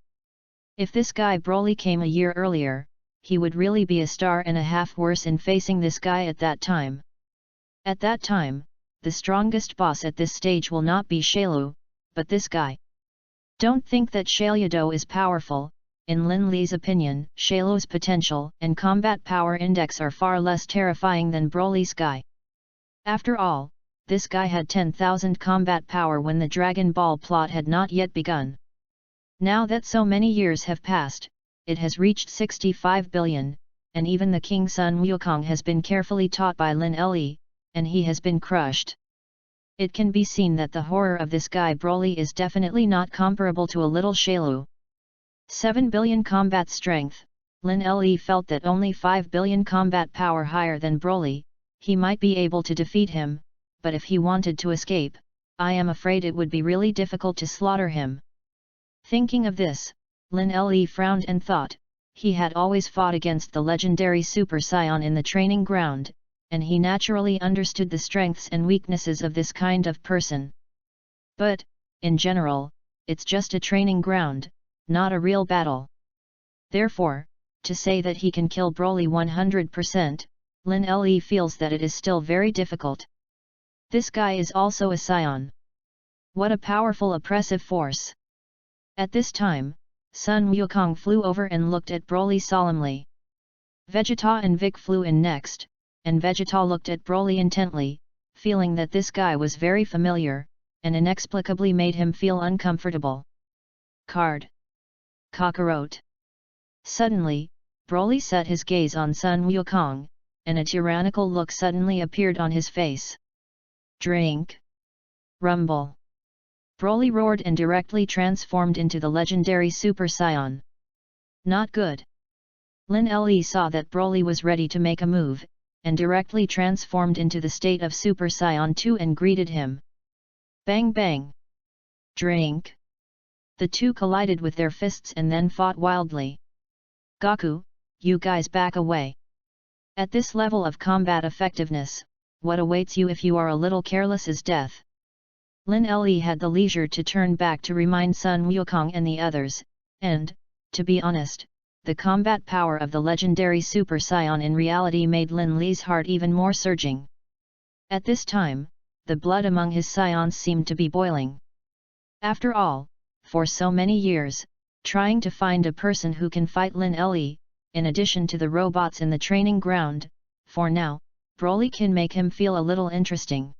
If this guy Broly came a year earlier, he would really be a star and a half worse in facing this guy at that time. At that time, the strongest boss at this stage will not be Shailu, but this guy. Don't think that Shailudo is powerful. In Lin Le's opinion, Shailu's potential and combat power index are far less terrifying than Broly's guy. After all, this guy had 10,000 combat power when the Dragon Ball plot had not yet begun. Now that so many years have passed, it has reached 65 billion, and even the King Sun Wukong has been carefully taught by Lin Le, and he has been crushed. It can be seen that the horror of this guy Broly is definitely not comparable to a little Shailu. 7 billion combat strength, Lin Le felt that only 5 billion combat power higher than Broly, he might be able to defeat him, but if he wanted to escape, I am afraid it would be really difficult to slaughter him. Thinking of this, Lin Le frowned and thought, he had always fought against the legendary Super Saiyan in the training ground, and he naturally understood the strengths and weaknesses of this kind of person. But, in general, it's just a training ground, not a real battle. Therefore, to say that he can kill Broly 100%, Lin Le feels that it is still very difficult. This guy is also a Saiyan. What a powerful oppressive force! At this time, Sun Wukong flew over and looked at Broly solemnly. Vegeta and Vic flew in next, and Vegeta looked at Broly intently, feeling that this guy was very familiar, and inexplicably made him feel uncomfortable. Card. Kakarot. Suddenly, Broly set his gaze on Sun Wukong, and a tyrannical look suddenly appeared on his face. Drink. Rumble. Broly roared and directly transformed into the legendary Super Saiyan. Not good. Lin Le saw that Broly was ready to make a move, and directly transformed into the state of Super Saiyan 2 and greeted him. Bang bang. Drink. The two collided with their fists and then fought wildly. Goku, you guys back away. At this level of combat effectiveness, what awaits you if you are a little careless is death. Lin Le had the leisure to turn back to remind Sun Wukong and the others, and, to be honest, the combat power of the legendary Super Saiyan in reality made Lin Le's heart even more surging. At this time, the blood among his Saiyans seemed to be boiling. After all, for so many years, trying to find a person who can fight Lin Le, in addition to the robots in the training ground, for now, Broly can make him feel a little interesting.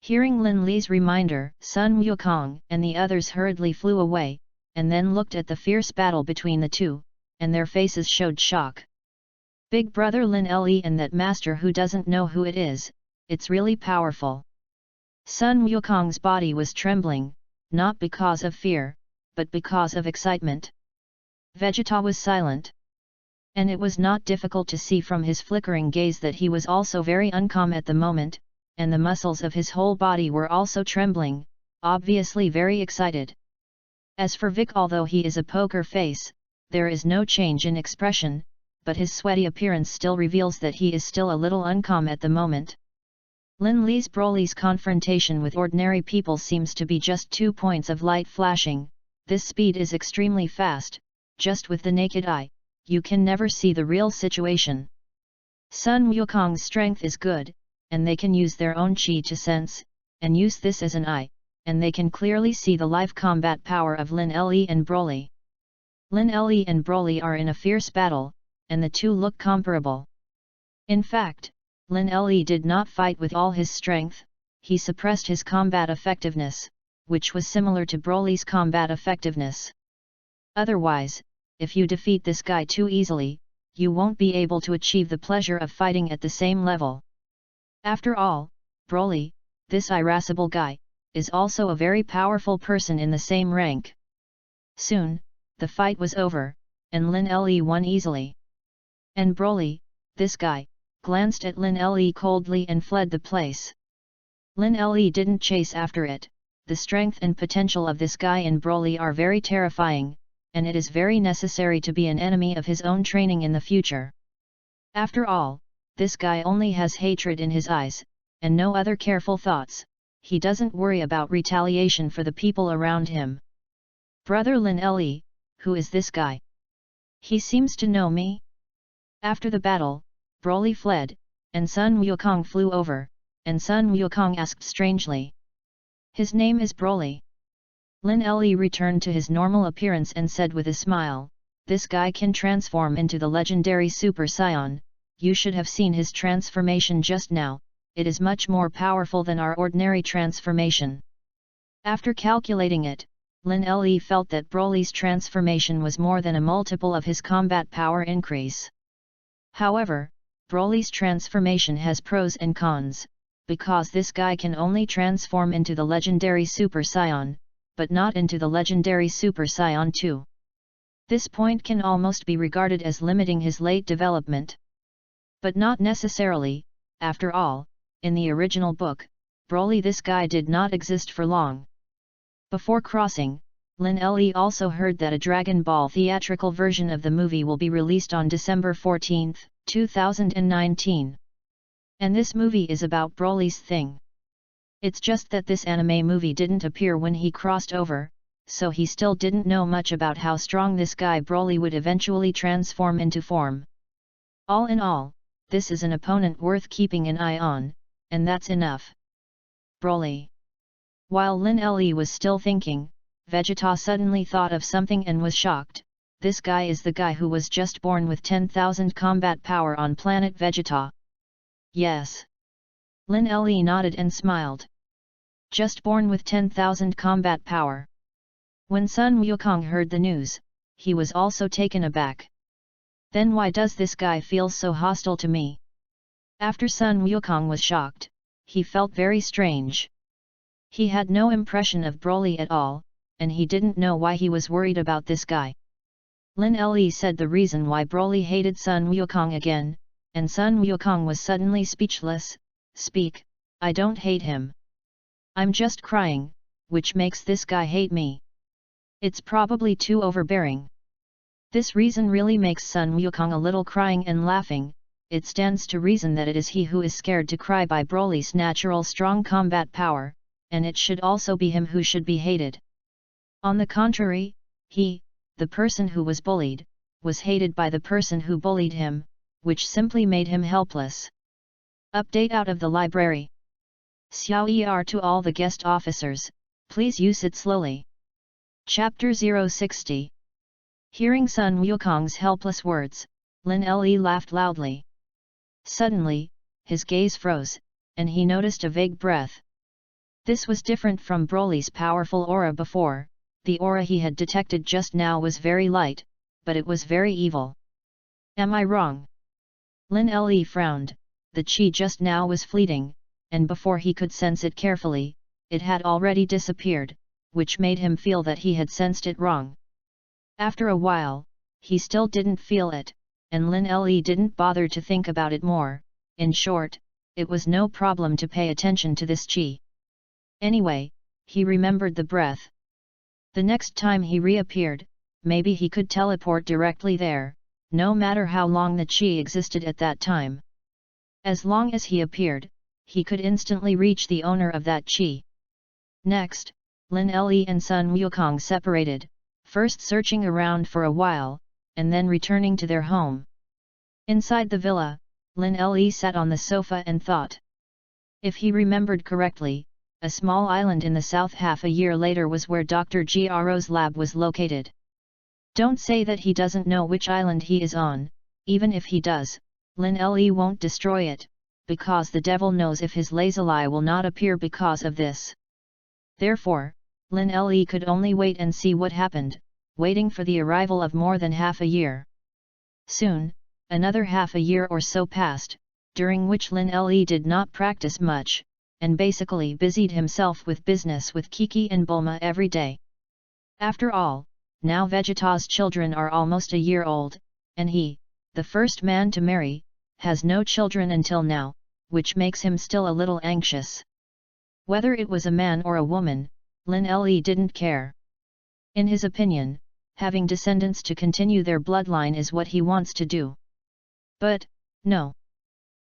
Hearing Lin Le's reminder, Sun Wukong and the others hurriedly flew away, and then looked at the fierce battle between the two, and their faces showed shock. Big brother Lin Le and that master who doesn't know who it is, it's really powerful. Sun Wukong's body was trembling, not because of fear, but because of excitement. Vegeta was silent. And it was not difficult to see from his flickering gaze that he was also very uncalm at the moment, and the muscles of his whole body were also trembling, obviously very excited. As for Vic, although he is a poker face, there is no change in expression, but his sweaty appearance still reveals that he is still a little uncalm at the moment. Lin Le's Broly's confrontation with ordinary people seems to be just 2 points of light flashing. This speed is extremely fast, just with the naked eye, you can never see the real situation. Sun Wukong's strength is good, and they can use their own chi to sense, and use this as an eye, and they can clearly see the live combat power of Lin Le and Broly. Lin Le and Broly are in a fierce battle, and the two look comparable. In fact, Lin Le did not fight with all his strength, he suppressed his combat effectiveness, which was similar to Broly's combat effectiveness. Otherwise, if you defeat this guy too easily, you won't be able to achieve the pleasure of fighting at the same level. After all, Broly, this irascible guy, is also a very powerful person in the same rank. Soon, the fight was over, and Lin Le won easily. And Broly, this guy, glanced at Lin Le coldly and fled the place. Lin Le didn't chase after it. The strength and potential of this guy in Broly are very terrifying, and it is very necessary to be an enemy of his own training in the future. After all, this guy only has hatred in his eyes, and no other careful thoughts. He doesn't worry about retaliation for the people around him. Brother Lin Le, who is this guy? He seems to know me. After the battle, Broly fled, and Sun Wukong flew over, and Sun Wukong asked strangely. His name is Broly. Lin Le returned to his normal appearance and said with a smile, this guy can transform into the legendary Super Saiyan, you should have seen his transformation just now, it is much more powerful than our ordinary transformation. After calculating it, Lin Le felt that Broly's transformation was more than a multiple of his combat power increase. However, Broly's transformation has pros and cons, because this guy can only transform into the legendary Super Saiyan, but not into the legendary Super Saiyan 2. This point can almost be regarded as limiting his late development. But not necessarily, after all, in the original book, Broly this guy did not exist for long. Before crossing, Lin Le also heard that a Dragon Ball theatrical version of the movie will be released on December 14, 2019. And this movie is about Broly's thing. It's just that this anime movie didn't appear when he crossed over, so he still didn't know much about how strong this guy Broly would eventually transform into form. All in all, this is an opponent worth keeping an eye on, and that's enough. Broly. While Lin Le was still thinking, Vegeta suddenly thought of something and was shocked. This guy is the guy who was just born with 10,000 combat power on planet Vegeta. Yes. Lin Le nodded and smiled. Just born with 10,000 combat power. When Sun Wukong heard the news, he was also taken aback. Then why does this guy feel so hostile to me? After Sun Wukong was shocked, he felt very strange. He had no impression of Broly at all, and he didn't know why he was worried about this guy. Lin Le said the reason why Broly hated Sun Wukong again, and Sun Wukong was suddenly speechless. Speak, I don't hate him. I'm just crying, which makes this guy hate me. It's probably too overbearing. This reason really makes Sun Wukong a little crying and laughing. It stands to reason that it is he who is scared to cry by Broly's natural strong combat power, and it should also be him who should be hated. On the contrary, he, the person who was bullied, was hated by the person who bullied him, which simply made him helpless. Update out of the library. Xiao to all the guest officers, please use it slowly. Chapter 060. Hearing Sun Wukong's helpless words, Lin Le laughed loudly. Suddenly, his gaze froze, and he noticed a vague breath. This was different from Broly's powerful aura before. The aura he had detected just now was very light, but it was very evil. Am I wrong? Lin Le frowned. The chi just now was fleeting, and before he could sense it carefully, it had already disappeared, which made him feel that he had sensed it wrong. After a while, he still didn't feel it, and Lin Le didn't bother to think about it more. In short, it was no problem to pay attention to this chi. Anyway, he remembered the breath. The next time he reappeared, maybe he could teleport directly there, no matter how long the chi existed at that time. As long as he appeared, he could instantly reach the owner of that chi. Next, Lin Le and Sun Wukong separated, first searching around for a while, and then returning to their home. Inside the villa, Lin Le sat on the sofa and thought. If he remembered correctly, a small island in the south half a year later was where Dr. Giro's lab was located. Don't say that he doesn't know which island he is on. Even if he does, Lin Le won't destroy it, because the devil knows if his lazuli will not appear because of this. Therefore, Lin Le could only wait and see what happened, waiting for the arrival of more than half a year. Soon, another half a year or so passed, during which Lin Le did not practice much, and basically busied himself with business with Kiki and Bulma every day. After all, now Vegeta's children are almost a year old, and he, the first man to marry, has no children until now, which makes him still a little anxious. Whether it was a man or a woman, Lin Le didn't care. In his opinion, having descendants to continue their bloodline is what he wants to do. But, no.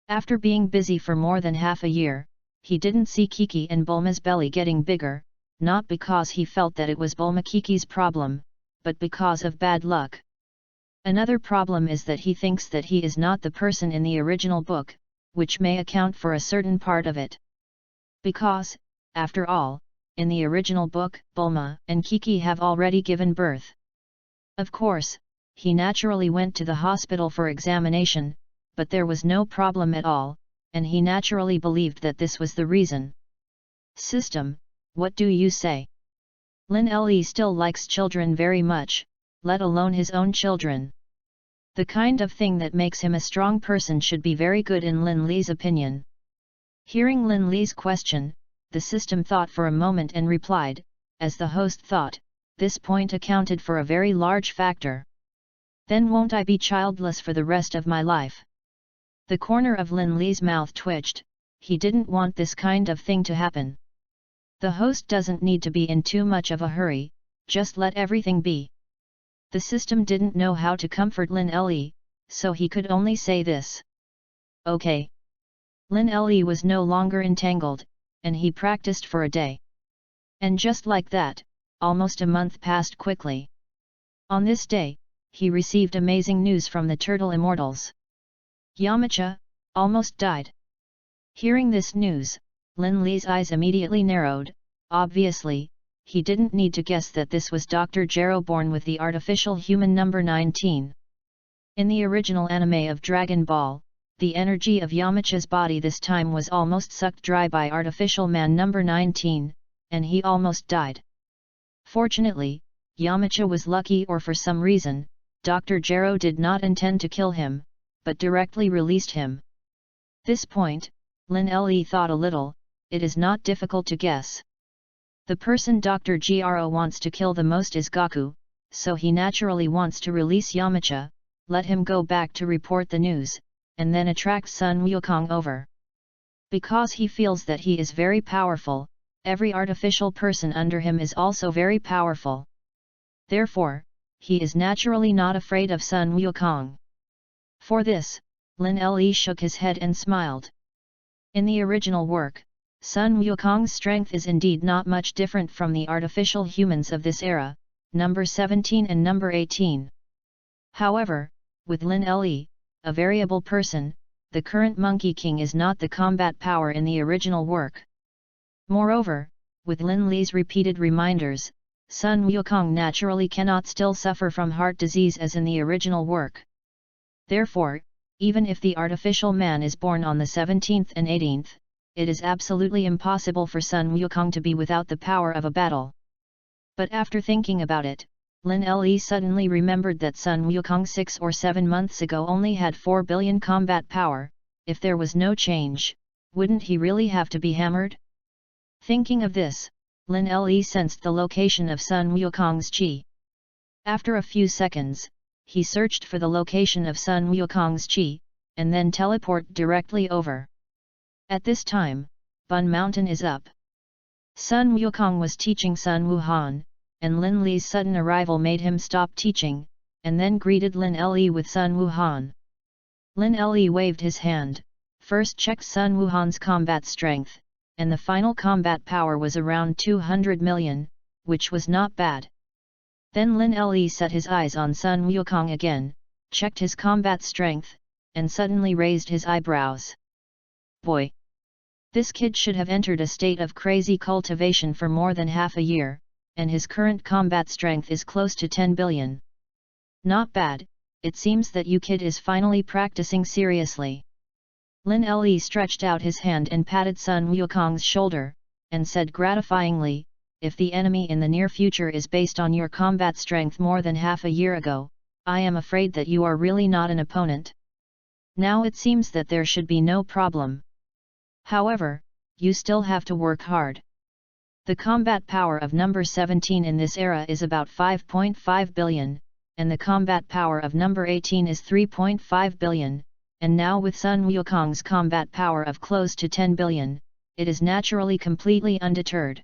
After being busy for more than half a year, he didn't see Kiki and Bulma's belly getting bigger, not because he felt that it was Bulma Kiki's problem, but because of bad luck. Another problem is that he thinks that he is not the person in the original book, which may account for a certain part of it. Because, after all, in the original book, Bulma and Kiki have already given birth. Of course, he naturally went to the hospital for examination, but there was no problem at all, and he naturally believed that this was the reason. System, what do you say? Lin Le still likes children very much, let alone his own children. The kind of thing that makes him a strong person should be very good in Lin Le's opinion. Hearing Lin Le's question, the system thought for a moment and replied, as the host thought, this point accounted for a very large factor. Then won't I be childless for the rest of my life? The corner of Lin Le's mouth twitched. He didn't want this kind of thing to happen. The host doesn't need to be in too much of a hurry, Just let everything be. The system didn't know how to comfort Lin Le, so he could only say this. Okay. Lin Le was no longer entangled, and he practiced for a day. And just like that, almost a month passed quickly. On this day, he received amazing news from the turtle immortals. Yamcha almost died. Hearing this news, Lin Le's eyes immediately narrowed. Obviously, he didn't need to guess that this was Dr. Gero born with the artificial human number 19. In the original anime of Dragon Ball, the energy of Yamcha's body this time was almost sucked dry by artificial man number 19, and he almost died. Fortunately, Yamcha was lucky, or for some reason, Dr. Gero did not intend to kill him, but directly released him. This point, Lin Le thought a little. It is not difficult to guess. The person Dr. Gero wants to kill the most is Goku, so he naturally wants to release Yamcha, let him go back to report the news, and then attract Sun Wukong over. Because he feels that he is very powerful, every artificial person under him is also very powerful. Therefore, he is naturally not afraid of Sun Wukong. For this, Lin Le shook his head and smiled. In the original work, Sun Wukong's strength is indeed not much different from the artificial humans of this era, number 17 and number 18. However, with Lin Le, a variable person, the current Monkey King is not the combat power in the original work. Moreover, with Lin Le's repeated reminders, Sun Wukong naturally cannot still suffer from heart disease as in the original work. Therefore, even if the artificial man is born on the 17th and 18th, it is absolutely impossible for Sun Wukong to be without the power of a battle. But after thinking about it, Lin Le suddenly remembered that Sun Wukong 6 or 7 months ago only had 4 billion combat power. If there was no change, wouldn't he really have to be hammered? Thinking of this, Lin Le sensed the location of Sun Wukong's chi. After a few seconds, he searched for the location of Sun Wukong's chi, and then teleport directly over. At this time, Bun Mountain is up. Sun Wukong was teaching Sun Wuhan, and Lin Le's sudden arrival made him stop teaching, and then greeted Lin Le with Sun Wuhan. Lin Le waved his hand, first checked Sun Wuhan's combat strength, and the final combat power was around 200 million, which was not bad. Then Lin Le set his eyes on Sun Wukong again, checked his combat strength, and suddenly raised his eyebrows. Boy! This kid should have entered a state of crazy cultivation for more than half a year, and his current combat strength is close to 10 billion. Not bad, it seems that you kid is finally practicing seriously. Lin Le stretched out his hand and patted Sun Wukong's shoulder, and said gratifyingly, if the enemy in the near future is based on your combat strength more than half a year ago, I am afraid that you are really not an opponent. Now it seems that there should be no problem. However, you still have to work hard. The combat power of number 17 in this era is about 5.5 billion, and the combat power of number 18 is 3.5 billion, and now with Sun Wukong's combat power of close to 10 billion, it is naturally completely undeterred.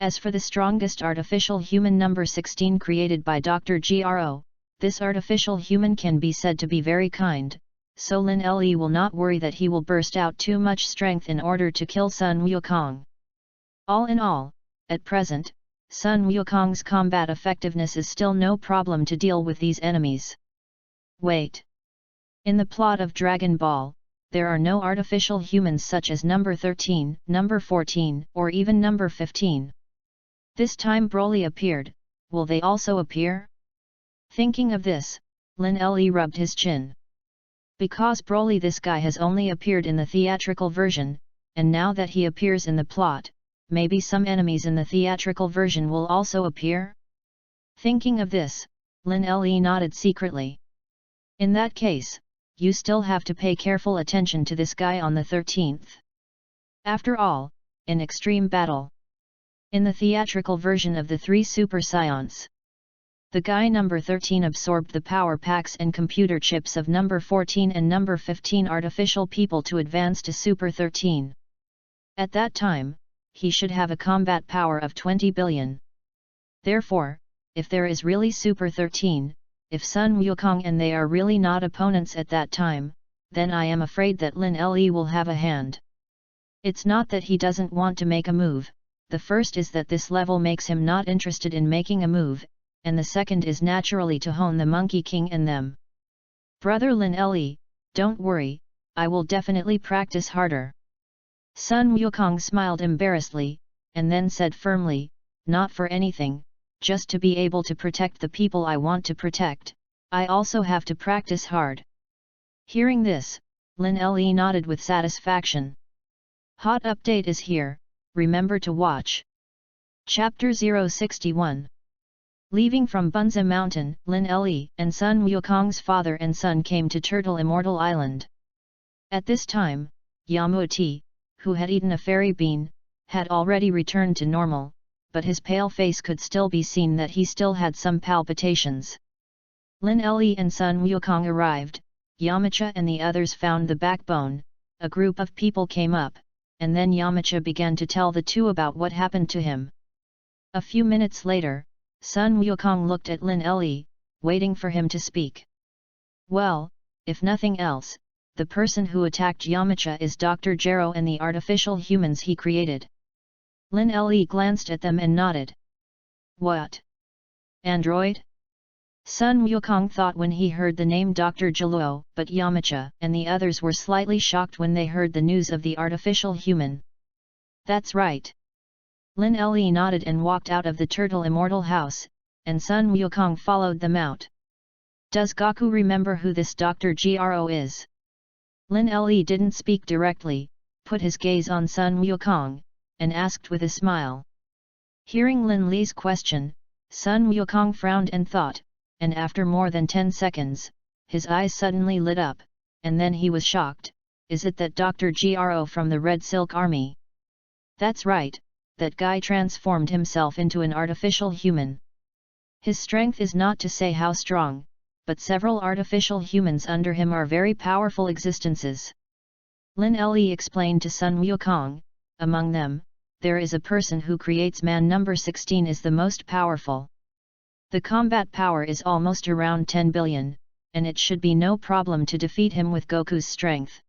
As for the strongest artificial human number 16 created by Dr. Gero, this artificial human can be said to be very kind, so Lin Le will not worry that he will burst out too much strength in order to kill Sun Wukong. All in all, at present, Sun Wukong's combat effectiveness is still no problem to deal with these enemies. Wait! In the plot of Dragon Ball, there are no artificial humans such as number 13, number 14, or even number 15. This time Broly appeared, will they also appear? Thinking of this, Lin Le rubbed his chin. Because Broly, this guy has only appeared in the theatrical version, and now that he appears in the plot, maybe some enemies in the theatrical version will also appear? Thinking of this, Lin Le nodded secretly. In that case, you still have to pay careful attention to this guy on the 13th. After all, in extreme battle. In the theatrical version of the 3 Super Saiyan's, the guy number 13 absorbed the power packs and computer chips of number 14 and number 15 artificial people to advance to Super 13. At that time, he should have a combat power of 20 billion. Therefore, if there is really Super 13, if Sun Wukong and they are really not opponents at that time, then I am afraid that Lin Le will have a hand. It's not that he doesn't want to make a move, the first is that this level makes him not interested in making a move, and the second is naturally to hone the Monkey King and them. Brother Lin Le, don't worry, I will definitely practice harder. Sun Wukong smiled embarrassedly, and then said firmly, not for anything, just to be able to protect the people I want to protect, I also have to practice hard. Hearing this, Lin Le nodded with satisfaction. Hot update is here, remember to watch. Chapter 061. Leaving from Bunza Mountain, Lin Le and Sun Wukong's father and son came to Turtle Immortal Island. At this time, Yamuati, who had eaten a fairy bean, had already returned to normal, but his pale face could still be seen that he still had some palpitations. Lin Le and Sun Wukong arrived, Yamcha and the others found the backbone, a group of people came up, and then Yamcha began to tell the two about what happened to him. A few minutes later, Sun Wukong looked at Lin Le, waiting for him to speak. Well, if nothing else, the person who attacked Yamcha is Dr. Gero and the artificial humans he created. Lin Le glanced at them and nodded. What? Android? Sun Wukong thought when he heard the name Dr. Geluo, but Yamcha and the others were slightly shocked when they heard the news of the artificial human. That's right. Lin Le nodded and walked out of the Turtle Immortal House, and Sun Wukong followed them out. Does Goku remember who this Dr. Gero is? Lin Le didn't speak directly, put his gaze on Sun Wukong, and asked with a smile. Hearing Lin Le's question, Sun Wukong frowned and thought, and after more than 10 seconds, his eyes suddenly lit up, and then he was shocked. Is it that Dr. Gero from the Red Silk Army? That's right, that guy transformed himself into an artificial human. His strength is not to say how strong, but several artificial humans under him are very powerful existences. Lin Le explained to Sun Wukong, among them, there is a person who creates man number 16 is the most powerful. The combat power is almost around 10 billion, and it should be no problem to defeat him with Goku's strength.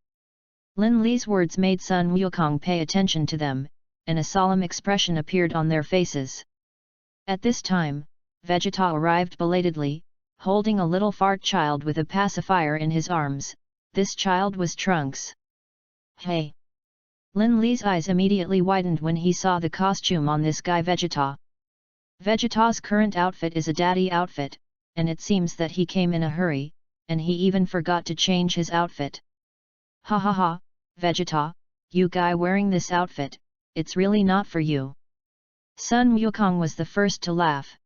Lin Le's words made Sun Wukong pay attention to them, and a solemn expression appeared on their faces. At this time, Vegeta arrived belatedly, holding a little fart child with a pacifier in his arms. This child was Trunks. Hey! Lin Le's eyes immediately widened when he saw the costume on this guy Vegeta. Vegeta's current outfit is a daddy outfit, and it seems that he came in a hurry, and he even forgot to change his outfit. Ha ha ha, Vegeta, you guy wearing this outfit, it's really not for you. Sun Wukong was the first to laugh.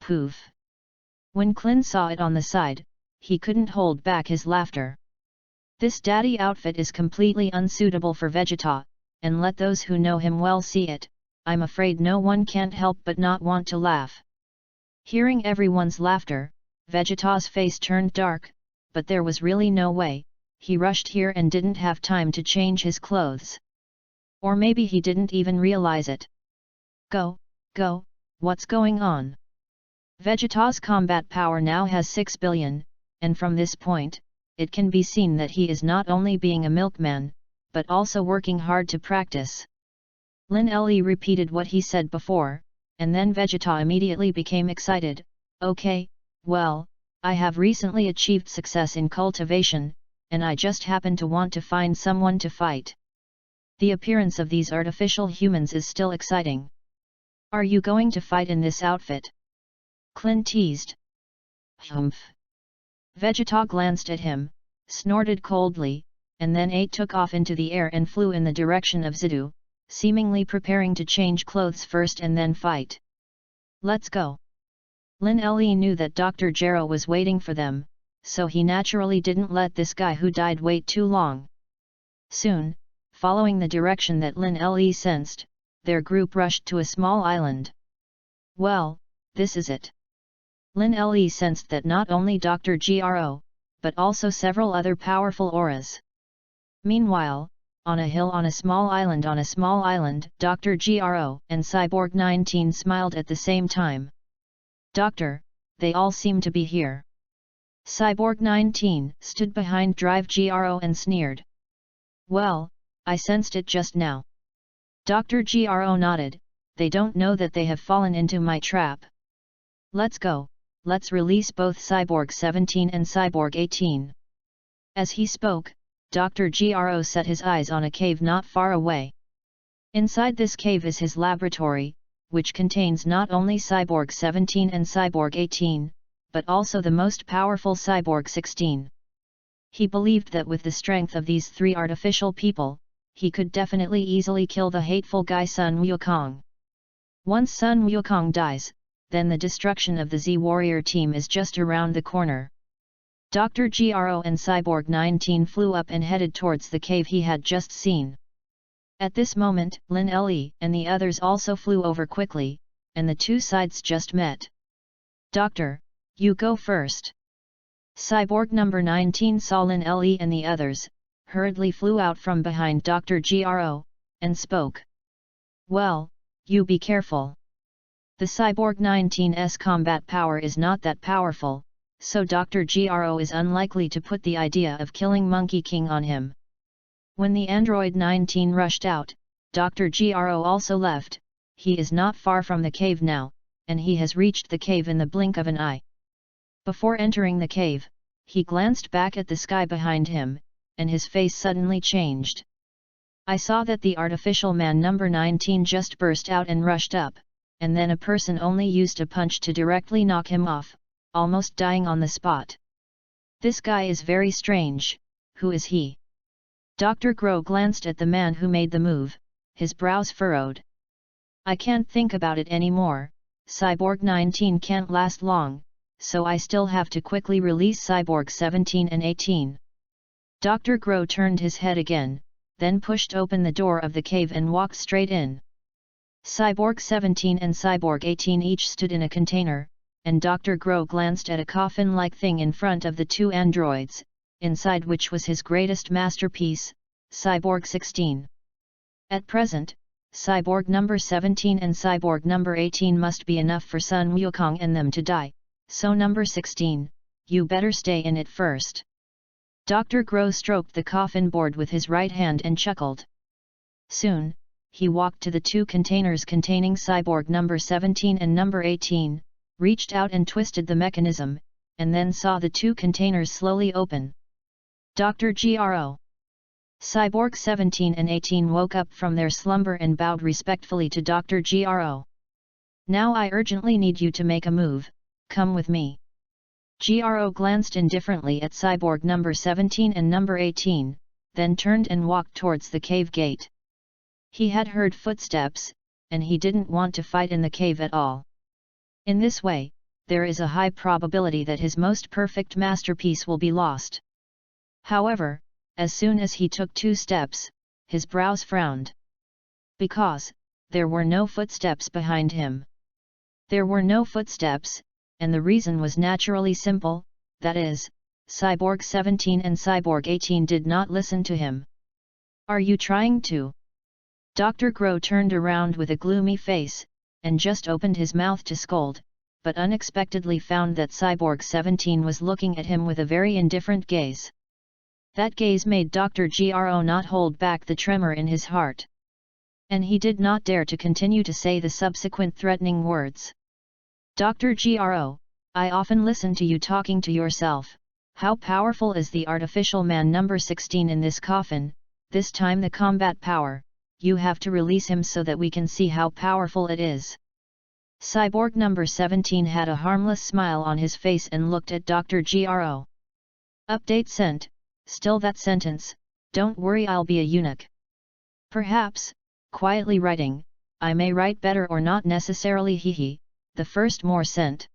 Poof! When Klin saw it on the side, he couldn't hold back his laughter. This daddy outfit is completely unsuitable for Vegeta, and let those who know him well see it, I'm afraid no one can't help but not want to laugh. Hearing everyone's laughter, Vegeta's face turned dark, but there was really no way, he rushed here and didn't have time to change his clothes. Or maybe he didn't even realize it. Go, what's going on? Vegeta's combat power now has 6 billion, and from this point, it can be seen that he is not only being a milkman, but also working hard to practice. Lin Le repeated what he said before, and then Vegeta immediately became excited. Okay, well, I have recently achieved success in cultivation, and I just happen to want to find someone to fight. The appearance of these artificial humans is still exciting. Are you going to fight in this outfit? Klin teased. Humph. Vegeta glanced at him, snorted coldly, and then took off into the air and flew in the direction of Zidu, seemingly preparing to change clothes first and then fight. Let's go. Lin Le knew that Dr. Gero was waiting for them, so he naturally didn't let this guy who died wait too long. Soon, following the direction that Lin Le sensed, their group rushed to a small island. Well, this is it. Lin Le sensed that not only Dr. Gero, but also several other powerful auras. Meanwhile, on a hill on a small island, Dr. Gro and Cyborg 19 smiled at the same time. Doctor, they all seem to be here. Cyborg 19 stood behind Drive Gro and sneered. Well, I sensed it just now. Dr. Gro nodded, they don't know that they have fallen into my trap. Let's go, let's release both Cyborg 17 and Cyborg 18. As he spoke, Dr. Gro set his eyes on a cave not far away. Inside this cave is his laboratory, which contains not only Cyborg 17 and Cyborg 18, but also the most powerful Cyborg 16. He believed that with the strength of these three artificial people, he could definitely easily kill the hateful guy Sun Wukong. Once Sun Wukong dies, then the destruction of the Z-Warrior team is just around the corner. Dr. Gro and Cyborg 19 flew up and headed towards the cave he had just seen. At this moment, Lin Le and the others also flew over quickly, and the two sides just met. Doctor, you go first. Cyborg number 19 saw Lin Le and the others, hurriedly flew out from behind Dr. Gro, and spoke. Well, you be careful. The Cyborg 19's combat power is not that powerful, so Dr. Gro is unlikely to put the idea of killing Monkey King on him. When the android 19 rushed out, Dr. Gro also left. He is not far from the cave now, and he has reached the cave in the blink of an eye. Before entering the cave, he glanced back at the sky behind him, and his face suddenly changed. I saw that the artificial man number 19 just burst out and rushed up, and then a person only used a punch to directly knock him off, almost dying on the spot. This guy is very strange. Who is he? Dr. Gro glanced at the man who made the move, his brows furrowed. I can't think about it anymore. Cyborg 19 can't last long, so I still have to quickly release Cyborg 17 and 18. Dr. Gro turned his head again, then pushed open the door of the cave and walked straight in. Cyborg 17 and Cyborg 18 each stood in a container, and Dr. Gro glanced at a coffin-like thing in front of the two androids, inside which was his greatest masterpiece, Cyborg 16. At present, Cyborg number 17 and Cyborg number 18 must be enough for Sun Wukong and them to die, so number 16, you better stay in it first. Dr. Gro stroked the coffin board with his right hand and chuckled. Soon, he walked to the two containers containing Cyborg number 17 and number 18, reached out and twisted the mechanism, and then saw the two containers slowly open. Dr. Gro. Cyborg 17 and 18 woke up from their slumber and bowed respectfully to Dr. Gro. Now I urgently need you to make a move, come with me. Gro glanced indifferently at Cyborg number 17 and number 18, then turned and walked towards the cave gate. He had heard footsteps, and he didn't want to fight in the cave at all. In this way, there is a high probability that his most perfect masterpiece will be lost. However, as soon as he took 2 steps, his brows frowned. Because, there were no footsteps behind him. There were no footsteps, and the reason was naturally simple, that is, Cyborg 17 and Cyborg 18 did not listen to him. Are you trying to? Dr. Gro turned around with a gloomy face, and just opened his mouth to scold, but unexpectedly found that Cyborg 17 was looking at him with a very indifferent gaze. That gaze made Dr. Gro not hold back the tremor in his heart. And he did not dare to continue to say the subsequent threatening words. Dr. Gro, I often listen to you talking to yourself. How powerful is the artificial man number 16 in this coffin, this time the combat power, you have to release him so that we can see how powerful it is. Cyborg number 17 had a harmless smile on his face and looked at Dr. Gro. Update sent. Still that sentence, don't worry, I'll be a eunuch. Perhaps, quietly writing, I may write better or not necessarily hehe, the first more sent.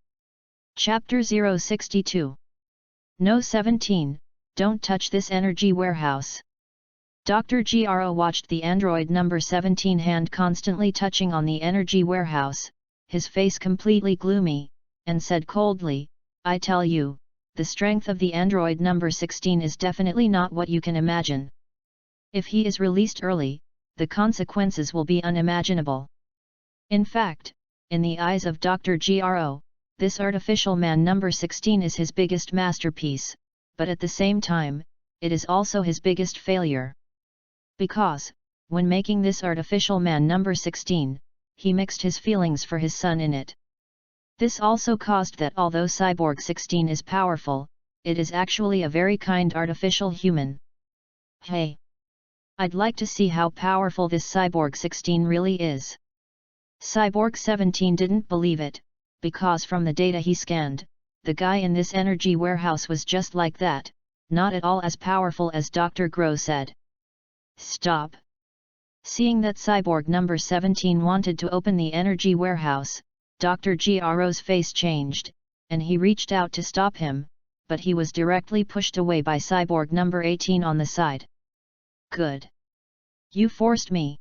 Chapter 062. No 17, don't touch this energy warehouse. Dr. Gro watched the android number 17 hand constantly touching on the energy warehouse, his face completely gloomy, and said coldly, I tell you, the strength of the android number 16 is definitely not what you can imagine. If he is released early, the consequences will be unimaginable. In fact, in the eyes of Dr. Gro, this artificial man number 16 is his biggest masterpiece, but at the same time, it is also his biggest failure. Because, when making this artificial man number 16, he mixed his feelings for his son in it. This also caused that although Cyborg 16 is powerful, it is actually a very kind artificial human. Hey! I'd like to see how powerful this Cyborg 16 really is. Cyborg 17 didn't believe it, because from the data he scanned, the guy in this energy warehouse was just like that, not at all as powerful as Dr. Gro said. Stop! Seeing that Cyborg number 17 wanted to open the energy warehouse, Dr. Gro's face changed, and he reached out to stop him, but he was directly pushed away by Cyborg number 18 on the side. Good. You forced me.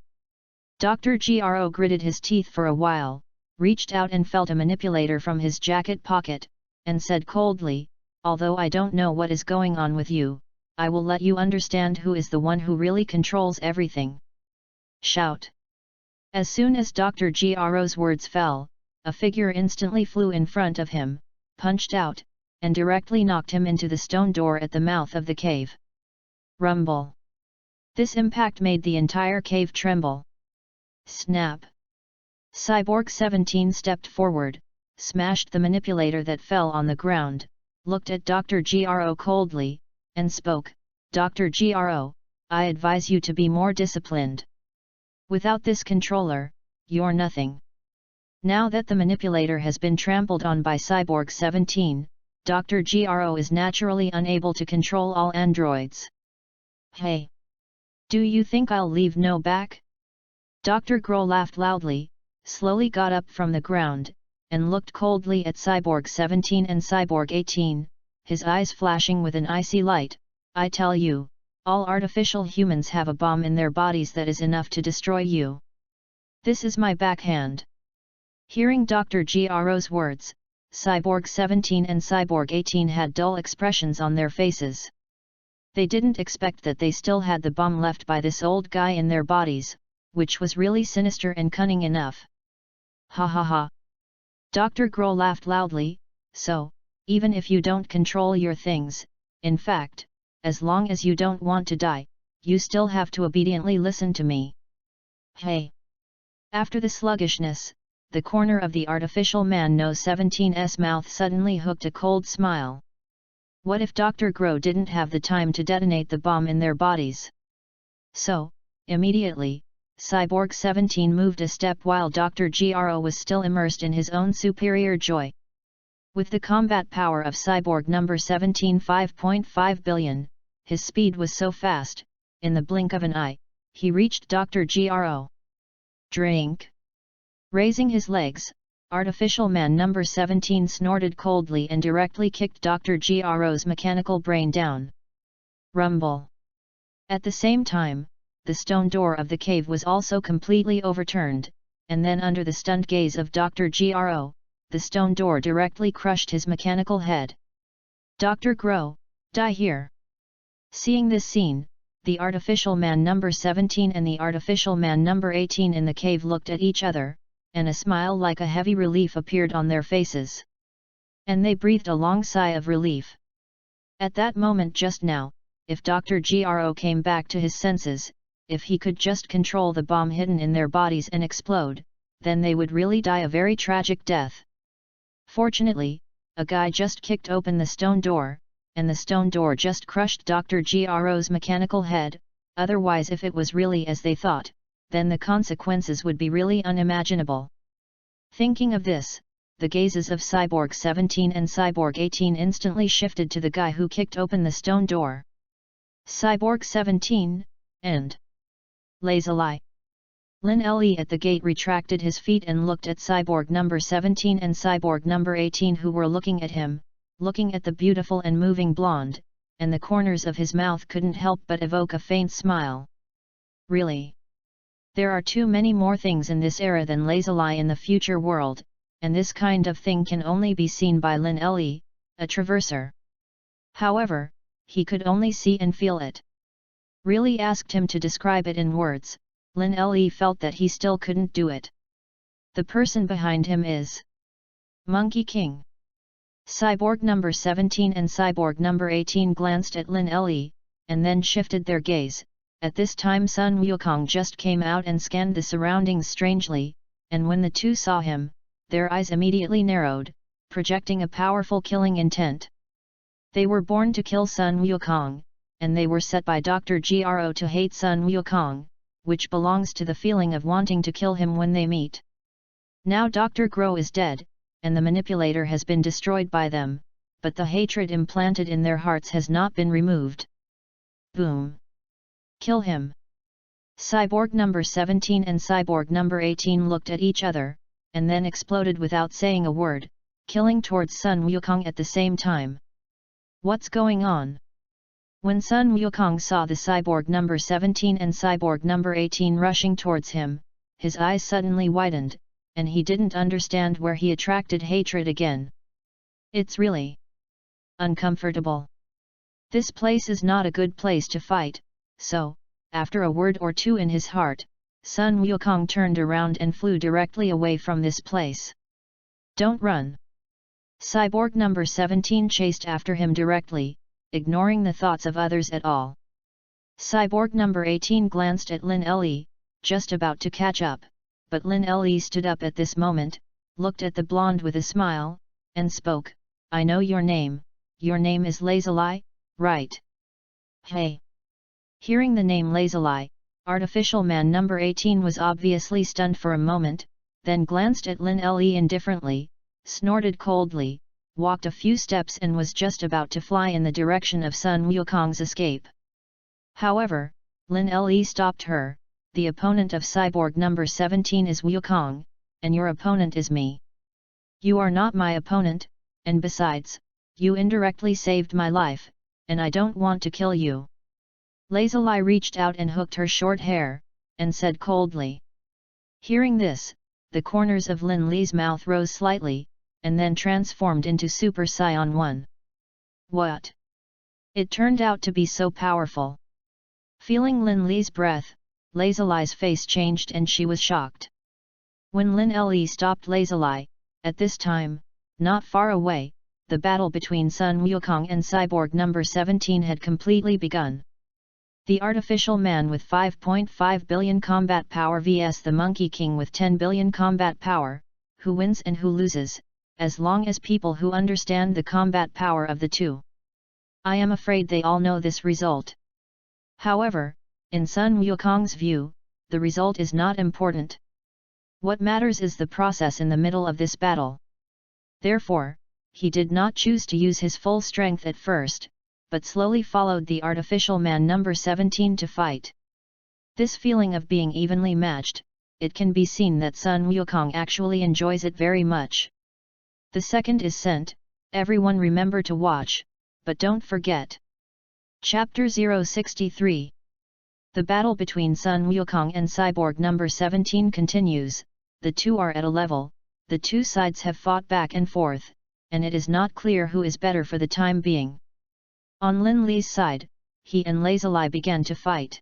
Dr. Gro gritted his teeth for a while, reached out and felt a manipulator from his jacket pocket, and said coldly, although I don't know what is going on with you, I will let you understand who is the one who really controls everything. Shout! As soon as Dr. Gro's words fell, a figure instantly flew in front of him, punched out, and directly knocked him into the stone door at the mouth of the cave. Rumble! This impact made the entire cave tremble. Snap! Cyborg 17 stepped forward, smashed the manipulator that fell on the ground, looked at Dr. Gro coldly, and spoke, Dr. Gro, I advise you to be more disciplined. Without this controller, you're nothing. Now that the manipulator has been trampled on by Cyborg 17, Dr. Gro is naturally unable to control all androids. Hey! Do you think I'll leave no back? Dr. Gro laughed loudly, slowly got up from the ground, and looked coldly at Cyborg 17 and Cyborg 18, his eyes flashing with an icy light. I tell you, all artificial humans have a bomb in their bodies that is enough to destroy you. This is my backhand. Hearing Dr. Gro's words, Cyborg 17 and Cyborg 18 had dull expressions on their faces. They didn't expect that they still had the bomb left by this old guy in their bodies, which was really sinister and cunning enough. Ha ha ha! Dr. Gro laughed loudly, so, even if you don't control your things, in fact, as long as you don't want to die, you still have to obediently listen to me. Hey! After the sluggishness, the corner of the artificial man No 17's mouth suddenly hooked a cold smile. What if Dr. Gro didn't have the time to detonate the bomb in their bodies? So, immediately, Cyborg 17 moved a step while Dr. Gro was still immersed in his own superior joy. With the combat power of Cyborg number 17 5.5 billion, his speed was so fast, in the blink of an eye, he reached Dr. Gro. Drink! Raising his legs, artificial man number 17 snorted coldly and directly kicked Dr. Gro's mechanical brain down. Rumble! At the same time, the stone door of the cave was also completely overturned, and then under the stunned gaze of Dr. Gro, the stone door directly crushed his mechanical head. Dr. Gro, die here! Seeing this scene, the artificial man number 17 and the artificial man number 18 in the cave looked at each other, and a smile like a heavy relief appeared on their faces. And they breathed a long sigh of relief. At that moment just now, if Dr. Gro came back to his senses, if he could just control the bomb hidden in their bodies and explode, then they would really die a very tragic death. Fortunately, a guy just kicked open the stone door, and the stone door just crushed Dr. Gro's mechanical head, otherwise if it was really as they thought, then the consequences would be really unimaginable. Thinking of this, the gazes of Cyborg 17 and Cyborg 18 instantly shifted to the guy who kicked open the stone door. Cyborg 17, and lazily. Lin Le at the gate retracted his feet and looked at Cyborg number 17 and Cyborg number 18 who were looking at him, looking at the beautiful and moving blonde, and the corners of his mouth couldn't help but evoke a faint smile. Really? There are too many more things in this era than lazily in the future world, and this kind of thing can only be seen by Lin Le, a traverser. However, he could only see and feel it. really asked him to describe it in words, Lin Le felt that he still couldn't do it. The person behind hin is Monkey King. Cyborg number 17 and Cyborg number 18 glanced at Lin Le, and then shifted their gaze. At this time Sun Wukong just came out and scanned the surroundings strangely, and when the two saw him, their eyes immediately narrowed, projecting a powerful killing intent. They were born to kill Sun Wukong, and they were set by Dr. Gro to hate Sun Wukong, which belongs to the feeling of wanting to kill him when they meet. Now Dr. Gro is dead, and the manipulator has been destroyed by them, but the hatred implanted in their hearts has not been removed. Boom! Kill him! Cyborg number 17 and Cyborg number 18 looked at each other, and then exploded without saying a word, killing towards Sun Wukong at the same time. What's going on? When Sun Wukong saw the Cyborg number 17 and Cyborg number 18 rushing towards him, his eyes suddenly widened, and he didn't understand where he attracted hatred again. It's really uncomfortable. This place is not a good place to fight, so, after a word or two in his heart, Sun Wukong turned around and flew directly away from this place. Don't run! Cyborg number 17 chased after him directly, ignoring the thoughts of others at all. Cyborg number 18 glanced at Lin Le, just about to catch up, but Lin Le stood up at this moment, looked at the blonde with a smile, and spoke, I know your name is Lazuli, right? Hey! Hearing the name Lazuli, Artificial Man number 18 was obviously stunned for a moment, then glanced at Lin Le indifferently, snorted coldly, walked a few steps and was just about to fly in the direction of Sun Wukong's escape. However, Lin Le stopped her. The opponent of Cyborg number 17 is Wukong, and your opponent is me. You are not my opponent, and besides, you indirectly saved my life, and I don't want to kill you. Lazuli reached out and hooked her short hair, and said coldly. Hearing this, the corners of Lin Le's mouth rose slightly, and then transformed into Super Saiyan 1. What? It turned out to be so powerful. Feeling Lin Le's breath, Lazuli's face changed and she was shocked. When Lin Le stopped Lazuli, at this time, not far away, the battle between Sun Wukong and Cyborg number 17 had completely begun. The artificial man with 5.5 billion combat power vs the Monkey King with 10 billion combat power, who wins and who loses, as long as people who understand the combat power of the two. I am afraid they all know this result. However, in Sun Wukong's view, the result is not important. What matters is the process in the middle of this battle. Therefore, he did not choose to use his full strength at first, but slowly followed the artificial man number 17 to fight. This feeling of being evenly matched, it can be seen that Sun Wukong actually enjoys it very much. The second is sent, everyone remember to watch, but don't forget. Chapter 063. The battle between Sun Wukong and Cyborg number 17 continues. The two are at a level, the two sides have fought back and forth, and it is not clear who is better for the time being. On Lin Le's side, he and Lazuli began to fight.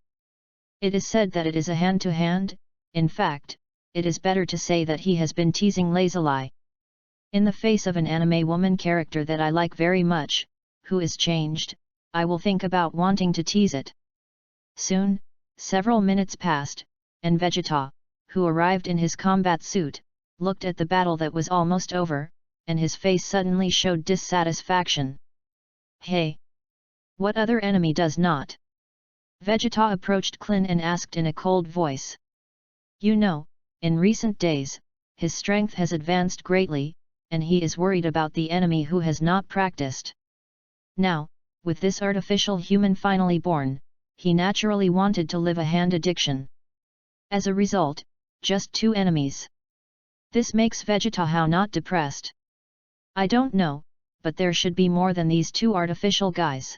It is said that it is a hand-to-hand, in fact, it is better to say that he has been teasing Lazuli. In the face of an anime woman character that I like very much, who is changed, I will think about wanting to tease it. Soon, several minutes passed, and Vegeta, who arrived in his combat suit, looked at the battle that was almost over, and his face suddenly showed dissatisfaction. Hey! What other enemy does not? Vegeta approached Klin and asked in a cold voice. You know, in recent days, his strength has advanced greatly, and he is worried about the enemy who has not practiced. Now, with this artificial human finally born, he naturally wanted to live a hand addiction. As a result, just two enemies. This makes Vegeta how not depressed. I don't know, but there should be more than these two artificial guys.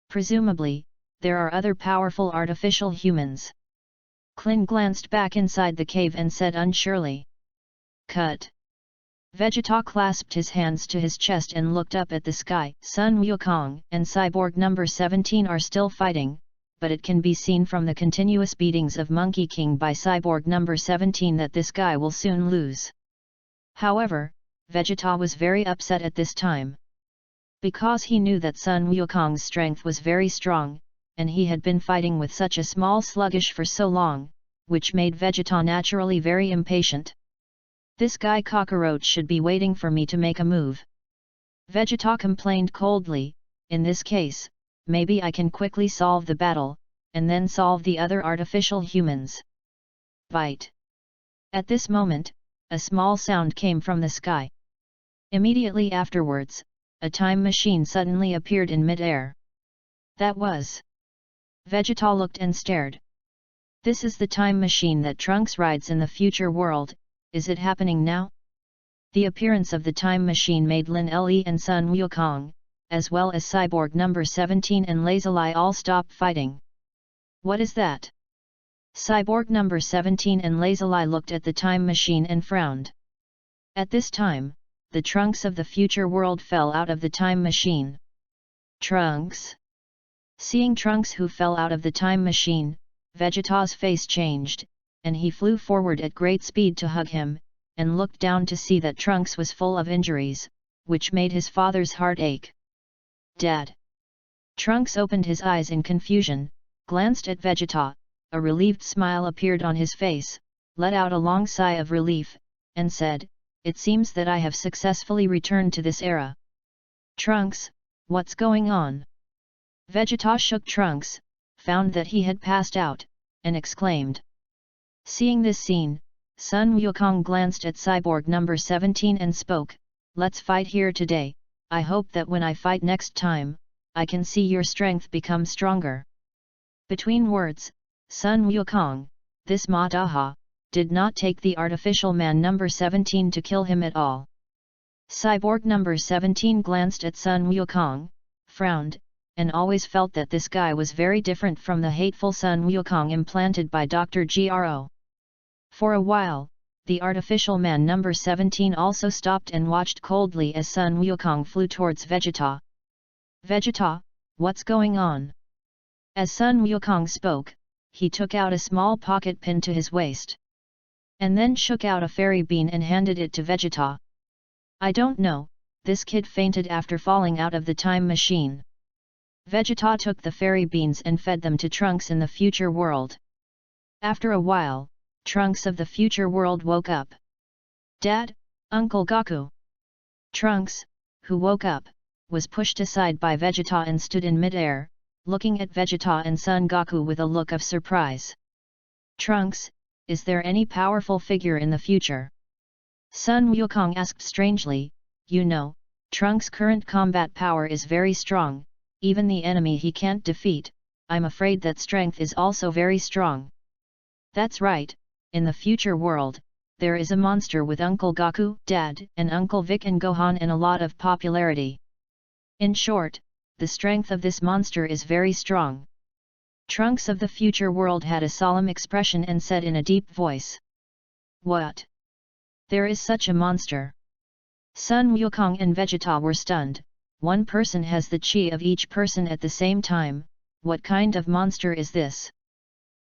Presumably, there are other powerful artificial humans. Klin glanced back inside the cave and said unsurely. Cut. Vegeta clasped his hands to his chest and looked up at the sky. Sun Wukong and Cyborg number 17 are still fighting, but it can be seen from the continuous beatings of Monkey King by Cyborg number 17 that this guy will soon lose. However, Vegeta was very upset at this time. Because he knew that Sun Wukong's strength was very strong, and he had been fighting with such a small sluggish for so long, which made Vegeta naturally very impatient. This guy cockroach should be waiting for me to make a move. Vegeta complained coldly. In this case, maybe I can quickly solve the battle, and then solve the other artificial humans. Bite. At this moment, a small sound came from the sky. Immediately afterwards, a time machine suddenly appeared in mid-air. That was. Vegeta looked and stared. This is the time machine that Trunks rides in the future world. Is it happening now? The appearance of the time machine made Lin Le and Sun Wukong, as well as Cyborg number 17 and Lazuli all stop fighting. What is that? Cyborg number 17 and Lazuli looked at the time machine and frowned. At this time, the Trunks of the future world fell out of the time machine. Trunks? Seeing Trunks who fell out of the time machine, Vegeta's face changed, and he flew forward at great speed to hug him, and looked down to see that Trunks was full of injuries, which made his father's heart ache. Dad! Trunks opened his eyes in confusion, glanced at Vegeta, a relieved smile appeared on his face, let out a long sigh of relief, and said, "It seems that I have successfully returned to this era." Trunks, what's going on? Vegeta shook Trunks, found that he had passed out, and exclaimed. Seeing this scene, Sun Wukong glanced at Cyborg number 17 and spoke, "Let's fight here today. I hope that when I fight next time, I can see your strength become stronger." Between words, Sun Wukong, this Madaha, did not take the artificial man number 17 to kill him at all. Cyborg number 17 glanced at Sun Wukong, frowned, and always felt that this guy was very different from the hateful Sun Wukong implanted by Dr. Gro. For a while, the artificial man number 17 also stopped and watched coldly as Sun Wukong flew towards Vegeta. "Vegeta, what's going on?" As Sun Wukong spoke, he took out a small pocket pin to his waist. And then shook out a fairy bean and handed it to Vegeta. "I don't know, this kid fainted after falling out of the time machine." Vegeta took the fairy beans and fed them to Trunks in the future world. After a while, Trunks of the future world woke up. "Dad, Uncle Goku!" Trunks, who woke up, was pushed aside by Vegeta and stood in mid-air, looking at Vegeta and Son Goku with a look of surprise. "Trunks, is there any powerful figure in the future?" Sun Wukong asked strangely. "You know, Trunks' current combat power is very strong, even the enemy he can't defeat. I'm afraid that strength is also very strong." "That's right, in the future world, there is a monster with Uncle Goku, Dad, and Uncle Vic and Gohan and a lot of popularity. In short, the strength of this monster is very strong." Trunks of the future world had a solemn expression and said in a deep voice. "What? There is such a monster?" Sun Wukong and Vegeta were stunned. One person has the chi of each person at the same time. What kind of monster is this?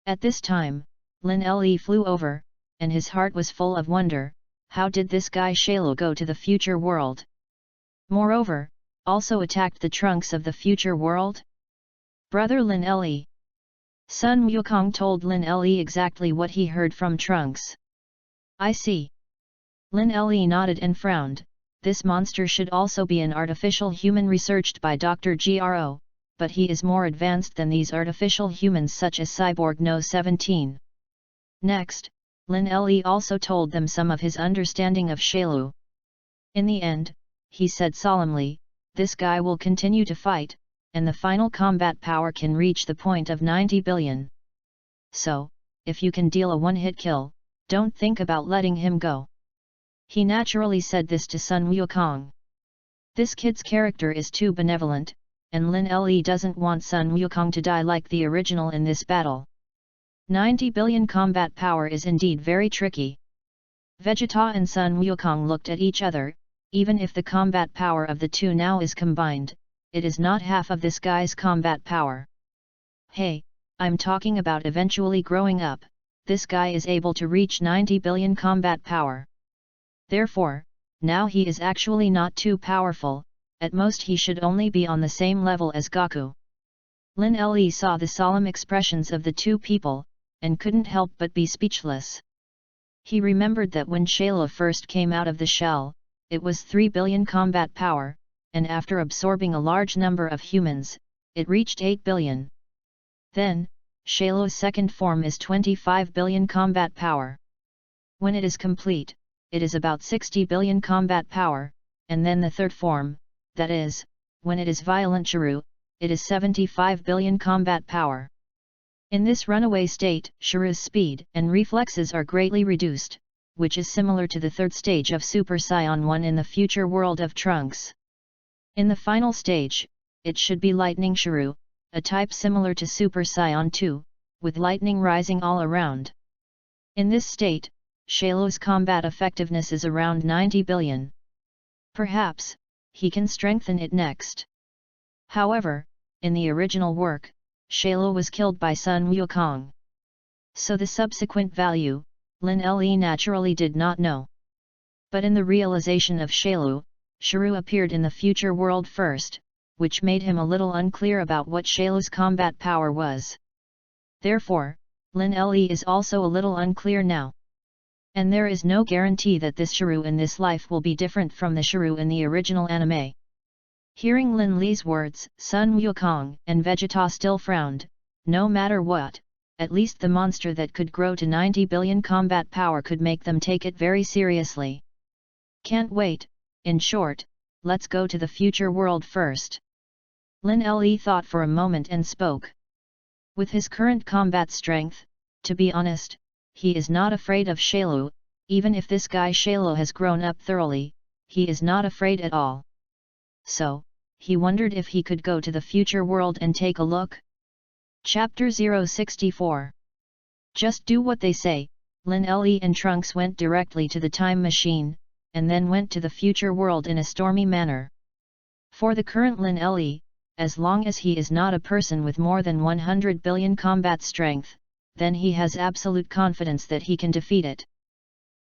At this time, Lin Le flew over, and his heart was full of wonder. How did this guy Shalo go to the future world? Moreover, also attacked the Trunks of the future world? Brother Lin Le. Sun Wukong told Lin Le exactly what he heard from Trunks. "I see." Lin Le nodded and frowned. This monster should also be an artificial human researched by Dr. Gro, but he is more advanced than these artificial humans such as Cyborg No. 17. Next, Lin Le also told them some of his understanding of Shailu. In the end, he said solemnly, "This guy will continue to fight, and the final combat power can reach the point of 90 billion. So, if you can deal a one-hit kill, don't think about letting him go." He naturally said this to Sun Wukong. This kid's character is too benevolent, and Lin Le doesn't want Sun Wukong to die like the original in this battle. 90 billion combat power is indeed very tricky. Vegeta and Sun Wukong looked at each other. Even if the combat power of the two now is combined, it is not half of this guy's combat power. "Hey, I'm talking about eventually growing up, this guy is able to reach 90 billion combat power. Therefore, now he is actually not too powerful, at most he should only be on the same level as Goku. Lin Le saw the solemn expressions of the two people, and couldn't help but be speechless. He remembered that when Shayla first came out of the shell, it was 3 billion combat power, and after absorbing a large number of humans, it reached 8 billion. Then, Shayla's second form is 25 billion combat power. When it is complete, it is about 60 billion combat power, and then the third form, that is, when it is Violent Shiryu, it is 75 billion combat power. In this runaway state, Shiryu's speed and reflexes are greatly reduced, which is similar to the third stage of Super Saiyan 1 in the future world of Trunks. In the final stage, it should be Lightning Shiryu, a type similar to Super Saiyan 2, with lightning rising all around. In this state, Shaylo's combat effectiveness is around 90 billion. Perhaps, he can strengthen it next. However, in the original work, Shaylo was killed by Sun Wukong. So the subsequent value, Lin Le naturally did not know. But in the realization of Shaylo, Shiryu appeared in the future world first, which made him a little unclear about what Shaylo's combat power was. Therefore, Lin Le is also a little unclear now. And there is no guarantee that this Shiryu in this life will be different from the Shiryu in the original anime. Hearing Lin Le's words, Sun Wukong and Vegeta still frowned. No matter what, at least the monster that could grow to 90 billion combat power could make them take it very seriously. Can't wait, in short, let's go to the future world first. Lin Le thought for a moment and spoke. With his current combat strength, to be honest, he is not afraid of Shaylo. Even if this guy Shaylo has grown up thoroughly, he is not afraid at all. So, he wondered if he could go to the future world and take a look. Chapter 064. Just do what they say. Lin Le and Trunks went directly to the time machine, and then went to the future world in a stormy manner. For the current Lin Le, as long as he is not a person with more than 100 billion combat strength, then he has absolute confidence that he can defeat it.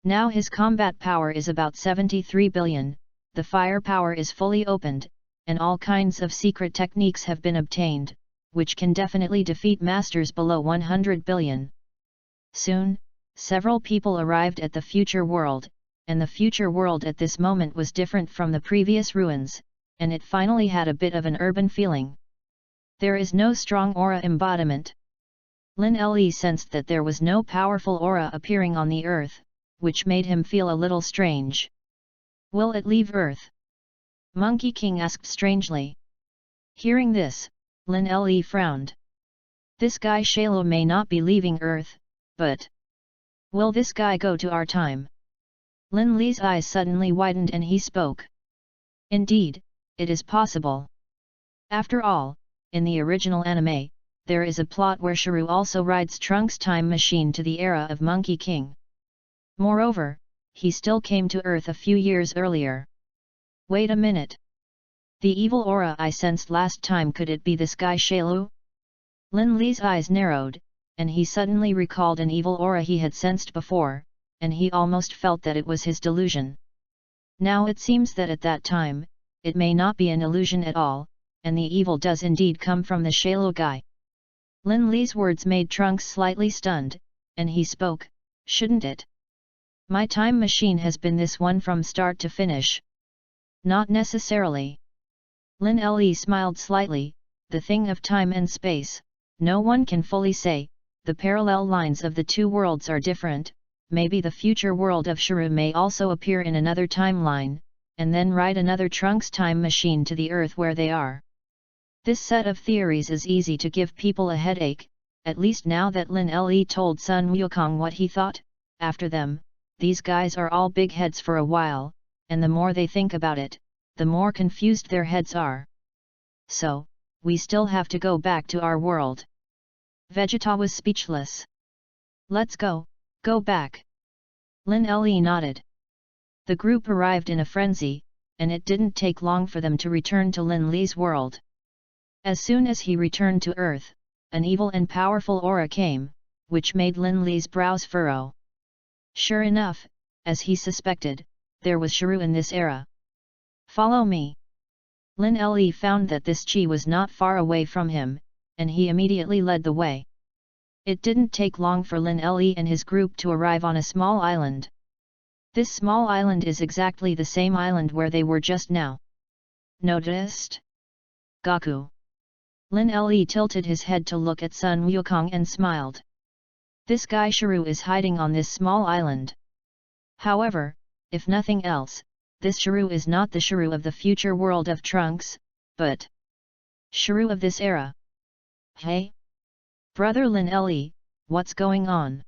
Now his combat power is about 73 billion, the fire power is fully opened, and all kinds of secret techniques have been obtained, which can definitely defeat masters below 100 billion. Soon, several people arrived at the future world, and the future world at this moment was different from the previous ruins, and it finally had a bit of an urban feeling. There is no strong aura embodiment. Lin Le sensed that there was no powerful aura appearing on the earth, which made him feel a little strange. Will it leave Earth? Monkey King asked strangely. Hearing this, Lin Le frowned. This guy Shaylo may not be leaving Earth, but... will this guy go to our time? Lin Le's eyes suddenly widened and he spoke. Indeed, it is possible. After all, in the original anime, there is a plot where Shiryu also rides Trunks' time machine to the era of Monkey King. Moreover, he still came to Earth a few years earlier. Wait a minute. The evil aura I sensed last time, could it be this guy Shaylo? Lin Le's eyes narrowed, and he suddenly recalled an evil aura he had sensed before, and he almost felt that it was his delusion. Now it seems that at that time, it may not be an illusion at all, and the evil does indeed come from the Shaylo guy. Lin Le's words made Trunks slightly stunned, and he spoke, shouldn't it? My time machine has been this one from start to finish. Not necessarily. Lin Le smiled slightly. The thing of time and space, no one can fully say. The parallel lines of the two worlds are different. Maybe the future world of Shiryu may also appear in another timeline, and then ride another Trunks time machine to the Earth where they are. This set of theories is easy to give people a headache, at least now that Lin Le told Sun Wukong what he thought. After them, these guys are all big heads for a while, and the more they think about it, the more confused their heads are. So, we still have to go back to our world. Vegeta was speechless. Let's go back. Lin Le nodded. The group arrived in a frenzy, and it didn't take long for them to return to Lin Le's world. As soon as he returned to Earth, an evil and powerful aura came, which made Lin Li's brows furrow. Sure enough, as he suspected, there was Shrew in this era. Follow me. Lin Li found that this chi was not far away from him, and he immediately led the way. It didn't take long for Lin Li and his group to arrive on a small island. This small island is exactly the same island where they were just now. Noticed? Gaku. Lin Li tilted his head to look at Sun Wukong and smiled. This guy Shrew is hiding on this small island. However, if nothing else, this Shrew is not the Shrew of the future world of Trunks, but Shrew of this era. Hey? Brother Lin Li, what's going on?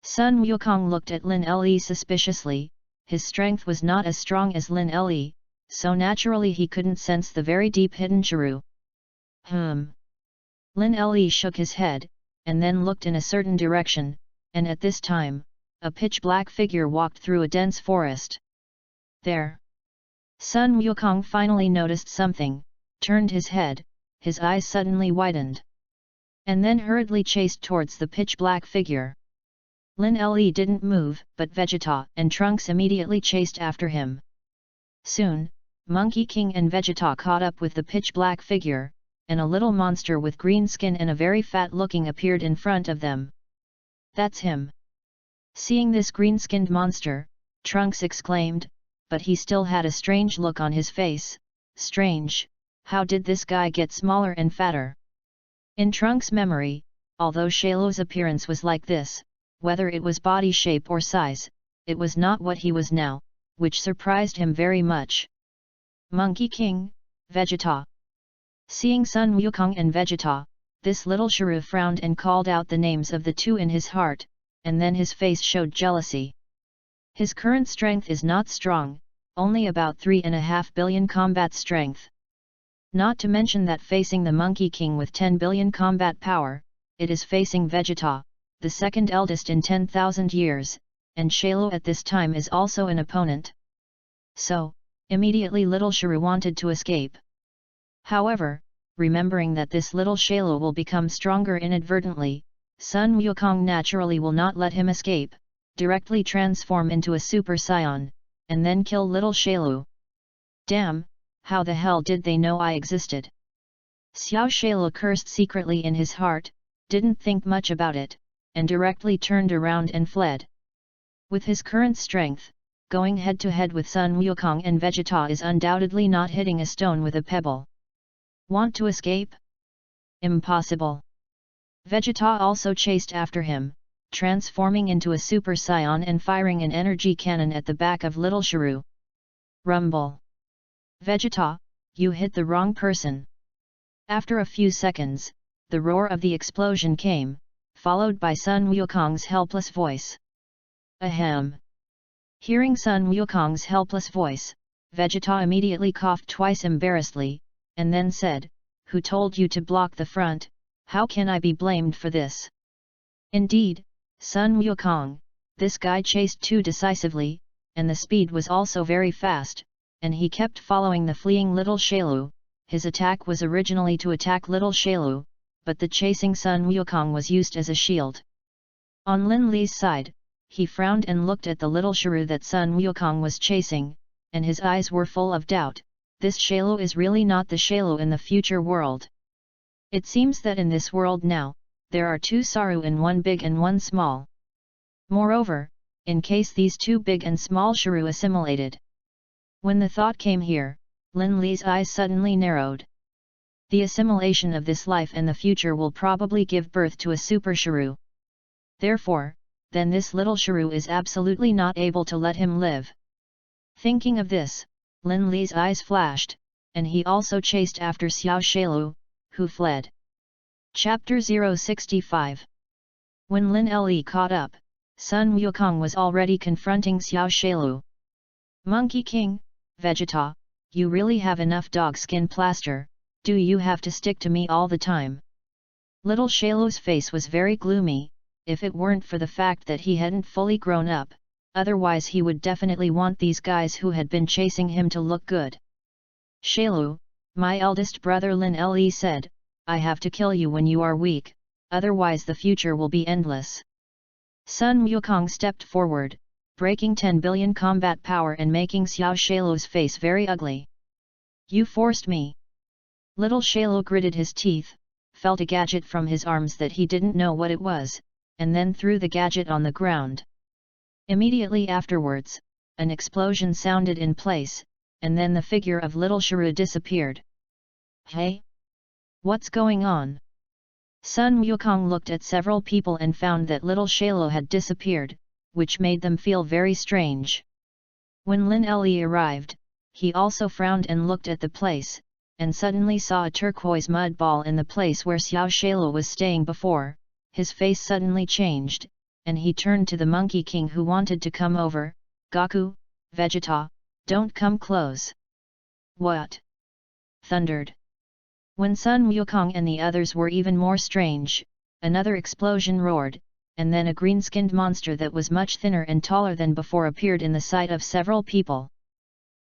Sun Wukong looked at Lin Li suspiciously. His strength was not as strong as Lin Li, so naturally he couldn't sense the very deep hidden Shrew. Lin Li shook his head, and then looked in a certain direction, and at this time, a pitch-black figure walked through a dense forest. There! Sun Wukong finally noticed something, turned his head, his eyes suddenly widened, and then hurriedly chased towards the pitch-black figure. Lin Li didn't move, but Vegeta and Trunks immediately chased after him. Soon, Monkey King and Vegeta caught up with the pitch-black figure, and a little monster with green skin and a very fat-looking appeared in front of them. That's him! Seeing this green-skinned monster, Trunks exclaimed, but he still had a strange look on his face. Strange, how did this guy get smaller and fatter? In Trunks' memory, although Shailo's appearance was like this, whether it was body shape or size, it was not what he was now, which surprised him very much. Monkey King, Vegeta. Seeing Sun Wukong and Vegeta, this little Shrew frowned and called out the names of the two in his heart, and then his face showed jealousy. His current strength is not strong, only about 3.5 billion combat strength. Not to mention that facing the Monkey King with 10 billion combat power, it is facing Vegeta, the second eldest in 10,000 years, and Shailo at this time is also an opponent. So, immediately little Shrew wanted to escape. However, remembering that this little Shailo will become stronger inadvertently, Sun Wukong naturally will not let him escape, directly transform into a Super Saiyan, and then kill little Shailo. Damn, how the hell did they know I existed? Xiao Shailo cursed secretly in his heart, didn't think much about it, and directly turned around and fled. With his current strength, going head-to-head with Sun Wukong and Vegeta is undoubtedly not hitting a stone with a pebble. Want to escape? Impossible. Vegeta also chased after him, transforming into a Super Saiyan and firing an energy cannon at the back of little Shrew. Rumble! Vegeta, you hit the wrong person. After a few seconds, the roar of the explosion came, followed by Sun Wukong's helpless voice. Ahem! Hearing Sun Wukong's helpless voice, Vegeta immediately coughed twice embarrassedly, and then said, "Who told you to block the front? How can I be blamed for this?" Indeed, Sun Wukong, this guy chased too decisively, and the speed was also very fast, and he kept following the fleeing little Shailo. His attack was originally to attack little Shailo, but the chasing Sun Wukong was used as a shield. On Lin Li's side, he frowned and looked at the little Shrew that Sun Wukong was chasing, and his eyes were full of doubt. This Shailo is really not the Shailo in the future world. It seems that in this world now, there are two Saru and one big and one small. Moreover, in case these two big and small Shrew assimilated. When the thought came here, Lin Li's eyes suddenly narrowed. The assimilation of this life and the future will probably give birth to a Super Shrew. Therefore, then this little Shrew is absolutely not able to let him live. Thinking of this, Lin Li's eyes flashed, and he also chased after Xiao Shailo, who fled. Chapter 065. When Lin Li caught up, Sun Wukong was already confronting Xiao Shailo. Monkey King, Vegeta, you really have enough dog skin plaster, do you have to stick to me all the time? Little Shailo's face was very gloomy, if it weren't for the fact that he hadn't fully grown up. Otherwise he would definitely want these guys who had been chasing him to look good. Shailo, my eldest brother Lin Li said, I have to kill you when you are weak, otherwise the future will be endless. Sun Wukong stepped forward, breaking 10 billion combat power and making Xiao Shailu's face very ugly. You forced me. Little Shailu gritted his teeth, felt a gadget from his arms that he didn't know what it was, and then threw the gadget on the ground. Immediately afterwards, an explosion sounded in place, and then the figure of little Shailu disappeared. Hey? What's going on? Sun Wukong looked at several people and found that little Shailu had disappeared, which made them feel very strange. When Lin Le arrived, he also frowned and looked at the place, and suddenly saw a turquoise mud ball in the place where Xiao Shailu was staying before. His face suddenly changed, and he turned to the Monkey King who wanted to come over. Gaku, Vegeta, don't come close. What? Thundered. When Sun Wukong and the others were even more strange, another explosion roared, and then a green-skinned monster that was much thinner and taller than before appeared in the sight of several people.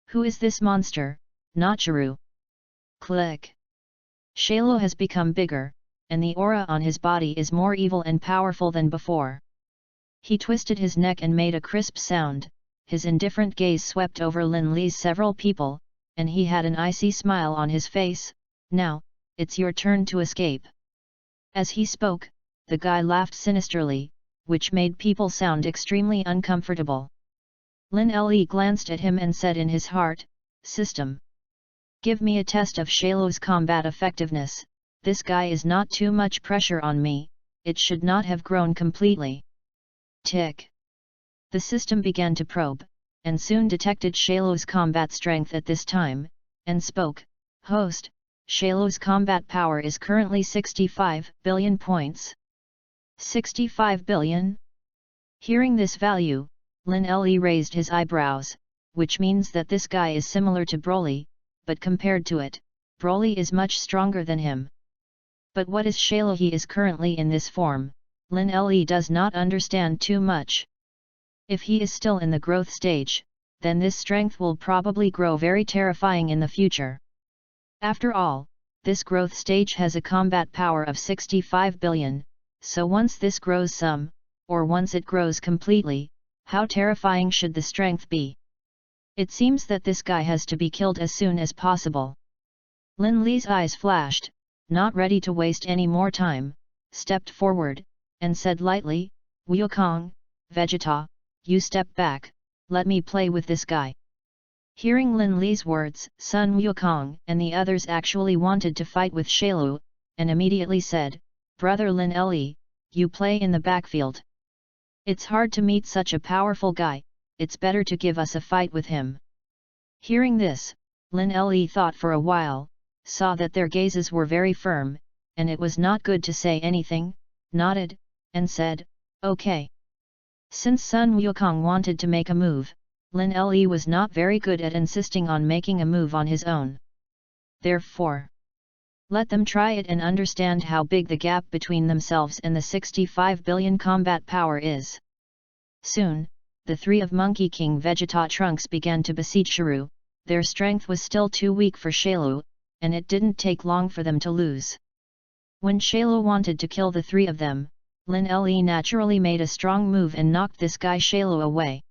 Who is this monster? Not Shailu. Click. Shailu has become bigger, and the aura on his body is more evil and powerful than before. He twisted his neck and made a crisp sound. His indifferent gaze swept over Lin Le's several people, and he had an icy smile on his face. Now, it's your turn to escape. As he spoke, the guy laughed sinisterly, which made people sound extremely uncomfortable. Lin Le glanced at him and said in his heart, System. Give me a test of Shailu's combat effectiveness. This guy is not too much pressure on me, it should not have grown completely. Tick. The system began to probe, and soon detected Shailu's combat strength at this time, and spoke, Host, Shailu's combat power is currently 65 billion points. 65 billion? Hearing this value, Lin Le raised his eyebrows, which means that this guy is similar to Broly, but compared to it, Broly is much stronger than him. But what is Shailu? He is currently in this form. Lin Le does not understand too much. If he is still in the growth stage, then this strength will probably grow very terrifying in the future. After all, this growth stage has a combat power of 65 billion, so once this grows some, or once it grows completely, how terrifying should the strength be? It seems that this guy has to be killed as soon as possible. Lin Le's eyes flashed, not ready to waste any more time, stepped forward, and said lightly, Wukong, Vegeta, you step back, let me play with this guy. Hearing Lin Le's words, Sun Wukong and the others actually wanted to fight with Shailu, and immediately said, Brother Lin Le, you play in the backfield. It's hard to meet such a powerful guy, it's better to give us a fight with him. Hearing this, Lin Le thought for a while, saw that their gazes were very firm, and it was not good to say anything, nodded, and said, Okay. Since Sun Wukong wanted to make a move, Lin Le was not very good at insisting on making a move on his own. Therefore, let them try it and understand how big the gap between themselves and the 65 billion combat power is. Soon, the three of Monkey King Vegeta Trunks began to besiege Shailu. Their strength was still too weak for Shailu, and it didn't take long for them to lose. When Shailu wanted to kill the three of them, Lin Le naturally made a strong move and knocked this guy Shailu away.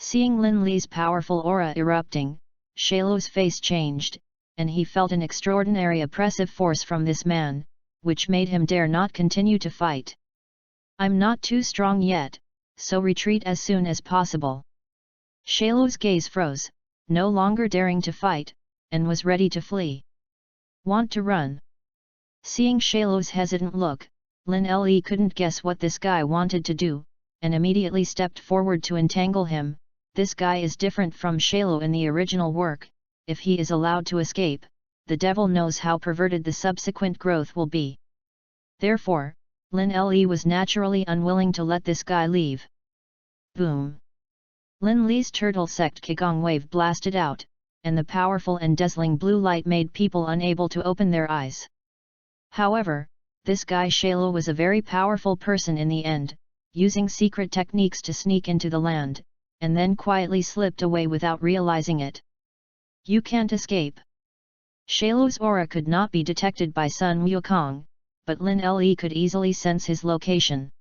Seeing Lin Le's powerful aura erupting, Shailu's face changed, and he felt an extraordinary oppressive force from this man, which made him dare not continue to fight. I'm not too strong yet, so retreat as soon as possible. Shailu's gaze froze, no longer daring to fight, and was ready to flee. Want to run? Seeing Shailu's hesitant look, Lin Le couldn't guess what this guy wanted to do, and immediately stepped forward to entangle him. This guy is different from Shailu in the original work. If he is allowed to escape, the devil knows how perverted the subsequent growth will be. Therefore, Lin Le was naturally unwilling to let this guy leave. Boom! Lin Le's turtle sect Qigong wave blasted out, and the powerful and dazzling blue light made people unable to open their eyes. However, this guy Shailu was a very powerful person in the end, using secret techniques to sneak into the land, and then quietly slipped away without realizing it. You can't escape. Shailu's aura could not be detected by Sun Wukong, but Lin Le could easily sense his location.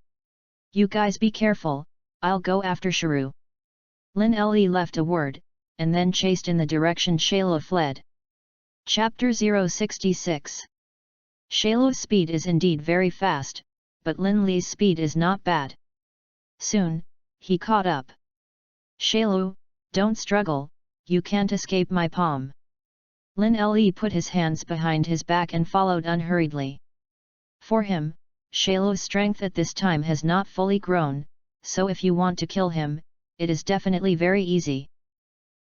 "You guys be careful, I'll go after Shiru." Lin Le left a word, and then chased in the direction Shailu fled. Chapter 066. Shailu's speed is indeed very fast, but Lin Le's speed is not bad. Soon, he caught up. "Shailu, don't struggle, you can't escape my palm." Lin Le put his hands behind his back and followed unhurriedly. For him, Shailu's strength at this time has not fully grown, so if you want to kill him, it is definitely very easy.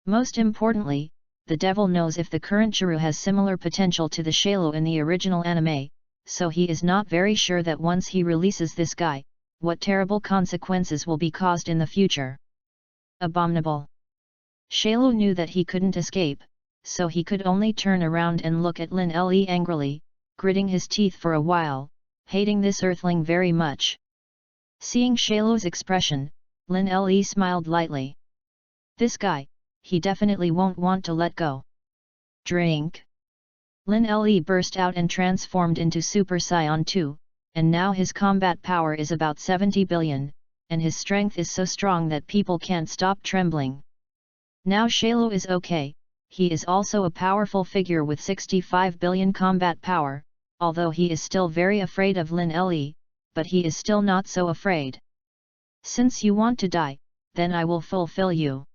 Most importantly, the devil knows if the current Shiru has similar potential to the Shailu in the original anime, so he is not very sure that once he releases this guy, what terrible consequences will be caused in the future. Abominable. Shailu knew that he couldn't escape, so he could only turn around and look at Lin Le angrily, gritting his teeth for a while, hating this earthling very much. Seeing Shailu's expression, Lin Le smiled lightly. This guy, he definitely won't want to let go. Drink! Lin Le burst out and transformed into Super Saiyan 2, and now his combat power is about 70 billion, and his strength is so strong that people can't stop trembling. Now Shailu is okay, he is also a powerful figure with 65 billion combat power, although he is still very afraid of Lin Le, but he is still not so afraid. "Since you want to die, then I will fulfill you."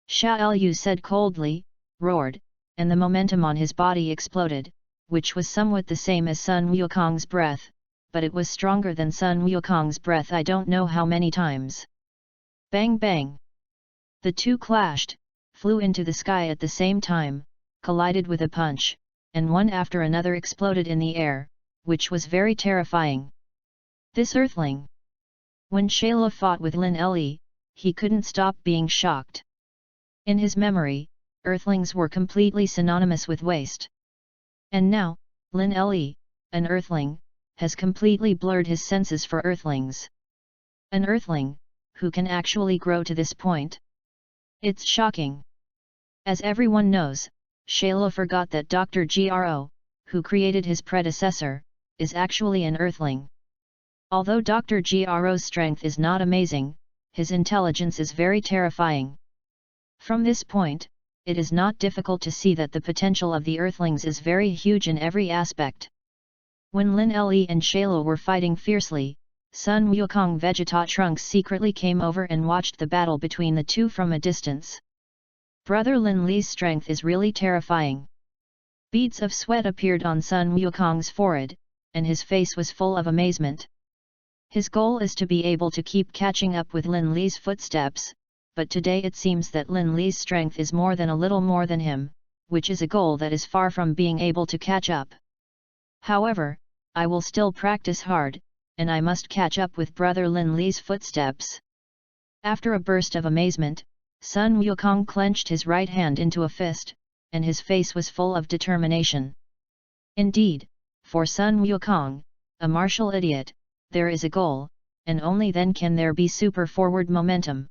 Sha Lu said coldly, roared, and the momentum on his body exploded, which was somewhat the same as Sun Wukong's breath, but it was stronger than Sun Wukong's breath I don't know how many times. Bang bang! The two clashed, flew into the sky at the same time, collided with a punch, and one after another exploded in the air, which was very terrifying. This earthling! When Shailu fought with Lin Le, he couldn't stop being shocked. In his memory, earthlings were completely synonymous with waste. And now, Lin Le, an earthling, has completely blurred his senses for earthlings. An earthling, who can actually grow to this point? It's shocking. As everyone knows, Shailu forgot that Dr. Gro, who created his predecessor, is actually an earthling. Although Dr. Gro's strength is not amazing, his intelligence is very terrifying. From this point, it is not difficult to see that the potential of the earthlings is very huge in every aspect. When Lin Le and Shailu were fighting fiercely, Sun Wukong Vegeta Trunks secretly came over and watched the battle between the two from a distance. Brother Lin Le's strength is really terrifying. Beads of sweat appeared on Sun Wukong's forehead, and his face was full of amazement. His goal is to be able to keep catching up with Lin Le's footsteps, but today it seems that Lin Le's strength is more than a little more than him, which is a goal that is far from being able to catch up. However, I will still practice hard, and I must catch up with brother Lin Le's footsteps. After a burst of amazement, Sun Wukong clenched his right hand into a fist, and his face was full of determination. Indeed, for Sun Wukong, a martial idiot, there is a goal, and only then can there be super forward momentum.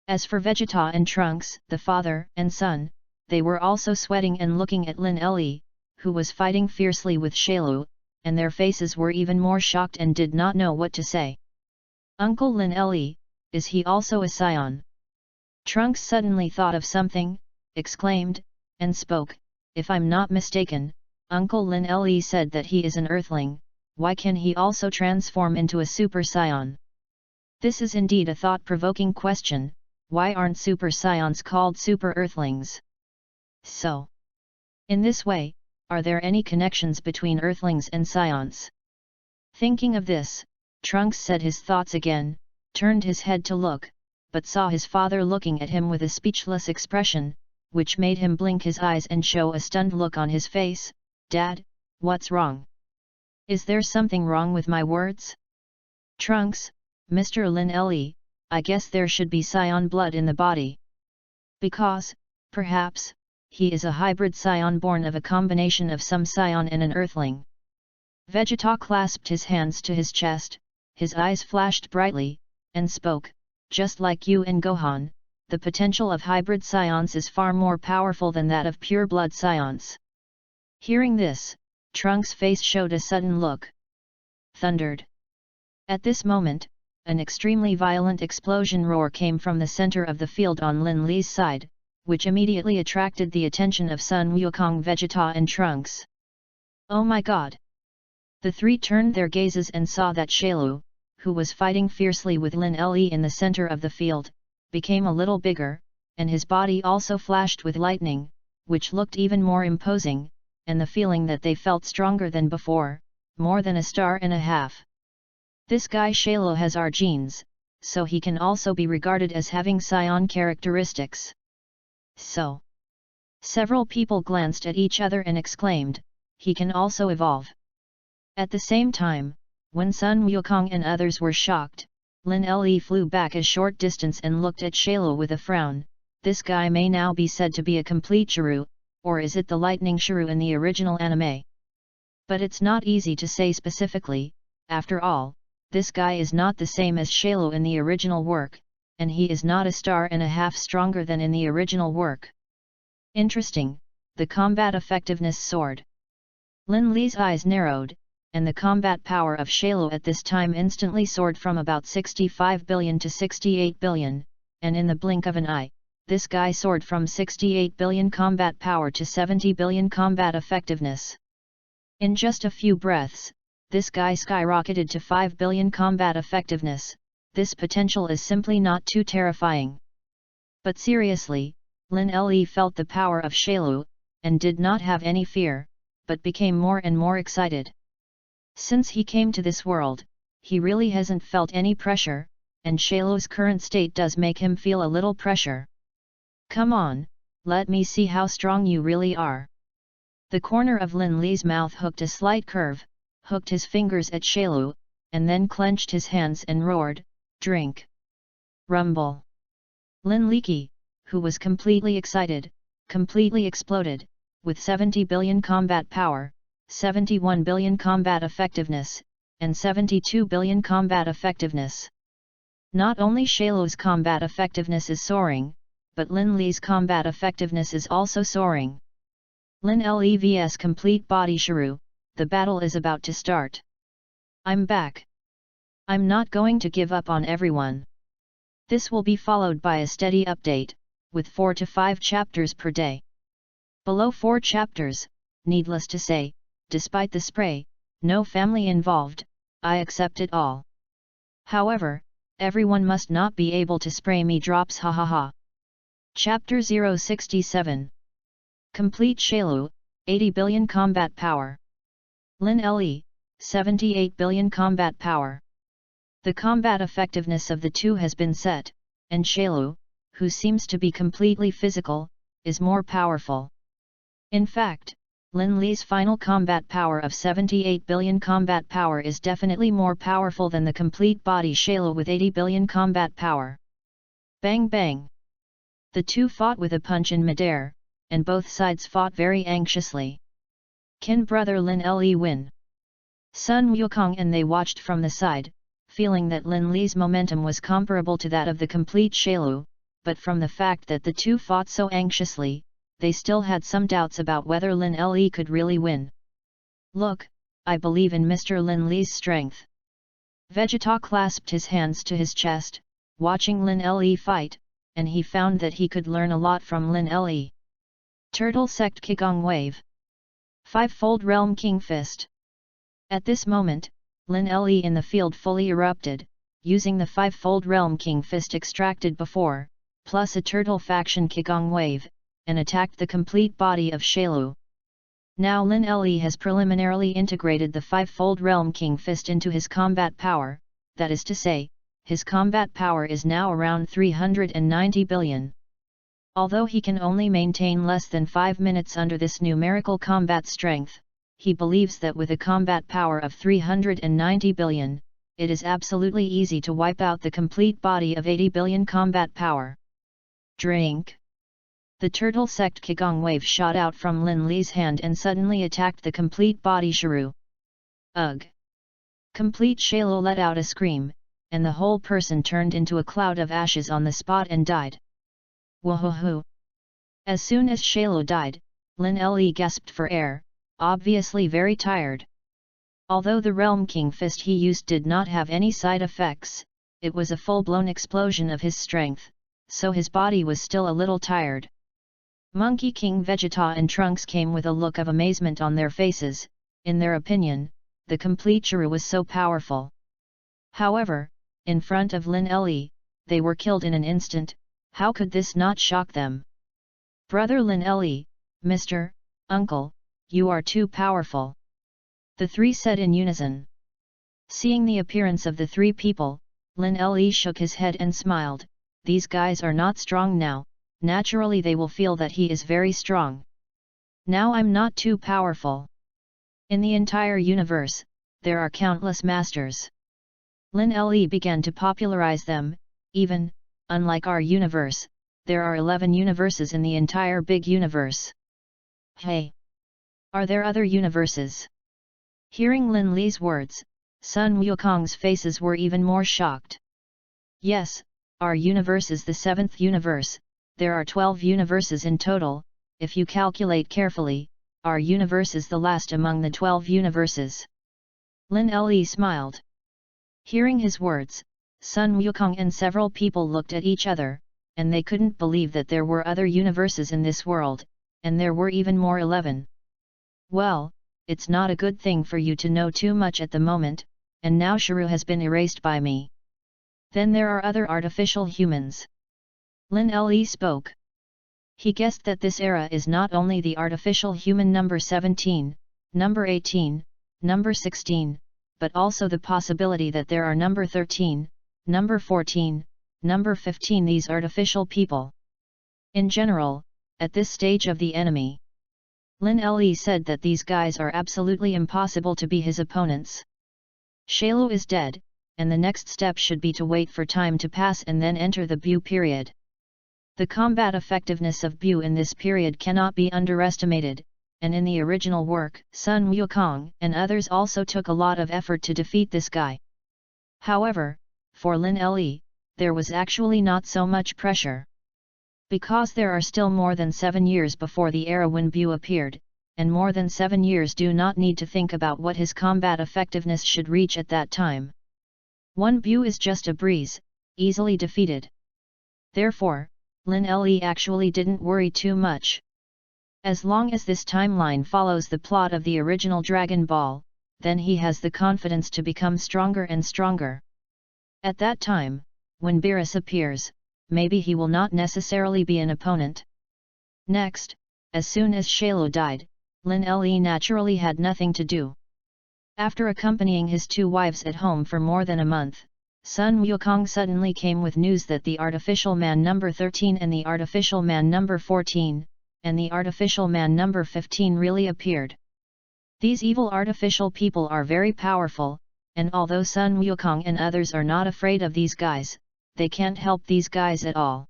As for Vegeta and Trunks, the father and son, they were also sweating and looking at Lin Le, who was fighting fiercely with Shailu, and their faces were even more shocked and did not know what to say. "Uncle Lin Le, is he also a scion?" Trunks suddenly thought of something, exclaimed, and spoke, "If I'm not mistaken, Uncle Lin Le said that he is an earthling, why can he also transform into a super scion?" This is indeed a thought-provoking question. Why aren't super scions called super earthlings? So, in this way, are there any connections between earthlings and scions? Thinking of this, Trunks said his thoughts again, turned his head to look, but saw his father looking at him with a speechless expression, which made him blink his eyes and show a stunned look on his face. "Dad, what's wrong? Is there something wrong with my words?" "Trunks, Mr. Lin Le, I guess there should be scion blood in the body. Because, perhaps, he is a hybrid scion born of a combination of some scion and an earthling." Vegeta clasped his hands to his chest, his eyes flashed brightly, and spoke, "Just like you and Gohan, the potential of hybrid scions is far more powerful than that of pure blood scions. Hearing this, Trunk's face showed a sudden look. Thundered. At this moment, an extremely violent explosion roar came from the center of the field on Lin Li's side, which immediately attracted the attention of Sun Wukong, Vegeta and Trunks. Oh my god! The three turned their gazes and saw that Shailu, who was fighting fiercely with Lin Le in the center of the field, became a little bigger, and his body also flashed with lightning, which looked even more imposing, and the feeling that they felt stronger than before, more than a star and a half. This guy Shailu has our genes, so he can also be regarded as having Scion characteristics. So. Several people glanced at each other and exclaimed, he can also evolve. At the same time, when Sun Wukong and others were shocked, Lin Le flew back a short distance and looked at Shailu with a frown. This guy may now be said to be a complete shrew, or is it the lightning shrew in the original anime? But it's not easy to say specifically. After all, this guy is not the same as Shailu in the original work, and he is not a star and a half stronger than in the original work. Interesting, the combat effectiveness soared. Lin Li's eyes narrowed, and the combat power of Shailu at this time instantly soared from about 65 billion to 68 billion, and in the blink of an eye, this guy soared from 68 billion combat power to 70 billion combat effectiveness. In just a few breaths, this guy skyrocketed to 5 billion combat effectiveness. This potential is simply not too terrifying. But seriously, Lin Le felt the power of Shailu, and did not have any fear, but became more and more excited. Since he came to this world, he really hasn't felt any pressure, and Shailu's current state does make him feel a little pressure. Come on, let me see how strong you really are. The corner of Lin Li's mouth hooked a slight curve, hooked his fingers at Shailu, and then clenched his hands and roared, drink. Rumble. Lin Li, who was completely excited, completely exploded, with 70 billion combat power, 71 billion combat effectiveness, and 72 billion combat effectiveness. Not only Shailu's combat effectiveness is soaring, but Lin Li's combat effectiveness is also soaring. Lin Le vs Complete Body Shrew, the battle is about to start. I'm back. I'm not going to give up on everyone. This will be followed by a steady update, with 4 to 5 chapters per day. Below 4 chapters, needless to say, despite the spray, no family involved, I accept it all. However, everyone must not be able to spray me drops, ha ha ha. Chapter 067. Complete Shailu, 80 billion combat power. Lin Le, 78 billion combat power. The combat effectiveness of the two has been set, and Shailu, who seems to be completely physical, is more powerful. In fact, Lin Li's final combat power of 78 billion combat power is definitely more powerful than the complete body Shailu with 80 billion combat power. Bang bang! The two fought with a punch in midair, and both sides fought very anxiously. Can brother Lin Le win? Sun Wukong and they watched from the side, feeling that Lin Li's momentum was comparable to that of the complete Shailu, but from the fact that the two fought so anxiously, they still had some doubts about whether Lin Le could really win. Look, I believe in Mr. Lin Li's strength. Vegeta clasped his hands to his chest, watching Lin Le fight, and he found that he could learn a lot from Lin Le. Turtle Sect Qigong Wave. Five-fold Realm King Fist. At this moment, Lin Le in the field fully erupted, using the five-fold Realm King Fist extracted before, plus a Turtle Faction Qigong Wave, and attacked the complete body of Shailu. Now Lin Le has preliminarily integrated the five-fold Realm King Fist into his combat power, that is to say, his combat power is now around 390 billion. Although he can only maintain less than 5 minutes under this numerical combat strength, he believes that with a combat power of 390 billion, it is absolutely easy to wipe out the complete body of 80 billion combat power. Drink! The Turtle Sect Qigong Wave shot out from Lin Li's hand and suddenly attacked the complete body Shrew. Ugh! Complete Shailu let out a scream, and the whole person turned into a cloud of ashes on the spot and died. Woohoo! As soon as Shailu died, Lin Le gasped for air, obviously very tired. Although the Realm King fist he used did not have any side effects, it was a full-blown explosion of his strength, so his body was still a little tired. Monkey King Vegeta and Trunks came with a look of amazement on their faces. In their opinion, the complete Chiru was so powerful. However, in front of Lin Le, they were killed in an instant. How could this not shock them? Brother Lin Le, Mr. Uncle, you are too powerful. The three said in unison. Seeing the appearance of the three people, Lin Le shook his head and smiled. These guys are not strong now, naturally they will feel that he is very strong. Now I'm not too powerful. In the entire universe, there are countless masters. Lin Le began to popularize them. Even, unlike our universe, there are 11 universes in the entire big universe. Hey! Are there other universes? Hearing Lin Le's words, Sun Wukong's faces were even more shocked. Yes, our universe is the 7th universe. There are 12 universes in total. If you calculate carefully, our universe is the last among the 12 universes. Lin Le smiled. Hearing his words, Sun Wukong and several people looked at each other, and they couldn't believe that there were other universes in this world, and there were even more 11. Well, it's not a good thing for you to know too much at the moment, and now Chiru has been erased by me. Then there are other artificial humans. Lin Le spoke. He guessed that this era is not only the artificial human number 17, number 18, number 16, but also the possibility that there are number 13, number 14, number 15 these artificial people. In general, at this stage of the enemy, Lin Le said that these guys are absolutely impossible to be his opponents. Shailu is dead, and the next step should be to wait for time to pass and then enter the Bu period. The combat effectiveness of Bu in this period cannot be underestimated, and in the original work, Sun Wukong and others also took a lot of effort to defeat this guy. However, for Lin Le, there was actually not so much pressure. Because there are still more than 7 years before the era when Bu appeared, and more than 7 years do not need to think about what his combat effectiveness should reach at that time. One Bu is just a breeze, easily defeated. Therefore, Lin Le actually didn't worry too much. As long as this timeline follows the plot of the original Dragon Ball, then he has the confidence to become stronger and stronger. At that time, when Beerus appears, maybe he will not necessarily be an opponent. Next, as soon as Shailu died, Lin Le naturally had nothing to do. After accompanying his 2 wives at home for more than a month, Sun Wukong suddenly came with news that the artificial man number 13 and the artificial man number 14, and the artificial man number 15 really appeared. These evil artificial people are very powerful, and although Sun Wukong and others are not afraid of these guys, they can't help these guys at all.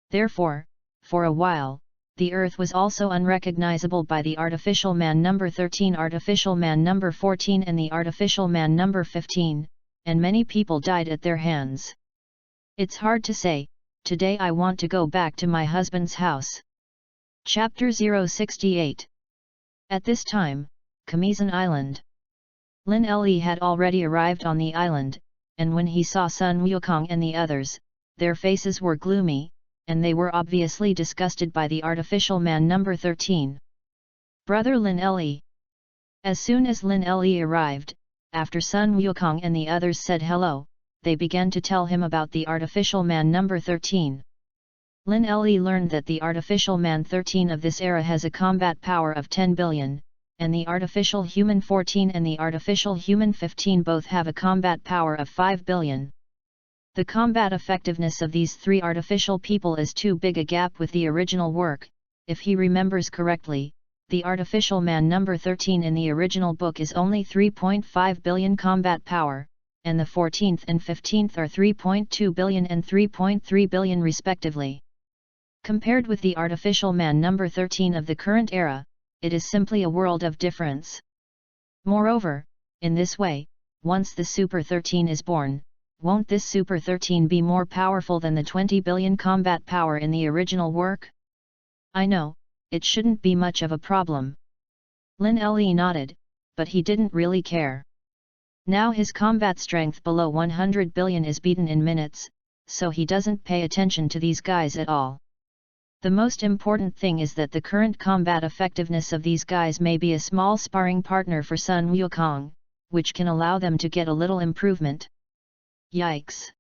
Therefore, for a while, the Earth was also unrecognizable by the artificial man number 13, artificial man number 14 and the artificial man number 15, and many people died at their hands. It's hard to say, today I want to go back to my husband's house. Chapter 068. At this time, Kamizan Island. Lin Le had already arrived on the island, and when he saw Sun Wukong and the others, their faces were gloomy, and they were obviously disgusted by the artificial man number 13. Brother Lin Le. As soon as Lin Le arrived, after Sun Wukong and the others said hello, they began to tell him about the artificial man number 13. Lin Le learned that the artificial man 13 of this era has a combat power of 10 billion, and the artificial human 14 and the artificial human 15 both have a combat power of 5 billion. The combat effectiveness of these 3 artificial people is too big a gap with the original work. If he remembers correctly, the artificial man number 13 in the original book is only 3.5 billion combat power, and the 14th and 15th are 3.2 billion and 3.3 billion respectively. Compared with the artificial man number 13 of the current era, it is simply a world of difference. Moreover, in this way, once the Super 13 is born, won't this Super 13 be more powerful than the 20 billion combat power in the original work? I know, it shouldn't be much of a problem. Lin Le nodded, but he didn't really care. Now his combat strength below 100 billion is beaten in minutes, so he doesn't pay attention to these guys at all. The most important thing is that the current combat effectiveness of these guys may be a small sparring partner for Sun Wukong, which can allow them to get a little improvement. Yikes!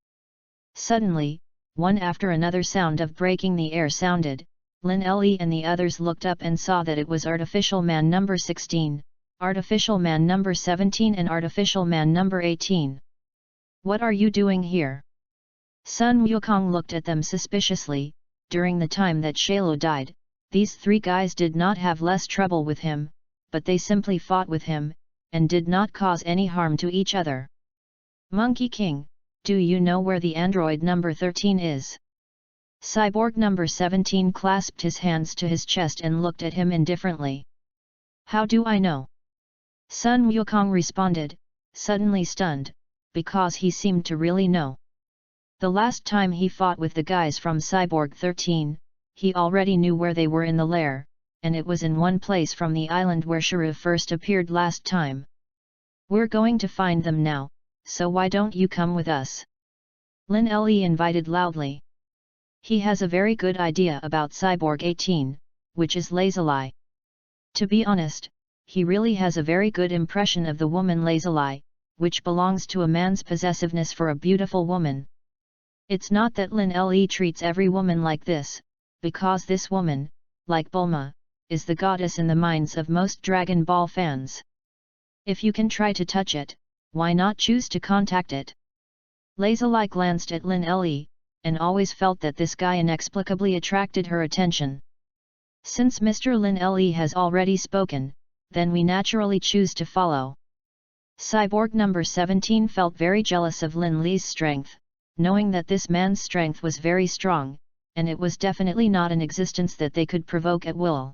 Suddenly, one after another sound of breaking the air sounded. Lin Le and the others looked up and saw that it was Artificial Man number 16, Artificial Man number 17 and Artificial Man number 18. What are you doing here? Sun Wukong looked at them suspiciously. During the time that Shailu died, these three guys did not have less trouble with him, but they simply fought with him, and did not cause any harm to each other. Monkey King, do you know where the android number 13 is? Cyborg number 17 clasped his hands to his chest and looked at him indifferently. How do I know? Sun Wukong responded, suddenly stunned, because he seemed to really know. The last time he fought with the guys from Cyborg 13, he already knew where they were in the lair, and it was in one place from the island where Sheriff first appeared last time. We're going to find them now, so why don't you come with us? Lin Le invited loudly. He has a very good idea about Cyborg 18, which is Lazuli. To be honest, he really has a very good impression of the woman Lazuli, which belongs to a man's possessiveness for a beautiful woman. It's not that Lin Le treats every woman like this, because this woman, like Bulma, is the goddess in the minds of most Dragon Ball fans. If you can try to touch it, why not choose to contact it? Lazuli glanced at Lin Le, and always felt that this guy inexplicably attracted her attention. Since Mr. Lin Le has already spoken, then we naturally choose to follow. Cyborg number 17 felt very jealous of Lin Le's strength, knowing that this man's strength was very strong, and it was definitely not an existence that they could provoke at will.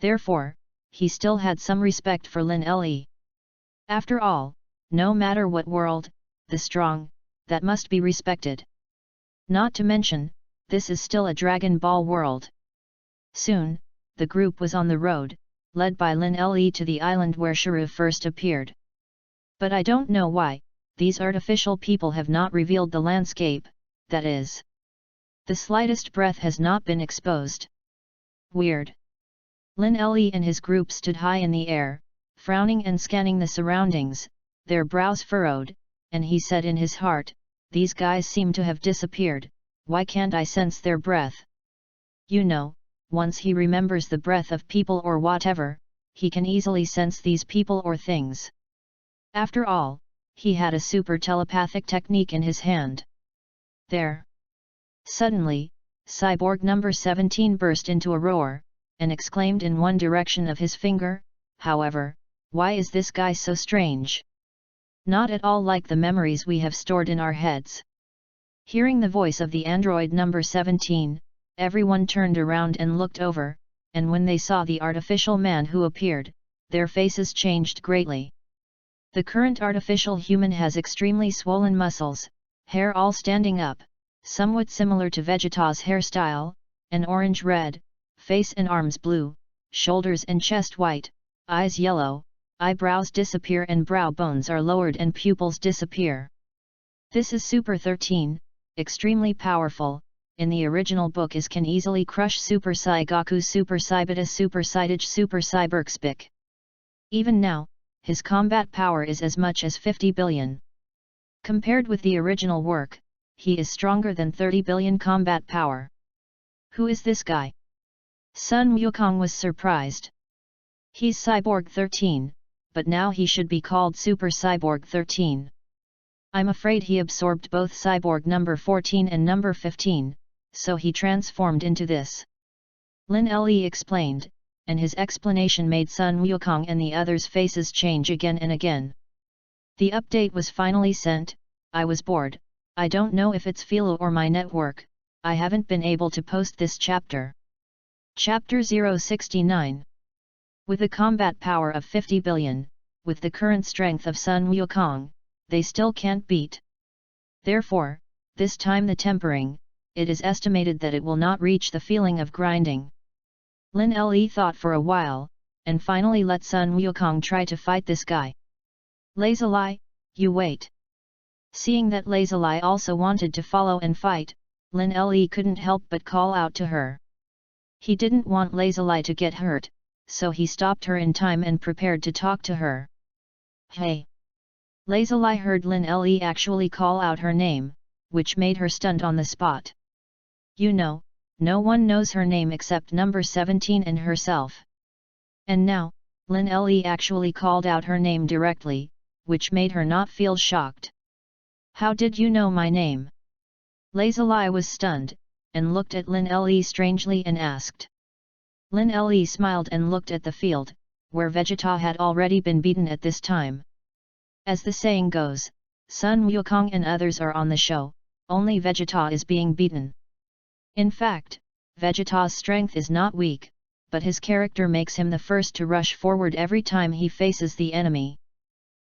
Therefore, he still had some respect for Lin Le. After all, no matter what world, the strong, that must be respected. Not to mention, this is still a Dragon Ball world. Soon, the group was on the road, led by Lin Le to the island where Sheriff first appeared. But I don't know why, these artificial people have not revealed the landscape, that is. The slightest breath has not been exposed. Weird. Lin Le and his group stood high in the air, frowning and scanning the surroundings, their brows furrowed, and he said in his heart, these guys seem to have disappeared, why can't I sense their breath? You know, once he remembers the breath of people or whatever, he can easily sense these people or things. After all, he had a super telepathic technique in his hand. There. Suddenly, Cyborg number 17 burst into a roar, and exclaimed in one direction of his finger, however, why is this guy so strange? Not at all like the memories we have stored in our heads. Hearing the voice of the android number 17, everyone turned around and looked over, and when they saw the artificial man who appeared, their faces changed greatly. The current artificial human has extremely swollen muscles, hair all standing up, somewhat similar to Vegeta's hairstyle, an orange-red, face and arms blue, shoulders and chest white, eyes yellow, eyebrows disappear and brow bones are lowered and pupils disappear. This is Super 13, extremely powerful. In the original book is can easily crush Super Saigoku, Super Saibata, Super Saidage, Super Cyberxpic. Even now, his combat power is as much as 50 billion. Compared with the original work, he is stronger than 30 billion combat power. Who is this guy? Sun Wukong was surprised. He's Cyborg 13, but now he should be called Super Cyborg 13. I'm afraid he absorbed both Cyborg number 14 and number 15, so he transformed into this. Lin Le explained, and his explanation made Sun Wukong and the others' faces change again and again. The update was finally sent. I was bored. I don't know if it's Philo or my network, I haven't been able to post this chapter. Chapter 069. With a combat power of 50 billion, with the current strength of Sun Wukong, they still can't beat. Therefore, this time the tempering, it is estimated that it will not reach the feeling of grinding. Lin Le thought for a while, and finally let Sun Wukong try to fight this guy. Lazuli, you wait. Seeing that Lazuli also wanted to follow and fight, Lin Le couldn't help but call out to her. He didn't want Lazuli to get hurt, so he stopped her in time and prepared to talk to her. Hey! Lazuli heard Lin Le actually call out her name, which made her stunned on the spot. You know, no one knows her name except number 17 and herself. And now, Lin Le actually called out her name directly, which made her not feel shocked. How did you know my name? Lazuli was stunned, and looked at Lin Le strangely and asked. Lin Le smiled and looked at the field, where Vegeta had already been beaten at this time. As the saying goes, Sun Wukong and others are on the show, only Vegeta is being beaten. In fact, Vegeta's strength is not weak, but his character makes him the first to rush forward every time he faces the enemy.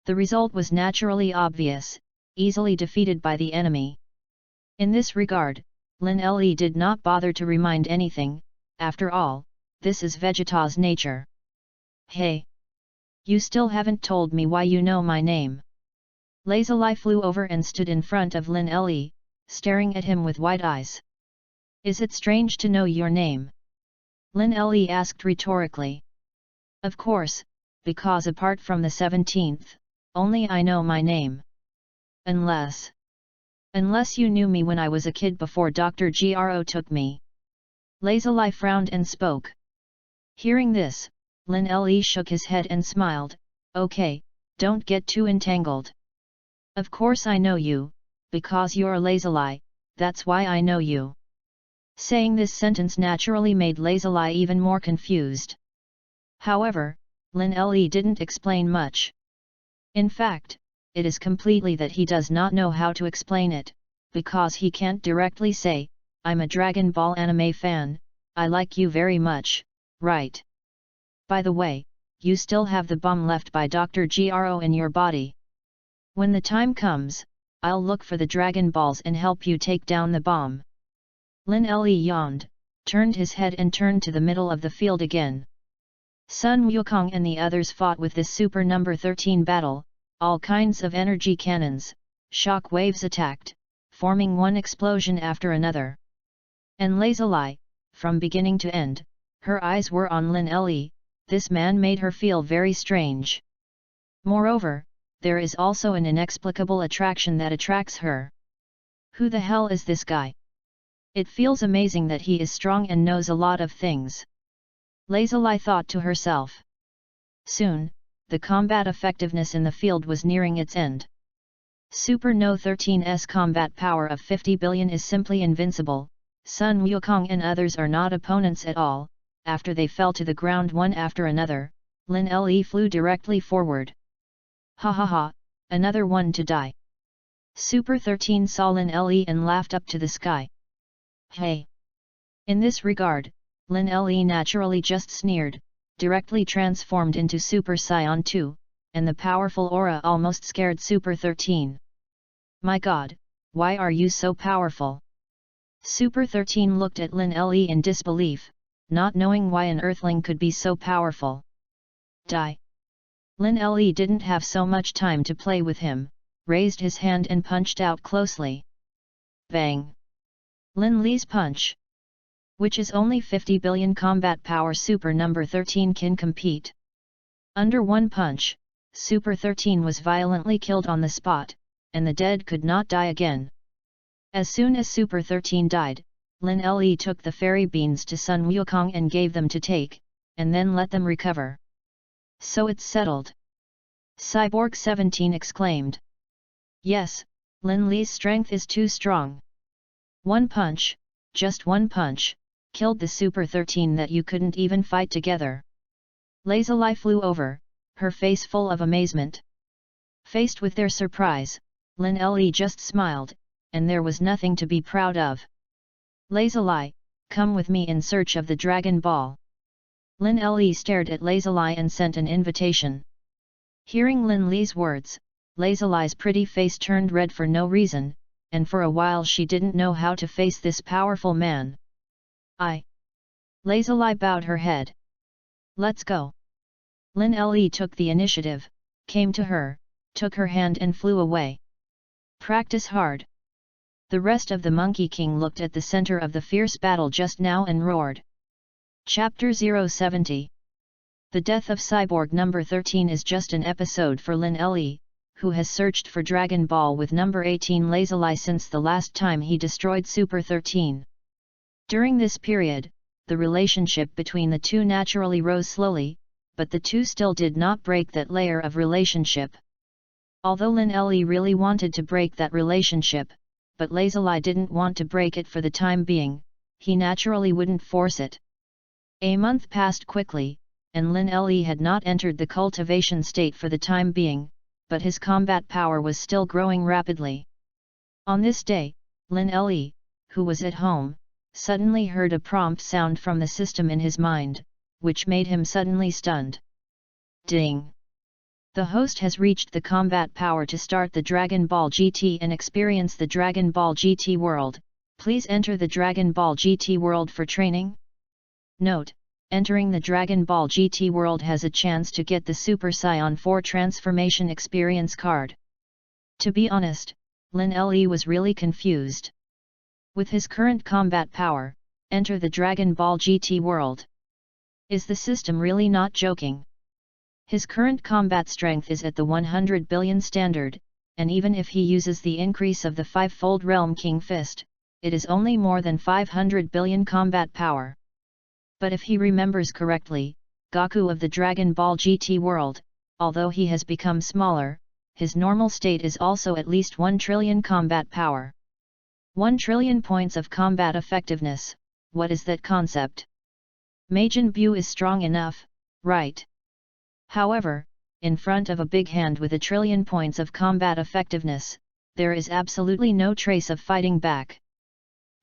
The result was naturally obvious, easily defeated by the enemy. In this regard, Lin Le did not bother to remind anything, after all, this is Vegeta's nature. Hey! You still haven't told me why you know my name. Lazuli flew over and stood in front of Lin Le, staring at him with wide eyes. Is it strange to know your name? Lin Le asked rhetorically. Of course, because apart from the 17th, only I know my name. Unless you knew me when I was a kid before Dr. Gro took me. Lazuli frowned and spoke. Hearing this, Lin Le shook his head and smiled. Okay, don't get too entangled. Of course I know you, because you're Lazuli, that's why I know you. Saying this sentence naturally made Lazuli even more confused. However, Lin Le didn't explain much. In fact, it is completely that he does not know how to explain it, because he can't directly say, I'm a Dragon Ball anime fan, I like you very much, right? By the way, you still have the bomb left by Dr. Gro in your body. When the time comes, I'll look for the Dragon Balls and help you take down the bomb. Lin Le yawned, turned his head and turned to the middle of the field again. Sun Wukong and the others fought with this Super Number 13 battle, all kinds of energy cannons, shock waves attacked, forming one explosion after another. And Lazuli, from beginning to end, her eyes were on Lin Le, this man made her feel very strange. Moreover, there is also an inexplicable attraction that attracts her. Who the hell is this guy? It feels amazing that he is strong and knows a lot of things. Lazuli thought to herself. Soon, the combat effectiveness in the field was nearing its end. Super No 13's combat power of 50 billion is simply invincible, Sun Wukong and others are not opponents at all. After they fell to the ground one after another, Lin Le flew directly forward. Ha ha ha, another one to die. Super 13 saw Lin Le and laughed up to the sky. Hey! In this regard, Lin Le naturally just sneered, directly transformed into Super Saiyan 2, and the powerful aura almost scared Super 13. My god, why are you so powerful? Super 13 looked at Lin Le in disbelief, not knowing why an earthling could be so powerful. Die! Lin Le didn't have so much time to play with him, raised his hand and punched out closely. Bang! Lin Le's punch, which is only 50 billion combat power Super Number 13 can compete. Under one punch, Super 13 was violently killed on the spot, and the dead could not die again. As soon as Super 13 died, Lin Le took the fairy beans to Sun Wukong and gave them to take, and then let them recover. So it's settled. Cyborg 17 exclaimed. Yes, Lin Le's strength is too strong. One punch, just one punch, killed the Super 13 that you couldn't even fight together. Lazuli flew over, her face full of amazement. Faced with their surprise, Lin Le just smiled, and there was nothing to be proud of. Lazuli, come with me in search of the Dragon Ball. Lin Le stared at Lazuli and sent an invitation. Hearing Lin Le's words, Lazuli's pretty face turned red for no reason, and for a while she didn't know how to face this powerful man. Lazuli bowed her head. Let's go. Lin Le took the initiative, came to her, took her hand and flew away. Practice hard. The rest of the Monkey King looked at the center of the fierce battle just now and roared. Chapter 070. The death of Cyborg number 13 is just an episode for Lin Le, who has searched for Dragon Ball with number 18 lazily since the last time he destroyed Super 13. During this period, the relationship between the two naturally rose slowly, but the two still did not break that layer of relationship. Although Lin Le really wanted to break that relationship, but lazily didn't want to break it for the time being, he naturally wouldn't force it. A month passed quickly, and Lin Le had not entered the cultivation state for the time being, but his combat power was still growing rapidly. On this day, Lin Le, who was at home, suddenly heard a prompt sound from the system in his mind, which made him suddenly stunned. Ding! The host has reached the combat power to start the Dragon Ball GT and experience the Dragon Ball GT world. Please enter the Dragon Ball GT world for training. Note: entering the Dragon Ball GT world has a chance to get the Super Saiyan 4 transformation experience card. To be honest, Lin Le was really confused. With his current combat power, enter the Dragon Ball GT world. Is the system really not joking? His current combat strength is at the 100 billion standard, and even if he uses the increase of the 5-fold Realm King Fist, it is only more than 500 billion combat power. But if he remembers correctly, Goku of the Dragon Ball GT world, although he has become smaller, his normal state is also at least 1 trillion combat power. 1 trillion points of combat effectiveness, what is that concept? Majin Buu is strong enough, right? However, in front of a big hand with 1 trillion points of combat effectiveness, there is absolutely no trace of fighting back.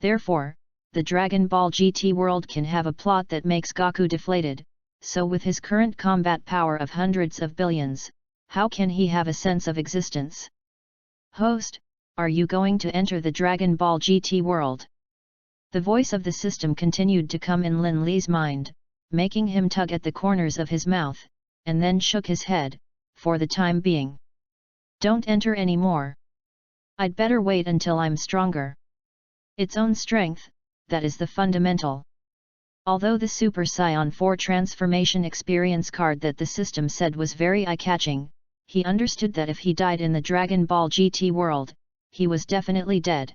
Therefore, the Dragon Ball GT world can have a plot that makes Goku deflated, so with his current combat power of hundreds of billions, how can he have a sense of existence? Host, are you going to enter the Dragon Ball GT world? The voice of the system continued to come in Lin Le's mind, making him tug at the corners of his mouth, and then shook his head, for the time being. Don't enter anymore. I'd better wait until I'm stronger. Its own strength, that is the fundamental. Although the Super Saiyan 4 transformation experience card that the system said was very eye-catching, he understood that if he died in the Dragon Ball GT world, he was definitely dead.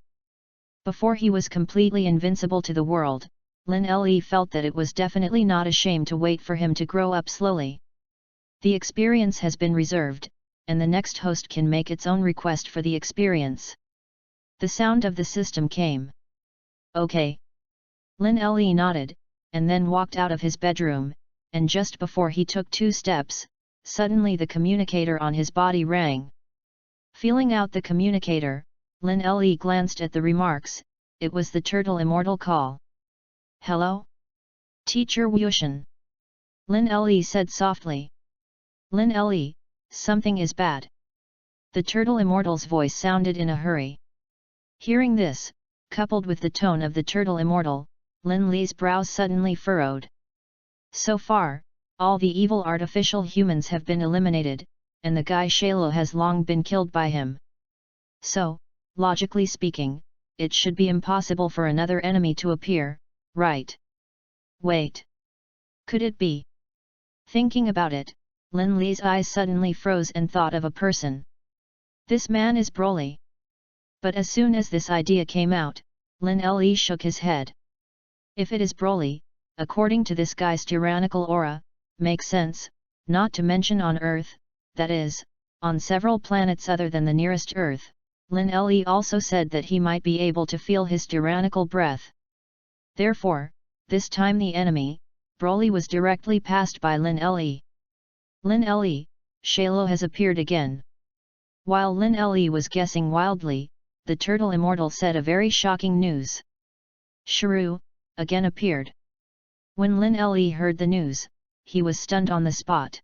Before he was completely invincible to the world, Lin Le felt that it was definitely not a shame to wait for him to grow up slowly. The experience has been reserved, and the next host can make its own request for the experience. The sound of the system came. Okay. Lin Le nodded, and then walked out of his bedroom, and just before he took 2 steps, suddenly the communicator on his body rang. Feeling out the communicator, Lin Le glanced at the remarks. It was the Turtle Immortal call. Hello? Teacher Wushin. Lin Le said softly. Lin Le, something is bad. The Turtle Immortal's voice sounded in a hurry. Hearing this, coupled with the tone of the Turtle Immortal, Lin Le's brows suddenly furrowed. So far, all the evil artificial humans have been eliminated, and the guy Shalo has long been killed by him. So, logically speaking, it should be impossible for another enemy to appear, right? Wait. Could it be? Thinking about it, Lin Le's eyes suddenly froze and thought of a person. This man is Broly. But as soon as this idea came out, Lin Le shook his head. If it is Broly, according to this guy's tyrannical aura, makes sense, not to mention on Earth, that is, on several planets other than the nearest Earth. Lin Le also said that he might be able to feel his tyrannical breath. Therefore, this time the enemy, Broly, was directly passed by Lin Le. Lin Le, Shalo has appeared again. While Lin Le was guessing wildly, the Turtle Immortal said a very shocking news. Shiryu, again appeared. When Lin Le heard the news, he was stunned on the spot.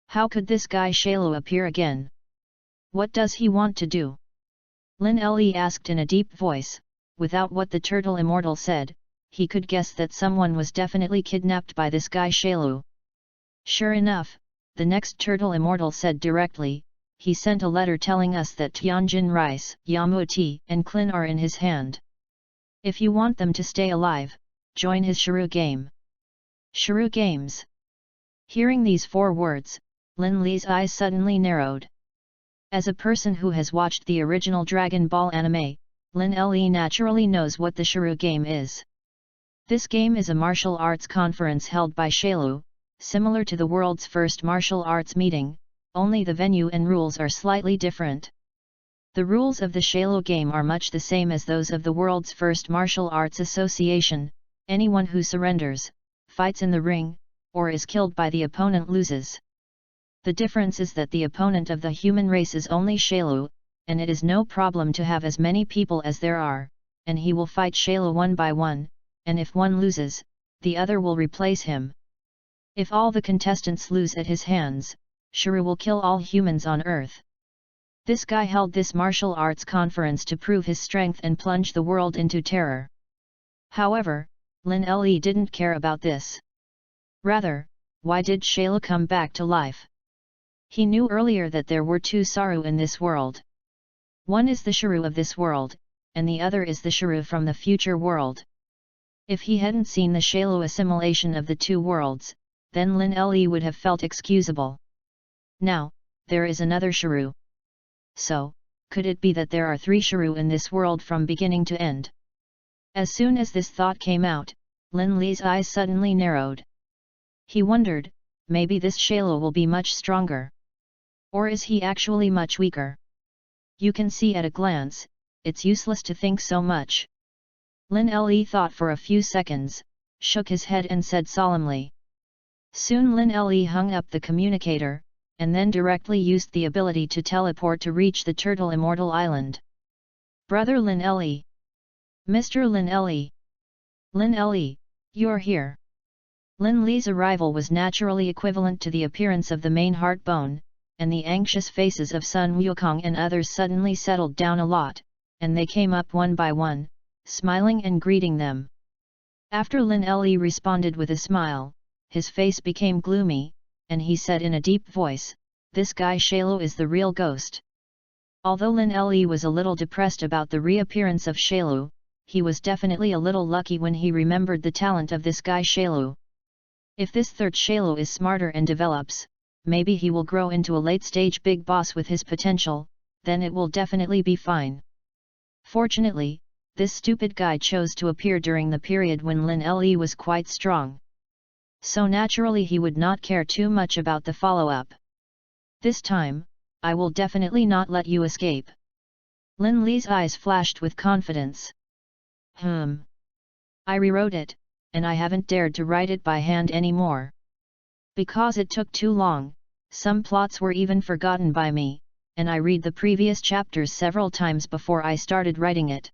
How could this guy Shalo appear again? What does he want to do? Lin Le asked in a deep voice. Without what the Turtle Immortal said, he could guess that someone was definitely kidnapped by this guy Shalo. Sure enough, the next turtle immortal said directly. He sent a letter telling us that Tianjin rice, Yamuti, and Klin are in his hand. If you want them to stay alive, join his Shrew game. Shrew games. Hearing these 4 words, Lin Li's eyes suddenly narrowed. As a person who has watched the original Dragon Ball anime, Lin Li naturally knows what the Shrew game is. This game is a martial arts conference held by Shailu, similar to the world's first martial arts meeting, only the venue and rules are slightly different. The rules of the Shailu game are much the same as those of the world's first martial arts association. Anyone who surrenders, fights in the ring, or is killed by the opponent loses. The difference is that the opponent of the human race is only Shailu, and it is no problem to have as many people as there are, and he will fight Shailu one by one, and if one loses, the other will replace him. If all the contestants lose at his hands, Shrew will kill all humans on Earth. This guy held this martial arts conference to prove his strength and plunge the world into terror. However, Lin Li didn't care about this. Rather, why did Shailu come back to life? He knew earlier that there were 2 Saru in this world. One is the Shrew of this world, and the other is the Shrew from the future world. If he hadn't seen the Shailu assimilation of the 2 worlds, then Lin Li would have felt excusable. Now, there is another Shrew. So, could it be that there are 3 Shrew in this world from beginning to end? As soon as this thought came out, Lin Li's eyes suddenly narrowed. He wondered, maybe this Shailu will be much stronger. Or is he actually much weaker? You can see at a glance, it's useless to think so much. Lin Li thought for a few seconds, shook his head and said solemnly. Soon Lin Li hung up the communicator, and then directly used the ability to teleport to reach the Turtle Immortal Island. Brother Lin Li! Mr. Lin Li! Lin Li, you're here! Lin Li's arrival was naturally equivalent to the appearance of the main heart bone, and the anxious faces of Sun Wukong and others suddenly settled down a lot, and they came up one by one, smiling and greeting them. After Lin Li responded with a smile, his face became gloomy, and he said in a deep voice, "This guy Shailu is the real ghost." Although Lin Li was a little depressed about the reappearance of Shailu, he was definitely a little lucky when he remembered the talent of this guy Shailu. If this third Shailu is smarter and develops, maybe he will grow into a late-stage big boss with his potential, then it will definitely be fine. Fortunately, this stupid guy chose to appear during the period when Lin Li was quite strong. So naturally he would not care too much about the follow-up. This time, I will definitely not let you escape. Lin Li's eyes flashed with confidence. I rewrote it, and I haven't dared to write it by hand anymore. Because it took too long, some plots were even forgotten by me, and I read the previous chapters several times before I started writing it.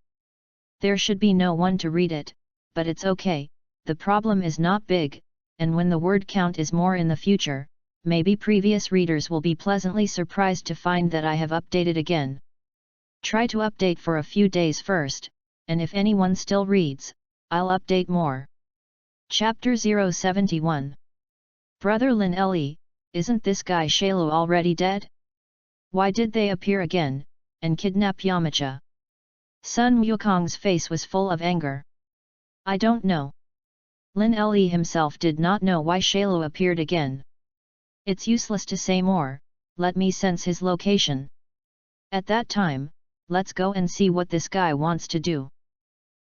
There should be no one to read it, but it's okay, the problem is not big, and when the word count is more in the future, maybe previous readers will be pleasantly surprised to find that I have updated again. Try to update for a few days first, and if anyone still reads, I'll update more. Chapter 071. Brother Lin Li, isn't this guy Shailu already dead? Why did they appear again, and kidnap Yamcha? Sun Wukong's face was full of anger. I don't know. Lin Li himself did not know why Shailu appeared again. It's useless to say more, let me sense his location. At that time, let's go and see what this guy wants to do.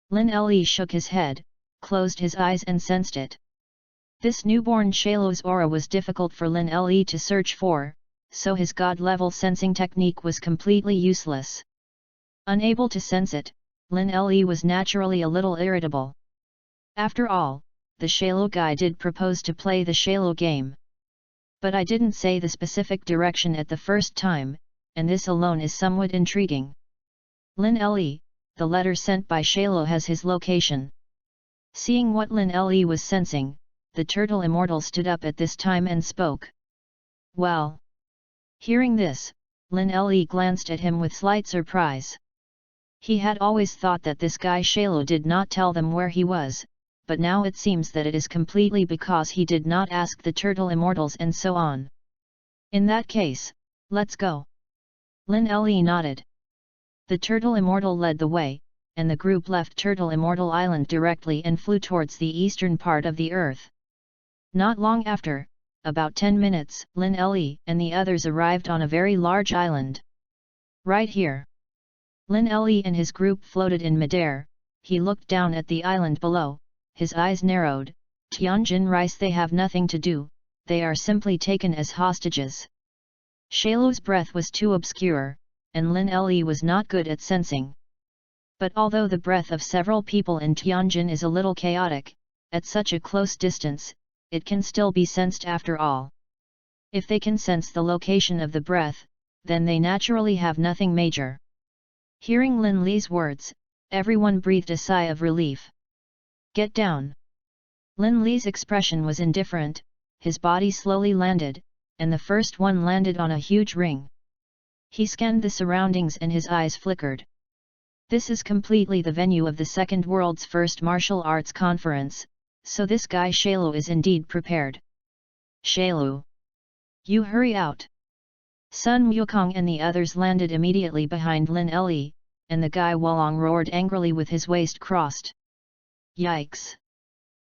Lin Li shook his head, closed his eyes and sensed it. This newborn Shailu's aura was difficult for Lin Li to search for, so his god-level sensing technique was completely useless. Unable to sense it, Lin Li was naturally a little irritable. After all, the Shailu guy did propose to play the Shailu game. But I didn't say the specific direction at the first time, and this alone is somewhat intriguing. Lin Li, the letter sent by Shailu has his location. Seeing what Lin Li was sensing, the Turtle Immortal stood up at this time and spoke. Well. Hearing this, Lin Li glanced at him with slight surprise. He had always thought that this guy Shailu did not tell them where he was, but now it seems that it is completely because he did not ask the Turtle Immortals and so on. In that case, let's go. Lin Le nodded. The Turtle Immortal led the way, and the group left Turtle Immortal Island directly and flew towards the eastern part of the earth. Not long after, about 10 minutes, Lin Le and the others arrived on a very large island. Right here. Lin Le and his group floated in midair. He looked down at the island below, his eyes narrowed. Tianjin Rice, they have nothing to do, they are simply taken as hostages. Shailu's breath was too obscure, and Lin Le was not good at sensing. But although the breath of several people in Tianjin is a little chaotic, at such a close distance, it can still be sensed after all. If they can sense the location of the breath, then they naturally have nothing major. Hearing Lin Le's words, everyone breathed a sigh of relief. Get down. Lin Le's expression was indifferent, his body slowly landed, and the first one landed on a huge ring. He scanned the surroundings and his eyes flickered. This is completely the venue of the Second World's first martial arts conference, so this guy Shailu is indeed prepared. Shailu! You hurry out! Sun Wukong and the others landed immediately behind Lin Le, and the guy Wolong roared angrily with his waist crossed. Yikes!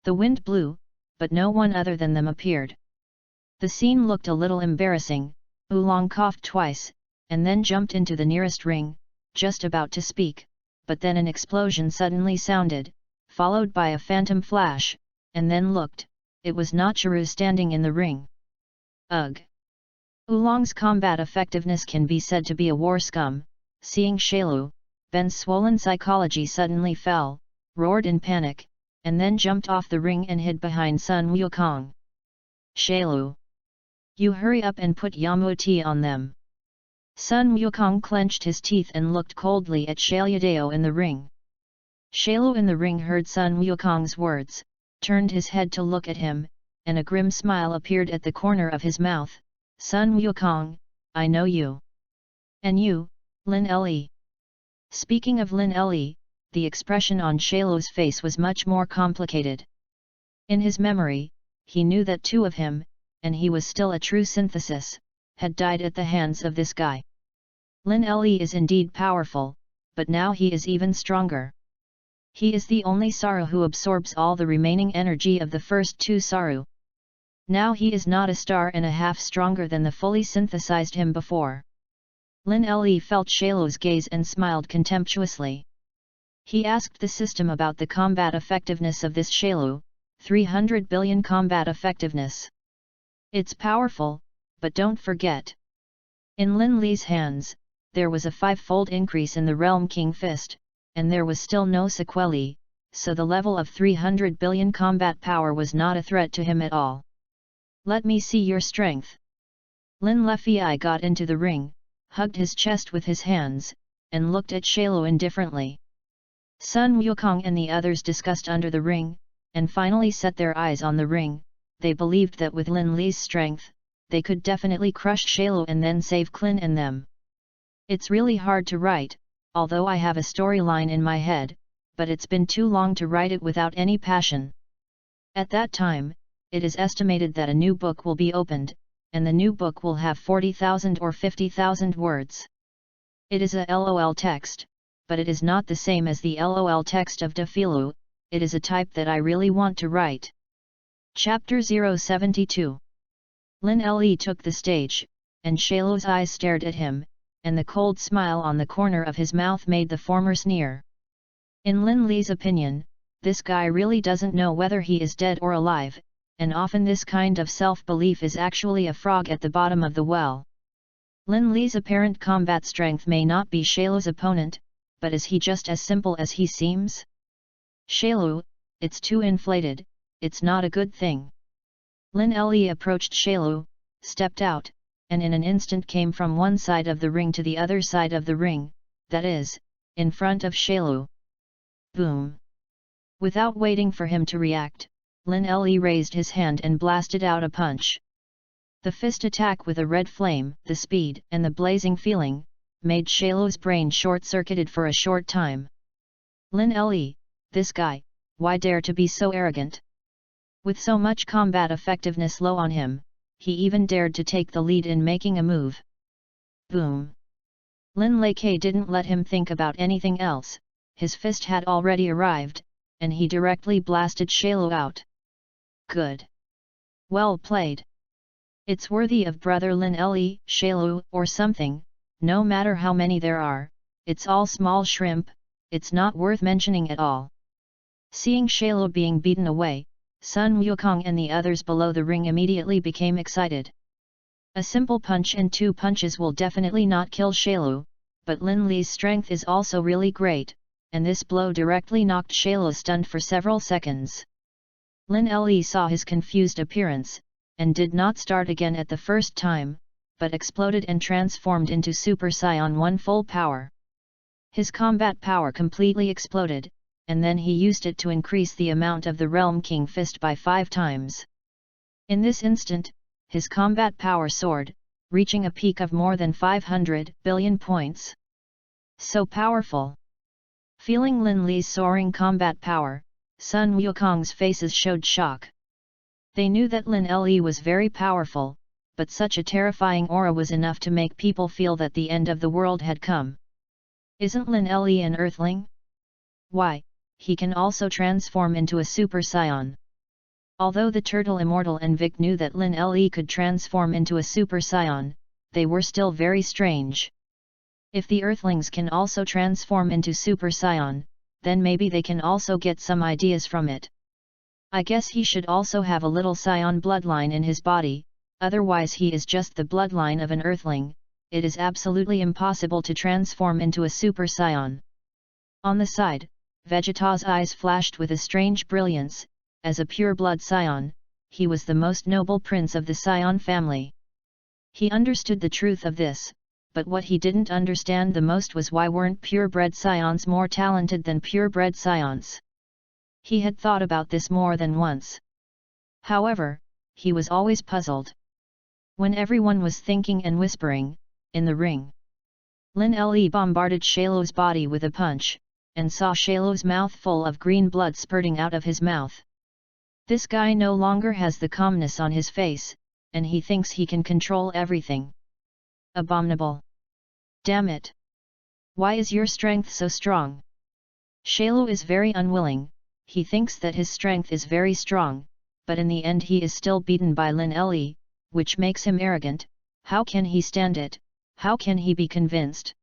The wind blew, but no one other than them appeared. The scene looked a little embarrassing. Oolong coughed twice, and then jumped into the nearest ring, just about to speak, but then an explosion suddenly sounded, followed by a phantom flash, and then looked, it was not Chiru standing in the ring. Ugh! Oolong's combat effectiveness can be said to be a war scum. Seeing Shailu, Ben's swollen psychology suddenly fell, roared in panic, and then jumped off the ring and hid behind Sun Wukong. Shailu! You hurry up and put Yamuti on them. Sun Wukong clenched his teeth and looked coldly at Shailudeo in the ring. Shailu in the ring heard Sun Wukong's words, turned his head to look at him, and a grim smile appeared at the corner of his mouth. Sun Wukong, I know you. And you, Lin Le. Speaking of Lin Le, the expression on Shailu's face was much more complicated. In his memory, he knew that two of him, and he was still a true synthesis, had died at the hands of this guy. Lin Le is indeed powerful, but now he is even stronger. He is the only Saru who absorbs all the remaining energy of the first two Saru. Now he is not a star and a half stronger than the fully synthesized him before. Lin Le felt Shailu's gaze and smiled contemptuously. He asked the system about the combat effectiveness of this Shailu, 300 billion combat effectiveness. It's powerful, but don't forget. In Lin Le's hands, there was a 5-fold increase in the Realm King Fist, and there was still no sequelae, so the level of 300 billion combat power was not a threat to him at all. Let me see your strength. Lin Lefei got into the ring, hugged his chest with his hands, and looked at Shailu indifferently. Sun Wukong and the others discussed under the ring, and finally set their eyes on the ring. They believed that with Lin Le's strength, they could definitely crush Shailu and then save Clin and them. It's really hard to write, although I have a storyline in my head, but it's been too long to write it without any passion. At that time, it is estimated that a new book will be opened, and the new book will have 40,000 or 50,000 words. It is a LOL text, but it is not the same as the LOL text of Defilu, it is a type that I really want to write. Chapter 072. Lin Le took the stage, and Shailu's eyes stared at him, and the cold smile on the corner of his mouth made the former sneer. In Lin Le's opinion, this guy really doesn't know whether he is dead or alive, and often this kind of self-belief is actually a frog at the bottom of the well. Lin Le's apparent combat strength may not be Shailu's opponent, but is he just as simple as he seems? Shailu, it's too inflated, it's not a good thing. Lin Le approached Shailu, stepped out, and in an instant came from one side of the ring to the other side of the ring, that is, in front of Shailu. Boom! Without waiting for him to react, Lin Le raised his hand and blasted out a punch. The fist attack with a red flame, the speed and the blazing feeling, made Shailu's brain short-circuited for a short time. Lin Le, this guy, why dare to be so arrogant? With so much combat effectiveness low on him, he even dared to take the lead in making a move. Boom! Lin Lei didn't let him think about anything else, his fist had already arrived, and he directly blasted Shailu out. Good! Well played! It's worthy of brother Lin Le, Shailu, or something, no matter how many there are, it's all small shrimp, it's not worth mentioning at all. Seeing Shailu being beaten away, Sun Wukong and the others below the ring immediately became excited. A simple punch and 2 punches will definitely not kill Shailu, but Lin Le's strength is also really great, and this blow directly knocked Shailu stunned for several seconds. Lin Le saw his confused appearance, and did not start again at the first time, but exploded and transformed into Super Saiyan 1 full power. His combat power completely exploded, and then he used it to increase the amount of the Realm King Fist by 5 times. In this instant, his combat power soared, reaching a peak of more than 500 billion points. So powerful! Feeling Lin Le's soaring combat power, Sun Wukong's faces showed shock. They knew that Lin Le was very powerful, but such a terrifying aura was enough to make people feel that the end of the world had come. Isn't Lin Le an Earthling? Why, he can also transform into a Super Saiyan. Although the Turtle Immortal and Vic knew that Lin Le could transform into a Super Saiyan, they were still very strange. If the Earthlings can also transform into Super Saiyan, then maybe they can also get some ideas from it. I guess he should also have a little Saiyan bloodline in his body, otherwise he is just the bloodline of an Earthling. It is absolutely impossible to transform into a Super Saiyan. On the side, Vegeta's eyes flashed with a strange brilliance. As a pure-blood Saiyan, he was the most noble prince of the Saiyan family. He understood the truth of this, but what he didn't understand the most was why weren't purebred Saiyans more talented than purebred Saiyans. He had thought about this more than once. However, he was always puzzled. When everyone was thinking and whispering, in the ring, Lin Le bombarded Shailu's body with a punch, and saw Shailu's mouth full of green blood spurting out of his mouth. This guy no longer has the calmness on his face, and he thinks he can control everything. Abominable! Damn it! Why is your strength so strong? Shailu is very unwilling, he thinks that his strength is very strong, but in the end he is still beaten by Lin Le, which makes him arrogant. How can he stand it? How can he be convinced?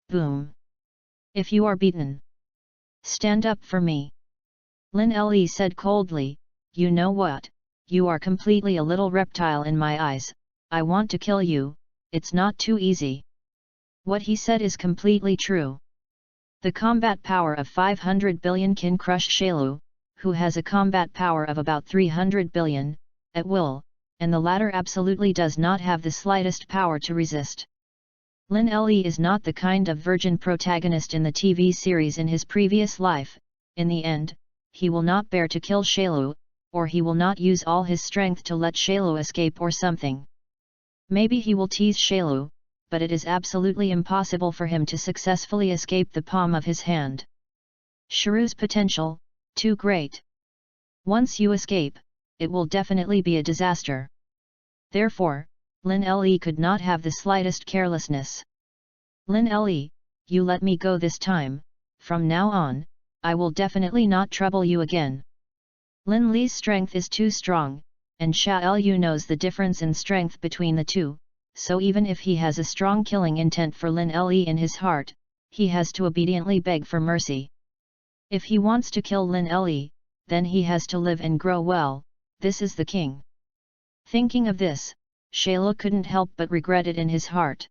Boom! If you are beaten, stand up for me! Lin Le said coldly. You know what, you are completely a little reptile in my eyes, I want to kill you, it's not too easy. What he said is completely true. The combat power of 500 billion can crush Shailu, who has a combat power of about 300 billion, at will, and the latter absolutely does not have the slightest power to resist. Lin Le is not the kind of virgin protagonist in the TV series in his previous life. In the end, he will not bear to kill Shailu, or he will not use all his strength to let Shailu escape or something. Maybe he will tease Shailu, but it is absolutely impossible for him to successfully escape the palm of his hand. Shailu's potential, too great. Once you escape, it will definitely be a disaster. Therefore, Lin Le could not have the slightest carelessness. Lin Le, you let me go this time, from now on, I will definitely not trouble you again. Lin Le's strength is too strong, and Xiao Yu knows the difference in strength between the two, so even if he has a strong killing intent for Lin Le in his heart, he has to obediently beg for mercy. If he wants to kill Lin Le, then he has to live and grow well, this is the king. Thinking of this, Shailu couldn't help but regret it in his heart.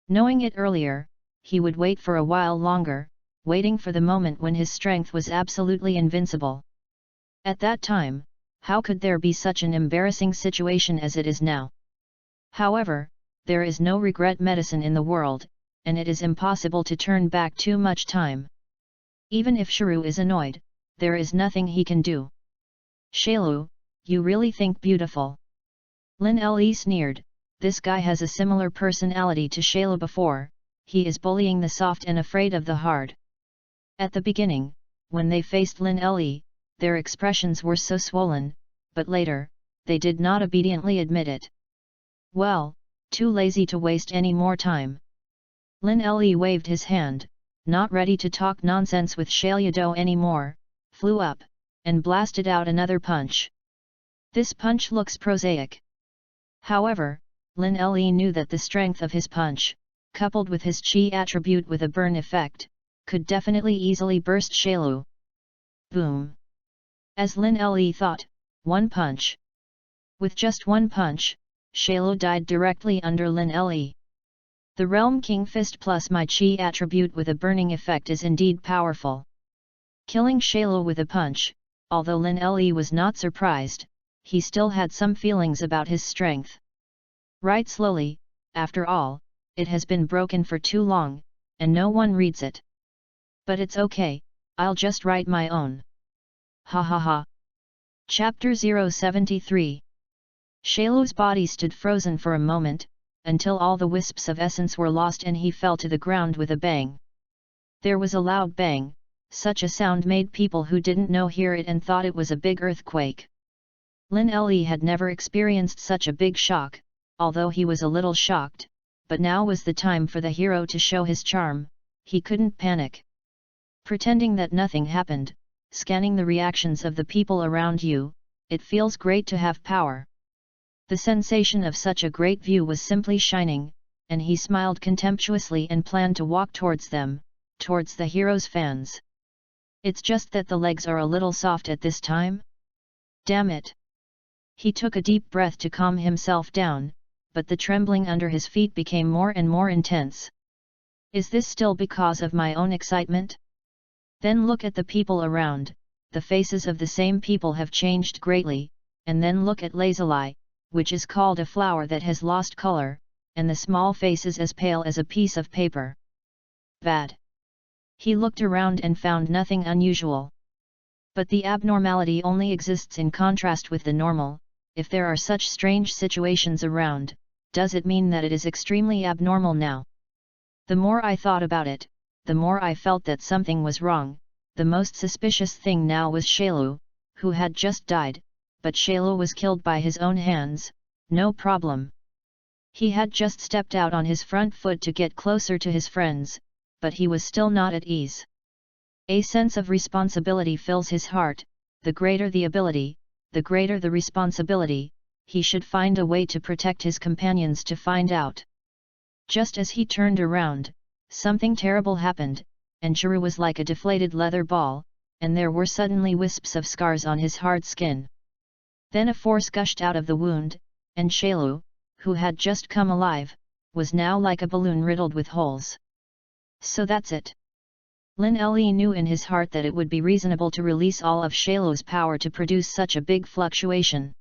Knowing it earlier, he would wait for a while longer, waiting for the moment when his strength was absolutely invincible. At that time, how could there be such an embarrassing situation as it is now? However, there is no regret medicine in the world, and it is impossible to turn back too much time. Even if Shailu is annoyed, there is nothing he can do. Shailu, you really think beautiful? Lin Le sneered, this guy has a similar personality to Shailu before, he is bullying the soft and afraid of the hard. At the beginning, when they faced Lin Le, their expressions were so swollen, but later, they did not obediently admit it. Well, too lazy to waste any more time. Lin Le waved his hand, not ready to talk nonsense with Xiaoyado anymore, flew up, and blasted out another punch. This punch looks prosaic. However, Lin Le knew that the strength of his punch, coupled with his qi attribute with a burn effect, could definitely easily burst Xiaolu. Boom! As Lin Le thought, one punch. With just one punch, Xiaolu died directly under Lin Le. The Realm King Fist plus my Qi attribute with a burning effect is indeed powerful. Killing Xiaolu with a punch, although Lin Le was not surprised, he still had some feelings about his strength. Write slowly, after all, it has been broken for too long, and no one reads it. But it's okay, I'll just write my own. Ha ha ha. Chapter 073. Xiaolu's body stood frozen for a moment, until all the wisps of essence were lost and he fell to the ground with a bang. There was a loud bang, such a sound made people who didn't know hear it and thought it was a big earthquake. Lin Le had never experienced such a big shock, although he was a little shocked, but now was the time for the hero to show his charm. He couldn't panic. Pretending that nothing happened, scanning the reactions of the people around you, it feels great to have power. The sensation of such a great view was simply shining, and he smiled contemptuously and planned to walk towards them, towards the hero's fans. It's just that the legs are a little soft at this time? Damn it! He took a deep breath to calm himself down, but the trembling under his feet became more and more intense. Is this still because of my own excitement? Then look at the people around, the faces of the same people have changed greatly, and then look at lazuli, which is called a flower that has lost color, and the small face is as pale as a piece of paper. Bad. He looked around and found nothing unusual. But the abnormality only exists in contrast with the normal. If there are such strange situations around, does it mean that it is extremely abnormal now? The more I thought about it, the more I felt that something was wrong. The most suspicious thing now was Xiaolu, who had just died, but Xiaolu was killed by his own hands, no problem. He had just stepped out on his front foot to get closer to his friends, but he was still not at ease. A sense of responsibility fills his heart. The greater the ability, the greater the responsibility. He should find a way to protect his companions to find out. Just as he turned around, something terrible happened, and Churu was like a deflated leather ball, and there were suddenly wisps of scars on his hard skin. Then a force gushed out of the wound, and Xiaolu, who had just come alive, was now like a balloon riddled with holes. So that's it. Lin Le knew in his heart that it would be reasonable to release all of Xiaolu's power to produce such a big fluctuation.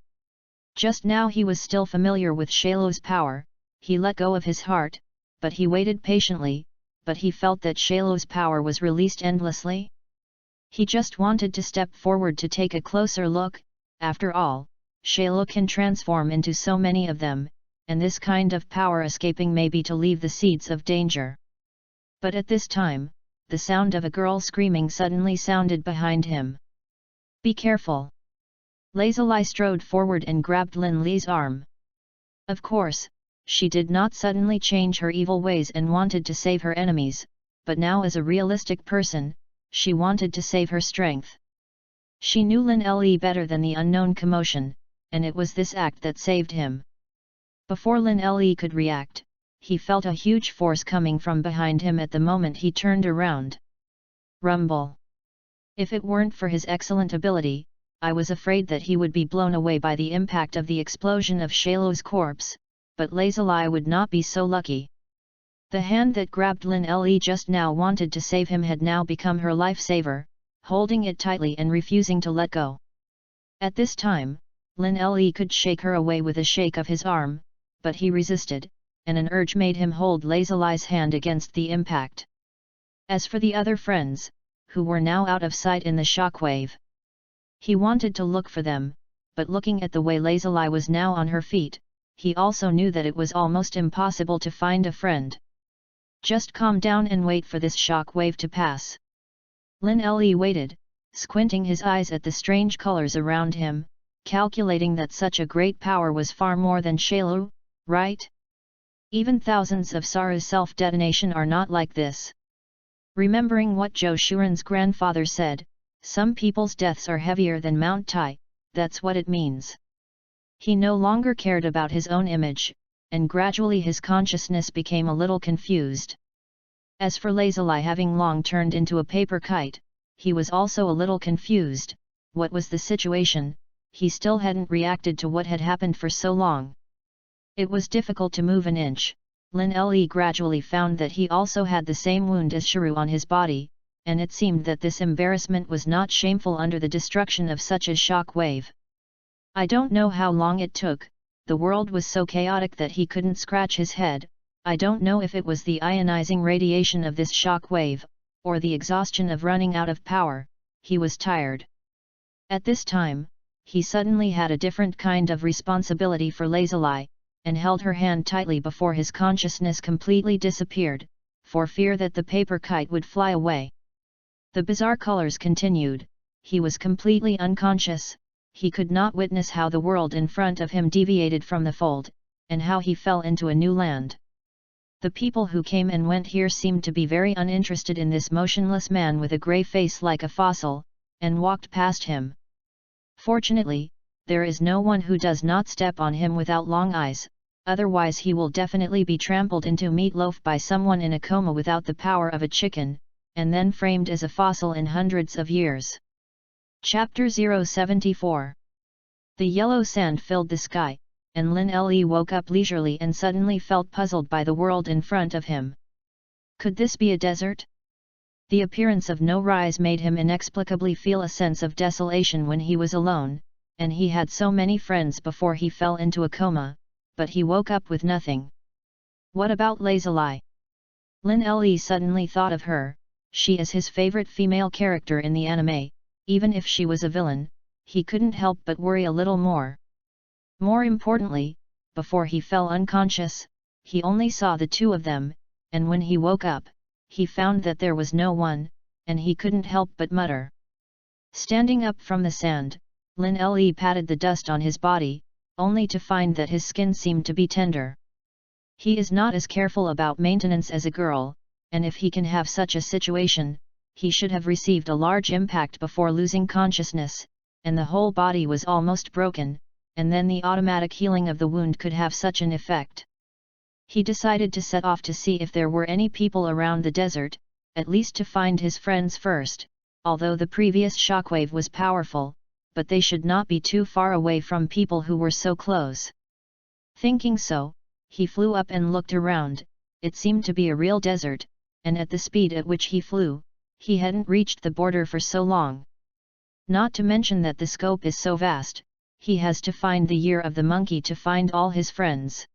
Just now he was still familiar with Xiaolu's power, he let go of his heart, but he waited patiently, but he felt that Xiaolu's power was released endlessly. He just wanted to step forward to take a closer look. After all, Xiaolu can transform into so many of them, and this kind of power escaping may be to leave the seeds of danger. But at this time, the sound of a girl screaming suddenly sounded behind him. Be careful! Lazuli strode forward and grabbed Lin Le's arm. Of course, she did not suddenly change her evil ways and wanted to save her enemies, but now as a realistic person, she wanted to save her strength. She knew Lin Le better than the unknown commotion, and it was this act that saved him. Before Lin Le could react, he felt a huge force coming from behind him at the moment he turned around. Rumble! If it weren't for his excellent ability, I was afraid that he would be blown away by the impact of the explosion of Xiaolu's corpse, but Lazuli would not be so lucky. The hand that grabbed Lin Le just now wanted to save him had now become her lifesaver, holding it tightly and refusing to let go. At this time, Lin Le could shake her away with a shake of his arm, but he resisted, and an urge made him hold Lazuli's hand against the impact. As for the other friends, who were now out of sight in the shockwave, he wanted to look for them, but looking at the way Lazuli was now on her feet, he also knew that it was almost impossible to find a friend. Just calm down and wait for this shockwave to pass. Lin Le waited, squinting his eyes at the strange colors around him, calculating that such a great power was far more than Shalu, right? Even thousands of Saru's self-detonation are not like this. Remembering what Zhou Shuren's grandfather said, some people's deaths are heavier than Mount Tai, that's what it means. He no longer cared about his own image, and gradually his consciousness became a little confused. As for Lazuli having long turned into a paper kite, he was also a little confused. What was the situation? He still hadn't reacted to what had happened for so long. It was difficult to move an inch. Lin Le gradually found that he also had the same wound as Sharu on his body, and it seemed that this embarrassment was not shameful under the destruction of such a shock wave. I don't know how long it took, the world was so chaotic that he couldn't scratch his head. I don't know if it was the ionizing radiation of this shock wave, or the exhaustion of running out of power. He was tired. At this time, he suddenly had a different kind of responsibility for Lazuli, and held her hand tightly before his consciousness completely disappeared, for fear that the paper kite would fly away. The bizarre colors continued. He was completely unconscious. He could not witness how the world in front of him deviated from the fold, and how he fell into a new land. The people who came and went here seemed to be very uninterested in this motionless man with a grey face like a fossil, and walked past him. Fortunately, there is no one who does not step on him without long eyes, otherwise he will definitely be trampled into meatloaf by someone in a coma without the power of a chicken, and then framed as a fossil in hundreds of years. Chapter 074. The yellow sand filled the sky, and Lin Le woke up leisurely and suddenly felt puzzled by the world in front of him. Could this be a desert? The appearance of no rise made him inexplicably feel a sense of desolation when he was alone, and he had so many friends before he fell into a coma, but he woke up with nothing. What about Lazuli? Lin Le suddenly thought of her. She is his favorite female character in the anime. Even if she was a villain, he couldn't help but worry a little more. More importantly, before he fell unconscious, he only saw the two of them, and when he woke up, he found that there was no one, and he couldn't help but mutter. Standing up from the sand, Lin Le patted the dust on his body, only to find that his skin seemed to be tender. He is not as careful about maintenance as a girl, and if he can have such a situation, he should have received a large impact before losing consciousness, and the whole body was almost broken, and then the automatic healing of the wound could have such an effect. He decided to set off to see if there were any people around the desert, at least to find his friends first, although the previous shockwave was powerful, but they should not be too far away from people who were so close. Thinking so, he flew up and looked around. It seemed to be a real desert, and at the speed at which he flew, he hadn't reached the border for so long. Not to mention that the scope is so vast, he has to find the year of the monkey to find all his friends.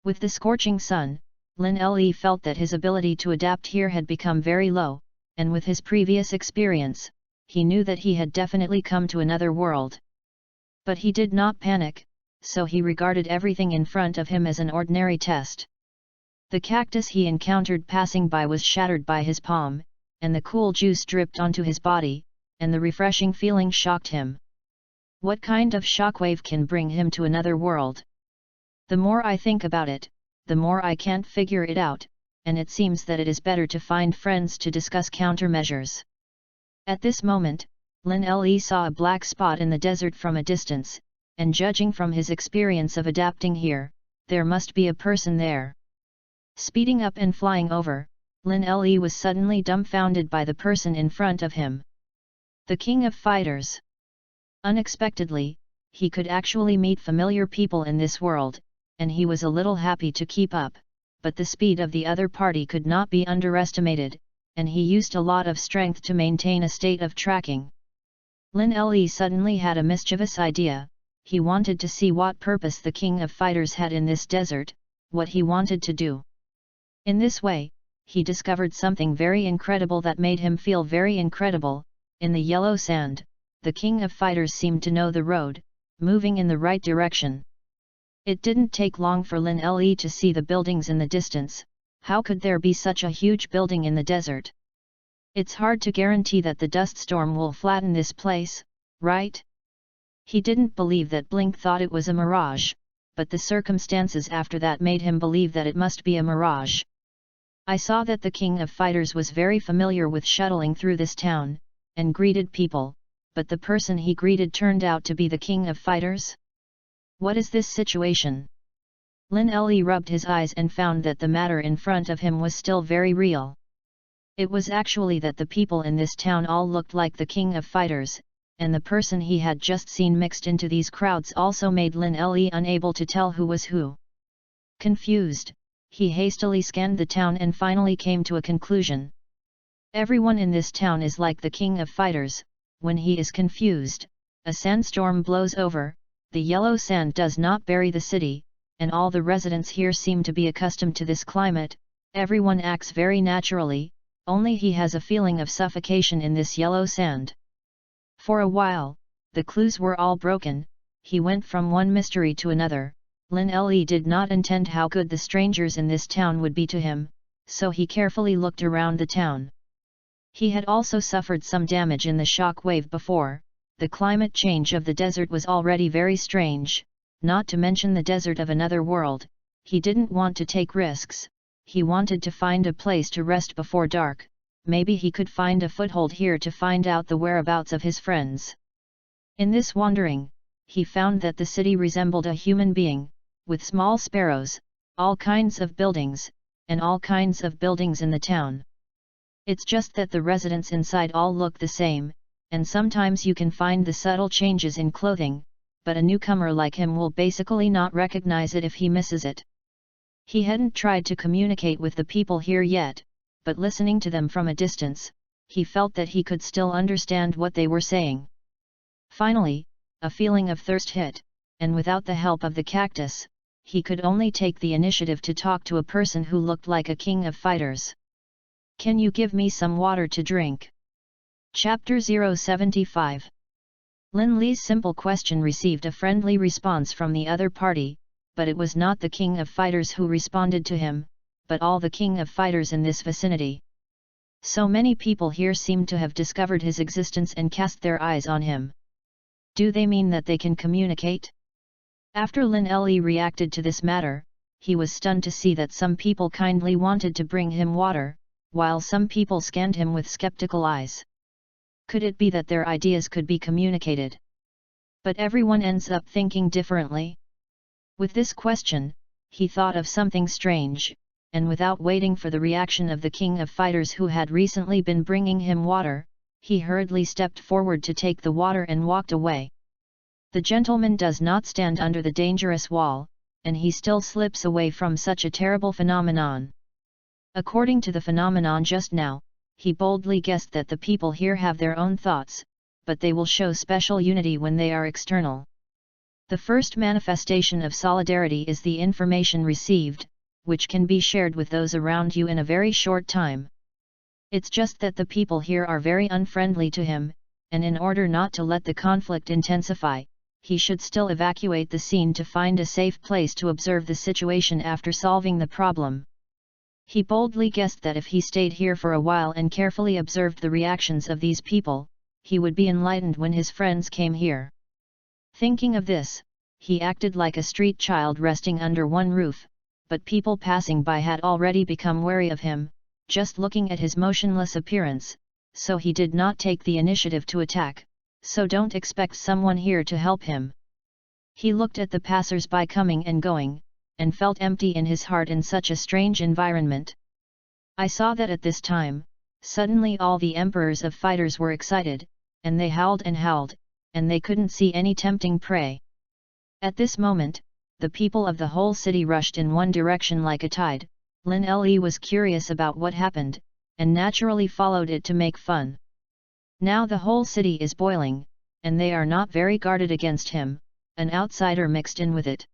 With the scorching sun, Lin Le felt that his ability to adapt here had become very low, and with his previous experience, he knew that he had definitely come to another world. But he did not panic, so he regarded everything in front of him as an ordinary test. The cactus he encountered passing by was shattered by his palm, and the cool juice dripped onto his body, and the refreshing feeling shocked him. What kind of shockwave can bring him to another world? The more I think about it, the more I can't figure it out, and it seems that it is better to find friends to discuss countermeasures. At this moment, Lin Le saw a black spot in the desert from a distance, and judging from his experience of adapting here, there must be a person there. Speeding up and flying over, Lin Le was suddenly dumbfounded by the person in front of him. The King of Fighters. Unexpectedly, he could actually meet familiar people in this world, and he was a little happy to keep up, but the speed of the other party could not be underestimated, and he used a lot of strength to maintain a state of tracking. Lin Le suddenly had a mischievous idea. He wanted to see what purpose the King of Fighters had in this desert, what he wanted to do. In this way, he discovered something very incredible that made him feel very incredible. In the yellow sand, the King of Fighters seemed to know the road, moving in the right direction. It didn't take long for Lin Le to see the buildings in the distance. How could there be such a huge building in the desert? It's hard to guarantee that the dust storm will flatten this place, right? He didn't believe that Blink thought it was a mirage, but the circumstances after that made him believe that it must be a mirage. I saw that the King of Fighters was very familiar with shuttling through this town, and greeted people, but the person he greeted turned out to be the King of Fighters? What is this situation? Lin Le rubbed his eyes and found that the matter in front of him was still very real. It was actually that the people in this town all looked like the King of Fighters, and the person he had just seen mixed into these crowds also made Lin Le unable to tell who was who. Confused, he hastily scanned the town and finally came to a conclusion. Everyone in this town is like the King of Fighters. When he is confused, a sandstorm blows over, the yellow sand does not bury the city, and all the residents here seem to be accustomed to this climate. Everyone acts very naturally, only he has a feeling of suffocation in this yellow sand. For a while, the clues were all broken, he went from one mystery to another. Lin Le did not intend how good the strangers in this town would be to him, so he carefully looked around the town. He had also suffered some damage in the shock wave before. The climate change of the desert was already very strange, not to mention the desert of another world. He didn't want to take risks, he wanted to find a place to rest before dark. Maybe he could find a foothold here to find out the whereabouts of his friends. In this wandering, he found that the city resembled a human being, with small sparrows, all kinds of buildings, and all kinds of buildings in the town. It's just that the residents inside all look the same, and sometimes you can find the subtle changes in clothing, but a newcomer like him will basically not recognize it if he misses it. He hadn't tried to communicate with the people here yet, but listening to them from a distance, he felt that he could still understand what they were saying. Finally, a feeling of thirst hit, and without the help of the cactus, he could only take the initiative to talk to a person who looked like a King of Fighters. Can you give me some water to drink? Chapter 075. Lin Le's simple question received a friendly response from the other party, but it was not the King of Fighters who responded to him, but all the King of Fighters in this vicinity. So many people here seemed to have discovered his existence and cast their eyes on him. Do they mean that they can communicate? After Lin Le reacted to this matter, he was stunned to see that some people kindly wanted to bring him water, while some people scanned him with skeptical eyes. Could it be that their ideas could be communicated? But everyone ends up thinking differently. With this question, he thought of something strange, and without waiting for the reaction of the King of Fighters who had recently been bringing him water, he hurriedly stepped forward to take the water and walked away. The gentleman does not stand under the dangerous wall, and he still slips away from such a terrible phenomenon. According to the phenomenon just now, he boldly guessed that the people here have their own thoughts, but they will show special unity when they are external. The first manifestation of solidarity is the information received, which can be shared with those around you in a very short time. It's just that the people here are very unfriendly to him, and in order not to let the conflict intensify, he should still evacuate the scene to find a safe place to observe the situation after solving the problem. He boldly guessed that if he stayed here for a while and carefully observed the reactions of these people, he would be enlightened when his friends came here. Thinking of this, he acted like a street child resting under one roof, but people passing by had already become wary of him, just looking at his motionless appearance, so he did not take the initiative to attack, so don't expect someone here to help him. He looked at the passers-by coming and going, and felt empty in his heart in such a strange environment. I saw that at this time, suddenly all the emperors of fighters were excited, and they howled, and they couldn't see any tempting prey. At this moment, the people of the whole city rushed in one direction like a tide. Lin Le was curious about what happened, and naturally followed it to make fun. Now the whole city is boiling, and they are not very guarded against him, an outsider mixed in with it.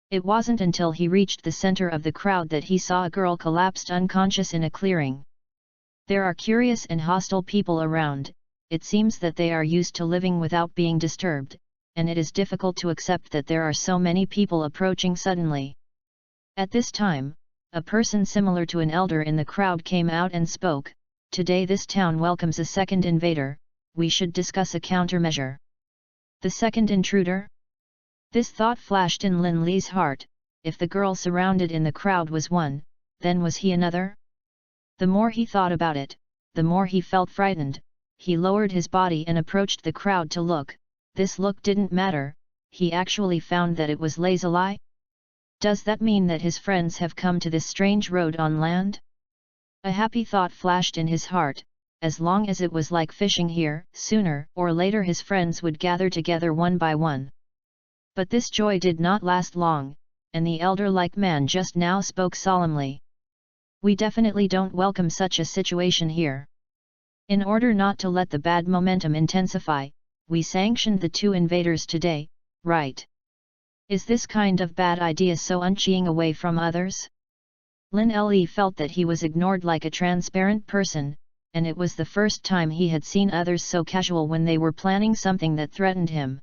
It wasn't until he reached the center of the crowd that he saw a girl collapsed unconscious in a clearing. There are curious and hostile people around. It seems that they are used to living without being disturbed, and it is difficult to accept that there are so many people approaching suddenly. At this time, a person similar to an elder in the crowd came out and spoke. Today this town welcomes a second invader, we should discuss a countermeasure. The second intruder? This thought flashed in Lin Li's heart. If the girl surrounded in the crowd was one, then was he another? The more he thought about it, the more he felt frightened. He lowered his body and approached the crowd to look. This look didn't matter, he actually found that it was lazuli. Does that mean that his friends have come to this strange road on land? A happy thought flashed in his heart. As long as it was like fishing here, sooner or later his friends would gather together one by one. But this joy did not last long, and the elder-like man just now spoke solemnly. We definitely don't welcome such a situation here. In order not to let the bad momentum intensify, we sanctioned the 2 invaders today, right? Is this kind of bad idea so uncheeing away from others? Lin Li felt that he was ignored like a transparent person, and it was the first time he had seen others so casual when they were planning something that threatened him.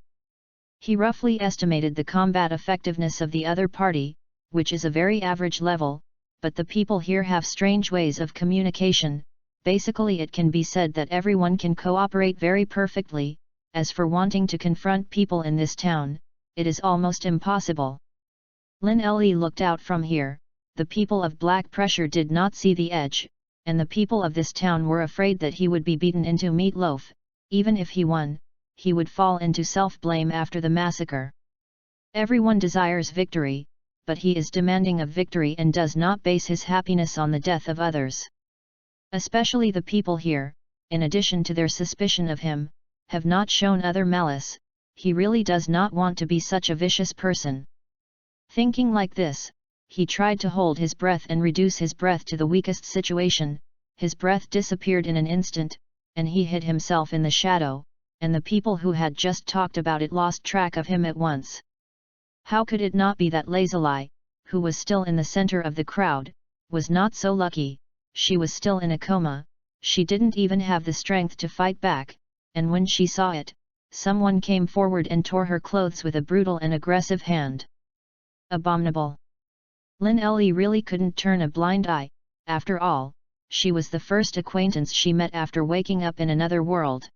He roughly estimated the combat effectiveness of the other party, which is a very average level, but the people here have strange ways of communication. Basically it can be said that everyone can cooperate very perfectly. As for wanting to confront people in this town, it is almost impossible. Lin Li looked out from here. The people of Black Pressure did not see the edge, and the people of this town were afraid that he would be beaten into meatloaf. Even if he won, he would fall into self-blame after the massacre. Everyone desires victory, but he is demanding of victory and does not base his happiness on the death of others. Especially the people here, in addition to their suspicion of him, have not shown other malice. He really does not want to be such a vicious person. Thinking like this, he tried to hold his breath and reduce his breath to the weakest situation. His breath disappeared in an instant, and he hid himself in the shadow, and the people who had just talked about it lost track of him at once. How could it not be that Lazuli, who was still in the center of the crowd, was not so lucky? She was still in a coma, she didn't even have the strength to fight back, and when she saw it, someone came forward and tore her clothes with a brutal and aggressive hand. Abominable! Lin Li really couldn't turn a blind eye. After all, she was the first acquaintance she met after waking up in another world.